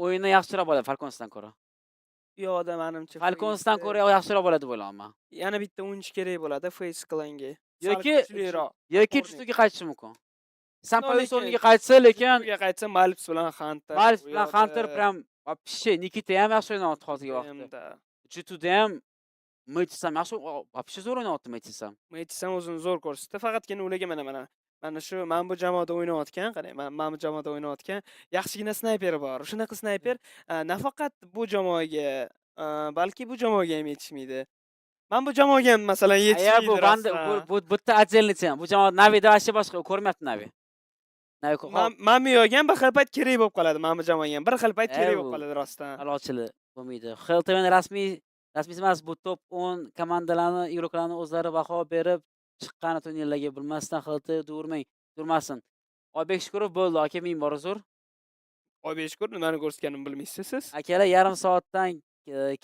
Speaker 21: O'yinni yaxshiroq bo'ladi Falconsdan ko'ra.
Speaker 22: Yo'qda menimcha
Speaker 21: Falconsdan ko'ra yaxshiroq bo'ladi deb o'ylayman.
Speaker 22: Yana bitta o'yinchi kerak bo'ladi Face Clan'ga.
Speaker 21: Yoki Tutuga qaytishi mumkin. Sampalis o'rniga qaytsa, lekin
Speaker 22: Tutuga qaytsa Malps bilan Hunter.
Speaker 21: Malps bilan Hunter prям вообще Nikita ham yaxshi o'ynayapti hozirgi vaqtda. Jutuda ham Metisam yaxshi, вообще zo'r o'ynayapti Metisam.
Speaker 22: Metisam o'zini zo'r ko'rsatdi. Faqatgina ularga mana shu men bu jamoada o'ynayotgan, qarang, men bu jamoada o'ynayotgan yaxshigina snayper bor. Shunaqa snayper nafaqat bu jamoaga, balki bu jamoaga ham yetishmaydi. Men bu jamoaga ham masalan yetishmaydi.
Speaker 21: Bu bitta отдельный ham. Bu jamoa Navida вообще boshqa ko'rmayapti Navi.
Speaker 22: Men bu yo'q ham bir xil payt kerak bo'lib qoladi. Men bu jamoaga ham bir xil payt kerak bo'lib qoladi rostdan.
Speaker 21: Alochili bo'lmaydi. XLTVning rasmiy emas, bu top 10 komandalarni, igroklarni o'zlari baho berib chiqqani turnirlarga bilmasdan xalta durmasin. Oybek Shukurov bo'ldi, aka, ming bor uzr.
Speaker 22: Oybek Shukurov nimani ko'rsatganini bilmaysiz siz?
Speaker 21: Akalar, yarim soatdan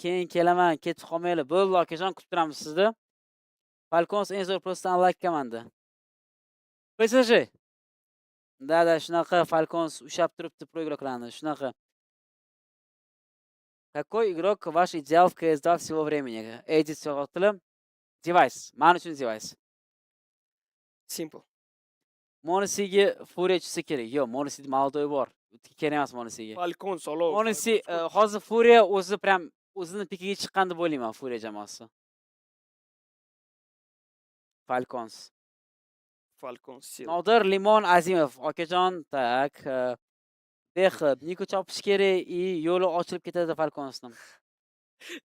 Speaker 21: keyin kelaman, ketib qolmanglar. Bo'ldi, akajon, kutib turamiz sizni. Falcons eng zo'r просто unlock komanda. PSG. Da, shunaqa Falcons ushab turibdi pro igroklarni, shunaqa. Какой игрок ваш идеал в CS2 всего времени? Эдит Соротилем. device. Men uchun device.
Speaker 22: Simple.
Speaker 21: Mouz'ga Furia tushsa kerak. Yo'q, Mouz Maldoy bor. Kerak emas Mouz'ga.
Speaker 22: Falcon solo.
Speaker 21: Mouz hozir Furia o'zi prям o'zini pikiga chiqqan deb o'ylayman Furia jamoasi. Falcons. Nodir, Limon, Azimov, okajon, tak. Behib, Niko chopish kerak, yo'li ochilib ketadi Falconsning.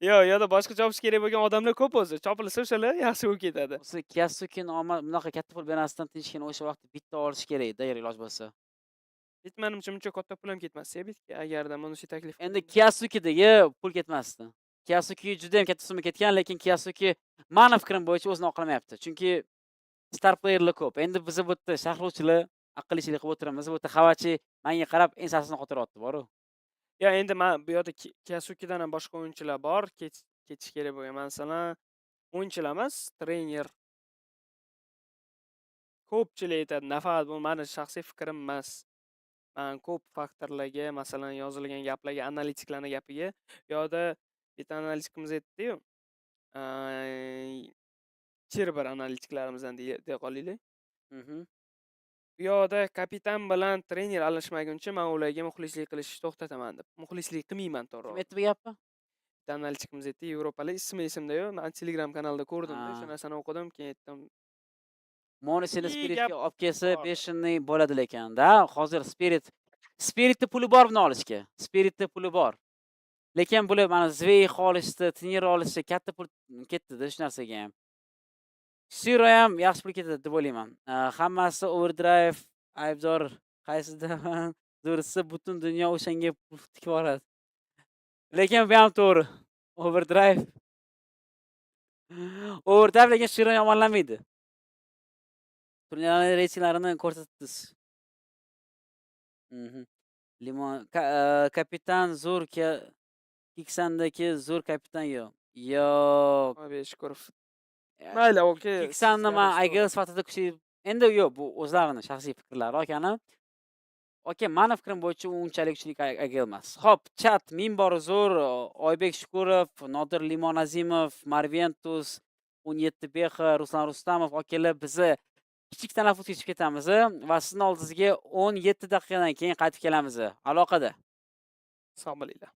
Speaker 22: Yo'da boshqa chopish kerak bo'lgan odamlar ko'p o'zi. Chopilsa o'shalar yaxshi bo'lib ketadi.
Speaker 21: O'zi Kiyasuki bunaqa katta pul bermasdan tinchgina o'sha vaqtda bitta olish kerak-da, iloj bo'lsa.
Speaker 22: Menimcha uncha katta pul ham ketmasdi bitga agarda mana shu taklif.
Speaker 21: Endi Kiyasukidagi pul ketmasdi. Kiyasuki juda ham katta summa ketgan, lekin Kiyasuki meni fikrim bo'yicha o'zini oqlamayapti. Chunki star playerlar ko'p. Endi biz bu yerda shaxlovchilar aqllichilik qilib o'tiramiz. Bu yerda Xavachi menga qarab ensasini qotiryapti, boru.
Speaker 22: Endi men bu yerda Kiyasukidan ham boshqa o'yinchilar bor, ketish kerak bo'lgan. Masalan, o'yinchilar emas, trener. Ko'pchilik aytadi, nafaqat bu meni shaxsiy fikrim emas. Men ko'p faktorlarga, masalan, yozilgan gaplarga, analitiklarning gapiga, yo'da bitta analitikimiz aytdi-yu. Chirber analitikarimizdan deya qolaylik. Bu yoqda kapitan bilan trener alishmaguncha men ularga muxlislik qilishni to'xtataman deb. Muxlislik qilmayman to'g'ri.
Speaker 21: Kim aytdi bu gapni?
Speaker 22: Bitta analitikimiz aytdi, Yevropalik, ismi esimda yo'q. Men Telegram kanalida ko'rdim-da, o'sha narsani o'qidim, keyin aytdim.
Speaker 21: Mouz'ni Spiritga olib kelsa 5 bo'ladi lekin-da. Hozir Spiritni puli bor buni olishga. Spiritni puli bor. Lekin bular mana Zvey olishdi, Tiner olishdi, katta pul ketdi-da shu narsaga ham. Siro ham yaxshi pul ketadi deb o'ylayman. Hammasi overdrive, aybdor qaysida dursa butun dunyo o'shanga tikib oladi. Lekin bu ham to'g'ri. Overdrive lekin Siro yomonlamaydi. Turnirlarning reytinglarini ko'rsatdingiz. Limon kapitan zo'r Kiksandagi zo'r kapitan yo'q. Yo'q.
Speaker 22: Beshkorov. Mayli, okey.
Speaker 21: Kiksanni men Aygel sifatida kuchli. Endi yo'q, bu o'zlarining shaxsiy fikrlari, akani. Okey, meni fikrim bo'yicha unchalik kuchli Aygel emas. Xo'p, chat minbor zo'r, Oybek Shukurov, Nodir Limon Azimov, Marventus, 17 Bexa, Ruslan Rustamov, okeylar bizni kichik tanaffusga chiqib ketamiz va sizning oldingizga 17 daqiqadan keyin qaytib kelamiz. Aloqada.
Speaker 22: Sog' bo'linglar.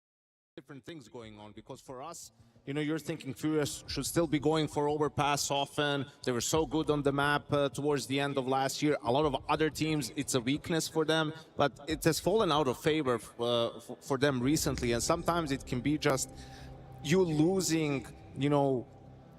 Speaker 19: Different things going on because for us, you're thinking Furia should still be going for overpass often. They were so good on the map towards the end of last year. A lot of other teams, it's a weakness for them, but it has fallen out of favor for them recently. And sometimes it can be just you losing,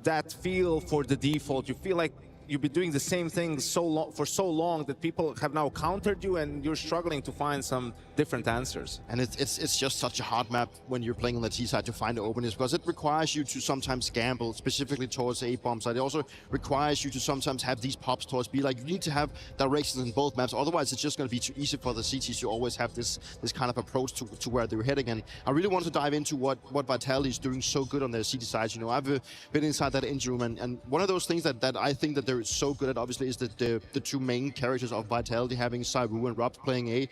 Speaker 19: that feel for the default. You feel like you've been doing the same thing for so long that people have now countered you and you're struggling to find some different answers.
Speaker 8: And it's just such a hard map when you're playing on the T side to find the openings, because it requires you to sometimes gamble, specifically towards the A-bomb side. It also requires you to sometimes have these pops towards B. Like, you need to have directions in both maps, otherwise it's just going to be too easy for the CTs to always have this kind of approach to where they're heading. And I really want to dive into what Vitality is doing so good on their CT sides. I've been inside that engine room, and one of those things that I think that they're so good at, obviously, is that the two main characters of Vitality, having Saiwu and Robs playing A.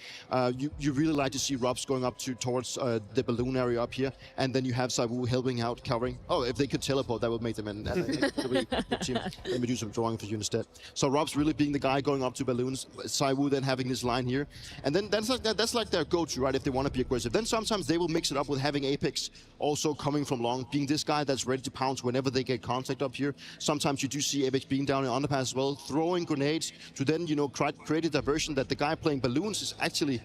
Speaker 8: You really like to see Robs going up towards the balloon area up here, and then you have Saiwu helping out, covering. Oh, if they could teleport, that would make them an really good team. Let me do some drawing for you instead. So Robs really being the guy going up to balloons, Saiwu then having this line here, and then that's like their go-to, right, if they want to be aggressive. Then sometimes they will mix it up with having Apex also coming from long, being this guy that's ready to pounce whenever they get contact up here. Sometimes you do see Apex being down in underpass as well, throwing grenades to then, create a diversion that the guy playing balloons is actually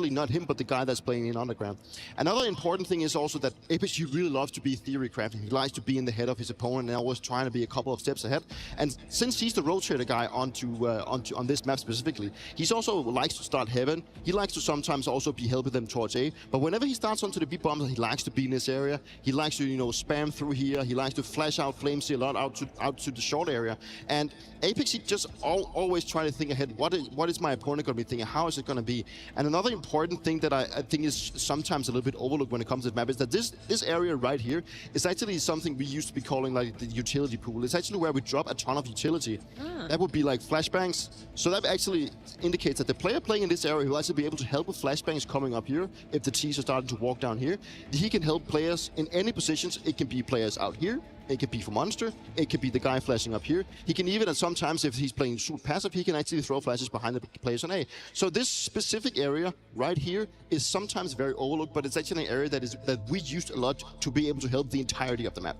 Speaker 8: not him, but the guy that's playing in underground. Another important thing is also that Apex, he really loves to be theory crafting. He likes to be in the head of his opponent and always trying to be a couple of steps ahead. And since he's the rotator guy on this map specifically, he's also likes to start heaven. He likes to sometimes also be helping them towards A. But whenever he starts onto the B bombs, he likes to be in this area. He likes to, spam through here. He likes to flash out flames a lot out to the short area. And Apex, he just always try to think ahead. What is my opponent going to be thinking? How is it going to be? And another important thing that I think is sometimes a little bit overlooked when it comes to the map is that this area right here is actually something we used to be calling like the utility pool. It's actually where we drop a ton of utility. That would be like flashbangs. So that actually indicates that the player playing in this area will actually be able to help with flashbangs coming up here. If the T's are starting to walk down here, he can help players in any positions. It can be players out here. It could be for Monster. It could be the guy flashing up here. He can even, sometimes if he's playing super passive, he can actually throw flashes behind the players on A. So this specific area right here is sometimes very overlooked, but it's actually an area that we used a lot to be able to help the entirety of the map.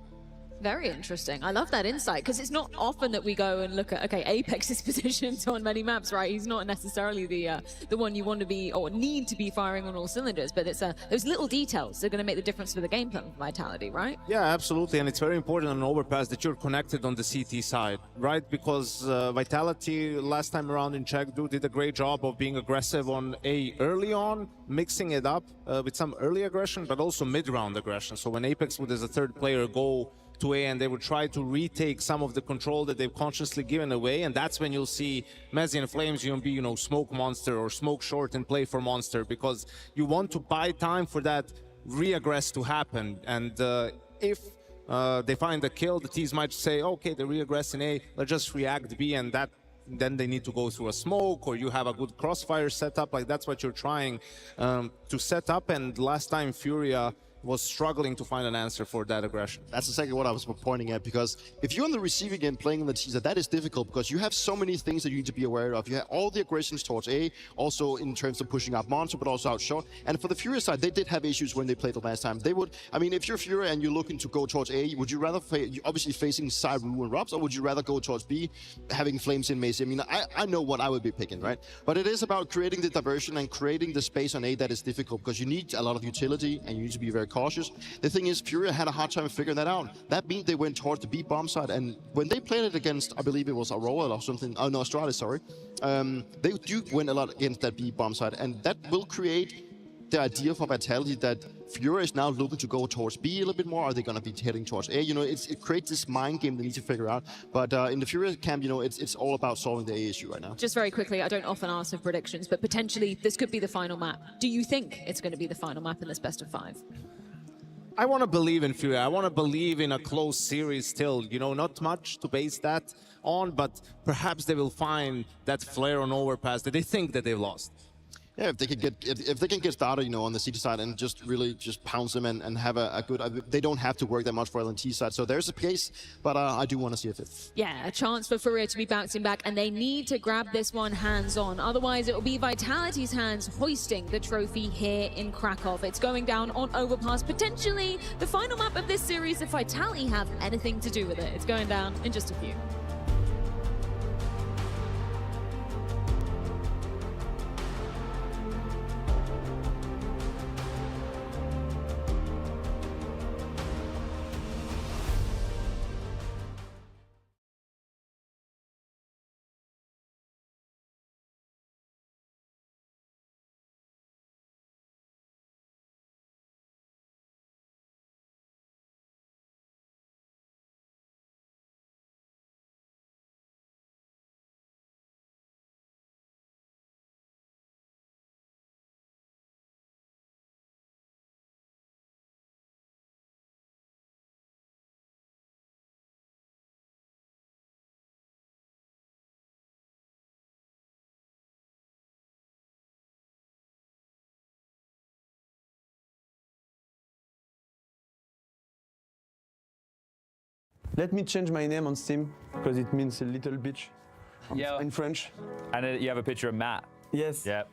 Speaker 3: Very interesting. I love that insight because it's not often that we go and look at, okay, Apex's positions on many maps, right? He's not necessarily the one you want to be or need to be firing on all cylinders, but it's those little details that are going to make the difference for the game plan Vitality, right?
Speaker 19: Yeah, absolutely, and it's very important on overpass that you're connected on the CT side, right? Because Vitality last time around in Chengdu did a great job of being aggressive on A early on, mixing it up with some early aggression, but also mid-round aggression. So when Apex would, as a third player, go to A and they would try to retake some of the control that they've consciously given away, and that's when you'll see Mezzi and Flames, smoke Monster or smoke short and play for Monster, because you want to buy time for that re-aggress to happen. And if they find a kill, the teams might say, okay, they re-aggress in A, let's just react B, and then they need to go through a smoke, or you have a good crossfire setup. Like, that's what you're trying to set up. And last time Furia was struggling to find an answer for that aggression.
Speaker 8: That's exactly what I was pointing at, because if you're on the receiving end playing on the teaser, that is difficult because you have so many things that you need to be aware of. You have all the aggressions towards A, also in terms of pushing up Monster, but also out short. And for the Furia side, they did have issues when they played the last time. They would, I mean, if you're Furia and you're looking to go towards A, would you rather, obviously facing Zywoo and Robs, or would you rather go towards B, having Flames in Macy? I mean, I know what I would be picking, right? But it is about creating the diversion and creating the space on A that is difficult, because you need a lot of utility and you need to be very cautious. The thing is, Furia had a hard time figuring that out. That means they went towards the B bomb side, and when they played it against, I believe it was Aurora or something, oh no, Astralis, sorry, they do win a lot against that B bomb side, and that will create the idea for Vitality that Furia is now looking to go towards B a little bit more. Are they going to be heading towards A? It creates this mind game they need to figure out. But in the Furia camp, it's all about solving the A issue right now.
Speaker 3: Just very quickly, I don't often ask for predictions, but potentially this could be the final map. Do you think it's going to be the final map in this best of 5?
Speaker 19: I want to believe in Furia. I want to believe in a close series still. Not much to base that on, but perhaps they will find that flare on overpass that they think that they've lost.
Speaker 8: Yeah, if they can get started, on the CT side and just really just pounce them and have a good, they don't have to work that much for LNT side. So there's a case, but I do want to see if it.
Speaker 3: Yeah, a chance for Furia to be bouncing back, and they need to grab this one hands-on. Otherwise, it will be Vitality's hands hoisting the trophy here in Krakow. It's going down on Overpass, potentially the final map of this series if Vitality have anything to do with it. It's going down in just a few.
Speaker 7: Let me change my name on Steam, because it means a little bitch in French.
Speaker 10: And you have a picture of Matt.
Speaker 7: Yes.
Speaker 10: Yep.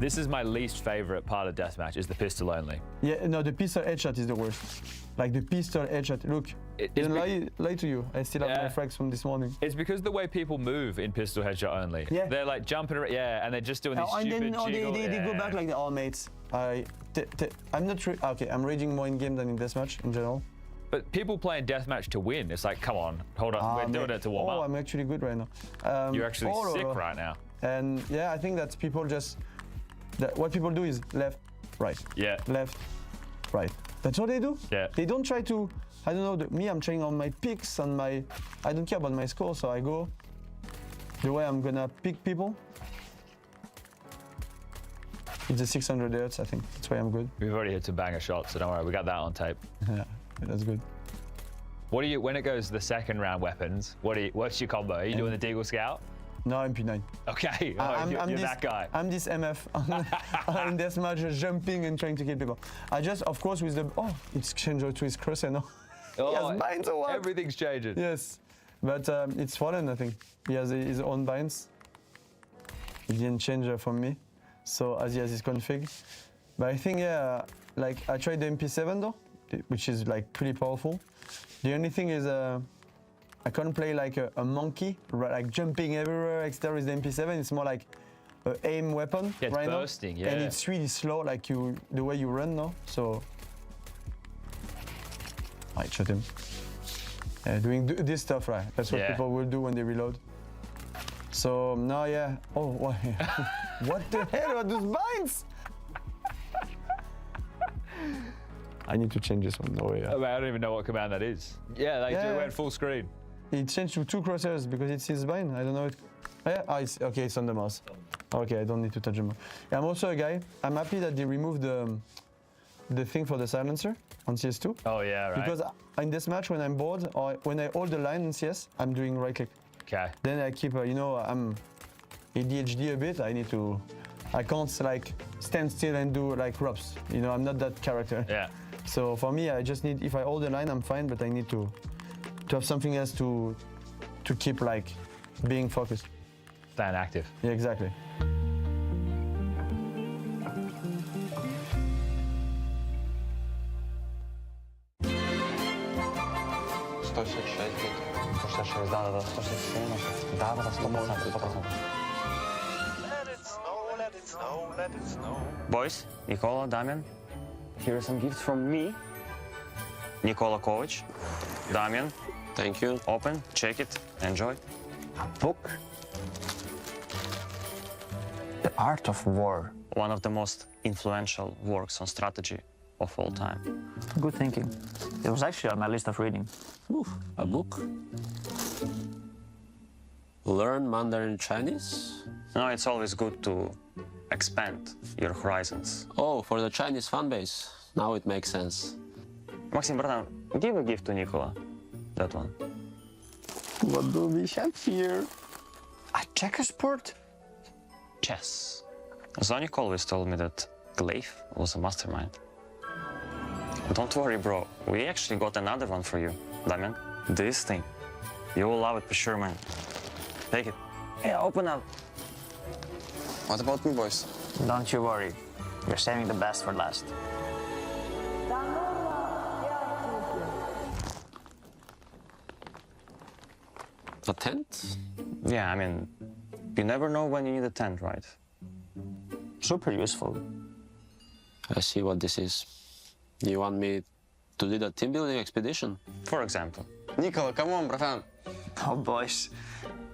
Speaker 10: This is my least favorite part of deathmatch, is the pistol only.
Speaker 7: Yeah, no, the pistol headshot is the worst. Like the pistol headshot. Look, I didn't lie to you. I still have my frags from this morning.
Speaker 10: It's because the way people move in pistol headshot only.
Speaker 7: Yeah.
Speaker 10: They're like jumping around, and they're just doing these
Speaker 7: and
Speaker 10: stupid
Speaker 7: then
Speaker 10: jiggle.
Speaker 7: they go back like the all mates. I'm not okay, I'm raging more in game than in deathmatch in general.
Speaker 10: But people playing deathmatch to win, it's like, come on, hold on, we're doing it to warm up.
Speaker 7: I'm actually good right now.
Speaker 10: You're actually sick right now.
Speaker 7: And yeah, I think that people just, what people do is left, right.
Speaker 10: Yeah.
Speaker 7: Left, right. That's what they do.
Speaker 10: Yeah.
Speaker 7: They don't try to, I don't know, me, I'm trying on my picks and I don't care about my score, so I go the way I'm gonna pick people. It's a 600 Hz, I think. That's why I'm good.
Speaker 10: We've already hit some banger shots, so don't worry, we got that on tape.
Speaker 7: Yeah, that's good.
Speaker 10: What do you, when it goes to the second round weapons, what's your combo? Are you doing the Deagle Scout?
Speaker 7: No, MP9.
Speaker 10: Okay,
Speaker 7: I'm
Speaker 10: you're
Speaker 7: this,
Speaker 10: that guy.
Speaker 7: I'm this MF in deathmatch, just jumping and trying to kill people. I just, of course, with the it's changed to his crosshair now. He has binds or what?
Speaker 10: Everything's changing.
Speaker 7: Yes, but it's fallen. I think he has his own binds. He didn't change from me, so as he has his config. But I think like I tried the MP7 though, which is like pretty powerful. The only thing is I can't play like a monkey, like jumping everywhere, etc. with the MP7. It's more like an aim weapon right
Speaker 10: bursting,
Speaker 7: now. And it's really slow, like the way you run now. So I shot him. Doing this stuff, right? That's what people will do when they reload. So now, oh, what? What the hell are those binds? I need to change this one. No way.
Speaker 10: I don't even know what command that is. Yeah, they went full screen.
Speaker 7: It changed to 2 crosshairs because it's his bind. I don't know. It's okay. It's on the mouse. Okay, I don't need to touch him. I'm also a guy. I'm happy that they removed the thing for the silencer on CS2.
Speaker 10: Oh yeah, right.
Speaker 7: Because in this match, when I'm bored or when I hold the line in CS, I'm doing right click.
Speaker 10: Okay.
Speaker 7: Then I keep, I'm ADHD a bit. I can't like stand still and do like ropes. I'm not that character.
Speaker 10: Yeah.
Speaker 7: So for me, I just need, if I hold the line, I'm fine, but I need to have something else to keep like being focused.
Speaker 10: Staying active.
Speaker 7: Yeah, exactly.
Speaker 2: Boys, Nikola, Damian, here are some gifts from me. Nikola Kovac, Damian. Thank you. Open, check it, enjoy. A book. The Art of War. One of the most influential works on strategy of all time.
Speaker 14: Good thinking. It was actually on my list of reading.
Speaker 2: Ooh, a book. Learn Mandarin Chinese? No, it's always good to expand your horizons. Oh, for the Chinese fan base. Now it makes sense. Maxim, bratан, give a gift to Nikola. That one. What do we have here? A checker sport? Chess. Zonik always told me that Glaive was a mastermind. Don't worry, bro. We actually got another one for you, Damian. This thing. You will love it for sure, man. Take it. Yeah, open up. What about me, boys?
Speaker 14: Don't you worry. We're saving the best for last.
Speaker 2: A tent? Yeah, I mean, you never know when you need a tent, right?
Speaker 14: Super useful.
Speaker 2: I see what this is. You want me to lead a team building expedition? For example. Nikola, come on, bratан.
Speaker 14: Oh, boys.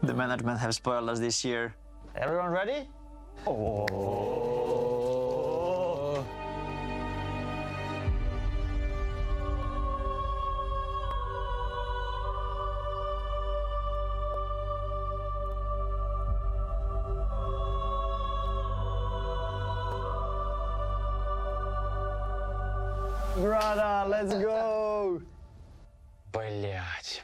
Speaker 14: The management have spoiled us this year. Everyone ready? Oh.
Speaker 7: Brother, let's go!
Speaker 2: Блять.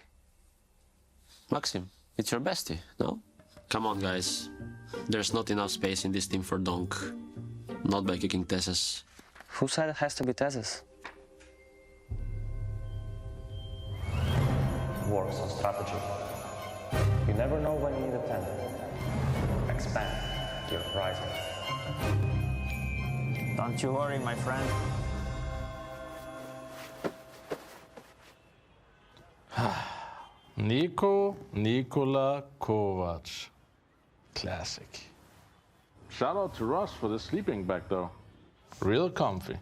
Speaker 2: Maxim, it's your bestie, no? Come on, guys. There's not enough space in this team for Donk. Not by kicking Tesses. Who said it has to be Tesses? Works on strategy. You never know when you need a tent. Expand your horizon.
Speaker 14: Don't you worry, my friend.
Speaker 23: Nikola Kovac. Classic. Shout out to Russ for the sleeping bag, though. Real comfy.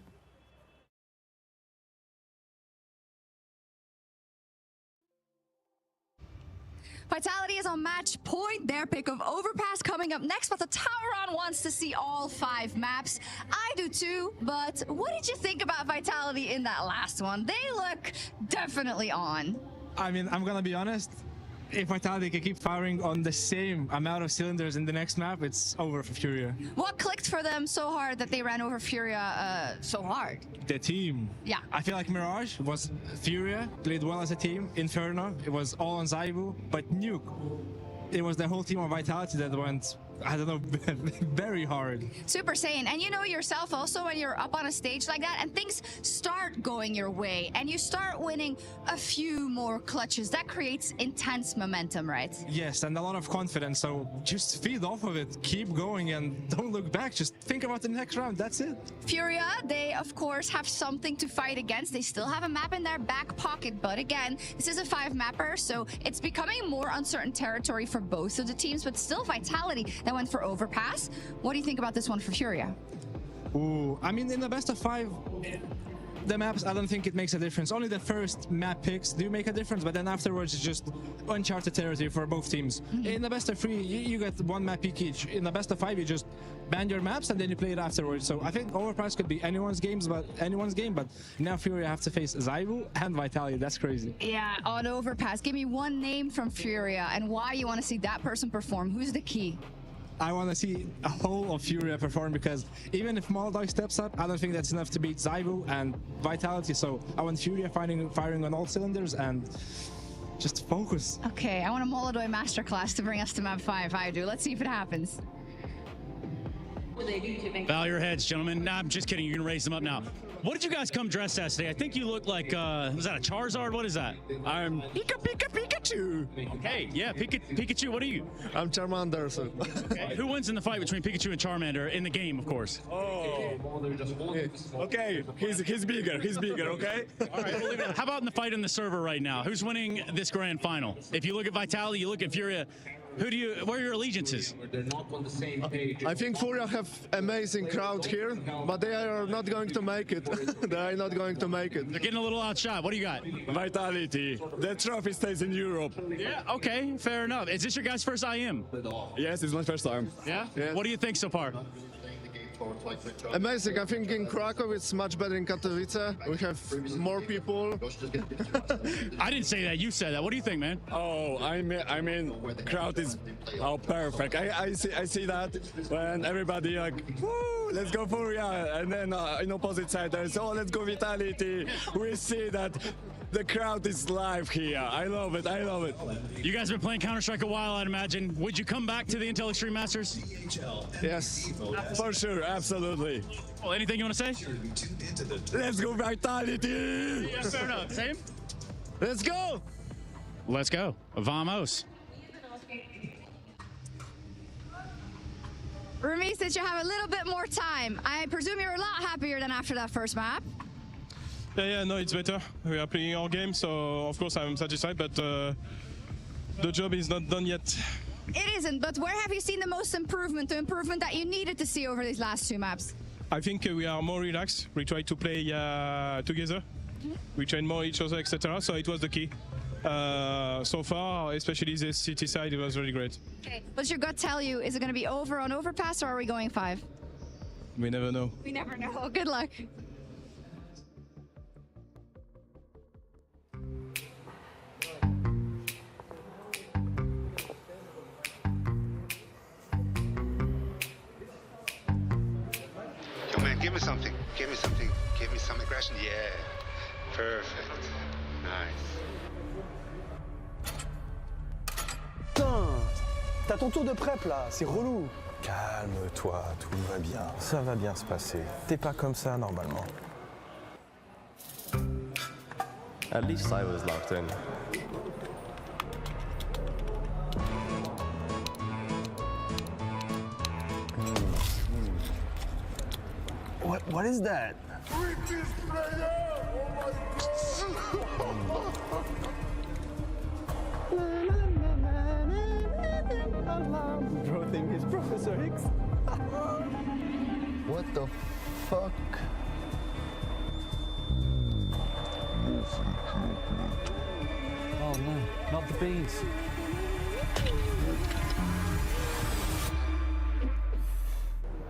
Speaker 15: Vitality is on match point. Their pick of Overpass coming up next, but the Tauron wants to see all 5 maps. I do too, but what did you think about Vitality in that last one? They look definitely on.
Speaker 9: I mean, I'm gonna be honest. If Vitality can keep firing on the same amount of cylinders in the next map, it's over for Furia.
Speaker 15: What clicked for them so hard that they ran over Furia so hard?
Speaker 9: The team.
Speaker 15: Yeah.
Speaker 9: I feel like Mirage was Furia, played well as a team. Inferno, it was all on Zaibu, but Nuke it was the whole team of Vitality that went, I don't know, very hard.
Speaker 15: Super Saiyan. And you know yourself also when you're up on a stage like that and things start going your way and you start winning a few more clutches, that creates intense momentum, right?
Speaker 9: Yes, and a lot of confidence. So just feed off of it, keep going, and don't look back. Just think about the next round. That's it.
Speaker 15: Furia, they of course have something to fight against. They still have a map in their back pocket, but again, this is a 5-mapper, so it's becoming more uncertain territory for both of the teams, but still Vitality that went for Overpass. What do you think about this one for Furia?
Speaker 9: Ooh, I mean, in the best of 5, the maps, I don't think it makes a difference. Only the first map picks do make a difference, but then afterwards it's just uncharted territory for both teams. In the best of 3, you get 1 map pick each. In the best of 5, you just ban your maps and then you play it afterwards. So I think Overpass could be anyone's game, but now Furia have to face ZywOo and Vitality. That's crazy.
Speaker 15: Yeah, on Overpass, give me one name from Furia and why you want to see that person perform. Who's the key?
Speaker 9: I want to see a whole of Furia perform because even if Moldog steps up, I don't think that's enough to beat ZywOo and Vitality. So I want Furia firing on all cylinders and just focus.
Speaker 15: Okay, I want a Molodoy masterclass to bring us to map 5. I do. Let's see if it happens.
Speaker 17: Bow your heads, gentlemen. Nah, I'm just kidding. You're going to raise them up now. What did you guys come dressed as today? I think you look like, was that a Charizard? What is that?
Speaker 1: I'm Pikachu.
Speaker 17: Okay, yeah, Pikachu. What are you?
Speaker 1: I'm Charmander. So.
Speaker 17: Okay. Who wins in the fight between Pikachu and Charmander in the game, of course?
Speaker 1: Oh. Okay, he's bigger. He's bigger. Okay.
Speaker 17: All right. We'll leave it. How about in the fight in the server right now? Who's winning this grand final? If you look at Vitality, you look at Furia. Where are your allegiances?
Speaker 1: I think Furia have amazing crowd here, but they are not going to make it. They are not going to make it.
Speaker 17: They're getting a little outshot. What do you got?
Speaker 1: Vitality. The trophy stays in Europe.
Speaker 17: Yeah, okay, fair enough. Is this your guys' first IM?
Speaker 1: Yes, it's my first time.
Speaker 17: Yeah?
Speaker 1: Yes.
Speaker 17: What do you think so far?
Speaker 1: Amazing. I think in Krakow it's much better in Katowice. We have more people.
Speaker 17: I didn't say that. You said that. What do you think, man?
Speaker 1: Oh, I mean, crowd is perfect. I see that when everybody like, woo, let's go Furia, and then in opposite side there's, oh, let's go Vitality. We see that the crowd is live here. I love it. I love it.
Speaker 17: You guys have been playing Counter-Strike a while, I'd imagine. Would you come back to the Intel Extreme Masters?
Speaker 1: Yes, for sure, absolutely.
Speaker 17: Well, anything you want to say?
Speaker 1: Let's go Vitality!
Speaker 17: Yeah, fair enough. Same?
Speaker 1: Let's go!
Speaker 17: Let's go. Vamos.
Speaker 15: Remy, since you have a little bit more time, I presume you're a lot happier than after that first map.
Speaker 16: Yeah, no, it's better. We are playing our game, so of course I'm satisfied, but the job is not done yet.
Speaker 15: It isn't, but where have you seen the most improvement, the improvement that you needed to see over these last 2 maps?
Speaker 16: I think we are more relaxed. We try to play together. We train more each other, etc. So it was the key. So far, especially the city side, it was really great.
Speaker 15: Okay, what's your gut tell you? Is it going to be over on Overpass or are we going 5?
Speaker 16: We never know.
Speaker 15: We never know. Good luck.
Speaker 18: Yo, man, give me something. Give me something. Give me some aggression. Yeah. Perfect. Nice.
Speaker 24: Putain! T'as ton tour de prep là, c'est relou.
Speaker 25: Calme-toi, tout va bien. Ça va bien se passer. T'es pas comme ça normalement.
Speaker 26: At least I was locked in.
Speaker 24: What is that? Bro think he's Professor X.
Speaker 1: What the fuck?
Speaker 27: Oh no, not the bees.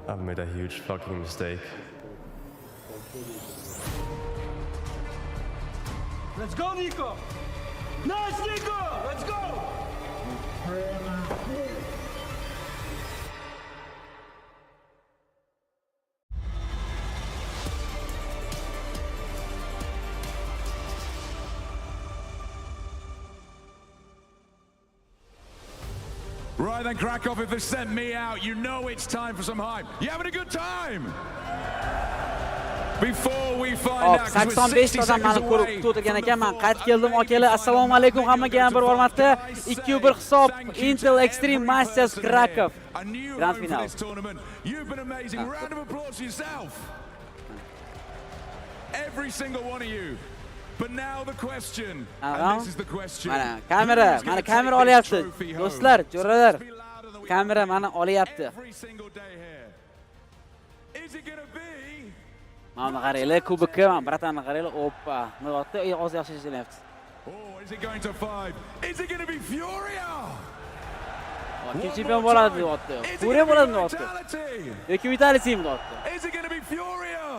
Speaker 26: I've made a huge fucking mistake.
Speaker 24: Let's go, Nico! Nice, Nico! Let's go!
Speaker 4: Right then, Krakow, if they sent me out, you know it's time for some hype. You having a good time? Before we find out,
Speaker 21: 85 odam meni ko'rib kutib o'tirgan ekan. Men qaytib keldim, akalar. Assalomu alaykum hammaga ham bir hurmatli 2-1 hisob Intel Extreme Masters Krakow. Grand final.
Speaker 4: You've been amazing. Round of applause for yourself. Every single one of you. But now the question, and this is the question.
Speaker 21: Mana kamera olyapti. Do'stlar, jo'ralar. Kamera meni olyapti. Mana qaranglar, kubikka, mana bratani qaranglar. Oppa, nima oz yaxshi ishlayapti.
Speaker 4: Oh, is it going to 5? Is it going to be Furia?
Speaker 21: Kim chempion bo'ladi deyapti. Furia bo'ladi deyapti. Yoki Vitality deyapti.
Speaker 4: Is it going to be Furia?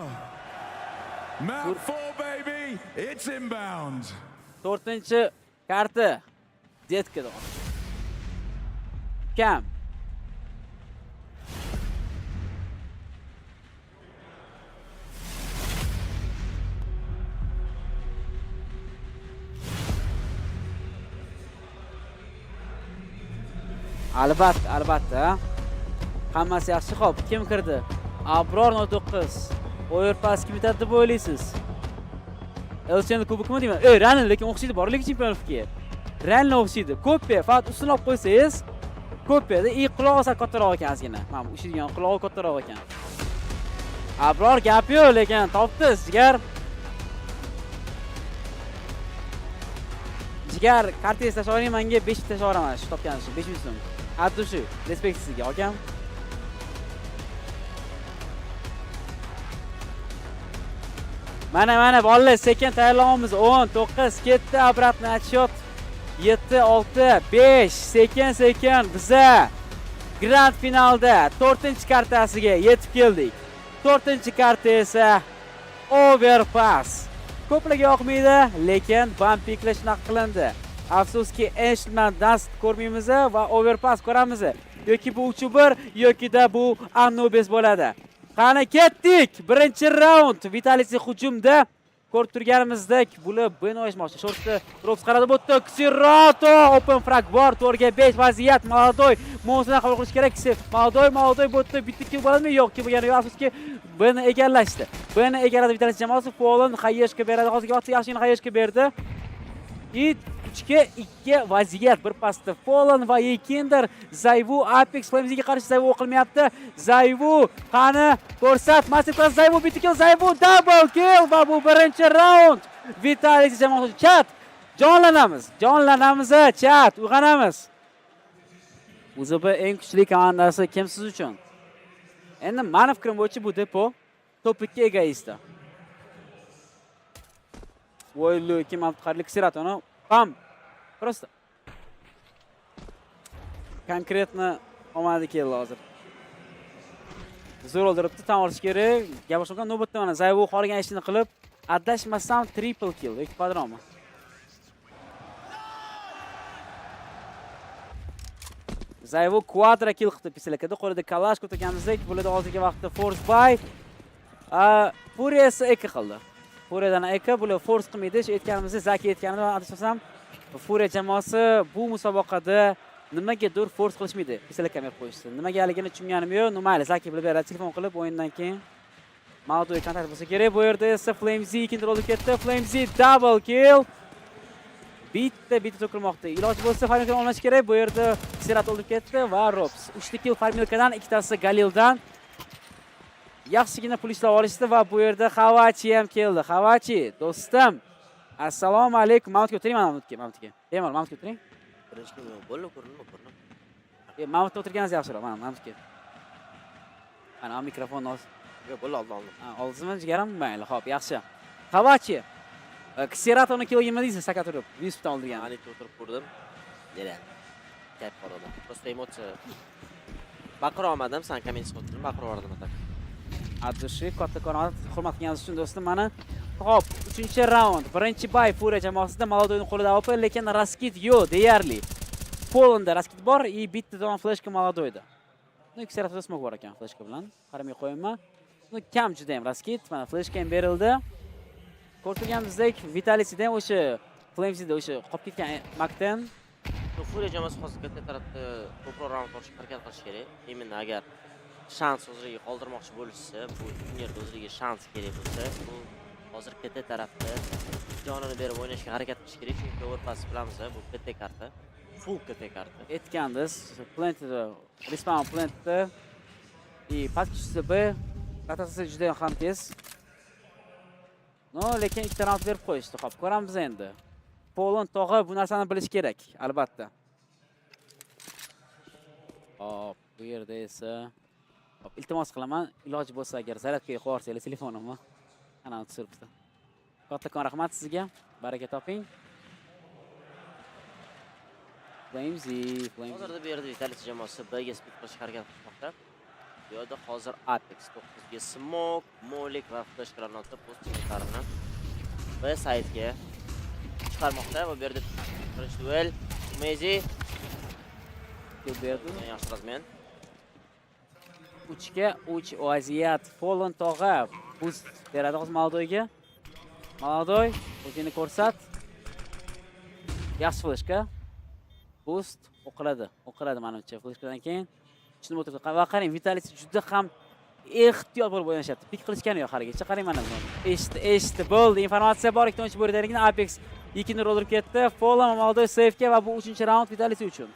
Speaker 4: Mount 4 baby, it's inbound.
Speaker 21: 4-karta Zetka deyapti. Kam. Albatta. Hammasi yaxshi. Xo'p, kim kirdi? Abror 9. Overpass kim yetadi deb o'ylaysiz? Elchen kubikmi deyman? Ranel lekin o'xshaydi borlik chempionlikka. Ranel o'xshaydi. Ko'ppa, faqat ustun olib qo'ysangiz, Ko'ppada quloq sal kattaroq ekan ozgina. Mana o'sha degan qulog'i kattaroq ekan. Abror gap yo'q, lekin topdi Jigar. Jigar, kartingiz tashlayman, menga 5 tashlayman, shu topganingiz 500 so'm. Addushi, respekt sizga, akam. Mana bolalar, sekin tayyorlanamiz. 19 ketdi, обратный отсчет. 7 6 5 sekin biza grand finalda 4-kartasiga yetib keldik. 4-karta esa overpass. Ko'plarga yoqmaydi, lekin bumpiklar shunaqa qilindi. Afsuski Ashman Dust ko'rmaymiz va overpass ko'ramiz. Yoki bu 3-1 yoki-da bu Anubis bo'ladi. Qani ketdik. Birinchi raund Vitality hujumda ko'rib turganimizdek, bular beni o'yishmoqchi. Shortda Rops qaradi bo'tdi. Xirato open frag bor. 4-5 vaziyat. Maladoy Mouzdan qabul qilish kerak. Maladoy bo'tdi. Bitta kill bo'ladimi? Yo'q, kill bo'lgani yo'q. Afsuski beni egallashdi. Beni egalladi Vitality jamoasi. Fallen Xayeshga beradi. Hozirgi vaqtda yaxshigina Xayeshga berdi. 3-2 vaziyat bir pastda Fallen va Yekinder Zayvu Apex Flames'ga qarshi Zayvu o'qilmayapti. Zayvu qani ko'rsat, masterclass Zayvu bitta kill, Zayvu double kill va bu birinchi raund. Vitality jamoasi chat jonlanamiz chat uyg'onamiz. UZB eng kuchli komandasi kim siz uchun? Endi meni fikrim bo'yicha bu depo top 2 egoistda. Voylu kim qarlik siratoni pam просто konkretno omadi keldi hozir. Zo'r o'ldiribdi, tan olish kerak. Gaplashgan navbatda mana Zayvu qolgan ishini qilib, adashmasam triple kill yoki padroma. Zayvu quadra kill qildi piselakada, qo'lida kalash ko'targanimizdek, bo'ladi hozirgi vaqtda force buy. Furia esa eka qildi. Furiyadan eka bular force qilmaydi. Shu aytganimizda Zaki aytganida adashmasam Furia jamoasi bu musobaqada nimagadir force qilishmaydi. Piselakam berib qo'yishdi. Nimagaligini tushunganim yo'q. Mayli, Zaki bilib beradi. Telefon qilib o'yindan keyin Maladoy kontakt bo'lsa kerak. Bu yerda esa Flamesy ikkinchi rolga ketdi. Flamesy double kill. Bitta to'kilmoqda. Iloji bo'lsa Farmilkadan olmash kerak. Bu yerda Sirat o'ldirib ketdi va Rops. 3 kill Farmilkadan, ikkitasi Galildan. Yaxshigina pul ishlab olishdi va bu yerda Xavachi ham keldi. Xavachi, do'stim. Assalomu alaykum. Mountga o'tiring, Mountga. Bemalol Mountga o'tiring.
Speaker 5: Bo'ldi, ko'rinib.
Speaker 21: Mountga o'tirganingiz yaxshiroq. Mana Mountga. Ana mikrofon oz.
Speaker 5: Yo'q, bo'ldi, oldim.
Speaker 21: Oldingizmi? Jigaram? Mayli, xo'p, yaxshi. Xavachi. Ksiratoni kill yemadingiz, saka turib. 100 dan oldirgan.
Speaker 5: Ani o'tirib ko'rdim. Nera? Gap qoldi. Prosta emotsiya. Baqira olmadim, sen komment qildim, baqira yubordim atak.
Speaker 21: Addushi, kattakon hurmat qilganingiz uchun do'stim, mana hop, 3-raund. Birinchi bay Furia jamoasida Maladoyning qo'lida AWP, lekin raskit yo'q deyarli. Polandda raskit bor, bitta don flashka Maladoyda. Ksiratda smoke bor ekan flashka bilan. Qaramay qo'yaman. Kam juda ham raskit, mana flashka ham berildi. Ko'rganimizdek Vitality'dan o'sha Flames'da o'sha qolib ketgan Makten
Speaker 5: Furia jamoasi hozir katta tarafda ko'proq raund olishga harakat qilish kerak. Endi agar shans o'zlariga qoldirmoqchi bo'lishsa, bu turnirda o'zlariga shans kerak bo'lsa, bu hozir katta tarafda jonini berib o'ynashga harakat qilish kerak, chunki overpass bilamiz, bu katta karta. Full katta karta.
Speaker 21: Aytgandiz, plantda, respawn plantda и pastki B rotasiya juda ham tez. No, lekin ikkita raund berib qo'yishdi. Xo'p, ko'ramiz endi. Poland tog'i bu narsani bilish kerak, albatta. Hop, bu yerda esa hop, iltimos qilaman, iloji bo'lsa agar zaryadkaga qo'yarsangiz telefonimni ana tushiribdi. Kattakon rahmat sizga. Baraka toping. Flamesy.
Speaker 5: Hozirda bu yerda Vitality jamoasi B'ga speed qilishga harakat qilmoqda. Bu yerda hozir Apex 9ga smoke, molik va flash granata post-chiqarini B saytga chiqarmoqda va bu yerda birinchi duel Mouz yaxshi razmen
Speaker 21: 3ga 3 vaziyat Fallen tog'a boost beradi hozir Maldoyga. Maldoy o'zini ko'rsat. Yaxshi flashka. Boost o'qiladi menimcha flashkadan keyin. Tushunib o'tirdi. Va qarang, Vitality juda ham ehtiyot bo'lib o'ynashyapti. Pik qilishgani yo'q harigacha. Qarang mana buni. Eshitdi, bo'ldi. Informatsiya bor. Ikkinchi bo'ridaligini Apex 2 nol o'ldirib ketdi. Fallen Maldoy safega va bu 3-raund Vitality uchun.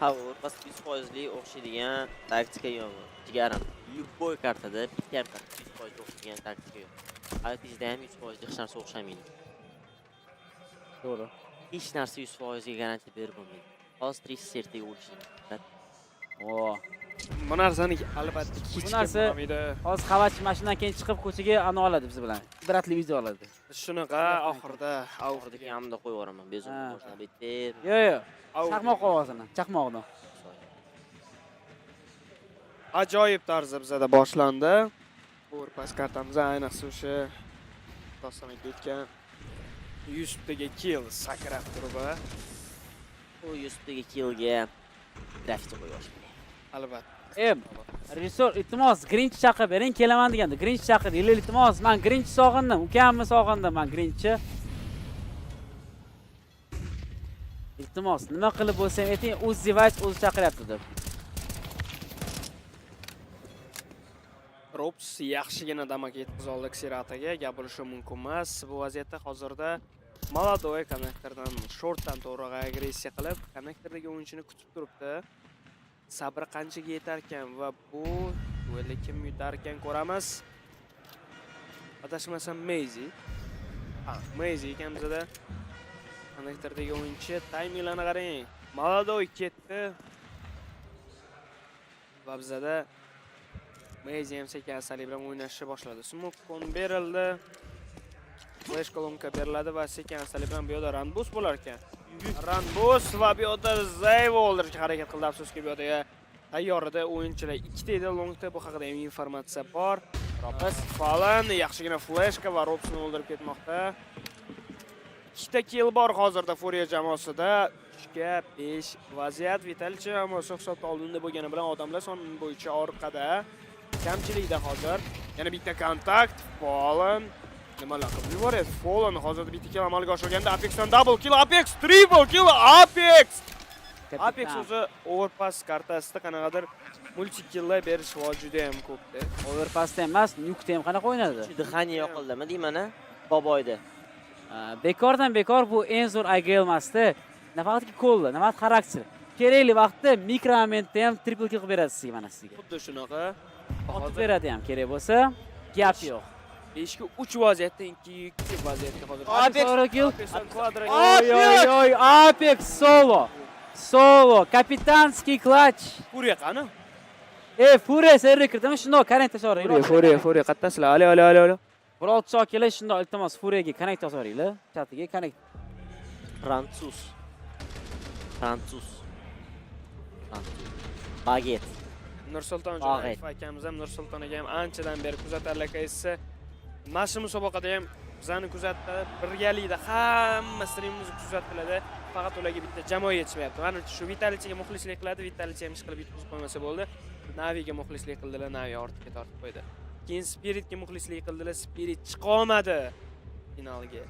Speaker 5: Ha, o'rpas 100% o'xshaydigan taktika yo'q. Jigarim. Любой kartada bitta ham 100% o'xshagan taktika yo'q. Aytizda ham 100% hech narsa o'xshamaydi.
Speaker 21: To'g'ri.
Speaker 5: Hech narsa 100% ga garantiya berib bo'lmaydi. Hozir 3 sertiga o'xshaydi.
Speaker 21: Bu narsani albatta hech kim bilmaydi. Hozir xabarchi mashinadan keyin chiqib ko'chaga ana oladi biz bilan. Ibratli video oladi.
Speaker 6: Shunaqa oxirida
Speaker 5: hamda qo'yib yuboraman. Bezovni boshlab bitir.
Speaker 21: Yo'q. Chaqmoq ovozini, chaqmoqni.
Speaker 6: Ajoyib tarzda bizda boshlandi. Overpass kartamiz ayniqsa o'sha to'samay o'tgan 100 taga kill sakrab turib,
Speaker 5: u 100 taga killga grafiti qo'yish kerak.
Speaker 6: Albatta.
Speaker 21: Resor, iltimos, Grinch chaqirib bering, kelaman deganda. Grinch chaqir, iltimos, men Grinch sog'indim, ukamni sog'indim, men Grinchni. Iltimos, nima qilib bo'lsa ham ayting, o'z device o'zi chaqiryapti deb.
Speaker 6: Rops yaxshigina damak yetkiza oldi Xirataga, gap bo'lishi mumkin emas. Bu vaziyatda hozirda Maladoy konnektordan shortdan to'g'ri agressiya qilib, konnektordagi o'yinchini kutib turibdi. Sabr qanchaga yetar ekan va bu duelda kim yutar ekan ko'ramiz. Adashmasam Mouz. Mouz ekan bizda. Konnektordagi o'yinchi tayminglarni qarang. Maladoy ketdi. Va bizda Mouz ham sekin bilan o'ynashni boshladi. Smoke berildi. Flash kolonka beriladi va sekin bilan bu yerda Ranbus bo'lar ekan. Ranbus va bu yerda Zayvo o'ldirishga harakat qildi. Afsuski bu yerda tayyorada o'yinchilar ikkita edi longda, bu haqida ham informatsiya bor. Ropes Fallen yaxshigina flashka va Robsni o'ldirib ketmoqda. Ikkita kill bor hozirda Furia jamoasida. 3ga 5 vaziyat Vitality jamoasi hisobda oldinda bo'lgani bilan odamlar soni bo'yicha orqada. Kamchilikda hozir. Yana bitta kontakt. Fallen nimalar qilib yuboryapti? Fallen hozirda bitta kill amalga oshirganda Apexdan double kill, Apex triple kill, Apex. Apex o'zi overpass kartasida qanaqadir multi killlar berish juda ham ko'pda.
Speaker 21: Overpassda emas, nuke'da ham qanaqa o'ynadi?
Speaker 5: Dihani yo'qildimi deyman-a? Boboyda.
Speaker 21: Bekordan bekor bu eng zo'r IGL emasdi. Nafaqatki qo'lda, nafaqat xarakter. Kerakli vaqtda mikromomentda ham triple kill qilib beradi sizga mana sizga.
Speaker 6: Xuddi shunaqa.
Speaker 21: Otib beradi ham kerak bo'lsa, gap yo'q.
Speaker 6: 5ga 3 vaziyatdan 2 vaziyatga hozir.
Speaker 21: Oy, Apex solo, kapitanskiy clutch.
Speaker 6: Furia qani?
Speaker 21: Furia serga kirdimi? Shundoq connect tasavvur.
Speaker 6: Furia qattasizlar. Alo.
Speaker 21: Bir olti soat kelish shundoq iltimos Furiyaga connect tasavvuringlar. Chatiga connect.
Speaker 5: Fransuz. Baget.
Speaker 6: Nursulton Jo'rayev akamiz ham Nursultonaga ham anchadan beri kuzatarlikaysa, mana musobaqada ham bizani kuzatdi. Birgalikda hamma streamimizni kuzatiladi. Faqat ularga bitta jamoa yetishmayapti. Mana shu Vitalityga muxlislik qiladi, Vitality ham ish qilib bitkazib qo'ymasa bo'ldi. Naviga muxlislik qildilar, Navi ortga tortib qo'ydi. Keyin Spiritga muxlislik qildilar, Spirit chiqa olmadi finalga.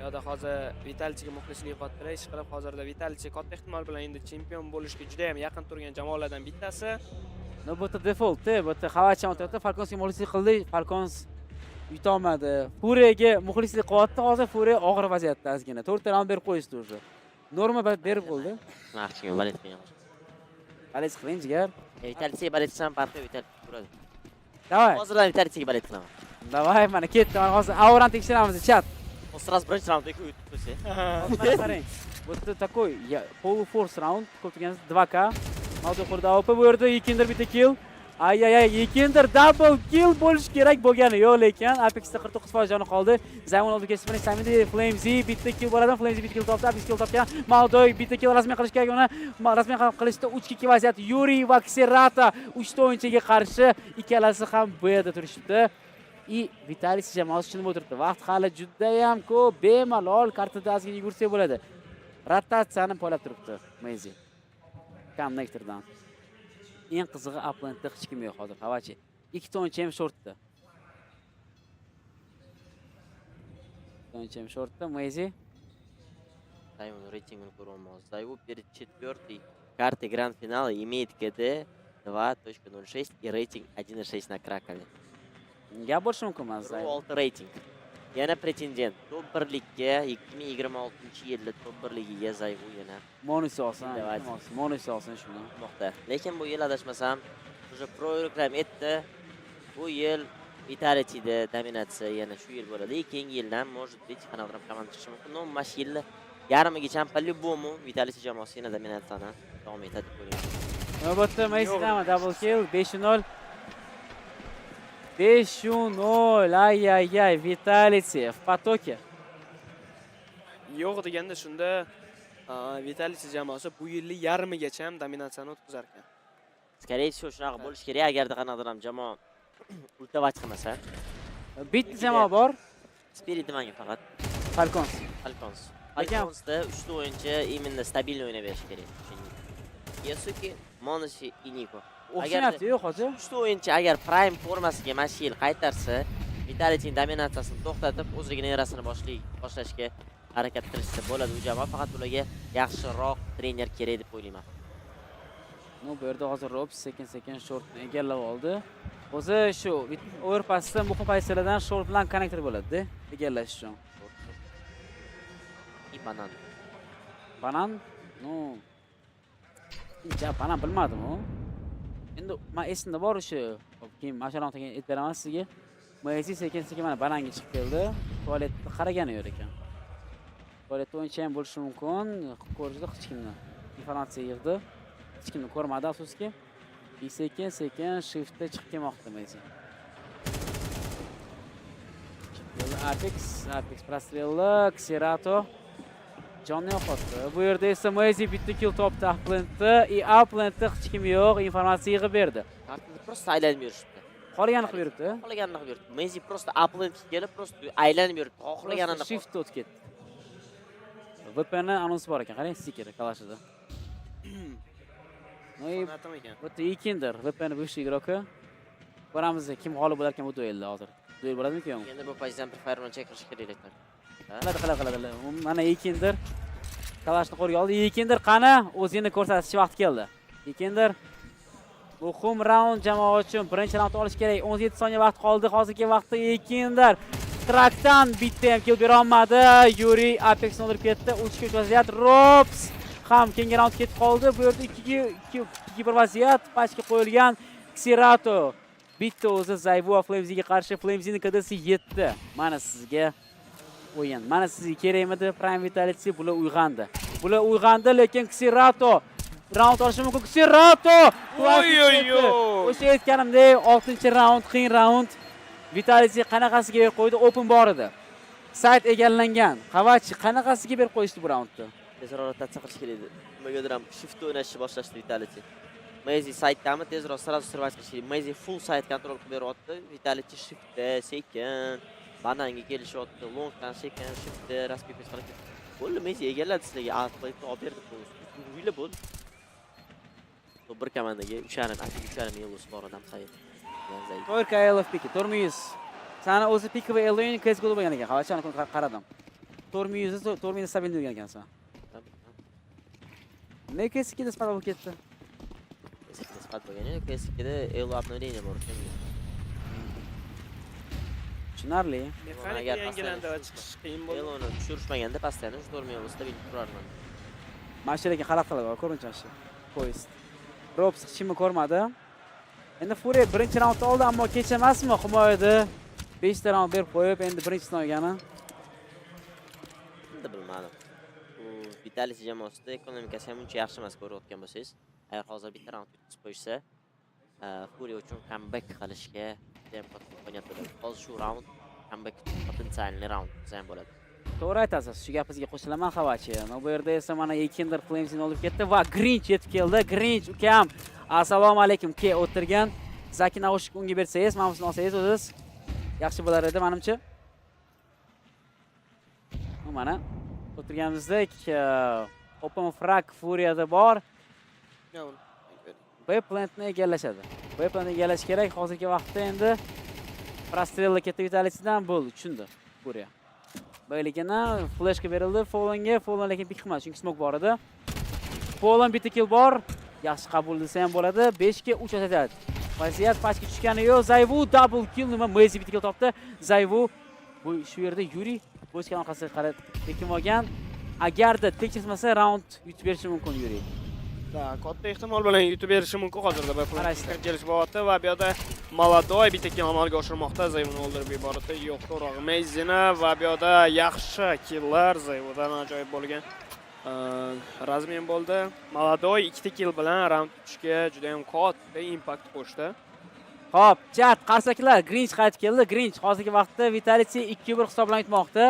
Speaker 6: yoda hozir Vitalichiga muxlislik yo'qotib, ish qilib hozirda Vitalichi katta ehtimol bilan endi chempion bo'lishga juda ham yaqin turgan jamoalardan bittasi.
Speaker 21: No, bu default, bu xavacham o'tdi. Falconsga muxlislik qildi, Falcons yutolmadi. Furiyaga muxlislik qilyapti, hozir Furia og'ir vaziyatda ozgina. 4 ta raund berib qo'yishdi o'zi. Norma berib bo'ldi.
Speaker 5: Maxchimga balet qilgan.
Speaker 21: Balet qiling jigar.
Speaker 5: Vitalichiga balet qilsam farqi Vitalichi turadi.
Speaker 21: Davay.
Speaker 5: Hozirdan Vitalichiga balet qilaman.
Speaker 21: Davay, mana ketdi. Mana hozir aurani tekshiramiz, chat.
Speaker 5: Sразу birinchi raundga o'tib qo'ysa.
Speaker 21: Qarang. Bu такой полуфорс раунд, ko'p degani 2K. Mavzu qurdi AWP bu yerda Yekinder bitta kill. Ay Yekinder double kill bo'lish kerak bo'lgani yo'q lekin Apexda 49% joni qoldi. Zaymon oldi kesib bilan Samidi Flamesy bitta kill bo'ladi. Flamesy bitta kill topdi, Apex kill topgan. Maldoy bitta kill rasmiy qilish kerak uni. Rasmiy qilishda 3-2 vaziyat. Yuri va Xerata 3 ta o'yinchiga qarshi ikkalasi ham bu yerda turishibdi. Vitaliy jamoasi tushunib o'tiribdi. Vaqt hali juda ham ko'p, bemalol kartada ozgina yugursa bo'ladi. Rotatsiyani poylab turibdi Mouz. Connectordan. Eng qizig'i uplandda hech kim yo'q hozir. Havachi. 2 ta o'yinchi ham shortda. O'yinchi ham shortda Mouz.
Speaker 5: Zaymon reytingini ko'ramiz. Zaymon перед четвертой картой гранд-финала имеет КД 2.06 и рейтинг 1.6 на Кракове.
Speaker 21: Gap bo'lishi mumkin emas.
Speaker 5: 6 reyting. Yana pretendent. Top 1-likka 2026-yilda top 1-ligiga Zaymon yana.
Speaker 21: Mouz olsin. Mouz olsin shuni.
Speaker 5: Moqta. Lekin bu yil adashmasam, уже program etdi. Bu yil Vitalichida dominatsiya yana shu yil bo'ladi. Keyingi yildan может быть qanaqadir komanda chiqishi mumkin. No, mash yilda yarmigacha по-любому Vitalichi jamoasi yana dominatsiyani davom etadi deb o'ylayman.
Speaker 21: Navbatda Mouzdan double kill 5-0. 5-0. Ay, Vitalichi в потоке.
Speaker 6: Yo'q deganda shunda Vitalichi jamoasi bu yillik yarmigacha ham dominatsiyani o'tkazar ekan.
Speaker 5: Скорее всего, shunaqa bo'lish kerak agarda qanaqadir ham jamoa ultavach qilmasa.
Speaker 21: Bitta jamoa bor.
Speaker 5: Spirit manga faqat.
Speaker 21: Falcons.
Speaker 5: Falconsda 3 ta o'yinchi именно stabilni o'ynab berish kerak. Yesuki, Mouz и Niko.
Speaker 21: O'xshanadi yo'q hozir.
Speaker 5: 3 ta o'yinchi agar prime formasiga mana shu yil qaytarsa, Vitalichining dominatsiyasini to'xtatib, o'zligini erasini boshlashga harakat qilishsa bo'ladi. U jamoa faqat ularga yaxshiroq trener kerak deb o'ylayman.
Speaker 21: No, bu yerda hozir Robs sekin shortni egallab oldi. O'zi shu overpassda muhim pozitsiyalardan short bilan konnektor bo'ladi-da, egallash uchun.
Speaker 5: Banan.
Speaker 21: Banan? No. Incha banan bilmadim-ku. Endi men esimda bor o'sha. Keyin mashalon degan aytib beraman sizga. Mouz sekin mana bananga chiqib keldi. Tualetda qaragani yo'q ekan. Tualetda o'yinchi ham bo'lishi mumkin. Ko'rishdi hech kimni. Informatsiya yig'di. Hech kimni ko'rmadi afsuski. Sekin shiftda chiqib kelmoqda Mouz. Apex prostrelli, Xerato. Jonni yo'qotdi. Bu yerda esa Mouz bitta kill topdi uplandda. Uplandda hech kim yo'q, informatsiya yig'ib berdi.
Speaker 5: Просто aylanib yuribdi.
Speaker 21: Qolganini qilib yuribdi.
Speaker 5: Qolganini qilib yuribdi. Mouz просто uplandga kelib, просто aylanib yuribdi. Xohlaganini
Speaker 21: shift o'tib ketdi. VPN anons bor ekan, qarang, stiker kalashida. Bu Yekinder, VPN bo'sh igroki. Ko'ramiz kim g'olib bo'lar ekan bu duelda hozir. Duel bo'ladimi yo'qmi?
Speaker 5: Endi bu pozitsiya preferni chekirish kerak ekan.
Speaker 21: Qiladi. Mana Yekinder kalashni qo'lga oldi. Yekinder qani? O'zini ko'rsatish vaqti keldi. Yekinder muhim raund jamoa uchun birinchi raund olish kerak. 17 soniya vaqt qoldi. Hozirgi vaqtda Yekinder trakdan bitta ham kill bera olmadi. Yuri Apexni olib ketdi. 3-3 vaziyat. Robs ham keyingi raund ketib qoldi. Bu yerda 2-1 vaziyat pastga qo'yilgan. Xerato bitta o'zi Zaybu va Flames'ga qarshi. Flames'ning KD'si 7. Mana sizga o'yin. Mana sizga kerakmidi Prime Vitality? Bular uyg'ondi, lekin Xerato raund olishi mumkin. Xerato! O'sha aytganimdek 6-raund qiyin raund. Vitality qanaqasiga berib qo'ydi? Open bor edi. Sayt egallangan. Qavachi qanaqasiga berib qo'yishdi bu raundni?
Speaker 5: Tezroq rotatsiya qilish kerak edi. Nimagadir ham shift o'ynashni boshlashdi Vitality. Mouz saytdami tezroq sразу survive qilish kerak. Mouz full sayt kontrol qilib beryapti. Vitality shiftda sekin bananga kelishyapti. Longdan sekin shiftda raspipes qilib. Bo'ldi, Mouz egalladi sizlarga. Outplay'ni olib berdi bu. Uyla bo'ldi. Bir komandaga 3,5 yilus bor odam sayt.
Speaker 21: To'rka LF piki, 400. Sana o'zi pik va Elin CS:GO bo'lgan ekan. Qavachani qaradim. 4000 stabilni o'rgan ekansan. Ne kesikida spat bo'lib ketdi?
Speaker 5: Kesikida spat bo'lgan edi, kesikida elo obnovlение bor ekan.
Speaker 21: Tushunarli.
Speaker 6: Mexanika yangilandi va chiqish qiyin bo'ldi.
Speaker 5: Eloni tushirishmaganda pastdan 4000 stabil turarman.
Speaker 21: Mana shu yerga qarab qilib ko'rincha poyezd. Rops hechimni ko'rmadi. Endi Furia birinchi raundni oldi, ammo kech emasmi himoyada 5 ta raund berib qo'yib, endi birinchini olgani.
Speaker 5: Endi bilmadim. U Vitalis jamoasida ekonomikasi ham uncha yaxshi emas ko'rayotgan bo'lsangiz, agar hozir bitta raund yutqizib qo'ysa, Furia uchun comeback qilishga ham imkoniyat bo'ladi. Hozir shu raund comeback potensialli raund ham bo'ladi.
Speaker 21: To'g'ri aytasiz, shu gapingizga qo'shilaman Xavachi. Bu yerda esa mana Ekinder Flames'ni olib ketdi va Grinch yetib keldi. Grinch ukam, assalomu alaykum, ke o'tirgan. Zaki naushnik unga bersangiz, mana buni olsangiz o'zingiz yaxshi bo'lar edi menimcha. Mana o'tirganimizdek open frag Furia'da bor. B-plantni egallashadi. B-plantni egallash kerak. Hozirgi vaqtda endi Prostrelga ketdi Vitalisidan bo'ldi, tushundi Furia. Bayligina flashga berildi Fallenga, Fallen lekin pik qilmadi chunki smoke bor edi. Fallen bitta kill bor. Yaxshi qabul desa ham bo'ladi. 5 ga 3 o'tadi. Vaziyat pastga tushgani yo'q. Zayvu double kill nima Mouz bitta kill topdi. Zayvu bu shu yerda Yuri bo'skan orqasiga qarab tekin olgan. Agarda tekshirmasa raund yutib berishi mumkin Yuri.
Speaker 6: Da, katta ehtimol bilan yutib berishi mumkin hozirda bu kelish bo'lyapti va bu yerda Maladoy bitta kill amalga oshirmoqda, Zayvuni o'ldirib yubordi. Yo'q, to'g'ri. Mezina va bu yerda yaxshi killlar Zayvudan ajoyib bo'lgan. Razmen bo'ldi. Maladoy 2 ta kill bilan raund tutishga juda ham katta impact qo'shdi.
Speaker 21: Xo'p, chat qarsaklar Grinch qaytib keldi. Grinch hozirgi vaqtda Vitality 2-1 hisoblanib yutmoqda.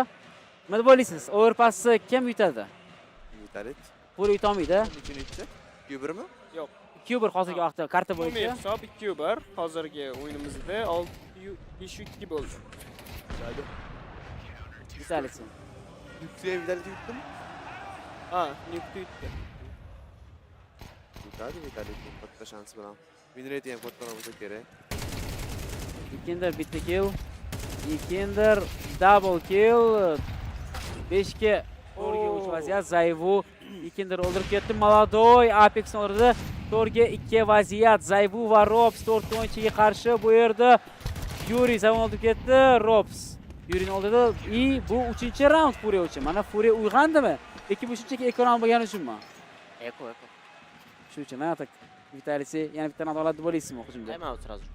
Speaker 21: Nima deb o'ylaysiz? Overpassni kim yutadi?
Speaker 8: Vitality.
Speaker 21: Furia yutolmaydi.
Speaker 8: Nechini yutdi? 2-1 mi?
Speaker 6: Yo'q.
Speaker 21: 2-1 hozirgi vaqtda karta bo'yicha.
Speaker 6: Hisob 2-1 hozirgi o'yinimizda 5-2 bo'ldi.
Speaker 21: Vitality.
Speaker 8: Vitality yutdimi?
Speaker 6: Ha, yutdi.
Speaker 8: Vitality katta shans bilan. Win rate ham katta bo'lsa kerak.
Speaker 21: Ekinder bitta kill. Ekinder double kill. 5 ga 4 ga 3 vaziyat. Zayvu Ekinder o'ldirib ketdi. Maladoy Apex'ni o'ldirdi. 4 ga 2 vaziyat. Zayvu va Robs 4 o'yinchiga qarshi bu yerda Yuri Zayvuni o'ldirib ketdi. Robs Yurini o'ldirdi. Bu 3-raund Furia uchun. Mana Furia uyg'ondimi? Lekin bu shunchaki ekran bo'lgani uchunmi?
Speaker 5: Eko.
Speaker 21: Shu uchun atak Vitality yana bitta raund oladi deb o'ylaysizmi hujumda?
Speaker 5: Time out sразу.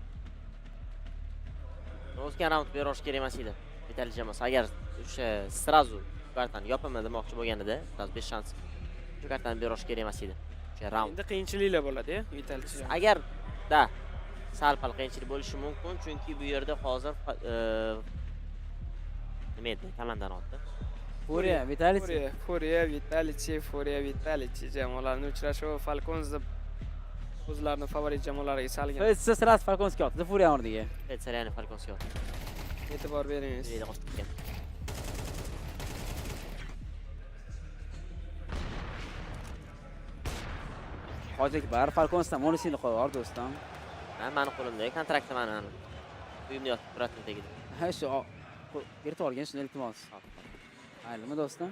Speaker 5: O'tgan raund berish kerak emas edi. Vitality jamoasi agar o'sha sразу kartani yopaman demoqchi bo'lganida, sразу 5 shans. Shu kartani berish kerak emas edi. O'sha raund.
Speaker 6: Endi qiyinchiliklar bo'ladi-ya Vitality.
Speaker 5: Agar sal-pal qiyinchilik bo'lishi mumkin, chunki bu yerda hozir nima edi? Komandan o'tdi.
Speaker 21: Furia
Speaker 6: Vitality jamoalarining uchrashuvi Falcons deb o'zlarining favorit jamoalariga salgan.
Speaker 21: Siz sirasi Falconsga o'tdi, Furia o'rniga.
Speaker 5: Seriyani Falconsga o'tdi.
Speaker 6: E'tibor beringiz.
Speaker 21: Hozir bar Falconsdan monosini qo'yib do'stim.
Speaker 5: Meni qo'limda kontrakt mani. Uyimda yotib turadi tegidi.
Speaker 21: Ha shu berib olgan shuni iltimos. Nima do'stim?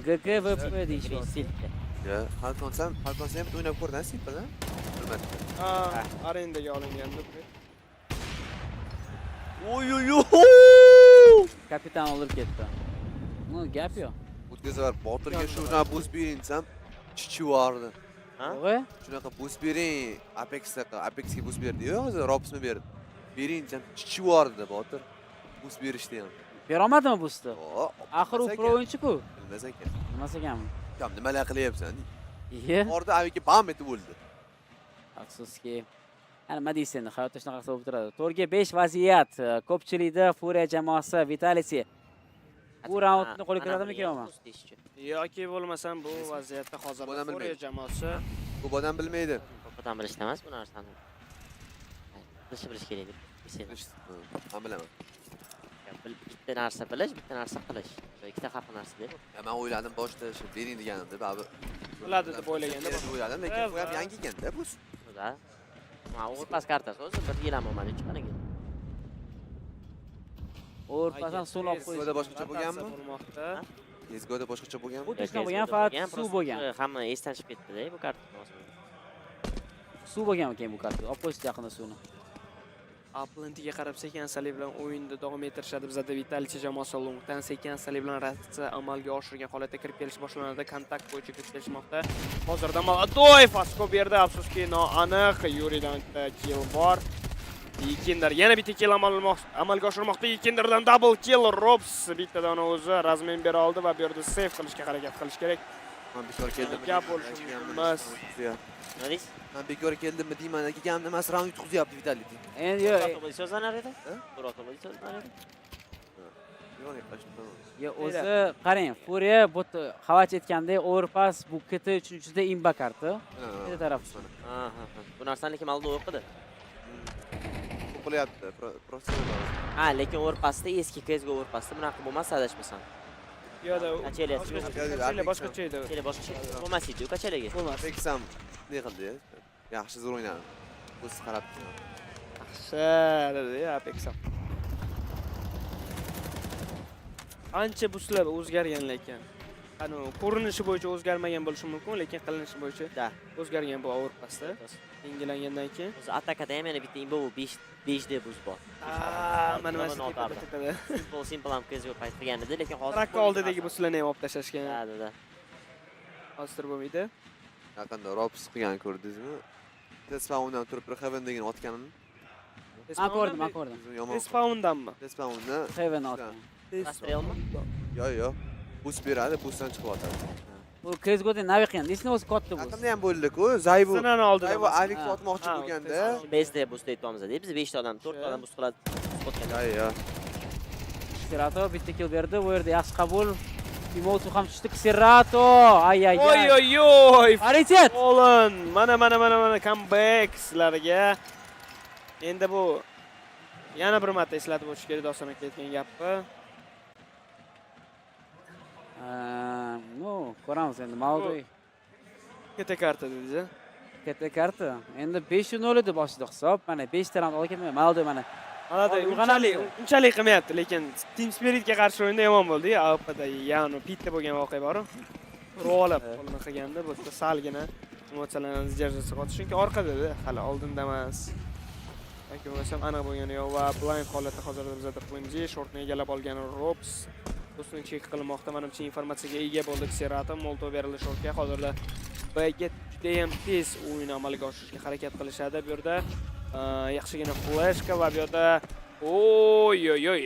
Speaker 21: GGVP deyishdi.
Speaker 8: Ya, Falcons ham o'ynab ko'rdan Silpadan? Bilmadim.
Speaker 6: Arendaga olingandi.
Speaker 8: Oy.
Speaker 21: Kapitan olib ketdi. Bu gap yo'q.
Speaker 8: O'tkazar Botirga shuna boost bering desam, chichivardi.
Speaker 21: To'g'ri?
Speaker 8: Shunaqa boost bering, Apexga boost berdi-yu, hozir Robsni berdi. Bering desam, chichivardi Botir. Boost berishdi ham.
Speaker 21: Bera olmadimi boostni? Axir u pro o'yinchi-ku.
Speaker 8: Bilmas ekan.
Speaker 21: Bilmas ekanmi?
Speaker 8: Kam nimalar qilyapsan?
Speaker 21: Iye.
Speaker 8: Orda aviga bam etib o'ldi.
Speaker 21: Afsuski. Nima deysiz endi, hayotda shunaqa bo'lib turadi. 4 ga 5 vaziyat. Ko'pchilikda Furia jamoasi Vitality bu raundni qo'lga kiradimi yo'qmi?
Speaker 6: Yoki bo'lmasam bu vaziyatda hozir Furia jamoasi
Speaker 8: bu odam bilmaydi.
Speaker 5: Odam bilishda emas bu narsani. Bilish kerak deb his
Speaker 8: Men bilaman.
Speaker 5: Bitta narsa bilish, bitta narsa qilish. Ikkita farqli narsa deb.
Speaker 8: Men o'yladim boshda shu bering deganimda, baribir
Speaker 6: biladi deb o'ylaganda
Speaker 8: o'yladim, lekin bu ham yangi ekanda bu.
Speaker 5: Da. Ma o'g'il pas kartasi o'zi 1 yil ham olmadi chiqqaniga.
Speaker 21: O'rpasan so'l olib qo'yish.
Speaker 8: CS:GO'da boshqacha bo'lganmi? CS:GO'da boshqacha bo'lganmi?
Speaker 21: Xuddi shunaqa bo'lgan, faqat suv bo'lgan.
Speaker 5: Hamma esdan chiqib ketdi-da bu kartani.
Speaker 21: Suv bo'lgan ekan bu karta. Olib qo'yishdi yaqinda suvni.
Speaker 6: Uplandiga qarab sekansalik bilan o'yinda davom ettirishadi. Bizda Vitaliy jamoasi longdan sekansalik bilan reaksiya amalga oshirgan holatda kirib kelish boshlanadi. Kontakt bo'yicha kirib kelishmoqda. Hozirda Maladoyev asko berdi. Afsuski noaniq. Yuridan kill bor. Ikinder yana bitta kill amalga oshirmoqda. Ikinderdan double kill. Robs bittadan o'zi razmen bera oldi va bu yerda save qilishga harakat qilish kerak.
Speaker 8: Men bekor keldim.
Speaker 6: Gap bo'lishi emas.
Speaker 5: Nariz?
Speaker 8: Men bekor keldimmi deyman, deganimda emas, raund yutqizyapti Vitaliy.
Speaker 21: Endi yo'q.
Speaker 5: So'zlanar edi? Biroq so'zlanar edi.
Speaker 21: Yo, o'zi qarang, Furia bu xavat etgandek overpass bu KT 3-da imba karti. Ikkita tarafdan.
Speaker 5: Bu narsani lekin malda o'qidi.
Speaker 8: O'qilyapti, prosta.
Speaker 5: Ha, lekin overpassda eski CS:GO overpassda bunaqa bo'lmas, adashmasam.
Speaker 6: Yo'da,
Speaker 5: boshqacha edi. Boshqacha bo'lmas edi, qachalaga.
Speaker 6: Bo'lmas.
Speaker 8: Eksam ne qildi? Yaxshi zo'r o'ynadi. O'zi qarab.
Speaker 6: Yaxshi dedi, Apexam. Ancha buslar o'zgargan lekin. Qani ko'rinishi bo'yicha o'zgarmagan bo'lishi mumkin, lekin qilinishi bo'yicha o'zgargan bu overpassda. Yangilangandan keyin
Speaker 5: o'zi atakada ham yana bitta imbo 5 deb buz bor.
Speaker 6: Mana mana
Speaker 5: Simple ham CS:GO payt qilgan edi, lekin hozir
Speaker 6: Krakow oldidagi buslarni ham olib tashlashgan.
Speaker 5: Ha.
Speaker 6: Hozir bo'lmaydi.
Speaker 8: Yaqinda Robs qilgan ko'rdingizmi? Despawndan turib Heaven degan otganimni.
Speaker 21: Men ko'rdim.
Speaker 6: Despawndanmi?
Speaker 8: Despawndan
Speaker 21: Heaven otgan.
Speaker 5: Rastrelmi?
Speaker 8: Yo'q. Bus beradi, busdan chiqib o'tadi.
Speaker 21: Bu CS:GO'da nima qilgan? Desni o'zi katta bu.
Speaker 8: Yaqinda ham bo'ldi-ku, Zaybu.
Speaker 6: Sinani oldida.
Speaker 8: Zaybu Alik otmoqchi bo'lganda,
Speaker 5: Bezda bus aytamiz-da. Biz 5 ta odam, 4 ta odam bus qiladi.
Speaker 8: Yo'q.
Speaker 21: Serato bitta kill berdi. Bu yerda yaxshi qabul. Emotu ham tushdi. Serato. Ay.
Speaker 6: Oy.
Speaker 21: Paritet.
Speaker 6: Olin. Mana comeback sizlarga. Endi bu yana bir marta eslatib o'tish kerak Doston aka aytgan gapni.
Speaker 21: No, ko'ramiz endi Maudoy.
Speaker 6: Kete karta dedingiz-a?
Speaker 21: Kete karta. Endi 5-0 edi boshida hisob. Mana 5 ta round olgan Maudoy mana.
Speaker 6: Unchalik qilmayapti, lekin Team Spiritga qarshi o'yinda yomon bo'ldi. AWPda ya'ni pitda bo'lgan voqea bor. Ro'lab qo'lini qilganda bu salgina emotsiyalarni sdержаться qildi. Chunki orqada-da, hali oldinda emas. Yoki bo'lmasam aniq bo'lgani yo'q va blind holatda hozirda bizda Flimji shortni egallab olgan Robs do'stini chek qilmoqda. Menimcha informatsiyaga ega bo'ldik. Serato Molto berildi shortga. Hozirda B'ga juda ham tez o'yin amalga oshirishga harakat qilishadi. Bu yerda yaxshigina flashka va bu yerda oy.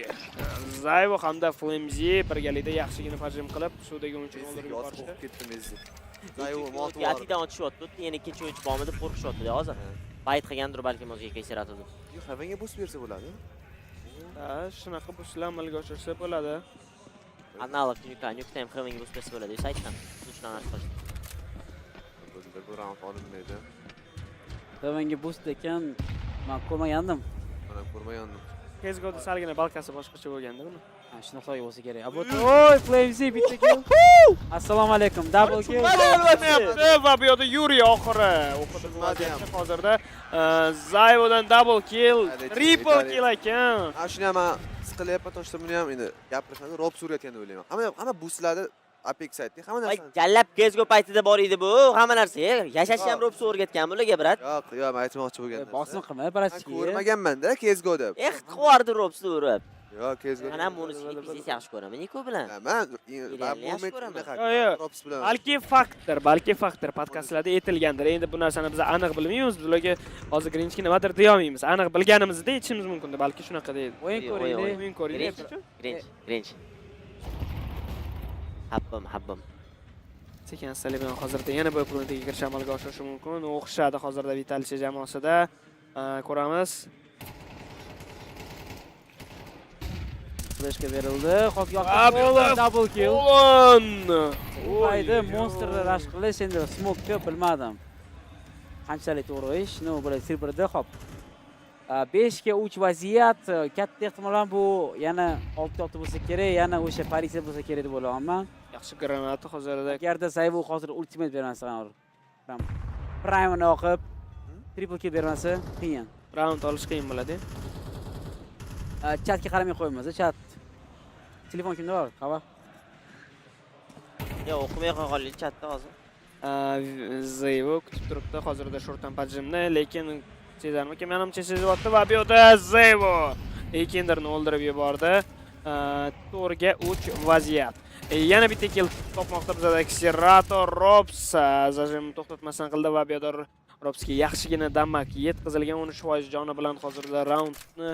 Speaker 6: Zayvo hamda Flimji birgalikda yaxshigina hujum qilib, suvdagi o'yinchini o'ldirib yuborishdi.
Speaker 8: Zayvo Molto
Speaker 5: atidan otishyapti. Yana ikkinchi o'yinchi bormi deb qo'rqishyapti hozir. Bayt qilgandir balkim o'ziga kechiratdi.
Speaker 8: Yo'q, Heavenga bus bersa bo'ladi.
Speaker 6: Shunaqa buslar amalga oshirsa bo'ladi.
Speaker 5: Analog Nukta ham Heavenga bus bersa bo'ladi. Saytdan shundan qilishdi.
Speaker 8: O'zida bu round olinmaydi.
Speaker 21: Heavenga boost ekan, men ko'rmagandim.
Speaker 8: Mana ko'rmagandim.
Speaker 6: CS:GO'da salgina balkasi boshqacha bo'lganda buni.
Speaker 21: Shunaqa bo'lsa kerak. Oy, Flamesy bitta kill. Assalomu alaykum. Double kill.
Speaker 6: Va bu yerda Yuri oxiri o'qidi vaziyatda hozirda Zayvodan double kill, triple kill ekan.
Speaker 8: Shuni ham siqilyapman, to'shda buni ham endi gapirishadi, Robs urayotganda o'ylayman. Hamma buslarda Apex aytdi, hamma narsa.
Speaker 5: Jallab CS:GO paytida bor edi bu, hamma narsa. Yashashni ham Robs o'rgatgan bularga, brat.
Speaker 8: Yo'q, men aytmoqchi bo'lgandim.
Speaker 21: Bosim qilmay, bratski.
Speaker 8: Ko'rmaganman-da CS:GO'da.
Speaker 5: Qilib Robsni urib.
Speaker 8: Yo'q, CS:GO.
Speaker 5: Mana buni biz yaxshi ko'raman, Niko bilan.
Speaker 8: Robs bilan.
Speaker 6: Balki faktor podkastlarda aytilgandir. Endi bu narsani biz aniq bilmaymiz. Bizlarga hozir Grinchga nimadir deya olmaymiz. Aniq bilganimizda aytishimiz mumkin. Balki shunaqa deydi.
Speaker 21: O'yin ko'ringlar.
Speaker 5: Grinch. Habbam.
Speaker 6: Sekansalik bilan hozirda yana bir o'yinga kirish amalga oshirishi mumkin. O'xshadi hozirda Vitaliy jamoasida. Ko'ramiz.
Speaker 21: Flashga berildi. Hop double kill. Oyda monsterlar rush qilish endi smoke bilmadim. Qanchalik to'g'ri ish? No, bo'lay silberda hop. 5 ga 3 vaziyat, katta ehtimol bilan bu yana 6 bo'lsa kerak, yana o'sha Parisda bo'lsa kerak deb o'ylayman.
Speaker 6: Yaxshi granata hozirda.
Speaker 21: Agarda Zayvo hozir ultimate bermasa, Prime-ni o'qib, triple kill bermasa qiyin.
Speaker 6: Round olish qiyin bo'ladi.
Speaker 21: Chatga qaramay qo'yamiz, chat. Telefon kimda bor? Xabar.
Speaker 5: Yo'q, o'qimay qo'yganlik chatda hozir.
Speaker 6: Zevo kutib turibdi hozirda shortdan pajimni, lekin sezarmi, menimcha sezyapti va bu yerda Zevo Ekinderni o'ldirib yubordi. 4 ga 3 vaziyat. Yana bitta kill topmoqda bizda Xerato Robs zajimni to'xtatmasdan qildi va bu yerda Robsga yaxshigina damak yetkazilgan 13% joni bilan hozirda raundni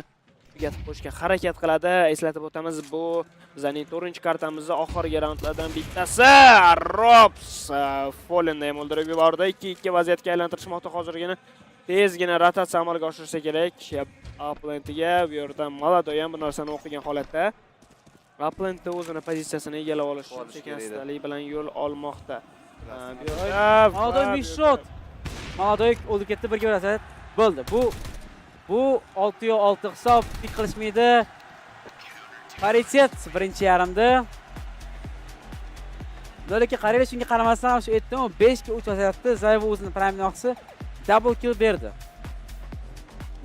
Speaker 6: tugatib qo'yishga harakat qiladi. Eslatib o'tamiz, bu bizning 4-kartamizni oxirgi raundlardan bittasi. Robs Fallenni ham o'ldirib yubordi. 2-2 vaziyatga aylantirishmoqda hozirgina. Tezgina rotatsiya amalga oshirsa kerak. Uplandga bu yerda Malado ham bu narsani o'qigan holatda. Uplandda o'zini pozitsiyasini egallab olish uchun istalik bilan yo'l olmoqda.
Speaker 21: Maladoy mishshot. Maladoy o'lib ketdi, birga berasiz. Bo'ldi. Bu 6-6 hisob pik qilishmaydi. Paritet birinchi yarimda. Lekin qaraylar, shunga qaramasdan ham shu aytdim, 5 ga 3 vaziyatda Zayvo o'zini prime noqsi double kill berdi.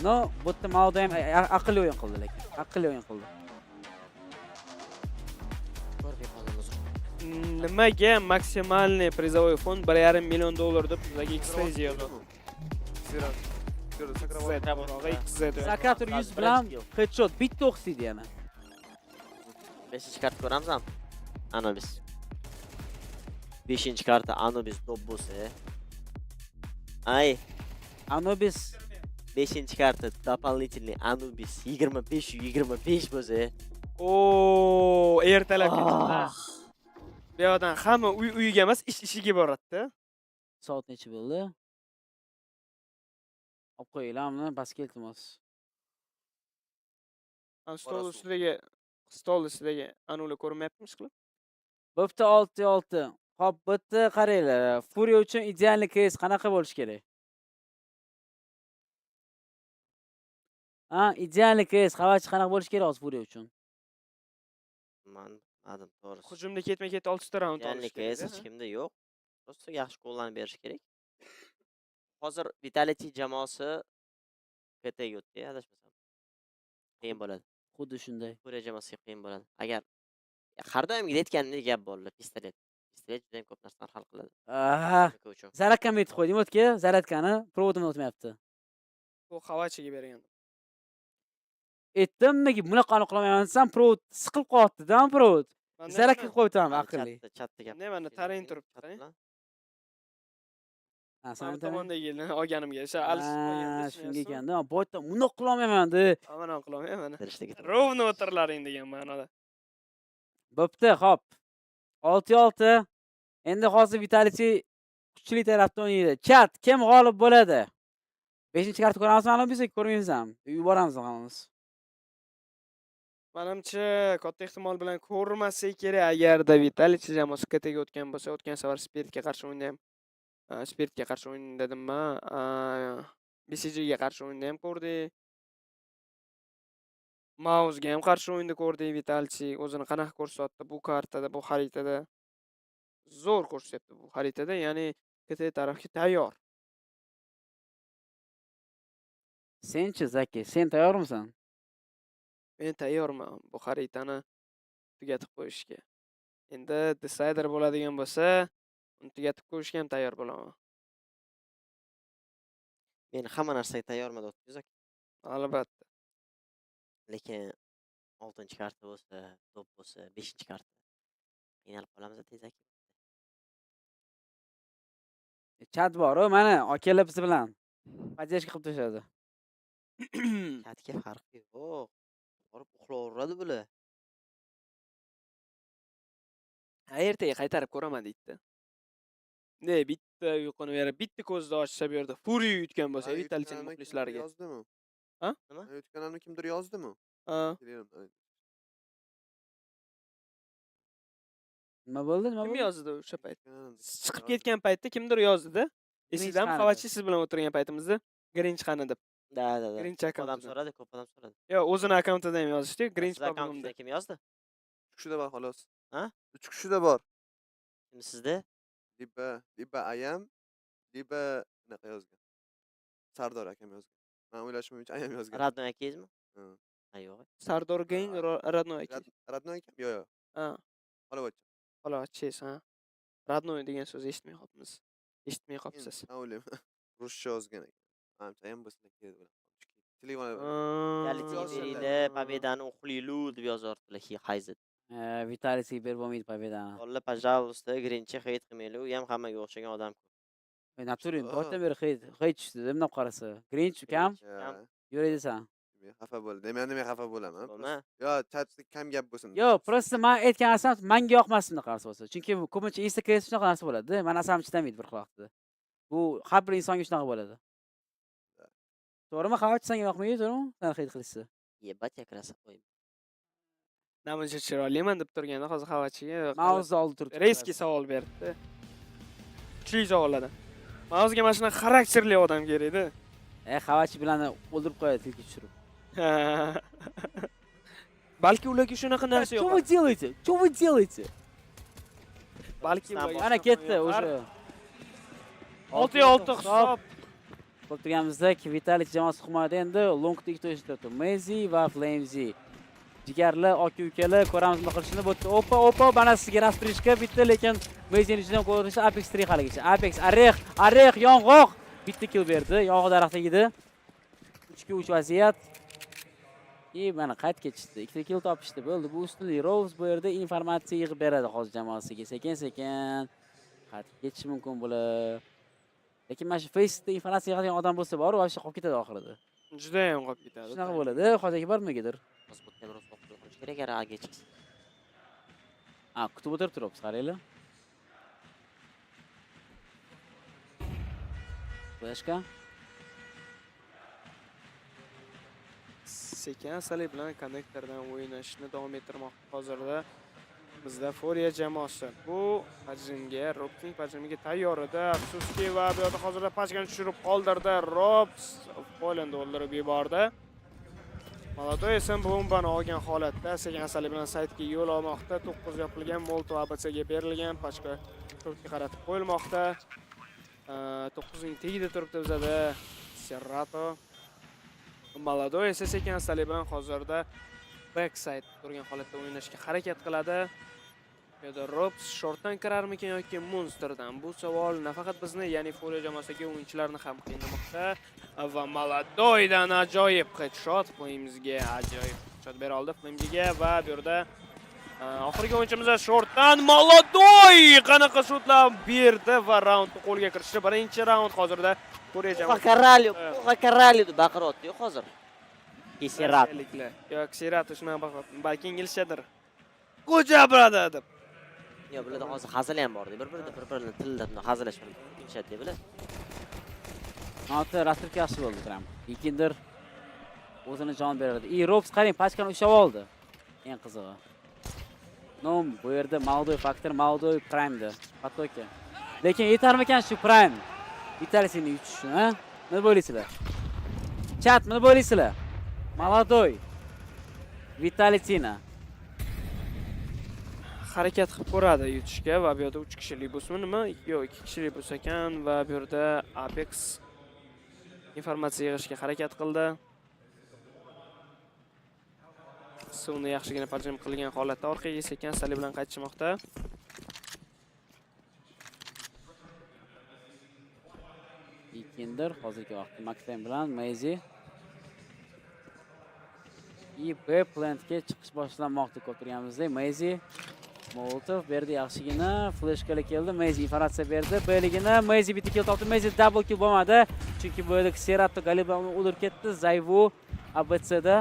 Speaker 21: No, bu yerda Maladoy ham aqlli o'yin qildi, lekin aqlli o'yin qildi.
Speaker 6: Nimaga maksimalniy prizavoy fond $1,5 million deb bizga eksklyuziv yozadi?
Speaker 21: Sakrator 100 bilan headshot bitta o'qsiydi yana.
Speaker 5: 5-karta ko'ramizmi? Anubis. 5-karta Anubis top bo'lsa. Ay,
Speaker 21: Anubis
Speaker 5: 5-karta дополнительный Anubis 25 bo'lsa.
Speaker 6: Ertalab ketdi. Bu yerdan hamma uyiga emas, ishiga boradi-da.
Speaker 21: Soat necha bo'ldi? Olib qo'yinglarmi? Pastga iltimos.
Speaker 6: Stol ustidagi anuli ko'rinmayaptimi qilib?
Speaker 21: Bo'pti 6-6. Xo'p, bitta qaranglar. Furia uchun ideal case qanaqa bo'lish kerak? Ideal case qavachi qanaqa bo'lish kerak hozir Furia uchun?
Speaker 5: Adam to'g'ri.
Speaker 6: Hujumda ketma-ket 6 ta raund olish kerak.
Speaker 5: Hech kimda yo'q. Prosta yaxshi qo'llanib berish kerak. Hozir Vitality jamoasi ketaga o'tdi, adashmasam. Qiyin bo'ladi.
Speaker 21: Xuddi shunday.
Speaker 5: Furia jamoasiga qiyin bo'ladi. Agar har doimgidek aytganimdek gap bor, pistolet. Pistolet juda ham ko'p narsani hal qiladi.
Speaker 21: Zaradkani aytib qo'ydim, o'tga zaradkani provodimdan o'tmayapti.
Speaker 6: Bu xavachiga bergan.
Speaker 21: Aytdimmi, bunaqani qilamayman desam, provod siqilib qolibdi-da, provod. Zaradga qo'yibman aqlli.
Speaker 5: Chatda gap.
Speaker 6: Ne mana tarayin turibdi. Sen tomondagi olganimga
Speaker 21: shunga ekanda, boyda bunaqa qilolmayman-da.
Speaker 6: Mana qilolmayman. Rovno o'tirlaring degan ma'noda.
Speaker 21: Bo'pti, xo'p. 6-6. Endi hozir Vitality kuchli tarafda o'ynaydi. Chat, kim g'olib bo'ladi? 5-karta ko'ramizmi, biz ko'rmaymiz ham. Yuboramiz hammamiz.
Speaker 6: Menimcha, katta ehtimol bilan ko'rmasa kerak, agarda Vitality jamoasi ketaga o'tgan bo'lsa, o'tgan safar Spiritga qarshi o'ynda ham. Spiritga qarshi o'yin dedimmi? BCGga qarshi o'yinda ham ko'rdik. Mouzga ham qarshi o'yinda ko'rdik. Vitality o'zini qanaqa ko'rsatdi bu kartada, bu xaritada. Zo'r ko'rsatdi bu xaritada, ya'ni KT tarafga tayyor.
Speaker 21: Senchi Zaki, sen tayyormisan?
Speaker 6: Men tayyorman bu xaritani tugatib qo'yishga. Endi decider bo'ladigan bo'lsa, uni tugatib qo'yishga ham tayyor bo'laman.
Speaker 5: Men hamma narsaga tayyorman do'stlar.
Speaker 6: Albatta.
Speaker 5: Lekin 6-karta bo'lsa, top bo'lsa, 5-karta. Qiynalib qolamiz tezak.
Speaker 21: Chat bor-ku, mana akalar biz bilan. Podдержка qilib tashadi.
Speaker 5: Chatga farqi yo'q. Borib uxlaveradi bular.
Speaker 6: Ertaga qaytarib ko'raman deydi. Ne bitta uyquni berib, bitta ko'zni ochsa bu yerda Furia yutgan bo'lsa, Vitality muxlislariga.
Speaker 8: Yozdimi?
Speaker 6: Ha?
Speaker 8: Nima? Yutganimni kimdir yozdimi?
Speaker 6: Ha.
Speaker 21: Nima bo'ldi?
Speaker 6: Kim yozdi o'sha payt? Chiqib ketgan paytda kimdir yozdi-da. Esingizmi, xavachi siz bilan o'tirgan paytimizda Grinch qani deb.
Speaker 5: Da.
Speaker 6: Grinch
Speaker 5: Ko'p odam so'radi.
Speaker 6: Yo'q, o'zini akkauntida ham yozishdi. Grinch
Speaker 5: akkauntida kim yozdi?
Speaker 8: 3 kishida bor xolos.
Speaker 5: Ha?
Speaker 8: 3 kishida bor.
Speaker 5: Kim sizda?
Speaker 8: Diba ayam, Diba bunaqa yozgan. Sardor akam yozgan. Men o'ylashim bo'yicha ayam yozgan.
Speaker 5: Radno akangizmi? Yo'q.
Speaker 6: Sardor Gang Radnoy.
Speaker 8: Radnoy kim? Yo'q.
Speaker 6: Ha.
Speaker 8: Xolavachcha.
Speaker 6: Xolavachchingiz, ha. Radnoy degan so'z eshitmay qolibmiz. Eshitmay qolibsiz.
Speaker 8: O'ylayman. Ruscha yozgan ekan. Manimcha ham bo'lsa kerak bo'ladi.
Speaker 5: Galiteriyda победani uxlilu deb yozyaptilar Hayzet.
Speaker 21: Vitalisiga berib bo'lmaydi победani.
Speaker 5: Valla, пожалуйста, Grinchga hate qilmaylar. U ham hammaga o'xshagan odam.
Speaker 21: Naturin, boshdan beri hate tushdi, bundan qarasa. Grinch ukam yuradi desan.
Speaker 8: Men xafa bo'ldim. Men xafa bo'laman. Yo, chatda kam gap bo'lsin.
Speaker 21: Yo, prosta men aytgan narsam menga yoqmasdi bunaqa narsa bo'lsa. Chunki ko'pincha Instagram shunaqa narsa bo'ladi. Men asabim chidamaydi bir vaqtda. Bu har bir insonga shunaqa bo'ladi. To'g'rimi? Xavach senga yoqmaydi, to'g'rimi? Sen hate qilishsa.
Speaker 5: Yebat yakrasa qo'yib.
Speaker 6: Namuncha chiroyliman deb turganda hozir Xavachiga
Speaker 21: Mouz oldi turibdi.
Speaker 6: Reski savol berdi. Kuchli savollardan. Mouzga mana shunaqa xarakterli odam kerak-da.
Speaker 21: Xavachi bilan o'ldirib qo'yadi tilka tushirib.
Speaker 6: Balki ularga shunaqa narsa yo'q.
Speaker 21: Что вы делаете? Что вы делаете?
Speaker 6: Balki ularga
Speaker 21: ana ketdi o'sha.
Speaker 6: 6-6 hisob.
Speaker 21: Ko'p turganimizda Vitalik jamoasi himoyada endi long tik to'shtirdi. Mezi va Flamesy. Jigarli aka-ukalar ko'ramiz nima qilishini. Bu opa mana sizga rastrishka bitta, lekin Mezining ichidan qo'yilishi Apex 3 haligacha. Apex Arix yong'oq bitta kill berdi. Yong'oq daraxtiga edi. 3-3 vaziyat. Mana qayt ketishdi. 2 kill topishdi. Bo'ldi. Bu ustunli Rose bu yerda informatsiya yig'ib beradi hozir jamoasiga. Sekin-sekin qayt ketish mumkin bo'lar. Lekin mana shu Facebookda informatsiya yig'adigan odam bo'lsa bor, va shu qolib ketadi oxirida.
Speaker 6: Juda ham qolib ketadi.
Speaker 21: Shunaqa bo'ladi. Hozirgi bormagidir.
Speaker 5: Kerak era age chiqsin.
Speaker 21: Kutib o'tirib turibsiz, qaranglar. Flashka.
Speaker 6: Sekan bilan konnektordan o'ynashni davom ettirmoqda hozirda. Bizda Furia jamoasi. Bu hajmga, Robning hajmiga tayyor edi. Afsuski va bu yerda hozirda pachkani tushirib qoldirdi. Robs Poland o'ldirib yubordi. Maladoy esa bombani olgan holatda Sekan bilan saytga yo'l olmoqda. 9 yopilgan Molto ABCga berilgan pachka turtga qaratib qo'yilmoqda. 9ning tegida turibdi bizada Serrato. Maladoy esa Sekan bilan hozirda backside turgan holatda o'ynashga harakat qiladi. Yo'da Robs shortdan kirarmikan yoki Monsterdan? Bu savol nafaqat bizni, ya'ni Furia jamoasiga o'yinchilarni ham qiynamoqda. Va Maladoydan ajoyib headshot Flamesga ajoyib headshot bera oldi Flamesga va bu yerda oxirgi o'yinchimiz shortdan Maladoy qanaqa shotlar berdi va raundni qo'lga kiritdi. Birinchi raund hozirda Furia jamoasi.
Speaker 5: Qarali deb baqiryapti-yu hozir. Keserat.
Speaker 6: Yo'q, Keserat shunaqa baqiryapti. Balki inglizchadir. Qo'ja brada deb.
Speaker 5: Yo, bularda hozir hazil ham bor-da. Bir-birini tillab hazillashib ketishadi deb biladi.
Speaker 21: Nota rastrika yaxshi bo'ldi, Tram. Lekindir o'zini jon beradi. Robs qarang, pachkani ushlab oldi. Eng qizig'i. Nom bu yerda Maldoy faktor, Maldoy Prime'da. Hattoki. Lekin yetarmikan shu Prime? Vitalisining yuchishi, ha? Nima bo'laysizlar? Chat, nima bo'laysizlar? Maladoy. Vitalisina.
Speaker 6: Harakat qilib ko'radi yutishga va bu yerda 3 kishilik bo'lsa nima? Yo'q, 2 kishilik bo'lsa ekan va bu yerda Apex informatsiya yig'ishga harakat qildi. Suvni yaxshigina parjam qilgan holatda orqaga Sekan bilan qaytishmoqda.
Speaker 21: Ikindir hozirgi vaqtda Maxim bilan Mezi B plantga chiqish boshlanmoqda ko'p turganimizda. Mezi Molotov berdi yaxshigina, flashkali keldi, Mezi informatsiya berdi. Beligina Mezi bitta kill topdi, Mezi double kill bo'lmadi. Chunki bu yerda Serato Galiba uni o'ldirib ketdi. Zayvu ABCda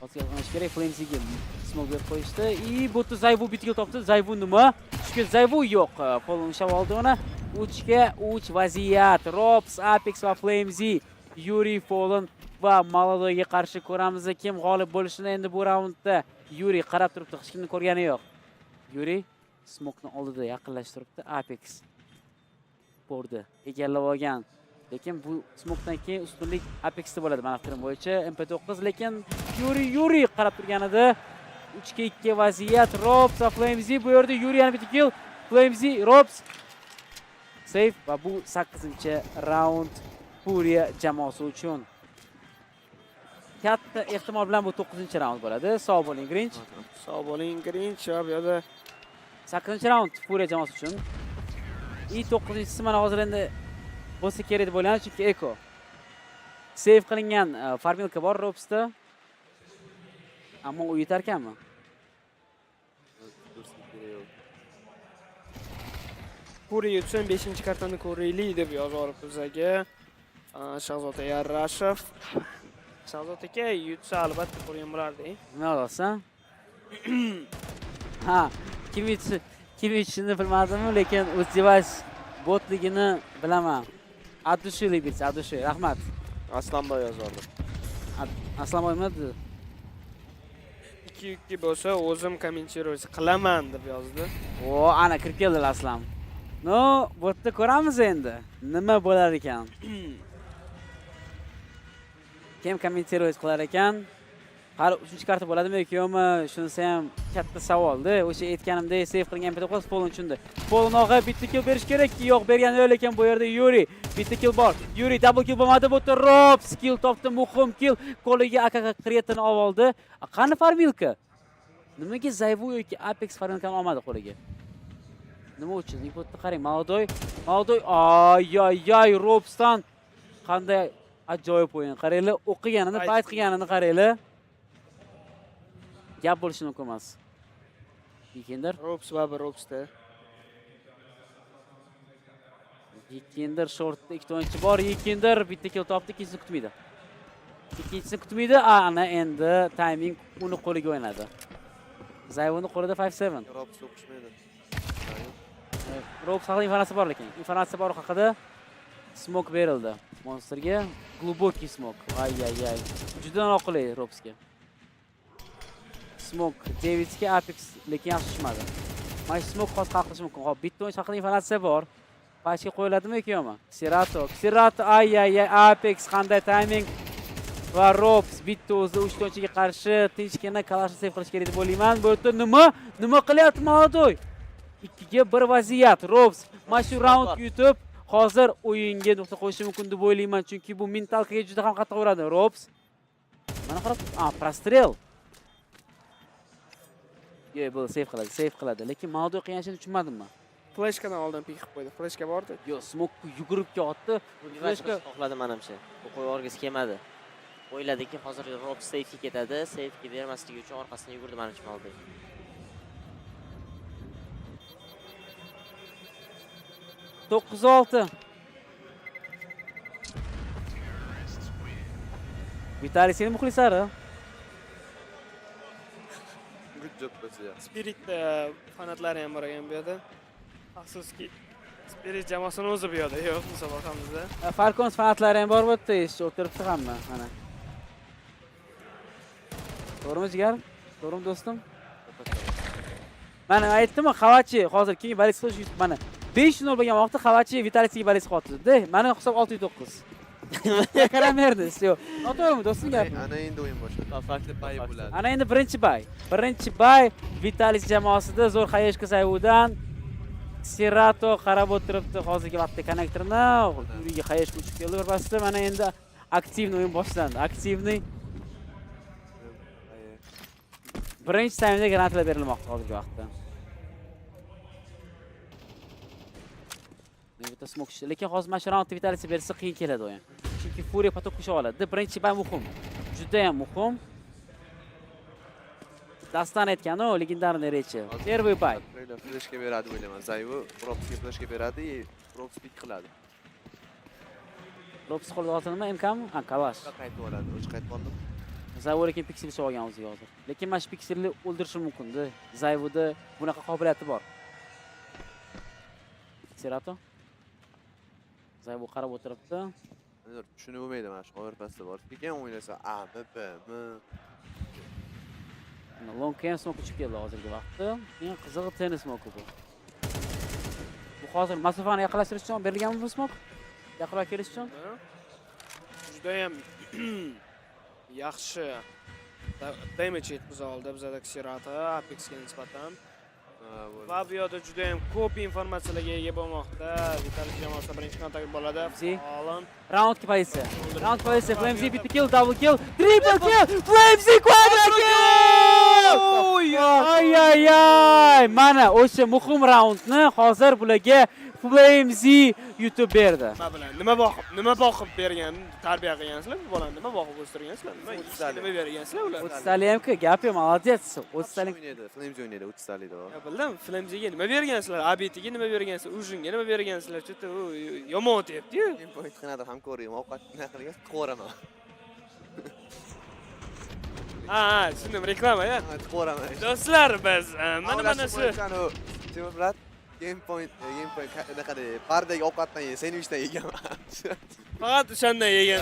Speaker 21: Hozir kerak Flamesiga smoke berib qo'yishdi. Bu Zayvu bitta kill topdi. Zayvu nima? Chunki Zayvu yo'q. Polon ushlab oldi uni. 3 ga 3 vaziyat. Robs, Apex va Flamesy, Yuri Fallen va Maladoyga qarshi ko'ramiz kim g'olib bo'lishini. Endi bu raundda Yuri qarab turibdi, hech kimni ko'rgani yo'q. Yuri smoke'ni oldida yaqinlashib turibdi. Apex bordi, egallab olgan. Lekin bu smoke'dan keyin ustunlik Apex'da bo'ladi mana fikrim bo'yicha. MP9 lekin Yuri qarab turganida 3 ga 2 vaziyat. Robs va Flamesy bu yerda Yuri yana bitta kill. Flamesy, Robs save va bu 8-raund Furia jamoasi uchun. katta ehtimol bilan bu 9-raund bo'ladi. Sog' bo'ling, Grinch.
Speaker 6: Sog' bo'ling, Grinch. Va bu yerda
Speaker 21: 8-raund Furia jamoasi uchun. 9-chisi mana hozir endi bo'lsa kerak deb o'ylayman, chunki Eko. Save qilingan farmilka bor Robsda. Ammo u yetar ekanmi?
Speaker 6: Furia uchun 5-kartani ko'raylik deb yozib olib bizga. Shahzod Yarrashov. Shahzod aka yutsa albatta ko'rgan bo'lardi.
Speaker 21: Nima olasan? Ha, kim yutishini bilmadim, lekin O'zbek botligini bilaman. Addushili bilsa, Addushi, rahmat.
Speaker 6: Aslanboy yozardi.
Speaker 21: Aslanboy nima dedi?
Speaker 6: 2-2 bo'lsa o'zim kommentировать qilaman deb yozdi.
Speaker 21: O, ana kirib keldilar Aslan. No, bu yerda ko'ramiz endi. Nima bo'lar ekan? Kim kommentировать qilar ekan? Hali 3-karta bo'ladimi yo'qmi? Shunisi ham katta savol-da. O'sha aytganimdek, save qilgan paytda qo'z Polon tushunda. Polonga bitta kill berish kerak-ki, yo'q, bergan yo'q, lekin bu yerda Yuri bitta kill bor. Yuri double kill bo'lmadi, bu yerda Rob skill topdi, muhim kill. Qo'liga AKK kretini oldi. Qani farmilka? Nimaga Zayvu yoki Apex farmilkani olmadi qo'liga? Nima uchun? Bu yerda qarang, Malodoy, ay, Robsdan qanday ajoyib o'yin. Qaranglar, o'qiganini, fight qilganini qaranglar. Gap bo'lishi mumkin emas. Yekender.
Speaker 6: Robs va Robsda.
Speaker 21: Yekender shortda 2 o'yinchi bor. Yekender bitta kill topdi, ikkinchisini kutmaydi. Ikkinchisini kutmaydi. Ana endi timing uni qo'liga o'ynadi. Zayvoni qo'lida 5-7.
Speaker 8: Robs o'qishmaydi.
Speaker 21: Robs haqida informatsiya bor, lekin informatsiya bor haqida smoke berildi. Monsterga глубокий smoke. Ay. Juda noqulay Robsga. Smoke 9 ga Apex lekin yaxshi tushmadi. Mana smoke hozir qilish mumkin. Hop, bitta o'yin haqida informatsiya bor. Pashga qo'yiladimi yo'qmi? Xerato, ay, Apex qanday timing va Robs bitta o'zi 3 o'yinchiga qarshi tinchgina kalashni save qilish kerak deb o'ylayman. Bu yerda nima qilyapti Malodoy? 2 ga 1 vaziyat. Robs mana shu raund yutib, hozir o'yinga nuqta qo'yishi mumkin deb o'ylayman, chunki bu mentalkaga juda ham qattiq uradi Robs. Mana qarab, prostrel. Yo'q, bu save qiladi, lekin Malodoy qiyinchini tushunmadimmi?
Speaker 6: Flashkadan oldin pik qilib qo'ydi. Flashka bordi.
Speaker 21: Yo'q, smoke yugurib ketdi.
Speaker 5: Flashka xohladi menimcha. Bu qo'y o'rgisi kelmadi. O'yladiki, hozir Rob safe'ga ketadi, safe'ga bermasligi uchun orqasidan yugurdi menimcha Malodoy.
Speaker 21: To'qqiz 6. Vitaliy seni muxlislari.
Speaker 6: Spirit fanatlari ham bor ekan bu yerda. Afsuski Spirit jamoasini o'zi bu yerda yo'q musobaqamizda.
Speaker 21: Falcons fanatlari ham bor bu yerda, o'tiribdi hamma, mana. To'g'rimi jigar? To'g'rimi do'stim? Mana aytdim, Xavachi hozir keyingi balist qilish yutib mana 5-0 bo'lgan vaqtda Xavachi Vitaliyga balist qotdi. Mana hisob 6-9. Karamerdiz, yo'q. Noto'g'rimi do'stim gap?
Speaker 8: Ana endi o'yin boshlandi. Farqli bay bo'ladi.
Speaker 21: Ana endi birinchi bay Vitaliy jamoasida zo'r Xayeshka Sayvudan Xerato qarab o'tiribdi hozirgi vaqtda konnektorni. Uyga Xayeshka uchib keldi birpasda. Mana endi aktivniy o'yin boshlandi. Aktivniy birinchi taymda granatlar berilmoqda hozirgi vaqtda. Bitta smoke ishdi, lekin hozir mana shu raundda Vitaliy bersa qiyin keladi o'yin. Chunki Furia patok kusha oladi. Birinchi bay muhim. Juda ham muhim. Dastan aytgan-ku, legendarniy rechi. Первый bay.
Speaker 8: Flashga beradi o'ylayman. Zayvu Robsga flashga beradi, Robs pik qiladi.
Speaker 21: Robs qo'lda oltinmi, MKmi? Kalash.
Speaker 8: Qaytib oladi, o'zi qaytib oldim.
Speaker 21: Zayvu lekin piksel olgan o'ziga hozir. Lekin mana shu pikselni o'ldirishi mumkin-da. Zayvuda bunaqa qobiliyati bor. Xerato. Zayvu qarab o'tiribdi.
Speaker 8: Tushunib bo'lmaydi mana shu o'rtasida bor. Keyin o'ynasa,
Speaker 21: long game smoke uchib keldi hozirgi vaqtda. Eng qizig'i tennis smoke bu. Bu hozir masofani yaqinlashtirish uchun berilganmi bu smoke? Yaqinroq kelish uchun?
Speaker 6: Juda ham yaxshi damage yetkaza oldi bizada Xerato Apexga nisbatan. Va bu yerda juda ham ko'p informatsiyalarga ega bo'lmoqda. Vitalik jamoasida birinchi kontakt bo'ladi. Olin.
Speaker 21: Roundga pozitsiya. Round pozitsiya. Flamesy bitta kill, double kill, triple kill. Flamesy quadra kill! Ay. Mana o'sha muhim raundni hozir bularga Flamesy yutib berdi.
Speaker 6: Nima boqib bergan, tarbiya qilgansizlar bu bolani? Nima boqib o'stirgansizlar? Nima bergansizlar ular?
Speaker 21: 30 talik ham-ku, gapi молодец. 30 talik
Speaker 8: o'ynaydi, Flamesy o'ynaydi 30 talikda.
Speaker 6: Bildim, Flamesy nima bergansizlar? Abitiga nima bergansizlar? Ujinga nima bergansizlar? Chota yomon o'tyapti-yu.
Speaker 8: Point qanaqa hamkorlik, ovqat nima qilgan? Qo'raman.
Speaker 6: Tushundim, reklama-ya.
Speaker 8: Qo'raman.
Speaker 6: Do'stlar, biz mana shu
Speaker 8: Temurrat game point naqa de bardagi ovqatdan ye, sendvichdan yeganman.
Speaker 6: Faqat o'shandan yegan.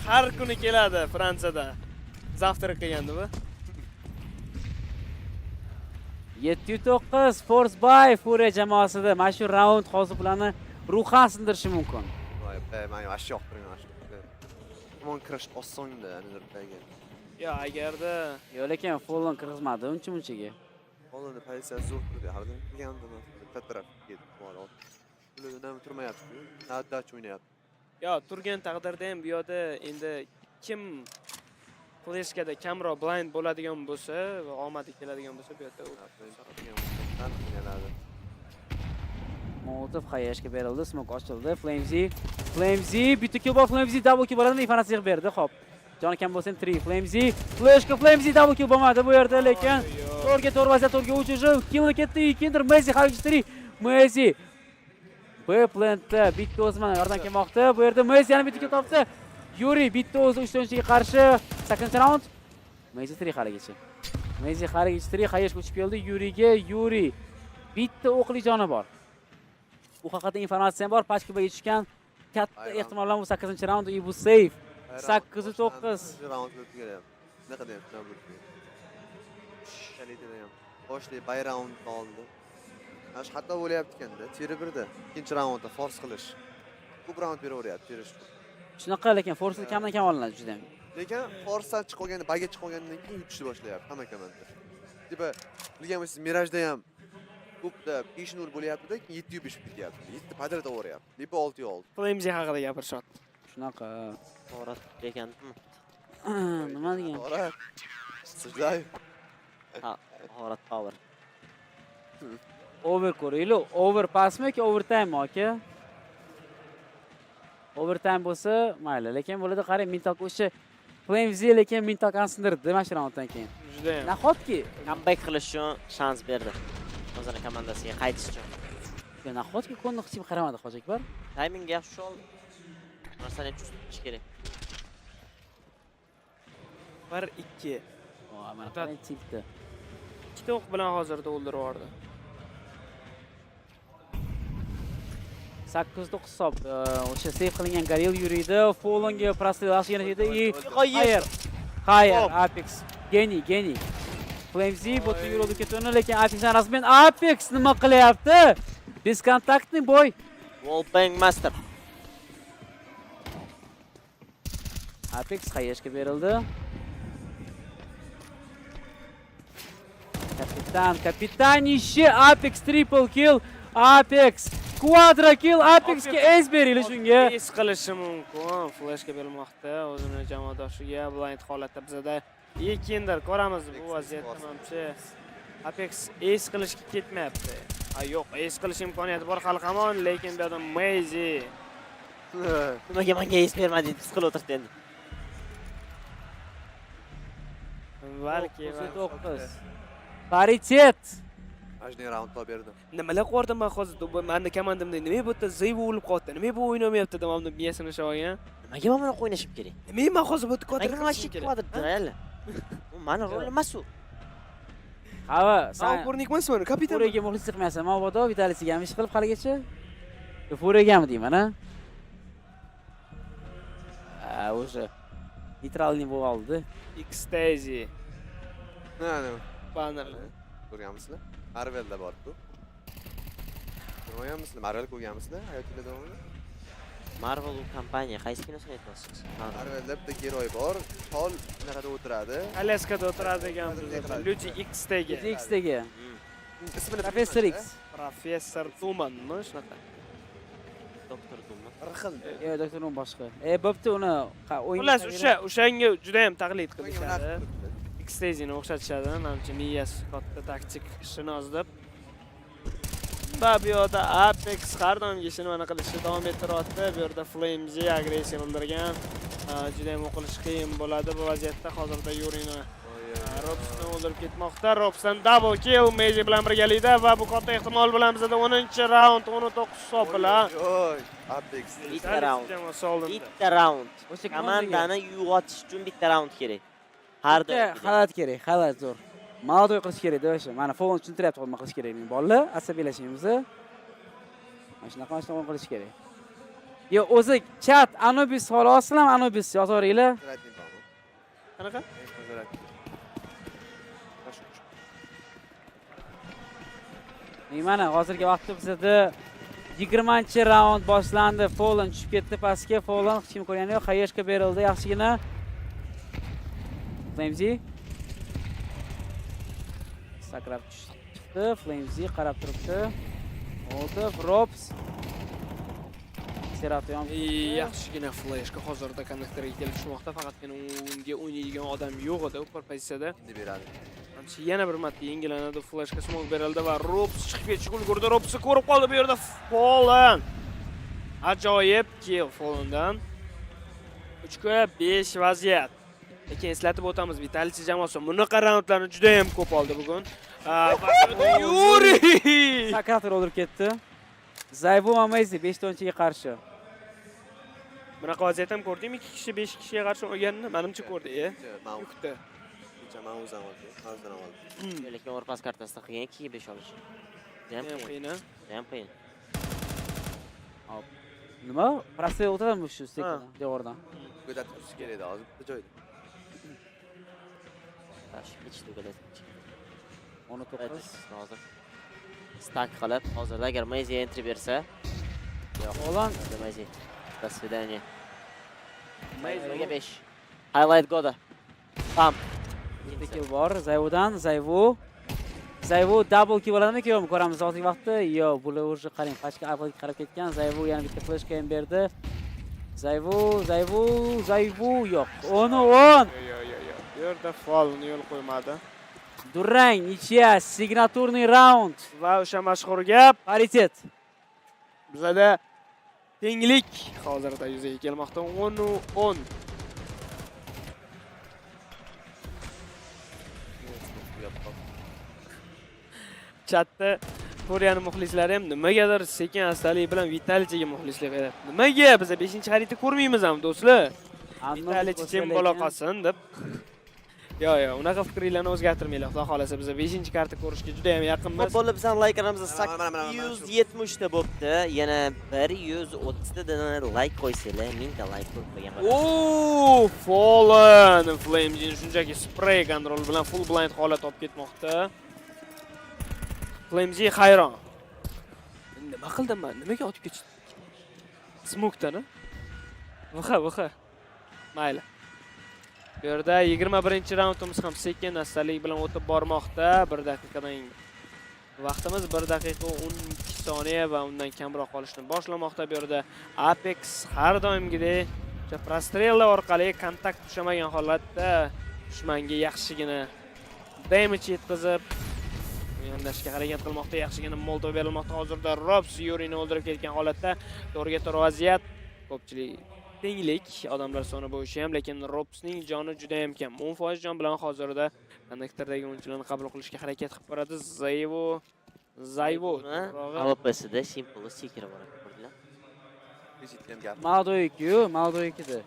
Speaker 6: Har kuni keladi Fransiyada. Zavtrak qilgandi bu.
Speaker 21: 7-9 Force by Furia jamoasida mana shu raund hozir ularni ruhan sindirishi mumkin.
Speaker 8: Voy, men yosh yoqtirman shu. Tomon kirish osonda, anizirdaga.
Speaker 6: Agarda
Speaker 21: lekin Fallon kirgizmadi uncha-munchaga.
Speaker 8: Fallon pozitsiyasi zo'r turdi. Halidan kelgandim. Taraf ketib qoldi. Ulardan turmayapti. Navbatchi o'ynayapti.
Speaker 6: Turgan taqdirda ham bu yerda endi kim fleshkada kamroq blind bo'ladigan bo'lsa va omadi keladigan bo'lsa bu yerda
Speaker 21: Molotov qayashga berildi, smoke ochildi. Flamesy bitta kill bor, Flamesy double kill bo'ladi, informatsiya berdi. Xo'p. Jon kam bo'lsa 3 Flamesy, flashka Flamesy double kill bo'lmadi bu yerda, lekin to'rga vaziyat to'rga uchishi, kill ketdi, ikindir Mouz xavfli. Mouz B-plantda bitta o'zman yordam kelmoqda. Bu yerda Mouz yana bitta kill topdi. Yuri bitta o'zi 3-chiga qarshi 8-raund. Mouz 3 haligacha. Mouz haligacha 3 qayashga uchib keldi. Yuri bitta o'qli joni bor. Bu haqida informatsiya bor. Pachkaga yetishgan katta ehtimol bilan bu 8-raund bu safe. 8-9
Speaker 8: raund o'tib kelyapti. Naqa deyapti bu? Shalida ham. Boshli bay raund oldi. Ash hatto bo'layapti ekanda. Teri birda. Ikkinchi raundda force qilish. Ko'p raund beraveryapti, terish.
Speaker 21: Shunaqa, lekin force kamdan kam olinadi juda ham.
Speaker 8: Lekin force chiqib qolganda, bagga chiqib qolgandan keyin yutishni boshlayapti hamma komanda. Tipa, bilganmisiz, Mirajda ham ko'pda 5-0 bo'layapti-da, keyin 7-5 ketyapti. 7 padrat o'ryapti. Lipa 6-oldi.
Speaker 6: Flamesy haqida gapirishyapti.
Speaker 21: Shunaqa.
Speaker 5: To'g'ri ekanmi?
Speaker 21: Nima degan?
Speaker 8: To'g'ri. Sizlar.
Speaker 5: Horat power.
Speaker 21: Over ko'raylik. Over passmi yoki overtime aka? Overtime bo'lsa, mayli, lekin bo'ladi qarang, mental o'sha Flamesy lekin mental sindirdi mana shu raunddan keyin.
Speaker 6: Juda ham.
Speaker 5: Nahotki comeback qilish uchun shans berdi. O'zining komandasiga qaytish uchun.
Speaker 21: Nahotki ko'nni hech kim qaramadi Hojiakbar.
Speaker 5: Timing yaxshi ol. Narsani tushunish kerak.
Speaker 6: 1-2.
Speaker 21: Mana qarang tiltdi.
Speaker 6: Ikkita o'q bilan hozirda o'ldirib yubordi.
Speaker 21: 8-9 hisob. O'sha save qilingan Goril yuriydi. Fallonga прострелаш yana edi. Hayır. Apex. Geni. Flamesy botga yurdi ketdi, lekin Apexdan rasmen Apex nima qilyapti? Diskontaktni boy.
Speaker 5: Wallbang master.
Speaker 21: Apex qayashga berildi. Kapitan ishi Apex triple kill. Apex quadra kill. Apexga ace berilish unga.
Speaker 6: Ace qilishi mumkin. Flashga berilmoqda o'zini jamoadoshiga blind holatda bizada ekindir ko'ramiz bu vaziyatda mamchi. Apex ace qilishga ketmayapti. Yo'q, ace qilish imkoniyati bor hali hamon, lekin bu yerda Mouz
Speaker 5: nimaga menga ace bermadi deb his qilib o'tirdi endi.
Speaker 6: Balki
Speaker 21: 9. Paritet.
Speaker 8: Ajni raund berdi.
Speaker 6: Nimalar qo'rdim men hozir, menda komandamda nima bu yerda Zayvo o'lib qoldi. Nima bu o'ynamayapti demamni miyasini shovgan.
Speaker 5: Nimaga men buni o'ynashim kerak?
Speaker 6: Nima men hozir bu kvadrat
Speaker 5: qilishim kerak? U meni rolim emas u.
Speaker 21: Hava,
Speaker 6: sen ko'rnikmasmi? Kapitan.
Speaker 21: Furiyaga muxlislik qilmaysan. Mabodo Vitalisiga ham ish qilib haligacha. Furiyagami deyman, ha? O'sha neytralni bo'lib oldi.
Speaker 6: Ecstasy.
Speaker 8: Mana
Speaker 6: bannerlar.
Speaker 8: Ko'rganmisizlar? Marvelda bor-ku. Ko'rganmisizlar? Marvel ko'rganmisizlar? Hayotingizda davomida?
Speaker 5: Marvel kompaniya qaysi kinosini aytyapsiz?
Speaker 8: Marvelda bitta heroy bor, Chol narada o'tiradi.
Speaker 6: Alaskada o'tiradigan bizda. Luchi X-dagi.
Speaker 8: ismini
Speaker 21: Professor X.
Speaker 6: Professor Tumanmi shunaqa?
Speaker 5: Doktor Dummi.
Speaker 8: Rixildi.
Speaker 21: Yo'q, doktor Num boshqa. Bo'pti, uni
Speaker 6: Xullas, o'shanga juda ham taqlid qilishadi. X-Stagini o'xshatishadi, menimcha miyasi katta taktik ishinoz deb. Va bu yerda Apex har doimgi ishini mana qilishni davom ettiryapti. Bu yerda Flamesy agressiya bildirgan. Juda ham o'qilish qiyin bo'ladi bu vaziyatda. Hozirda Yurini Robsni o'ldirib ketmoqda. Robsdan double kill Mouz bilan birgalikda va bu katta ehtimol bilan bizda 10-raund 19 hisob bilan.
Speaker 8: Apex.
Speaker 5: Bitta raund. Bitta raund. O'sha komandani uyg'otish uchun bitta raund kerak. Har doim.
Speaker 21: Xalat kerak, xalat zo'r. Ma'noda qilish kerak deb o'sha. Mana Fon tushuntiryapti, nima qilish kerak men bolalar, asabiylashimizni. Mana shunaqa qilish kerak. Yo, o'zi chat Anubis xolos ham Anubis yozaveringlar.
Speaker 6: Qanaqa?
Speaker 21: Mana hozirgi vaqtda bizda 20-raund boshlandi. Fallen tushib ketdi pastga. Fallen hech kim ko'rgani yo'q. Xayeshga berildi yaxshigina. Flamesy sakrab chiqdi. Flamesy qarab turibdi. Oldi Robs. Seratoyon
Speaker 6: yaxshigina flashga hozirda konnektorga kelishmoqda. Faqatgina unga o'ynaydigan odam yo'q edi u pozitsiyada. Endi beradi. Yana bir marta yengilanadi. Flashga smoke berildi va Robs chiqib ketishga ulgurdi. Robsni ko'rib qoldi bu yerda Fallen. Ajoyib kill Fallendan. 3-5 vaziyat. Lekin eslatib o'tamiz, Vitality jamoasi bunaqa raundlarni juda ham ko'p oldi bugun. Yuri!
Speaker 21: Sakrator o'ldirib ketdi. Zaybu Amazi 5-ga qarshi.
Speaker 6: Bunaqa vaziyat ham ko'rdingmi? 2 kishi 5 kishiga qarshi o'lganini menimcha ko'rdi, Yukdi.
Speaker 8: Mouzdan oldi. Mouzdan oldi.
Speaker 5: Lekin o'rpas kartasida qilgan 2 5 olish. Ham qiyin. Ham qiyin.
Speaker 21: Hop. Nima? Prosta o'tadimi shu sekunda devordan?
Speaker 8: Go'datib turish kerak edi, hozir bitta joyda.
Speaker 5: Hech tugalat.
Speaker 21: 19
Speaker 5: hozir. Stack qilib, hozirda agar Mouz entry bersa,
Speaker 21: Olan
Speaker 5: Mouz. До свидания. Mouz 5. Highlight goda. Pam.
Speaker 21: Bitta kill bor. Zayvudan, Zayvu double kill bo'ladimi-ki yo'qmi? Ko'ramiz hozirgi vaqtda. Yo'q, bular уже qarang, pastga avvalga qarab ketgan. Zayvu yana bitta flashka ham berdi. Zayvu yo'q. 10-10.
Speaker 6: Bu yerda Fallenni yo'l qo'ymadi.
Speaker 21: Durang, nichya, signaturniy raund
Speaker 6: va o'sha mashhur gap
Speaker 21: paritet.
Speaker 6: Bizda tenglik hozirda yuzaga kelmoqda. 10-10. Chatda Furiani muxlislari ham nimagadir sekin astalik bilan Vitalityga muxlislik qilyapti. Nimaga biz 5-xaritni ko'rmaymiz ham do'stlar? Vitality jim bo'la qolsin deb. Yo'q, unaqa fikringizni o'zgartirmanglar. Xudo xolasa biz 5-karta ko'rishga juda ham yaqinmiz.
Speaker 5: Bo'ldi, bizning layklarimizda 870 ta bo'pti. Yana 130 ta like qo'ysanglar, 1000 ta like ko'rib qo'ygan
Speaker 6: bo'laman. Fallen Flamesy shunchaki spray control bilan full blind holat olib ketmoqda. Flamesy hayron. Nima qildim men? Nimaga otib ketdi? Smoke-dan, Vh. Mayli. Bu yerda 21-raundimiz ham sekin astalik bilan o'tib bormoqda. 1 daqiqadan vaqtimiz 1 daqiqa 12 soniya va undan kamroq qolishni boshlamoqda. Bu yerda Apex har doimgidek prostrellar orqali kontakt tushamagan holatda dushmanga yaxshigina damage yetkazib yondashga harakat qilmoqda. Yaxshigina molotov berilmoqda. Hozirda Robs Yurini o'ldirib ketgan holatda to'g'riga to'g'ri vaziyat. Ko'pchilik tenglik odamlar soni bo'yicha ham, lekin Robsning joni juda ham kam. 10% jon bilan hozirda konnektordagi o'yinchilarni qabul qilishga harakat qilib boradi. Zayvo
Speaker 5: AWP'sida simple seekер bor ekan.
Speaker 21: Maldoyki-da.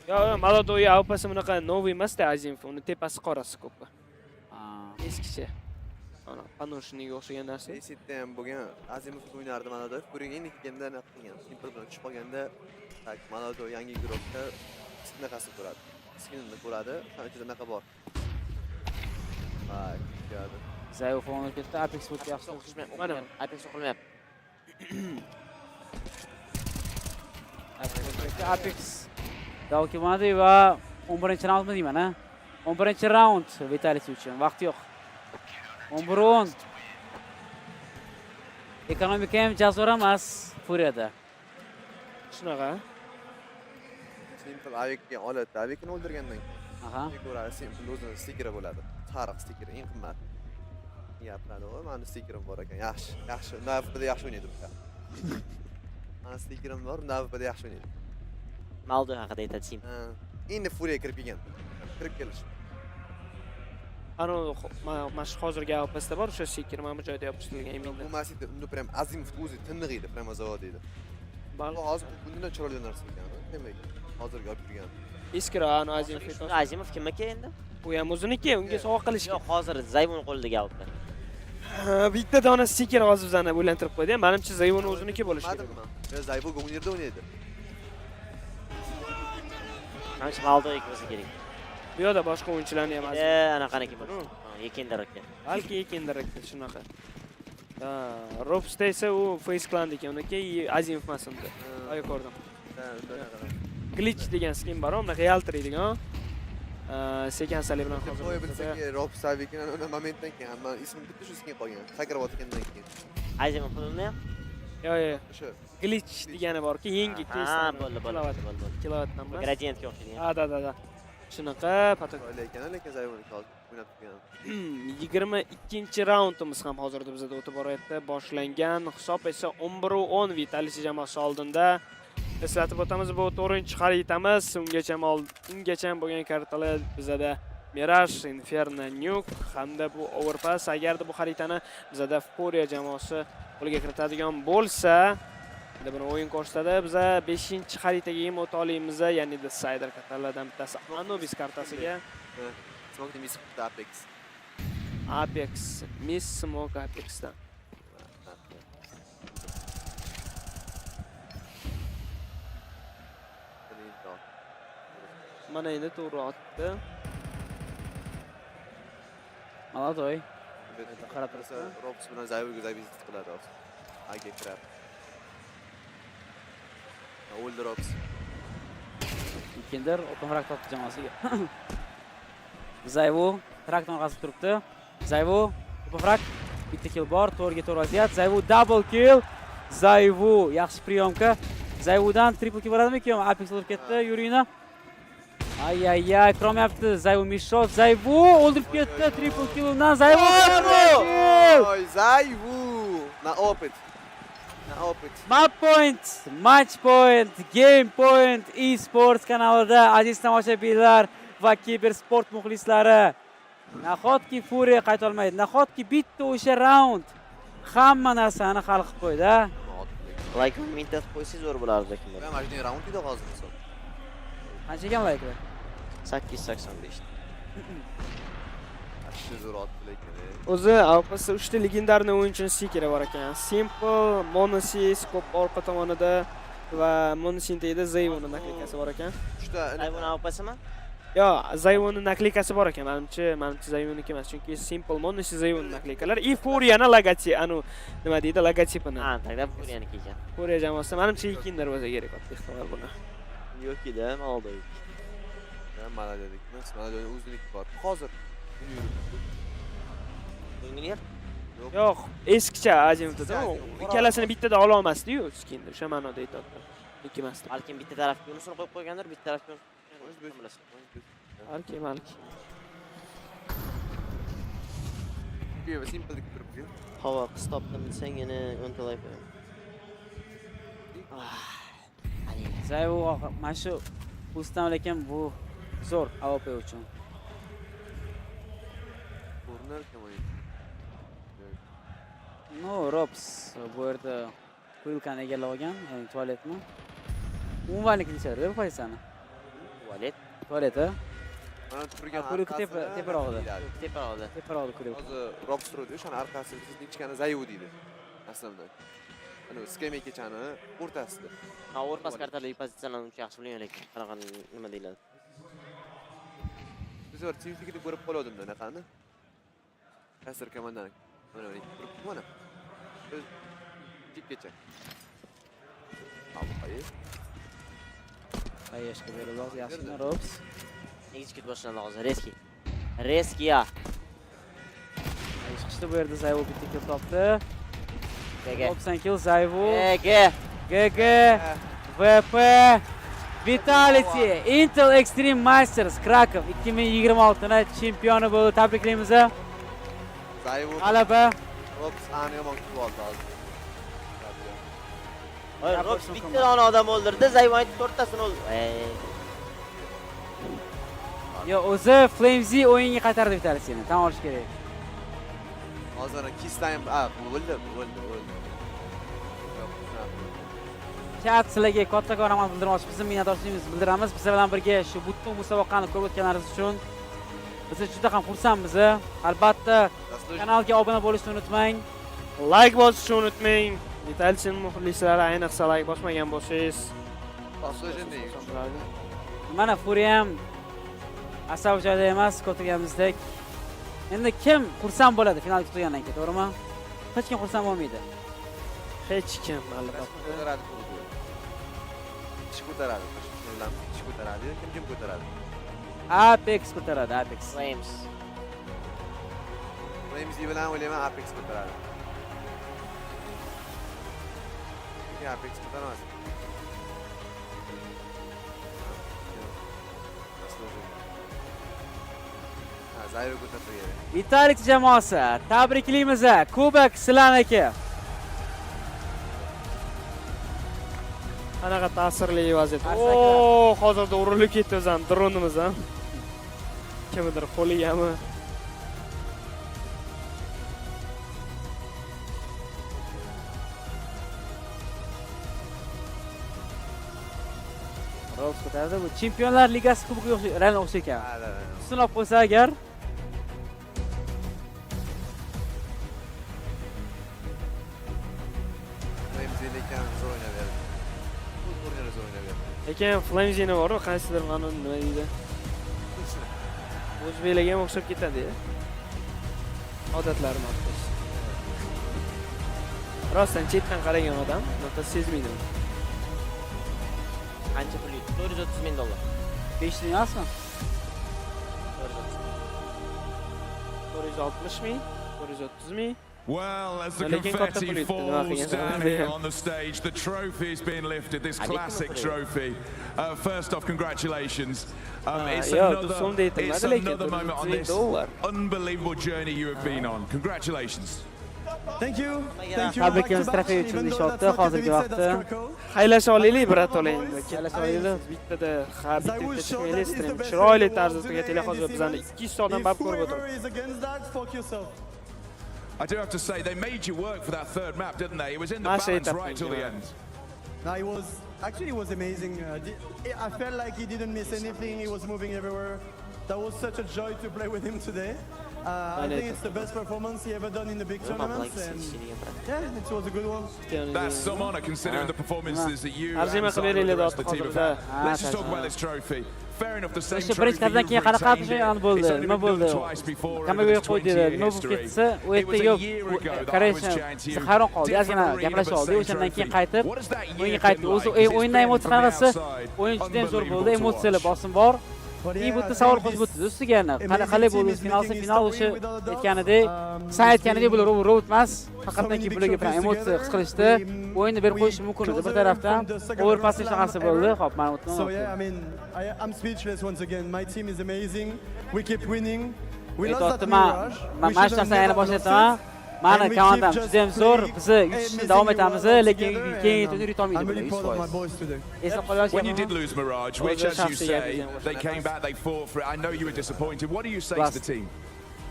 Speaker 6: Yo'q, Maldoy AWP'si bunaqa noviy emas-da, Azimov. Uni tepasi qorasi ko'p. Eskicha. Ana, Panoshniga o'xshagan narsa.
Speaker 8: Esitda ham bo'lgan Azimov o'ynardi Maldoy. Ko'ringan ikkanda nima qilgan? Simple bilan tushib qolganda Maldoy yangi guruhda bunaqasi ko'radi. Skinni ko'radi. Ana ichida naqa bor. Vay, keldi.
Speaker 21: Zayov o'ynab ketdi. Apex o'tib yaxshi
Speaker 5: o'qishmayapti. Mana Apex o'qilmayapti.
Speaker 21: Apex Dalkimadi va 11-raundmi deyman, 11-raund Vitality uchun. Vaqt yo'q. 11-10. Ekonomika ham jasur emas Furiyada.
Speaker 6: Shunaqa.
Speaker 8: Simple Avikni oladi. Avikni o'ldirgandan keyin ko'ra Simple o'zini stikeri bo'ladi. Sariq stiker eng qimmat. Gapiradi, "Voy, meni stikerim bor ekan. Yaxshi, yaxshi. Navbatda yaxshi o'ynaydi bu. Meni stikerim bor, navbatda yaxshi o'ynaydi."
Speaker 5: Maldo haqida aytadi Simple.
Speaker 8: Endi Furia kirib kelgan. Kirib kelish.
Speaker 6: Mana shu hozirgi AWP'da bor, o'sha stiker mana bu joyda yopishtirilgan eminman.
Speaker 8: Bu masjidda unda prям Azimov o'zi tiniq edi, prям zavod edi. Bu hozir bundan chiroyli narsa ekan, demak. Hozirgi olib turgan.
Speaker 6: Eskiroq Azimov.
Speaker 5: Azimov kimniki endi?
Speaker 6: U ham o'ziniki, unga sovg'a qilishgan.
Speaker 5: Yo'q, hozir Zayvon qo'lidagi AWP.
Speaker 6: Bitta dona stiker hozir bizani o'ylantirib qo'ydi. Menimcha Zayvon o'ziniki bo'lishi kerak.
Speaker 8: Yo, Zayvon bu yerda o'ynaydi.
Speaker 5: Menimcha Maldo bo'lsa kerak.
Speaker 6: Bu yerda boshqa o'yinchilarni ham
Speaker 5: anaqaniki bor. Yekendarakka.
Speaker 6: Balki yekendarakka shunaqa. Robsda esa u Face Clan ekan, uniki Azimov emas unda. Ay ko'rdim. Glitch degan skin bor, unda realtor deydigan. Sekansali bilan hozir.
Speaker 8: Qo'yib bilsak, Robsavikni o'sha momentdan keyin hamma ismi bitta shu skin qolgan. Sakrayotgandan keyin.
Speaker 5: Azimov qo'lini ham?
Speaker 6: Yo'q, o'sha glitch degani borki, yangi
Speaker 5: Ha, bo'ldi.
Speaker 6: Kilovatdan emas.
Speaker 5: Gradientga o'xshaydi.
Speaker 6: Ha, da. Shunaqa patok.
Speaker 8: Lekin Zayvon hozir o'ynab turgan.
Speaker 6: 22-raundimiz ham hozirda bizda o'tib boryapti. Boshlangan hisob esa 11-10 Vitalisi jamoasi oldinda. Eslatib o'tamiz, bu 4-xaritamiz. Ungacha bo'lgan kartalar bizda Mirage, Inferno, Nuke hamda bu Overpass. Agarda bu xaritani bizda Furia jamoasi qo'lga kiritadigan bo'lsa, endi buni o'yin ko'rsatadi. Biz 5-xaritaga ham o'ta olamiz, ya'ni Decider kartalardan bittasi Anubis kartasiga.
Speaker 8: Smoke Miss Apex.
Speaker 6: Apex, Miss Smoke Apexdan. Mana endi to'g'ri otdi.
Speaker 21: Maladoy.
Speaker 8: Qarab tursa, Robs bilan Zayvonga zabit qiladi hozir. Aga kirab. O'ldi Robs.
Speaker 21: Ikkindir open frag topdi jamoasiga. Zayvo traktor orqasida turibdi. Zayvo open frag. Bitta kill bor, to'rga to'g'ri vaziyat. Zayvo double kill. Zayvo yaxshi priyomka. Zayvodan triple kill bo'ladimi-ku? Apex olib ketdi Yurina. Ay, ko'rmayapti. Zayvo mishot. Zayvo o'ldirib ketdi. Triple kill undan Zayvo.
Speaker 8: Oy, Zayvo. Na opet.
Speaker 21: Match point, game point, eSports kanalida aziz tomoshabinlar va kibersport muxlislari. Nahotki Furia qayta olmaydi. Nahotki bitta o'sha raund hamma narsani hal qilib qo'ydi.
Speaker 5: Like mintat qo'ysa zo'r bo'lardi lekin.
Speaker 8: Mana shu raund edi hozir.
Speaker 21: Qancha ekan like?
Speaker 5: 885.
Speaker 6: O'zi AWP'da 3 ta legendarniy o'yinchining stikeri bor ekan. Simple, Monosis, ko'p orqa tomonida va Monosinteda Zayvonning naklikasi bor ekan.
Speaker 8: 3 ta
Speaker 5: Zayvon AWP'simi?
Speaker 6: Yo, Zayvonning naklikasi bor ekan. Menimcha Zayvonniki emas, chunki Simple, Monosis, Zayvonning naklikalari. I Furia'ning logotipi, nima deydi, logotipini.
Speaker 5: Ha, taklif Furia'niki ekan.
Speaker 6: Furia jamoasi menimcha ikkindir bo'lsa kerak ehtimol buni.
Speaker 5: Yo'q-da, Maldo.
Speaker 8: Mana dedik, mana o'ziniki bor. Hozir
Speaker 5: O'yinlar?
Speaker 6: Yo'q, eskicha Azimovda. Ikkalasini bittada ola olmasdi-yu, skinni. O'sha ma'noda aytayapman. Ikki emas.
Speaker 5: Balkim bitta tarafga unisini qo'yib qo'ygandir, bitta tarafga
Speaker 6: balki.
Speaker 8: Kuya simple turibdi.
Speaker 5: Havo qistobdan bilsang yana o'ntalay qo'yaman.
Speaker 21: Zayvo mana shu ustam lekin bu zo'r AWP uchun.
Speaker 8: Corner kamoy.
Speaker 21: No, Robs bu yerda kurilkani egallab olgan, ya'ni tualetni. Umumanlik deyishadi bu pozitsiyani. Tualet.
Speaker 8: Mana turgan
Speaker 21: kurilka teparog'ida. Teparog'ida kurilka.
Speaker 8: Hozir Robs turadi, o'shani arkasi sizni ichkani Zayvo deydi. Aslida. Ana skameykachani o'rtasida.
Speaker 5: Ha, o'rpas kartali pozitsiyalarni uncha yaxshi bilmayman lekin. Qanaqa nima deyiladi?
Speaker 8: Biz bir teamlikni ko'rib qoldim anaqani. Ta'sir komandan. Mana. Biz tikkecha.
Speaker 21: Qayerga beriladi yaxshi Robs.
Speaker 5: Nechkit boshlandi hozir Reski ya.
Speaker 21: Chiqishda bu yerda Zayvo bitta kill topdi. 90 kill Zayvu.
Speaker 5: GG.
Speaker 21: VP. Vitality. Intel Extreme Masters Krakow 2026 chempioni bo'ldi. Tabriklaymiz. G'alaba.
Speaker 8: Rops ani yomon kutib oldi hozir.
Speaker 5: Rops bitta odam o'ldirdi, Zayvayni 4tasini o'ldirdi.
Speaker 21: Yo, o'zi Flamesy o'yinga qaytardi Vitalityni. Tan olish kerak.
Speaker 8: Hozir Kistayim o'ldi.
Speaker 21: Chat sizlarga kattakon rahmat bildirmoqchimiz, minnatdorchiligimizni bildiramiz. Bizlar bilan birga shu butun musobaqani ko'rib o'tganlaringiz uchun biz juda ham xursandmiz. Albatta kanalga obuna bo'lishni unutmang.
Speaker 6: Like bosishni unutmang. Vitality muxlislari ayniqsa like bosmagan bo'lsangiz. Mana Furia ham asab joyda emas, ko'rganimizdek. Endi kim xursand bo'ladi finalga tutilgandan keyin, to'g'rimi? Hech kim xursand bo'lmaydi. Hech kim albatta.
Speaker 8: Ko'taradi. Kim ko'taradi?
Speaker 21: Apex ko'taradi, Apex.
Speaker 5: Flames
Speaker 8: bilan o'ylayman Apex ko'taradi. Apex ko'tarmas. Zayru ko'taradi.
Speaker 21: Vitality jamoasi, tabriklaymiz. Kubok sizlarniki.
Speaker 6: Qanaqa ta'sirli vaziyat. Hozirda urilib ketdi o'zim dronimiz ham. Kimdir qo'ligami?
Speaker 21: Rops ko'tardi. Bu Chempionlar Ligasi kubogi o'xshaydi ekan. Sinab qo'ysa agar
Speaker 6: lekin Flames'ini bor-ku, qaysidir mana nima deydi? O'zbeklarga ham o'xshab ketadi. Odatlari maqtas. Rostdan chetdan qaragan odam no'ta sezmaydi.
Speaker 5: Qancha pul yutdi? $430,000.
Speaker 21: 5 emasmi?
Speaker 6: 460,000, 430,000.
Speaker 4: Well, as the confetti falls down here on the stage, the trophy's been lifted, this classic trophy. First off, congratulations. It's another moment on this unbelievable journey you have been on. Congratulations.
Speaker 7: Thank you.
Speaker 21: Tabriklaymiz trofey uchun nishotda hozirgi vaqtda.
Speaker 6: Haylash olaylik, brat olaylik. Haylash olaylik. Bittada har bitta chiqmaylik, stream chiroyli tarzda tugataylik. Hozir bizani 200 soatdan bab ko'rib o'tiribmiz.
Speaker 4: I do have to say, they made you work for that third map, didn't they? It was in the balance right till the end.
Speaker 7: No, it was amazing. I felt like he didn't miss anything. He was moving everywhere. That was such a joy to play with him today. I think it's the best performance he ever done in the big tournaments. And yeah, it was a good one.
Speaker 4: That's some honor considering the performances that you and the rest of the team have had. Let's just talk about this trophy. Fair enough, the same trophy you've retained it. It's only been done twice before in the 20-year history. It was a year ago that I was chatting to you. Different arena, but same trophy. What does that year feel like? Is it better from the outside? Unbelievable to watch.
Speaker 21: И bu tasavvur qilib o'tdi ustiga qalay bo'ldi final o'sha aytganidek sen aytganidek bular robot emas faqatdan bularga bilan emotsiya his qilishdi o'yinni berib qo'yish mumkin edi bir tarafdan overpass shunaqasi bo'ldi hop mana o'tdi
Speaker 7: so yeah, I mean I'm speechless once again. My team is amazing. We keep winning. We lost that mirage.
Speaker 21: Mana shu narsani yana boshlataman. Mana komandam juda ham zo'r. Biz yutishni davom etamiz, lekin keyin turnir yutolmaydi bular.
Speaker 4: When you did lose Mirage, which as you say, they came back, they fought for it. I know you were disappointed. What do you say to the team?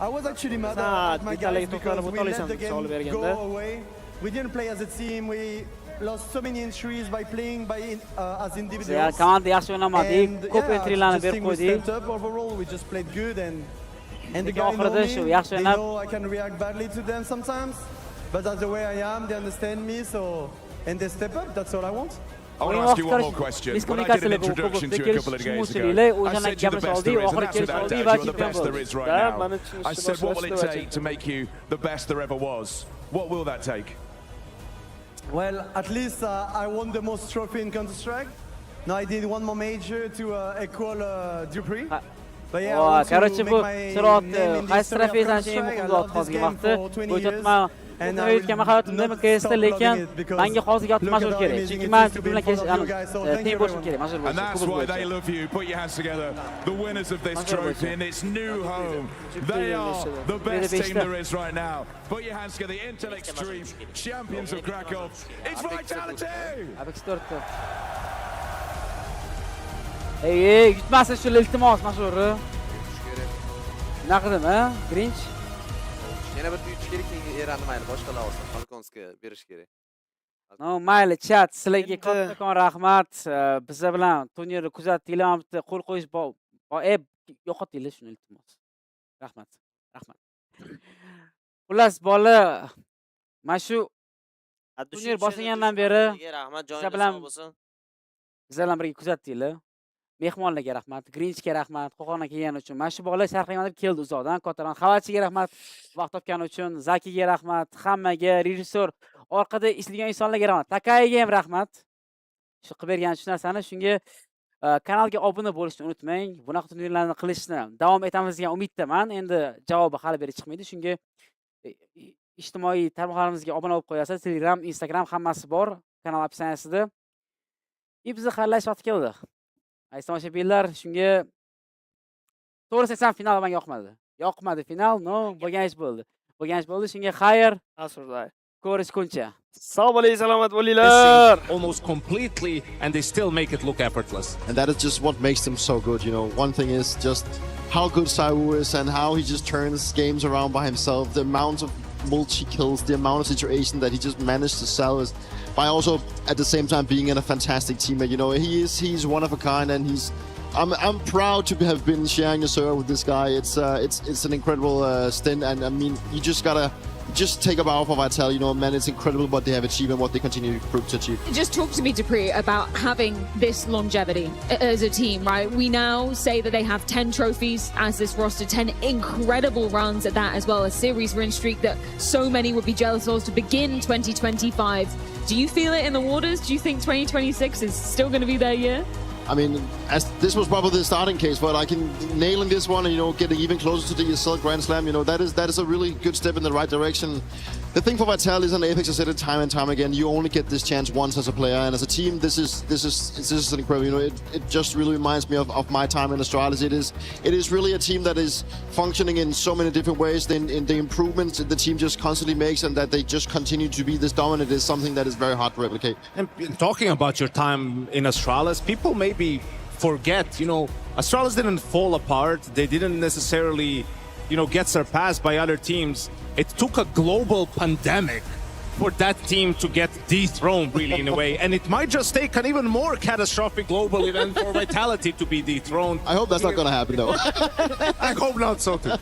Speaker 7: I was actually mad at my guys because we let the game go away. We didn't play as a team. We lost so many entries by playing as individuals.
Speaker 21: Komanda yaxshi o'ynamadik. Ko'p entrylarni berib qo'ydik.
Speaker 7: Overall, we just played good and the guys know me. They know I can react badly to them sometimes, but that's the way I am. They understand me, and they step up. That's all I want.
Speaker 4: I want to ask you one more question. When I did an introduction to you a couple of days ago, I said you're the best there is, and that's without doubt you're the best there is right now. I said, what will it take to make you the best there ever was? What will that take?
Speaker 7: Well, at least I won the most trophy in Counter-Strike. Now I did one more major to equal Dupree.
Speaker 21: Короче, bu surat qaysi trofeydan chiqib muqimdod hozirgi vaqtda. Bu
Speaker 7: And
Speaker 21: I will not stop vlogging it because menga hozir yotib
Speaker 7: look at
Speaker 21: mashhur
Speaker 7: how
Speaker 21: kerak.
Speaker 7: amazing
Speaker 21: Chunki
Speaker 7: it
Speaker 21: men
Speaker 7: is to
Speaker 21: shu
Speaker 7: be
Speaker 21: bilan
Speaker 7: in front of you
Speaker 21: kelish,
Speaker 7: guys. So thank you
Speaker 21: teng bo'lishim
Speaker 7: everyone.
Speaker 21: kerak, mashhur
Speaker 4: And
Speaker 21: bo'lishim,
Speaker 4: that's
Speaker 21: kubok
Speaker 4: why
Speaker 21: bo'yicha.
Speaker 4: they love you. Put your hands together. The winners of this trophy in its new home. They are the best team there is right now. Put your hands together. The Intel Extreme champions of Krakow. It's Vitality!
Speaker 21: Apex 4'te. Ey, yutmasin shu iltimos, mashhur. Nima qildim, ha? Grinch.
Speaker 8: Yana bitta yutish kerak, keyin erani mayli boshqalar olsin. Falkonskiga berish kerak.
Speaker 21: No, mayli, chat, sizlarga kattakon rahmat. Bizlar bilan turnirni kuzatdinglar, bitta qo'l qo'yish yo'qotdinglar shuni iltimos. Rahmat. Rahmat. Xullas, bola mana shu turnir boshlangandan beri bizlar bilan birga kuzatdinglar. Mehmonlarga rahmat, Grinchga rahmat, qo'qonga kelgani uchun. Mana shu bola sharqayonib keldi uzoqdan. Kotaron xabarchiga rahmat, vaqt topgani uchun. Zakiga rahmat, hammaga, rejissor, orqada ishlagan insonlarga rahmat. Takayiga ham rahmat. Shu qilib bergan shu narsani, shunga kanalga obuna bo'lishni unutmang. Bunaqa turnirlarni qilishni davom etamiz degan umiddaman. Endi javobi hali beri chiqmaydi. Shunga ijtimoiy tarmoqlarimizga obuna bo'lib qo'yasiz. Telegram, Instagram hammasi bor kanal opsiyasida. Bizni xayrlash vaqti keldi. Aziz tomoshabinlar, shunga to'g'ri desam final menga yoqmadi. Yoqmadi final, no, bo'lgan ish bo'ldi. Bo'lgan ish bo'ldi, shunga xayr.
Speaker 6: Aslida.
Speaker 21: Ko'rishguncha.
Speaker 6: Assalomu alaykum, salomat bo'linglar.
Speaker 3: Almost completely, and they still make it look effortless.
Speaker 11: And that is just what makes them so good, you know. One thing is just how good ZywOo is and how he just turns games around by himself. The amount of multi-kills, the amount of situation that he just managed to sell is by also at the same time being in a fantastic teammate. You know, he's one of a kind, and I'm proud to have been sharing a server with this guy. It's an incredible stint, and I mean, you just gotta take a bow for Vital. You know, man, it's incredible what they have achieved and what they continue to achieve.
Speaker 12: Just talk to me, Dupree, about having this longevity as a team, right? We now say that they have 10 trophies as this roster, 10 incredible runs at that, as well as series win streak that so many would be jealous of to begin 2025. Do you feel it in the waters? Do you think 2026 is still going to be their year?
Speaker 11: I mean, as this was probably the starting case, but I can nailing this one and, you know, getting even closer to the ESL Grand Slam, you know, that is a really good step in the right direction. The thing for Vital is, on Apex, I said it time and time again, you only get this chance once as a player, and as a team, this is incredible. You know, it just really reminds me of my time in Astralis. It is really a team that is functioning in so many different ways. In the improvements the team just constantly makes, and that they just continue to be this dominant, is something that is very hard to replicate.
Speaker 3: And talking about your time in Astralis, people maybe forget, you know, Astralis didn't fall apart. They didn't necessarily, you know, get surpassed by other teams. It took a global pandemic for that team to get dethroned, really, in a way. And it might just take an even more catastrophic global event for Vitality to be dethroned.
Speaker 11: I hope that's not going to happen, though.
Speaker 3: I hope not, so too.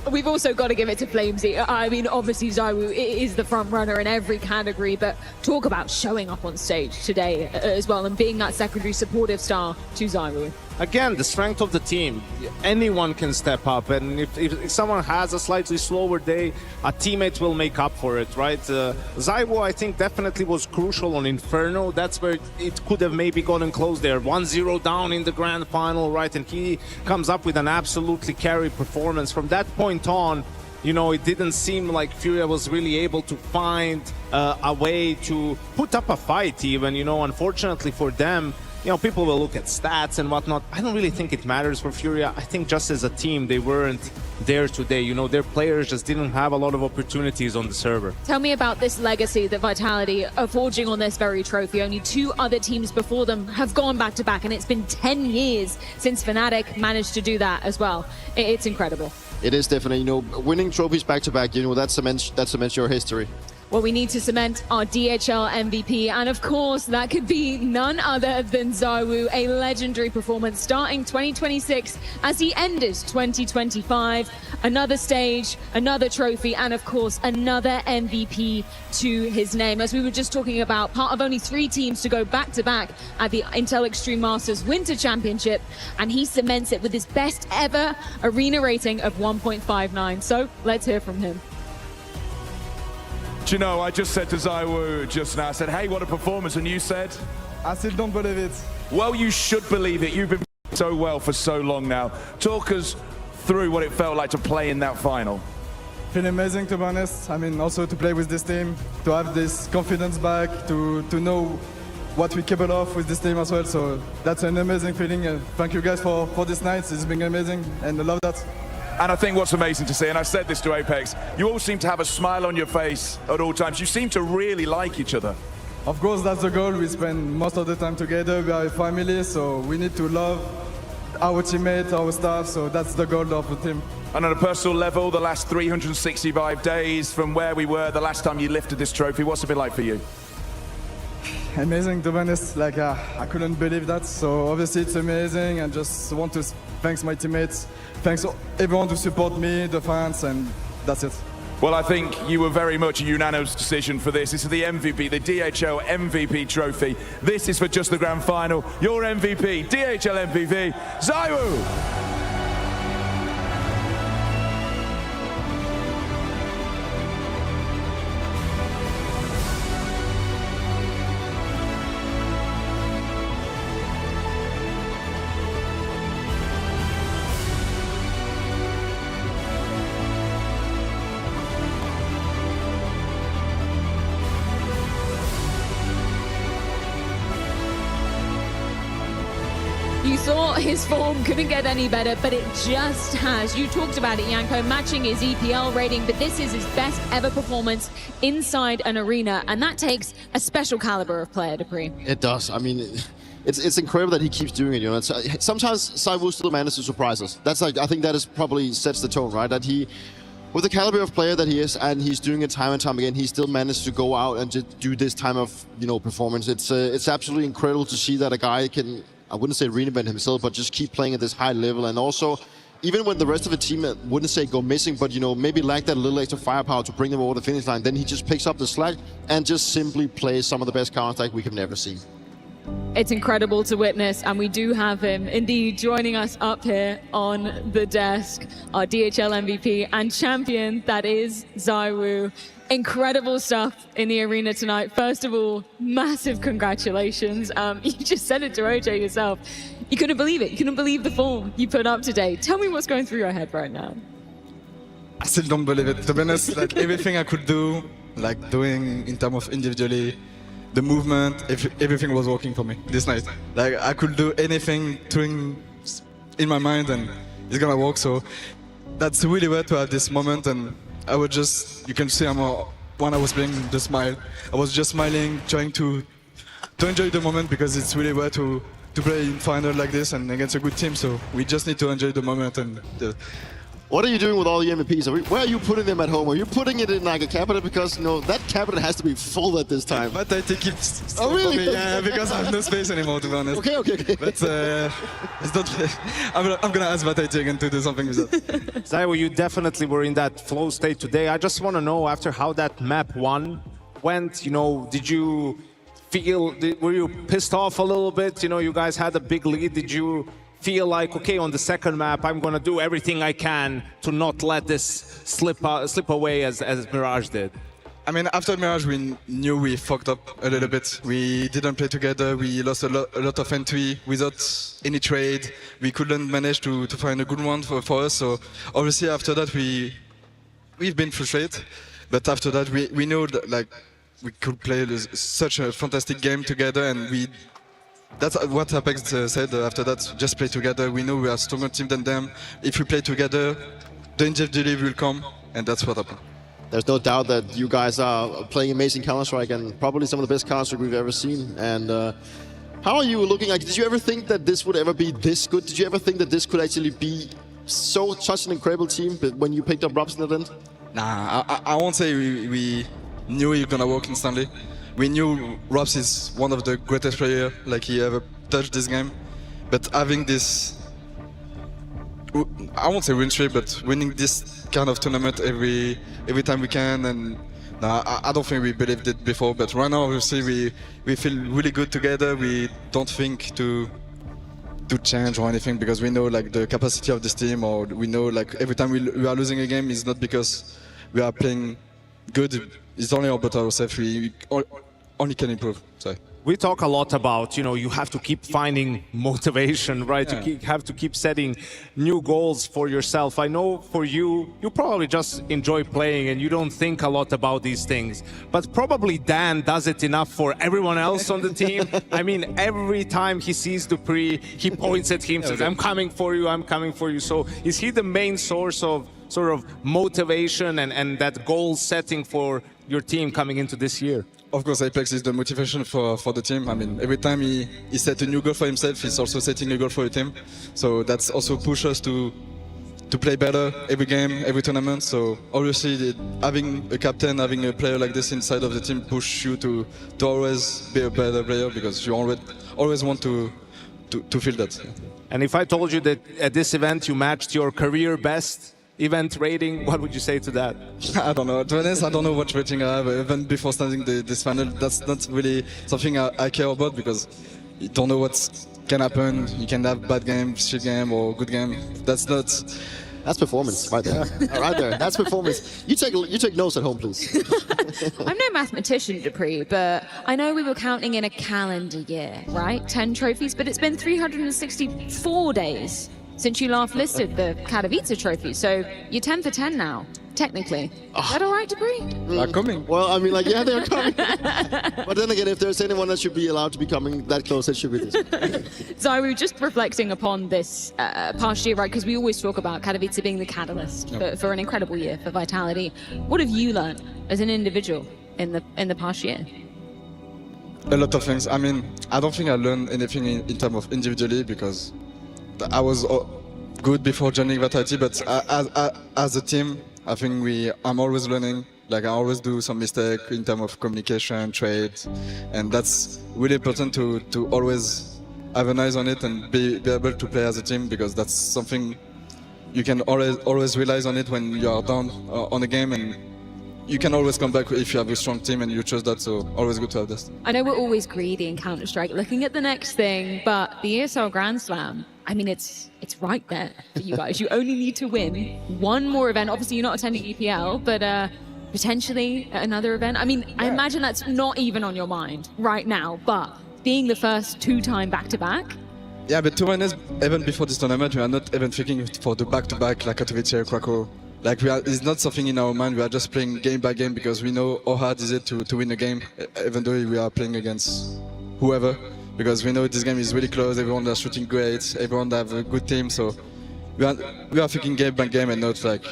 Speaker 12: We've also got to give it to Flamesy. I mean, obviously, ZywOo is the front runner in every category, but talk about showing up on stage today as well and being that secondary supportive star to ZywOo.
Speaker 3: Again, the strength of the team. Anyone can step up, and if someone has a slightly slower day, a teammate will make up for it, right? ZywOo, I think, definitely was crucial on Inferno. That's where it could have maybe gotten close there. 1-0 down in the grand final, right? And he comes up with an absolutely carry performance. From that point on, you know, it didn't seem like Furia was really able to find a way to put up a fight even, you know. Unfortunately for them, you know, people will look at stats and whatnot. I don't really think it matters for Furia. I think just as a team, they weren't there today. You know, their players just didn't have a lot of opportunities on the server.
Speaker 12: Tell me about this legacy that Vitality are forging on this very trophy. Only 2 other teams before them have gone back to back, and it's been 10 years since Fnatic managed to do that as well. It's incredible.
Speaker 11: It is definitely, you know, winning trophies back to back, you know, that cements your history.
Speaker 12: Well, we need to cement our DHL MVP, and of course, that could be none other than ZywOo, a legendary performance starting 2026 as he ended 2025. Another stage, another trophy, and of course, another MVP to his name. As we were just talking about, part of only 3 teams to go back-to-back at the Intel Extreme Masters Winter Championship, and he cements it with his best ever arena rating of 1.59. So, let's hear from him.
Speaker 4: Do you know, I just said to ZywOo just now, I said, hey, what a performance, and you said?
Speaker 7: I still don't believe it.
Speaker 4: Well, you should believe it. You've been so well for so long now. Talk us through what it felt like to play in that final.
Speaker 2: feel amazing, to be honest. I mean, also to play with this team, to have this confidence back, to know what we're capable of with this team as well. So that's an amazing feeling. Thank you guys for this night. It's been amazing, and I love that.
Speaker 4: And I think what's amazing to see, and I said this to Apex, you all seem to have a smile on your face at all times. You seem to really like each other.
Speaker 2: Of course, that's the goal. We spend most of the time together. We are a family, so we need to love our teammates, our staff. So that's the goal of the team.
Speaker 4: And on a personal level, the last 365 days from where we were the last time you lifted this trophy, what's it been like for you?
Speaker 2: Amazing, to be honest. Like I couldn't believe that. So obviously it's amazing, and just want to thank my teammates, thanks everyone to support me, the fans, and that's it.
Speaker 4: Well, I think you were very much a unanimous decision for this. This is the MVP, the DHL MVP trophy. This is for just the grand final. Your MVP, DHL MVP, ZywOo!
Speaker 12: You thought his form couldn't get any better, but it just has. You talked about it, Janko, matching his EPL rating, but this is his best ever performance inside an arena, and that takes a special caliber of player, Dupree.
Speaker 11: It does. I mean, it's incredible that he keeps doing it. You know, sometimes ZywOo still manages to surprise us. That's like, I think that is probably sets the tone, right? That he, with the caliber of player that he is, and he's doing it time and time again, he still managed to go out and just do this time of, you know, performance. It's absolutely incredible to see that a guy can, I wouldn't say reinvent himself, but just keep playing at this high level. And also, even when the rest of the team wouldn't say go missing, but, you know, maybe lack that little extra firepower to bring them over the finish line, then he just picks up the slack and just simply plays some of the best Counter-Strike we have never seen.
Speaker 12: It's incredible to witness, and we do have him indeed joining us up here on the desk, our DHL MVP and champion, that is ZywOo. Incredible stuff in the arena tonight. First of all, massive congratulations. You just said it to OJ yourself. You couldn't believe it. You couldn't believe the form you put up today. Tell me what's going through your head right now.
Speaker 2: I still don't believe it, to be honest. Like everything I could do, like doing in terms of individually, the movement, everything was working for me this night. Like I could do anything in my mind and it's gonna work. So that's really rare to have this moment, and I was just, you can see when I was playing the smile, I was just smiling, trying to enjoy the moment, because it's really rare to play in final like this and against a good team. So we just need to enjoy the moment. And
Speaker 11: what are you doing with all the MVPs? Where are you putting them at home? Are you putting it in like a cabinet? Because, you know, that cabinet has to be full at this time.
Speaker 2: But I think it's...
Speaker 11: Oh, really?
Speaker 2: Yeah, because I have no space anymore, to be honest.
Speaker 11: Okay.
Speaker 2: But it's not... I'm going to ask Vatay again to do something with that.
Speaker 3: ZywOo, you definitely were in that flow state today. I just want to know, after how that map 1 went, you know, did you feel... Were you pissed off a little bit? You know, you guys had a big lead. Did you feel like, okay, on the second map, I'm going to do everything I can to not let this slip away as Mirage did?
Speaker 2: I mean, after Mirage, we knew we fucked up a little bit. We didn't play together. We lost a lot of entry without any trade. We couldn't manage to find a good one for us. So obviously after that, we've been frustrated. But after that, we know that, like, we could play such a fantastic game together, and that's what Apex said after that. Just play together. We know we are a stronger team than them. If we play together, the individuality will come, and that's what happened.
Speaker 11: There's no doubt that you guys are playing amazing Counter-Strike, and probably some of the best Counter-Strike we've ever seen. And how are you looking? Like, did you ever think that this would ever be this good? Did you ever think that this could actually be such an incredible team when you picked up Robson at the end?
Speaker 2: Nah, I won't say we knew he was gonna work instantly. We knew Robs is one of the greatest players like he ever touched this game, but having this, I won't say win streak, but winning this kind of tournament every time we can, and I don't think we believed it before, but right now obviously we feel really good together. We don't think to change or anything, because we know like the capacity of this team, or we know like every time we are losing a game is not because we are playing good. It's only about ourselves. We only can improve. So.
Speaker 3: we talk a lot about, you have to keep finding motivation, right? You have to keep setting new goals for yourself. I know for you, you probably just enjoy playing and you don't think a lot about these things. But probably Dan does it enough for everyone else on the team. I mean, every time he sees Dupree, he points at him, says, I'm coming for you, I'm coming for you. So is he the main source of sort of motivation and that goal setting for your team coming into this year?
Speaker 2: Of course, Apex is the motivation for the team. I mean, every time he set a new goal for himself, he's also setting a goal for the team. So that's also push us to play better every game, every tournament. So obviously, having a captain, having a player like this inside of the team push you to always be a better player, because you always want to feel that.
Speaker 3: And if I told you that at this event you matched your career best event rating, what would you say to that?
Speaker 2: I don't know. To be honest, I don't know what rating I have. Even before starting this final, that's not really something I care about, because you don't know what can happen. You can have bad game, shit game, or good game. That's
Speaker 11: performance right there. Right there. That's performance. You take notes at home, please.
Speaker 12: I'm no mathematician, Dupree, but I know we were counting in a calendar year, right? 10 trophies, but it's been 364 days since you last listed the Katowice trophy, so you're 10 for 10 now, technically. Is that all right, Dupree?
Speaker 2: They're coming.
Speaker 11: Well, I mean, yeah, they're coming. But then again, if there's anyone that should be allowed to be coming that close, it should be this.
Speaker 12: Zawu, just reflecting upon this past year, right, because we always talk about Katowice being the catalyst for an incredible year for Vitality. What have you learned as an individual in the past year?
Speaker 2: A lot of things. I mean, I don't think I learned anything in terms of individually, because I was good before joining Vitality, but as a team, I think I'm always learning. Like, I always do some mistake in terms of communication, trade, and that's really important to always have an eyes on it and be able to play as a team, because that's something you can always realize on it when you are down on a game, and you can always come back if you have a strong team and you trust that, so always good to have this.
Speaker 12: I know we're always greedy in Counter-Strike, looking at the next thing, but the ESL Grand Slam, I mean, it's right there for you guys. You only need to win one more event. Obviously, you're not attending EPL, but potentially another event. I mean, I imagine that's not even on your mind right now, but being the first 2-time back-to-back.
Speaker 2: Yeah, but to be honest, even before this tournament, we are not even thinking for the back-to-back like Katowice, Krakow. Like, it's not something in our mind. We are just playing game by game, because we know how hard is it to win a game, even though we are playing against whoever. Because we know this game is really close, everyone is shooting great, everyone have a good team, so we are thinking game by game and not like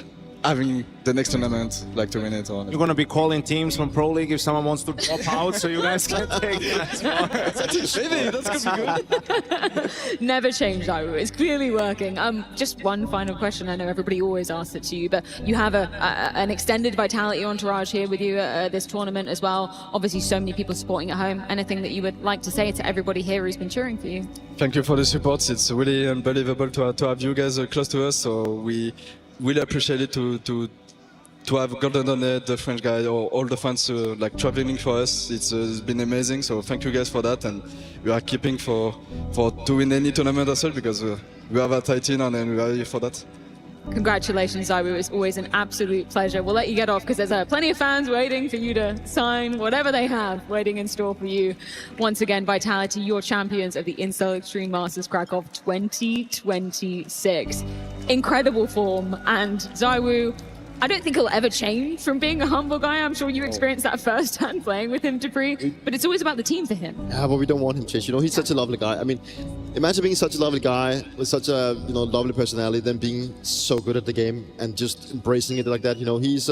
Speaker 2: having the next tournament like to win it. Or
Speaker 3: You're going to be calling teams from Pro League if someone wants to drop out, so you guys can take that.
Speaker 2: Maybe, that's going to be
Speaker 12: good. Never change, though. It's clearly working. Just one final question. I know everybody always asks it to you, but you have an extended Vitality entourage here with you at this tournament as well. Obviously, so many people supporting at home. Anything that you would like to say to everybody here who's been cheering for you?
Speaker 2: Thank you for the support. It's really unbelievable to have you guys close to us, so we really appreciate it to have Golden Donut, the French guy, or all the fans like traveling for us. It's been amazing. So thank you guys for that, and we are keeping for to win any tournament as well, because we have a tight team and we are here for that.
Speaker 12: Congratulations, Zawu. It's always an absolute pleasure. We'll let you get off because there's plenty of fans waiting for you to sign whatever they have waiting in store for you. Once again, Vitality, your champions of the Incel Extreme Masters Krakow 2026. Incredible form, and Zawu, I don't think he'll ever change from being a humble guy. I'm sure you experienced that firsthand playing with him, Dupree, but it's always about the team for him.
Speaker 11: Yeah, but we don't want him to change. You know, he's such a lovely guy. I mean, imagine being such a lovely guy with such a, lovely personality, then being so good at the game and just embracing it like that. You know, he's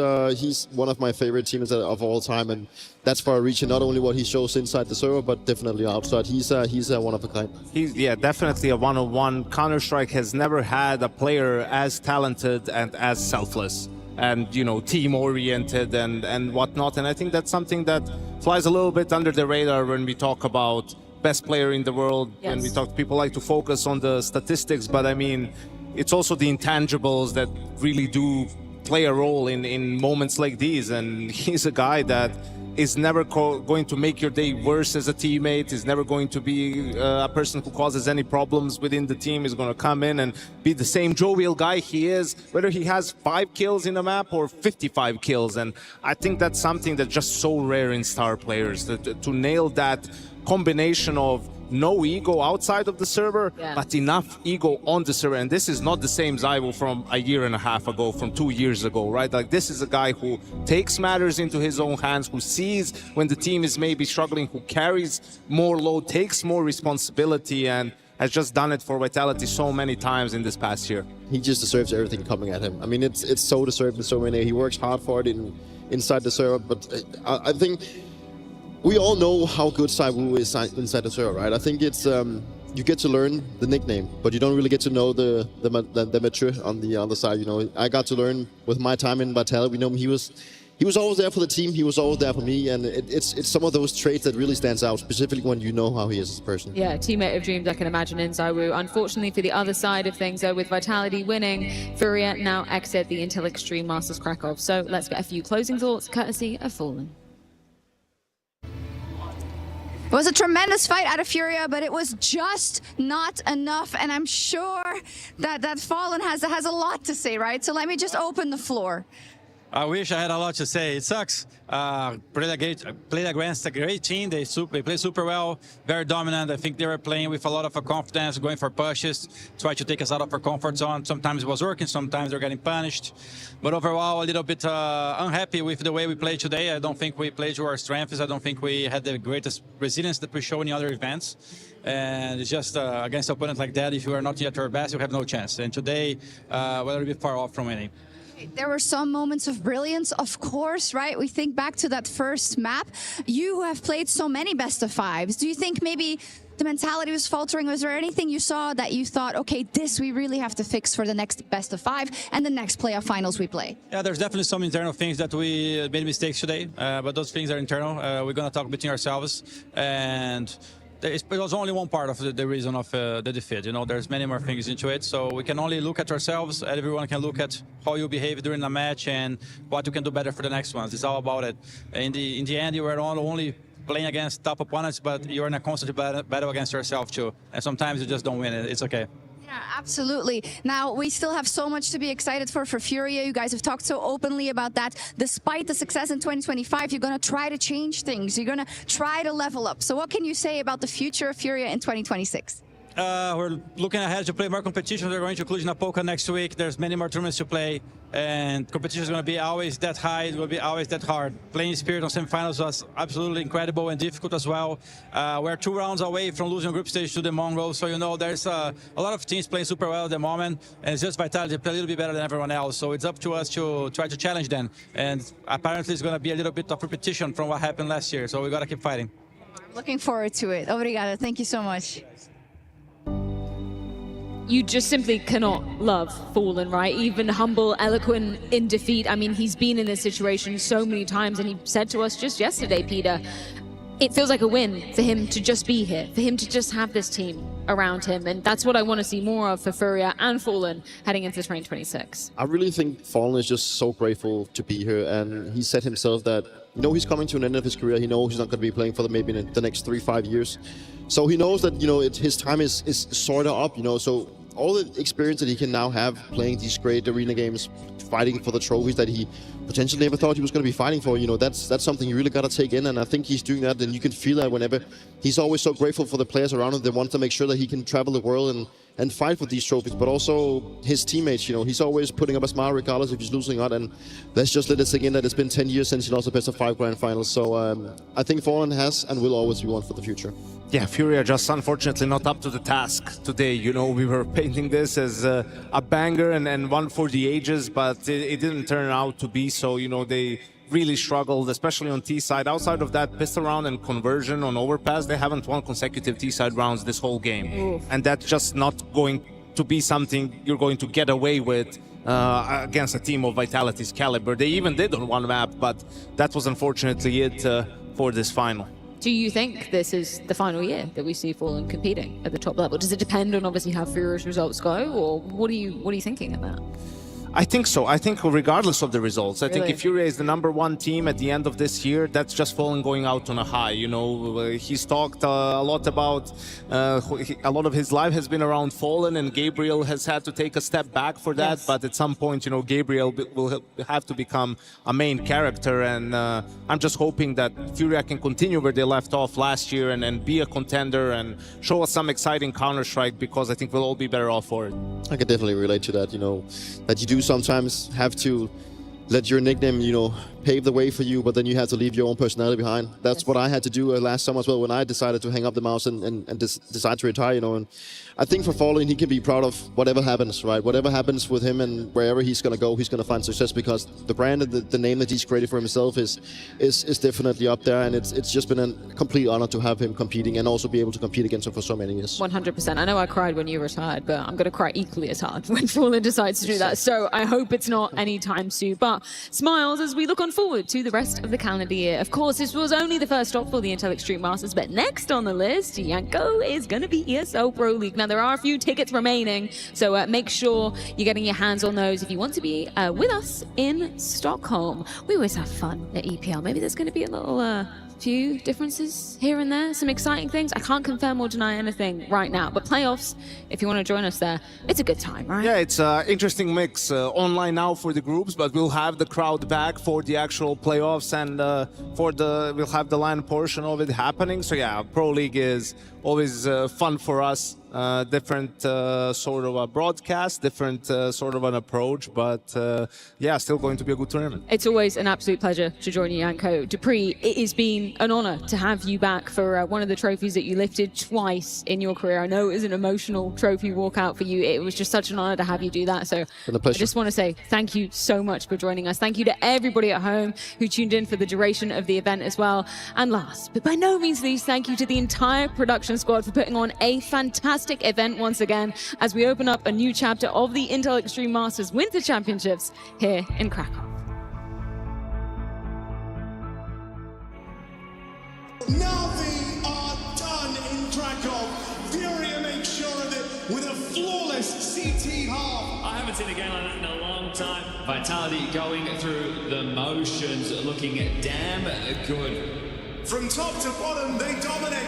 Speaker 11: one of my favorite teammates of all time, and that's for a reason. Not only what he shows inside the server, but definitely outside. He's one of a kind.
Speaker 3: He's definitely a one-on-one. Counter-Strike has never had a player as talented and as selfless, and team-oriented and whatnot. And I think that's something that flies a little bit under the radar when we talk about best player in the world.
Speaker 12: Yes.
Speaker 3: And we talk, people like to focus on the statistics, but I mean, it's also the intangibles that really do play a role in moments like these. And he's a guy that is never going to make your day worse as a teammate. Is never going to be a person who causes any problems within the team. Is going to come in and be the same jovial guy he is, whether he has 5 kills in a map or 55 kills. And I think that's something that's just so rare in star players, to nail that combination of no ego outside of the server, but enough ego on the server. And this is not the same ZywOo from a year and a half ago, from 2 years ago, right? Like, this is a guy who takes matters into his own hands, who sees when the team is maybe struggling, who carries more load, takes more responsibility, and has just done it for Vitality so many times in this past year.
Speaker 11: He just deserves everything coming at him. I mean, it's so deserved in so many. He works hard for it inside the server, but I think we all know how good ZywOo is inside the server, right? I think it's you get to learn the nickname, but you don't really get to know the mature on the other side. You know, I got to learn with my time in Vitality. We know he was always there for the team. He was always there for me, and it's some of those traits that really stands out, specifically when you know how he is as a person.
Speaker 12: Yeah, teammate of dreams, I can imagine, in ZywOo. Unfortunately, for the other side of things, though, with Vitality winning, Furia now exit the Intel Extreme Masters Krakow. So let's get a few closing thoughts, courtesy of Fallen.
Speaker 15: It was a tremendous fight out of Furia, but it was just not enough, and I'm sure that Fallen has a lot to say, right? So let me just open the floor.
Speaker 10: I wish I had a lot to say. It sucks. Played against a great team. They played super well, very dominant. I think they were playing with a lot of confidence, going for pushes, try to take us out of our comfort zone. Sometimes it was working, sometimes they're getting punished. But overall, a little bit unhappy with the way we played today. I don't think we played to our strengths. I don't think we had the greatest resilience that we show in other events. And it's just against an opponent like that, if you are not at your best, you have no chance. And today, we're a little bit far off from winning.
Speaker 15: There were some moments of brilliance, of course, right? We think back to that first map. You have played so many best of fives. Do you think maybe the mentality was faltering? Was there anything you saw that you thought, okay, this we really have to fix for the next best of five and the next playoff finals we play?
Speaker 10: Yeah, there's definitely some internal things that we made mistakes today, but those things are internal. We're going to talk between ourselves, and it was only one part of the reason of the defeat. You know, there's many more things into it, so we can only look at ourselves, and everyone can look at how you behave during the match and what you can do better for the next ones. It's all about it. In the end, you were only playing against top opponents, but you're in a constant battle against yourself too, and sometimes you just don't win it. It's okay.
Speaker 15: Yeah, absolutely. Now, we still have so much to be excited for Furia. You guys have talked so openly about that. Despite the success in 2025, you're going to try to change things. You're going to try to level up. So what can you say about the future of Furia in 2026?
Speaker 10: We're looking ahead to play more competitions. We're going to Cluj-Napoca next week. There's many more tournaments to play, and competition is going to be always that high. It will be always that hard. Playing Spirit on semifinals was absolutely incredible and difficult as well. We're 2 rounds away from losing group stage to the Mongols, so you know there's a lot of teams playing super well at the moment, and it's just Vitality play a little bit better than everyone else. So it's up to us to try to challenge them, and apparently it's going to be a little bit of repetition from what happened last year. So we got to keep fighting.
Speaker 15: I'm looking forward to it. Obrigada. Thank you so much.
Speaker 12: You just simply cannot love Fallen, right? Even humble, eloquent in defeat. I mean, he's been in this situation so many times, and he said to us just yesterday, Peter, it feels like a win for him to just be here, for him to just have this team around him. And that's what I want to see more of for Furia and Fallen heading into 2026.
Speaker 11: I really think Fallen is just so grateful to be here, and he said himself that, you know, he's coming to an end of his career. He knows he's not going to be playing for maybe the next 3-5 years. So he knows that, you know, his time is sort of up, you know, so all the experience that he can now have playing these great arena games, fighting for the trophies that he potentially never thought he was going to be fighting for, you know, that's something you really got to take in, and I think he's doing that, and you can feel that whenever he's always so grateful for the players around him. They want to make sure that he can travel the world and fight for these trophies, but also his teammates, you know, he's always putting up a smile regardless if he's losing or not, and let's just let it sink in that it's been 10 years since he lost the best of 5 grand finals, so I think Fallen has and will always be one for the future.
Speaker 3: Yeah, Furia just unfortunately not up to the task today. You know, we were painting this as a banger and one for the ages, but it didn't turn out to be so. You know, they really struggled, especially on T-side. Outside of that pistol round and conversion on overpass, they haven't won consecutive T-side rounds this whole game. Oof. And that's just not going to be something you're going to get away with against a team of Vitality's caliber. They even did on one map, but that was unfortunately it for this final.
Speaker 12: Do you think this is the final year that we see Fallen competing at the top level? Does it depend on obviously how Furia's results go, or what are you thinking of that?
Speaker 3: I think so. I think regardless of the results, I think if Furia is the #1 team at the end of this year, that's just falling going out on a high. You know, he's talked a lot about a lot of his life has been around Fallen, and Gabriel has had to take a step back for that. But at some point, you know, Gabriel will have to become a main character, and I'm just hoping that Furia can continue where they left off last year and be a contender and show us some exciting Counter-Strike, because I think we'll all be better off for it.
Speaker 11: I can definitely relate to that, you know, that you do sometimes have to let your nickname, you know, pave the way for you, but then you have to leave your own personality behind. That's what I had to do last summer as well, when I decided to hang up the mouse and decide to retire, you know. And I think for Fallen, he can be proud of whatever happens, right? Whatever happens with him and wherever he's going to go, he's going to find success, because the brand and the name that he's created for himself is definitely up there. And it's just been a complete honor to have him competing and also be able to compete against him for so many years.
Speaker 12: 100%. I know I cried when you retired, but I'm going to cry equally as hard when Fallen decides to do that. So I hope it's not anytime soon. But smiles as we look on forward to the rest of the calendar year. Of course, this was only the first stop for the Intel Extreme Masters, but next on the list, Yanko is going to be ESL Pro League. Now, there are a few tickets remaining, so make sure you're getting your hands on those if you want to be with us in Stockholm. We always have fun at EPL. Maybe there's going to be a little few differences here and there, some exciting things. I can't confirm or deny anything right now, but playoffs, if you want to join us there, it's a good time, right?
Speaker 3: Yeah, it's an interesting mix. Online now for the groups, but we'll have the crowd back for the actual playoffs, and we'll have the LAN portion of it happening. So yeah, Pro League is always fun for us. Different sort of a broadcast, different sort of an approach, but yeah, still going to be a good tournament.
Speaker 12: It's always an absolute pleasure to join you, Yanko. Dupree, it has been an honor to have you back for one of the trophies that you lifted twice in your career. I know it was an emotional trophy walkout for you. It was just such an honor to have you do that. So I just want to say thank you so much for joining us. Thank you to everybody at home who tuned in for the duration of the event as well. And last, but by no means least, thank you to the entire production squad for putting on a fantastic event once again as we open up a new chapter of the Intel Extreme Masters Winter Championships here in Krakow.
Speaker 9: Now they are done in Krakow. Furia makes sure of it with a flawless CT half.
Speaker 13: I haven't seen a game like that in a long time. Vitality going through the motions, looking damn good.
Speaker 9: From top to bottom, they dominate.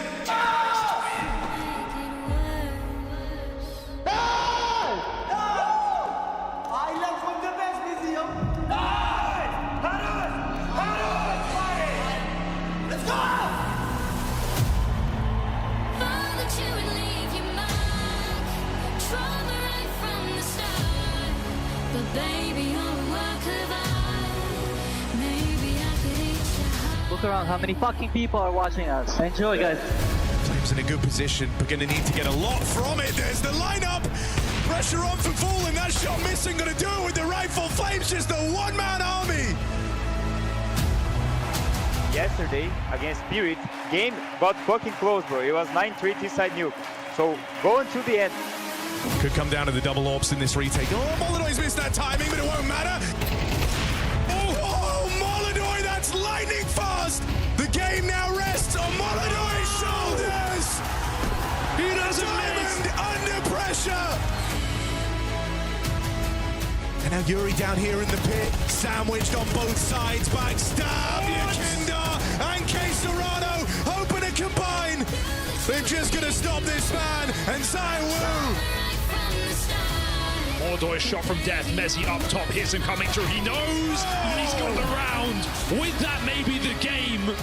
Speaker 21: Look around, how many fucking people are watching us. Enjoy, guys.
Speaker 9: Flames in a good position, but going to need to get a lot from it. There's the lineup. Pressure on for Fallen. That shot missing. Going to do it with the rifle. Flames just a one-man army.
Speaker 14: Yesterday against Spirit, game got fucking close, bro. It was 9-3 T-side nuke. So going to the end.
Speaker 9: Could come down to the double orbs in this retake. Oh, Moloduy's missed that timing, but it won't matter. Oh, Molodui, that's lightning fast. The game now rests on Moloduy's shoulders. He doesn't miss. Under pressure. And now Yuri down here in the pit, sandwiched on both sides, backstab, Yakinda and K Serrano hoping to combine. They're just going to stop this man, and ZywOo.
Speaker 19: Molodoy shot from death, Messi up top, Hisson coming through, he knows, and he's got the round. With that, maybe the game.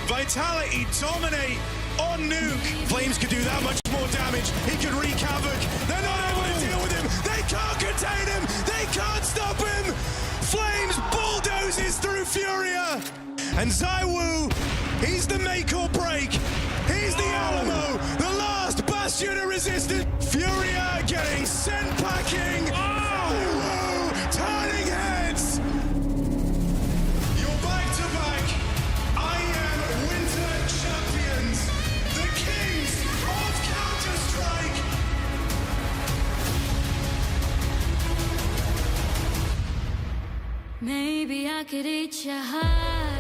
Speaker 9: Vitality dominate on Nuke. Flames could do that much more damage. He could wreak havoc. They're not able to deal with him. They can't contain him. They can't stop him. Flames bulldozes through Furia. And ZywOo, he's the make or break. He's the Alamo, the last bastion of resistance. Furia getting sent packing. ZywOo turning heads. You're back to back. I am Winter Champions, the kings of Counter-Strike.
Speaker 20: Maybe I could eat you high.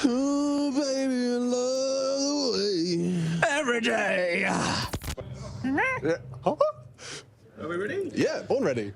Speaker 9: Oh, baby, I love the way.
Speaker 24: every day.
Speaker 1: Yeah. Huh?
Speaker 24: Are we ready?
Speaker 1: Yeah, born ready.